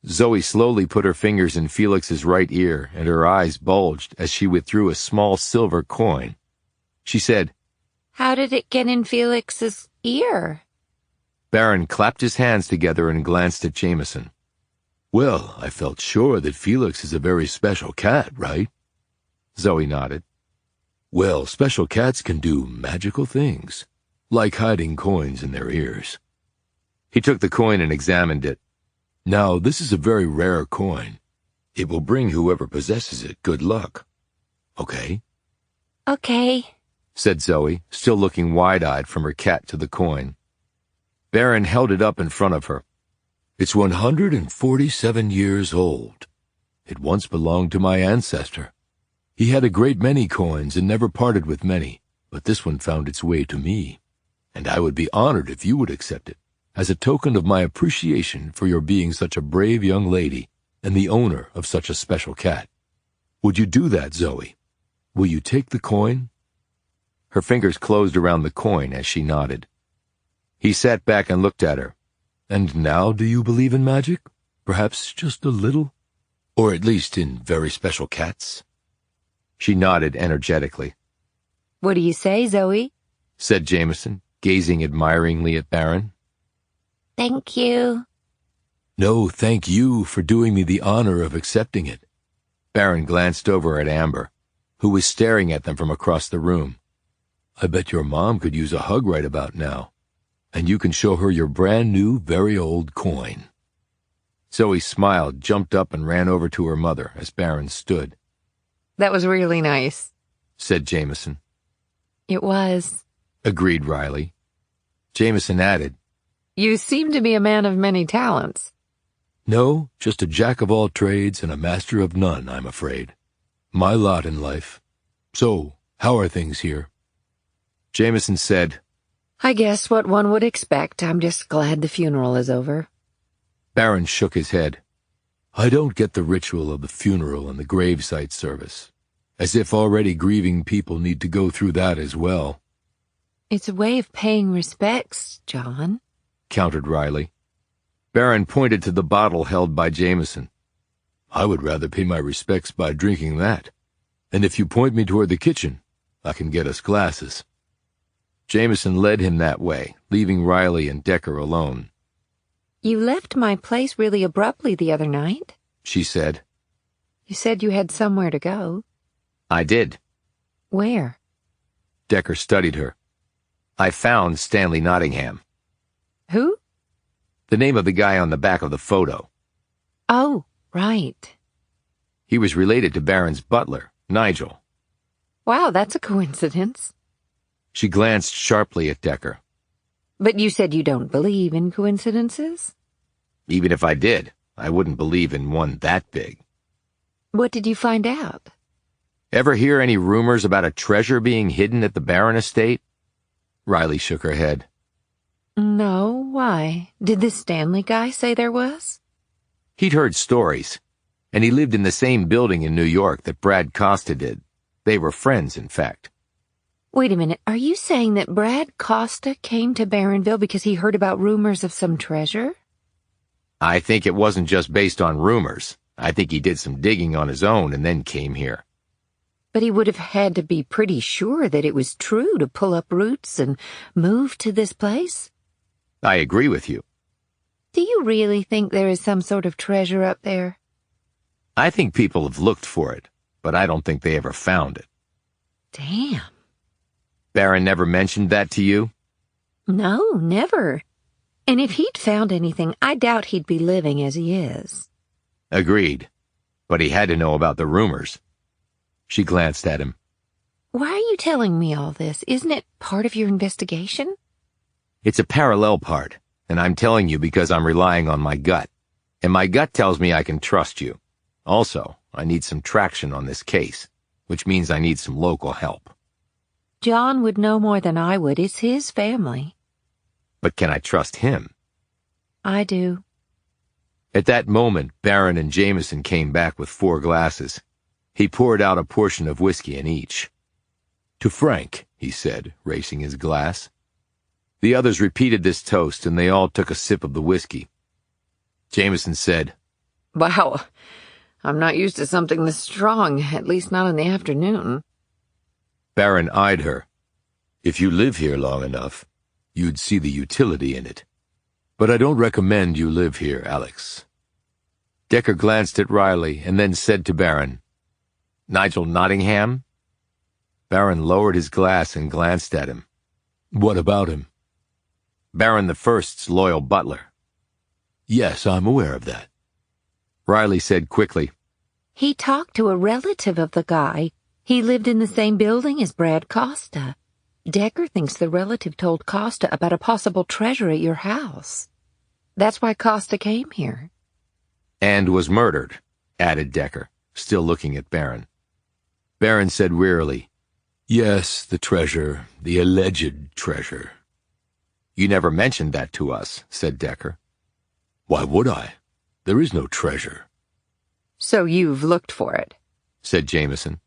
Zoe slowly put her fingers in Felix's right ear, and her eyes bulged as she withdrew a small silver coin. She said, How did it get in Felix's ear? Baron clapped his hands together and glanced at Jamison. Well, I felt sure that Felix is a very special cat, right? Zoe nodded. Well, special cats can do magical things, like hiding coins in their ears. He took the coin and examined it. Now, this is a very rare coin. It will bring whoever possesses it good luck. Okay? Okay, said Zoe, still looking wide-eyed from her cat to the coin. Baron held it up in front of her. It's 147 years old. It once belonged to my ancestor. He had a great many coins and never parted with many, but this one found its way to me, and I would be honored if you would accept it, as a token of my appreciation for your being such a brave young lady and the owner of such a special cat. Would you do that, Zoe? Will you take the coin? Her fingers closed around the coin as she nodded. He sat back and looked at her. And now do you believe in magic? Perhaps just a little? Or at least in very special cats? She nodded energetically. What do you say, Zoe? Said Jamison, gazing admiringly at Baron. thank you. No, thank you for doing me the honor of accepting it. Baron glanced over at Amber, who was staring at them from across the room. I bet your mom could use a hug right about now. And you can show her your brand new, very old coin. Zoe smiled, jumped up, and ran over to her mother as Baron stood. That was really nice, said Jamison. It was, agreed Riley. Jamison added, You seem to be a man of many talents. No, just a jack of all trades and a master of none, I'm afraid. My lot in life. So, how are things here? Jamison said, I guess what one would expect. I'm just glad the funeral is over. Baron shook his head. I don't get the ritual of the funeral and the gravesite service. As if already grieving people need to go through that as well. It's a way of paying respects, John, countered Riley. Baron pointed to the bottle held by Jamison. I would rather pay my respects by drinking that. And if you point me toward the kitchen, I can get us glasses. Jamison led him that way, leaving Riley and Decker alone. You left my place really abruptly the other night, she said. You said you had somewhere to go. I did. Where? Decker studied her. I found Stanley Nottingham. Who? The name of the guy on the back of the photo. Oh, right. He was related to Baron's butler, Nigel. Wow, that's a coincidence. She glanced sharply at Decker. But you said you don't believe in coincidences? Even if I did, I wouldn't believe in one that big. What did you find out? Ever hear any rumors about a treasure being hidden at the Barron estate? Riley shook her head. No, why? Did this Stanley guy say there was? He'd heard stories, and he lived in the same building in New York that Brad Costa did. They were friends, in fact. Wait a minute, are you saying that Brad Costa came to Barronville because he heard about rumors of some treasure? I think it wasn't just based on rumors. I think he did some digging on his own and then came here. But he would have had to be pretty sure that it was true to pull up roots and move to this place? I agree with you. Do you really think there is some sort of treasure up there? I think people have looked for it, but I don't think they ever found it. Damn. Baron never mentioned that to you? No, never. And if he'd found anything, I doubt he'd be living as he is. Agreed. But he had to know about the rumors. She glanced at him. Why are you telling me all this? Isn't it part of your investigation? It's a parallel part, and I'm telling you because I'm relying on my gut. And my gut tells me I can trust you. Also, I need some traction on this case, which means I need some local help. John would know more than I would. It's his family. But can I trust him? I do. At that moment, Barron and Jamison came back with 4 glasses. He poured out a portion of whiskey in each. "To Frank," he said, raising his glass. The others repeated this toast, and they all took a sip of the whiskey. Jamison said, Wow, I'm not used to something this strong, at least not in the afternoon. Barron eyed her. "If you live here long enough, you'd see the utility in it. But I don't recommend you live here, Alex." Decker glanced at Riley and then said to Barron, "Nigel Nottingham?" Barron lowered his glass and glanced at him. "What about him?" "Barron the First's loyal butler." "Yes, I'm aware of that." Riley said quickly, He talked to a relative of the guy. He lived in the same building as Brad Costa. Decker thinks the relative told Costa about a possible treasure at your house. That's why Costa came here. "And was murdered," added Decker, still looking at Barron. Barron said wearily, "Yes, the treasure, the alleged treasure." "You never mentioned that to us," said Decker. "Why would I? There is no treasure." So you've looked for it. said Jamison.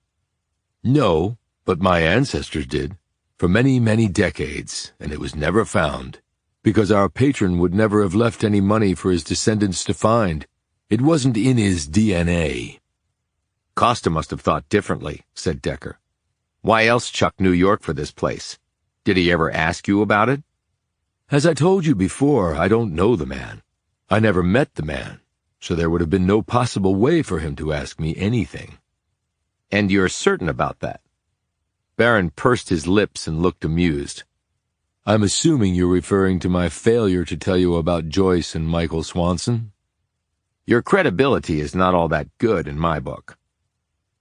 "No, but my ancestors did, for many, many decades, and it was never found, because our patron would never have left any money for his descendants to find. It wasn't in his DNA. "Costa must have thought differently," said Decker. "Why else chuck New York for this place? Did he ever ask you about it?" "As I told you before, I don't know the man. I never met the man, so there would have been no possible way for him to ask me anything." "And you're certain about that?" Barron pursed his lips and looked amused. "I'm assuming you're referring to my failure to tell you about Joyce and Michael Swanson?" "Your credibility is not all that good in my book."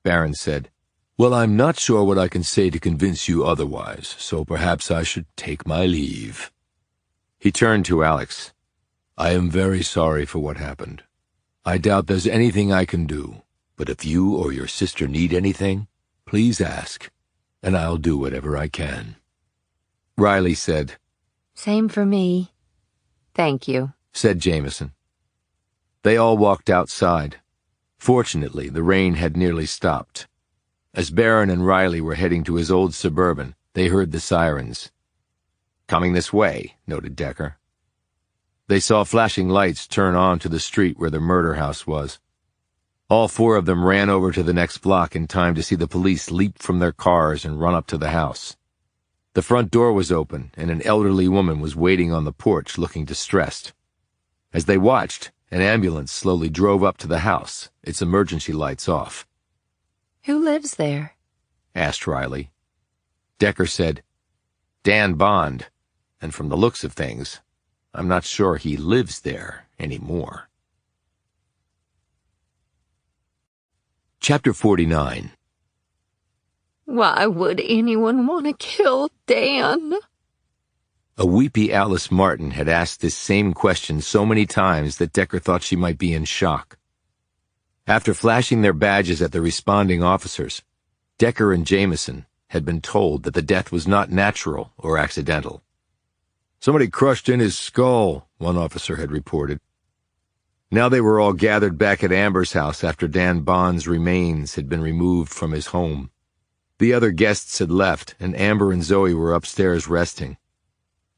Barron said, "Well, I'm not sure what I can say to convince you otherwise, so perhaps I should take my leave." He turned to Alex. "I am very sorry for what happened. I doubt there's anything I can do, but if you or your sister need anything, please ask, and I'll do whatever I can." Riley said, Same for me. Thank you. said Jamison. They all walked outside. Fortunately, the rain had nearly stopped. As Barron and Riley were heading to his old Suburban, they heard the sirens. "Coming this way," noted Decker. They saw flashing lights turn on to the street where the murder house was. All 4 of them ran over to the next block in time to see the police leap from their cars and run up to the house. The front door was open, and an elderly woman was waiting on the porch looking distressed. As they watched, an ambulance slowly drove up to the house, its emergency lights off. Who lives there? asked Riley. Decker said, "Dan Bond, and from the looks of things, I'm not sure he lives there anymore." Chapter 49. Why would anyone want to kill Dan? A weepy Alice Martin had asked this same question so many times that Decker thought she might be in shock. After flashing their badges at the responding officers, Decker and Jamison had been told that the death was not natural or accidental. "Somebody crushed in his skull," one officer had reported. Now they were all gathered back at Amber's house after Dan Bond's remains had been removed from his home. The other guests had left, and Amber and Zoe were upstairs resting.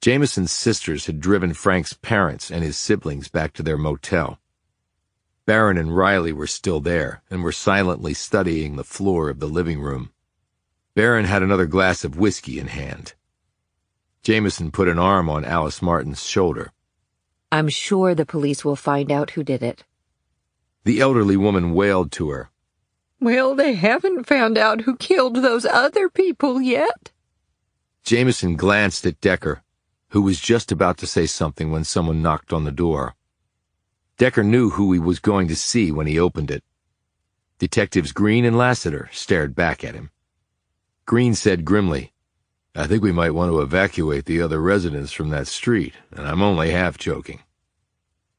Jamison's sisters had driven Frank's parents and his siblings back to their motel. Barron and Riley were still there and were silently studying the floor of the living room. Barron had another glass of whiskey in hand. Jamison put an arm on Alice Martin's shoulder. I'm sure the police will find out who did it. The elderly woman wailed to her. Well, they haven't found out who killed those other people yet. Jamison glanced at Decker, who was just about to say something when someone knocked on the door. Decker knew who he was going to see when he opened it. Detectives Green and Lassiter stared back at him. Green said grimly, "I think we might want to evacuate the other residents from that street, and I'm only half joking."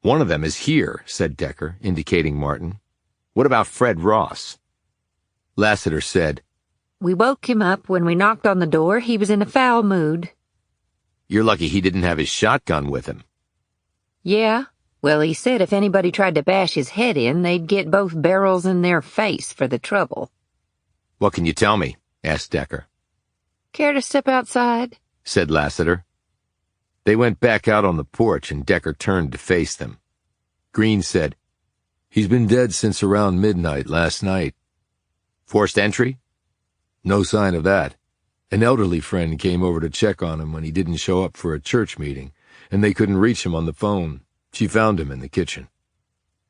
"One of them is here," said Decker, indicating Martin. "What about Fred Ross?" Lassiter said, We woke him up when we knocked on the door. He was in a foul mood. You're lucky he didn't have his shotgun with him. Yeah. Well, he said if anybody tried to bash his head in, they'd get both barrels in their face for the trouble. What can you tell me? Asked Decker. Care to step outside? Said Lassiter. They went back out on the porch and Decker turned to face them. Green said, He's been dead since around midnight last night. Forced entry? No sign of that. An elderly friend came over to check on him when he didn't show up for a church meeting, and they couldn't reach him on the phone. She found him in the kitchen.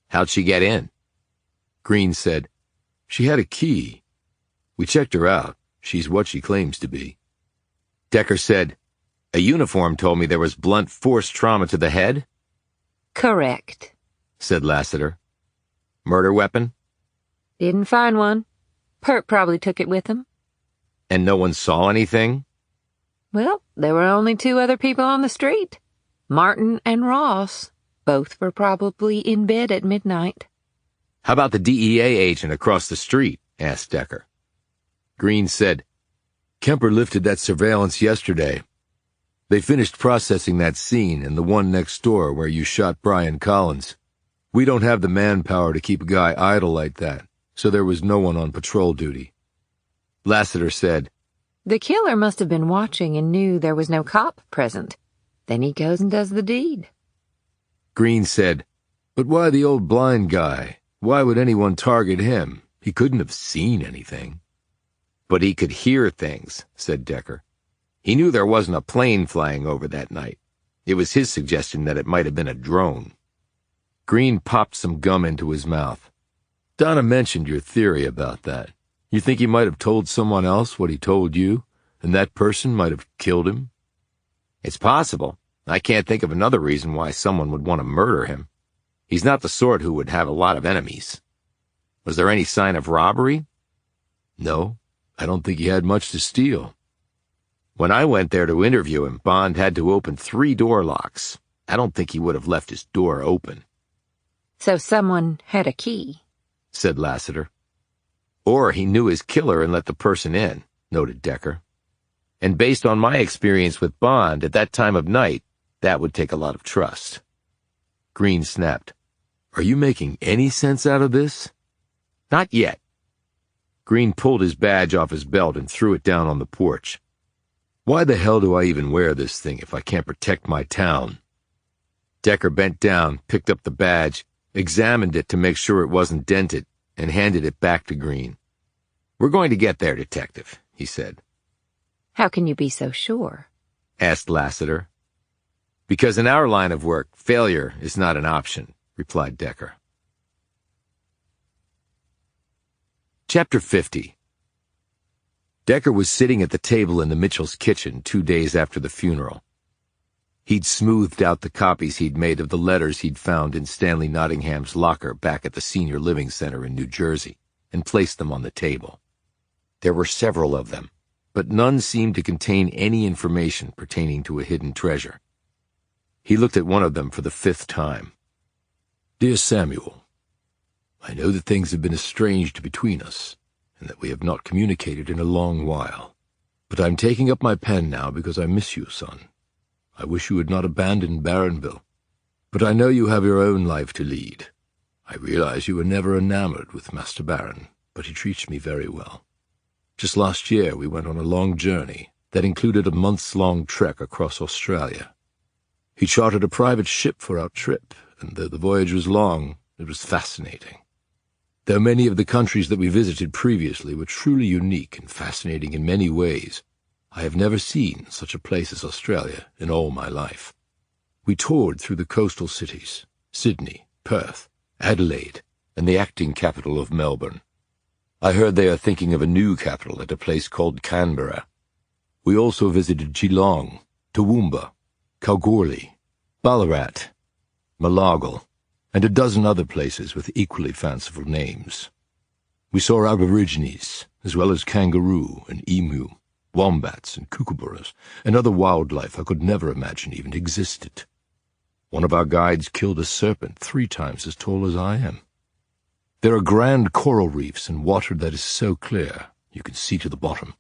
How'd she get in? Green said, She had a key. We checked her out. She's what she claims to be. Decker said, A uniform told me there was blunt force trauma to the head? Correct, said Lassiter. Murder weapon? Didn't find one. Pert probably took it with him. And no one saw anything? Well, there were only 2 other people on the street. Martin and Ross. Both were probably in bed at midnight. How about the DEA agent across the street? Asked Decker. Green said, Kemper lifted that surveillance yesterday. They finished processing that scene and the one next door where you shot Brian Collins. We don't have the manpower to keep a guy idle like that, so there was no one on patrol duty. Lassiter said, The killer must have been watching and knew there was no cop present. Then he goes and does the deed. Green said, But why the old blind guy? Why would anyone target him? He couldn't have seen anything. But he could hear things, said Decker. He knew there wasn't a plane flying over that night. It was his suggestion that it might have been a drone. Green popped some gum into his mouth. Donna mentioned your theory about that. You think he might have told someone else what he told you, and that person might have killed him? It's possible. I can't think of another reason why someone would want to murder him. He's not the sort who would have a lot of enemies. Was there any sign of robbery? No, I don't think he had much to steal. When I went there to interview him, Bond had to open 3 door locks. I don't think he would have left his door open. So someone had a key, said Lassiter. Or he knew his killer and let the person in, noted Decker. And based on my experience with Bond at that time of night, that would take a lot of trust. Green snapped. Are you making any sense out of this? Not yet. Green pulled his badge off his belt and threw it down on the porch. Why the hell do I even wear this thing if I can't protect my town? Decker bent down, picked up the badge, examined it to make sure it wasn't dented, and handed it back to Green. We're going to get there, Detective, he said. How can you be so sure? Asked Lassiter. Because in our line of work, failure is not an option, replied Decker. Chapter 50. Decker was sitting at the table in the Mitchell's kitchen 2 days after the funeral. He'd smoothed out the copies he'd made of the letters he'd found in Stanley Nottingham's locker back at the Senior Living Center in New Jersey and placed them on the table. There were several of them, but none seemed to contain any information pertaining to a hidden treasure. He looked at one of them for the 5th time. Dear Samuel, I know that things have been estranged between us, and that we have not communicated in a long while. But I'm taking up my pen now because I miss you, son. I wish you had not abandoned Barronville. But I know you have your own life to lead. I realize you were never enamored with Master Baron, but he treats me very well. Just last year we went on a long journey that included a months-long trek across Australia. He chartered a private ship for our trip, and though the voyage was long, it was fascinating. Though many of the countries that we visited previously were truly unique and fascinating in many ways, I have never seen such a place as Australia in all my life. We toured through the coastal cities, Sydney, Perth, Adelaide, and the acting capital of Melbourne. I heard they are thinking of a new capital at a place called Canberra. We also visited Geelong, Toowoomba, Kalgoorlie, Ballarat, Malagal, and a dozen other places with equally fanciful names. We saw aborigines, as well as kangaroo and emu, wombats and kookaburras, and other wildlife I could never imagine even existed. One of our guides killed a serpent 3 times as tall as I am. There are grand coral reefs and water that is so clear, You can see to the bottom.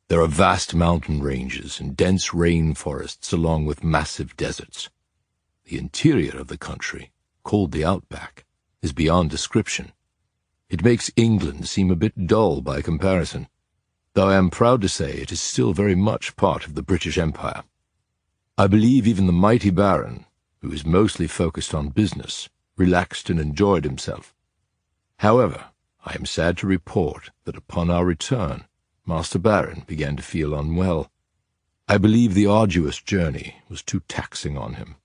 There are vast mountain ranges and dense rainforests along with massive deserts. The interior of the country, called the Outback, is beyond description. It makes England seem a bit dull by comparison, though I am proud to say it is still very much part of the British Empire. I believe even the mighty Baron, who is mostly focused on business, relaxed and enjoyed himself. However, I am sad to report that upon our return, Master Baron began to feel unwell. I believe the arduous journey was too taxing on him.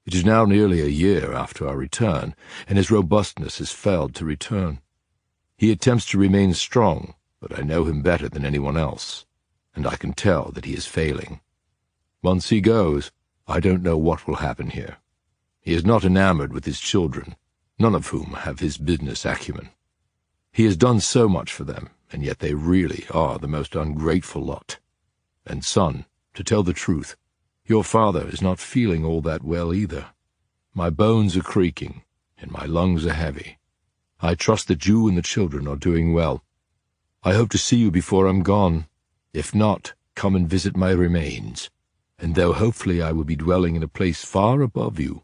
It is now nearly a year after our return, and his robustness has failed to return. He attempts to remain strong, but I know him better than anyone else, and I can tell that he is failing. Once he goes, I don't know what will happen here. He is not enamored with his children, none of whom have his business acumen. He has done so much for them, and yet they really are the most ungrateful lot. And son, to tell the truth, your father is not feeling all that well either. My bones are creaking, and my lungs are heavy. I trust that you and the children are doing well. I hope to see you before I'm gone. If not, come and visit my remains. And though hopefully I will be dwelling in a place far above you,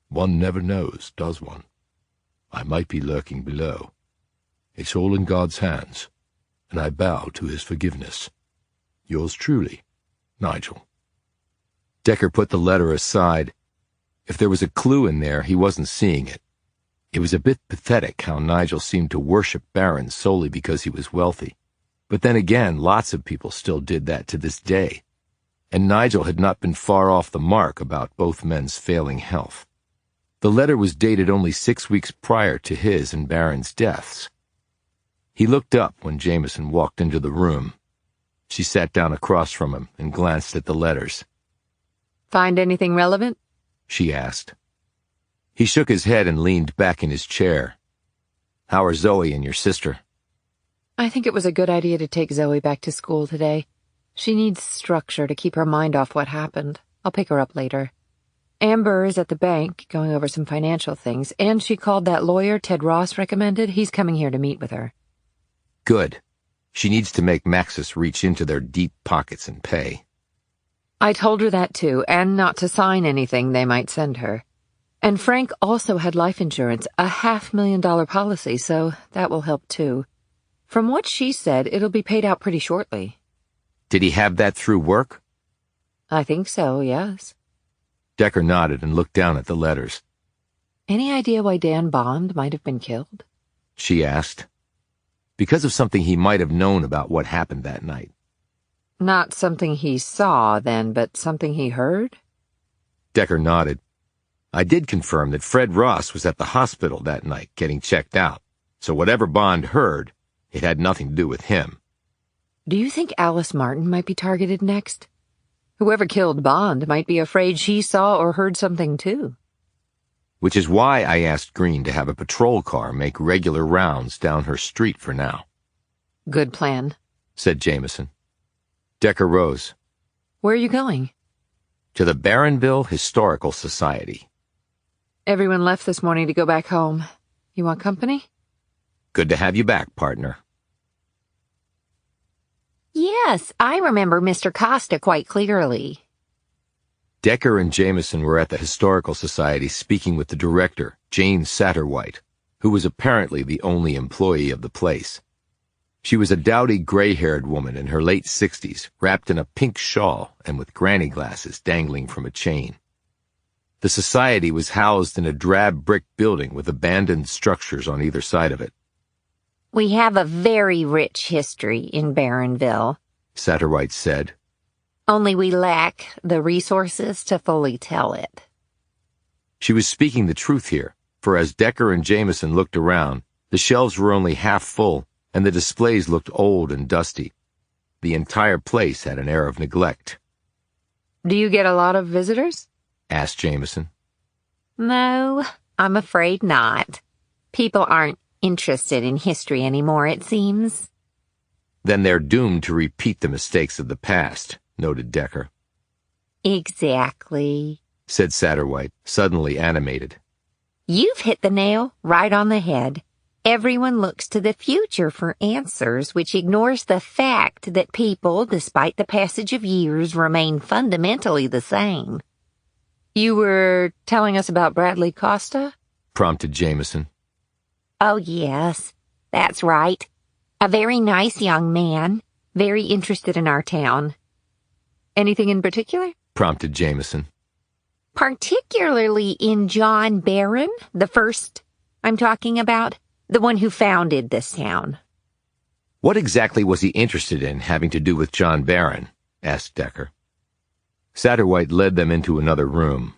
one never knows, does one? I might be lurking below. It's all in God's hands, and I bow to his forgiveness. Yours truly, Nigel. Decker put the letter aside. If there was a clue in there, he wasn't seeing it. It was a bit pathetic how Nigel seemed to worship Baron solely because he was wealthy. But then again, lots of people still did that to this day. And Nigel had not been far off the mark about both men's failing health. The letter was dated only 6 weeks prior to his and Baron's deaths. He looked up when Jamison walked into the room. She sat down across from him and glanced at the letters. Find anything relevant? She asked. He shook his head and leaned back in his chair. How are Zoe and your sister? I think it was a good idea to take Zoe back to school today. She needs structure to keep her mind off what happened. I'll pick her up later. Amber is at the bank going over some financial things, and she called that lawyer Ted Ross recommended. He's coming here to meet with her. Good. She needs to make Maxis reach into their deep pockets and pay. I told her that too, and not to sign anything they might send her. And Frank also had life insurance, a $500,000 policy, so that will help too. From what she said, it'll be paid out pretty shortly. Did he have that through work? I think so, yes. Decker nodded and looked down at the letters. Any idea why Dan Bond might have been killed? She asked. Because of something he might have known about what happened that night. Not something he saw, then, but something he heard? Decker nodded. I did confirm that Fred Ross was at the hospital that night getting checked out, so whatever Bond heard, it had nothing to do with him. Do you think Alice Martin might be targeted next? Whoever killed Bond might be afraid she saw or heard something too. Which is why I asked Green to have a patrol car make regular rounds down her street for now. Good plan, said Jamison. Decker rose. Where are you going? To the Barronville Historical Society. Everyone left this morning to go back home. You want company? Good to have you back, partner. Yes, I remember Mr. Costa quite clearly. Decker and Jamison were at the Historical Society speaking with the director, Jane Satterwhite, who was apparently the only employee of the place. She was a dowdy gray-haired woman in her late 60s, wrapped in a pink shawl and with granny glasses dangling from a chain. The society was housed in a drab brick building with abandoned structures on either side of it. We have a very rich history in Barronville, Satterwhite said. Only we lack the resources to fully tell it. She was speaking the truth here, for as Decker and Jamison looked around, the shelves were only half full, and the displays looked old and dusty. The entire place had an air of neglect. Do you get a lot of visitors? Asked Jamison. No, I'm afraid not. People aren't interested in history anymore, it seems. Then they're doomed to repeat the mistakes of the past, noted Decker. Exactly, said Satterwhite, suddenly animated. You've hit the nail right on the head. Everyone looks to the future for answers, which ignores the fact that people, despite the passage of years, remain fundamentally the same. You were telling us about Bradley Costa? Prompted Jamison. Oh, yes, that's right. A very nice young man, very interested in our town. Anything in particular? Prompted Jamison. Particularly in John Barron, the first I'm talking about, the one who founded this town. What exactly was he interested in having to do with John Barron? Asked Decker. Satterwhite led them into another room.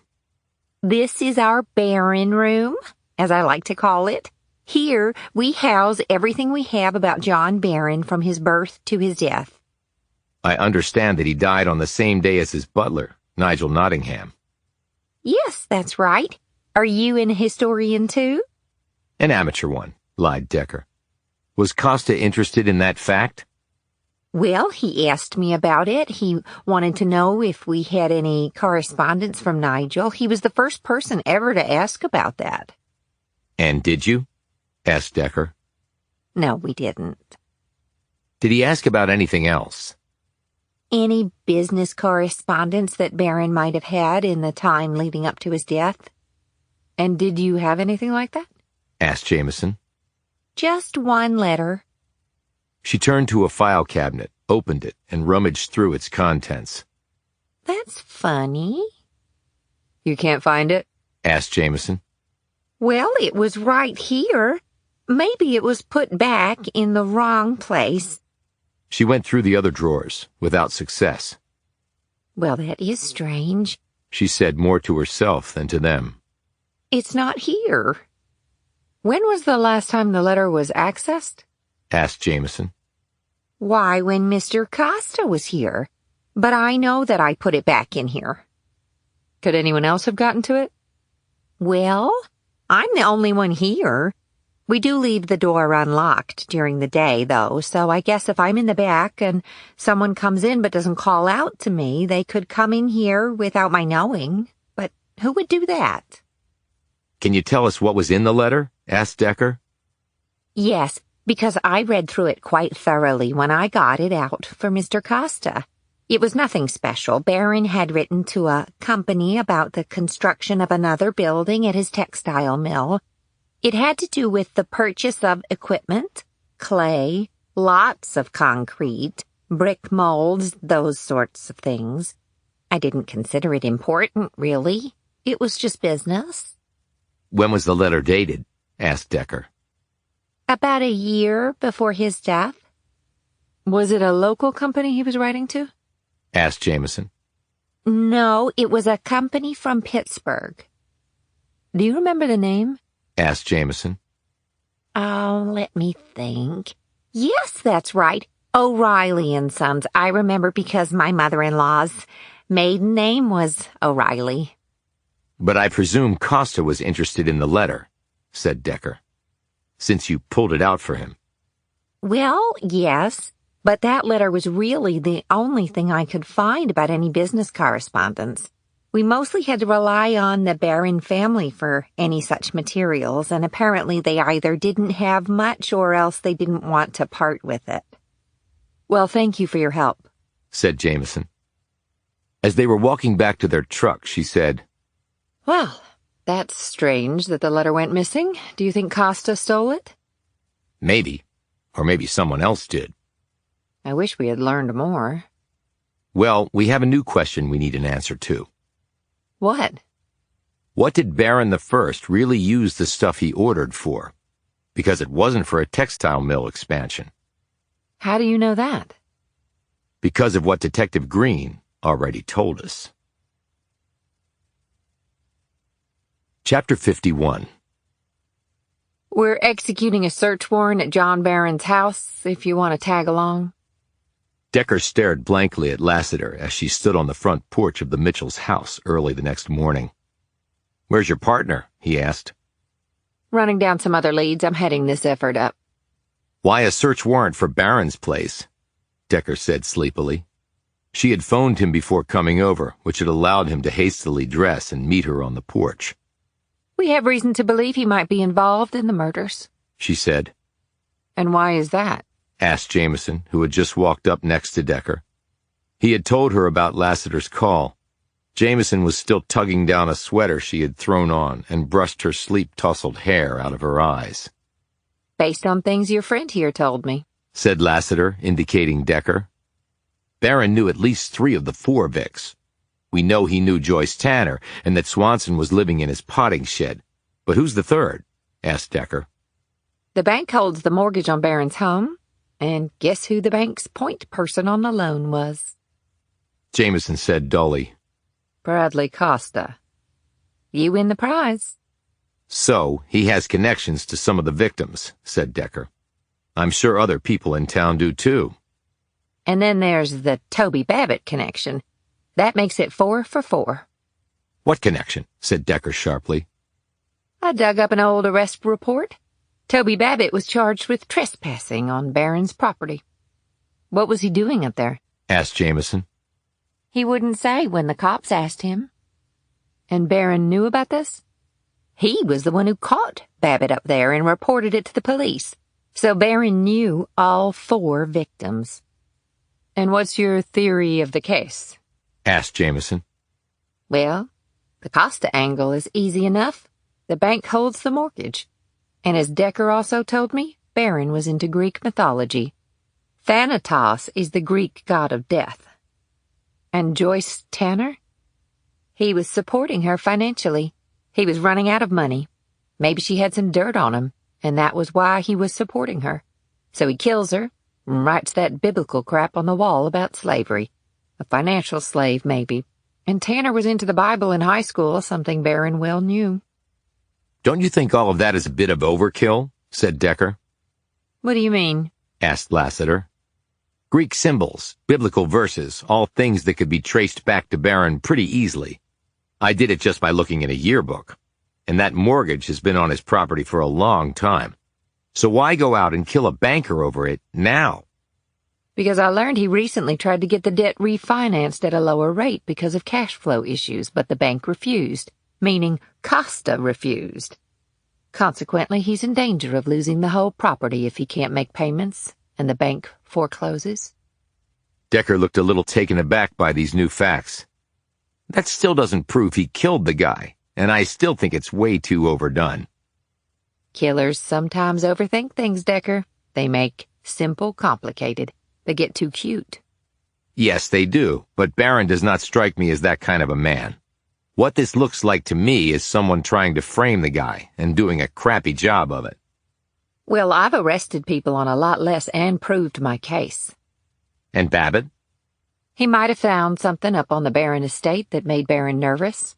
This is our Barron room, as I like to call it. Here, we house everything we have about John Barron from his birth to his death. I understand that he died on the same day as his butler, Nigel Nottingham. Yes, that's right. Are you an historian too? An amateur one, lied Decker. Was Costa interested in that fact? Well, he asked me about it. He wanted to know if we had any correspondence from Nigel. He was the first person ever to ask about that. And did you? Asked Decker. No, we didn't. Did he ask about anything else? Any business correspondence that Barron might have had in the time leading up to his death? And did you have anything like that? Asked Jamison. Just one letter. She turned to a file cabinet, opened it, and rummaged through its contents. That's funny. You can't find it? Asked Jamison. Well, it was right here. Maybe it was put back in the wrong place. She went through the other drawers, without success. Well, that is strange. She said more to herself than to them. It's not here. When was the last time the letter was accessed? Asked Jamison. Why, when Mr. Costa was here. But I know that I put it back in here. Could anyone else have gotten to it? Well, I'm the only one here. We do leave the door unlocked during the day, though, so I guess if I'm in the back and someone comes in but doesn't call out to me, they could come in here without my knowing. But who would do that? Can you tell us what was in the letter? Asked Decker. Yes, because I read through it quite thoroughly when I got it out for Mr. Costa. It was nothing special. Barron had written to a company about the construction of another building at his textile mill. It had to do with the purchase of equipment, clay, lots of concrete, brick molds, those sorts of things. I didn't consider it important, really. It was just business. When was the letter dated? Asked Decker. About a year before his death. Was it a local company he was writing to? Asked Jamison. No, it was a company from Pittsburgh. Do you remember the name? Asked Jamison. Oh, let me think. Yes, that's right. O'Reilly and Sons. I remember because my mother-in-law's maiden name was O'Reilly. But I presume Costa was interested in the letter, said Decker, since you pulled it out for him. Well, yes, but that letter was really the only thing I could find about any business correspondence. We mostly had to rely on the Barron family for any such materials, and apparently they either didn't have much or else they didn't want to part with it. Well, thank you for your help, said Jamison. As they were walking back to their truck, she said, Well, that's strange that the letter went missing. Do you think Costa stole it? Maybe. Or maybe someone else did. I wish we had learned more. Well, we have a new question we need an answer to. What? What did Barron the First really use the stuff he ordered for? Because it wasn't for a textile mill expansion. How do you know that? Because of what Detective Green already told us. Chapter 51. We're executing a search warrant at John Barron's house, if you want to tag along. Decker stared blankly at Lassiter as she stood on the front porch of the Mitchells' house early the next morning. Where's your partner? He asked. Running down some other leads. I'm heading this effort up. Why a search warrant for Barron's place? Decker said sleepily. She had phoned him before coming over, which had allowed him to hastily dress and meet her on the porch. We have reason to believe he might be involved in the murders. she said. And why is that? Asked Jamison, who had just walked up next to Decker. He had told her about Lassiter's call. Jamison was still tugging down a sweater she had thrown on and brushed her sleep-tousled hair out of her eyes. Based on things your friend here told me, said Lassiter, indicating Decker. Barron knew at least 3 of the 4 Vicks. We know he knew Joyce Tanner and that Swanson was living in his potting shed. But who's the 3rd? Asked Decker. The bank holds the mortgage on Barron's home, and guess who the bank's point person on the loan was? Jamison said dully. Bradley Costa. You win the prize. So, he has connections to some of the victims, said Decker. I'm sure other people in town do too. And then there's the Toby Babbitt connection. That makes it 4 for 4. What connection? Said Decker sharply. I dug up an old arrest report. Toby Babbitt was charged with trespassing on Barron's property. What was he doing up there? Asked Jamison. He wouldn't say when the cops asked him. And Barron knew about this? He was the one who caught Babbitt up there and reported it to the police. So Barron knew all 4 victims. And what's your theory of the case? Asked Jamison. Well, the Costa angle is easy enough. The bank holds the mortgage. And as Decker also told me, Barron was into Greek mythology. Thanatos is the Greek god of death. And Joyce Tanner? He was supporting her financially. He was running out of money. Maybe she had some dirt on him, and that was why he was supporting her. So he kills her and writes that biblical crap on the wall about slavery. A financial slave, maybe. And Tanner was into the Bible in high school, something Barron well knew. Don't you think all of that is a bit of overkill? Said Decker. What do you mean? Asked Lassiter. Greek symbols, biblical verses, all things that could be traced back to Barron pretty easily. I did it just by looking in a yearbook. And that mortgage has been on his property for a long time. So why go out and kill a banker over it now? Because I learned he recently tried to get the debt refinanced at a lower rate because of cash flow issues, but the bank refused, meaning Costa refused. Consequently, he's in danger of losing the whole property if he can't make payments and the bank forecloses. Decker looked a little taken aback by these new facts. That still doesn't prove he killed the guy, and I still think it's way too overdone. Killers sometimes overthink things, Decker. They make simple complicated. They get too cute. Yes, they do, but Barron does not strike me as that kind of a man. What this looks like to me is someone trying to frame the guy and doing a crappy job of it. Well, I've arrested people on a lot less and proved my case. And Babbitt? He might have found something up on the Barron estate that made Barron nervous.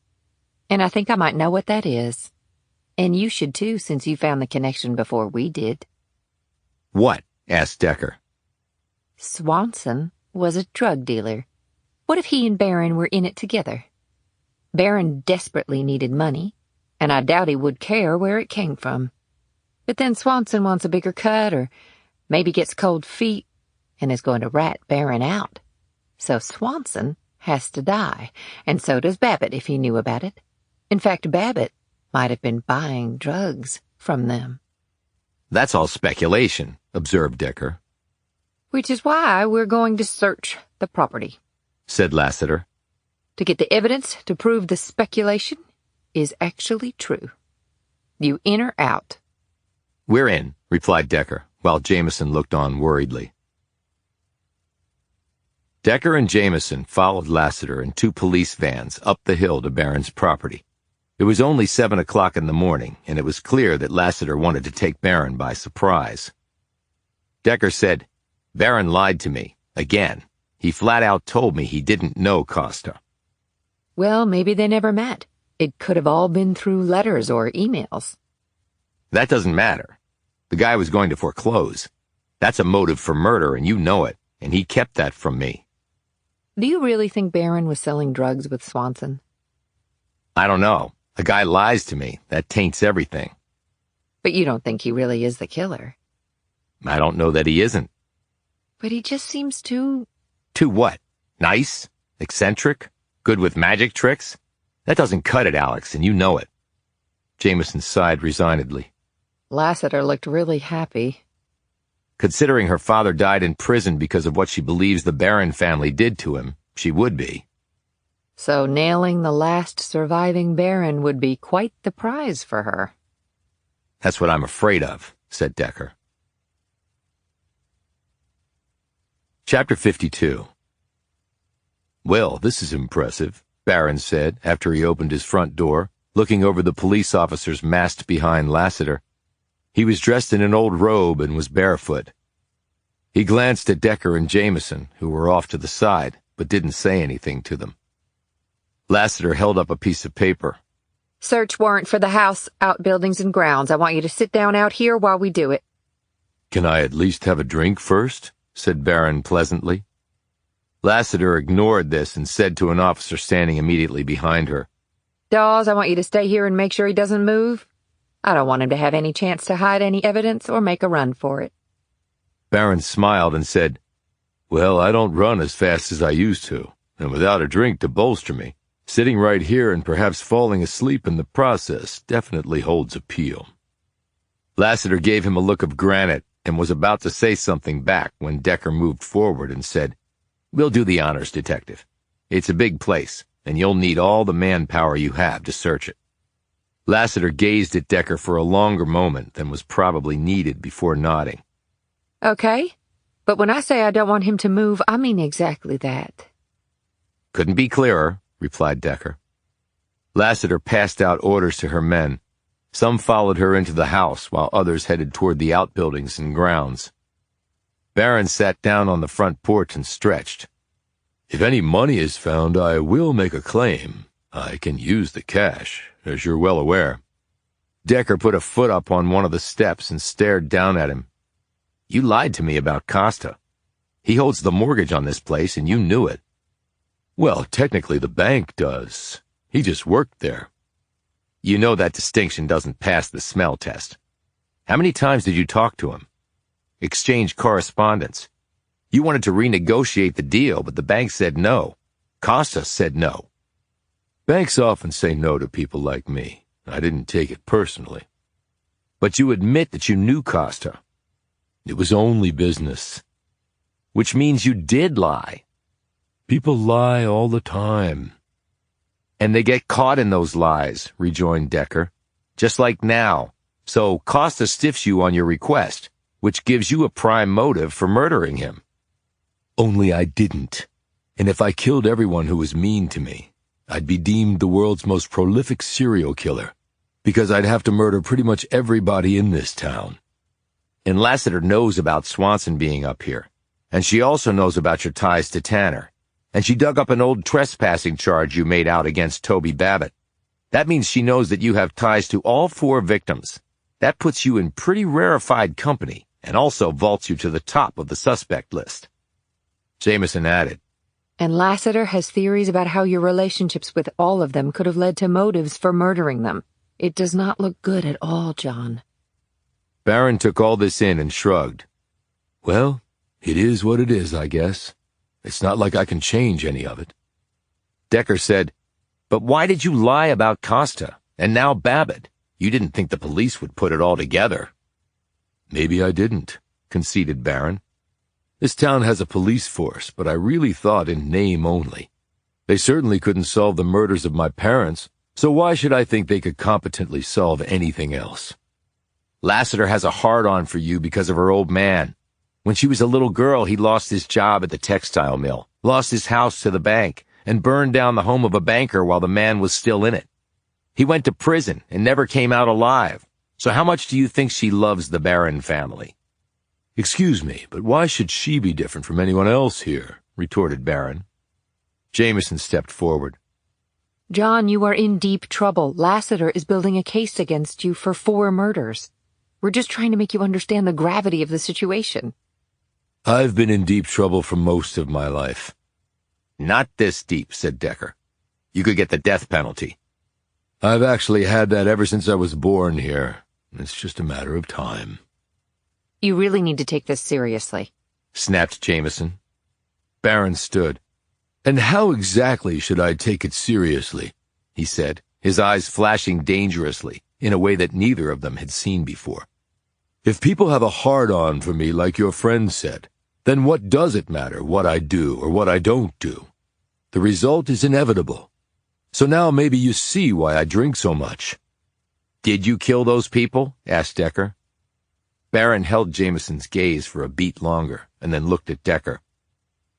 And I think I might know what that is. And you should too, since you found the connection before we did. What? Asked Decker. Swanson was a drug dealer. What if he and Barron were in it together? Barron desperately needed money, and I doubt he would care where it came from. But then Swanson wants a bigger cut, or maybe gets cold feet, and is going to rat Barron out. So Swanson has to die, and so does Babbitt if he knew about it. In fact, Babbitt might have been buying drugs from them. That's all speculation, observed Decker. Which is why we're going to search the property, said Lassiter. To get the evidence to prove the speculation is actually true. You in or out? We're in, replied Decker, while Jamison looked on worriedly. Decker and Jamison followed Lassiter in 2 police vans up the hill to Barron's property. It was only 7 o'clock in the morning, and it was clear that Lassiter wanted to take Barron by surprise. Decker said, Barron lied to me, again. He flat out told me he didn't know Costa. Well, maybe they never met. It could have all been through letters or emails. That doesn't matter. The guy was going to foreclose. That's a motive for murder, and you know it, and he kept that from me. Do you really think Barron was selling drugs with Swanson? I don't know. A guy lies to me. That taints everything. But you don't think he really is the killer? I don't know that he isn't. But he just seems too... Too what? Nice? Eccentric? Good with magic tricks? That doesn't cut it, Alex, and you know it. Jamison sighed resignedly. Lassiter looked really happy. Considering her father died in prison because of what she believes the Barron family did to him, she would be. So nailing the last surviving Baron would be quite the prize for her. That's what I'm afraid of, said Decker. Chapter 52. Well, this is impressive, Barron said after he opened his front door, looking over the police officers massed behind Lassiter. He was dressed in an old robe and was barefoot. He glanced at Decker and Jamison, who were off to the side, but didn't say anything to them. Lassiter held up a piece of paper. Search warrant for the house, outbuildings, and grounds. I want you to sit down out here while we do it. Can I at least have a drink first? Said Barron pleasantly. Lassiter ignored this and said to an officer standing immediately behind her, Dawes, I want you to stay here and make sure he doesn't move. I don't want him to have any chance to hide any evidence or make a run for it. Barron smiled and said, Well, I don't run as fast as I used to, and without a drink to bolster me, sitting right here and perhaps falling asleep in the process definitely holds appeal. Lassiter gave him a look of granite and was about to say something back when Decker moved forward and said, We'll do the honors, detective. It's a big place, and you'll need all the manpower you have to search it. Lassiter gazed at Decker for a longer moment than was probably needed before nodding. Okay, but when I say I don't want him to move, I mean exactly that. Couldn't be clearer, replied Decker. Lassiter passed out orders to her men. Some followed her into the house, while others headed toward the outbuildings and grounds. Barron sat down on the front porch and stretched. If any money is found, I will make a claim. I can use the cash, as you're well aware. Decker put a foot up on one of the steps and stared down at him. You lied to me about Costa. He holds the mortgage on this place, and you knew it. Well, technically the bank does. He just worked there. You know that distinction doesn't pass the smell test. How many times did you talk to him? Exchange correspondence. You wanted to renegotiate the deal, but the bank said no. Costa said no. Banks often say no to people like me. I didn't take it personally. But you admit that you knew Costa. It was only business. Which means you did lie. People lie all the time. And they get caught in those lies, rejoined Decker. Just like now. So Costa stiffs you on your request, which gives you a prime motive for murdering him. Only I didn't. And if I killed everyone who was mean to me, I'd be deemed the world's most prolific serial killer, because I'd have to murder pretty much everybody in this town. And Lassiter knows about Swanson being up here, and she also knows about your ties to Tanner, and she dug up an old trespassing charge you made out against Toby Babbitt. That means she knows that you have ties to all 4 victims. That puts you in pretty rarefied company, and also vaults you to the top of the suspect list. Jamison added, And Lassiter has theories about how your relationships with all of them could have led to motives for murdering them. It does not look good at all, John. Barron took all this in and shrugged. Well, it is what it is, I guess. It's not like I can change any of it. Decker said, But why did you lie about Costa, and now Babbitt? You didn't think the police would put it all together. Maybe I didn't, conceded Barron. This town has a police force, but I really thought in name only. They certainly couldn't solve the murders of my parents, so why should I think they could competently solve anything else? Lassiter has a hard-on for you because of her old man. When she was a little girl, he lost his job at the textile mill, lost his house to the bank, and burned down the home of a banker while the man was still in it. He went to prison and never came out alive. So how much do you think she loves the Barron family? Excuse me, but why should she be different from anyone else here? Retorted Barron. Jamison stepped forward. John, you are in deep trouble. Lassiter is building a case against you for 4 murders. We're just trying to make you understand the gravity of the situation. I've been in deep trouble for most of my life. Not this deep, said Decker. You could get the death penalty. I've actually had that ever since I was born here. It's just a matter of time. You really need to take this seriously, snapped Jamison. Barron stood. And how exactly should I take it seriously? He said, his eyes flashing dangerously in a way that neither of them had seen before. If people have a hard-on for me like your friend said, then what does it matter what I do or what I don't do? The result is inevitable. So now maybe you see why I drink so much." "Did you kill those people?" asked Decker. Barron held Jamison's gaze for a beat longer, and then looked at Decker.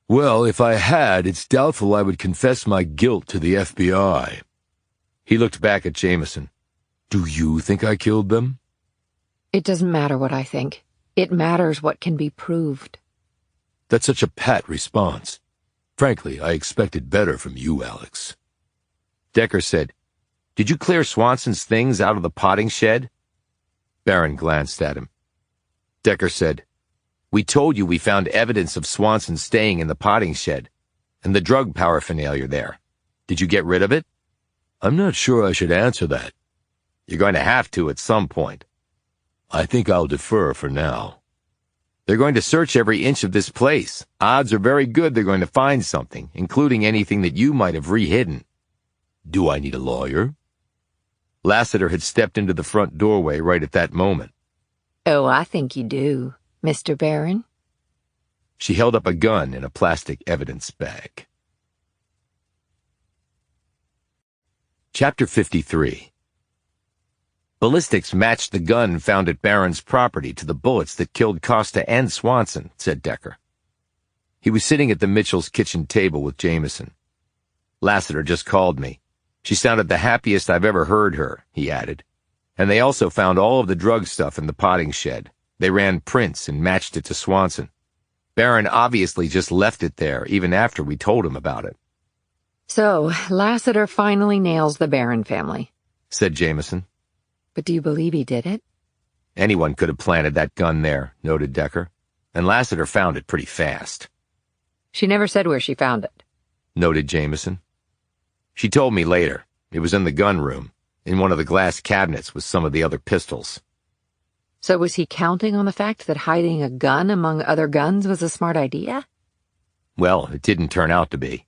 "Well, if I had, it's doubtful I would confess my guilt to the FBI." He looked back at Jamison. "Do you think I killed them?" It doesn't matter what I think. It matters what can be proved. That's such a pat response. Frankly, I expected better from you, Alex. Decker said, "Did you clear Swanson's things out of the potting shed?" Barron glanced at him. Decker said, "We told you we found evidence of Swanson staying in the potting shed, and the drug paraphernalia there. Did you get rid of it?" "I'm not sure I should answer that." "You're going to have to at some point." "I think I'll defer for now." "They're going to search every inch of this place. Odds are very good they're going to find something, including anything that you might have re-hidden." "Do I need a lawyer?" Lassiter had stepped into the front doorway right at that moment. Oh, I think you do, Mr. Barron. She held up a gun in a plastic evidence bag. Chapter 53. "Ballistics matched the gun found at Barron's property to the bullets that killed Costa and Swanson," said Decker. He was sitting at the Mitchell's kitchen table with Jamison. "Lassiter just called me. She sounded the happiest I've ever heard her," he added. "And they also found all of the drug stuff in the potting shed. They ran prints and matched it to Swanson. Barron obviously just left it there even after we told him about it." So, Lassiter finally nails the Barron family, said Jamison. "But do you believe he did it?" "Anyone could have planted that gun there," noted Decker. "And Lassiter found it pretty fast." "She never said where she found it," noted Jamison. "She told me later. It was in the gun room, in one of the glass cabinets with some of the other pistols." So was he counting on the fact that hiding a gun among other guns was a smart idea? Well, it didn't turn out to be.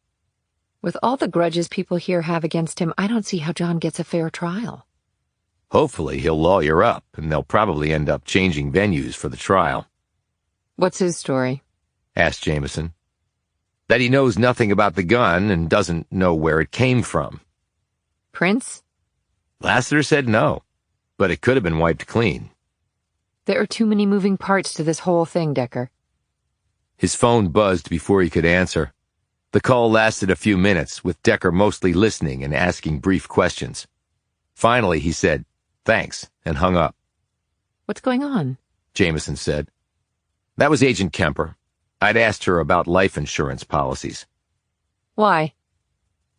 With all the grudges people here have against him, I don't see how John gets a fair trial. Hopefully he'll lawyer up, and they'll probably end up changing venues for the trial. "What's his story?" asked Jamison. "That he knows nothing about the gun and doesn't know where it came from." Prince? Lassiter said no, but it could have been wiped clean. There are too many moving parts to this whole thing, Decker. His phone buzzed before he could answer. The call lasted a few minutes, with Decker mostly listening and asking brief questions. Finally, he said, "Thanks," and hung up. "What's going on?" Jamison said. "That was Agent Kemper. I'd asked her about life insurance policies." "Why?"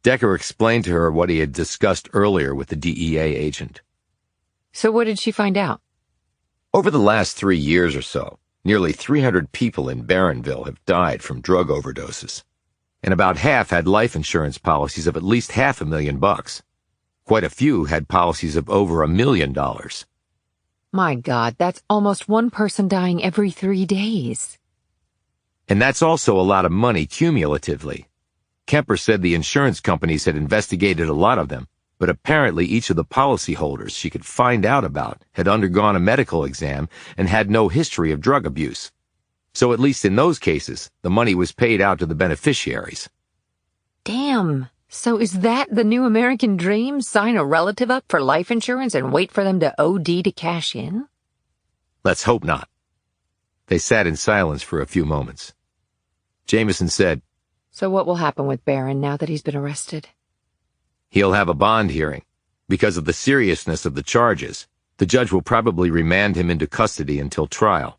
Decker explained to her what he had discussed earlier with the DEA agent. "So what did she find out?" "Over the last 3 years or so, nearly 300 people in Barronville have died from drug overdoses, and about half had life insurance policies of at least $500,000. Quite a few had policies of over $1 million. My God, that's almost one person dying every 3 days. And that's also a lot of money cumulatively. Kemper said the insurance companies had investigated a lot of them, but apparently each of the policyholders she could find out about had undergone a medical exam and had no history of drug abuse. So at least in those cases, the money was paid out to the beneficiaries. Damn. So is that the new American dream? Sign a relative up for life insurance and wait for them to OD to cash in? Let's hope not. They sat in silence for a few moments. Jamison said, "So what will happen with Barron now that he's been arrested?" "He'll have a bond hearing. Because of the seriousness of the charges, the judge will probably remand him into custody until trial.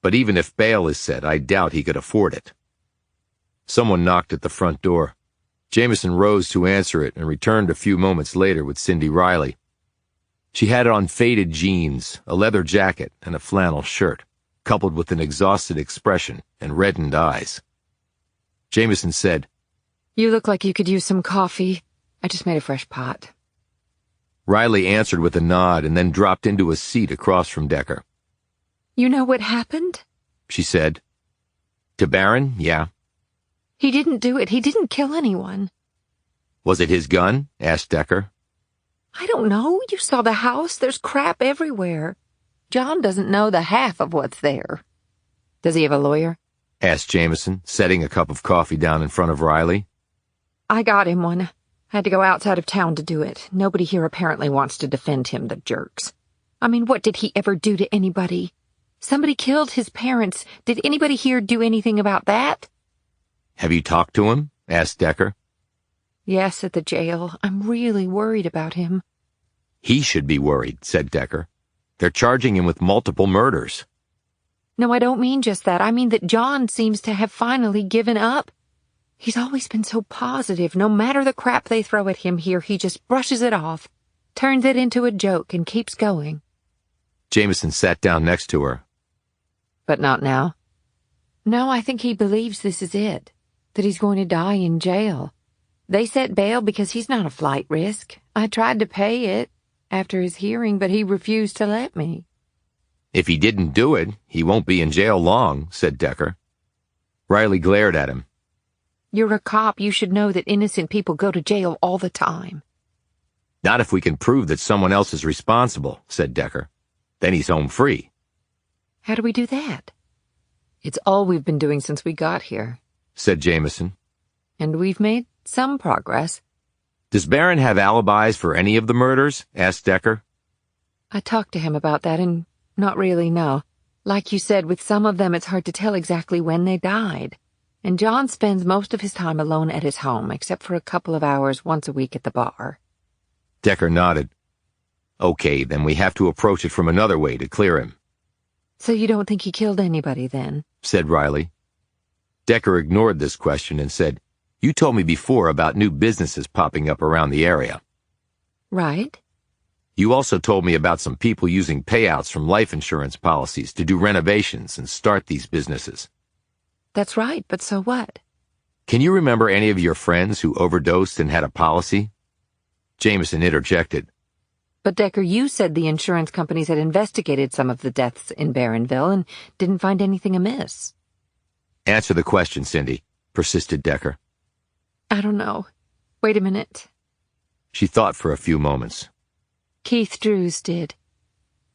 But even if bail is set, I doubt he could afford it." Someone knocked at the front door. Jamison rose to answer it and returned a few moments later with Cindy Riley. She had on faded jeans, a leather jacket, and a flannel shirt, coupled with an exhausted expression and reddened eyes. Jamison said, "You look like you could use some coffee. I just made a fresh pot." Riley answered with a nod and then dropped into a seat across from Decker. "You know what happened?" she said. "To Barron, yeah." "He didn't do it. He didn't kill anyone." "Was it his gun?" asked Decker. "I don't know. You saw the house. There's crap everywhere." John doesn't know the half of what's there. Does he have a lawyer? Asked Jamison, setting a cup of coffee down in front of Riley. I got him one. Had to go outside of town to do it. Nobody here apparently wants to defend him, the jerks. I mean, what did he ever do to anybody? Somebody killed his parents. Did anybody here do anything about that? Have you talked to him? Asked Decker. Yes, at the jail. I'm really worried about him. He should be worried, said Decker. They're charging him with multiple murders. No, I don't mean just that. I mean that John seems to have finally given up. He's always been so positive. No matter the crap they throw at him here, he just brushes it off, turns it into a joke, and keeps going. Jamison sat down next to her. But not now. No, I think he believes this is it, that he's going to die in jail. They set bail because he's not a flight risk. I tried to pay it after his hearing, but he refused to let me. If he didn't do it, he won't be in jail long, said Decker. Riley glared at him. You're a cop. You should know that innocent people go to jail all the time. Not if we can prove that someone else is responsible, said Decker. Then he's home free. How do we do that? It's all we've been doing since we got here, said Jamison. And we've made some progress. Does Barron have alibis for any of the murders? Asked Decker. I talked to him about that and not really, no. Like you said, with some of them it's hard to tell exactly when they died. And John spends most of his time alone at his home, except for a couple of hours once a week at the bar. Decker nodded. Okay, then we have to approach it from another way to clear him. So you don't think he killed anybody then? Said Riley. Decker ignored this question and said, You told me before about new businesses popping up around the area. Right. You also told me about some people using payouts from life insurance policies to do renovations and start these businesses. That's right, but so what? Can you remember any of your friends who overdosed and had a policy? Jamison interjected. But Decker, you said the insurance companies had investigated some of the deaths in Barronville and didn't find anything amiss. Answer the question, Cindy, persisted Decker. I don't know. Wait a minute. She thought for a few moments. Keith Drews did.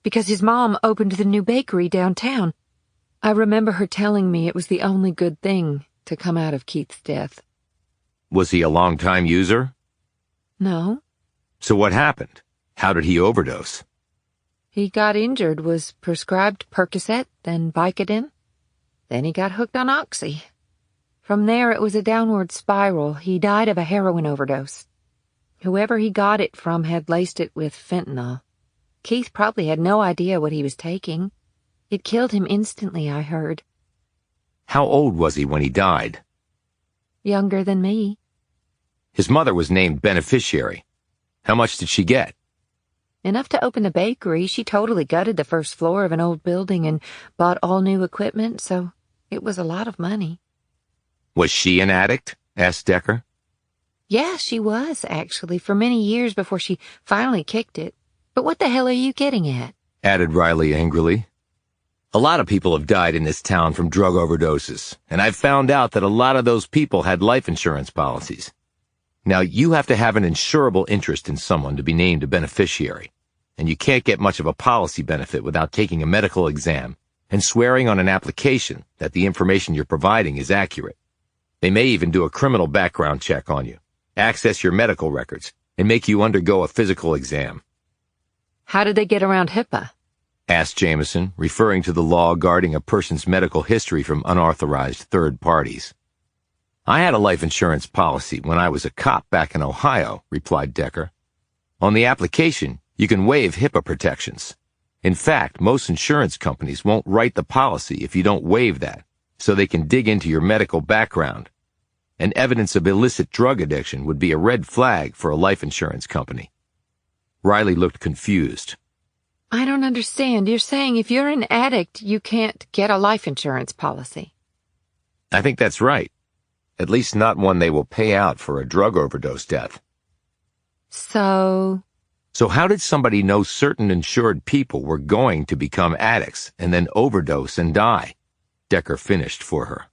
Because his mom opened the new bakery downtown. I remember her telling me it was the only good thing to come out of Keith's death. Was he a long-time user? No. So what happened? How did he overdose? He got injured, was prescribed Percocet, then Vicodin. Then he got hooked on Oxy. From there it was a downward spiral. He died of a heroin overdose. Whoever he got it from had laced it with fentanyl. Keith probably had no idea what he was taking. It killed him instantly, I heard. How old was he when he died? Younger than me. His mother was named beneficiary. How much did she get? Enough to open a bakery. She totally gutted the first floor of an old building and bought all new equipment, so it was a lot of money. Was she an addict? Asked Decker. Yeah, she was, actually, for many years before she finally kicked it. But what the hell are you getting at? Added Riley angrily. A lot of people have died in this town from drug overdoses, and I've found out that a lot of those people had life insurance policies. Now, you have to have an insurable interest in someone to be named a beneficiary, and you can't get much of a policy benefit without taking a medical exam and swearing on an application that the information you're providing is accurate. They may even do a criminal background check on you, access your medical records, and make you undergo a physical exam. How did they get around HIPAA? Asked Jamison, referring to the law guarding a person's medical history from unauthorized third parties. I had a life insurance policy when I was a cop back in Ohio, replied Decker. On the application, you can waive HIPAA protections. In fact, most insurance companies won't write the policy if you don't waive that, so they can dig into your medical background. And evidence of illicit drug addiction would be a red flag for a life insurance company. Riley looked confused. I don't understand. You're saying if you're an addict, you can't get a life insurance policy. I think that's right. At least not one they will pay out for a drug overdose death. So how did somebody know certain insured people were going to become addicts and then overdose and die? Decker finished for her.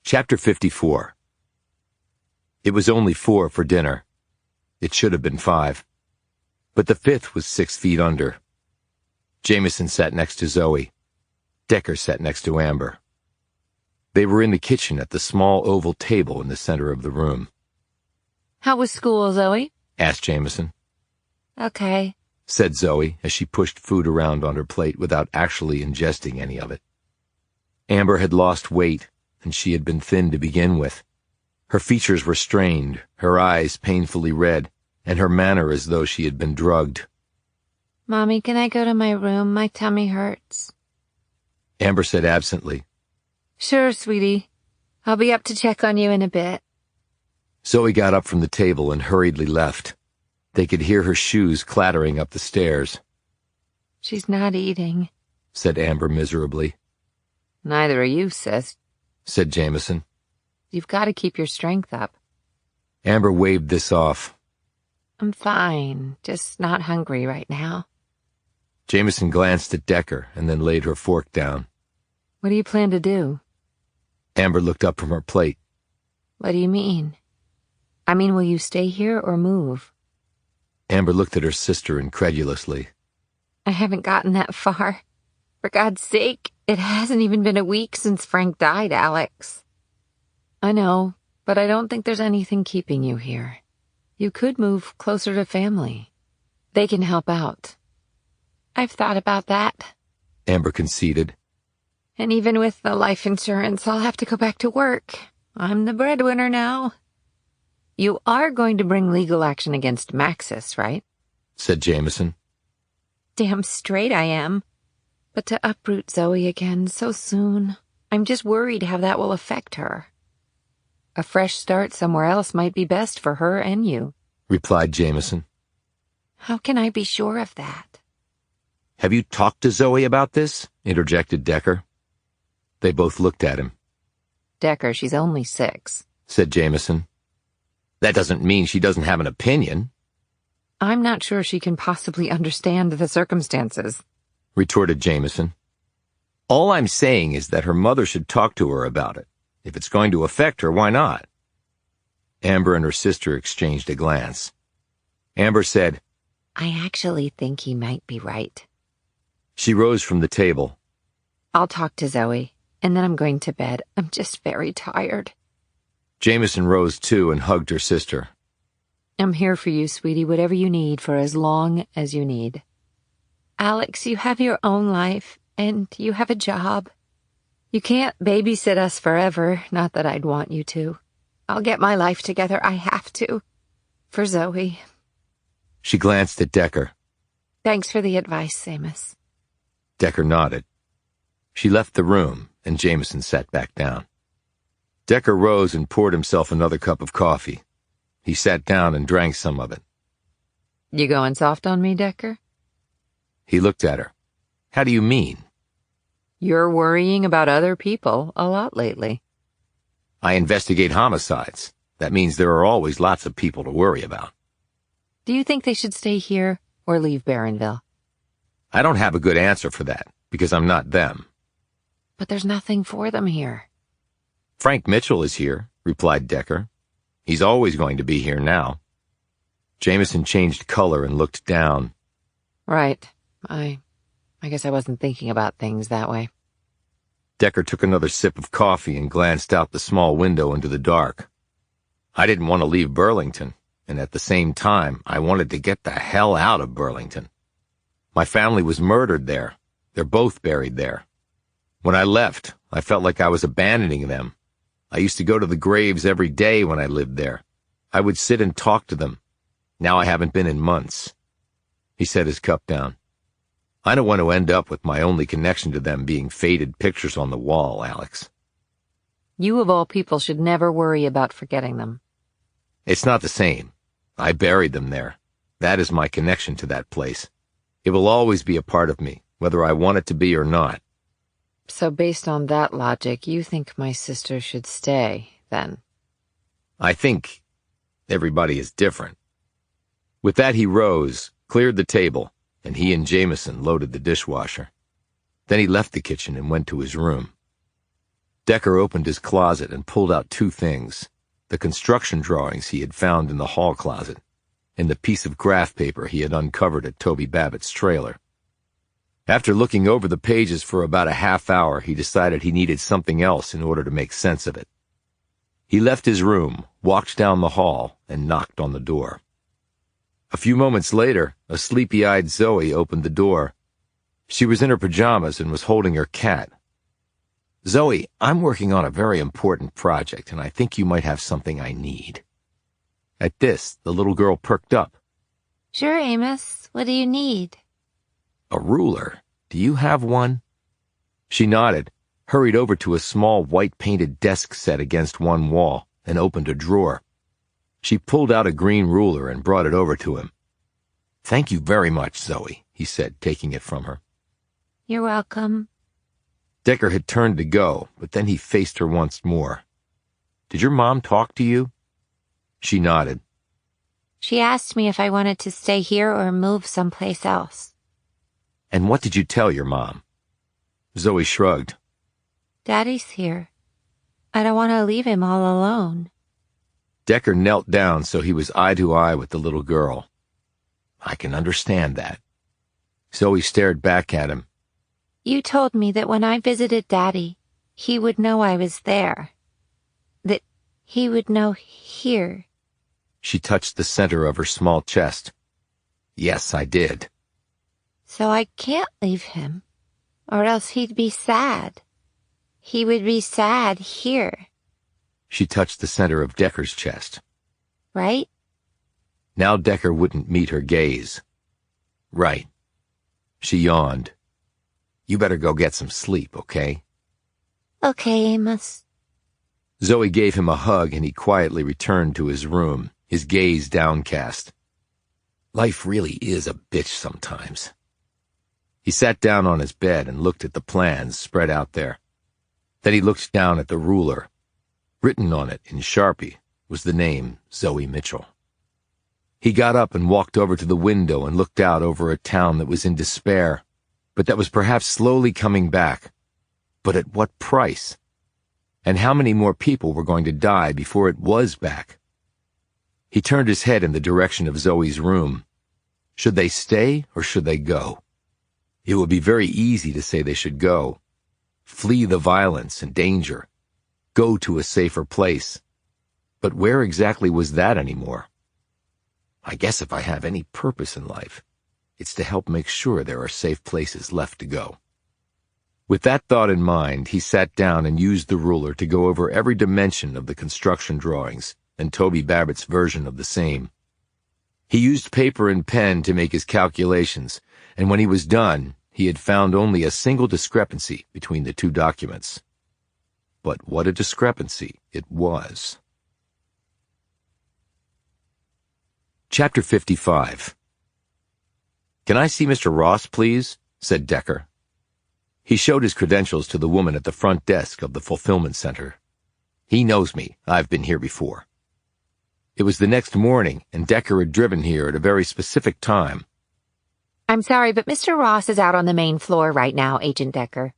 Chapter 54. It was only 4 for dinner. It should have been 5. but the fifth was 6 feet under. Jamison sat next to Zoe. Decker sat next to Amber. They were in the kitchen at the small oval table in the center of the room. How was school, Zoe? Asked Jamison. Okay. Said Zoe as she pushed food around on her plate without actually ingesting any of it. Amber had lost weight, and she had been thin to begin with. Her features were strained, her eyes painfully red, and her manner as though she had been drugged. Mommy, can I go to my room? My tummy hurts. Amber said absently. Sure, sweetie. I'll be up to check on you in a bit. Zoe got up from the table and hurriedly left. They could hear her shoes clattering up the stairs. She's not eating, said Amber miserably. Neither are you, sis, said Jamison. You've got to keep your strength up. Amber waved this off. I'm fine, just not hungry right now. Jamison glanced at Decker and then laid her fork down. What do you plan to do? Amber looked up from her plate. What do you mean? I mean, will you stay here or move? Amber looked at her sister incredulously. I haven't gotten that far. For God's sake, it hasn't even been a week since Frank died, Alex. I know, but I don't think there's anything keeping you here. You could move closer to family. They can help out. I've thought about that. Amber conceded. And even with the life insurance, I'll have to go back to work. I'm the breadwinner now. You are going to bring legal action against Maxis, right? Said Jamison. Damn straight I am. But to uproot Zoe again so soon, I'm just worried how that will affect her. A fresh start somewhere else might be best for her and you, replied Jamison. How can I be sure of that? Have you talked to Zoe about this? Interjected Decker. They both looked at him. Decker, she's only 6, said Jamison. That doesn't mean she doesn't have an opinion. I'm not sure she can possibly understand the circumstances, retorted Jamison. All I'm saying is that her mother should talk to her about it. If it's going to affect her, why not? Amber and her sister exchanged a glance. Amber said, I actually think he might be right. She rose from the table. I'll talk to Zoe, and then I'm going to bed. I'm just very tired. Jamison rose too and hugged her sister. I'm here for you, sweetie, whatever you need for as long as you need. Alex, you have your own life, and you have a job. You can't babysit us forever, not that I'd want you to. I'll get my life together, I have to. For Zoe. She glanced at Decker. Thanks for the advice, Amos. Decker nodded. She left the room, and Jamison sat back down. Decker rose and poured himself another cup of coffee. He sat down and drank some of it. You going soft on me, Decker? He looked at her. How do you mean? You're worrying about other people a lot lately. I investigate homicides. That means there are always lots of people to worry about. Do you think they should stay here or leave Barronville? I don't have a good answer for that, because I'm not them. But there's nothing for them here. Frank Mitchell is here, replied Decker. He's always going to be here now. Jamison changed color and looked down. Right. I guess I wasn't thinking about things that way. Decker took another sip of coffee and glanced out the small window into the dark. I didn't want to leave Burlington, and at the same time, I wanted to get the hell out of Burlington. My family was murdered there. They're both buried there. When I left, I felt like I was abandoning them. I used to go to the graves every day when I lived there. I would sit and talk to them. Now I haven't been in months. He set his cup down. I don't want to end up with my only connection to them being faded pictures on the wall, Alex. You of all people should never worry about forgetting them. It's not the same. I buried them there. That is my connection to that place. It will always be a part of me, whether I want it to be or not. So based on that logic, you think my sister should stay, then? I think everybody is different. With that he rose, cleared the table, and he and Jamison loaded the dishwasher. Then he left the kitchen and went to his room. Decker opened his closet and pulled out 2 things, the construction drawings he had found in the hall closet. and the piece of graph paper he had uncovered at Toby Babbitt's trailer. After looking over the pages for about a half hour, he decided he needed something else in order to make sense of it. He left his room, walked down the hall, and knocked on the door. A few moments later, a sleepy-eyed Zoe opened the door. She was in her pajamas and was holding her cat. "Zoe, I'm working on a very important project, and I think you might have something I need." At this, the little girl perked up. Sure, Amos. What do you need? "A ruler. Do you have one?" She nodded, hurried over to a small white-painted desk set against one wall, and opened a drawer. She pulled out a green ruler and brought it over to him. "Thank you very much, Zoe," he said, taking it from her. You're welcome. Decker had turned to go, but then he faced her once more. "Did your mom talk to you?" She nodded. She asked me if I wanted to stay here or move someplace else. "And what did you tell your mom?" Zoe shrugged. Daddy's here. I don't want to leave him all alone. Decker knelt down so he was eye to eye with the little girl. "I can understand that." Zoe stared back at him. You told me that when I visited Daddy, he would know I was there. That he would know here. She touched the center of her small chest. "Yes, I did." So I can't leave him, or else he'd be sad. He would be sad here. She touched the center of Decker's chest. Right? Now Decker wouldn't meet her gaze. "Right." She yawned. "You better go get some sleep, okay?" Okay, Amos. Zoe gave him a hug and he quietly returned to his room, his gaze downcast. Life really is a bitch sometimes. He sat down on his bed and looked at the plans spread out there. Then he looked down at the ruler. Written on it in Sharpie was the name Zoe Mitchell. He got up and walked over to the window and looked out over a town that was in despair, but that was perhaps slowly coming back. But at what price? And how many more people were going to die before it was back? He turned his head in the direction of Zoe's room. Should they stay or should they go? It would be very easy to say they should go. Flee the violence and danger. Go to a safer place. But where exactly was that anymore? "I guess if I have any purpose in life, it's to help make sure there are safe places left to go." With that thought in mind, he sat down and used the ruler to go over every dimension of the construction drawings and Toby Babbitt's version of the same. He used paper and pen to make his calculations, and when he was done, he had found only a single discrepancy between the two documents. But what a discrepancy it was. Chapter 55. "Can I see Mr. Ross, please?" said Decker. He showed his credentials to the woman at the front desk of the fulfillment center. "He knows me. I've been here before." It was the next morning, and Decker had driven here at a very specific time. I'm sorry, but Mr. Ross is out on the main floor right now, Agent Decker.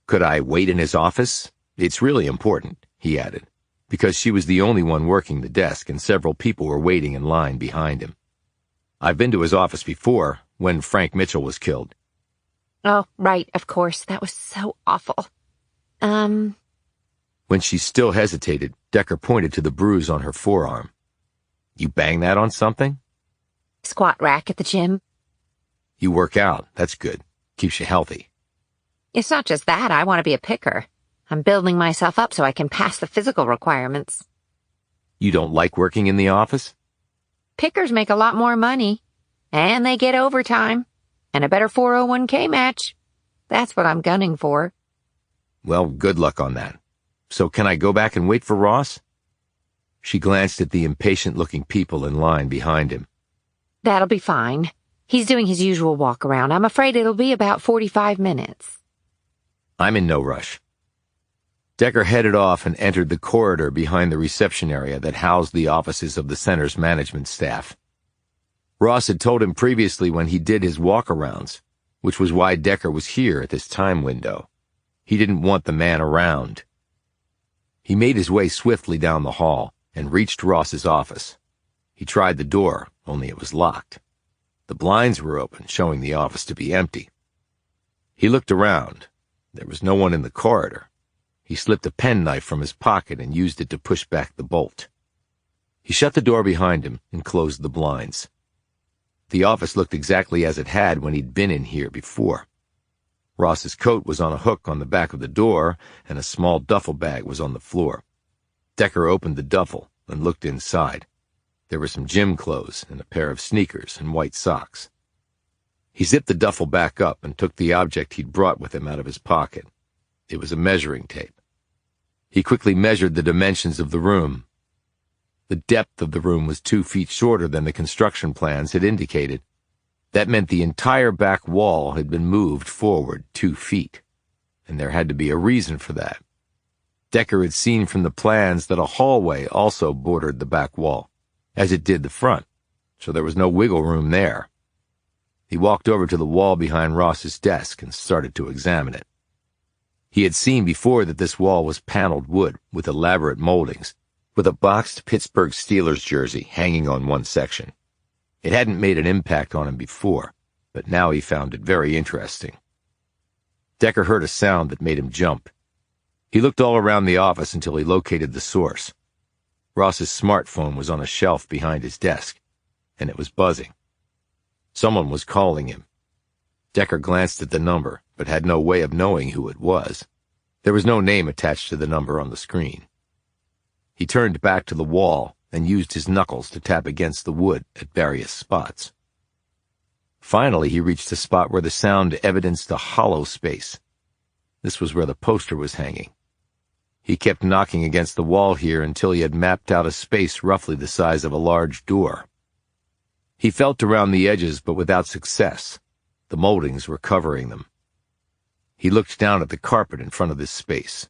"Could I wait in his office? It's really important," he added, because she was the only one working the desk and several people were waiting in line behind him. "I've been to his office before, when Frank Mitchell was killed." Oh, right, of course. That was so awful. When she still hesitated, Decker pointed to the bruise on her forearm. "You bang that on something?" Squat rack at the gym. "You work out. That's good. Keeps you healthy." It's not just that. I want to be a picker. I'm building myself up so I can pass the physical requirements. "You don't like working in the office?" Pickers make a lot more money. And they get overtime. And a better 401k match. That's what I'm gunning for. "Well, good luck on that. So can I go back and wait for Ross?" She glanced at the impatient-looking people in line behind him. That'll be fine. He's doing his usual walk around. I'm afraid it'll be about 45 minutes. "I'm in no rush." Decker headed off and entered the corridor behind the reception area that housed the offices of the center's management staff. Ross had told him previously when he did his walk-arounds, which was why Decker was here at this time window. He didn't want the man around. He made his way swiftly down the hall and reached Ross's office. He tried the door, only it was locked. The blinds were open, showing the office to be empty. He looked around. There was no one in the corridor. He slipped a penknife from his pocket and used it to push back the bolt. He shut the door behind him and closed the blinds. The office looked exactly as it had when he'd been in here before. Ross's coat was on a hook on the back of the door, and a small duffel bag was on the floor. Decker opened the duffel and looked inside. There were some gym clothes and a pair of sneakers and white socks. He zipped the duffel back up and took the object he'd brought with him out of his pocket. It was a measuring tape. He quickly measured the dimensions of the room. The depth of the room was 2 feet shorter than the construction plans had indicated. That meant the entire back wall had been moved forward 2 feet, and there had to be a reason for that. Decker had seen from the plans that a hallway also bordered the back wall, as it did the front, so there was no wiggle room there. He walked over to the wall behind Ross's desk and started to examine it. He had seen before that this wall was paneled wood with elaborate moldings, with a boxed Pittsburgh Steelers jersey hanging on one section. It hadn't made an impact on him before, but now he found it very interesting. Decker heard a sound that made him jump. He looked all around the office until he located the source. Ross's smartphone was on a shelf behind his desk, and it was buzzing. Someone was calling him. Decker glanced at the number, but had no way of knowing who it was. There was no name attached to the number on the screen. He turned back to the wall and used his knuckles to tap against the wood at various spots. Finally, he reached a spot where the sound evidenced a hollow space. This was where the poster was hanging. He kept knocking against the wall here until he had mapped out a space roughly the size of a large door. He felt around the edges, but without success. The moldings were covering them. He looked down at the carpet in front of this space.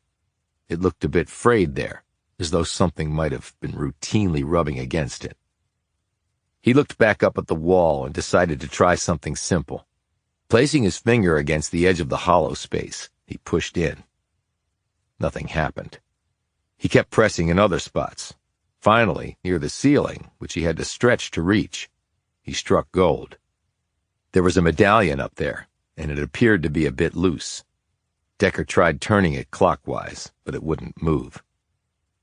It looked a bit frayed there, as though something might have been routinely rubbing against it. He looked back up at the wall and decided to try something simple. Placing his finger against the edge of the hollow space, he pushed in. Nothing happened. He kept pressing in other spots. Finally, near the ceiling, which he had to stretch to reach, he struck gold. There was a medallion up there, and it appeared to be a bit loose. Decker tried turning it clockwise, but it wouldn't move.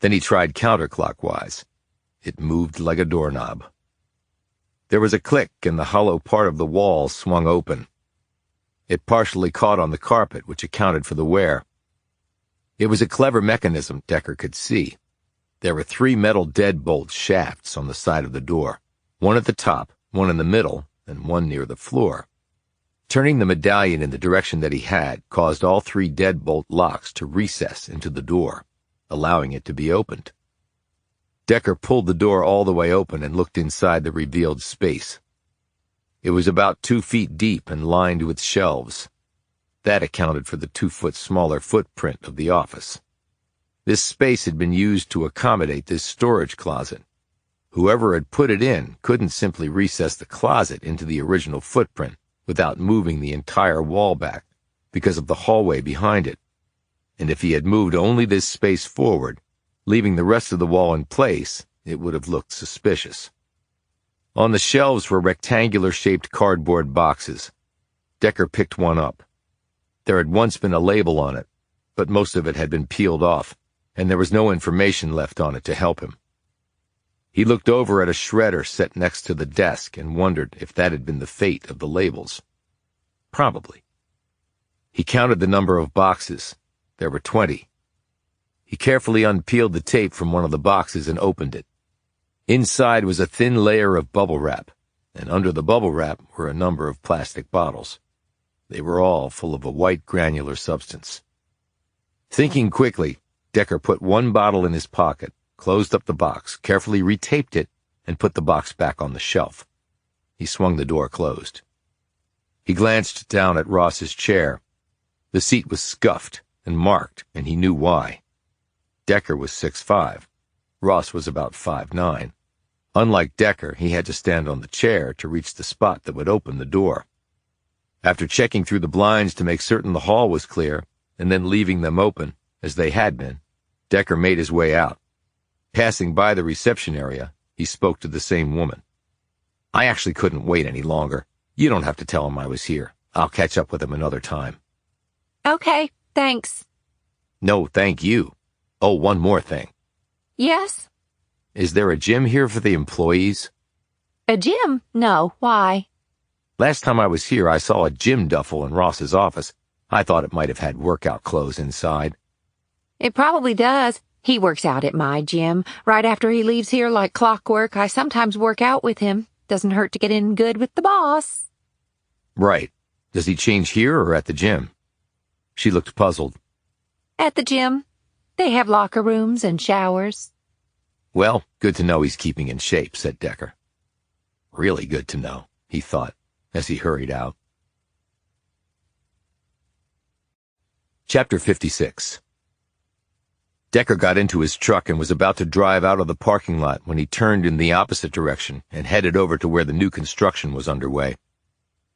Then he tried counterclockwise. It moved like a doorknob. There was a click, and the hollow part of the wall swung open. It partially caught on the carpet, which accounted for the wear. It was a clever mechanism, Decker could see. There were 3 metal deadbolt shafts on the side of the door, one at the top, one in the middle, and one near the floor. Turning the medallion in the direction that he had caused all 3 deadbolt locks to recess into the door, allowing it to be opened. Decker pulled the door all the way open and looked inside the revealed space. It was about 2 feet deep and lined with shelves. That accounted for the 2-foot smaller footprint of the office. This space had been used to accommodate this storage closet. Whoever had put it in couldn't simply recess the closet into the original footprint without moving the entire wall back because of the hallway behind it. And if he had moved only this space forward, leaving the rest of the wall in place, it would have looked suspicious. On the shelves were rectangular-shaped cardboard boxes. Decker picked one up. There had once been a label on it, but most of it had been peeled off, and there was no information left on it to help him. He looked over at a shredder set next to the desk and wondered if that had been the fate of the labels. Probably. He counted the number of boxes. There were 20. He carefully unpeeled the tape from one of the boxes and opened it. Inside was a thin layer of bubble wrap, and under the bubble wrap were a number of plastic bottles. They were all full of a white granular substance. Thinking quickly, Decker put one bottle in his pocket, closed up the box, carefully retaped it, and put the box back on the shelf. He swung the door closed. He glanced down at Ross's chair. The seat was scuffed and marked, and he knew why. Decker was 6'5". Ross was about 5'9". Unlike Decker, he had to stand on the chair to reach the spot that would open the door. After checking through the blinds to make certain the hall was clear, and then leaving them open, as they had been, Decker made his way out. Passing by the reception area, he spoke to the same woman. I actually couldn't wait any longer. You don't have to tell him I was here. I'll catch up with him another time. Okay, thanks. No, thank you. Oh, one more thing. Yes? Is there a gym here for the employees? A gym? No, why? Last time I was here, I saw a gym duffel in Ross's office. I thought it might have had workout clothes inside. It probably does. He works out at my gym. Right after he leaves here like clockwork, I sometimes work out with him. Doesn't hurt to get in good with the boss. Right. Does he change here or at the gym? She looked puzzled. At the gym. They have locker rooms and showers. Well, good to know he's keeping in shape, said Decker. Really good to know, he thought, as he hurried out. Chapter 56. Decker got into his truck and was about to drive out of the parking lot when he turned in the opposite direction and headed over to where the new construction was underway.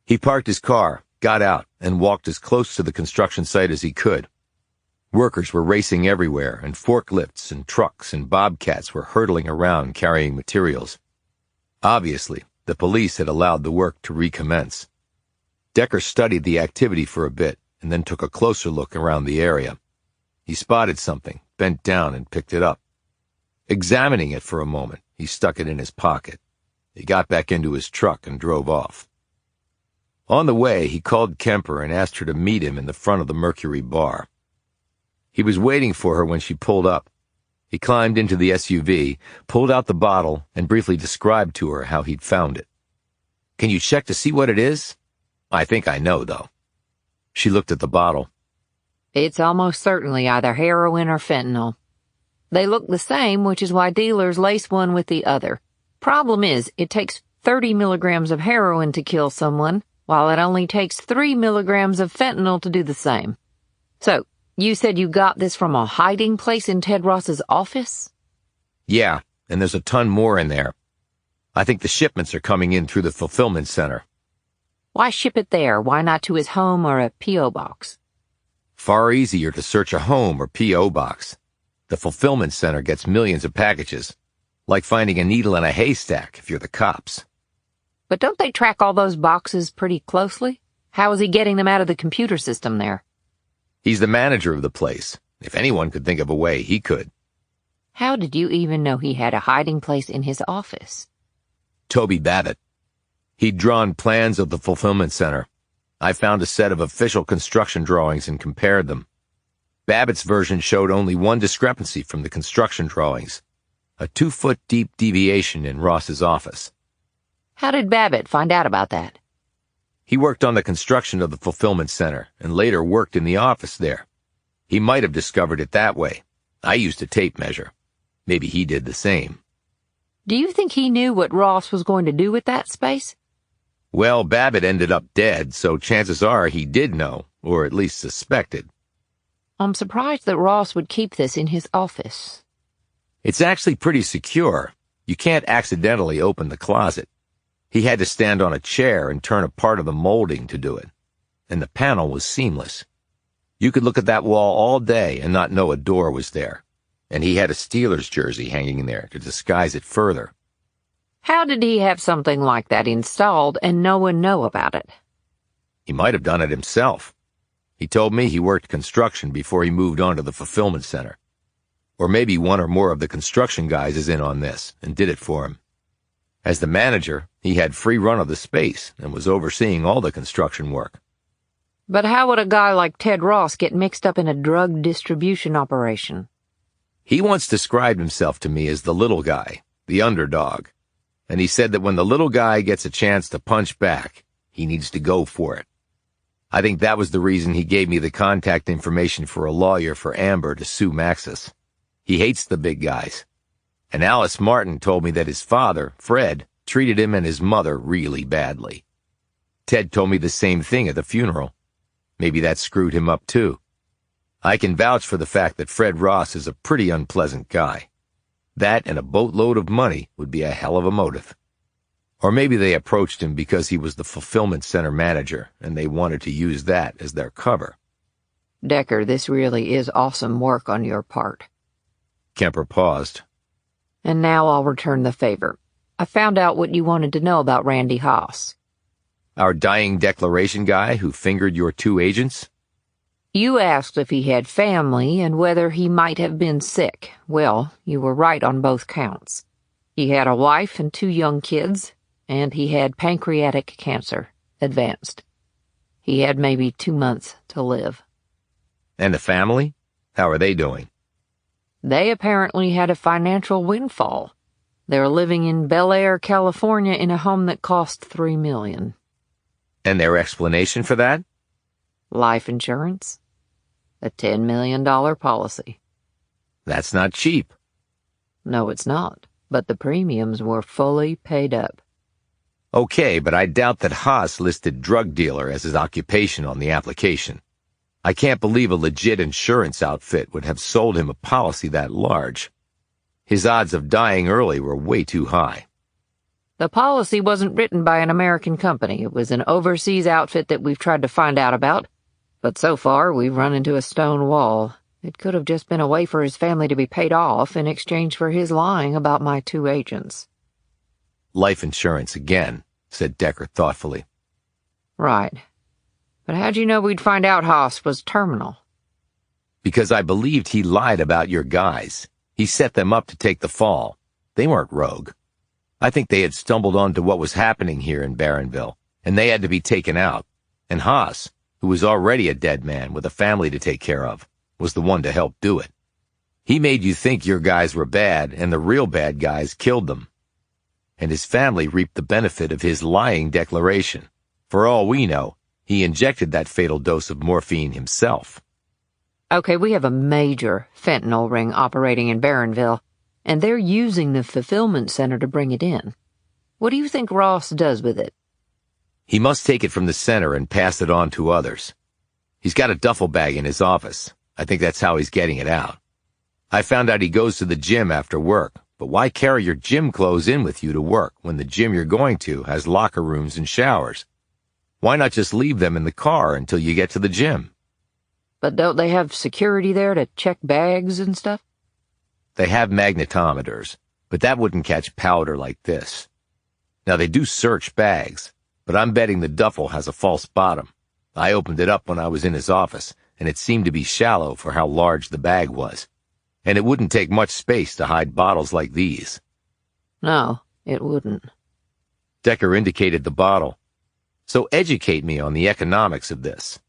He parked his car, got out, and walked as close to the construction site as he could. Workers were racing everywhere, and forklifts and trucks and bobcats were hurtling around carrying materials. Obviously, the police had allowed the work to recommence. Decker studied the activity for a bit and then took a closer look around the area. He spotted something, bent down and picked it up. Examining it for a moment, he stuck it in his pocket. He got back into his truck and drove off. On the way, he called Kemper and asked her to meet him in the front of the Mercury bar. He was waiting for her when she pulled up. He climbed into the SUV, pulled out the bottle, and briefly described to her how he'd found it. "Can you check to see what it is?" "I think I know, though." She looked at the bottle. It's almost certainly either heroin or fentanyl. They look the same, which is why dealers lace one with the other. Problem is, it takes 30 milligrams of heroin to kill someone, while it only takes 3 milligrams of fentanyl to do the same. So, you said you got this from a hiding place in Ted Ross's office? Yeah, and there's a ton more in there. I think the shipments are coming in through the fulfillment center. Why ship it there? Why not to his home or a P.O. box? Far easier to search a home or P.O. box. The fulfillment center gets millions of packages. Like finding a needle in a haystack if you're the cops. But don't they track all those boxes pretty closely? How is he getting them out of the computer system there? He's the manager of the place. If anyone could think of a way, he could. How did you even know he had a hiding place in his office? Toby Babbitt. He'd drawn plans of the fulfillment center. I found a set of official construction drawings and compared them. Babbitt's version showed only one discrepancy from the construction drawings. A 2-foot-deep deviation in Ross's office. How did Babbitt find out about that? He worked on the construction of the fulfillment center and later worked in the office there. He might have discovered it that way. I used a tape measure. Maybe he did the same. Do you think he knew what Ross was going to do with that space? Well, Babbitt ended up dead, so chances are he did know, or at least suspected. I'm surprised that Ross would keep this in his office. It's actually pretty secure. You can't accidentally open the closet. He had to stand on a chair and turn a part of the molding to do it. And the panel was seamless. You could look at that wall all day and not know a door was there. And he had a Steelers jersey hanging in there to disguise it further. How did he have something like that installed and no one know about it? He might have done it himself. He told me he worked construction before he moved on to the fulfillment center. Or maybe one or more of the construction guys is in on this and did it for him. As the manager, he had free run of the space and was overseeing all the construction work. But how would a guy like Ted Ross get mixed up in a drug distribution operation? He once described himself to me as the little guy, the underdog. And he said that when the little guy gets a chance to punch back, he needs to go for it. I think that was the reason he gave me the contact information for a lawyer for Amber to sue Maxis. He hates the big guys. And Alice Martin told me that his father, Fred, treated him and his mother really badly. Ted told me the same thing at the funeral. Maybe that screwed him up too. I can vouch for the fact that Fred Ross is a pretty unpleasant guy. That and a boatload of money would be a hell of a motive. Or maybe they approached him because he was the fulfillment center manager, and they wanted to use that as their cover. Decker, this really is awesome work on your part. Kemper paused. And now I'll return the favor. I found out what you wanted to know about Randy Haas. Our dying declaration guy who fingered your 2 agents? You asked if he had family and whether he might have been sick. Well, you were right on both counts. He had a wife and 2 young kids, and he had pancreatic cancer, advanced. He had maybe 2 months to live. And the family? How are they doing? They apparently had a financial windfall. They're living in Bel Air, California in a home that cost $3 million. And their explanation for that? Life insurance. A $10 million policy. That's not cheap. No, it's not. But the premiums were fully paid up. Okay, but I doubt that Haas listed drug dealer as his occupation on the application. I can't believe a legit insurance outfit would have sold him a policy that large. His odds of dying early were way too high. The policy wasn't written by an American company. It was an overseas outfit that we've tried to find out about. But so far, we've run into a stone wall. It could have just been a way for his family to be paid off in exchange for his lying about my 2 agents. Life insurance again, said Decker thoughtfully. Right. But how'd you know we'd find out Haas was terminal? Because I believed he lied about your guys. He set them up to take the fall. They weren't rogue. I think they had stumbled onto what was happening here in Barronville, and they had to be taken out. And Haas, who was already a dead man with a family to take care of, was the one to help do it. He made you think your guys were bad, and the real bad guys killed them. And his family reaped the benefit of his lying declaration. For all we know, he injected that fatal dose of morphine himself. Okay, we have a major fentanyl ring operating in Barronville, and they're using the fulfillment center to bring it in. What do you think Ross does with it? He must take it from the center and pass it on to others. He's got a duffel bag in his office. I think that's how he's getting it out. I found out he goes to the gym after work, but why carry your gym clothes in with you to work when the gym you're going to has locker rooms and showers? Why not just leave them in the car until you get to the gym? But don't they have security there to check bags and stuff? They have magnetometers, but that wouldn't catch powder like this. Now they do search bags, but I'm betting the duffel has a false bottom. I opened it up when I was in his office, and it seemed to be shallow for how large the bag was. And it wouldn't take much space to hide bottles like these. No, it wouldn't. Decker indicated the bottle. So educate me on the economics of this.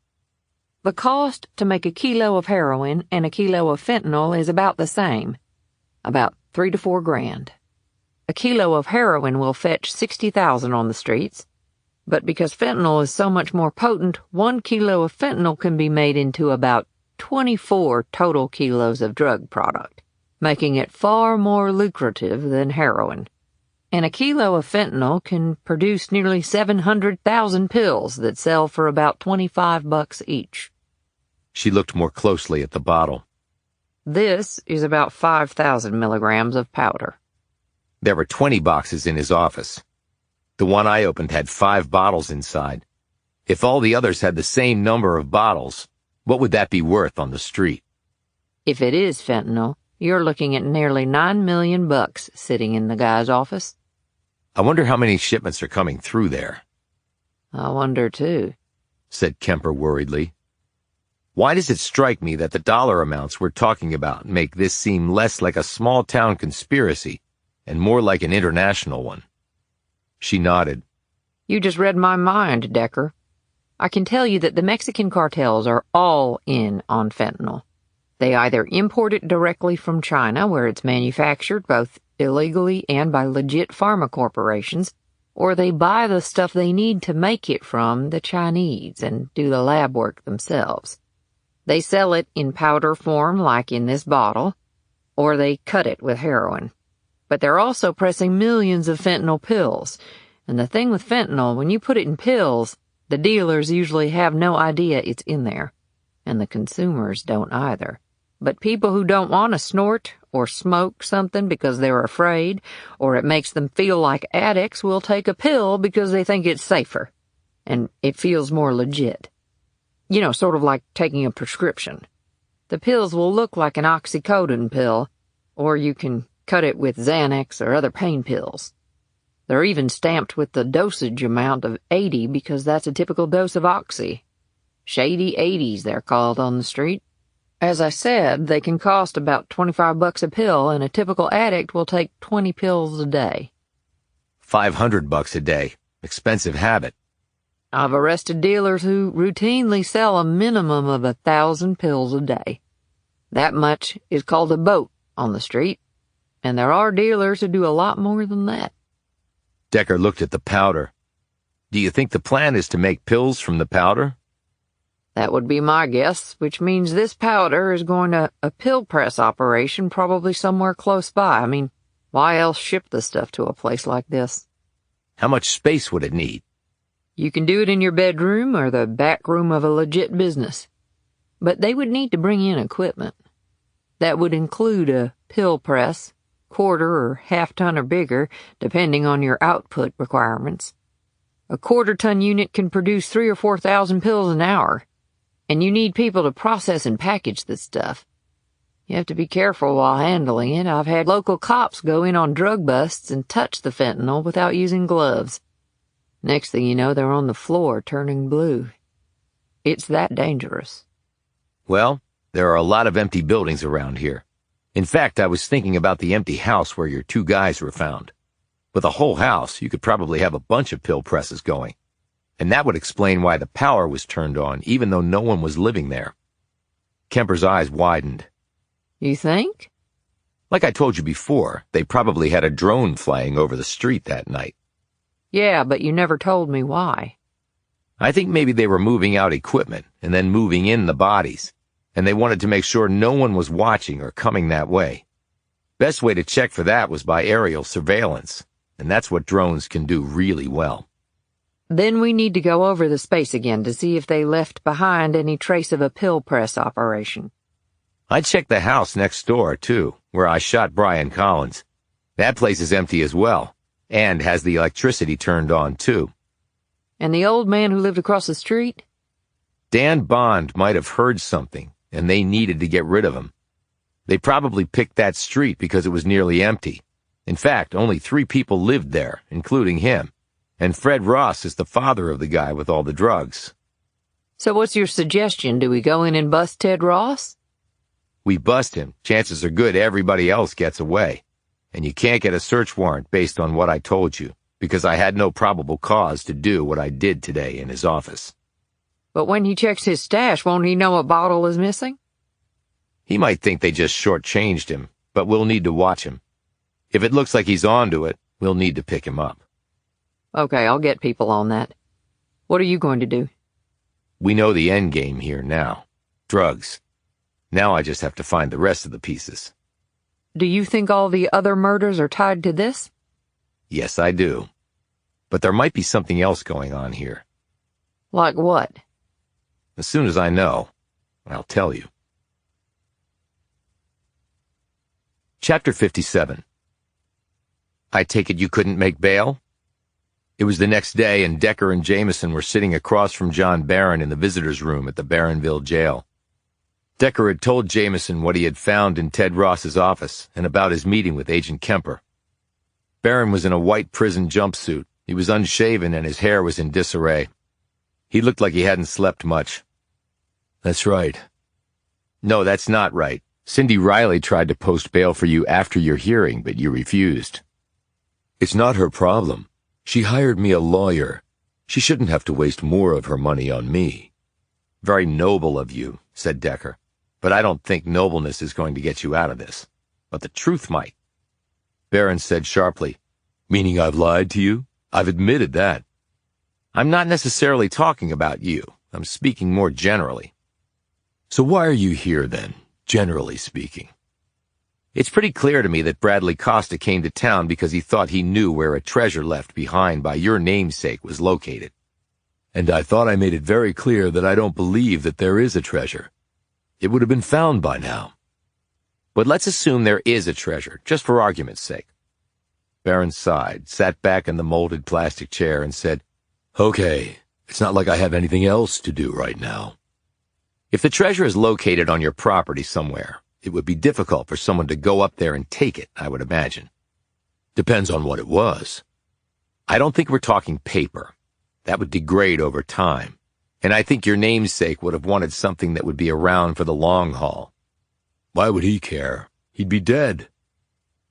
The cost to make a kilo of heroin and a kilo of fentanyl is about the same. About $3 to $4 grand. A kilo of heroin will fetch $60,000 on the streets. But because fentanyl is so much more potent, 1 kilo of fentanyl can be made into about 24 total kilos of drug product, making it far more lucrative than heroin. And a kilo of fentanyl can produce nearly 700,000 pills that sell for about $25 each. She looked more closely at the bottle. This is about 5,000 milligrams of powder. There were 20 boxes in his office. The one I opened had 5 bottles inside. If all the others had the same number of bottles, what would that be worth on the street? If it is fentanyl, you're looking at nearly $9 million sitting in the guy's office. I wonder how many shipments are coming through there. I wonder, too, said Kemper worriedly. Why does it strike me that the dollar amounts we're talking about make this seem less like a small-town conspiracy and more like an international one? She nodded. You just read my mind, Decker. I can tell you that the Mexican cartels are all in on fentanyl. They either import it directly from China, where it's manufactured both illegally and by legit pharma corporations, or they buy the stuff they need to make it from the Chinese and do the lab work themselves. They sell it in powder form, like in this bottle, or they cut it with heroin. But they're also pressing millions of fentanyl pills. And the thing with fentanyl, when you put it in pills, the dealers usually have no idea it's in there. And the consumers don't either. But people who don't want to snort or smoke something because they're afraid, or it makes them feel like addicts, will take a pill because they think it's safer. And it feels more legit. You know, sort of like taking a prescription. The pills will look like an oxycodone pill, or you can cut it with Xanax or other pain pills. They're even stamped with the dosage amount of 80 because that's a typical dose of oxy. Shady 80s, they're called on the street. As I said, they can cost about $25 a pill, and a typical addict will take 20 pills a day. $500 a day. Expensive habit. I've arrested dealers who routinely sell a minimum of 1,000 pills a day. That much is called a boat on the street, and there are dealers who do a lot more than that. Decker looked at the powder. Do you think the plan is to make pills from the powder? That would be my guess, which means this powder is going to a pill press operation probably somewhere close by. I mean, why else ship the stuff to a place like this? How much space would it need? You can do it in your bedroom or the back room of a legit business. But they would need to bring in equipment. That would include a pill press, quarter or half-ton or bigger, depending on your output requirements. A quarter-ton unit can produce 3,000 or 4,000 pills an hour, and you need people to process and package this stuff. You have to be careful while handling it. I've had local cops go in on drug busts and touch the fentanyl without using gloves. Next thing you know, they're on the floor turning blue. It's that dangerous. Well, there are a lot of empty buildings around here. In fact, I was thinking about the empty house where your two guys were found. With a whole house, you could probably have a bunch of pill presses going. And that would explain why the power was turned on, even though no one was living there. Kemper's eyes widened. You think? Like I told you before, they probably had a drone flying over the street that night. Yeah, but you never told me why. I think maybe they were moving out equipment and then moving in the bodies, and they wanted to make sure no one was watching or coming that way. Best way to check for that was by aerial surveillance, and that's what drones can do really well. Then we need to go over the space again to see if they left behind any trace of a pill press operation. I checked the house next door, too, where I shot Brian Collins. That place is empty as well, and has the electricity turned on, too. And the old man who lived across the street? Dan Bond might have heard something, and they needed to get rid of him. They probably picked that street because it was nearly empty. In fact, only 3 people lived there, including him. And Fred Ross is the father of the guy with all the drugs. So what's your suggestion? Do we go in and bust Ted Ross? We bust him. Chances are good everybody else gets away. And you can't get a search warrant based on what I told you, because I had no probable cause to do what I did today in his office. But when he checks his stash, won't he know a bottle is missing? He might think they just shortchanged him, but we'll need to watch him. If it looks like he's onto it, we'll need to pick him up. Okay, I'll get people on that. What are you going to do? We know the end game here now. Drugs. Now I just have to find the rest of the pieces. Do you think all the other murders are tied to this? Yes, I do. But there might be something else going on here. Like what? As soon as I know, I'll tell you. Chapter 57. I take it you couldn't make bail? It was the next day, and Decker and Jamison were sitting across from John Barron in the visitors' room at the Barronville jail. Decker had told Jamison what he had found in Ted Ross's office and about his meeting with Agent Kemper. Barron was in a white prison jumpsuit. He was unshaven and his hair was in disarray. He looked like he hadn't slept much. That's right. No, that's not right. Cindy Riley tried to post bail for you after your hearing, but you refused. It's not her problem. She hired me a lawyer. She shouldn't have to waste more of her money on me. Very noble of you, said Decker. But I don't think nobleness is going to get you out of this. But the truth might. Barron said sharply, Meaning I've lied to you? I've admitted that. I'm not necessarily talking about you. I'm speaking more generally. So why are you here then, generally speaking? It's pretty clear to me that Bradley Costa came to town because he thought he knew where a treasure left behind by your namesake was located. And I thought I made it very clear that I don't believe that there is a treasure. It would have been found by now. But let's assume there is a treasure, just for argument's sake. Barron sighed, sat back in the molded plastic chair, and said, Okay, it's not like I have anything else to do right now. If the treasure is located on your property somewhere, it would be difficult for someone to go up there and take it, I would imagine. Depends on what it was. I don't think we're talking paper. That would degrade over time. And I think your namesake would have wanted something that would be around for the long haul. Why would he care? He'd be dead.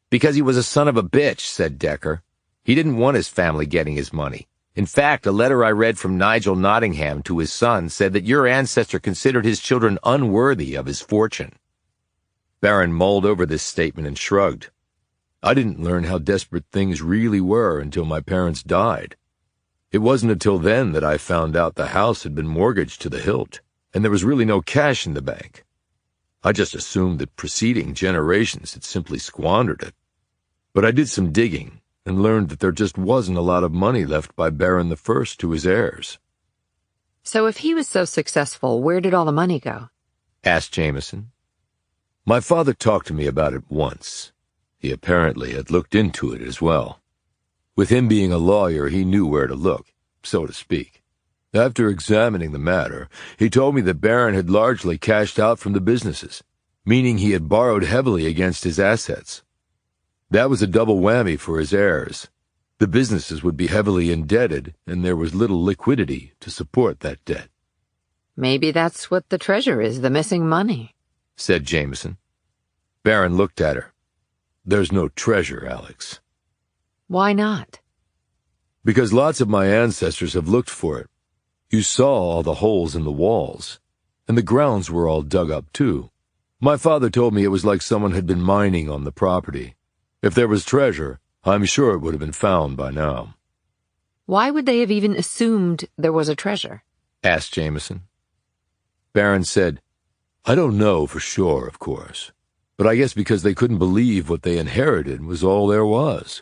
Because he was a son of a bitch, said Decker. He didn't want his family getting his money. In fact, a letter I read from Nigel Nottingham to his son said that your ancestor considered his children unworthy of his fortune. Baron mulled over this statement and shrugged. I didn't learn how desperate things really were until my parents died. It wasn't until then that I found out the house had been mortgaged to the hilt, and there was really no cash in the bank. I just assumed that preceding generations had simply squandered it. But I did some digging and learned that there just wasn't a lot of money left by Baron I to his heirs. So if he was so successful, where did all the money go? Asked Jamison. My father talked to me about it once. He apparently had looked into it as well. With him being a lawyer, he knew where to look, so to speak. After examining the matter, he told me that Baron had largely cashed out from the businesses, meaning he had borrowed heavily against his assets. That was a double whammy for his heirs. The businesses would be heavily indebted, and there was little liquidity to support that debt. Maybe that's what the treasure is, the missing money, said Jamison. Baron looked at her. There's no treasure, Alex. Why not? Because lots of my ancestors have looked for it. You saw all the holes in the walls, and the grounds were all dug up too. My father told me it was like someone had been mining on the property. If there was treasure, I'm sure it would have been found by now. Why would they have even assumed there was a treasure? Asked Jamison. Baron said, I don't know for sure, of course, but I guess because they couldn't believe what they inherited was all there was.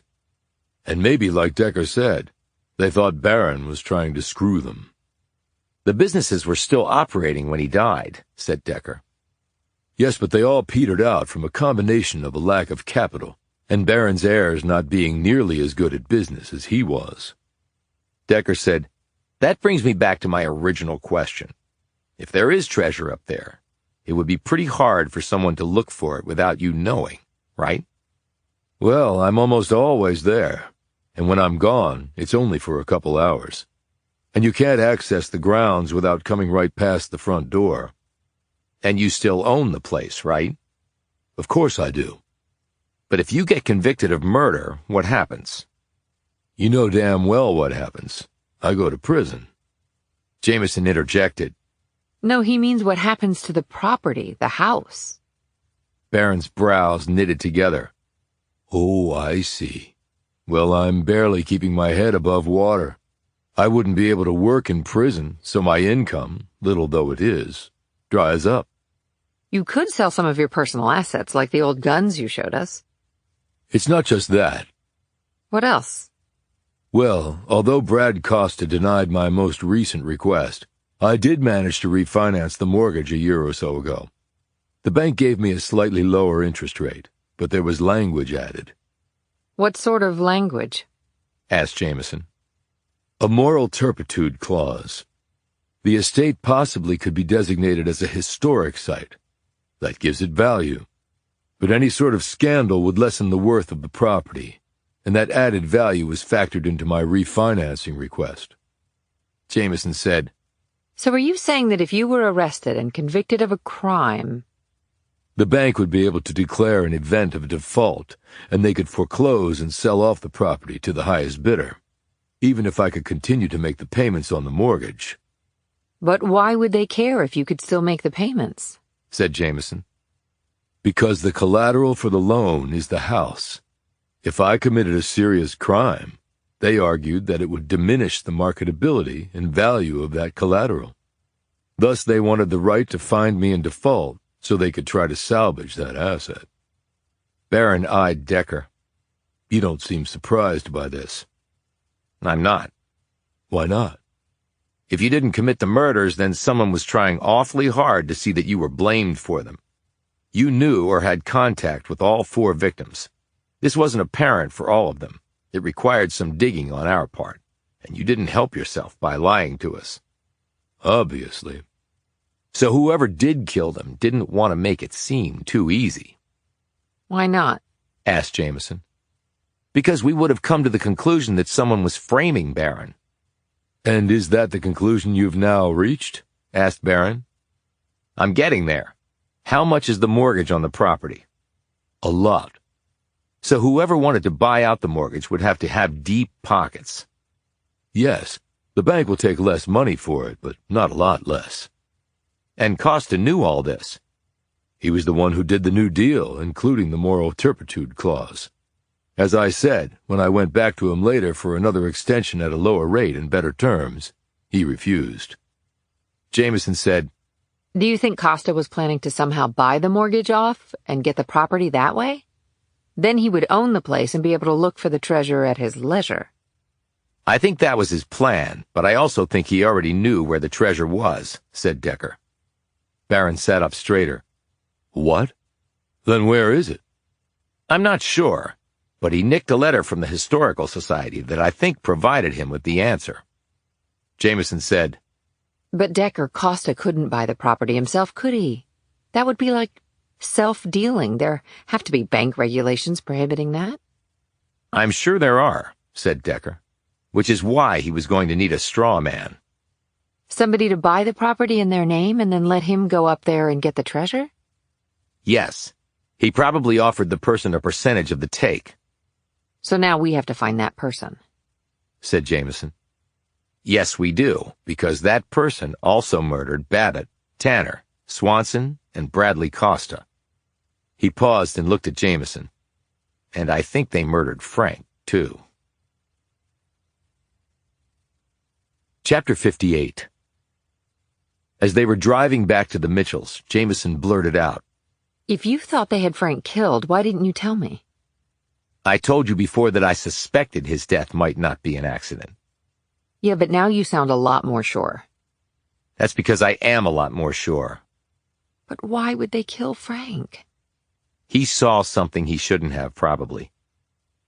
And maybe, like Decker said, they thought Baron was trying to screw them. The businesses were still operating when he died, said Decker. Yes, but they all petered out from a combination of a lack of capital and Baron's heirs not being nearly as good at business as he was. Decker said, That brings me back to my original question. If there is treasure up there, it would be pretty hard for someone to look for it without you knowing, right? Well, I'm almost always there, and when I'm gone, it's only for a couple hours. And you can't access the grounds without coming right past the front door. And you still own the place, right? Of course I do. But if you get convicted of murder, what happens? You know damn well what happens. I go to prison. Jamison interjected. No, he means what happens to the property, the house. Baron's brows knitted together. Oh, I see. Well, I'm barely keeping my head above water. I wouldn't be able to work in prison, so my income, little though it is, dries up. You could sell some of your personal assets, like the old guns you showed us. It's not just that. What else? Well, although Brad Costa denied my most recent request, I did manage to refinance the mortgage a year or so ago. The bank gave me a slightly lower interest rate, but there was language added. What sort of language? Asked Jamison. A moral turpitude clause. The estate possibly could be designated as a historic site. That gives it value. But any sort of scandal would lessen the worth of the property, and that added value was factored into my refinancing request. Jamison said, So are you saying that if you were arrested and convicted of a crime, the bank would be able to declare an event of default, and they could foreclose and sell off the property to the highest bidder, even if I could continue to make the payments on the mortgage? But why would they care if you could still make the payments? Said Jamison. Because the collateral for the loan is the house. If I committed a serious crime, they argued that it would diminish the marketability and value of that collateral. Thus, they wanted the right to find me in default so they could try to salvage that asset. Baron eyed Decker. You don't seem surprised by this. I'm not. Why not? If you didn't commit the murders, then someone was trying awfully hard to see that you were blamed for them. You knew or had contact with all 4 victims. This wasn't apparent for all of them. It required some digging on our part, and you didn't help yourself by lying to us. Obviously. So whoever did kill them didn't want to make it seem too easy. Why not? Asked Jamison. Because we would have come to the conclusion that someone was framing Barron. And is that the conclusion you've now reached? Asked Barron. I'm getting there. How much is the mortgage on the property? A lot. So whoever wanted to buy out the mortgage would have to have deep pockets. Yes, the bank will take less money for it, but not a lot less. And Costa knew all this. He was the one who did the New Deal, including the moral turpitude clause. As I said, when I went back to him later for another extension at a lower rate and better terms, he refused. Jamison said, Do you think Costa was planning to somehow buy the mortgage off and get the property that way? Then he would own the place and be able to look for the treasure at his leisure. I think that was his plan, but I also think he already knew where the treasure was, said Decker. Barron sat up straighter. What? Then where is it? I'm not sure, but he nicked a letter from the Historical Society that I think provided him with the answer. Jamison said, But Decker, Costa couldn't buy the property himself, could he? That would be like self-dealing. There have to be bank regulations prohibiting that. I'm sure there are, said Decker, which is why he was going to need a straw man. Somebody to buy the property in their name and then let him go up there and get the treasure? Yes. He probably offered the person a percentage of the take. So now we have to find that person, said Jamison. Yes, we do, because that person also murdered Babbitt, Tanner, Swanson, and Bradley Costa. He paused and looked at Jamison. And I think they murdered Frank, too. Chapter 58. As they were driving back to the Mitchells, Jamison blurted out, If you thought they had Frank killed, why didn't you tell me? I told you before that I suspected his death might not be an accident. Yeah, but now you sound a lot more sure. That's because I am a lot more sure. But why would they kill Frank? He saw something he shouldn't have, probably.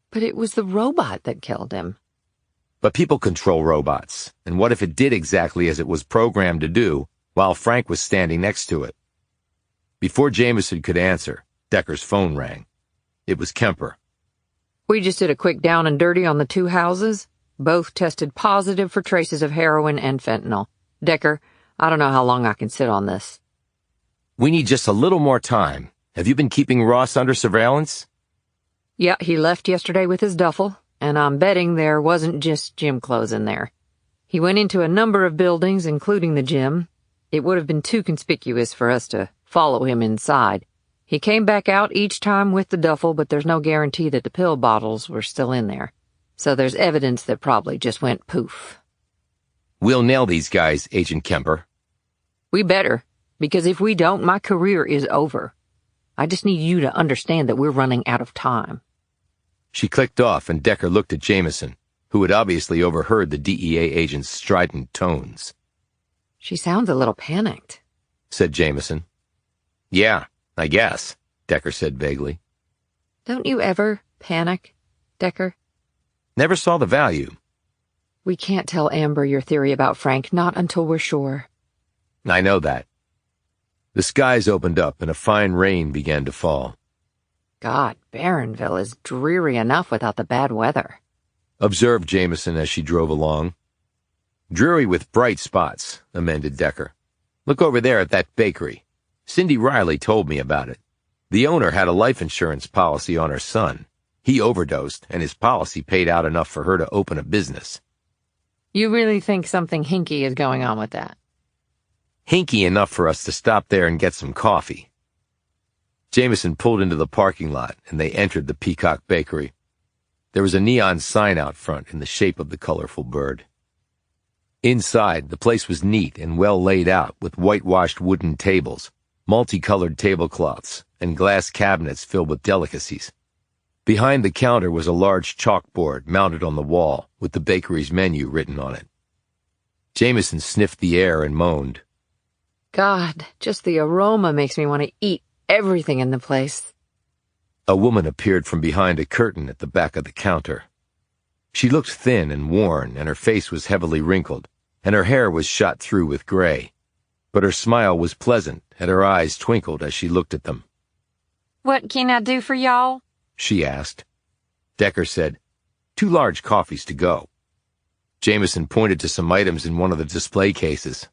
But it was the robot that killed him. But people control robots, and what if it did exactly as it was programmed to do while Frank was standing next to it? Before Jamison could answer, Decker's phone rang. It was Kemper. We just did a quick down and dirty on the two houses. Both tested positive for traces of heroin and fentanyl. Decker, I don't know how long I can sit on this. We need just a little more time. Have you been keeping Ross under surveillance? Yeah, he left yesterday with his duffel, and I'm betting there wasn't just gym clothes in there. He went into a number of buildings, including the gym. It would have been too conspicuous for us to follow him inside. He came back out each time with the duffel, but there's no guarantee that the pill bottles were still in there. So there's evidence that probably just went poof. We'll nail these guys, Agent Kemper. We better, because if we don't, my career is over. I just need you to understand that we're running out of time. She clicked off, and Decker looked at Jamison, who had obviously overheard the DEA agent's strident tones. She sounds a little panicked, said Jamison. Yeah, I guess, Decker said vaguely. Don't you ever panic, Decker? Never saw the value. We can't tell Amber your theory about Frank, not until we're sure. I know that. The skies opened up and a fine rain began to fall. God, Barronville is dreary enough without the bad weather, observed Jamison as she drove along. Dreary with bright spots, amended Decker. Look over there at that bakery. Cindy Riley told me about it. The owner had a life insurance policy on her son. He overdosed, and his policy paid out enough for her to open a business. You really think something hinky is going on with that? Hinky enough for us to stop there and get some coffee. Jamison pulled into the parking lot, and they entered the Peacock Bakery. There was a neon sign out front in the shape of the colorful bird. Inside, the place was neat and well laid out with whitewashed wooden tables, multicolored tablecloths, and glass cabinets filled with delicacies. Behind the counter was a large chalkboard mounted on the wall with the bakery's menu written on it. Jamison sniffed the air and moaned. God, just the aroma makes me want to eat everything in the place. A woman appeared from behind a curtain at the back of the counter. She looked thin and worn, and her face was heavily wrinkled, and her hair was shot through with gray. But her smile was pleasant, and her eyes twinkled as she looked at them. What can I do for y'all? She asked. Decker said, 2 large coffees to go. Jamison pointed to some items in one of the display cases.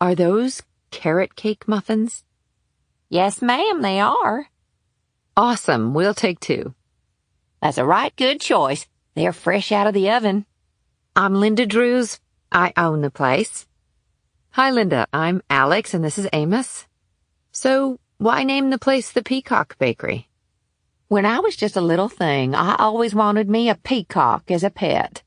Are those carrot cake muffins? Yes, ma'am, they are. Awesome. We'll take 2. That's a right good choice. They're fresh out of the oven. I'm Linda Drews. I own the place. Hi, Linda. I'm Alex, and this is Amos. So, why name the place the Peacock Bakery? When I was just a little thing, I always wanted me a peacock as a pet.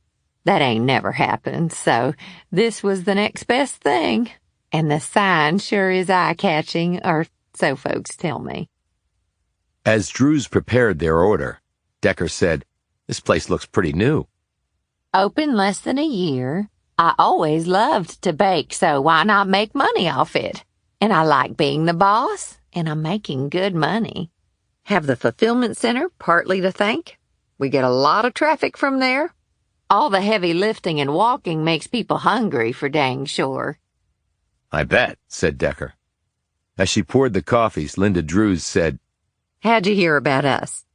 That ain't never happened, so this was the next best thing. And the sign sure is eye-catching, or so folks tell me. As Drews prepared their order, Decker said, "This place looks pretty new." Open less than a year. I always loved to bake, so why not make money off it? And I like being the boss, and I'm making good money. Have the fulfillment center partly to thank. We get a lot of traffic from there. All the heavy lifting and walking makes people hungry, for dang sure. "I bet," said Decker. As she poured the coffees, Linda Drews said, How'd you hear about us?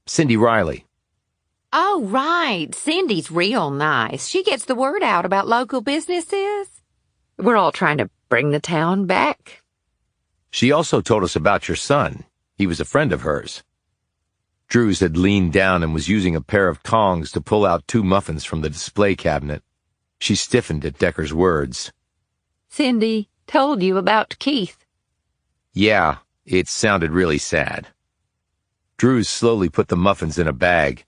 "Cindy Riley." Oh, right. Cindy's real nice. She gets the word out about local businesses. We're all trying to bring the town back. "She also told us about your son. He was a friend of hers." Drews had leaned down and was using a pair of tongs to pull out 2 muffins from the display cabinet. She stiffened at Decker's words. Cindy told you about Keith. "Yeah, it sounded really sad." Drews slowly put the muffins in a bag.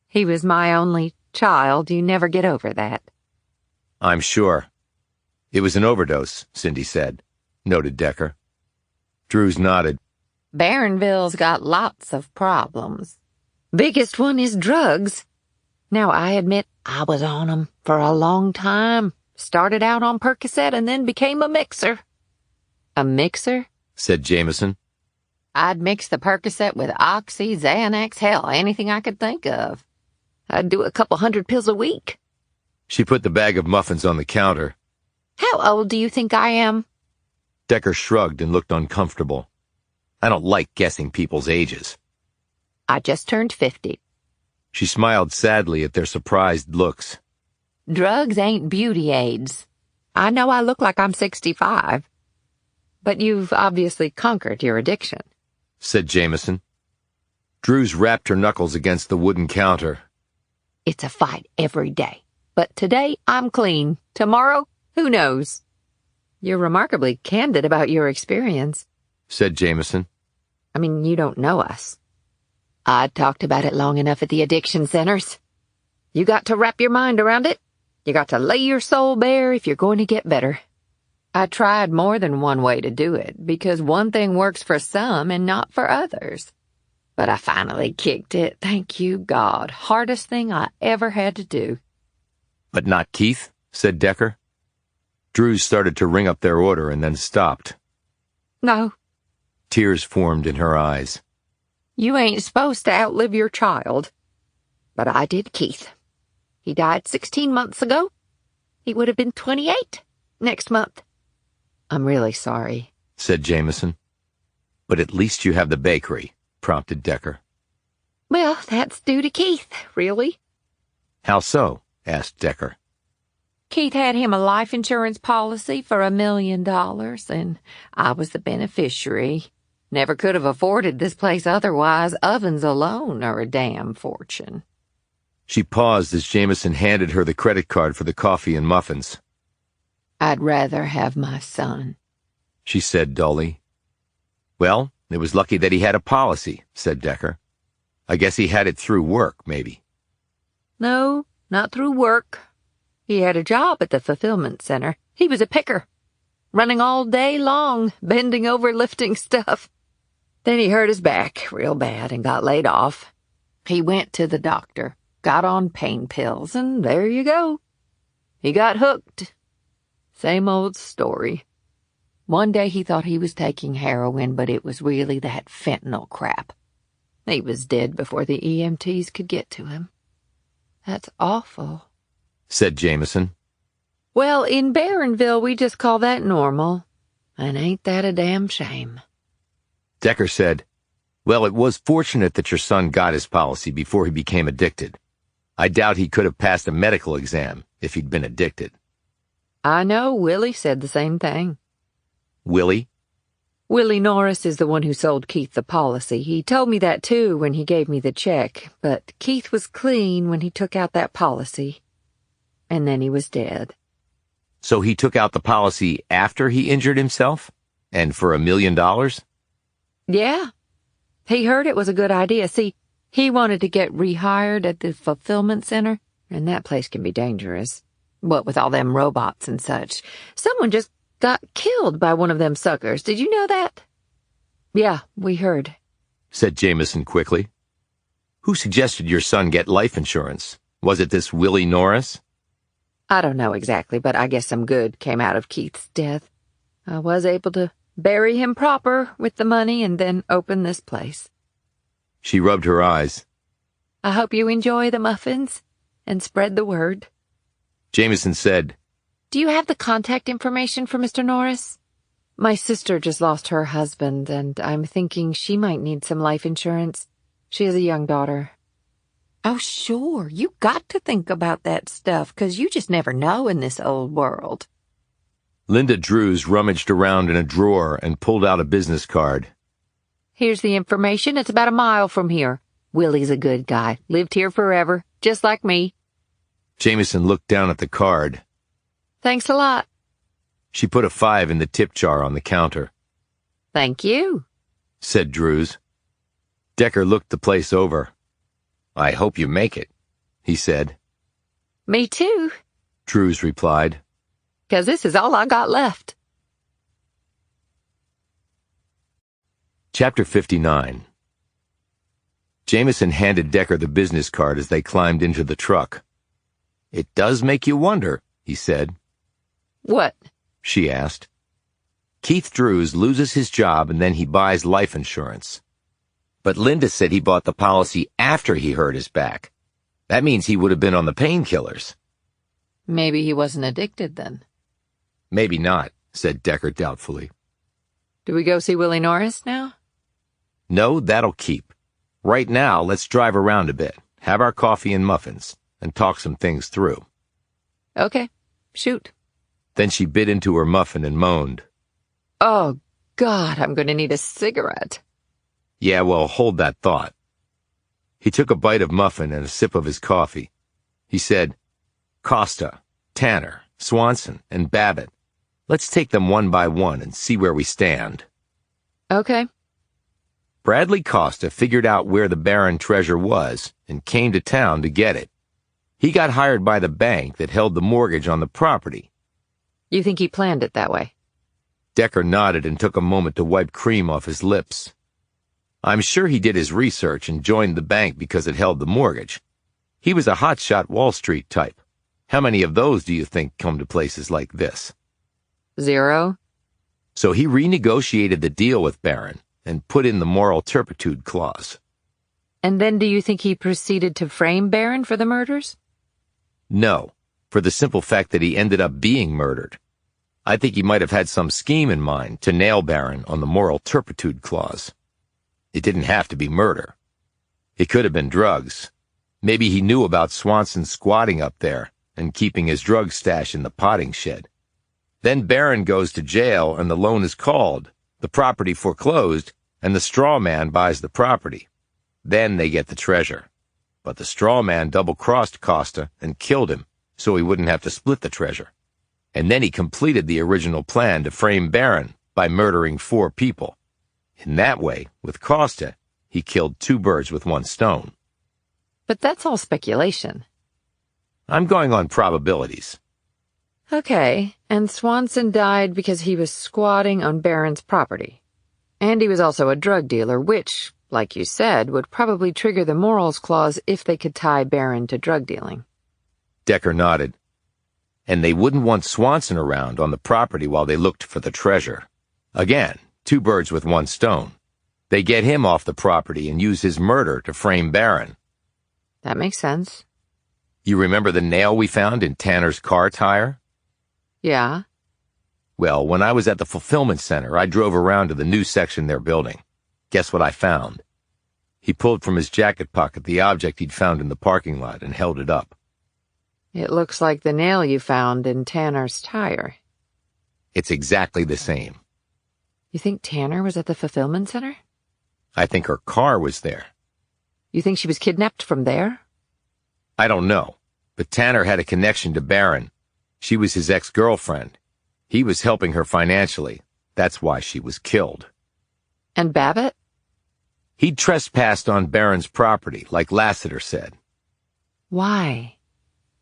He was my only child. You never get over that. "I'm sure." "It was an overdose," Cindy said, noted Decker. Drews nodded. Barronville's got lots of problems. Biggest one is drugs. Now, I admit I was on 'em for a long time. Started out on Percocet and then became a mixer. A mixer? Said Jamison. I'd mix the Percocet with Oxy, Xanax, hell, anything I could think of. I'd do a couple 100 pills a week. She put the bag of muffins on the counter. How old do you think I am? Decker shrugged and looked uncomfortable. "I don't like guessing people's ages." I just turned 50. She smiled sadly at their surprised looks. Drugs ain't beauty aids. I know I look like I'm 65. But you've obviously conquered your addiction, said Jamison. Drews rapped her knuckles against the wooden counter. It's a fight every day. But today, I'm clean. Tomorrow, who knows? You're remarkably candid about your experience, said Jamison. I mean, you don't know us. I'd talked about it long enough at the addiction centers. You got to wrap your mind around it. You got to lay your soul bare if you're going to get better. I tried more than one way to do it, because one thing works for some and not for others. But I finally kicked it, thank you, God. Hardest thing I ever had to do. But not Keith, said Decker. Drews started to ring up their order and then stopped. No. Tears formed in her eyes. You ain't supposed to outlive your child. But I did Keith. He died 16 months ago. He would have been 28 next month. I'm really sorry, said Jamison. But at least you have the bakery, prompted Decker. Well, that's due to Keith, really. How so? Asked Decker. Keith had him a life insurance policy for $1 million, and I was the beneficiary. Never could have afforded this place otherwise. Ovens alone are a damn fortune. She paused as Jamison handed her the credit card for the coffee and muffins. I'd rather have my son, she said dully. Well, it was lucky that he had a policy, said Decker. I guess he had it through work, maybe. No, not through work. He had a job at the fulfillment center. He was a picker, running all day long, bending over lifting stuff. Then he hurt his back real bad and got laid off. He went to the doctor, got on pain pills, and there you go. He got hooked. Same old story. One day he thought he was taking heroin, but it was really that fentanyl crap. He was dead before the EMTs could get to him. That's awful, said Jamison. Well, in Barronville, we just call that normal. And ain't that a damn shame? Decker said, Well, it was fortunate that your son got his policy before he became addicted. I doubt he could have passed a medical exam if he'd been addicted. I know, Willie said the same thing. Willie? Willie Norris is the one who sold Keith the policy. He told me that too when he gave me the check, but Keith was clean when he took out that policy. And then he was dead. So he took out the policy after he injured himself? And for $1 million? Yeah. He heard it was a good idea. See, he wanted to get rehired at the fulfillment center, and that place can be dangerous. What with all them robots and such. Someone just got killed by one of them suckers. Did you know that? Yeah, we heard, said Jamison quickly. Who suggested your son get life insurance? Was it this Willie Norris? I don't know exactly, but I guess some good came out of Keith's death. I was able to bury him proper with the money and then open this place. She rubbed her eyes. I hope you enjoy the muffins and spread the word. Jamison said, Do you have the contact information for Mr. Norris? My sister just lost her husband, and I'm thinking she might need some life insurance. She has a young daughter. Oh, sure, you got to think about that stuff, 'cause you just never know in this old world. Linda Drews rummaged around in a drawer and pulled out a business card. Here's the information. It's about a mile from here. Willie's a good guy. Lived here forever, just like me. Jamison looked down at the card. Thanks a lot. She put a 5 in the tip jar on the counter. Thank you, said Drews. Decker looked the place over. I hope you make it, he said. Me too, Drews replied. 'Cause this is all I got left. Chapter 59. Jamison handed Decker the business card as they climbed into the truck. It does make you wonder, he said. What? She asked. Keith Drews loses his job and then he buys life insurance. But Linda said he bought the policy after he hurt his back. That means he would have been on the painkillers. Maybe he wasn't addicted then. Maybe not, said Decker doubtfully. Do we go see Willie Norris now? No, that'll keep. Right now, let's drive around a bit, have our coffee and muffins, and talk some things through. Okay, shoot. Then she bit into her muffin and moaned. Oh, God, I'm going to need a cigarette. Yeah, well, hold that thought. He took a bite of muffin and a sip of his coffee. He said, Costa, Tanner, Swanson, and Babbitt. Let's take them one by one and see where we stand. Okay. Bradley Costa figured out where the Barron treasure was and came to town to get it. He got hired by the bank that held the mortgage on the property. You think he planned it that way? Decker nodded and took a moment to wipe cream off his lips. I'm sure he did his research and joined the bank because it held the mortgage. He was a hotshot Wall Street type. How many of those do you think come to places like this? 0. So he renegotiated the deal with Barron and put in the moral turpitude clause. And then do you think he proceeded to frame Barron for the murders? No, for the simple fact that he ended up being murdered. I think he might have had some scheme in mind to nail Barron on the moral turpitude clause. It didn't have to be murder. It could have been drugs. Maybe he knew about Swanson squatting up there and keeping his drug stash in the potting shed. Then Barron goes to jail and the loan is called, the property foreclosed, and the straw man buys the property. Then they get the treasure. But the straw man double-crossed Costa and killed him so he wouldn't have to split the treasure. And then he completed the original plan to frame Barron by murdering 4 people. In that way, with Costa, he killed 2 birds with 1 stone. But that's all speculation. I'm going on probabilities. Okay, and Swanson died because he was squatting on Barron's property. And he was also a drug dealer, which, like you said, would probably trigger the morals clause if they could tie Barron to drug dealing. Decker nodded. And they wouldn't want Swanson around on the property while they looked for the treasure. Again, 2 birds with 1 stone. They get him off the property and use his murder to frame Barron. That makes sense. You remember the nail we found in Tanner's car tire? Yeah. Well, when I was at the fulfillment center, I drove around to the new section they're building. Guess what I found? He pulled from his jacket pocket the object he'd found in the parking lot and held it up. It looks like the nail you found in Tanner's tire. It's exactly the same. You think Tanner was at the fulfillment center? I think her car was there. You think she was kidnapped from there? I don't know, but Tanner had a connection to Barron. She was his ex-girlfriend. He was helping her financially. That's why she was killed. And Babbitt? He'd trespassed on Barron's property, like Lassiter said. Why?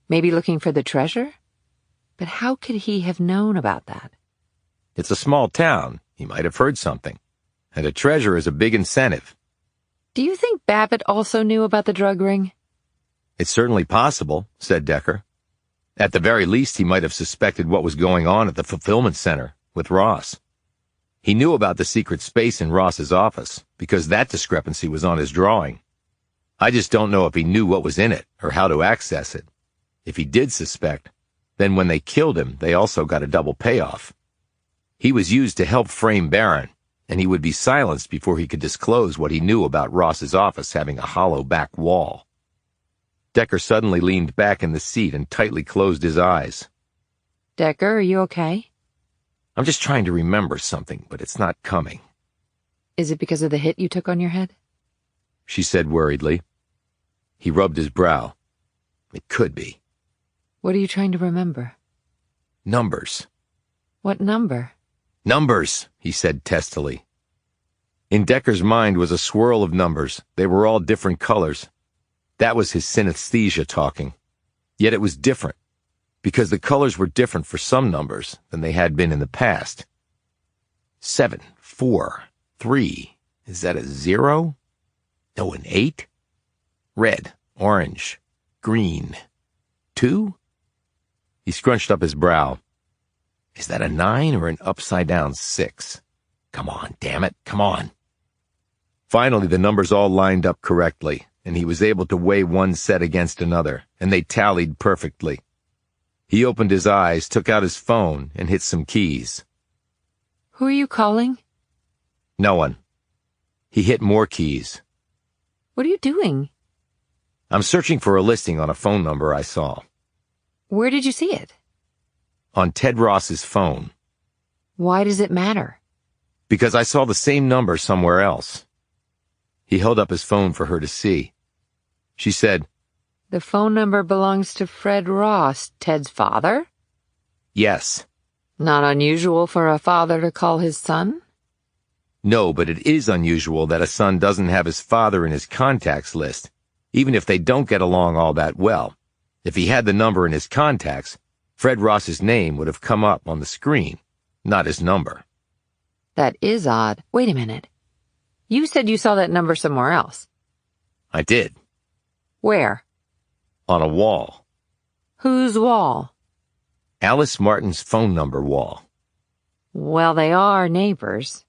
Maybe looking for the treasure? But how could he have known about that? It's a small town. He might have heard something. And a treasure is a big incentive. Do you think Babbitt also knew about the drug ring? It's certainly possible, said Decker. At the very least, he might have suspected what was going on at the fulfillment center with Ross. He knew about the secret space in Ross's office, because that discrepancy was on his drawing. I just don't know if he knew what was in it or how to access it. If he did suspect, then when they killed him, they also got a double payoff. He was used to help frame Barron, and he would be silenced before he could disclose what he knew about Ross's office having a hollow back wall. Decker suddenly leaned back in the seat and tightly closed his eyes. Decker, are you okay? I'm just trying to remember something, but it's not coming. Is it because of the hit you took on your head? She said worriedly. He rubbed his brow. It could be. What are you trying to remember? Numbers. What number? Numbers, he said testily. In Decker's mind was a swirl of numbers. They were all different colors. That was his synesthesia talking. Yet it was different, because the colors were different for some numbers than they had been in the past. 7, 4, 3. Is that a 0? No, an 8? Red, orange, green. 2? He scrunched up his brow. Is that a 9 or an upside-down 6? Come on, damn it, come on. Finally, the numbers all lined up correctly, and he was able to weigh one set against another, and they tallied perfectly. He opened his eyes, took out his phone, and hit some keys. Who are you calling? No one. He hit more keys. What are you doing? I'm searching for a listing on a phone number I saw. Where did you see it? On Ted Ross's phone. Why does it matter? Because I saw the same number somewhere else. He held up his phone for her to see. She said, The phone number belongs to Fred Ross, Ted's father? Yes. Not unusual for a father to call his son? No, but it is unusual that a son doesn't have his father in his contacts list, even if they don't get along all that well. If he had the number in his contacts, Fred Ross's name would have come up on the screen, not his number. That is odd. Wait a minute. You said you saw that number somewhere else. I did. Where? On a wall. Whose wall? Alice Martin's phone number wall. Well, they are neighbors.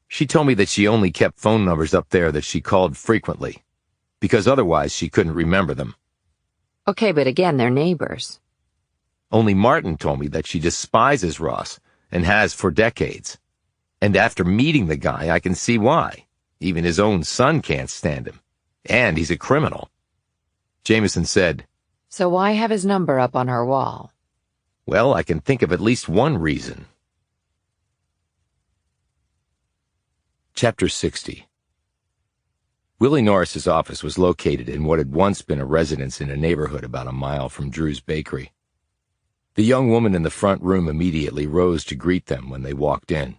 She told me that she only kept phone numbers up there that she called frequently, because otherwise she couldn't remember them. Okay, but again, they're neighbors. Only Martin told me that she despises Ross, and has for decades. And after meeting the guy, I can see why. Even his own son can't stand him. And he's a criminal. Jamison said, So why have his number up on her wall? Well, I can think of at least one reason. Chapter 60. Willie Norris's office was located in what had once been a residence in a neighborhood about a mile from Drew's bakery. The young woman in the front room immediately rose to greet them when they walked in.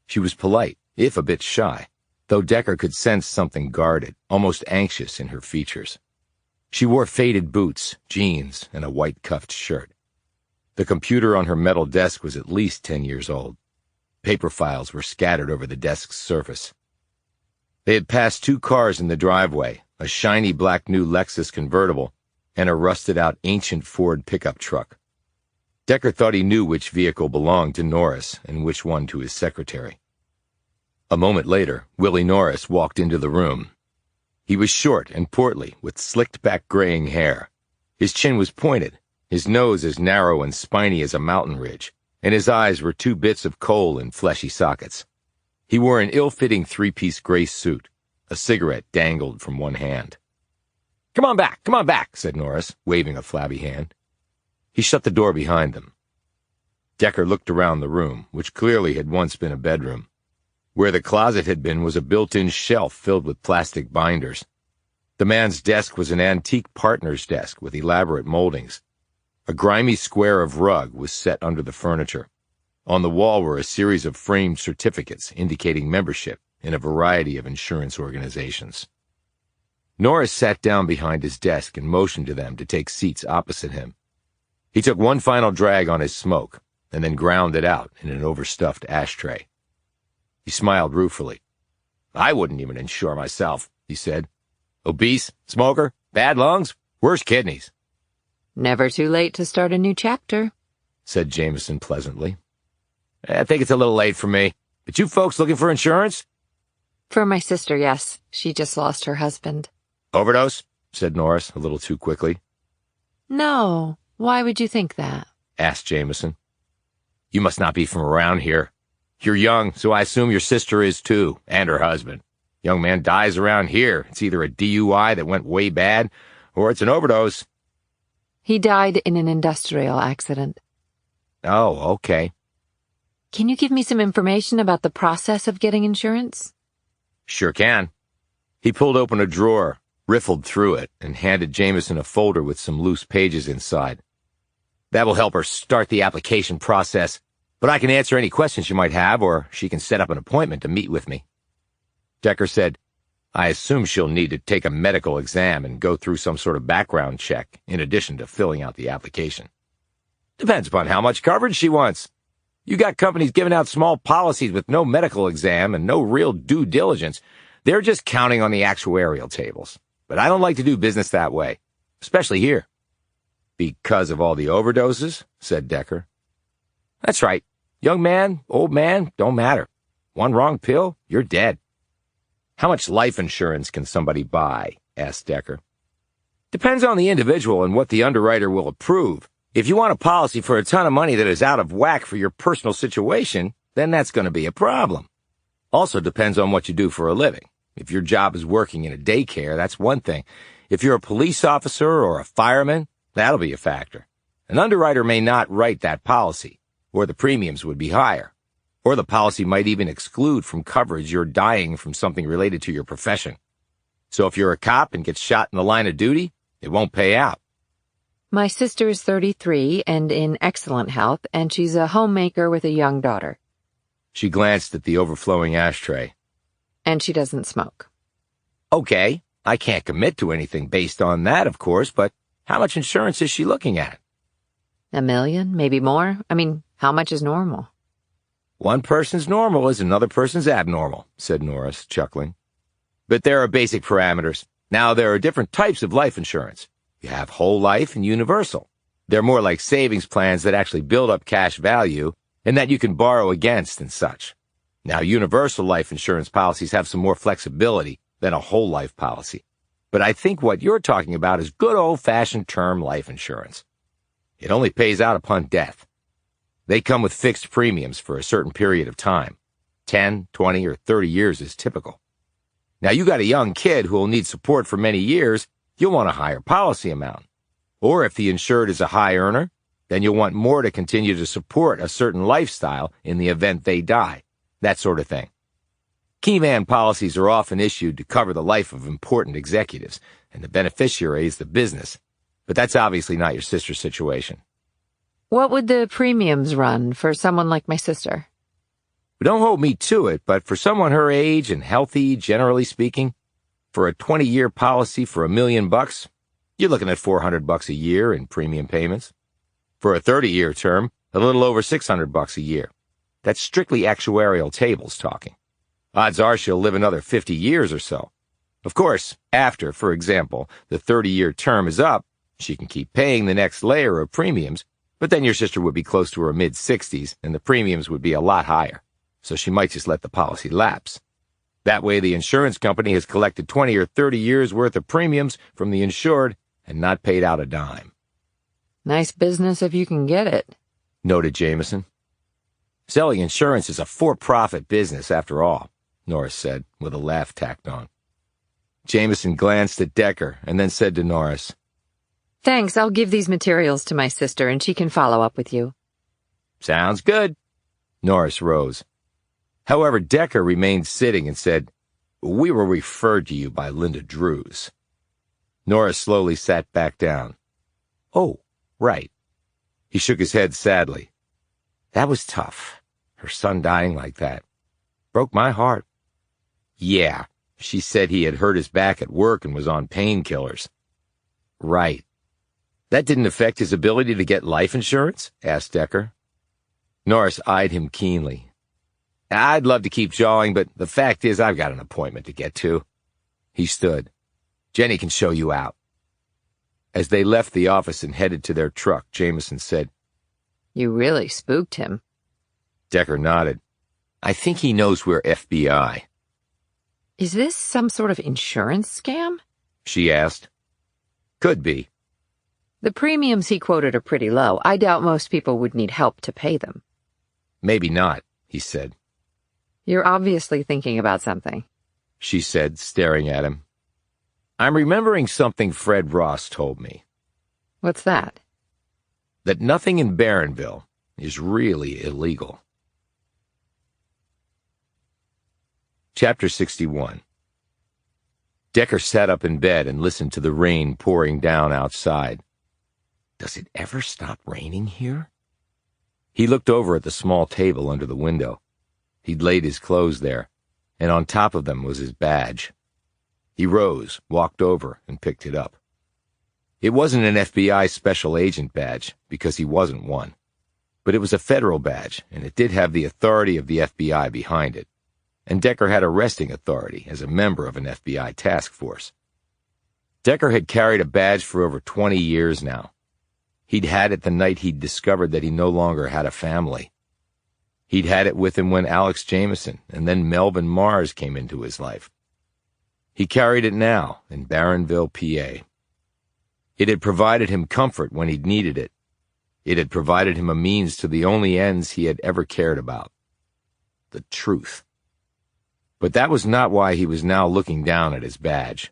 She was polite, if a bit shy, though Decker could sense something guarded, almost anxious in her features. She wore faded boots, jeans, and a white cuffed shirt. The computer on her metal desk was at least 10 years old. Paper files were scattered over the desk's surface. They had passed 2 cars in the driveway, a shiny black new Lexus convertible, and a rusted-out ancient Ford pickup truck. Decker thought he knew which vehicle belonged to Norris and which one to his secretary. A moment later, Willie Norris walked into the room. He was short and portly, with slicked-back graying hair. His chin was pointed, his nose as narrow and spiny as a mountain ridge, and his eyes were 2 bits of coal in fleshy sockets. He wore an ill-fitting 3-piece gray suit, A cigarette dangled from one hand. Come on back, said Norris, waving a flabby hand. He shut the door behind them. Decker looked around the room, which clearly had once been a bedroom. Where the closet had been was a built-in shelf filled with plastic binders. The man's desk was an antique partner's desk with elaborate moldings. A grimy square of rug was set under the furniture. On the wall were a series of framed certificates indicating membership in a variety of insurance organizations. Norris sat down behind his desk and motioned to them to take seats opposite him. He took one final drag on his smoke and then ground it out in an overstuffed ashtray. He smiled ruefully. I wouldn't even insure myself, he said. Obese, smoker, bad lungs, worse kidneys. Never too late to start a new chapter, said Jamison pleasantly. I think it's a little late for me. But you folks looking for insurance? For my sister, yes. She just lost her husband. Overdose? Said Norris, a little too quickly. No. Why would you think that? Asked Jamison. You must not be from around here. You're young, so I assume your sister is too, and her husband. Young man dies around here. It's either a DUI that went way bad, or it's an overdose. He died in an industrial accident. Oh, okay. Can you give me some information about the process of getting insurance? Sure can. He pulled open a drawer, riffled through it, and handed Jamison a folder with some loose pages inside. That will help her start the application process, but I can answer any questions you might have, or she can set up an appointment to meet with me. Decker said, I assume she'll need to take a medical exam and go through some sort of background check, in addition to filling out the application. Depends upon how much coverage she wants. You got companies giving out small policies with no medical exam and no real due diligence. They're just counting on the actuarial tables. But I don't like to do business that way, especially here. Because of all the overdoses, said Decker. That's right. Young man, old man, don't matter. One wrong pill, you're dead. How much life insurance can somebody buy? Asked Decker. Depends on the individual and what the underwriter will approve. If you want a policy for a ton of money that is out of whack for your personal situation, then that's going to be a problem. Also depends on what you do for a living. If your job is working in a daycare, that's one thing. If you're a police officer or a fireman, that'll be a factor. An underwriter may not write that policy, or the premiums would be higher. Or the policy might even exclude from coverage you're dying from something related to your profession. So if you're a cop and get shot in the line of duty, it won't pay out. My sister is 33 and in excellent health, and she's a homemaker with a young daughter. She glanced at the overflowing ashtray. And she doesn't smoke. Okay, I can't commit to anything based on that, of course, but how much insurance is she looking at? $1 million, maybe more? I mean, how much is normal? One person's normal is another person's abnormal, said Norris, chuckling. But there are basic parameters. Now, there are different types of life insurance. You have whole life and universal. They're more like savings plans that actually build up cash value and that you can borrow against and such. Now, universal life insurance policies have some more flexibility than a whole life policy. But I think what you're talking about is good old-fashioned term life insurance. It only pays out upon death. They come with fixed premiums for a certain period of time. 10, 20, or 30 years is typical. Now, you got a young kid who will need support for many years, you'll want a higher policy amount. Or if the insured is a high earner, then you'll want more to continue to support a certain lifestyle in the event they die. That sort of thing. Keyman policies are often issued to cover the life of important executives, and the beneficiary is the business. But that's obviously not your sister's situation. What would the premiums run for someone like my sister? Don't hold me to it, but for someone her age and healthy, generally speaking, for a 20-year policy for $1 million, you're looking at $400 a year in premium payments. For a 30-year term, a little over $600 a year. That's strictly actuarial tables talking. Odds are she'll live another 50 years or so. Of course, after, for example, the 30-year term is up, she can keep paying the next layer of premiums, but then your sister would be close to her mid-60s and the premiums would be a lot higher. So she might just let the policy lapse. That way the insurance company has collected 20 or 30 years worth of premiums from the insured and not paid out a dime. Nice business if you can get it, noted Jamison. Selling insurance is a for-profit business after all, Norris said, with a laugh tacked on. Jamison glanced at Decker and then said to Norris, Thanks, I'll give these materials to my sister and she can follow up with you. Sounds good. Norris rose. However, Decker remained sitting and said, We were referred to you by Linda Drews. Norris slowly sat back down. Oh, right. He shook his head sadly. That was tough. Her son dying like that. Broke my heart. Yeah, she said he had hurt his back at work and was on painkillers. Right. That didn't affect his ability to get life insurance? Asked Decker. Norris eyed him keenly. I'd love to keep jawing, but the fact is I've got an appointment to get to. He stood. Jenny can show you out. As they left the office and headed to their truck, Jamison said, You really spooked him. Decker nodded. I think he knows we're FBI. Is this some sort of insurance scam? She asked. Could be. The premiums he quoted are pretty low. I doubt most people would need help to pay them. Maybe not, he said. You're obviously thinking about something, she said, staring at him. I'm remembering something Fred Ross told me. What's that? That nothing in Barronville is really illegal. Chapter 61. Decker sat up in bed and listened to the rain pouring down outside. Does it ever stop raining here? He looked over at the small table under the window. He'd laid his clothes there, and on top of them was his badge. He rose, walked over, and picked it up. It wasn't an FBI special agent badge, because he wasn't one. But it was a federal badge, and it did have the authority of the FBI behind it. And Decker had arresting authority as a member of an FBI task force. Decker had carried a badge for over 20 years now. He'd had it the night he'd discovered that he no longer had a family. He'd had it with him when Alex Jamison and then Melvin Mars came into his life. He carried it now in Barronville, PA. It had provided him comfort when he'd needed it. It had provided him a means to the only ends he had ever cared about. The truth. But that was not why he was now looking down at his badge.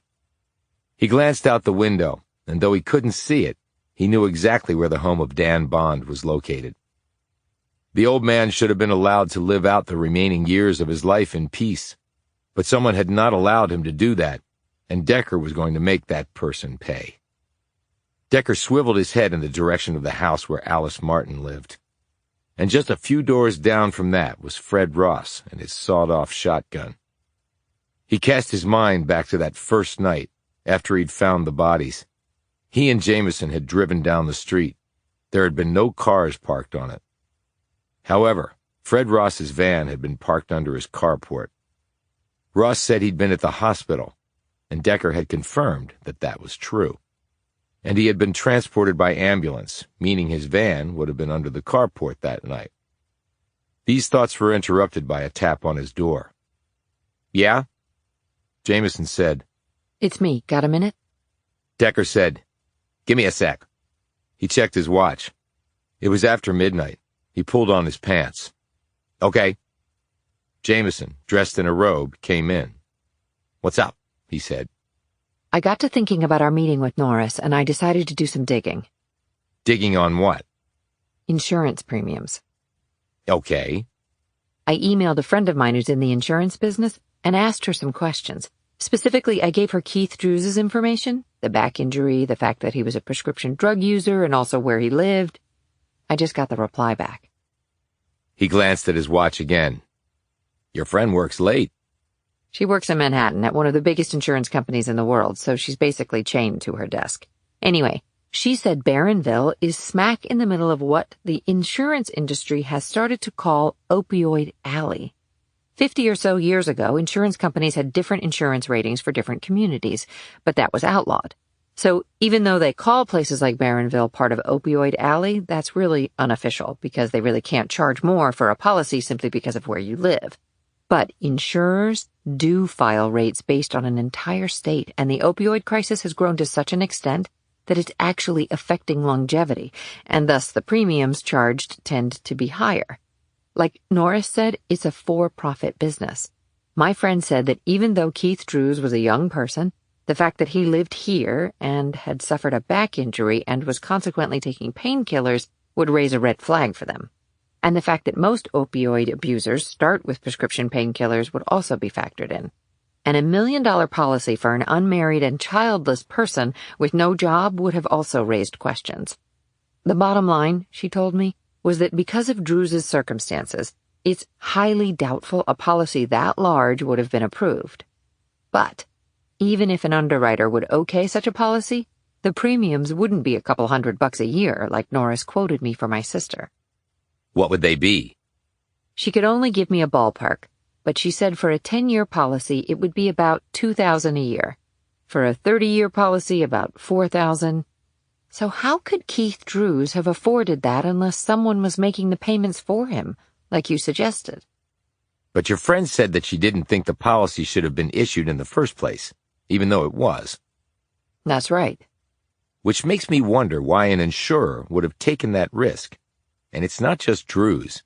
He glanced out the window, and though he couldn't see it, he knew exactly where the home of Dan Bond was located. The old man should have been allowed to live out the remaining years of his life in peace, but someone had not allowed him to do that, and Decker was going to make that person pay. Decker swiveled his head in the direction of the house where Alice Martin lived. And just a few doors down from that was Fred Ross and his sawed-off shotgun. He cast his mind back to that first night after he'd found the bodies. He and Jamison had driven down the street. There had been no cars parked on it. However, Fred Ross's van had been parked under his carport. Ross said he'd been at the hospital, and Decker had confirmed that that was true. And he had been transported by ambulance, meaning his van would have been under the carport that night. These thoughts were interrupted by a tap on his door. Yeah? Jamison said, It's me. Got a minute? Decker said, Give me a sec. He checked his watch. It was after midnight. He pulled on his pants. Okay. Jamison, dressed in a robe, came in. What's up? He said. I got to thinking about our meeting with Norris, and I decided to do some digging. Digging on what? Insurance premiums. Okay. I emailed a friend of mine who's in the insurance business and asked her some questions. Specifically, I gave her Keith Drews' information, the back injury, the fact that he was a prescription drug user, and also where he lived. I just got the reply back. He glanced at his watch again. Your friend works late. She works in Manhattan at one of the biggest insurance companies in the world, so she's basically chained to her desk. Anyway, she said Barronville is smack in the middle of what the insurance industry has started to call Opioid Alley. 50 or so years ago, insurance companies had different insurance ratings for different communities, but that was outlawed. So even though they call places like Barronville part of Opioid Alley, that's really unofficial because they really can't charge more for a policy simply because of where you live. But insurers do file rates based on an entire state, and the opioid crisis has grown to such an extent that it's actually affecting longevity, and thus the premiums charged tend to be higher. Like Norris said, it's a for-profit business. My friend said that even though Keith Drews was a young person, The fact that he lived here and had suffered a back injury and was consequently taking painkillers would raise a red flag for them. And the fact that most opioid abusers start with prescription painkillers would also be factored in. And $1 million policy for an unmarried and childless person with no job would have also raised questions. The bottom line, she told me, was that because of Drew's circumstances, it's highly doubtful a policy that large would have been approved. But even if an underwriter would okay such a policy, the premiums wouldn't be a couple $100 a year like Norris quoted me for my sister. What would they be? She could only give me a ballpark, but she said for a 10-year policy it would be about $2,000 a year. For a 30-year policy, about $4,000. So how could Keith Drews have afforded that unless someone was making the payments for him, like you suggested? But your friend said that she didn't think the policy should have been issued in the first place, even though it was. That's right. Which makes me wonder why an insurer would have taken that risk. And it's not just Drews.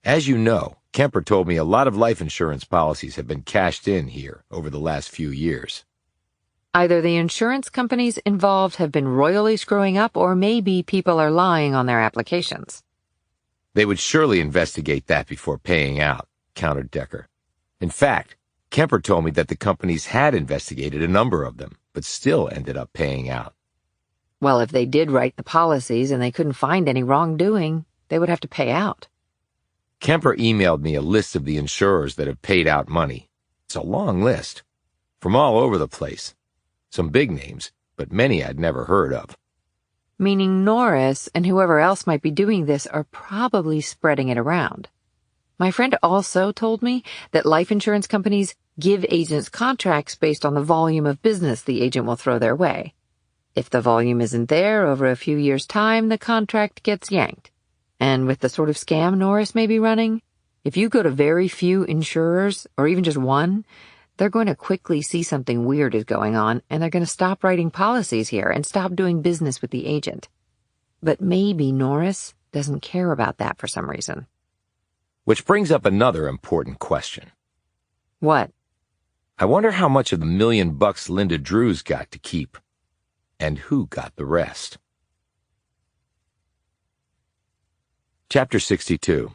As you know, Kemper told me a lot of life insurance policies have been cashed in here over the last few years. Either the insurance companies involved have been royally screwing up, or maybe people are lying on their applications. They would surely investigate that before paying out, countered Decker. In fact, Kemper told me that the companies had investigated a number of them, but still ended up paying out. Well, if they did write the policies and they couldn't find any wrongdoing, they would have to pay out. Kemper emailed me a list of the insurers that have paid out money. It's a long list, from all over the place. Some big names, but many I'd never heard of. Meaning Norris and whoever else might be doing this are probably spreading it around. My friend also told me that life insurance companies give agents contracts based on the volume of business the agent will throw their way. If the volume isn't there over a few years' time, the contract gets yanked. And with the sort of scam Norris may be running, if you go to very few insurers, or even just one, they're going to quickly see something weird is going on, and they're going to stop writing policies here and stop doing business with the agent. But maybe Norris doesn't care about that for some reason. Which brings up another important question. What? I wonder how much of the $1 million Linda Drews got to keep, and who got the rest. Chapter 62.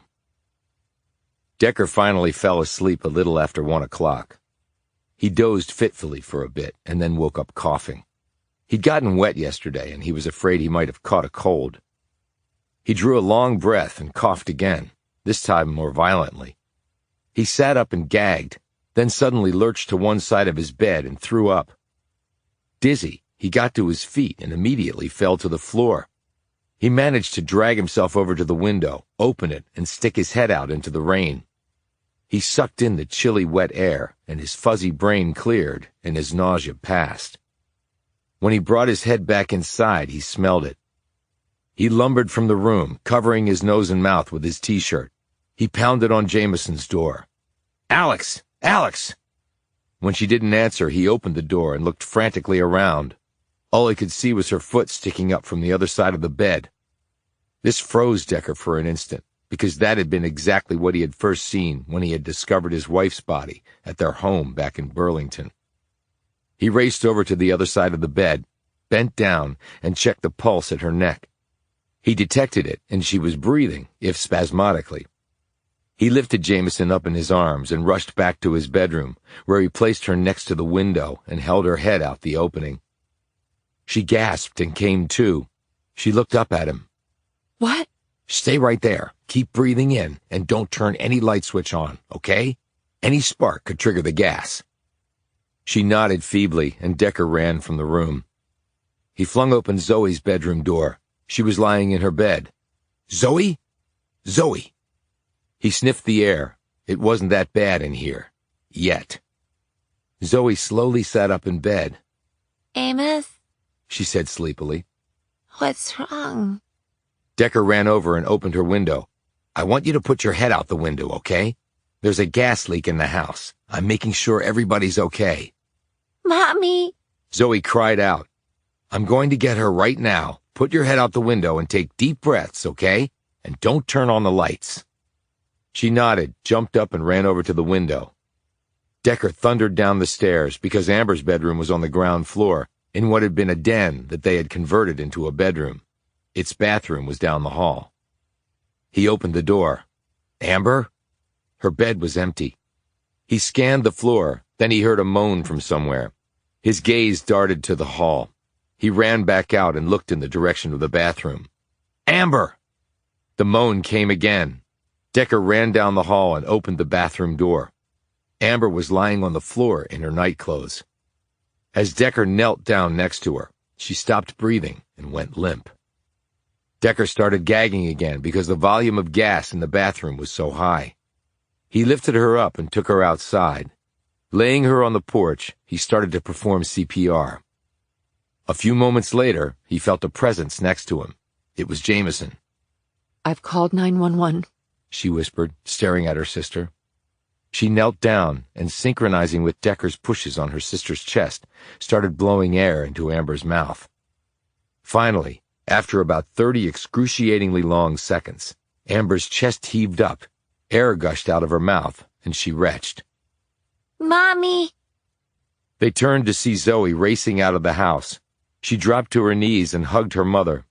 Decker finally fell asleep a little after 1 o'clock. He dozed fitfully for a bit and then woke up coughing. He'd gotten wet yesterday and he was afraid he might have caught a cold. He drew a long breath and coughed again, this time more violently. He sat up and gagged, then suddenly lurched to one side of his bed and threw up. Dizzy, he got to his feet and immediately fell to the floor. He managed to drag himself over to the window, open it, and stick his head out into the rain. He sucked in the chilly, wet air, and his fuzzy brain cleared, and his nausea passed. When he brought his head back inside, he smelled it. He lumbered from the room, covering his nose and mouth with his T-shirt. He pounded on Jamison's door. "Alex! Alex!" When she didn't answer, he opened the door and looked frantically around. All he could see was her foot sticking up from the other side of the bed. This froze Decker for an instant, because that had been exactly what he had first seen when he had discovered his wife's body at their home back in Burlington. He raced over to the other side of the bed, bent down, and checked the pulse at her neck. He detected it, and she was breathing, if spasmodically. He lifted Jamison up in his arms and rushed back to his bedroom, where he placed her next to the window and held her head out the opening. She gasped and came to. She looked up at him. What? "Stay right there. Keep breathing in, and don't turn any light switch on, okay? Any spark could trigger the gas." She nodded feebly, and Decker ran from the room. He flung open Zoe's bedroom door. She was lying in her bed. "Zoe? Zoe!" He sniffed the air. It wasn't that bad in here. Yet. Zoe slowly sat up in bed. Amos, She said sleepily. what's wrong? Decker ran over and opened her window. "I want you to put your head out the window, okay? There's a gas leak in the house. I'm making sure everybody's okay." Mommy! Zoe cried out. "I'm going to get her right now. Put your head out the window and take deep breaths, okay? And don't turn on the lights." She nodded, jumped up, and ran over to the window. Decker thundered down the stairs because Amber's bedroom was on the ground floor in what had been a den that they had converted into a bedroom. Its bathroom was down the hall. He opened the door. Amber? Her bed was empty. He scanned the floor, then he heard a moan from somewhere. His gaze darted to the hall. He ran back out and looked in the direction of the bathroom. Amber! The moan came again. Decker ran down the hall and opened the bathroom door. Amber was lying on the floor in her nightclothes. As Decker knelt down next to her, she stopped breathing and went limp. Decker started gagging again because the volume of gas in the bathroom was so high. He lifted her up and took her outside. Laying her on the porch, he started to perform CPR. A few moments later, he felt a presence next to him. It was Jamison. I've called 911, she whispered, staring at her sister. She knelt down and, synchronizing with Decker's pushes on her sister's chest, started blowing air into Amber's mouth. Finally, after about 30 excruciatingly long seconds, Amber's chest heaved up, air gushed out of her mouth, and she retched. Mommy! They turned to see Zoe racing out of the house. She dropped to her knees and hugged her mother.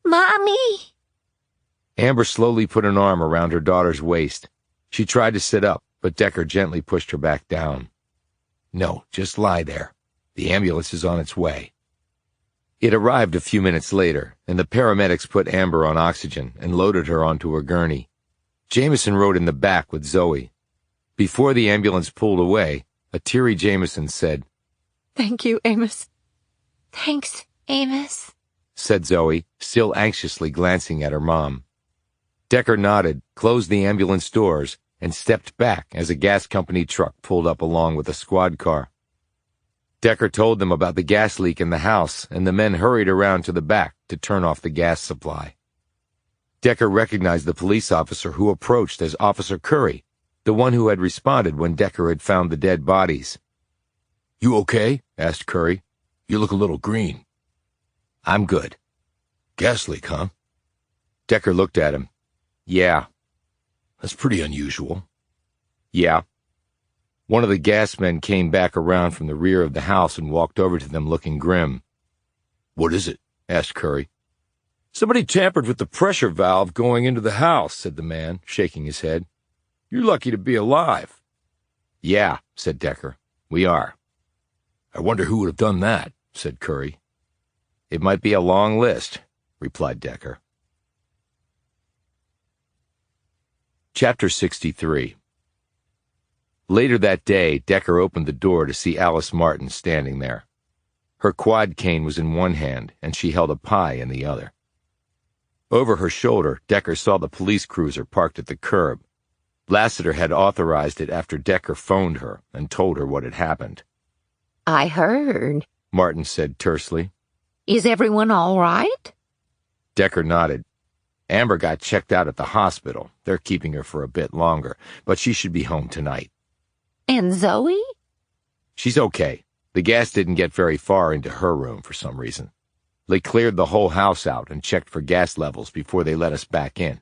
Mommy! Amber slowly put an arm around her daughter's waist. She tried to sit up, but Decker gently pushed her back down. No, just lie there. The ambulance is on its way. It arrived a few minutes later, and the paramedics put Amber on oxygen and loaded her onto a gurney. Jamison rode in the back with Zoe. Before the ambulance pulled away, a teary Jamison said, Thank you, Amos. Thanks, Amos, said Zoe, still anxiously glancing at her mom. Decker nodded, closed the ambulance doors, and stepped back as a gas company truck pulled up along with a squad car. Decker told them about the gas leak in the house, and the men hurried around to the back to turn off the gas supply. Decker recognized the police officer who approached as Officer Curry, the one who had responded when Decker had found the dead bodies. You okay? Asked Curry. You look a little green. I'm good. Gas leak, huh? Decker looked at him. Yeah. That's pretty unusual. Yeah. One of the gas men came back around from the rear of the house and walked over to them looking grim. What is it? Asked Curry. Somebody tampered with the pressure valve going into the house, said the man, shaking his head. You're lucky to be alive. Yeah, said Decker. We are. I wonder who would have done that, said Curry. It might be a long list, replied Decker. Chapter 63. Later that day, Decker opened the door to see Alice Martin standing there. Her quad cane was in one hand, and she held a pie in the other. Over her shoulder, Decker saw the police cruiser parked at the curb. Lassiter had authorized it after Decker phoned her and told her what had happened. I heard, Martin said tersely. Is everyone all right? Decker nodded. Amber got checked out at the hospital. They're keeping her for a bit longer, but she should be home tonight. And Zoe? She's okay. The gas didn't get very far into her room for some reason. They cleared the whole house out and checked for gas levels before they let us back in.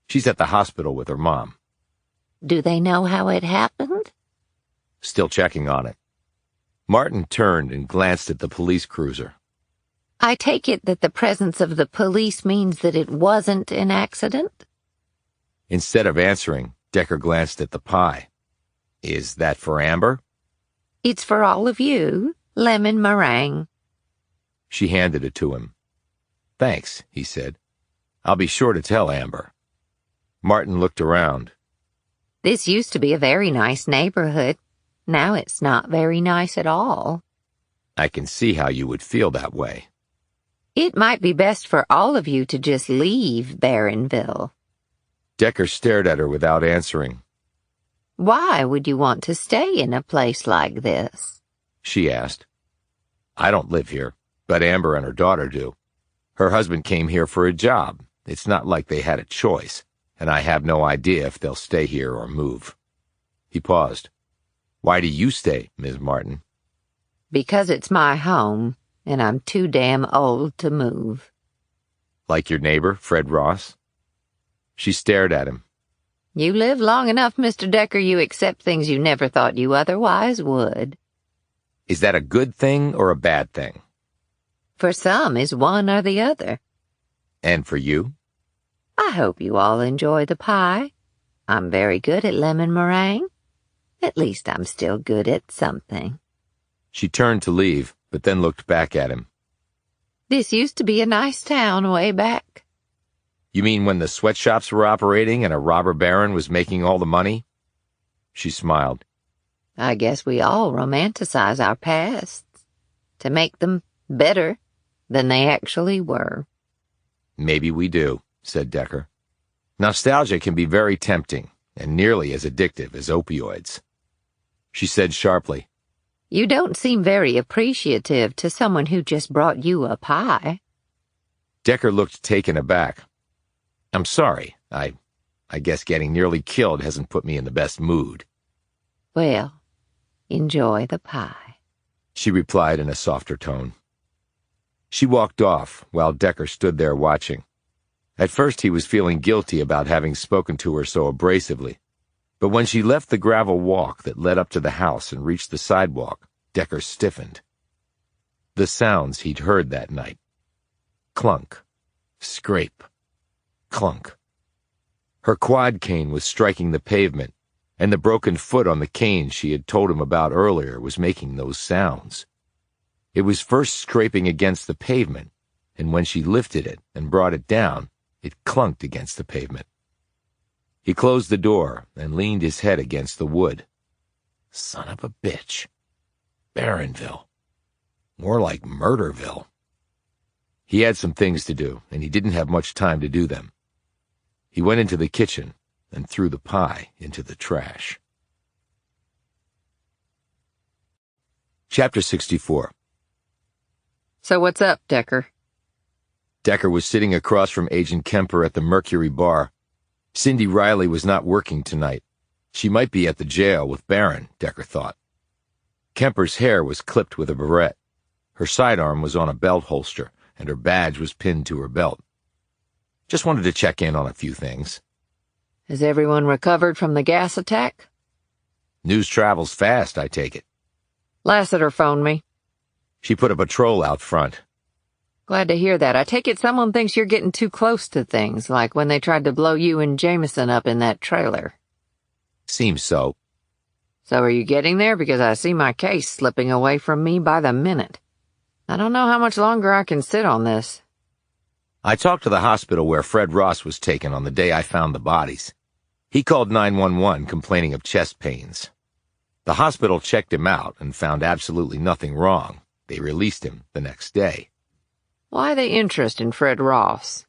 She's at the hospital with her mom. Do they know how it happened? Still checking on it. Martin turned and glanced at the police cruiser. I take it that the presence of the police means that it wasn't an accident? Instead of answering, Decker glanced at the pie. Is that for Amber? It's for all of you. Lemon meringue. She handed it to him. Thanks, he said. I'll be sure to tell Amber. Martin looked around. This used to be a very nice neighborhood. Now it's not very nice at all. I can see how you would feel that way. It might be best for all of you to just leave Barronville. Decker stared at her without answering. Why would you want to stay in a place like this? She asked. I don't live here, but Amber and her daughter do. Her husband came here for a job. It's not like they had a choice, and I have no idea if they'll stay here or move. He paused. Why do you stay, Ms. Martin? Because it's my home, and I'm too damn old to move. Like your neighbor, Fred Ross? She stared at him. You live long enough, Mr. Decker, you accept things you never thought you otherwise would. Is that a good thing or a bad thing? For some is one or the other. And for you? I hope you all enjoy the pie. I'm very good at lemon meringue. At least I'm still good at something. She turned to leave, but then looked back at him. This used to be a nice town way back. You mean when the sweatshops were operating and a robber baron was making all the money? She smiled. I guess we all romanticize our pasts to make them better than they actually were. Maybe we do, said Decker. Nostalgia can be very tempting and nearly as addictive as opioids. She said sharply, You don't seem very appreciative to someone who just brought you a pie. Decker looked taken aback. I'm sorry. I guess getting nearly killed hasn't put me in the best mood. Well, enjoy the pie, she replied in a softer tone. She walked off while Decker stood there watching. At first he was feeling guilty about having spoken to her so abrasively, but when she left the gravel walk that led up to the house and reached the sidewalk, Decker stiffened. The sounds he'd heard that night. Clunk, scrape, clunk. Her quad cane was striking the pavement, and the broken foot on the cane she had told him about earlier was making those sounds. It was first scraping against the pavement, and when she lifted it and brought it down, it clunked against the pavement. He closed the door and leaned his head against the wood. Son of a bitch. Barronville. More like Murderville. He had some things to do, and he didn't have much time to do them. He went into the kitchen and threw the pie into the trash. Chapter 64. So what's up, Decker? Decker was sitting across from Agent Kemper at the Mercury Bar. Cindy Riley was not working tonight. She might be at the jail with Barron, Decker thought. Kemper's hair was clipped with a barrette. Her sidearm was on a belt holster, and her badge was pinned to her belt. Just wanted to check in on a few things. Has everyone recovered from the gas attack? News travels fast, I take it. Lassiter phoned me. She put a patrol out front. Glad to hear that. I take it someone thinks you're getting too close to things, like when they tried to blow you and Jamison up in that trailer. Seems so. So are you getting there? Because I see my case slipping away from me by the minute. I don't know how much longer I can sit on this. I talked to the hospital where Fred Ross was taken on the day I found the bodies. He called 911 complaining of chest pains. The hospital checked him out and found absolutely nothing wrong. They released him the next day. Why the interest in Fred Ross?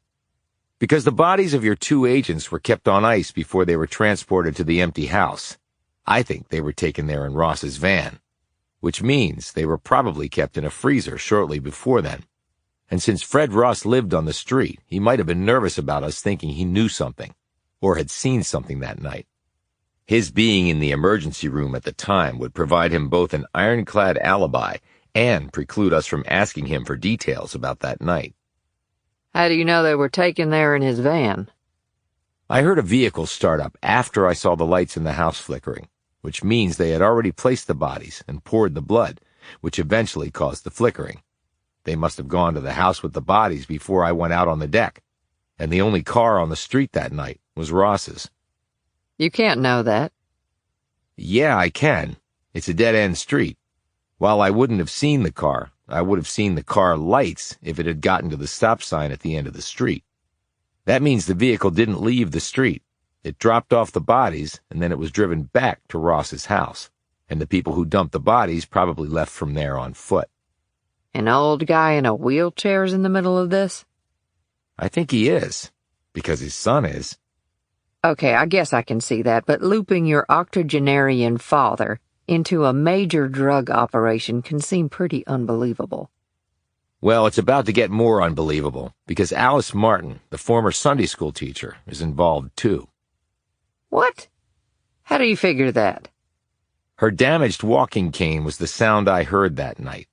Because the bodies of your two agents were kept on ice before they were transported to the empty house. I think they were taken there in Ross's van, which means they were probably kept in a freezer shortly before then. And since Fred Ross lived on the street, he might have been nervous about us thinking he knew something, or had seen something that night. His being in the emergency room at the time would provide him both an ironclad alibi and preclude us from asking him for details about that night. How do you know they were taken there in his van? I heard a vehicle start up after I saw the lights in the house flickering, which means they had already placed the bodies and poured the blood, which eventually caused the flickering. They must have gone to the house with the bodies before I went out on the deck, and the only car on the street that night was Ross's. You can't know that. Yeah, I can. It's a dead-end street. While I wouldn't have seen the car, I would have seen the car lights if it had gotten to the stop sign at the end of the street. That means the vehicle didn't leave the street. It dropped off the bodies, and then it was driven back to Ross's house, and the people who dumped the bodies probably left from there on foot. An old guy in a wheelchair's in the middle of this? I think he is, because his son is. Okay, I guess I can see that, but looping your octogenarian father into a major drug operation can seem pretty unbelievable. Well, it's about to get more unbelievable, because Alice Martin, the former Sunday school teacher, is involved too. What? How do you figure that? Her damaged walking cane was the sound I heard that night.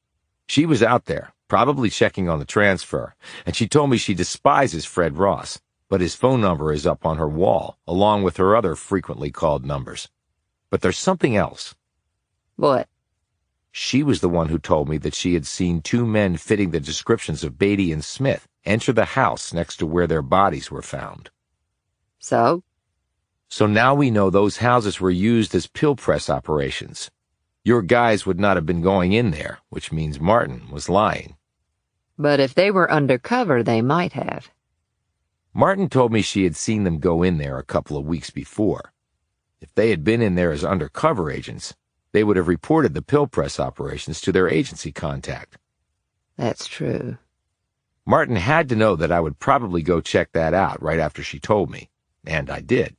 She was out there, probably checking on the transfer, and she told me she despises Fred Ross, but his phone number is up on her wall, along with her other frequently called numbers. But there's something else. What? She was the one who told me that she had seen two men fitting the descriptions of Beatty and Smith enter the house next to where their bodies were found. So? So now we know those houses were used as pill press operations. Your guys would not have been going in there, which means Martin was lying. But if they were undercover, they might have. Martin told me she had seen them go in there a couple of weeks before. If they had been in there as undercover agents, they would have reported the pill press operations to their agency contact. That's true. Martin had to know that I would probably go check that out right after she told me, and I did.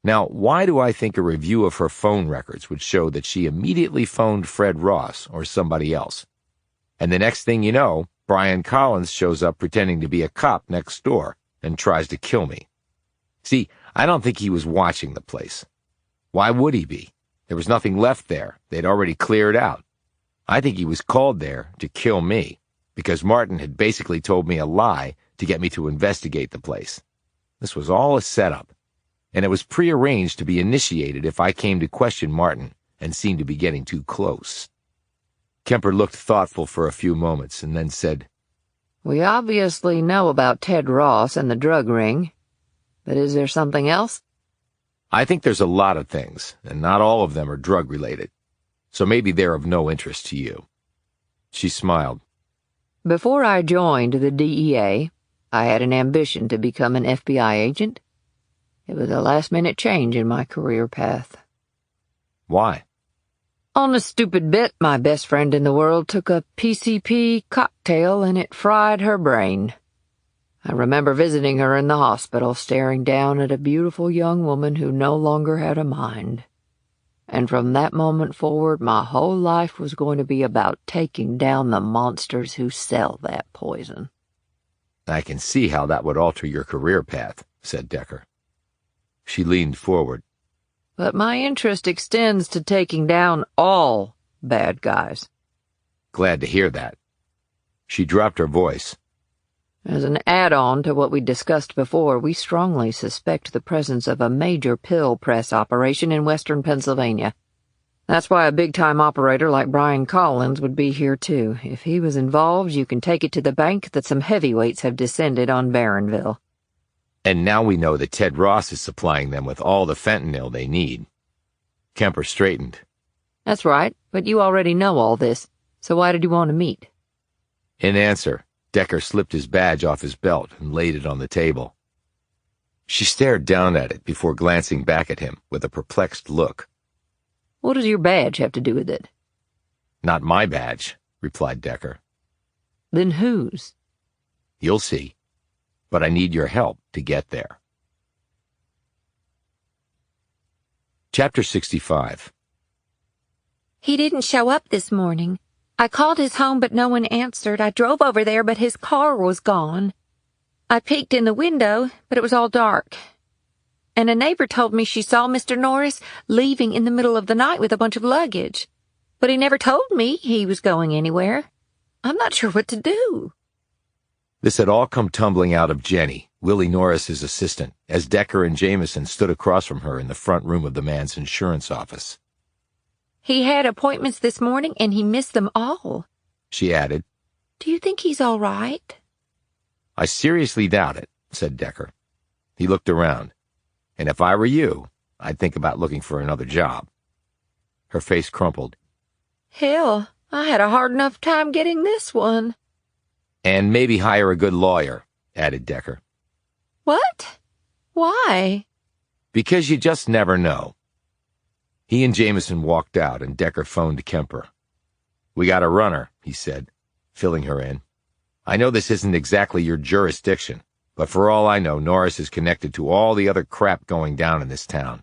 Now, why do I think a review of her phone records would show that she immediately phoned Fred Ross or somebody else? And the next thing you know, Brian Collins shows up pretending to be a cop next door and tries to kill me. See, I don't think he was watching the place. Why would he be? There was nothing left there. They'd already cleared out. I think he was called there to kill me, because Martin had basically told me a lie to get me to investigate the place. This was all a setup, and it was prearranged to be initiated if I came to question Martin and seemed to be getting too close. Kemper looked thoughtful for a few moments and then said, We obviously know about Ted Ross and the drug ring, but is there something else? I think there's a lot of things, and not all of them are drug-related, so maybe they're of no interest to you. She smiled. Before I joined the DEA, I had an ambition to become an FBI agent. It was a last-minute change in my career path. Why? On a stupid bit, my best friend in the world took a PCP cocktail and it fried her brain. I remember visiting her in the hospital, staring down at a beautiful young woman who no longer had a mind. And from that moment forward, my whole life was going to be about taking down the monsters who sell that poison. I can see how that would alter your career path, said Decker. She leaned forward. But my interest extends to taking down all bad guys. Glad to hear that. She dropped her voice. As an add-on to what we discussed before, we strongly suspect the presence of a major pill press operation in western Pennsylvania. That's why a big-time operator like Brian Collins would be here, too. If he was involved, you can take it to the bank that some heavyweights have descended on Barronville. And now we know that Ted Ross is supplying them with all the fentanyl they need. Kemper straightened. That's right, but you already know all this, so why did you want to meet? In answer, Decker slipped his badge off his belt and laid it on the table. She stared down at it before glancing back at him with a perplexed look. What does your badge have to do with it? Not my badge, replied Decker. Then whose? You'll see. But I need your help to get there. Chapter 65. He didn't show up this morning. I called his home, but no one answered. I drove over there, but his car was gone. I peeked in the window, but it was all dark. And a neighbor told me she saw Mr. Norris leaving in the middle of the night with a bunch of luggage. But he never told me he was going anywhere. I'm not sure what to do. This had all come tumbling out of Jenny, Willie Norris's assistant, as Decker and Jamison stood across from her in the front room of the man's insurance office. He had appointments this morning, and he missed them all, she added. Do you think he's all right? I seriously doubt it, said Decker. He looked around. And if I were you, I'd think about looking for another job. Her face crumpled. Hell, I had a hard enough time getting this one. And maybe hire a good lawyer, added Decker. What? Why? Because you just never know. He and Jamison walked out, and Decker phoned Kemper. We got a runner, he said, filling her in. I know this isn't exactly your jurisdiction, but for all I know, Norris is connected to all the other crap going down in this town,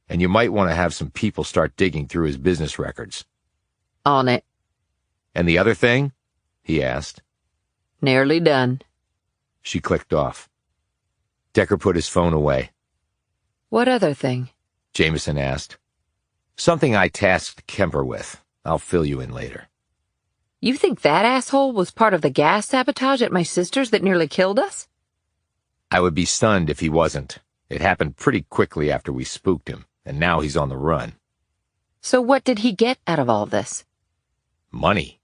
and you might want to have some people start digging through his business records. On it. And the other thing? He asked. Nearly done. She clicked off. Decker put his phone away. What other thing? Jamison asked. Something I tasked Kemper with. I'll fill you in later. You think that asshole was part of the gas sabotage at my sister's that nearly killed us? I would be stunned if he wasn't. It happened pretty quickly after we spooked him, and now he's on the run. So what did he get out of all this? Money.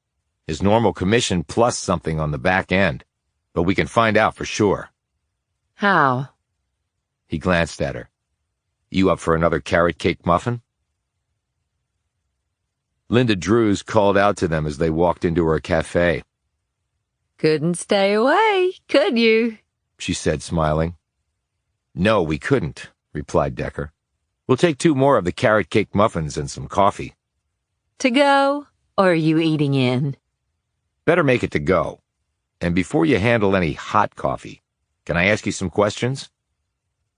His normal commission plus something on the back end. But we can find out for sure. How? He glanced at her. You up for another carrot cake muffin? Linda Drews called out to them as they walked into her cafe. Couldn't stay away, could you? She said, smiling. No, we couldn't, replied Decker. We'll take 2 more of the carrot cake muffins and some coffee. To go, or are you eating in? Better make it to go. And before you handle any hot coffee, can I ask you some questions?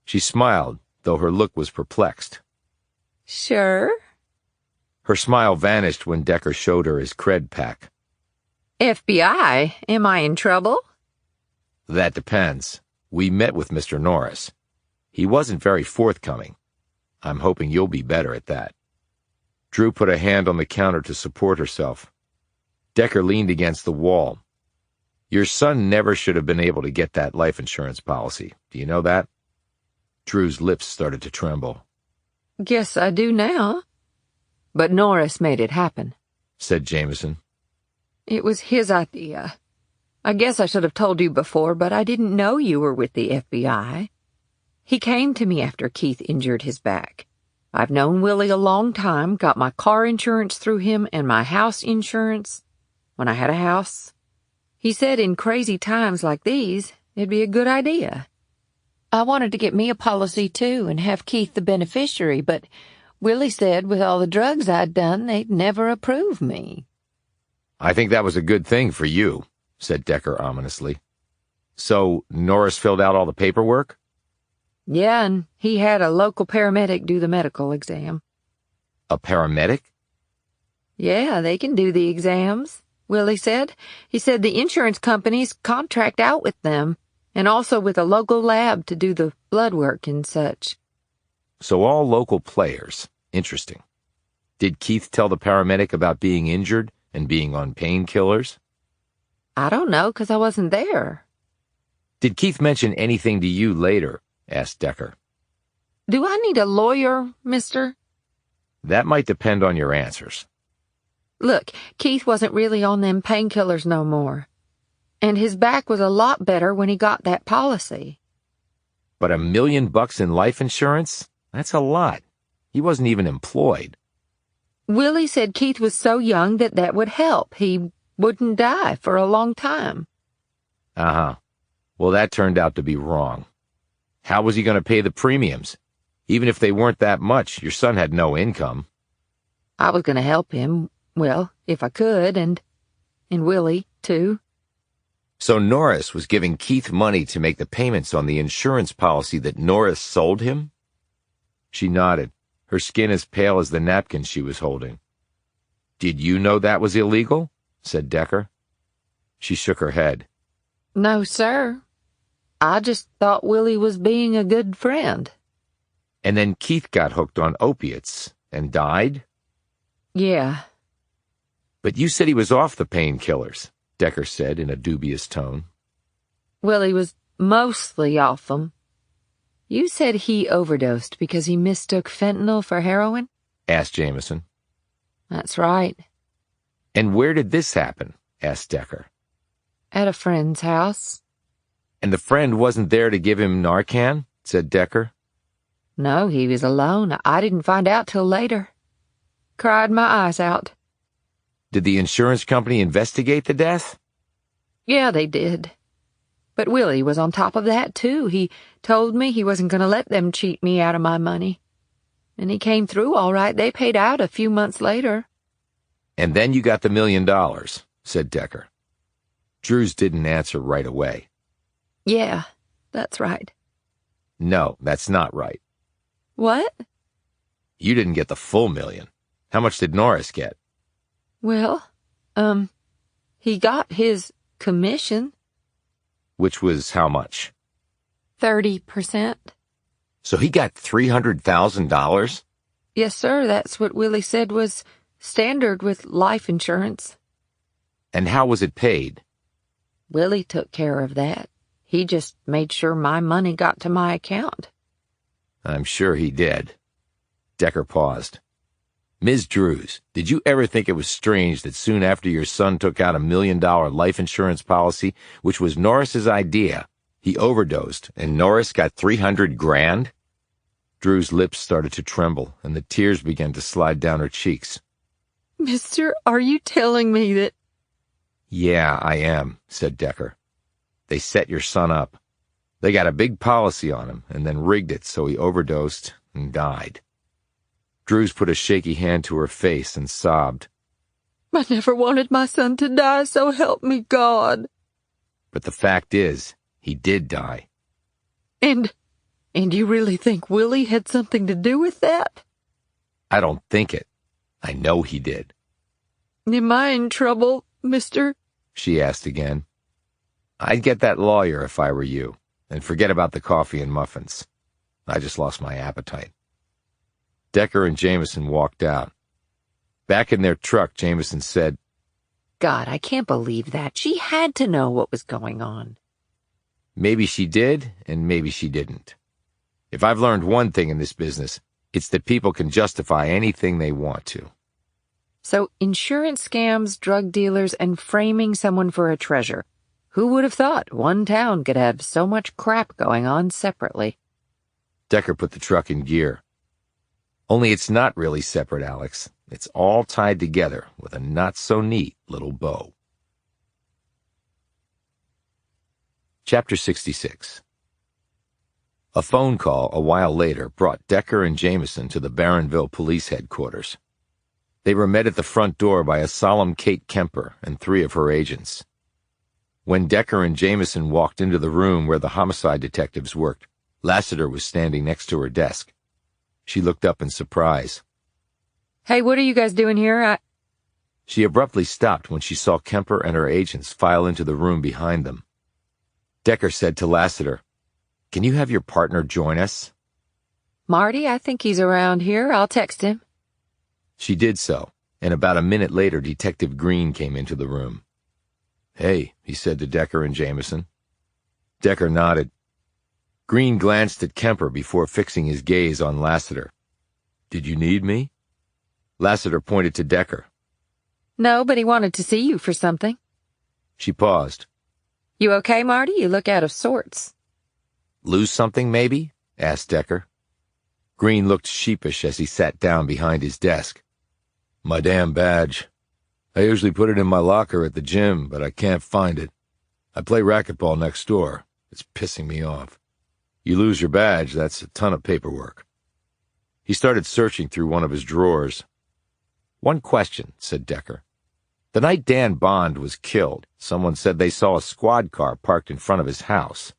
She smiled, though her look was perplexed. Sure. Her smile vanished when Decker showed her his cred pack. FBI? Am I in trouble? That depends. We met with Mr. Norris. He wasn't very forthcoming. I'm hoping you'll be better at that. Drew put a hand on the counter to support herself. Decker leaned against the wall. Your son never should have been able to get that life insurance policy. Do you know that? Drew's lips started to tremble. Guess I do now. But Norris made it happen, said Jamison. It was his idea. I guess I should have told you before, but I didn't know you were with the FBI. He came to me after Keith injured his back. I've known Willie a long time, got my car insurance through him and my house insurance when I had a house. He said in crazy times like these, it'd be a good idea. I wanted to get me a policy too and have Keith the beneficiary, but Willie said with all the drugs I'd done, they'd never approve me. I think that was a good thing for you, said Decker ominously. So Norris filled out all the paperwork? Yeah, and he had a local paramedic do the medical exam. A paramedic? Yeah, they can do the exams, Willie said. He said the insurance companies contract out with them, and also with a local lab to do the blood work and such. So all local players. Interesting. Did Keith tell the paramedic about being injured and being on painkillers? I don't know, 'cause I wasn't there. Did Keith mention anything to you later? Asked Decker. Do I need a lawyer, mister? That might depend on your answers. Look, Keith wasn't really on them painkillers no more. And his back was a lot better when he got that policy. But $1 million in life insurance? That's a lot. He wasn't even employed. Willie said Keith was so young that would help. He wouldn't die for a long time. Uh-huh. Well, that turned out to be wrong. How was he going to pay the premiums? Even if they weren't that much, your son had no income. I was going to help him, well, if I could, and Willie, too. So Norris was giving Keith money to make the payments on the insurance policy that Norris sold him? She nodded, her skin as pale as the napkin she was holding. Did you know that was illegal? Said Decker. She shook her head. No, sir. I just thought Willie was being a good friend. And then Keith got hooked on opiates and died? Yeah. But you said he was off the painkillers, Decker said in a dubious tone. Well, he was mostly off them. You said he overdosed because he mistook fentanyl for heroin? Asked Jamison. That's right. And where did this happen? Asked Decker. At a friend's house. And the friend wasn't there to give him Narcan? Said Decker. No, he was alone. I didn't find out till later. Cried my eyes out. Did the insurance company investigate the death? Yeah, they did. But Willie was on top of that, too. He told me he wasn't going to let them cheat me out of my money. And he came through all right. They paid out a few months later. And then you got the $1 million, said Decker. Drews didn't answer right away. Yeah, that's right. No, that's not right. What? You didn't get the full $1 million. How much did Norris get? Well, he got his commission. Which was how much? 30%. So he got $300,000? Yes, sir. That's what Willie said was standard with life insurance. And how was it paid? Willie took care of that. He just made sure my money got to my account. I'm sure he did. Decker paused. Ms. Drews, did you ever think it was strange that soon after your son took out $1 million life insurance policy, which was Norris's idea, he overdosed and Norris got 300 grand? Drew's lips started to tremble and the tears began to slide down her cheeks. Mister, are you telling me that— Yeah, I am, said Decker. They set your son up. They got a big policy on him and then rigged it so he overdosed and died. Drews put a shaky hand to her face and sobbed. I never wanted my son to die, so help me God. But the fact is, he did die. And you really think Willie had something to do with that? I don't think it. I know he did. Am I in trouble, mister? She asked again. I'd get that lawyer if I were you, and forget about the coffee and muffins. I just lost my appetite. Decker and Jamison walked out. Back in their truck, Jamison said, God, I can't believe that. She had to know what was going on. Maybe she did, and maybe she didn't. If I've learned one thing in this business, it's that people can justify anything they want to. So insurance scams, drug dealers, and framing someone for a treasure. Who would have thought one town could have so much crap going on separately? Decker put the truck in gear. Only it's not really separate, Alex. It's all tied together with a not-so-neat little bow. Chapter 66. A phone call a while later brought Decker and Jamison to the Barronville Police Headquarters. They were met at the front door by a solemn Kate Kemper and 3 of her agents. When Decker and Jamison walked into the room where the homicide detectives worked, Lassiter was standing next to her desk. She looked up in surprise. Hey, what are you guys doing here? She abruptly stopped when she saw Kemper and her agents file into the room behind them. Decker said to Lassiter, "Can you have your partner join us?" Marty, I think he's around here. I'll text him. She did so, and about a minute later Detective Green came into the room. "Hey," he said to Decker and Jamison. Decker nodded. Green glanced at Kemper before fixing his gaze on Lassiter. "Did you need me?" Lassiter pointed to Decker. No, but he wanted to see you for something. She paused. You okay, Marty? You look out of sorts. "Lose something, maybe?" asked Decker. Green looked sheepish as he sat down behind his desk. "My damn badge. I usually put it in my locker at the gym, but I can't find it. I play racquetball next door. It's pissing me off. You lose your badge, that's a ton of paperwork." He started searching through one of his drawers. "One question," said Decker. "The night Dan Bond was killed, someone said they saw a squad car parked in front of his house."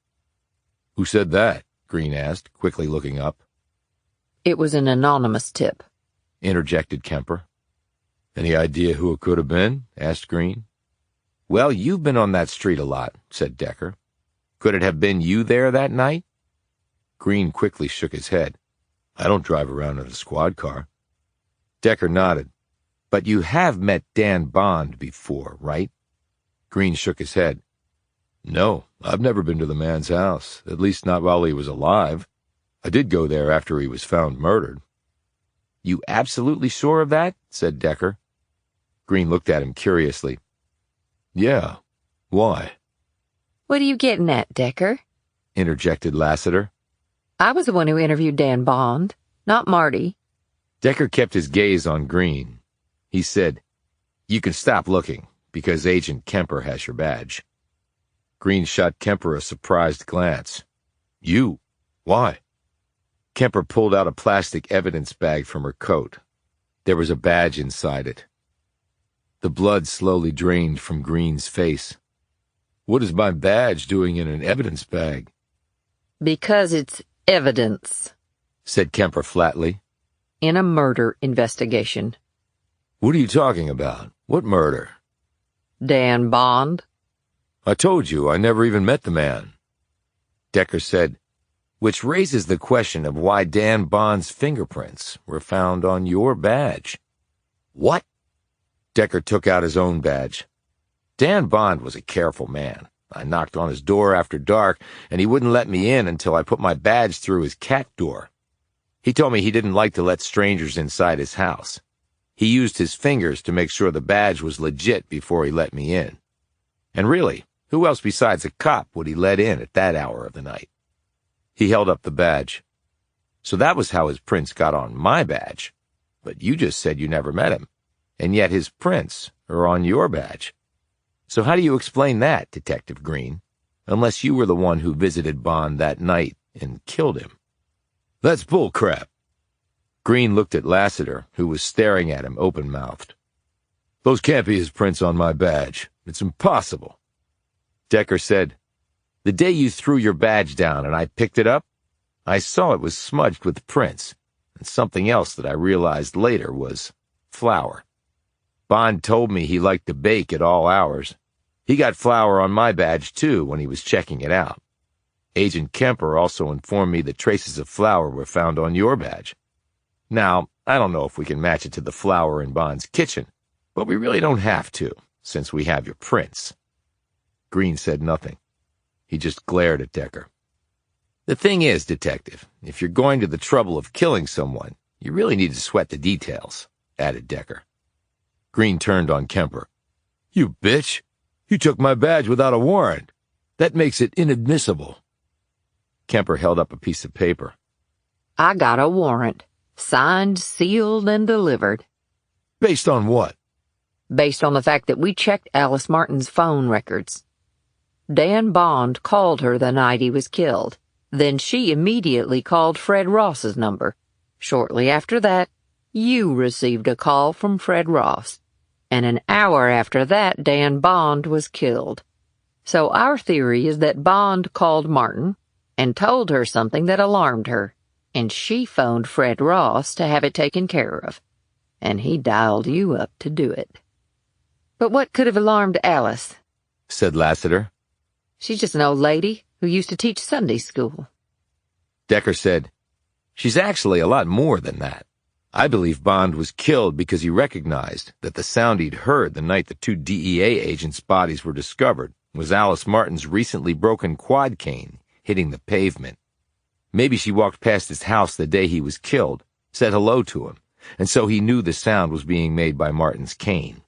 "Who said that?" Green asked, quickly looking up. It was an anonymous tip, interjected Kemper. "Any idea who it could have been?" asked Green. "Well, you've been on that street a lot," said Decker. "Could it have been you there that night?" Green quickly shook his head. "I don't drive around in a squad car." Decker nodded. "But you have met Dan Bond before, right?" Green shook his head. "No, I've never been to the man's house, at least not while he was alive. I did go there after he was found murdered." "You absolutely sure of that?" said Decker. Green looked at him curiously. "Yeah. Why?" What are you getting at, Decker? interjected Lassiter. I was the one who interviewed Dan Bond, not Marty. Decker kept his gaze on Green. He said, "You can stop looking, because Agent Kemper has your badge." Green shot Kemper a surprised glance. "You? Why?" Kemper pulled out a plastic evidence bag from her coat. There was a badge inside it. The blood slowly drained from Green's face. "What is my badge doing in an evidence bag?" Because it's evidence, said Kemper flatly. in a murder investigation. "What are you talking about? What murder?" Dan Bond? "I told you I never even met the man." Decker said, "Which raises the question of why Dan Bond's fingerprints were found on your badge." "What?" Decker took out his own badge. Dan Bond was a careful man. I knocked on his door after dark, and he wouldn't let me in until I put my badge through his cat door. He told me he didn't like to let strangers inside his house. He used his fingers to make sure the badge was legit before he let me in. And really, who else besides a cop would he let in at that hour of the night? He held up the badge. So that was how his prints got on my badge. But you just said you never met him, and yet his prints are on your badge. So how do you explain that, Detective Green? Unless you were the one who visited Bond that night and killed him. That's bullcrap. Green looked at Lassiter, who was staring at him open-mouthed. Those can't be his prints on my badge. It's impossible. Decker said, "The day you threw your badge down and I picked it up, I saw it was smudged with prints, and something else that I realized later was flour. Bond told me he liked to bake at all hours. He got flour on my badge, too, when he was checking it out. Agent Kemper also informed me that traces of flour were found on your badge. Now, I don't know if we can match it to the flour in Bond's kitchen, but we really don't have to, since we have your prints." Green said nothing. He just glared at Decker. "The thing is, Detective, if you're going to the trouble of killing someone, you really need to sweat the details," added Decker. Green turned on Kemper. "You bitch! You took my badge without a warrant. That makes it inadmissible." Kemper held up a piece of paper. I got a warrant. Signed, sealed, and delivered. Based on what? Based on the fact that we checked Alice Martin's phone records. Dan Bond called her the night he was killed. Then she immediately called Fred Ross's number. Shortly after that, you received a call from Fred Ross. And an hour after that, Dan Bond was killed. So our theory is that Bond called Martin and told her something that alarmed her, and she phoned Fred Ross to have it taken care of. And he dialed you up to do it. But what could have alarmed Alice? Said Lassiter. She's just an old lady who used to teach Sunday school. Decker said, "She's actually a lot more than that. I believe Bond was killed because he recognized that the sound he'd heard the night the two DEA agents' bodies were discovered was Alice Martin's recently broken quad cane hitting the pavement. Maybe she walked past his house the day he was killed, said hello to him, and so he knew the sound was being made by Martin's cane.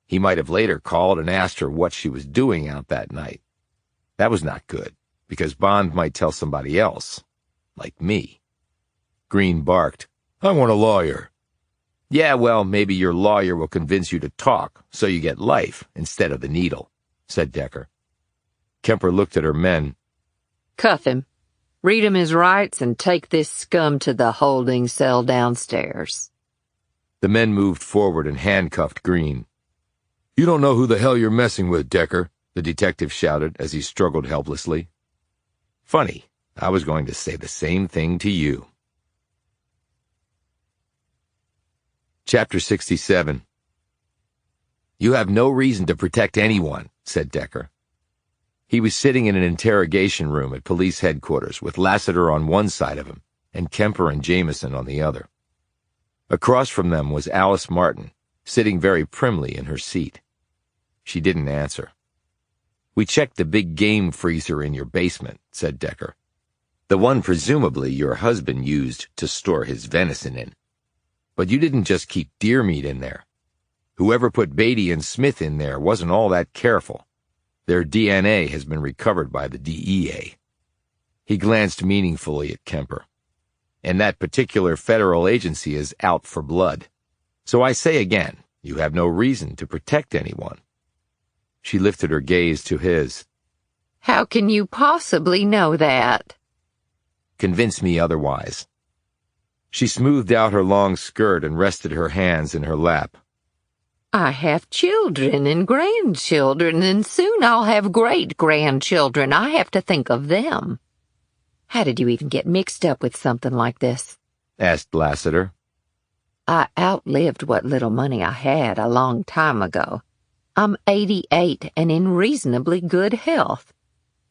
He might have later called and asked her what she was doing out that night. That was not good, because Bond might tell somebody else, like me." Green barked, "I want a lawyer." "Yeah, well, maybe your lawyer will convince you to talk, so you get life instead of the needle," said Decker. Kemper looked at her men. Cuff him. Read him his rights and take this scum to the holding cell downstairs. The men moved forward and handcuffed Green. "You don't know who the hell you're messing with, Decker," the detective shouted as he struggled helplessly. "Funny, I was going to say the same thing to you." Chapter 67. "You have no reason to protect anyone," said Decker. He was sitting in an interrogation room at police headquarters with Lassiter on one side of him and Kemper and Jamison on the other. Across from them was Alice Martin, sitting very primly in her seat. She didn't answer. "We checked the big game freezer in your basement," said Decker. "The one presumably your husband used to store his venison in. But you didn't just keep deer meat in there. Whoever put Beatty and Smith in there wasn't all that careful. Their DNA has been recovered by the DEA. He glanced meaningfully at Kemper. "And that particular federal agency is out for blood. So I say again, you have no reason to protect anyone." She lifted her gaze to his. How can you possibly know that? "Convince me otherwise." She smoothed out her long skirt and rested her hands in her lap. I have children and grandchildren, and soon I'll have great-grandchildren. I have to think of them. How did you even get mixed up with something like this? Asked Lassiter. I outlived what little money I had a long time ago. I'm 88 and in reasonably good health.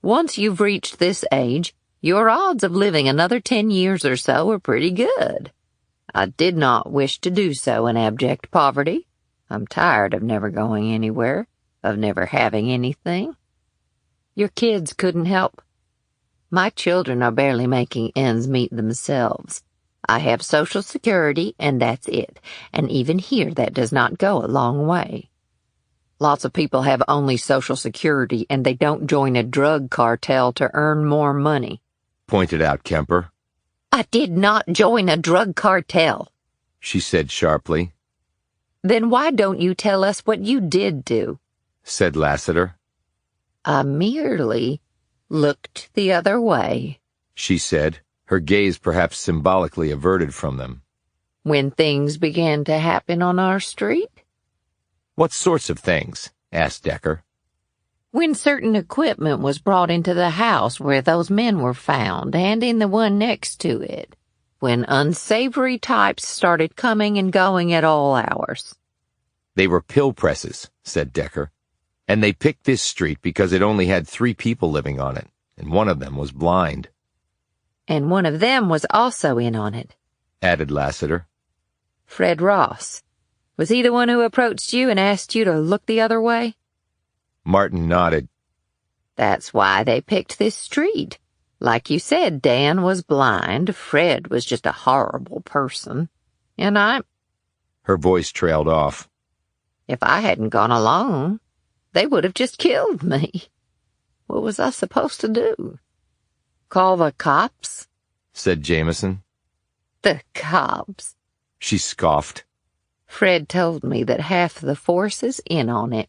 Once you've reached this age, your odds of living another 10 years or so are pretty good. I did not wish to do so in abject poverty. I'm tired of never going anywhere, of never having anything. Your kids couldn't help. My children are barely making ends meet themselves. I have Social Security, and that's it, and even here that does not go a long way. Lots of people have only Social Security, and they don't join a drug cartel to earn more money," pointed out Kemper. "I did not join a drug cartel," she said sharply. "Then why don't you tell us what you did do?" said Lassiter. "I merely looked the other way," she said, her gaze perhaps symbolically averted from them. "When things began to happen on our street." What sorts of things? Asked Decker. "When certain equipment was brought into the house where those men were found, and in the one next to it. When unsavory types started coming and going at all hours." They were pill presses, said Decker. And they picked this street because it only had 3 people living on it, and one of them was blind. "And one of them was also in on it," added Lassiter. "Fred Ross. Was he the one who approached you and asked you to look the other way?" Martin nodded. "That's why they picked this street. Like you said, Dan was blind, Fred was just a horrible person, and Her voice trailed off. If I hadn't gone along, they would have just killed me. What was I supposed to do? Call the cops?" said Jamison. "The cops?" She scoffed. "Fred told me that half the force is in on it."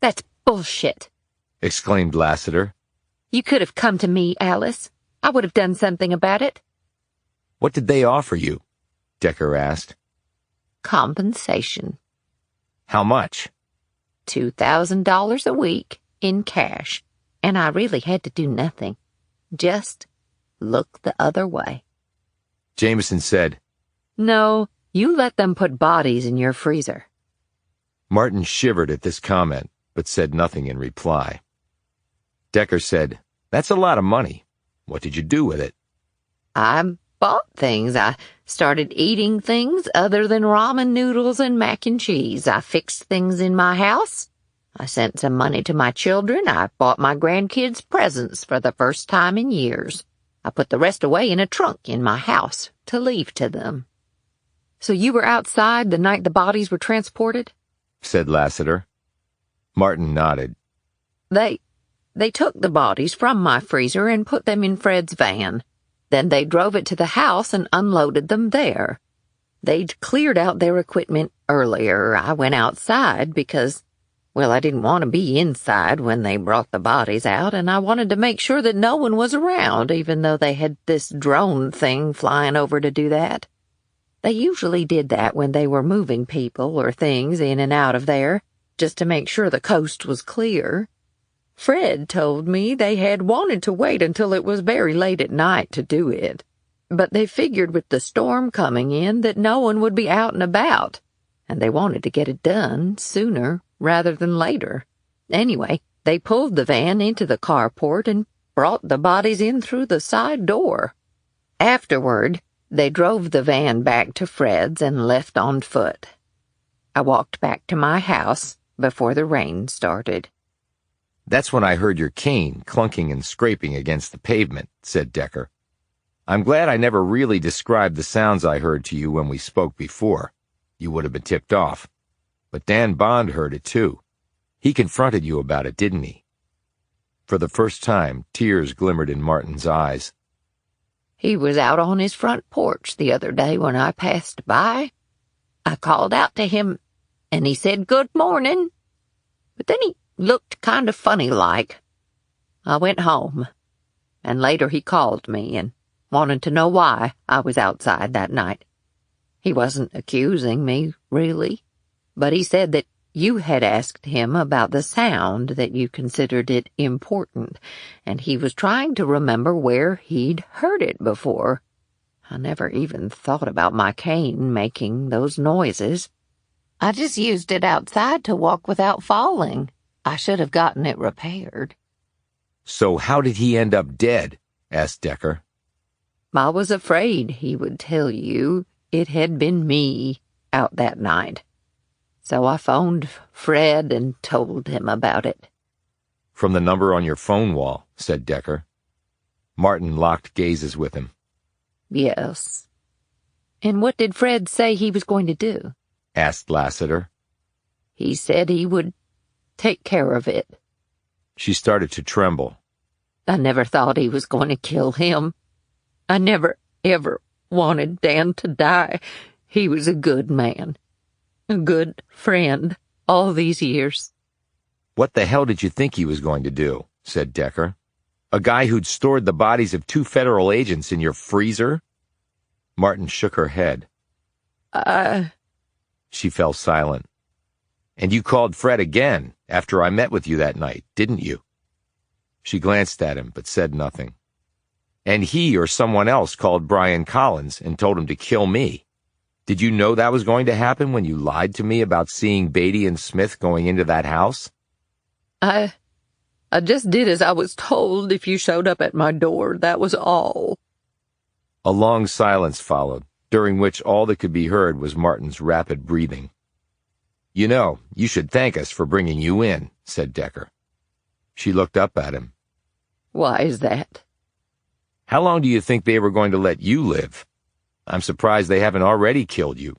"That's bullshit," exclaimed Lassiter. "You could have come to me, Alice. I would have done something about it." What did they offer you? Decker asked. "Compensation. How much?" $2,000 a week in cash, and I really had to do nothing. Just look the other way." Jamison said, "No, you let them put bodies in your freezer." Martin shivered at this comment, but said nothing in reply. Decker said, "That's a lot of money. What did you do with it?" "I bought things. I started eating things other than ramen noodles and mac and cheese. I fixed things in my house. I sent some money to my children. I bought my grandkids presents for the first time in years. I put the rest away in a trunk in my house to leave to them." "So you were outside the night the bodies were transported?" said Lassiter. Martin nodded. They took the bodies from my freezer and put them in Fred's van. Then they drove it to the house and unloaded them there. They'd cleared out their equipment earlier. I went outside because, well, I didn't want to be inside when they brought the bodies out, and I wanted to make sure that no one was around, even though they had this drone thing flying over to do that. They usually did that when they were moving people or things in and out of there, just to make sure the coast was clear. Fred told me they had wanted to wait until it was very late at night to do it, but they figured with the storm coming in that no one would be out and about, and they wanted to get it done sooner rather than later. Anyway, they pulled the van into the carport and brought the bodies in through the side door. Afterward, they drove the van back to Fred's and left on foot. I walked back to my house before the rain started. "That's when I heard your cane clunking and scraping against the pavement," said Decker. "I'm glad I never really described the sounds I heard to you when we spoke before. You would have been tipped off. But Dan Bond heard it too. He confronted you about it, didn't he?" For the first time, tears glimmered in Martin's eyes. "He was out on his front porch the other day when I passed by. I called out to him, and he said good morning. But then he looked kind of funny-like. I went home, and later he called me and wanted to know why I was outside that night. He wasn't accusing me, really, but he said that you had asked him about the sound, that you considered it important, and he was trying to remember where he'd heard it before. I never even thought about my cane making those noises. I just used it outside to walk without falling. I should have gotten it repaired." "So how did he end up dead?" asked Decker. "I was afraid he would tell you it had been me out that night. So I phoned Fred and told him about it." From the number on your phone wall, said Decker. Martin locked gazes with him. Yes. And what did Fred say he was going to do? Asked Lassiter. He said he would take care of it. She started to tremble. I never thought he was going to kill him. I never, ever wanted Dan to die. He was a good man. A good friend all these years. What the hell did you think he was going to do? Said Decker. A guy who'd stored the bodies of 2 federal agents in your freezer? Martin shook her head. She fell silent. And you called Fred again after I met with you that night, didn't you? She glanced at him, but said nothing. And he or someone else called Brian Collins and told him to kill me. Did you know that was going to happen when you lied to me about seeing Beatty and Smith going into that house? I just did as I was told. If you showed up at my door, that was all. A long silence followed, during which all that could be heard was Martin's rapid breathing. You know, you should thank us for bringing you in, said Decker. She looked up at him. Why is that? How long do you think they were going to let you live? I'm surprised they haven't already killed you.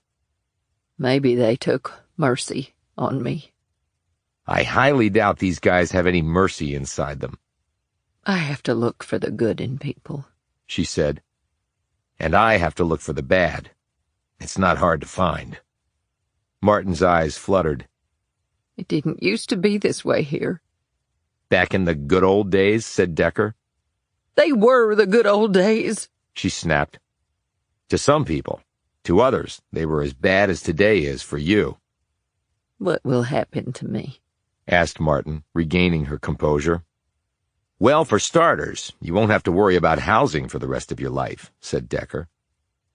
Maybe they took mercy on me. I highly doubt these guys have any mercy inside them. I have to look for the good in people, she said. And I have to look for the bad. It's not hard to find. Martin's eyes fluttered. It didn't used to be this way here. Back in the good old days, said Decker. They were the good old days, she snapped. To some people. To others, they were as bad as today is for you. What will happen to me? Asked Martin, regaining her composure. Well, for starters, you won't have to worry about housing for the rest of your life, said Decker.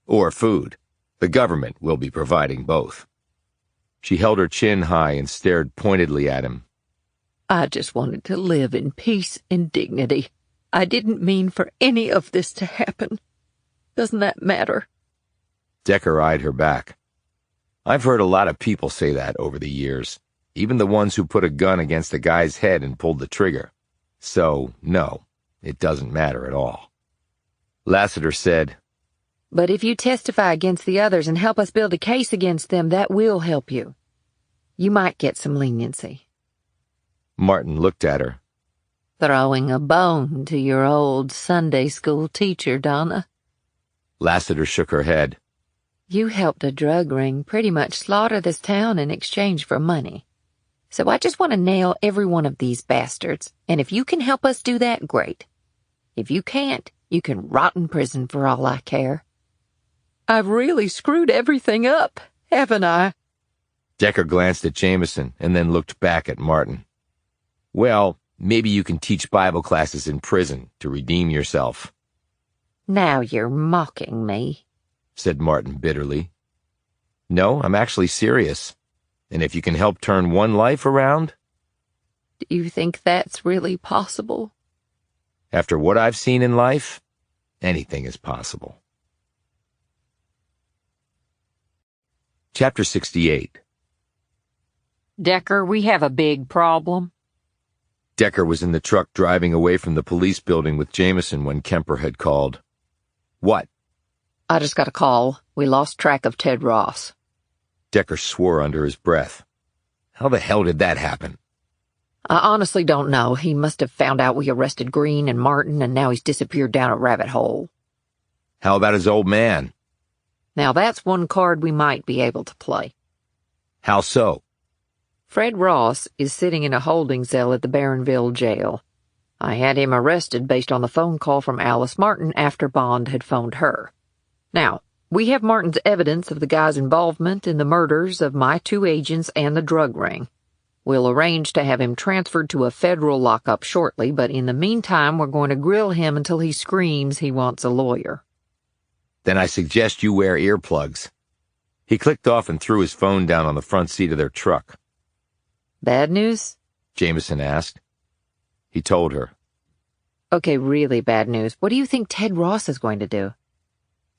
Or food. The government will be providing both. She held her chin high and stared pointedly at him. I just wanted to live in peace and dignity. I didn't mean for any of this to happen. Doesn't that matter? Decker eyed her back. I've heard a lot of people say that over the years, even the ones who put a gun against a guy's head and pulled the trigger. So, no, it doesn't matter at all. Lassiter said, But if you testify against the others and help us build a case against them, that will help you. You might get some leniency. Martin looked at her. Throwing a bone to your old Sunday school teacher, Donna. Lassiter shook her head. You helped a drug ring pretty much slaughter this town in exchange for money. So I just want to nail every one of these bastards, and if you can help us do that, great. If you can't, you can rot in prison for all I care. I've really screwed everything up, haven't I? Decker glanced at Jamison and then looked back at Martin. Well, maybe you can teach Bible classes in prison to redeem yourself. Now you're mocking me, said Martin bitterly. No, I'm actually serious. And if you can help turn one life around? Do you think that's really possible? After what I've seen in life, anything is possible. Chapter 68. Decker, we have a big problem. Decker was in the truck driving away from the police building with Jamison when Kemper had called. What? I just got a call. We lost track of Ted Ross. Decker swore under his breath. How the hell did that happen? I honestly don't know. He must have found out we arrested Green and Martin, and now he's disappeared down a rabbit hole. How about his old man? Now that's one card we might be able to play. How so? Fred Ross is sitting in a holding cell at the Barronville jail. I had him arrested based on the phone call from Alice Martin after Bond had phoned her. Now, we have Martin's evidence of the guy's involvement in the murders of my 2 agents and the drug ring. We'll arrange to have him transferred to a federal lockup shortly, but in the meantime, we're going to grill him until he screams he wants a lawyer. Then I suggest you wear earplugs. He clicked off and threw his phone down on the front seat of their truck. Bad news? Jamison asked. He told her. Okay, really bad news. What do you think Ted Ross is going to do?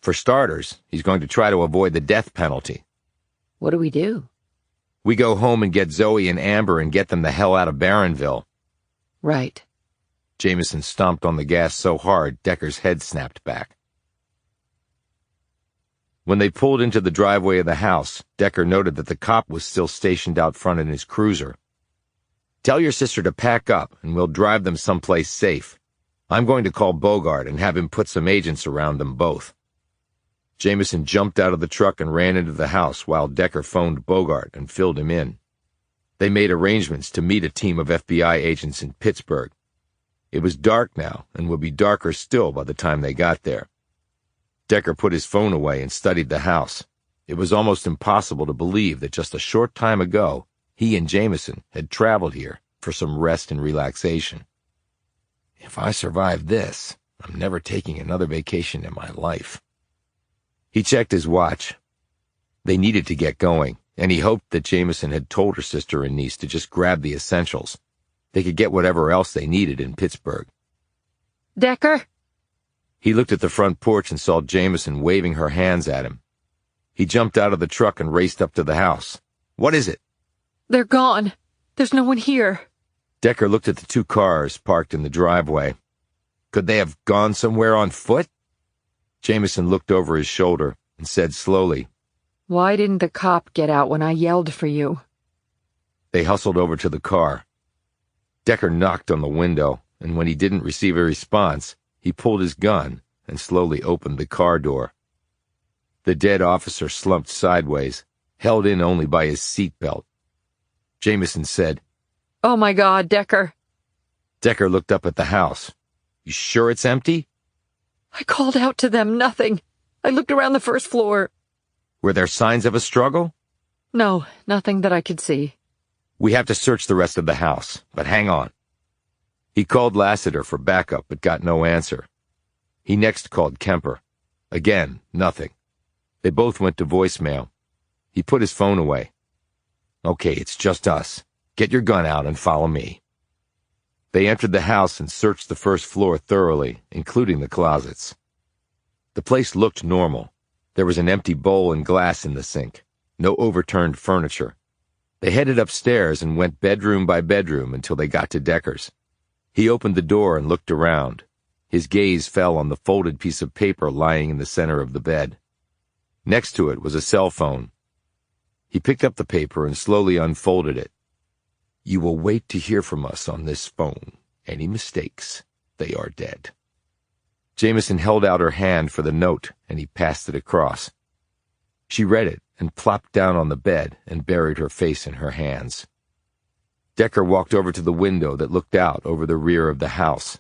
For starters, he's going to try to avoid the death penalty. What do we do? We go home and get Zoe and Amber and get them the hell out of Barronville. Right. Jamison stomped on the gas so hard Decker's head snapped back. When they pulled into the driveway of the house, Decker noted that the cop was still stationed out front in his cruiser. "Tell your sister to pack up, and we'll drive them someplace safe. I'm going to call Bogart and have him put some agents around them both." Jamison jumped out of the truck and ran into the house while Decker phoned Bogart and filled him in. They made arrangements to meet a team of FBI agents in Pittsburgh. It was dark now and would be darker still by the time they got there. Decker put his phone away and studied the house. It was almost impossible to believe that just a short time ago, he and Jamison had traveled here for some rest and relaxation. "If I survive this, I'm never taking another vacation in my life." He checked his watch. They needed to get going, and he hoped that Jamison had told her sister and niece to just grab the essentials. They could get whatever else they needed in Pittsburgh. Decker? He looked at the front porch and saw Jamison waving her hands at him. He jumped out of the truck and raced up to the house. "What is it?" They're gone. There's no one here. Decker looked at the two cars parked in the driveway. Could they have gone somewhere on foot? Jamison looked over his shoulder and said slowly, Why didn't the cop get out when I yelled for you? They hustled over to the car. Decker knocked on the window, and when he didn't receive a response, he pulled his gun and slowly opened the car door. The dead officer slumped sideways, held in only by his seatbelt. Jamison said, Oh my God, Decker. Decker looked up at the house. You sure it's empty? I called out to them, nothing. I looked around the first floor. Were there signs of a struggle? No, nothing that I could see. We have to search the rest of the house, but hang on. He called Lassiter for backup, but got no answer. He next called Kemper. Again, nothing. They both went to voicemail. He put his phone away. Okay, it's just us. Get your gun out and follow me. They entered the house and searched the first floor thoroughly, including the closets. The place looked normal. There was an empty bowl and glass in the sink. No overturned furniture. They headed upstairs and went bedroom by bedroom until they got to Decker's. He opened the door and looked around. His gaze fell on the folded piece of paper lying in the center of the bed. Next to it was a cell phone. He picked up the paper and slowly unfolded it. You will wait to hear from us on this phone. Any mistakes, they are dead. Jamison held out her hand for the note, and he passed it across. She read it and plopped down on the bed and buried her face in her hands. Decker walked over to the window that looked out over the rear of the house.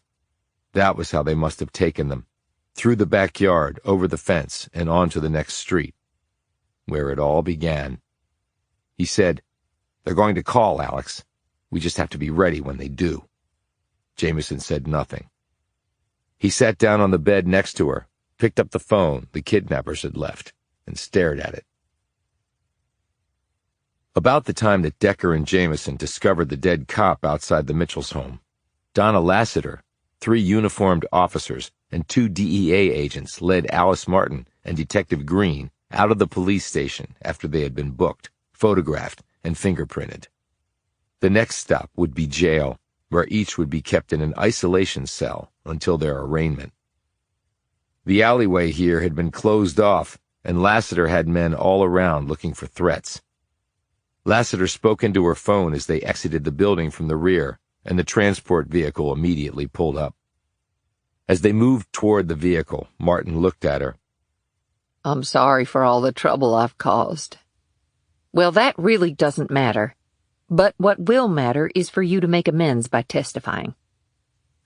That was how they must have taken them, through the backyard, over the fence, and onto the next street, where it all began. He said, They're going to call, Alex. We just have to be ready when they do. Jamison said nothing. He sat down on the bed next to her, picked up the phone the kidnappers had left, and stared at it. About the time that Decker and Jamison discovered the dead cop outside the Mitchells' home, Donna Lassiter, 3 uniformed officers, and 2 DEA agents led Alice Martin and Detective Green out of the police station after they had been booked, photographed, and fingerprinted. The next stop would be jail, where each would be kept in an isolation cell until their arraignment. The alleyway here had been closed off, and Lassiter had men all around looking for threats. Lassiter spoke into her phone as they exited the building from the rear, and the transport vehicle immediately pulled up. As they moved toward the vehicle, Martin looked at her. I'm sorry for all the trouble I've caused. Well, that really doesn't matter. But what will matter is for you to make amends by testifying.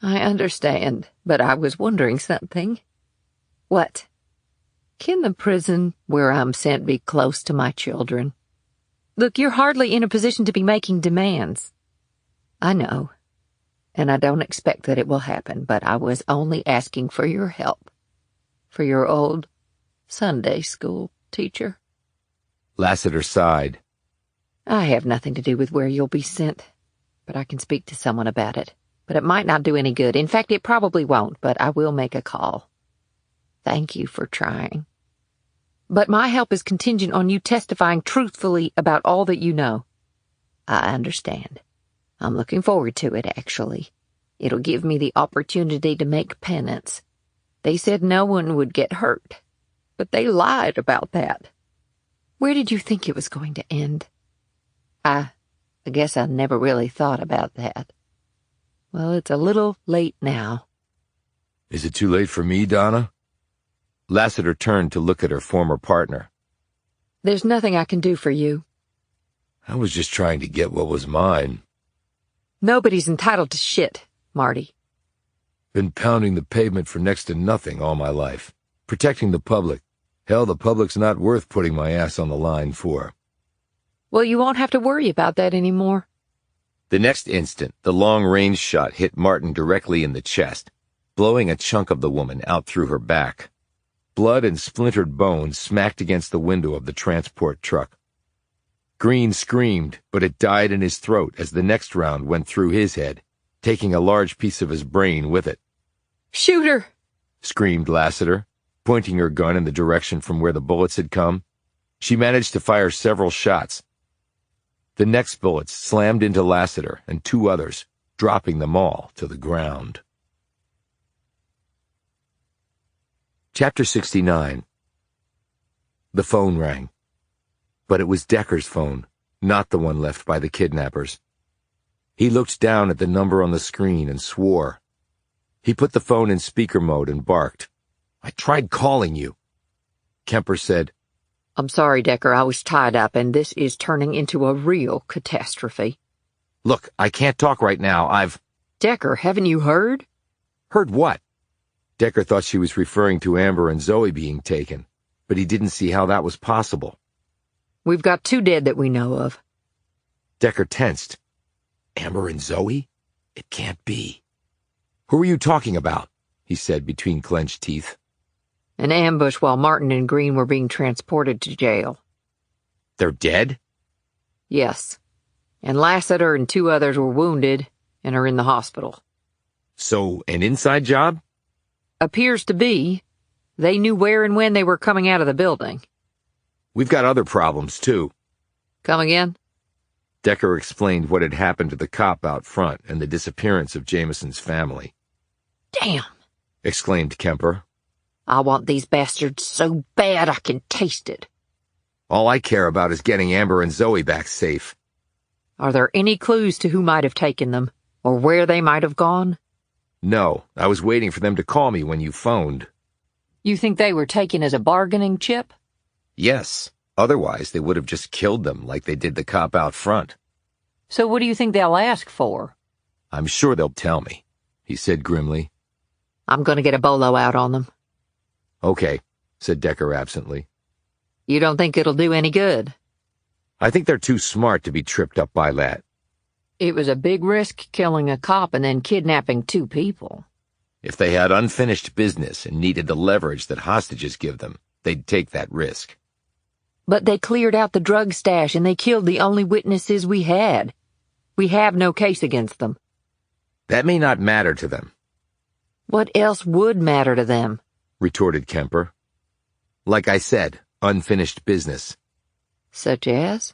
I understand, but I was wondering something. What? Can the prison where I'm sent be close to my children? Look, you're hardly in a position to be making demands. I know, and I don't expect that it will happen, but I was only asking for your help. For your old Sunday school teacher. Lassiter sighed. I have nothing to do with where you'll be sent, but I can speak to someone about it. But it might not do any good. In fact, it probably won't, but I will make a call. Thank you for trying. But my help is contingent on you testifying truthfully about all that you know. I understand. I'm looking forward to it, actually. It'll give me the opportunity to make penance. They said no one would get hurt, but they lied about that. Where did you think it was going to end? I guess I never really thought about that. Well, it's a little late now. Is it too late for me, Donna? Lassiter turned to look at her former partner. There's nothing I can do for you. I was just trying to get what was mine. Nobody's entitled to shit, Marty. Been pounding the pavement for next to nothing all my life. Protecting the public. Hell, the public's not worth putting my ass on the line for. Well, you won't have to worry about that anymore. The next instant, the long-range shot hit Martin directly in the chest, blowing a chunk of the woman out through her back. Blood and splintered bones smacked against the window of the transport truck. Green screamed, but it died in his throat as the next round went through his head, taking a large piece of his brain with it. Shoot her! Screamed Lassiter, pointing her gun in the direction from where the bullets had come. She managed to fire several shots. The next bullets slammed into Lassiter and two others, dropping them all to the ground. Chapter 69. The phone rang. But it was Decker's phone, not the one left by the kidnappers. He looked down at the number on the screen and swore. He put the phone in speaker mode and barked. "I tried calling you." Kemper said, I'm sorry, Decker, I was tied up, and this is turning into a real catastrophe. "Look, I can't talk right now. Decker, haven't you heard? Heard what?" Decker thought she was referring to Amber and Zoe being taken, but he didn't see how that was possible. We've got 2 dead that we know of. Decker tensed. Amber and Zoe? It can't be. "Who are you talking about?" he said between clenched teeth. An ambush while Martin and Green were being transported to jail. "They're dead?" Yes. And Lassiter and 2 others were wounded and are in the hospital. "So, an inside job?" Appears to be. They knew where and when they were coming out of the building. "We've got other problems, too." Come again? Decker explained what had happened to the cop out front and the disappearance of Jamison's family. Damn! Exclaimed Kemper. I want these bastards so bad I can taste it. All I care about is getting Amber and Zoe back safe. Are there any clues to who might have taken them, or where they might have gone? No, I was waiting for them to call me when you phoned. You think they were taken as a bargaining chip? Yes, otherwise they would have just killed them like they did the cop out front. So what do you think they'll ask for? I'm sure they'll tell me, he said grimly. I'm going to get a bolo out on them. Okay, said Decker absently. You don't think it'll do any good? I think they're too smart to be tripped up by that. It was a big risk killing a cop and then kidnapping 2 people. If they had unfinished business and needed the leverage that hostages give them, they'd take that risk. But they cleared out the drug stash and they killed the only witnesses we had. We have no case against them. That may not matter to them, What else would matter to them? retorted Kemper. Like I said, unfinished business. Such as?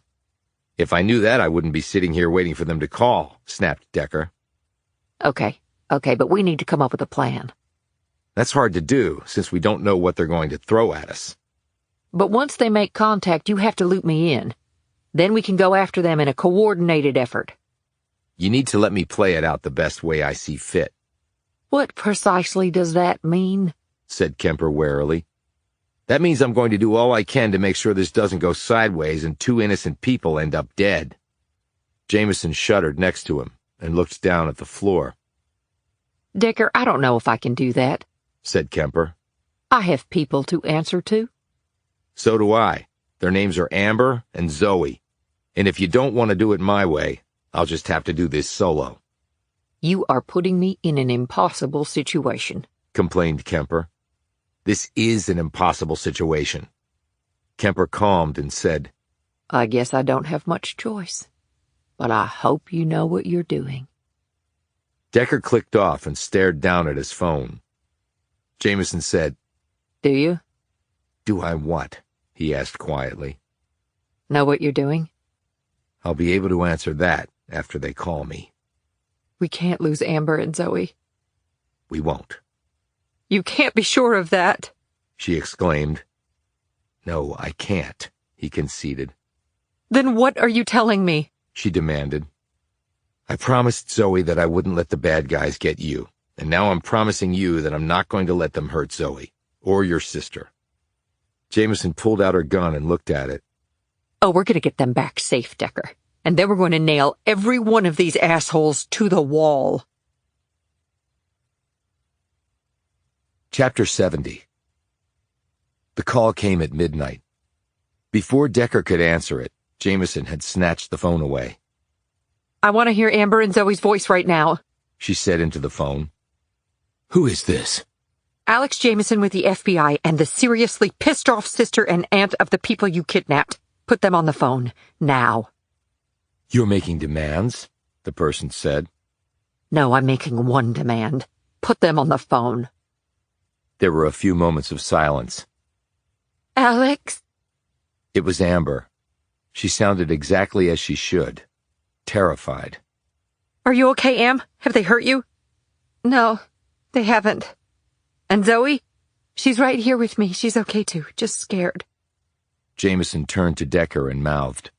If I knew that, I wouldn't be sitting here waiting for them to call, snapped Decker. Okay, but we need to come up with a plan. That's hard to do, since we don't know what they're going to throw at us. But once they make contact, you have to loop me in. Then we can go after them in a coordinated effort. You need to let me play it out the best way I see fit, What precisely does that mean? said Kemper warily. That means I'm going to do all I can to make sure this doesn't go sideways and 2 innocent people end up dead. Jamison shuddered next to him and looked down at the floor. Decker, I don't know if I can do that, said Kemper. I have people to answer to. So do I. Their names are Amber and Zoe. And if you don't want to do it my way, I'll just have to do this solo. You are putting me in an impossible situation, complained Kemper. This is an impossible situation. Kemper calmed and said, I guess I don't have much choice, but I hope you know what you're doing. Decker clicked off and stared down at his phone. Jamison said, Do you? Do I what? He asked quietly. Know what you're doing? I'll be able to answer that after they call me. We can't lose Amber and Zoe. We won't. You can't be sure of that, she exclaimed. No, I can't, he conceded. Then what are you telling me? She demanded. I promised Zoe that I wouldn't let the bad guys get you, and now I'm promising you that I'm not going to let them hurt Zoe, or your sister. Jamison pulled out her gun and looked at it. Oh, we're going to get them back safe, Decker. And then we're going to nail every one of these assholes to the wall. Chapter 70. The call came at midnight. Before Decker could answer it, Jamison had snatched the phone away. I want to hear Amber and Zoe's voice right now, she said into the phone. Who is this? Alex Jamison with the FBI and the seriously pissed-off sister and aunt of the people you kidnapped. Put them on the phone, now. You're making demands, the person said. No, I'm making one demand. Put them on the phone. There were a few moments of silence. Alex? It was Amber. She sounded exactly as she should. Terrified. Are you okay, Am? Have they hurt you? No, they haven't. And Zoe? She's right here with me. She's okay too, just scared. Jamison turned to Decker and mouthed.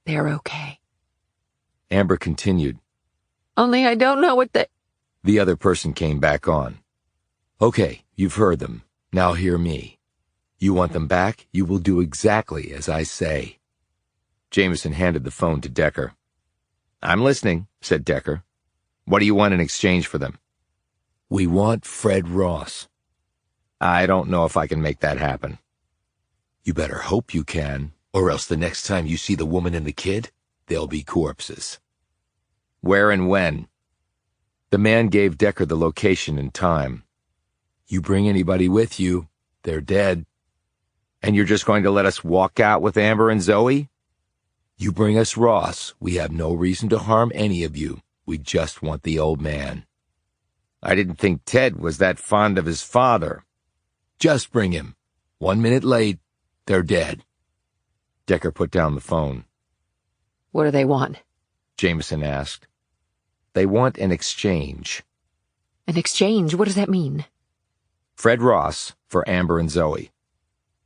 They're okay. Amber continued. Only I don't know what they... The other person came back on. Okay, you've heard them. Now hear me. You want them back? You will do exactly as I say. Jamison handed the phone to Decker. I'm listening, said Decker. What do you want in exchange for them? We want Fred Ross. I don't know if I can make that happen. You better hope you can, or else the next time you see the woman and the kid, they'll be corpses. Where and when? The man gave Decker the location and time. You bring anybody with you, they're dead. And you're just going to let us walk out with Amber and Zoe? You bring us Ross, we have no reason to harm any of you. We just want the old man. I didn't think Ted was that fond of his father. Just bring him. 1 minute late, they're dead. Decker put down the phone. What do they want? Jamison asked. They want an exchange. An exchange? What does that mean? Fred Ross for Amber and Zoe.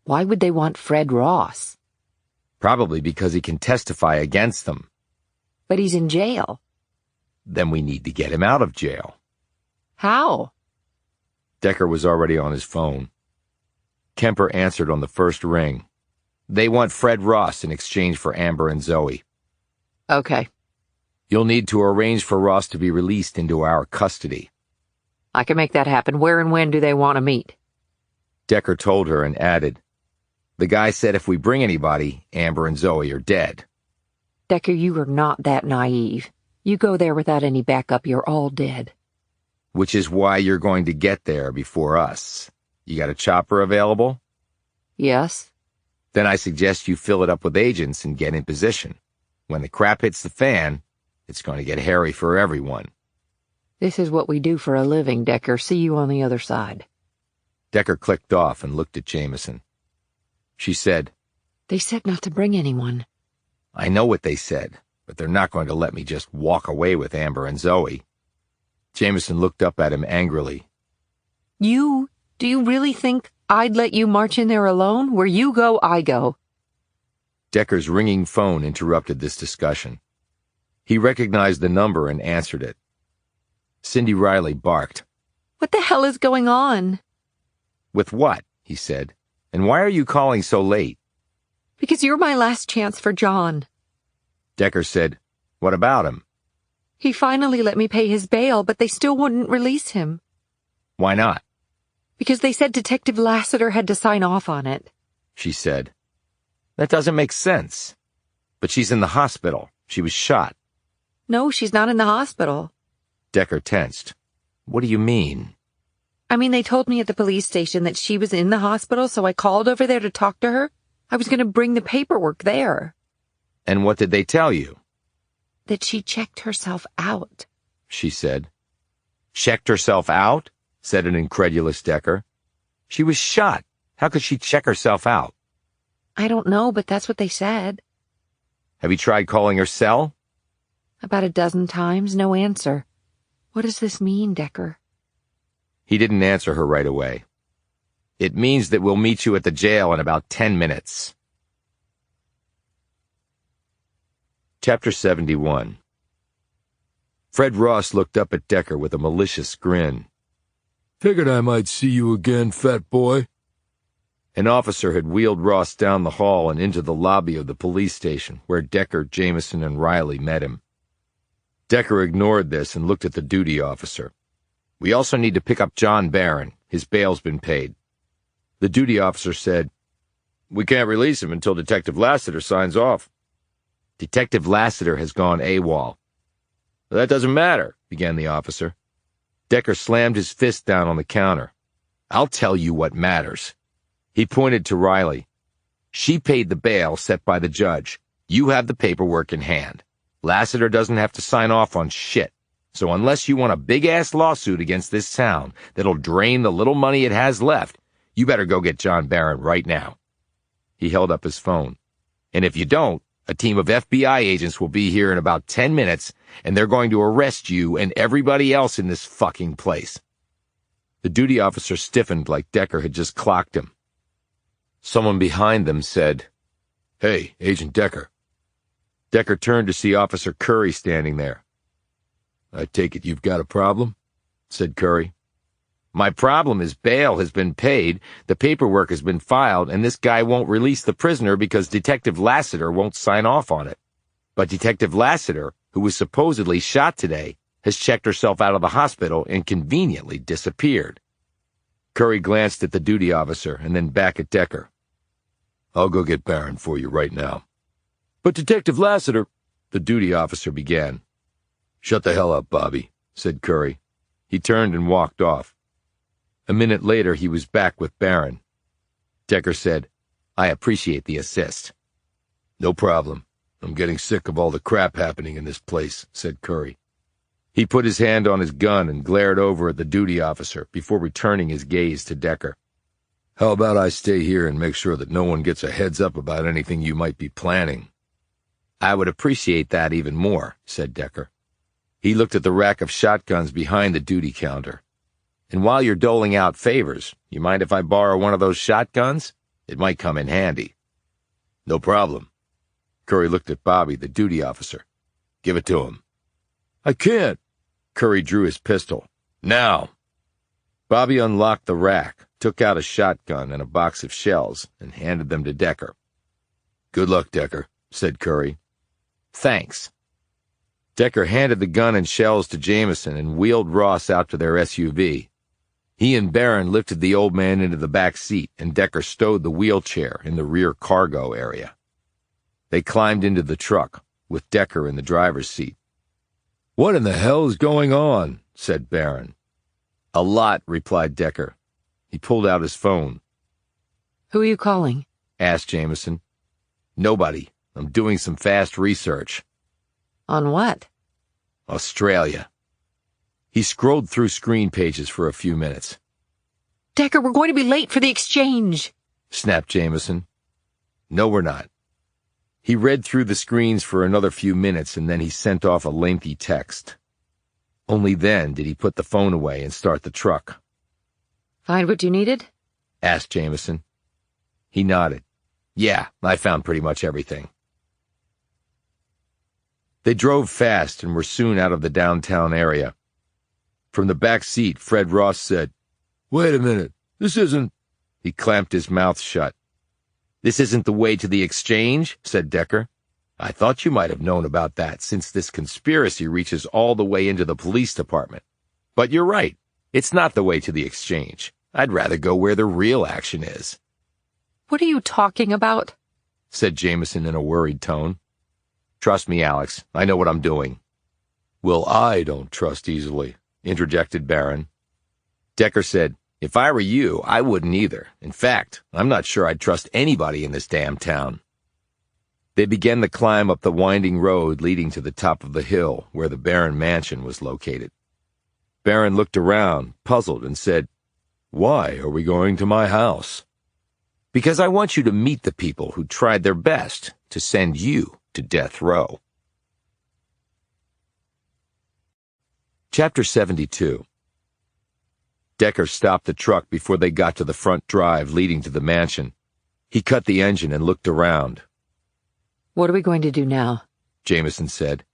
Why would they want Fred Ross? Probably because he can testify against them. But he's in jail. Then we need to get him out of jail. How? Decker was already on his phone. Kemper answered on the first ring. They want Fred Ross in exchange for Amber and Zoe. Okay. You'll need to arrange for Ross to be released into our custody. I can make that happen. Where and when do they want to meet? Decker told her and added, the guy said if we bring anybody, Amber and Zoe are dead. Decker, you are not that naive. You go there without any backup, you're all dead. Which is why you're going to get there before us. You got a chopper available? Yes. Then I suggest you fill it up with agents and get in position. When the crap hits the fan, it's going to get hairy for everyone. This is what we do for a living, Decker. See you on the other side. Decker clicked off and looked at Jamison. She said, They said not to bring anyone. I know what they said, but they're not going to let me just walk away with Amber and Zoe. Jamison looked up at him angrily. Do you really think I'd let you march in there alone? Where you go, I go. Decker's ringing phone interrupted this discussion. He recognized the number and answered it. Cindy Riley barked. What the hell is going on? With what? He said. And why are you calling so late? Because you're my last chance for John. Decker said, What about him? He finally let me pay his bail, but they still wouldn't release him. Why not? Because they said Detective Lassiter had to sign off on it. She said. That doesn't make sense. But she's in the hospital. She was shot. No, she's not in the hospital. Decker tensed. What do you mean? I mean, they told me at the police station that she was in the hospital, so I called over there to talk to her. I was going to bring the paperwork there. And what did they tell you? That she checked herself out. She said. Checked herself out? Said an incredulous Decker. She was shot. How could she check herself out? I don't know, but that's what they said. Have you tried calling her cell? About a dozen times, no answer. What does this mean, Decker? He didn't answer her right away. It means that we'll meet you at the jail in about 10 minutes. Chapter 71. Fred Ross looked up at Decker with a malicious grin. Figured I might see you again, fat boy. An officer had wheeled Ross down the hall and into the lobby of the police station, where Decker, Jamison, and Riley met him. Decker ignored this and looked at the duty officer. We also need to pick up John Barron. His bail's been paid. The duty officer said, We can't release him until Detective Lassiter signs off. Detective Lassiter has gone AWOL. That doesn't matter, began the officer. Decker slammed his fist down on the counter. I'll tell you what matters. He pointed to Riley. She paid the bail set by the judge. You have the paperwork in hand. Lassiter doesn't have to sign off on shit. So unless you want a big-ass lawsuit against this town that'll drain the little money it has left, you better go get John Barron right now. He held up his phone. And if you don't, a team of FBI agents will be here in about 10 minutes, and they're going to arrest you and everybody else in this fucking place. The duty officer stiffened like Decker had just clocked him. Someone behind them said, Hey, Agent Decker. Decker turned to see Officer Curry standing there. I take it you've got a problem? Said Curry. My problem is bail has been paid, the paperwork has been filed, and this guy won't release the prisoner because Detective Lassiter won't sign off on it. But Detective Lassiter, who was supposedly shot today, has checked herself out of the hospital and conveniently disappeared. Curry glanced at the duty officer and then back at Decker. I'll go get Barron for you right now. But Detective Lassiter, the duty officer began. Shut the hell up, Bobby, said Curry. He turned and walked off. A minute later, he was back with Barron. Decker said, I appreciate the assist. No problem. I'm getting sick of all the crap happening in this place, said Curry. He put his hand on his gun and glared over at the duty officer before returning his gaze to Decker. How about I stay here and make sure that no one gets a heads up about anything you might be planning? I would appreciate that even more, said Decker. He looked at the rack of shotguns behind the duty counter. And while you're doling out favors, you mind if I borrow one of those shotguns? It might come in handy. No problem. Curry looked at Bobby, the duty officer. Give it to him. I can't. Curry drew his pistol. Now. Bobby unlocked the rack, took out a shotgun and a box of shells, and handed them to Decker. Good luck, Decker, said Curry. Thanks. Decker handed the gun and shells to Jamison and wheeled Ross out to their SUV. He and Barron lifted the old man into the back seat, and Decker stowed the wheelchair in the rear cargo area. They climbed into the truck, with Decker in the driver's seat. What in the hell is going on? Said Barron. A lot, replied Decker. He pulled out his phone. Who are you calling? Asked Jamison. Nobody. I'm doing some fast research. On what? Australia. He scrolled through screen pages for a few minutes. Decker, we're going to be late for the exchange, snapped Jamison. No, we're not. He read through the screens for another few minutes, and then he sent off a lengthy text. Only then did he put the phone away and start the truck. Find what you needed? Asked Jamison. He nodded. Yeah, I found pretty much everything. They drove fast and were soon out of the downtown area. From the back seat, Fred Ross said, Wait a minute, this isn't... He clamped his mouth shut. This isn't the way to the exchange, said Decker. I thought you might have known about that, since this conspiracy reaches all the way into the police department. But you're right, it's not the way to the exchange. I'd rather go where the real action is. What are you talking about? Said Jamison in a worried tone. Trust me, Alex, I know what I'm doing. Well, I don't trust easily, interjected Barron. Decker said, If I were you, I wouldn't either. In fact, I'm not sure I'd trust anybody in this damn town. They began the climb up the winding road leading to the top of the hill where the Barron mansion was located. Barron looked around, puzzled, and said, Why are we going to my house? Because I want you to meet the people who tried their best to send you to death row. Chapter 72. Decker stopped the truck before they got to the front drive leading to the mansion. He cut the engine and looked around. What are we going to do now? Jamison said.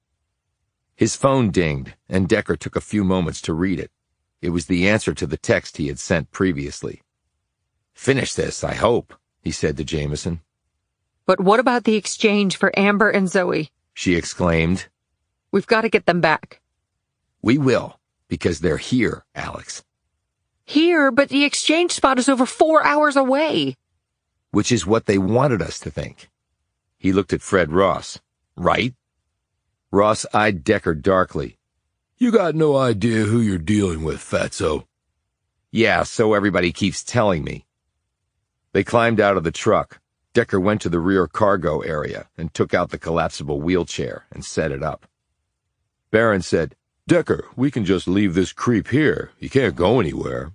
His phone dinged, and Decker took a few moments to read it. It was the answer to the text he had sent previously. "Finish this, I hope," he said to Jamison. But what about the exchange for Amber and Zoe? She exclaimed. We've got to get them back. We will, because they're here, Alex. Here, but the exchange spot is over 4 hours away. Which is what they wanted us to think. He looked at Fred Ross. Right? Ross eyed Decker darkly. You got no idea who you're dealing with, fatso. Yeah, so everybody keeps telling me. They climbed out of the truck. Decker went to the rear cargo area and took out the collapsible wheelchair and set it up. Barron said, Decker, we can just leave this creep here. He can't go anywhere.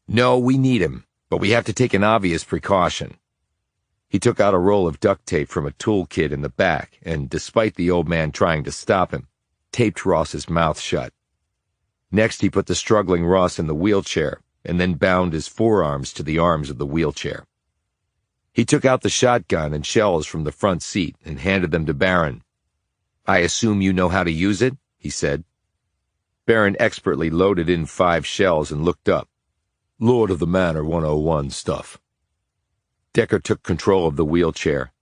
No, we need him, but we have to take an obvious precaution. He took out a roll of duct tape from a toolkit in the back and, despite the old man trying to stop him, taped Ross's mouth shut. Next, he put the struggling Ross in the wheelchair and then bound his forearms to the arms of the wheelchair. He took out the shotgun and shells from the front seat and handed them to Barron. I assume you know how to use it, he said. Barron expertly loaded in 5 shells and looked up. Lord of the Manor 101 stuff. Decker took control of the wheelchair.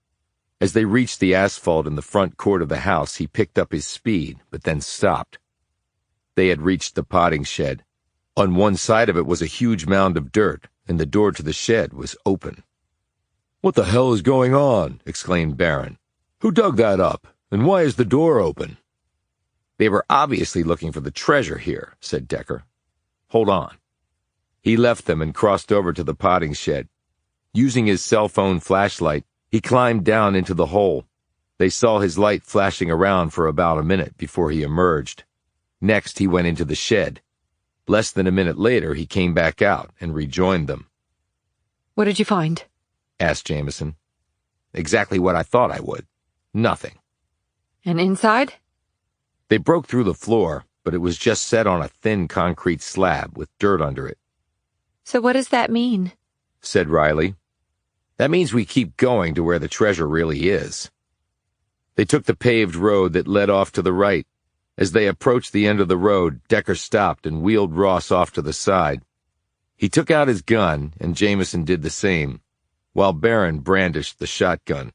As they reached the asphalt in the front court of the house, he picked up his speed, but then stopped. They had reached the potting shed. On one side of it was a huge mound of dirt, and the door to the shed was open. What the hell is going on? Exclaimed Barron. Who dug that up, and why is the door open? They were obviously looking for the treasure here, said Decker. Hold on. He left them and crossed over to the potting shed. Using his cell phone flashlight, he climbed down into the hole. They saw his light flashing around for about a minute before he emerged. Next, he went into the shed. Less than a minute later, he came back out and rejoined them. What did you find? Asked Jamison. Exactly what I thought I would. Nothing. And inside? They broke through the floor, but it was just set on a thin concrete slab with dirt under it. So what does that mean? Said Riley. That means we keep going to where the treasure really is. They took the paved road that led off to the right. As they approached the end of the road, Decker stopped and wheeled Ross off to the side. He took out his gun, and Jamison did the same, while Barron brandished the shotgun.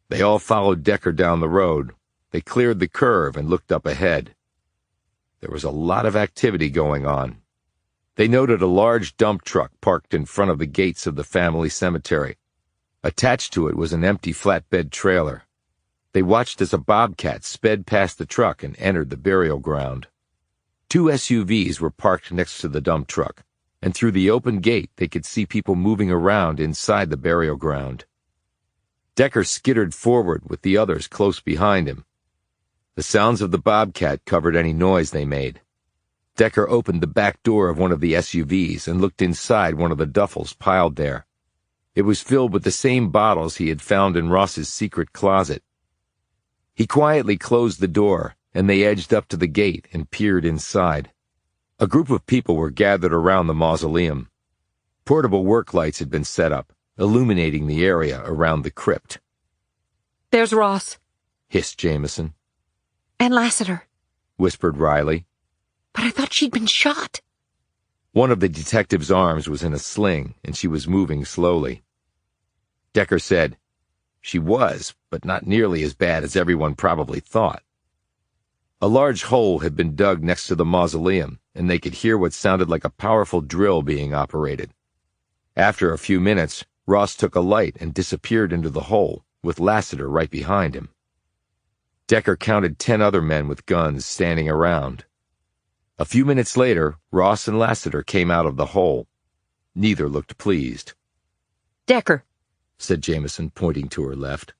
They all followed Decker down the road. They cleared the curve and looked up ahead. There was a lot of activity going on. They noted a large dump truck parked in front of the gates of the family cemetery. Attached to it was an empty flatbed trailer. They watched as a bobcat sped past the truck and entered the burial ground. 2 SUVs were parked next to the dump truck, and through the open gate they could see people moving around inside the burial ground. Decker skittered forward with the others close behind him. The sounds of the bobcat covered any noise they made. Decker opened the back door of one of the SUVs and looked inside one of the duffels piled there. It was filled with the same bottles he had found in Ross's secret closet. He quietly closed the door, and they edged up to the gate and peered inside. A group of people were gathered around the mausoleum. Portable work lights had been set up, illuminating the area around the crypt. There's Ross, hissed Jamison. And Lassiter, whispered Riley. But I thought she'd been shot. One of the detective's arms was in a sling, and she was moving slowly. Decker said, She was, but not nearly as bad as everyone probably thought. A large hole had been dug next to the mausoleum, and they could hear what sounded like a powerful drill being operated. After a few minutes, Ross took a light and disappeared into the hole, with Lassiter right behind him. Decker counted 10 other men with guns standing around. A few minutes later, Ross and Lassiter came out of the hole. Neither looked pleased. Decker, said Jamison, pointing to her left.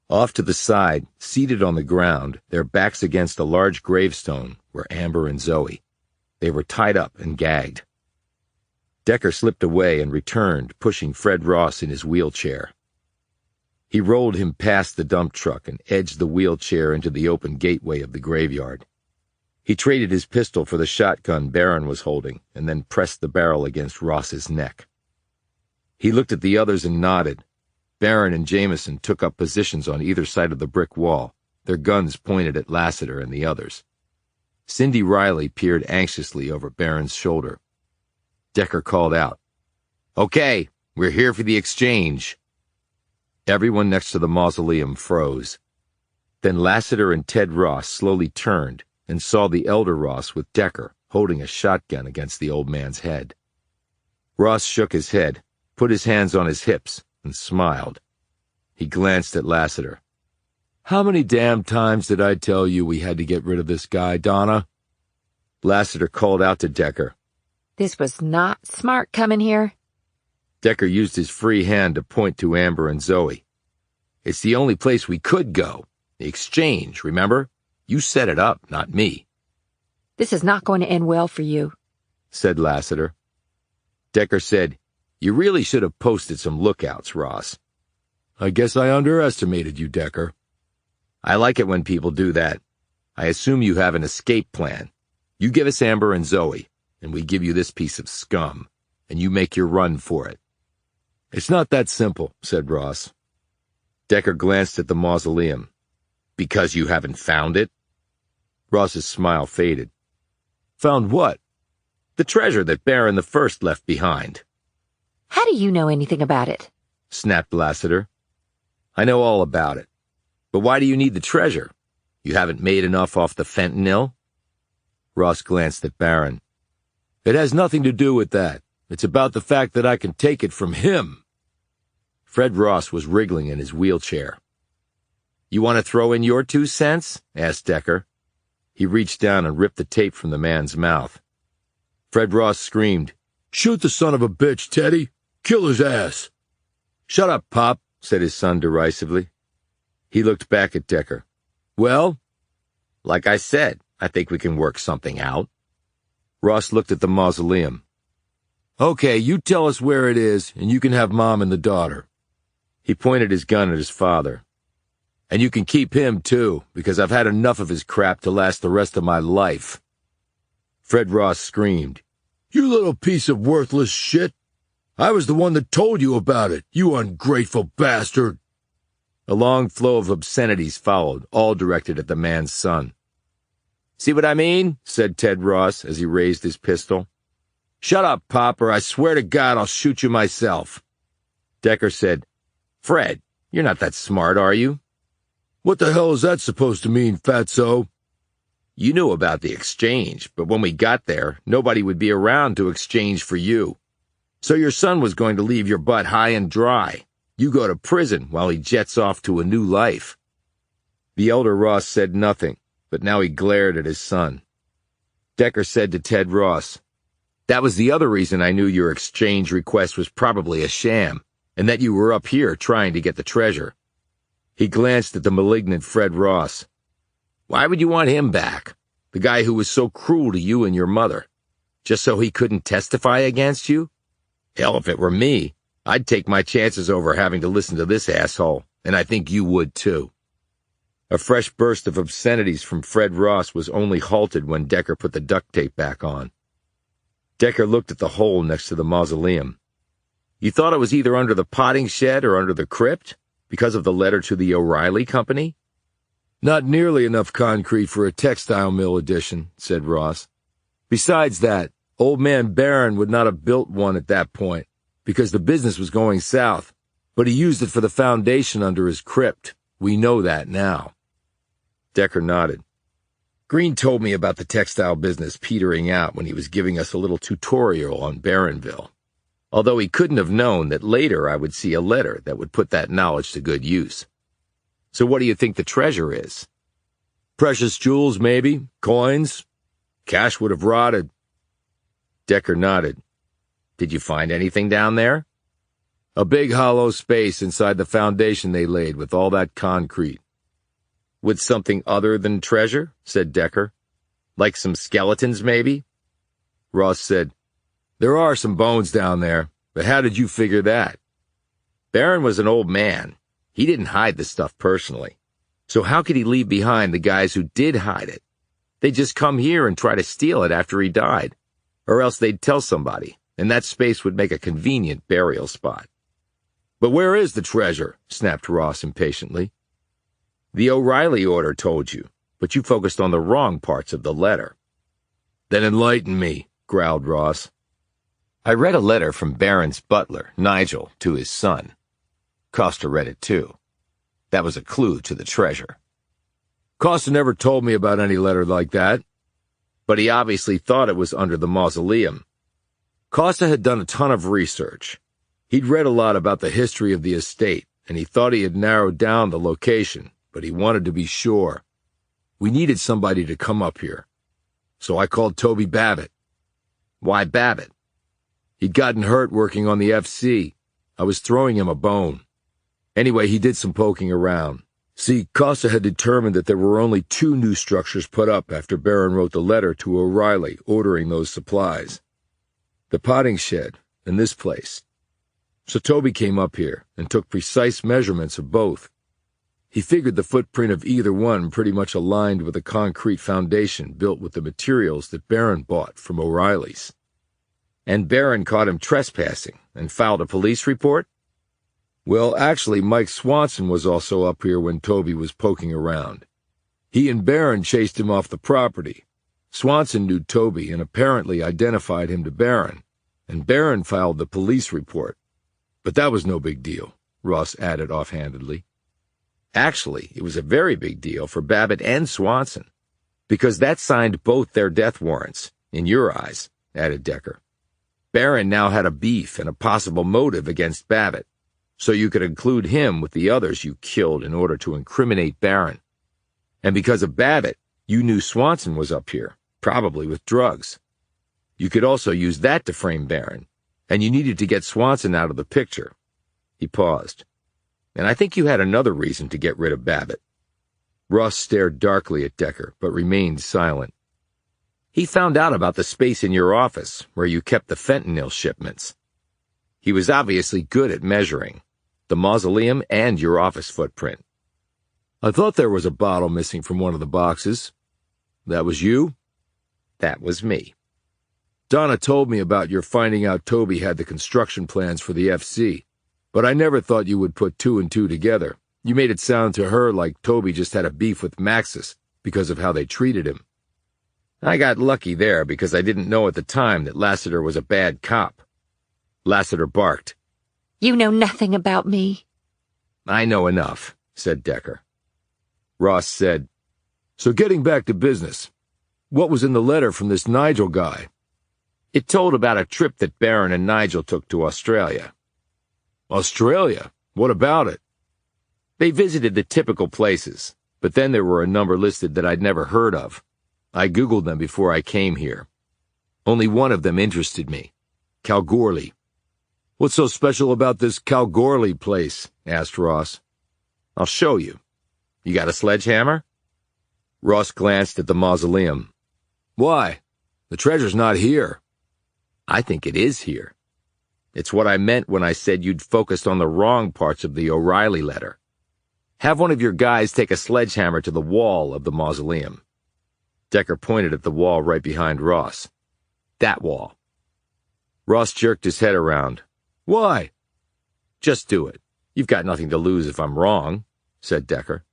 Off to the side, seated on the ground, their backs against a large gravestone, were Amber and Zoe. They were tied up and gagged. Decker slipped away and returned, pushing Fred Ross in his wheelchair. He rolled him past the dump truck and edged the wheelchair into the open gateway of the graveyard. He traded his pistol for the shotgun Barron was holding and then pressed the barrel against Ross's neck. He looked at the others and nodded. Barron and Jamison took up positions on either side of the brick wall, their guns pointed at Lassiter and the others. Cindy Riley peered anxiously over Barron's shoulder. Decker called out, "Okay, we're here for the exchange." Everyone next to the mausoleum froze. Then Lassiter and Ted Ross slowly turned and saw the elder Ross with Decker holding a shotgun against the old man's head. Ross shook his head, put his hands on his hips, and smiled. He glanced at Lassiter. "How many damn times did I tell you we had to get rid of this guy, Donna?" Lassiter called out to Decker. This was not smart coming here. Decker used his free hand to point to Amber and Zoe. "It's the only place we could go. The exchange, remember? You set it up, not me." This is not going to end well for you, said Lassiter. Decker said, "You really should have posted some lookouts, Ross." "I guess I underestimated you, Decker." "I like it when people do that. I assume you have an escape plan. You give us Amber and Zoe, and we give you this piece of scum, and you make your run for it." "It's not that simple," said Ross. Decker glanced at the mausoleum. "Because you haven't found it?" Ross's smile faded. "Found what?" "The treasure that Barron the First left behind." How do you know anything about it? Snapped Lassiter. "I know all about it. But why do you need the treasure? You haven't made enough off the fentanyl?" Ross glanced at Barron. "It has nothing to do with that. It's about the fact that I can take it from him." Fred Ross was wriggling in his wheelchair. "You want to throw in your 2 cents?" asked Decker. He reached down and ripped the tape from the man's mouth. Fred Ross screamed, "Shoot the son of a bitch, Teddy! Kill his ass!" "Shut up, Pop," said his son derisively. He looked back at Decker. "Well?" "Like I said, I think we can work something out." Ross looked at the mausoleum. "Okay, you tell us where it is, and you can have Mom and the daughter." He pointed his gun at his father. "And you can keep him, too, because I've had enough of his crap to last the rest of my life." Fred Ross screamed, "You little piece of worthless shit! I was the one that told you about it, you ungrateful bastard!" A long flow of obscenities followed, all directed at the man's son. "See what I mean?" said Ted Ross as he raised his pistol. "Shut up, Pop, or I swear to God I'll shoot you myself." Decker said, "Fred, you're not that smart, are you?" "What the hell is that supposed to mean, fatso?" "You knew about the exchange, but when we got there, nobody would be around to exchange for you. So your son was going to leave your butt high and dry. You go to prison while he jets off to a new life." The elder Ross said nothing, but now he glared at his son. Decker said to Ted Ross, "That was the other reason I knew your exchange request was probably a sham, and that you were up here trying to get the treasure." He glanced at the malignant Fred Ross. "Why would you want him back? The guy who was so cruel to you and your mother? Just so he couldn't testify against you? Hell, if it were me, I'd take my chances over having to listen to this asshole, and I think you would too." A fresh burst of obscenities from Fred Ross was only halted when Decker put the duct tape back on. Decker looked at the hole next to the mausoleum. "You thought it was either under the potting shed or under the crypt? Because of the letter to the O'Reilly Company?" "Not nearly enough concrete for a textile mill addition," said Ross. "Besides that, old man Barron would not have built one at that point, because the business was going south, but he used it for the foundation under his crypt. We know that now." Decker nodded. "Green told me about the textile business petering out when he was giving us a little tutorial on Barronville. Although he couldn't have known that later I would see a letter that would put that knowledge to good use. So what do you think the treasure is?" "Precious jewels, maybe. Coins. Cash would have rotted." Decker nodded. "Did you find anything down there?" "A big hollow space inside the foundation they laid with all that concrete." "With something other than treasure?" said Decker. "Like some skeletons, maybe?" Ross said, "There are some bones down there, but how did you figure that?" "Barron was an old man. He didn't hide the stuff personally. So how could he leave behind the guys who did hide it? They'd just come here and try to steal it after he died. Or else they'd tell somebody, and that space would make a convenient burial spot. But where is the treasure? Snapped Ross impatiently. The O'Reilly order told you, but you focused on the wrong parts of the letter. Then enlighten me, growled Ross. I read a letter from Barron's butler, Nigel, to his son. Costa read it too. That was a clue to the treasure. Costa never told me about any letter like that. But he obviously thought it was under the mausoleum. Costa had done a ton of research. He'd read a lot about the history of the estate, and he thought he had narrowed down the location, but he wanted to be sure. We needed somebody to come up here. So I called Toby Babbitt. Why Babbitt? He'd gotten hurt working on the FC. I was throwing him a bone. Anyway, he did some poking around. See, Costa had determined that there were only 2 new structures put up after Barron wrote the letter to O'Reilly ordering those supplies. The potting shed and this place. So Toby came up here and took precise measurements of both. He figured the footprint of either one pretty much aligned with a concrete foundation built with the materials that Barron bought from O'Reilly's. And Barron caught him trespassing and filed a police report? Well, actually, Mike Swanson was also up here when Toby was poking around. He and Barron chased him off the property. Swanson knew Toby and apparently identified him to Barron, and Barron filed the police report. But that was no big deal, Ross added offhandedly. Actually, it was a very big deal for Babbitt and Swanson, because that signed both their death warrants, in your eyes, added Decker. Barron now had a beef and a possible motive against Babbitt, so you could include him with the others you killed in order to incriminate Barron. And because of Babbitt, you knew Swanson was up here, probably with drugs. You could also use that to frame Barron, and you needed to get Swanson out of the picture. He paused. And I think you had another reason to get rid of Babbitt. Ross stared darkly at Decker, but remained silent. He found out about the space in your office where you kept the fentanyl shipments. He was obviously good at measuring the mausoleum and your office footprint. I thought there was a bottle missing from one of the boxes. That was you? That was me. Donna told me about your finding out Toby had the construction plans for the FC, but I never thought you would put 2 and 2 together. You made it sound to her like Toby just had a beef with Maxis because of how they treated him. I got lucky there because I didn't know at the time that Lassiter was a bad cop. Lassiter barked. You know nothing about me. I know enough, said Decker. Ross said, So getting back to business, what was in the letter from this Nigel guy? It told about a trip that Barron and Nigel took to Australia. Australia? What about it? They visited the typical places, but then there were a number listed that I'd never heard of. I Googled them before I came here. Only one of them interested me, Kalgoorlie. What's so special about this Kalgoorlie place? Asked Ross. I'll show you. You got a sledgehammer? Ross glanced at the mausoleum. Why? The treasure's not here. I think it is here. It's what I meant when I said you'd focused on the wrong parts of the O'Reilly letter. Have one of your guys take a sledgehammer to the wall of the mausoleum. Decker pointed at the wall right behind Ross. That wall. Ross jerked his head around. Why? Just do it. You've got nothing to lose if I'm wrong, said Decker.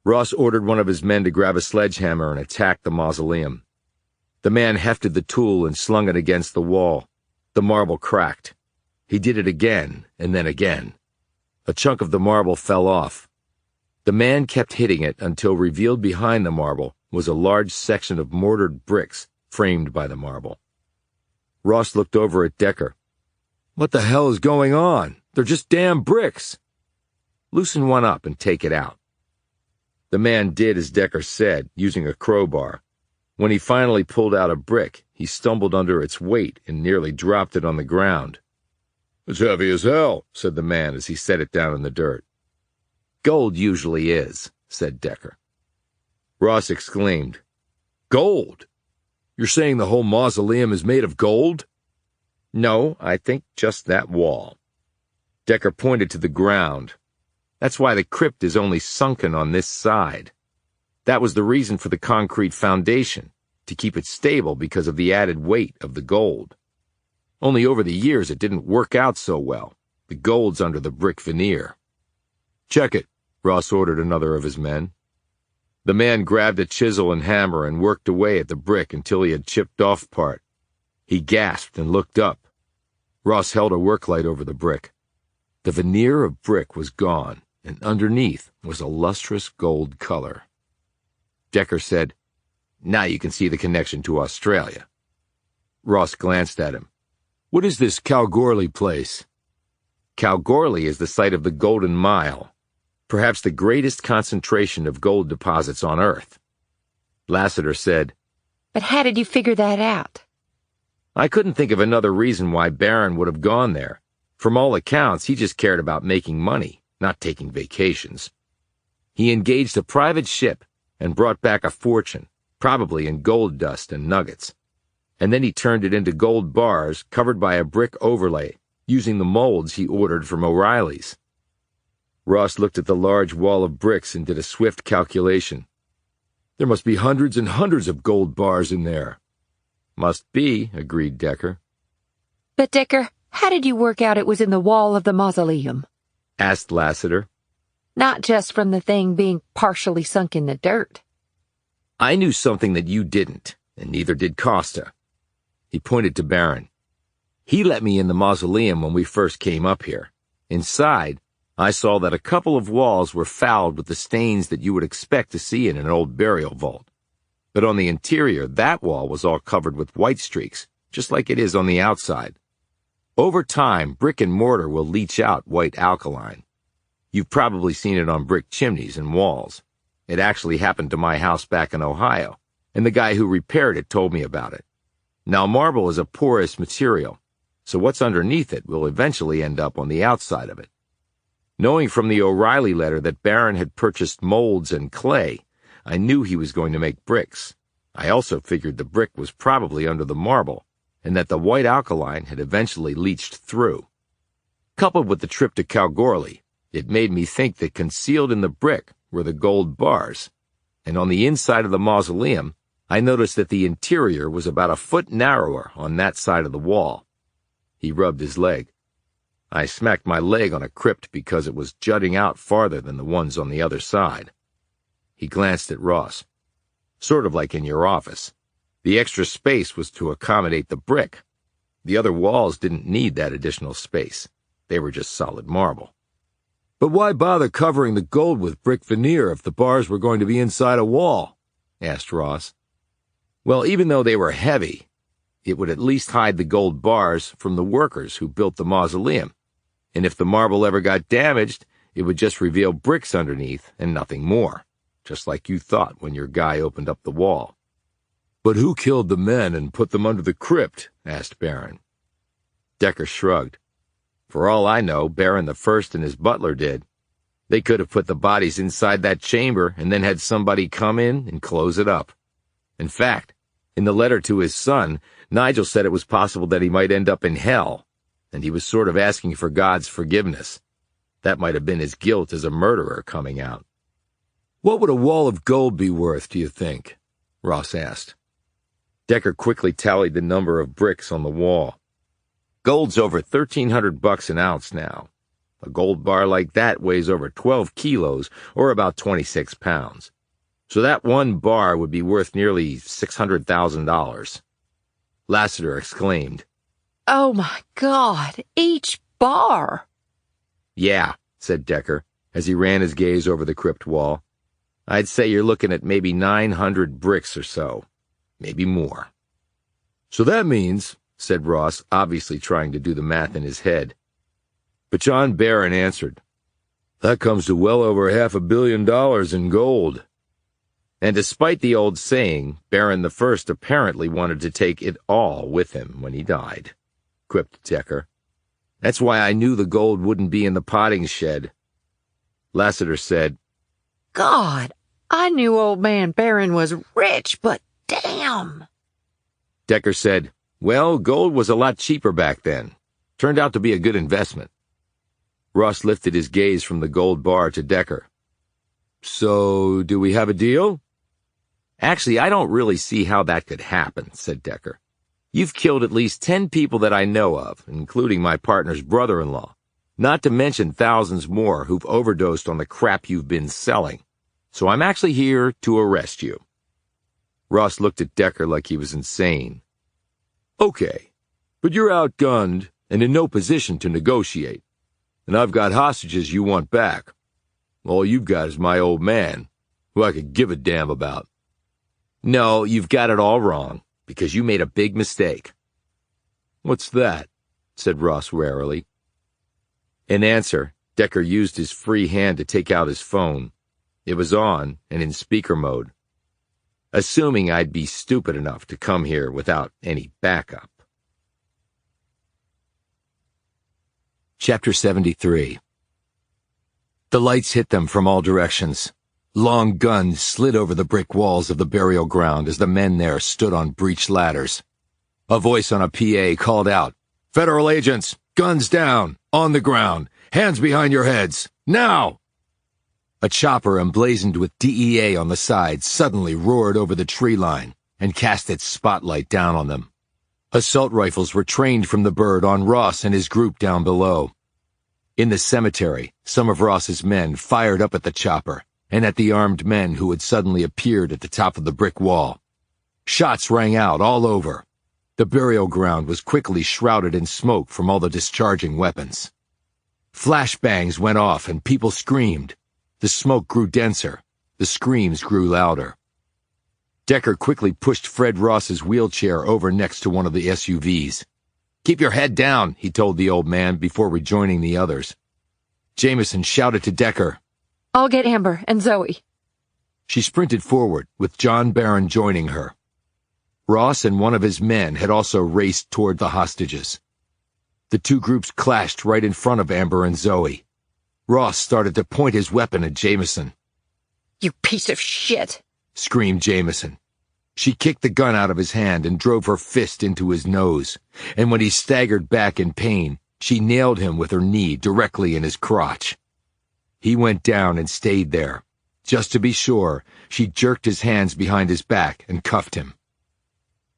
Ross ordered one of his men to grab a sledgehammer and attack the mausoleum. The man hefted the tool and slung it against the wall. The marble cracked. He did it again, and then again. A chunk of the marble fell off. The man kept hitting it until revealed behind the marble was a large section of mortared bricks framed by the marble. Ross looked over at Decker. What the hell is going on? They're just damn bricks. Loosen one up and take it out. The man did as Decker said, using a crowbar. When he finally pulled out a brick, he stumbled under its weight and nearly dropped it on the ground. It's heavy as hell, said the man as he set it down in the dirt. Gold usually is, said Decker. Ross exclaimed, Gold? You're saying the whole mausoleum is made of gold? No, I think just that wall. Decker pointed to the ground. That's why the crypt is only sunken on this side. That was the reason for the concrete foundation, to keep it stable because of the added weight of the gold. Only over the years it didn't work out so well. The gold's under the brick veneer. "Check it," Ross ordered another of his men. The man grabbed a chisel and hammer and worked away at the brick until he had chipped off part. He gasped and looked up. Ross held a work light over the brick. The veneer of brick was gone, and underneath was a lustrous gold color. Decker said, "Now you can see the connection to Australia." Ross glanced at him. "What is this Kalgoorlie place?" Kalgoorlie is the site of the Golden Mile, perhaps the greatest concentration of gold deposits on Earth. Lassiter said, But how did you figure that out? "I couldn't think of another reason why Barron would have gone there. From all accounts, he just cared about making money, not taking vacations. He engaged a private ship and brought back a fortune, probably in gold dust and nuggets. And then he turned it into gold bars covered by a brick overlay, using the molds he ordered from O'Reilly's." Ross looked at the large wall of bricks and did a swift calculation. "There must be hundreds and hundreds of gold bars in there." "Must be," agreed Decker. But, Decker, how did you work out it was in the wall of the mausoleum? Asked Lassiter. Not just from the thing being partially sunk in the dirt. "I knew something that you didn't, and neither did Costa." He pointed to Barron. "He let me in the mausoleum when we first came up here. Inside, I saw that a couple of walls were fouled with the stains that you would expect to see in an old burial vault. But on the interior, that wall was all covered with white streaks, just like it is on the outside. Over time, brick and mortar will leach out white alkaline. You've probably seen it on brick chimneys and walls. It actually happened to my house back in Ohio, and the guy who repaired it told me about it. Now, marble is a porous material, so what's underneath it will eventually end up on the outside of it. Knowing from the O'Reilly letter that Barron had purchased molds and clay, I knew he was going to make bricks. I also figured the brick was probably under the marble, and that the white alkaline had eventually leached through. Coupled with the trip to Kalgoorlie, it made me think that concealed in the brick were the gold bars, and on the inside of the mausoleum, I noticed that the interior was about a foot narrower on that side of the wall." He rubbed his leg. "I smacked my leg on a crypt because it was jutting out farther than the ones on the other side." He glanced at Ross. "Sort of like in your office. The extra space was to accommodate the brick. The other walls didn't need that additional space. They were just solid marble." "But why bother covering the gold with brick veneer if the bars were going to be inside a wall?" asked Ross. "Well, even though they were heavy, it would at least hide the gold bars from the workers who built the mausoleum. And if the marble ever got damaged, it would just reveal bricks underneath and nothing more, just like you thought when your guy opened up the wall." "But who killed the men and put them under the crypt?" asked Barron. Decker shrugged. "For all I know, Barron the First and his butler did. They could have put the bodies inside that chamber and then had somebody come in and close it up. In fact, in the letter to his son, Nigel said it was possible that he might end up in hell, and he was sort of asking for God's forgiveness. That might have been his guilt as a murderer coming out." "What would a wall of gold be worth, do you think?" Ross asked. Decker quickly tallied the number of bricks on the wall. "Gold's over $1,300 an ounce now. A gold bar like that weighs over 12 kilos, or about 26 pounds. So that one bar would be worth nearly $600,000. Lassiter exclaimed. Oh my God, each bar! "Yeah," said Decker, as he ran his gaze over the crypt wall. "I'd say you're looking at maybe 900 bricks or so. Maybe more." "So that means," said Ross, obviously trying to do the math in his head. But John Barron answered, "That comes to well over $500 million in gold." And despite the old saying, Barron the First apparently wanted to take it all with him when he died, quipped Decker. "That's why I knew the gold wouldn't be in the potting shed." Lassiter said, God, I knew old man Barron was rich, but damn. Decker said, "Well, gold was a lot cheaper back then. Turned out to be a good investment." Ross lifted his gaze from the gold bar to Decker. "So, do we have a deal?" Actually, I don't really see how that could happen, said Decker. You've killed at least 10 people that I know of, including my partner's brother-in-law, not to mention thousands more who've overdosed on the crap you've been selling. So I'm actually here to arrest you. Ross looked at Decker like he was insane. Okay, but you're outgunned and in no position to negotiate. And I've got hostages you want back. All you've got is my old man, who I could give a damn about. No, you've got it all wrong, because you made a big mistake. What's that? Said Ross warily. In answer, Decker used his free hand to take out his phone. It was on and in speaker mode. Assuming I'd be stupid enough to come here without any backup. Chapter 73. The lights hit them from all directions. Long guns slid over the brick walls of the burial ground as the men there stood on breached ladders. A voice on a PA called out, "Federal agents, guns down, on the ground, hands behind your heads, now!" A chopper emblazoned with DEA on the side suddenly roared over the tree line and cast its spotlight down on them. Assault rifles were trained from the bird on Ross and his group down below. In the cemetery, some of Ross's men fired up at the chopper and at the armed men who had suddenly appeared at the top of the brick wall. Shots rang out all over. The burial ground was quickly shrouded in smoke from all the discharging weapons. Flashbangs went off and people screamed. The smoke grew denser. The screams grew louder. Decker quickly pushed Fred Ross's wheelchair over next to one of the SUVs. "Keep your head down," he told the old man before rejoining the others. Jamison shouted to Decker, "I'll get Amber and Zoe." She sprinted forward, with John Barron joining her. Ross and one of his men had also raced toward the hostages. The two groups clashed right in front of Amber and Zoe. Ross started to point his weapon at Jamison. "You piece of shit!" screamed Jamison. She kicked the gun out of his hand and drove her fist into his nose, and when he staggered back in pain, she nailed him with her knee directly in his crotch. He went down and stayed there. Just to be sure, she jerked his hands behind his back and cuffed him.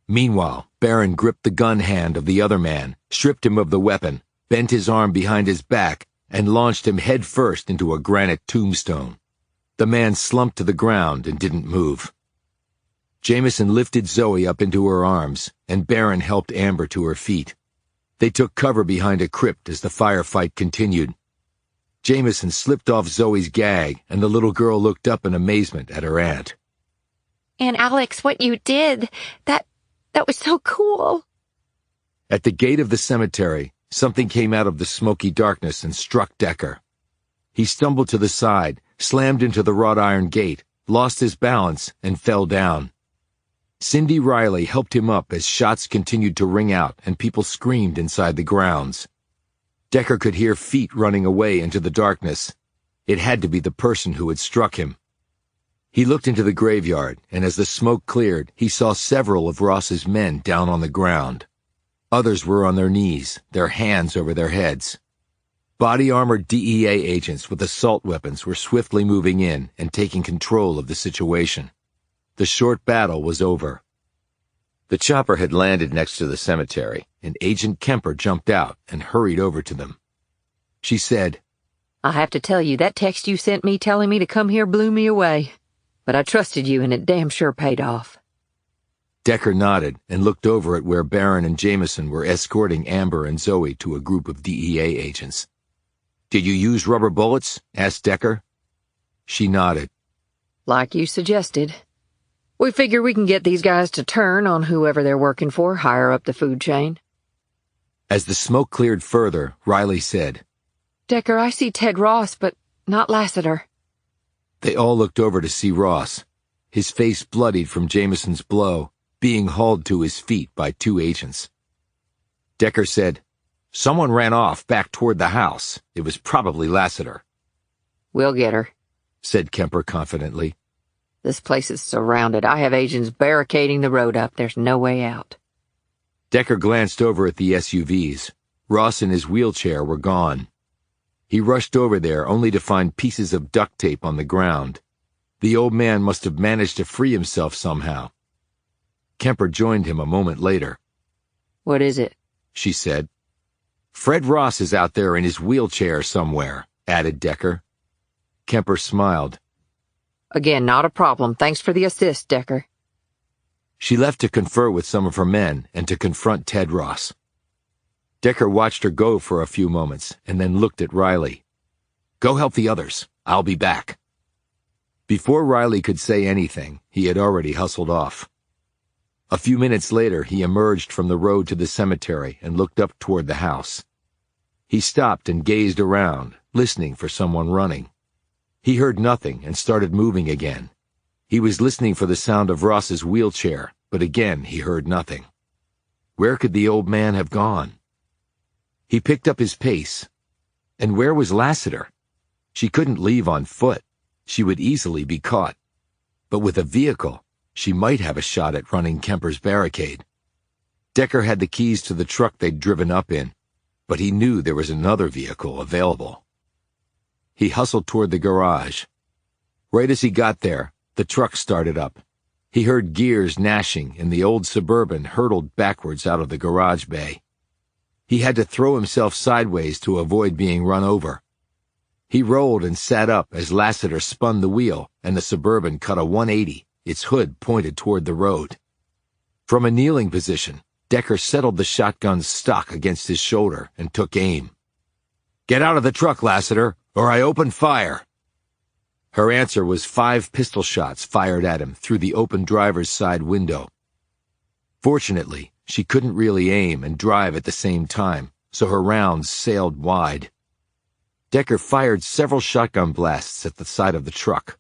Meanwhile, Barron gripped the gun hand of the other man, stripped him of the weapon, bent his arm behind his back, and launched him head first into a granite tombstone. The man slumped to the ground and didn't move. Jamison lifted Zoe up into her arms, and Barron helped Amber to her feet. They took cover behind a crypt as the firefight continued. Jamison slipped off Zoe's gag, and the little girl looked up in amazement at her aunt. "And Alex, what you did, that was so cool." At the gate of the cemetery, something came out of the smoky darkness and struck Decker. He stumbled to the side, slammed into the wrought iron gate, lost his balance, and fell down. Cindy Riley helped him up as shots continued to ring out and people screamed inside the grounds. Decker could hear feet running away into the darkness. It had to be the person who had struck him. He looked into the graveyard, and as the smoke cleared, he saw several of Ross's men down on the ground. Others were on their knees, their hands over their heads. Body-armored DEA agents with assault weapons were swiftly moving in and taking control of the situation. The short battle was over. The chopper had landed next to the cemetery, and Agent Kemper jumped out and hurried over to them. She said, "I have to tell you, that text you sent me telling me to come here blew me away. But I trusted you, and it damn sure paid off." Decker nodded and looked over at where Barron and Jamison were escorting Amber and Zoe to a group of DEA agents. "Did you use rubber bullets?" asked Decker. She nodded. "Like you suggested. We figure we can get these guys to turn on whoever they're working for higher up the food chain." As the smoke cleared further, Riley said, "Decker, I see Ted Ross, but not Lassiter." They all looked over to see Ross, his face bloodied from Jamison's blow, being hauled to his feet by two agents. Decker said, "Someone ran off back toward the house. It was probably Lassiter." "We'll get her," said Kemper confidently. "This place is surrounded. I have agents barricading the road up. There's no way out." Decker glanced over at the SUVs. Ross and his wheelchair were gone. He rushed over there only to find pieces of duct tape on the ground. The old man must have managed to free himself somehow. Kemper joined him a moment later. What is it? She said. Fred Ross is out there in his wheelchair somewhere, added Decker. Kemper smiled. Again, not a problem. Thanks for the assist, Decker. She left to confer with some of her men and to confront Ted Ross. Decker watched her go for a few moments and then looked at Riley. Go help the others. I'll be back. Before Riley could say anything, he had already hustled off. A few minutes later, he emerged from the road to the cemetery and looked up toward the house. He stopped and gazed around, listening for someone running. He heard nothing and started moving again. He was listening for the sound of Ross's wheelchair, but again he heard nothing. Where could the old man have gone? He picked up his pace. And where was Lassiter? She couldn't leave on foot. She would easily be caught. But with a vehicle, she might have a shot at running Kemper's barricade. Decker had the keys to the truck they'd driven up in, but he knew there was another vehicle available. He hustled toward the garage. Right as he got there, the truck started up. He heard gears gnashing and the old Suburban hurtled backwards out of the garage bay. He had to throw himself sideways to avoid being run over. He rolled and sat up as Lassiter spun the wheel and the Suburban cut a 180, its hood pointed toward the road. From a kneeling position, Decker settled the shotgun's stock against his shoulder and took aim. Get out of the truck, Lassiter, or I open fire. Her answer was 5 pistol shots fired at him through the open driver's side window. Fortunately, she couldn't really aim and drive at the same time, so her rounds sailed wide. Decker fired several shotgun blasts at the side of the truck.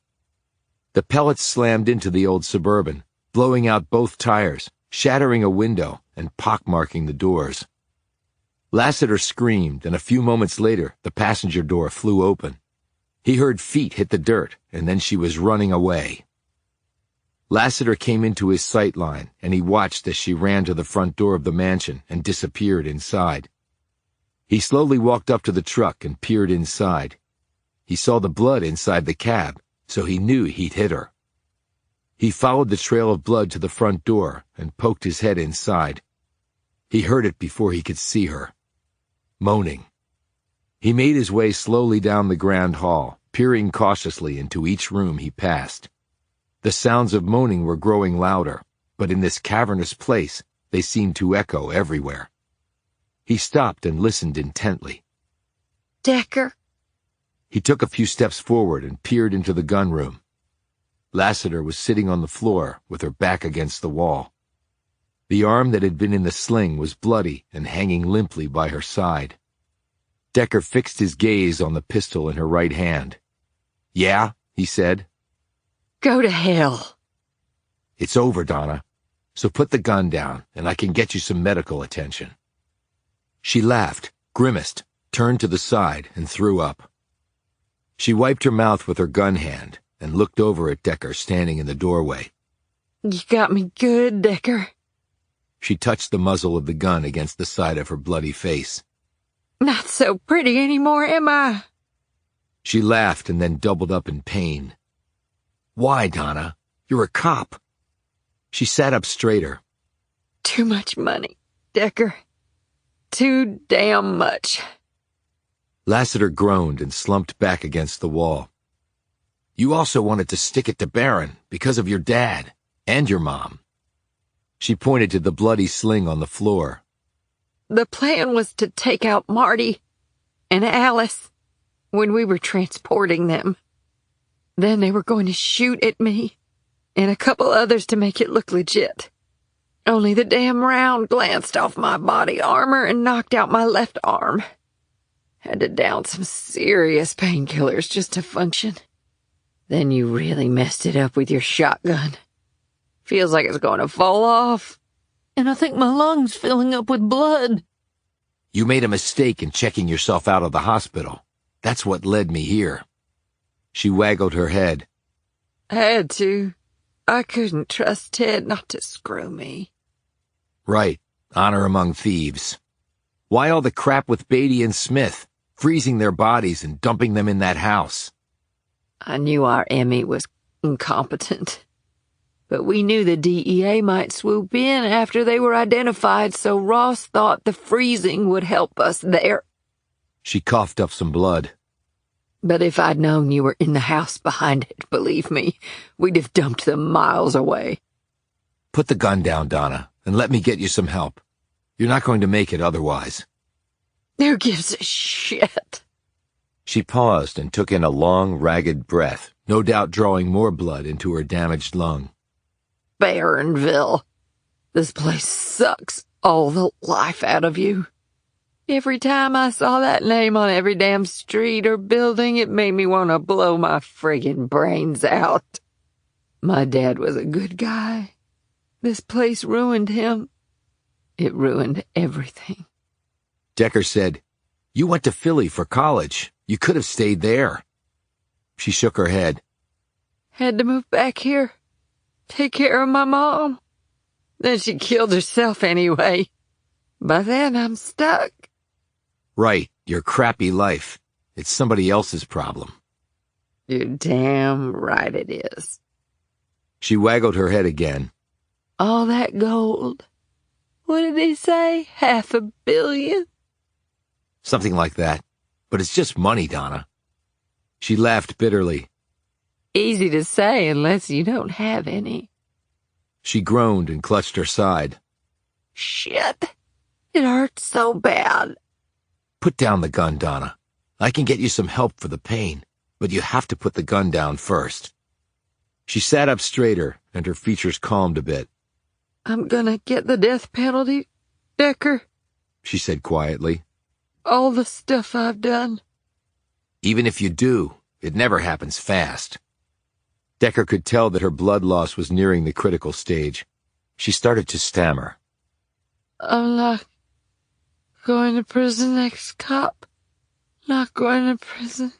The pellets slammed into the old Suburban, blowing out both tires, shattering a window, and pockmarking the doors. Lassiter screamed, and a few moments later, the passenger door flew open. He heard feet hit the dirt, and then she was running away. Lassiter came into his sight line, and he watched as she ran to the front door of the mansion and disappeared inside. He slowly walked up to the truck and peered inside. He saw the blood inside the cab, so he knew he'd hit her. He followed the trail of blood to the front door and poked his head inside. He heard it before he could see her. Moaning. He made his way slowly down the grand hall, peering cautiously into each room he passed. The sounds of moaning were growing louder, but in this cavernous place, they seemed to echo everywhere. He stopped and listened intently. Decker? He took a few steps forward and peered into the gun room. Lassiter was sitting on the floor with her back against the wall. The arm that had been in the sling was bloody and hanging limply by her side. Decker fixed his gaze on the pistol in her right hand. Yeah, he said. Go to hell. It's over, Donna. So put the gun down, and I can get you some medical attention. She laughed, grimaced, turned to the side, and threw up. She wiped her mouth with her gun hand and looked over at Decker standing in the doorway. You got me good, Decker. She touched the muzzle of the gun against the side of her bloody face. Not so pretty anymore, am I? She laughed and then doubled up in pain. Why, Donna? You're a cop. She sat up straighter. Too much money, Decker. Too damn much. Lassiter groaned and slumped back against the wall. You also wanted to stick it to Barron because of your dad and your mom. She pointed to the bloody sling on the floor. The plan was to take out Marty and Alice when we were transporting them. Then they were going to shoot at me and a couple others to make it look legit. Only the damn round glanced off my body armor and knocked out my left arm. Had to down some serious painkillers just to function. Then you really messed it up with your shotgun. Feels like it's going to fall off. And I think my lung's filling up with blood. You made a mistake in checking yourself out of the hospital. That's what led me here. She waggled her head. Had to. I couldn't trust Ted not to screw me. Right. Honor among thieves. Why all the crap with Beatty and Smith, freezing their bodies and dumping them in that house? I knew our Emmy was incompetent. But we knew the DEA might swoop in after they were identified, so Ross thought the freezing would help us there. She coughed up some blood. But if I'd known you were in the house behind it, believe me, we'd have dumped them miles away. Put the gun down, Donna, and let me get you some help. You're not going to make it otherwise. Who gives a shit? She paused and took in a long, ragged breath, no doubt drawing more blood into her damaged lung. Barronville. This place sucks all the life out of you. Every time I saw that name on every damn street or building, it made me want to blow my friggin' brains out. My dad was a good guy. This place ruined him. It ruined everything. Decker said, "You went to Philly for college. You could have stayed there." She shook her head. Had to move back here. Take care of my mom. Then she killed herself anyway. By then I'm stuck. Right, your crappy life. It's somebody else's problem. You're damn right it is. She waggled her head again. All that gold. What did he say? 500 million? Something like that. But it's just money, Donna. She laughed bitterly. Easy to say unless you don't have any. She groaned and clutched her side. Shit. It hurts so bad. Put down the gun, Donna. I can get you some help for the pain, but you have to put the gun down first. She sat up straighter, and her features calmed a bit. I'm gonna get the death penalty, Decker, she said quietly. All the stuff I've done. Even if you do, it never happens fast. Decker could tell that her blood loss was nearing the critical stage. She started to stammer. I'm not going to prison, ex-cop. Not going to prison.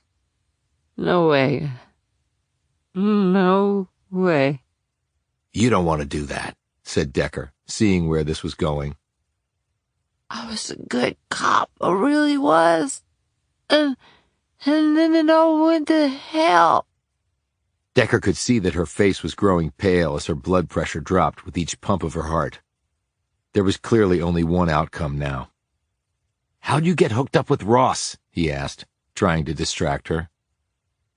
No way. No way. You don't want to do that, said Decker, seeing where this was going. I was a good cop, I really was. And then it all went to hell. Decker could see that her face was growing pale as her blood pressure dropped with each pump of her heart. There was clearly only one outcome now. "How'd you get hooked up with Ross?" he asked, trying to distract her.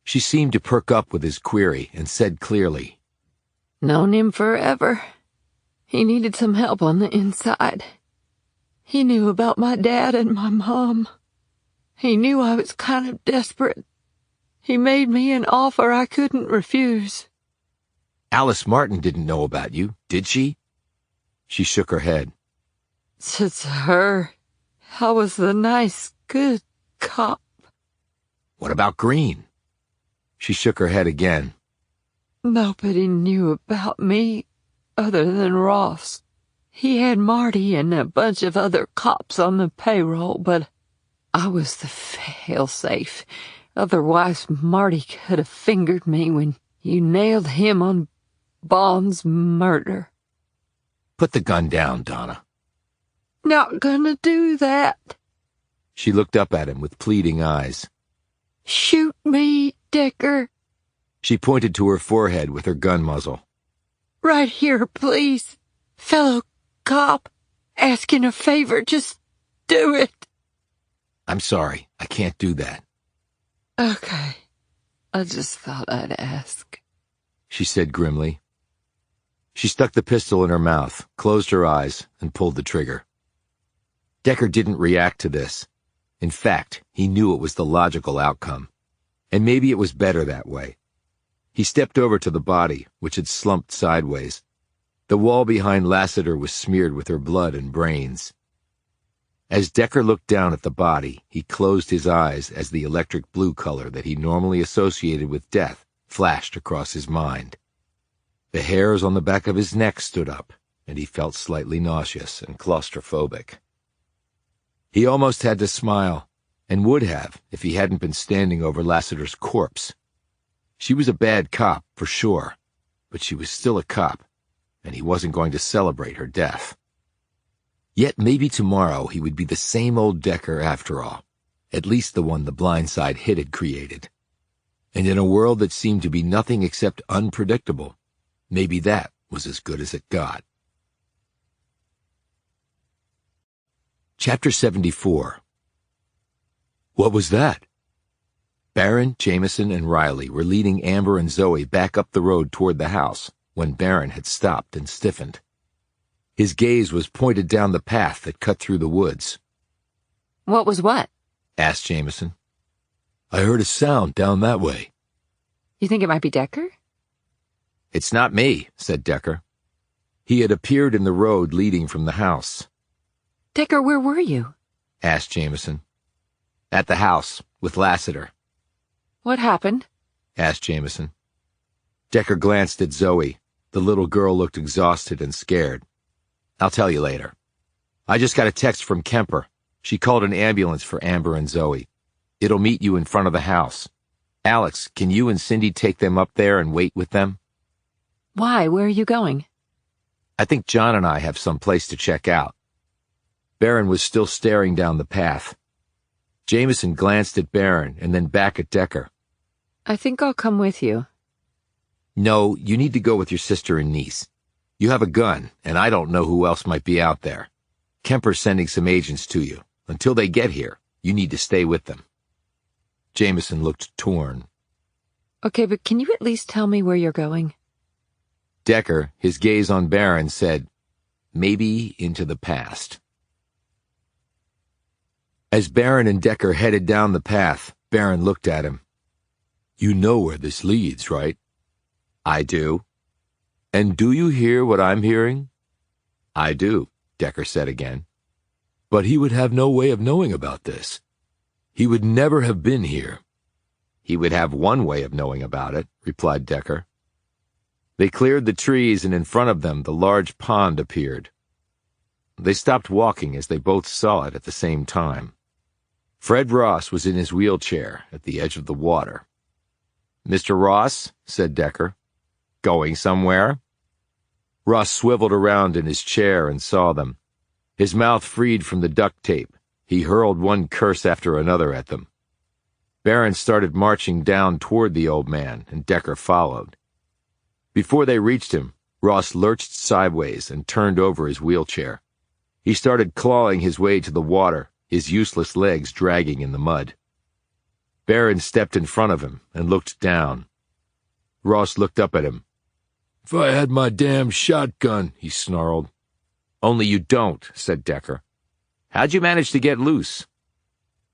She seemed to perk up with his query and said clearly, Known him forever. He needed some help on the inside. He knew about my dad and my mom. He knew I was kind of desperate. He made me an offer I couldn't refuse. "Alice Martin didn't know about you, did she?" She shook her head. It's her. I was the nice, good cop. "What about Green?" She shook her head again. Nobody knew about me other than Ross. He had Marty and a bunch of other cops on the payroll, but I was the fail-safe. Otherwise, Marty could have fingered me when you nailed him on Bond's murder. "Put the gun down, Donna." Not gonna do that. She looked up at him with pleading eyes. Shoot me, Decker. She pointed to her forehead with her gun muzzle. Right here, please. Fellow cop, asking a favor, just do it. "I'm sorry, I can't do that." Okay. I just thought I'd ask, she said grimly. She stuck the pistol in her mouth, closed her eyes, and pulled the trigger. Decker didn't react to this. In fact, he knew it was the logical outcome. And maybe it was better that way. He stepped over to the body, which had slumped sideways. The wall behind Lassiter was smeared with her blood and brains. As Decker looked down at the body, he closed his eyes as the electric blue color that he normally associated with death flashed across his mind. The hairs on the back of his neck stood up, and he felt slightly nauseous and claustrophobic. He almost had to smile, and would have if he hadn't been standing over Lassiter's corpse. She was a bad cop, for sure, but she was still a cop, and he wasn't going to celebrate her death. Yet maybe tomorrow he would be the same old Decker after all, at least the one the blindside hit had created. And in a world that seemed to be nothing except unpredictable, maybe that was as good as it got. Chapter 74. What was that? Barron, Jamison, and Riley were leading Amber and Zoe back up the road toward the house when Barron had stopped and stiffened. His gaze was pointed down the path that cut through the woods. What was what? Asked Jamison. I heard a sound down that way. You think it might be Decker? It's not me, said Decker. He had appeared in the road leading from the house. Decker, where were you? Asked Jamison. At the house, with Lassiter. What happened? Asked Jamison. Decker glanced at Zoe. The little girl looked exhausted and scared. I'll tell you later. I just got a text from Kemper. She called an ambulance for Amber and Zoe. It'll meet you in front of the house. Alex, can you and Cindy take them up there and wait with them? Why? Where are you going? I think John and I have some place to check out. Barron was still staring down the path. Jamison glanced at Barron and then back at Decker. I think I'll come with you. No, you need to go with your sister and niece. You have a gun, and I don't know who else might be out there. Kemper's sending some agents to you. Until they get here, you need to stay with them. Jamison looked torn. Okay, but can you at least tell me where you're going? Decker, his gaze on Barron, said, maybe into the past. As Barron and Decker headed down the path, Barron looked at him. You know where this leads, right? I do. And do you hear what I'm hearing? I do, Decker said again. But he would have no way of knowing about this. He would never have been here. He would have one way of knowing about it, replied Decker. They cleared the trees, and in front of them the large pond appeared. They stopped walking as they both saw it at the same time. Fred Ross was in his wheelchair at the edge of the water. Mr. Ross, said Decker, going somewhere? Ross swiveled around in his chair and saw them. His mouth freed from the duct tape. He hurled one curse after another at them. Barron started marching down toward the old man, and Decker followed. Before they reached him, Ross lurched sideways and turned over his wheelchair. He started clawing his way to the water, his useless legs dragging in the mud. Barron stepped in front of him and looked down. Ross looked up at him. If I had my damn shotgun, he snarled. Only you don't, said Decker. How'd you manage to get loose?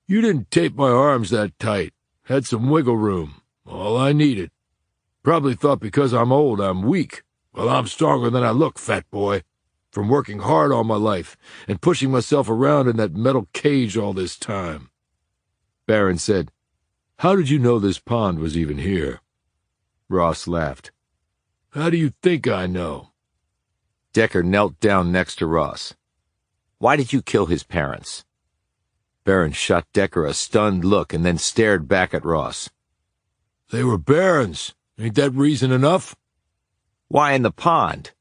You didn't tape my arms that tight. Had some wiggle room. All I needed. Probably thought because I'm old I'm weak. Well, I'm stronger than I look, fat boy. From working hard all my life and pushing myself around in that metal cage all this time. Barron said, How did you know this pond was even here? Ross laughed. How do you think I know? Decker knelt down next to Ross. Why did you kill his parents? Barron shot Decker a stunned look and then stared back at Ross. They were Barron's. Ain't that reason enough? Why in the pond?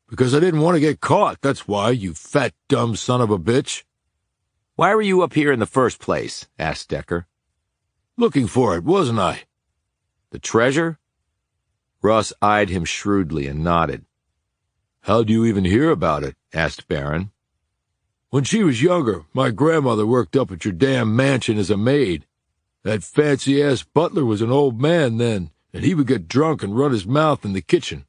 Because I didn't want to get caught, that's why, you fat, dumb son of a bitch. Why were you up here in the first place? Asked Decker. Looking for it, wasn't I? The treasure? Ross eyed him shrewdly and nodded. How'd you even hear about it? Asked Barron. When she was younger, my grandmother worked up at your damn mansion as a maid. That fancy-ass butler was an old man then, and he would get drunk and run his mouth in the kitchen.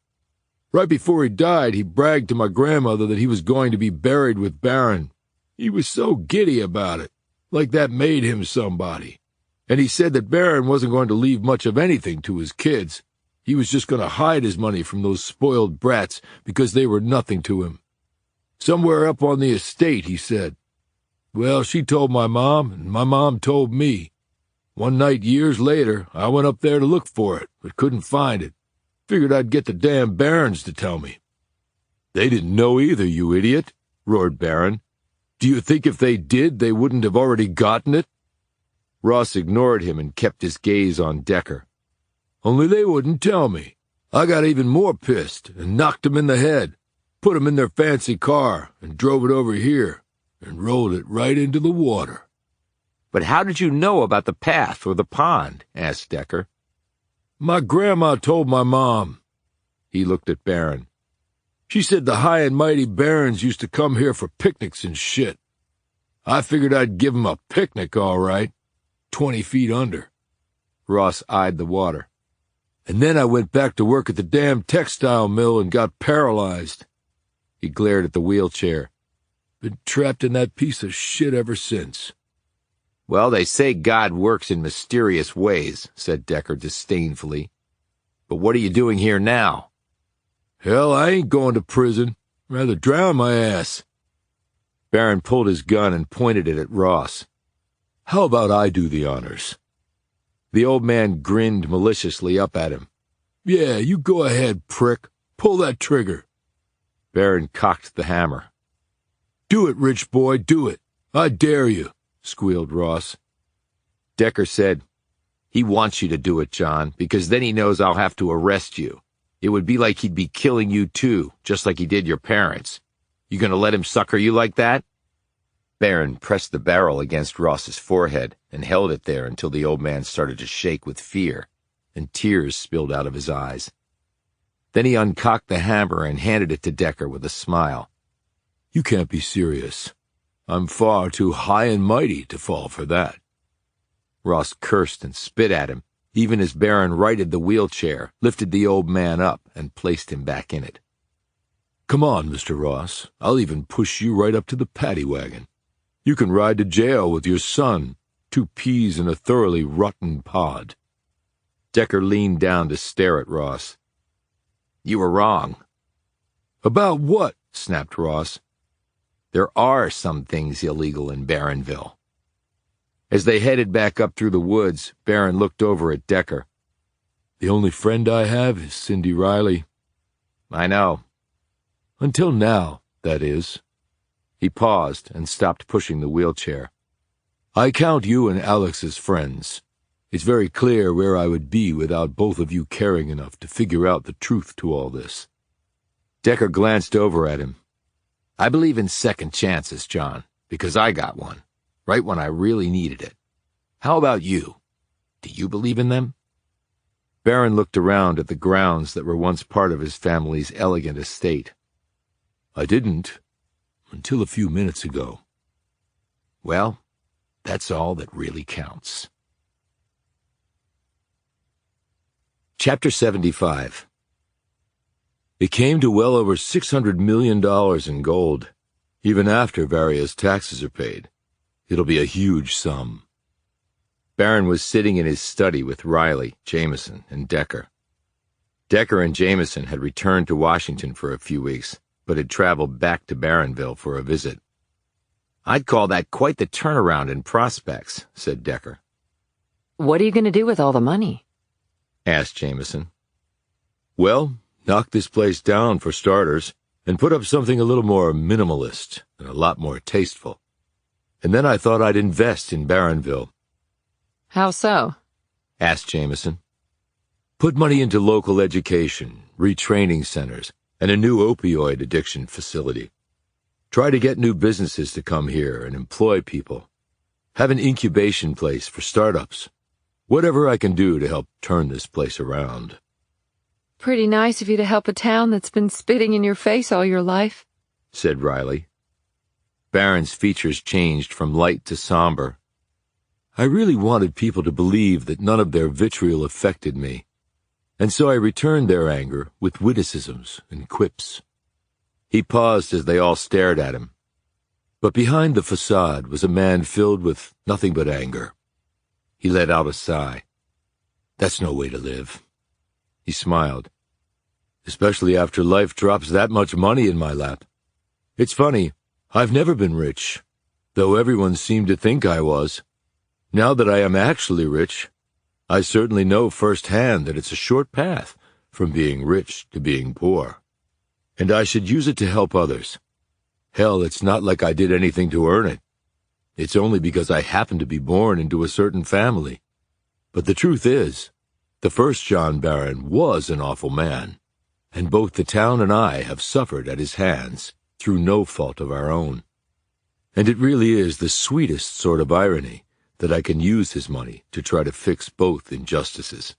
Right before he died, he bragged to my grandmother that he was going to be buried with Barron. He was so giddy about it, like that made him somebody. And he said that Barron wasn't going to leave much of anything to his kids. He was just going to hide his money from those spoiled brats because they were nothing to him. Somewhere up on the estate, he said. Well, she told my mom, and my mom told me. One night years later, I went up there to look for it, but couldn't find it. Figured I'd get the damn Barrons to tell me. They didn't know either, you idiot, roared Barron. Do you think if they did, they wouldn't have already gotten it? Ross ignored him and kept his gaze on Decker. Only they wouldn't tell me. I got even more pissed and knocked them in the head, put them in their fancy car, and drove it over here, and rolled it right into the water. But how did you know about the path or the pond? Asked Decker. My grandma told my mom. He looked at Barron. She said the high and mighty barons used to come here for picnics and shit. I figured I'd give 'em a picnic, all right. 20 feet under. Ross eyed the water. And then I went back to work at the damn textile mill and got paralyzed. He glared at the wheelchair. Been trapped in that piece of shit ever since. Well, they say God works in mysterious ways, said Decker disdainfully. But what are you doing here now? Hell, I ain't going to prison. Rather drown my ass. Barron pulled his gun and pointed it at Ross. How about I do the honors? The old man grinned maliciously up at him. Yeah, you go ahead, prick. Pull that trigger. Barron cocked the hammer. Do it, rich boy, do it. I dare you, squealed Ross. Decker said, He wants you to do it, John, because then he knows I'll have to arrest you. It would be like he'd be killing you too, just like he did your parents. You gonna let him sucker you like that? Barron pressed the barrel against Ross's forehead and held it there until the old man started to shake with fear, and tears spilled out of his eyes. Then he uncocked the hammer and handed it to Decker with a smile. You can't be serious. I'm far too high and mighty to fall for that. Ross cursed and spit at him, even as Barron righted the wheelchair, lifted the old man up, and placed him back in it. Come on, Mr. Ross. I'll even push you right up to the paddy wagon. You can ride to jail with your son, 2 peas in a thoroughly rotten pod. Decker leaned down to stare at Ross. You were wrong. About what? Snapped Ross. There are some things illegal in Barronville. As they headed back up through the woods, Barron looked over at Decker. The only friend I have is Cindy Riley. I know. Until now, that is. He paused and stopped pushing the wheelchair. I count you and Alex as friends. It's very clear where I would be without both of you caring enough to figure out the truth to all this. Decker glanced over at him. I believe in second chances, John, because I got one, right when I really needed it. How about you? Do you believe in them? Barron looked around at the grounds that were once part of his family's elegant estate. I didn't, until a few minutes ago. Well, that's all that really counts. Chapter 75. It came to well over $600 million in gold. Even after various taxes are paid, it'll be a huge sum. Barron was sitting in his study with Riley, Jamison, and Decker. Decker and Jamison had returned to Washington for a few weeks, but had traveled back to Barronville for a visit. I'd call that quite the turnaround in prospects, said Decker. What are you going to do with all the money? Asked Jamison. Well, knock this place down for starters, and put up something a little more minimalist and a lot more tasteful. And then I thought I'd invest in Barronville. How so? Asked Jamison. Put money into local education, retraining centers, and a new opioid addiction facility. Try to get new businesses to come here and employ people. Have an incubation place for startups. Whatever I can do to help turn this place around. Pretty nice of you to help a town that's been spitting in your face all your life, said Riley. Barron's features changed from light to somber. I really wanted people to believe that none of their vitriol affected me, and so I returned their anger with witticisms and quips. He paused as they all stared at him. But behind the facade was a man filled with nothing but anger. He let out a sigh. That's no way to live. He smiled. Especially after life drops that much money in my lap. It's funny, I've never been rich, though everyone seemed to think I was. Now that I am actually rich, I certainly know firsthand that it's a short path from being rich to being poor. And I should use it to help others. Hell, it's not like I did anything to earn it. It's only because I happened to be born into a certain family. But the truth is, the first John Barron was an awful man, and both the town and I have suffered at his hands through no fault of our own. And it really is the sweetest sort of irony that I can use his money to try to fix both injustices.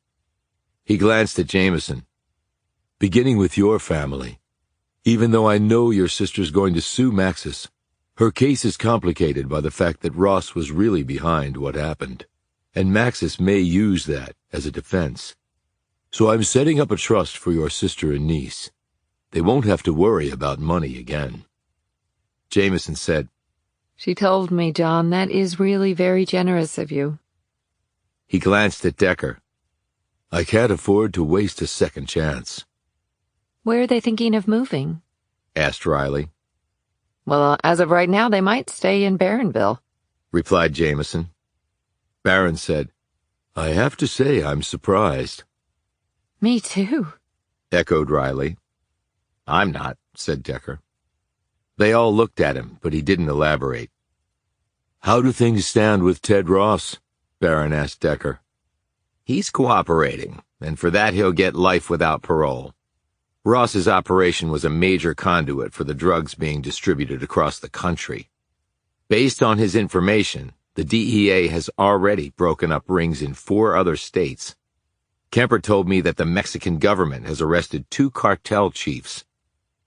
He glanced at Jamison. Beginning with your family. Even though I know your sister's going to sue Maxis, her case is complicated by the fact that Ross was really behind what happened, and Maxis may use that as a defense. So I'm setting up a trust for your sister and niece. They won't have to worry about money again. Jamison said, She told me, John, that is really very generous of you. He glanced at Decker. I can't afford to waste a second chance. Where are they thinking of moving? Asked Riley. Well, as of right now, they might stay in Barronville, replied Jamison. Barron said, I have to say I'm surprised. Me too, echoed Riley. I'm not, said Decker. They all looked at him, but he didn't elaborate. How do things stand with Ted Ross? Barron asked Decker. He's cooperating, and for that he'll get life without parole. Ross's operation was a major conduit for the drugs being distributed across the country. Based on his information, the DEA has already broken up rings in 4 other states. Kemper told me that the Mexican government has arrested 2 cartel chiefs,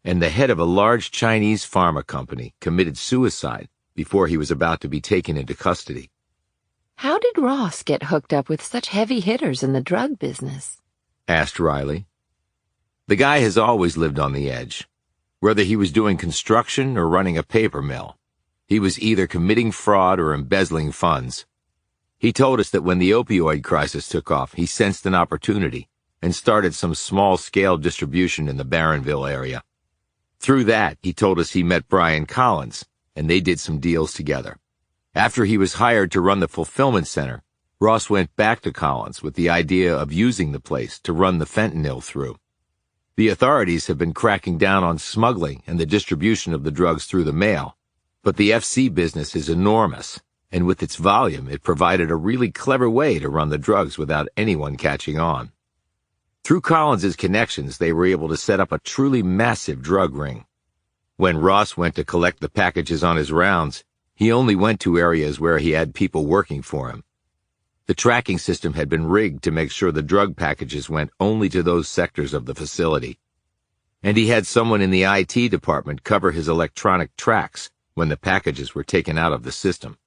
and the head of a large Chinese pharma company committed suicide before he was about to be taken into custody. How did Ross get hooked up with such heavy hitters in the drug business? Asked Riley. The guy has always lived on the edge. Whether he was doing construction or running a paper mill, he was either committing fraud or embezzling funds. He told us that when the opioid crisis took off, he sensed an opportunity and started some small-scale distribution in the Barronville area. Through that, he told us he met Brian Collins, and they did some deals together. After he was hired to run the fulfillment center, Ross went back to Collins with the idea of using the place to run the fentanyl through. The authorities have been cracking down on smuggling and the distribution of the drugs through the mail, but the FC business is enormous, and with its volume, it provided a really clever way to run the drugs without anyone catching on. Through Collins's connections, they were able to set up a truly massive drug ring. When Ross went to collect the packages on his rounds, he only went to areas where he had people working for him. The tracking system had been rigged to make sure the drug packages went only to those sectors of the facility. And he had someone in the IT department cover his electronic tracks when the packages were taken out of the system.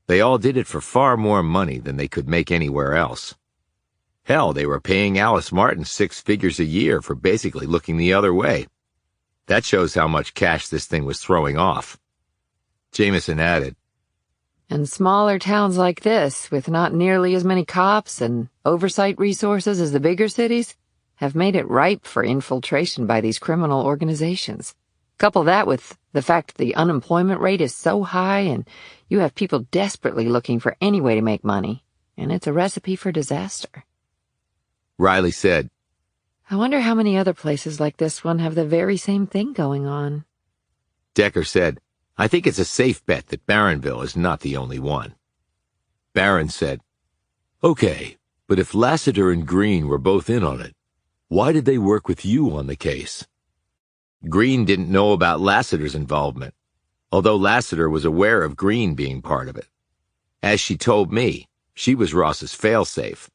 They all did it for far more money than they could make anywhere else. Hell, they were paying Alice Martin 6 figures a year for basically looking the other way. That shows how much cash this thing was throwing off. Jamison added, And smaller towns like this, with not nearly as many cops and oversight resources as the bigger cities, have made it ripe for infiltration by these criminal organizations. Couple that with the fact that the unemployment rate is so high and you have people desperately looking for any way to make money, and it's a recipe for disaster. Riley said, I wonder how many other places like this one have the very same thing going on. Decker said, I think it's a safe bet that Barronville is not the only one. Barron said, Okay, but if Lassiter and Green were both in on it, why did they work with you on the case? Green didn't know about Lassiter's involvement, although Lassiter was aware of Green being part of it. As she told me, she was Ross's failsafe.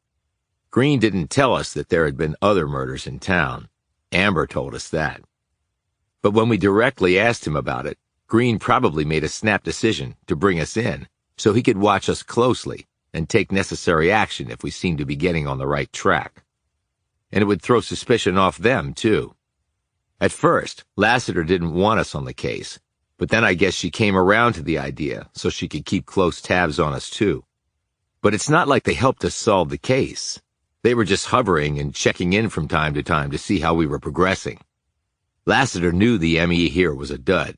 Green didn't tell us that there had been other murders in town. Amber told us that. But when we directly asked him about it, Green probably made a snap decision to bring us in so he could watch us closely and take necessary action if we seemed to be getting on the right track. And it would throw suspicion off them, too. At first, Lassiter didn't want us on the case, but then I guess she came around to the idea so she could keep close tabs on us, too. But it's not like they helped us solve the case. They were just hovering and checking in from time to see how we were progressing. Lassiter knew the ME here was a dud,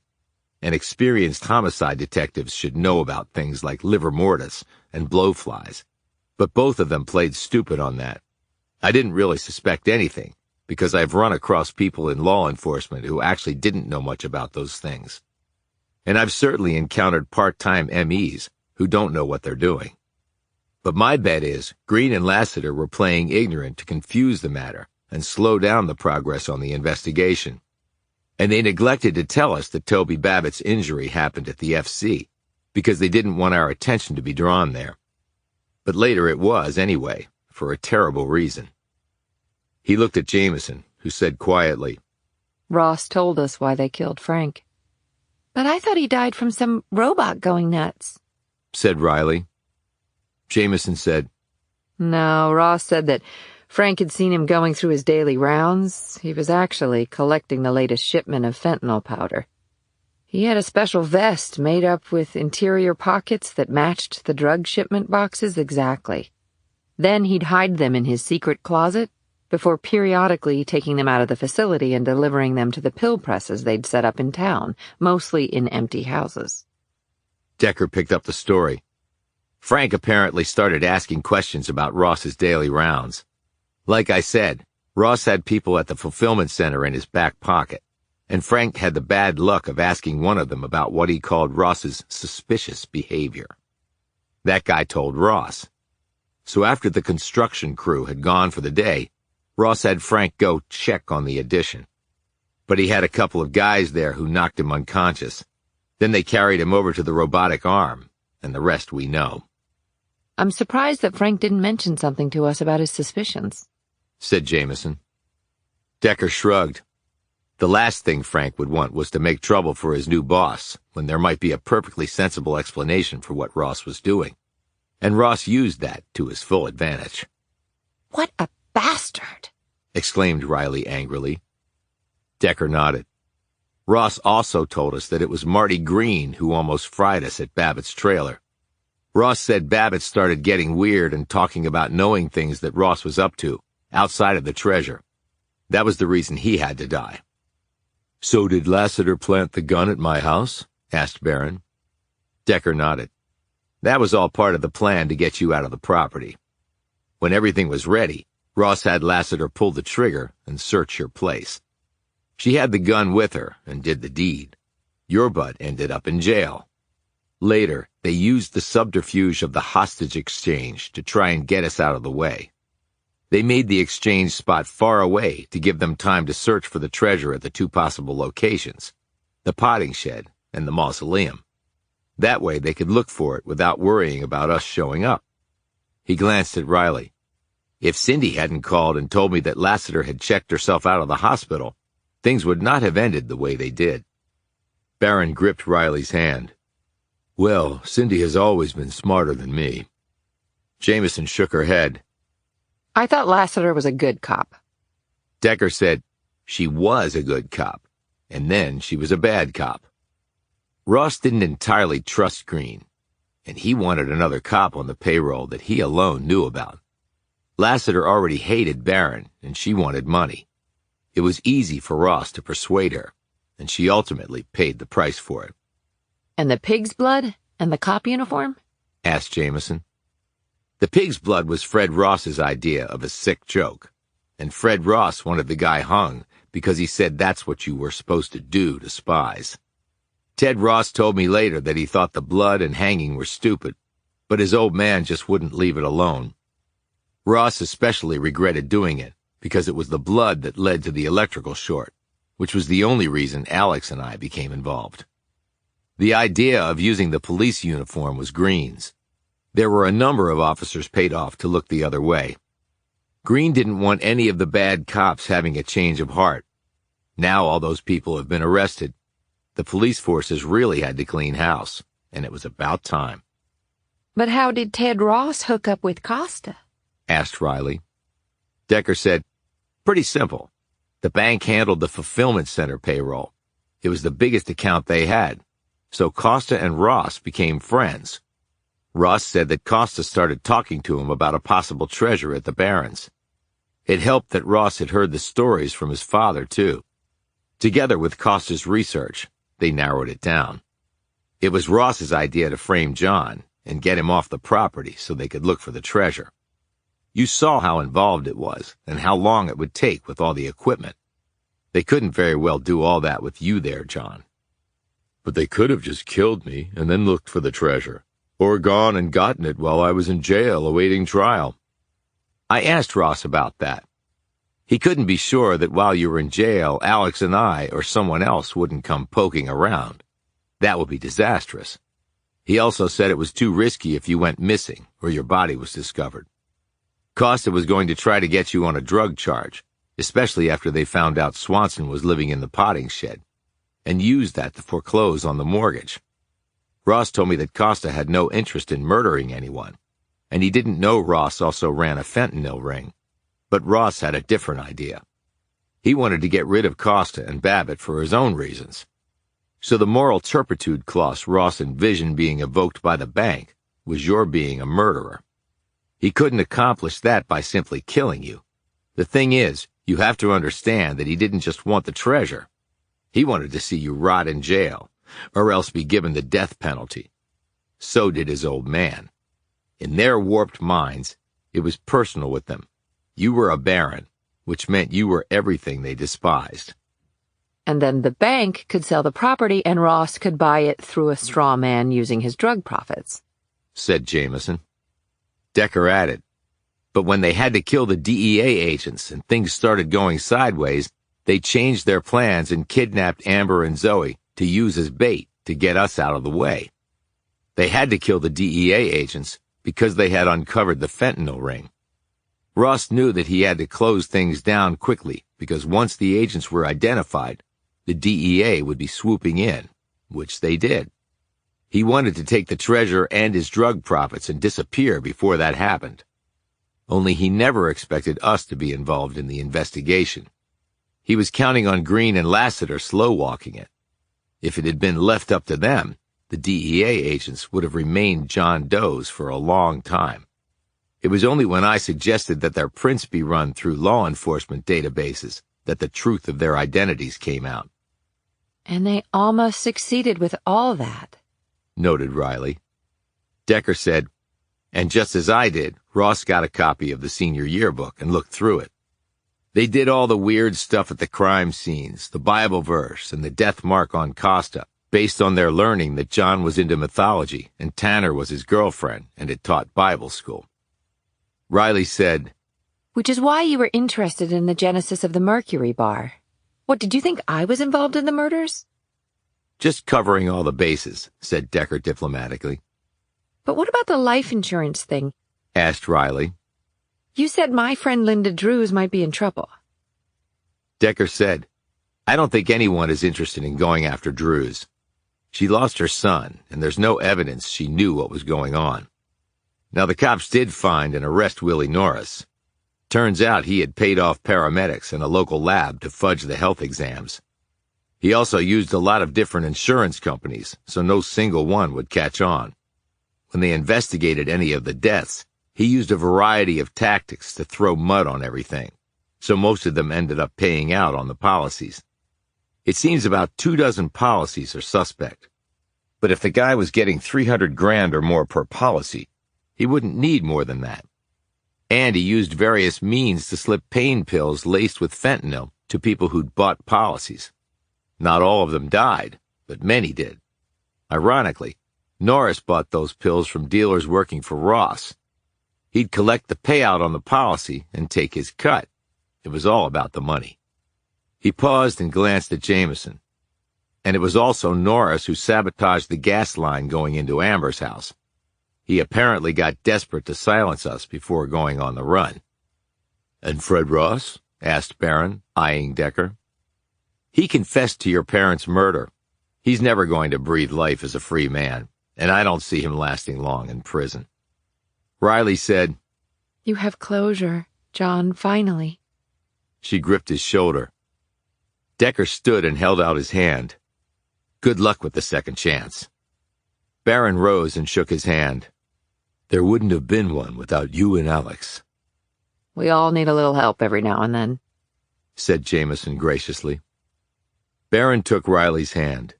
and experienced homicide detectives should know about things like livor mortis and blowflies, but both of them played stupid on that. I didn't really suspect anything, because I've run across people in law enforcement who actually didn't know much about those things. And I've certainly encountered part-time MEs who don't know what they're doing. But my bet is Green and Lassiter were playing ignorant to confuse the matter and slow down the progress on the investigation. And they neglected to tell us that Toby Babbitt's injury happened at the FC because they didn't want our attention to be drawn there. But later it was, anyway, for a terrible reason. He looked at Jamison, who said quietly, Ross told us why they killed Frank. But I thought he died from some robot going nuts, said Riley. Jamison said, No, Ross said that Frank had seen him going through his daily rounds. He was actually collecting the latest shipment of fentanyl powder. He had a special vest made up with interior pockets that matched the drug shipment boxes exactly. Then he'd hide them in his secret closet before periodically taking them out of the facility and delivering them to the pill presses they'd set up in town, mostly in empty houses. Decker picked up the story. Frank apparently started asking questions about Ross's daily rounds. Like I said, Ross had people at the fulfillment center in his back pocket, and Frank had the bad luck of asking one of them about what he called Ross's suspicious behavior. That guy told Ross. So after the construction crew had gone for the day, Ross had Frank go check on the addition. But he had a couple of guys there who knocked him unconscious. Then they carried him over to the robotic arm, and the rest we know. I'm surprised that Frank didn't mention something to us about his suspicions, said Jamison. Decker shrugged. The last thing Frank would want was to make trouble for his new boss, when there might be a perfectly sensible explanation for what Ross was doing. And Ross used that to his full advantage. What a bastard! Exclaimed Riley angrily. Decker nodded. Ross also told us that it was Marty Green who almost fried us at Babbitt's trailer. Ross said Babbitt started getting weird and talking about knowing things that Ross was up to, outside of the treasure. That was the reason he had to die. So did Lassiter plant the gun at my house? Asked Barron. Decker nodded. That was all part of the plan to get you out of the property. When everything was ready, Ross had Lassiter pull the trigger and search your place. She had the gun with her and did the deed. Your butt ended up in jail. Later, they used the subterfuge of the hostage exchange to try and get us out of the way. They made the exchange spot far away to give them time to search for the treasure at the two possible locations, the potting shed and the mausoleum. That way they could look for it without worrying about us showing up. He glanced at Riley. If Cindy hadn't called and told me that Lassiter had checked herself out of the hospital, things would not have ended the way they did. Barron gripped Riley's hand. Well, Cindy has always been smarter than me. Jamison shook her head. I thought Lassiter was a good cop. Decker said she was a good cop, and then she was a bad cop. Ross didn't entirely trust Green, and he wanted another cop on the payroll that he alone knew about. Lassiter already hated Barron, and she wanted money. It was easy for Ross to persuade her, and she ultimately paid the price for it. And the pig's blood? And the cop uniform? Asked Jamison. The pig's blood was Fred Ross's idea of a sick joke, and Fred Ross wanted the guy hung because he said that's what you were supposed to do to spies. Ted Ross told me later that he thought the blood and hanging were stupid, but his old man just wouldn't leave it alone. Ross especially regretted doing it because it was the blood that led to the electrical short, which was the only reason Alex and I became involved. The idea of using the police uniform was Green's. There were a number of officers paid off to look the other way. Green didn't want any of the bad cops having a change of heart. Now all those people have been arrested. The police forces really had to clean house, and it was about time. But how did Ted Ross hook up with Costa? Asked Riley. Decker said, pretty simple. The bank handled the fulfillment center payroll. It was the biggest account they had, so Costa and Ross became friends. Ross said that Costa started talking to him about a possible treasure at the Barrens. It helped that Ross had heard the stories from his father, too. Together with Costa's research, they narrowed it down. It was Ross's idea to frame John and get him off the property so they could look for the treasure. You saw how involved it was and how long it would take with all the equipment. They couldn't very well do all that with you there, John. But they could have just killed me and then looked for the treasure, or gone and gotten it while I was in jail awaiting trial. I asked Ross about that. He couldn't be sure that while you were in jail, Alex and I or someone else wouldn't come poking around. That would be disastrous. He also said it was too risky if you went missing or your body was discovered. Costa was going to try to get you on a drug charge, especially after they found out Swanson was living in the potting shed, and used that to foreclose on the mortgage. Ross told me that Costa had no interest in murdering anyone, and he didn't know Ross also ran a fentanyl ring. But Ross had a different idea. He wanted to get rid of Costa and Babbitt for his own reasons. So the moral turpitude clause Ross envisioned being evoked by the bank was your being a murderer. He couldn't accomplish that by simply killing you. The thing is, you have to understand that he didn't just want the treasure. He wanted to see you rot in jail, or else be given the death penalty. So did his old man. In their warped minds, it was personal with them. You were a baron, which meant you were everything they despised. And then the bank could sell the property and Ross could buy it through a straw man using his drug profits, said Jamison. Decker added, but when they had to kill the DEA agents and things started going sideways, they changed their plans and kidnapped Amber and Zoe to use as bait to get us out of the way. They had to kill the DEA agents because they had uncovered the fentanyl ring. Ross knew that he had to close things down quickly because once the agents were identified, the DEA would be swooping in, which they did. He wanted to take the treasure and his drug profits and disappear before that happened. Only he never expected us to be involved in the investigation. He was counting on Green and Lassiter slow-walking it. If it had been left up to them, the DEA agents would have remained John Does for a long time. It was only when I suggested that their prints be run through law enforcement databases that the truth of their identities came out. And they almost succeeded with all that, noted Riley. Decker said, and just as I did, Ross got a copy of the senior yearbook and looked through it. They did all the weird stuff at the crime scenes, the Bible verse, and the death mark on Costa, based on their learning that John was into mythology and Tanner was his girlfriend and had taught Bible school. Riley said, which is why you were interested in the genesis of the Mercury Bar. What, did you think I was involved in the murders? Just covering all the bases, said Decker diplomatically. But what about the life insurance thing? Asked Riley. You said my friend Linda Drews might be in trouble. Decker said, I don't think anyone is interested in going after Drews. She lost her son, and there's no evidence she knew what was going on. Now, the cops did find and arrest Willie Norris. Turns out he had paid off paramedics and a local lab to fudge the health exams. He also used a lot of different insurance companies, so no single one would catch on. When they investigated any of the deaths, he used a variety of tactics to throw mud on everything, so most of them ended up paying out on the policies. It seems about 24 policies are suspect. But if the guy was getting $300,000 or more per policy, he wouldn't need more than that. And he used various means to slip pain pills laced with fentanyl to people who'd bought policies. Not all of them died, but many did. Ironically, Norris bought those pills from dealers working for Ross. He'd collect the payout on the policy and take his cut. It was all about the money. He paused and glanced at Jamison. And it was also Norris who sabotaged the gas line going into Amber's house. He apparently got desperate to silence us before going on the run. And Fred Ross? Asked Barron, eyeing Decker. He confessed to your parents' murder. He's never going to breathe life as a free man, and I don't see him lasting long in prison. Riley said, You have closure, John, finally. She gripped his shoulder. Decker stood and held out his hand. Good luck with the second chance. Barron rose and shook his hand. There wouldn't have been one without you and Alex. We all need a little help every now and then, said Jamison graciously. Barron took Riley's hand.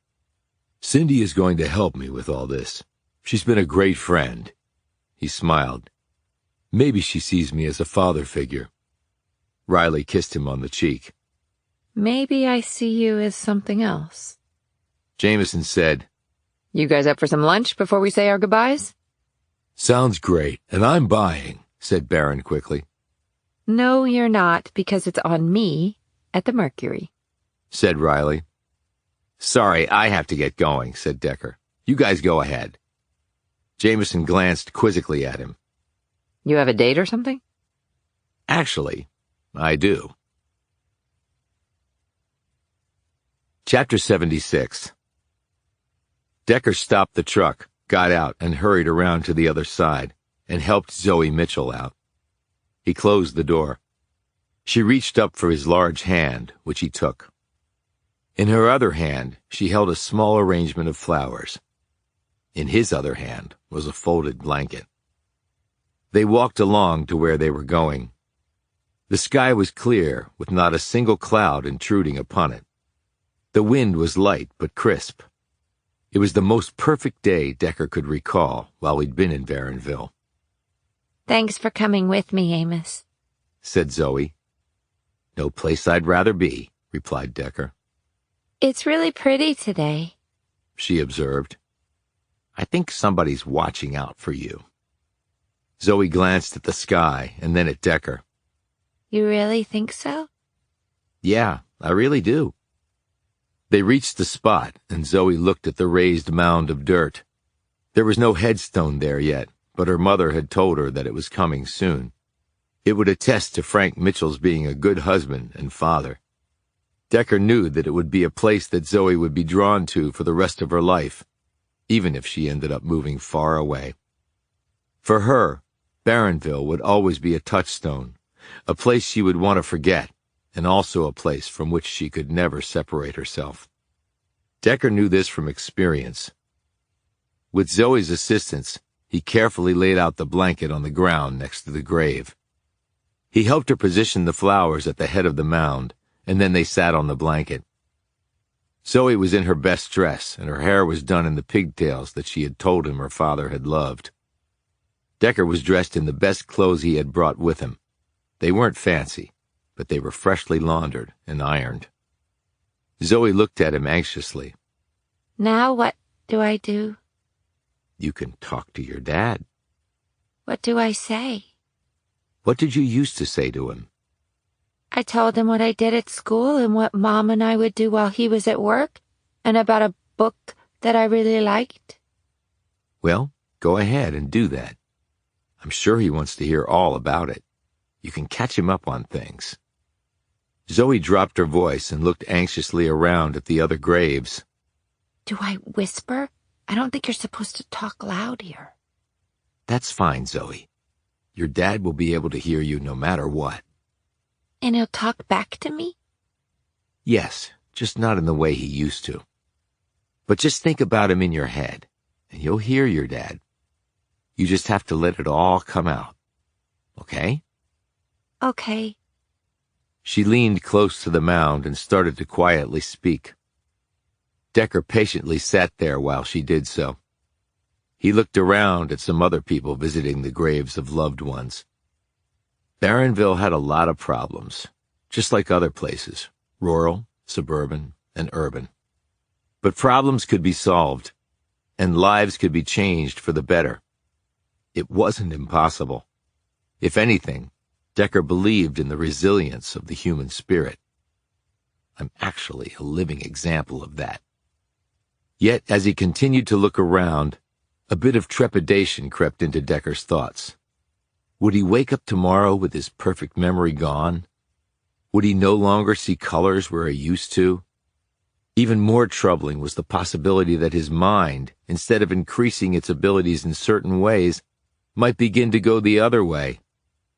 Cindy is going to help me with all this. She's been a great friend. He smiled. Maybe she sees me as a father figure. Riley kissed him on the cheek. Maybe I see you as something else. Jamison said, You guys up for some lunch before we say our goodbyes? Sounds great, and I'm buying, said Barron quickly. No, you're not, because it's on me at the Mercury, said Riley. Sorry, I have to get going, said Decker. You guys go ahead. Jamison glanced quizzically at him. You have a date or something? Actually, I do. Chapter 76. Decker stopped the truck, got out, and hurried around to the other side, and helped Zoe Mitchell out. He closed the door. She reached up for his large hand, which he took. In her other hand, she held a small arrangement of flowers. In his other hand was a folded blanket. They walked along to where they were going. The sky was clear, with not a single cloud intruding upon it. The wind was light but crisp. It was the most perfect day Decker could recall while he'd been in Barronville. Thanks for coming with me, Amos, said Zoe. No place I'd rather be, replied Decker. It's really pretty today, she observed. I think somebody's watching out for you. Zoe glanced at the sky and then at Decker. You really think so? Yeah, I really do. They reached the spot, and Zoe looked at the raised mound of dirt. There was no headstone there yet, but her mother had told her that it was coming soon. It would attest to Frank Mitchell's being a good husband and father. Decker knew that it would be a place that Zoe would be drawn to for the rest of her life, even if she ended up moving far away. For her, Barronville would always be a touchstone, a place she would want to forget, and also a place from which she could never separate herself. Decker knew this from experience. With Zoe's assistance, he carefully laid out the blanket on the ground next to the grave. He helped her position the flowers at the head of the mound, and then they sat on the blanket. Zoe was in her best dress, and her hair was done in the pigtails that she had told him her father had loved. Decker was dressed in the best clothes he had brought with him. They weren't fancy, but they were freshly laundered and ironed. Zoe looked at him anxiously. Now what do I do? You can talk to your dad. What do I say? What did you used to say to him? I told him what I did at school and what Mom and I would do while he was at work, and about a book that I really liked. Well, go ahead and do that. I'm sure he wants to hear all about it. You can catch him up on things. Zoe dropped her voice and looked anxiously around at the other graves. Do I whisper? I don't think you're supposed to talk loud here. That's fine, Zoe. Your dad will be able to hear you no matter what. And he'll talk back to me? Yes, just not in the way he used to. But just think about him in your head, and you'll hear your dad. You just have to let it all come out. Okay? Okay. She leaned close to the mound and started to quietly speak. Decker patiently sat there while she did so. He looked around at some other people visiting the graves of loved ones. Barronville had a lot of problems, just like other places, rural, suburban, and urban. But problems could be solved, and lives could be changed for the better. It wasn't impossible. If anything, Decker believed in the resilience of the human spirit. I'm actually a living example of that. Yet, as he continued to look around, a bit of trepidation crept into Decker's thoughts. Would he wake up tomorrow with his perfect memory gone? Would he no longer see colors where he used to? Even more troubling was the possibility that his mind, instead of increasing its abilities in certain ways, might begin to go the other way,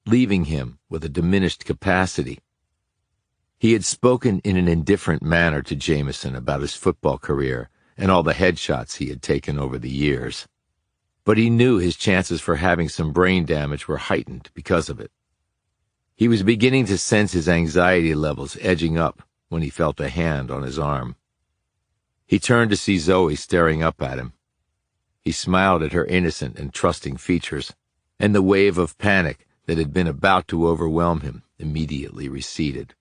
leaving him with a diminished capacity. He had spoken in an indifferent manner to Jamison about his football career and all the headshots he had taken over the years. But he knew his chances for having some brain damage were heightened because of it. He was beginning to sense his anxiety levels edging up when he felt a hand on his arm. He turned to see Zoe staring up at him. He smiled at her innocent and trusting features, and the wave of panic that had been about to overwhelm him immediately receded.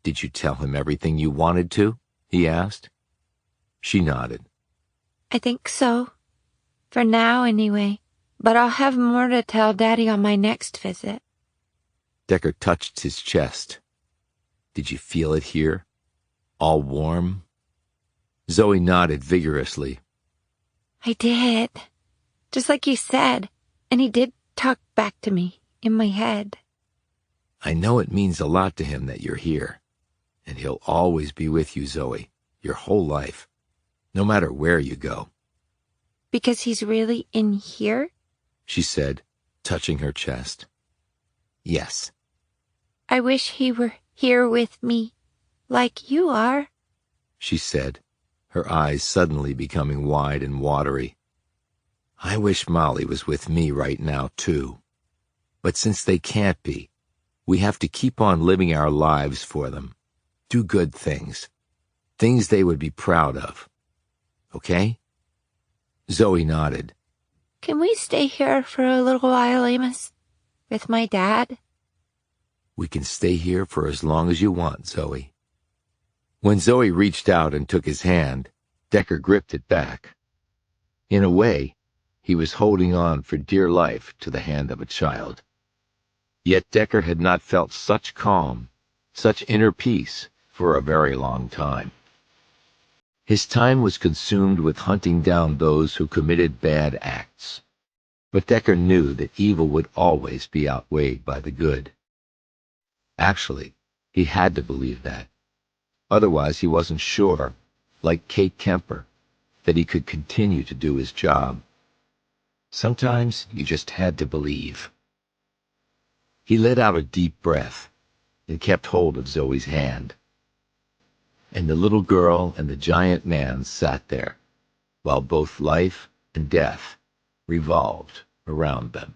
"Did you tell him everything you wanted to?" he asked. She nodded. I think so. For now, anyway. But I'll have more to tell Daddy on my next visit. Decker touched his chest. "Did you feel it here? All warm?" Zoe nodded vigorously. I did. Just like you said. And he did talk back to me in my head. "I know it means a lot to him that you're here. And he'll always be with you, Zoe, your whole life, no matter where you go. Because he's really in here? She said, touching her chest. Yes. I wish he were here with me, like you are, she said, her eyes suddenly becoming wide and watery. I wish Molly was with me right now, too. But since they can't be, we have to keep on living our lives for them. Do good things. Things they would be proud of. Okay? Zoe nodded. Can we stay here for a little while, Amos? With my dad? We can stay here for as long as you want, Zoe. When Zoe reached out and took his hand, Decker gripped it back. In a way, he was holding on for dear life to the hand of a child. Yet Decker had not felt such calm, such inner peace, for a very long time. His time was consumed with hunting down those who committed bad acts. But Decker knew that evil would always be outweighed by the good. Actually, he had to believe that. Otherwise, he wasn't sure, like Kate Kemper, that he could continue to do his job. Sometimes you just had to believe. He let out a deep breath and kept hold of Zoe's hand. And the little girl and the giant man sat there, while both life and death revolved around them.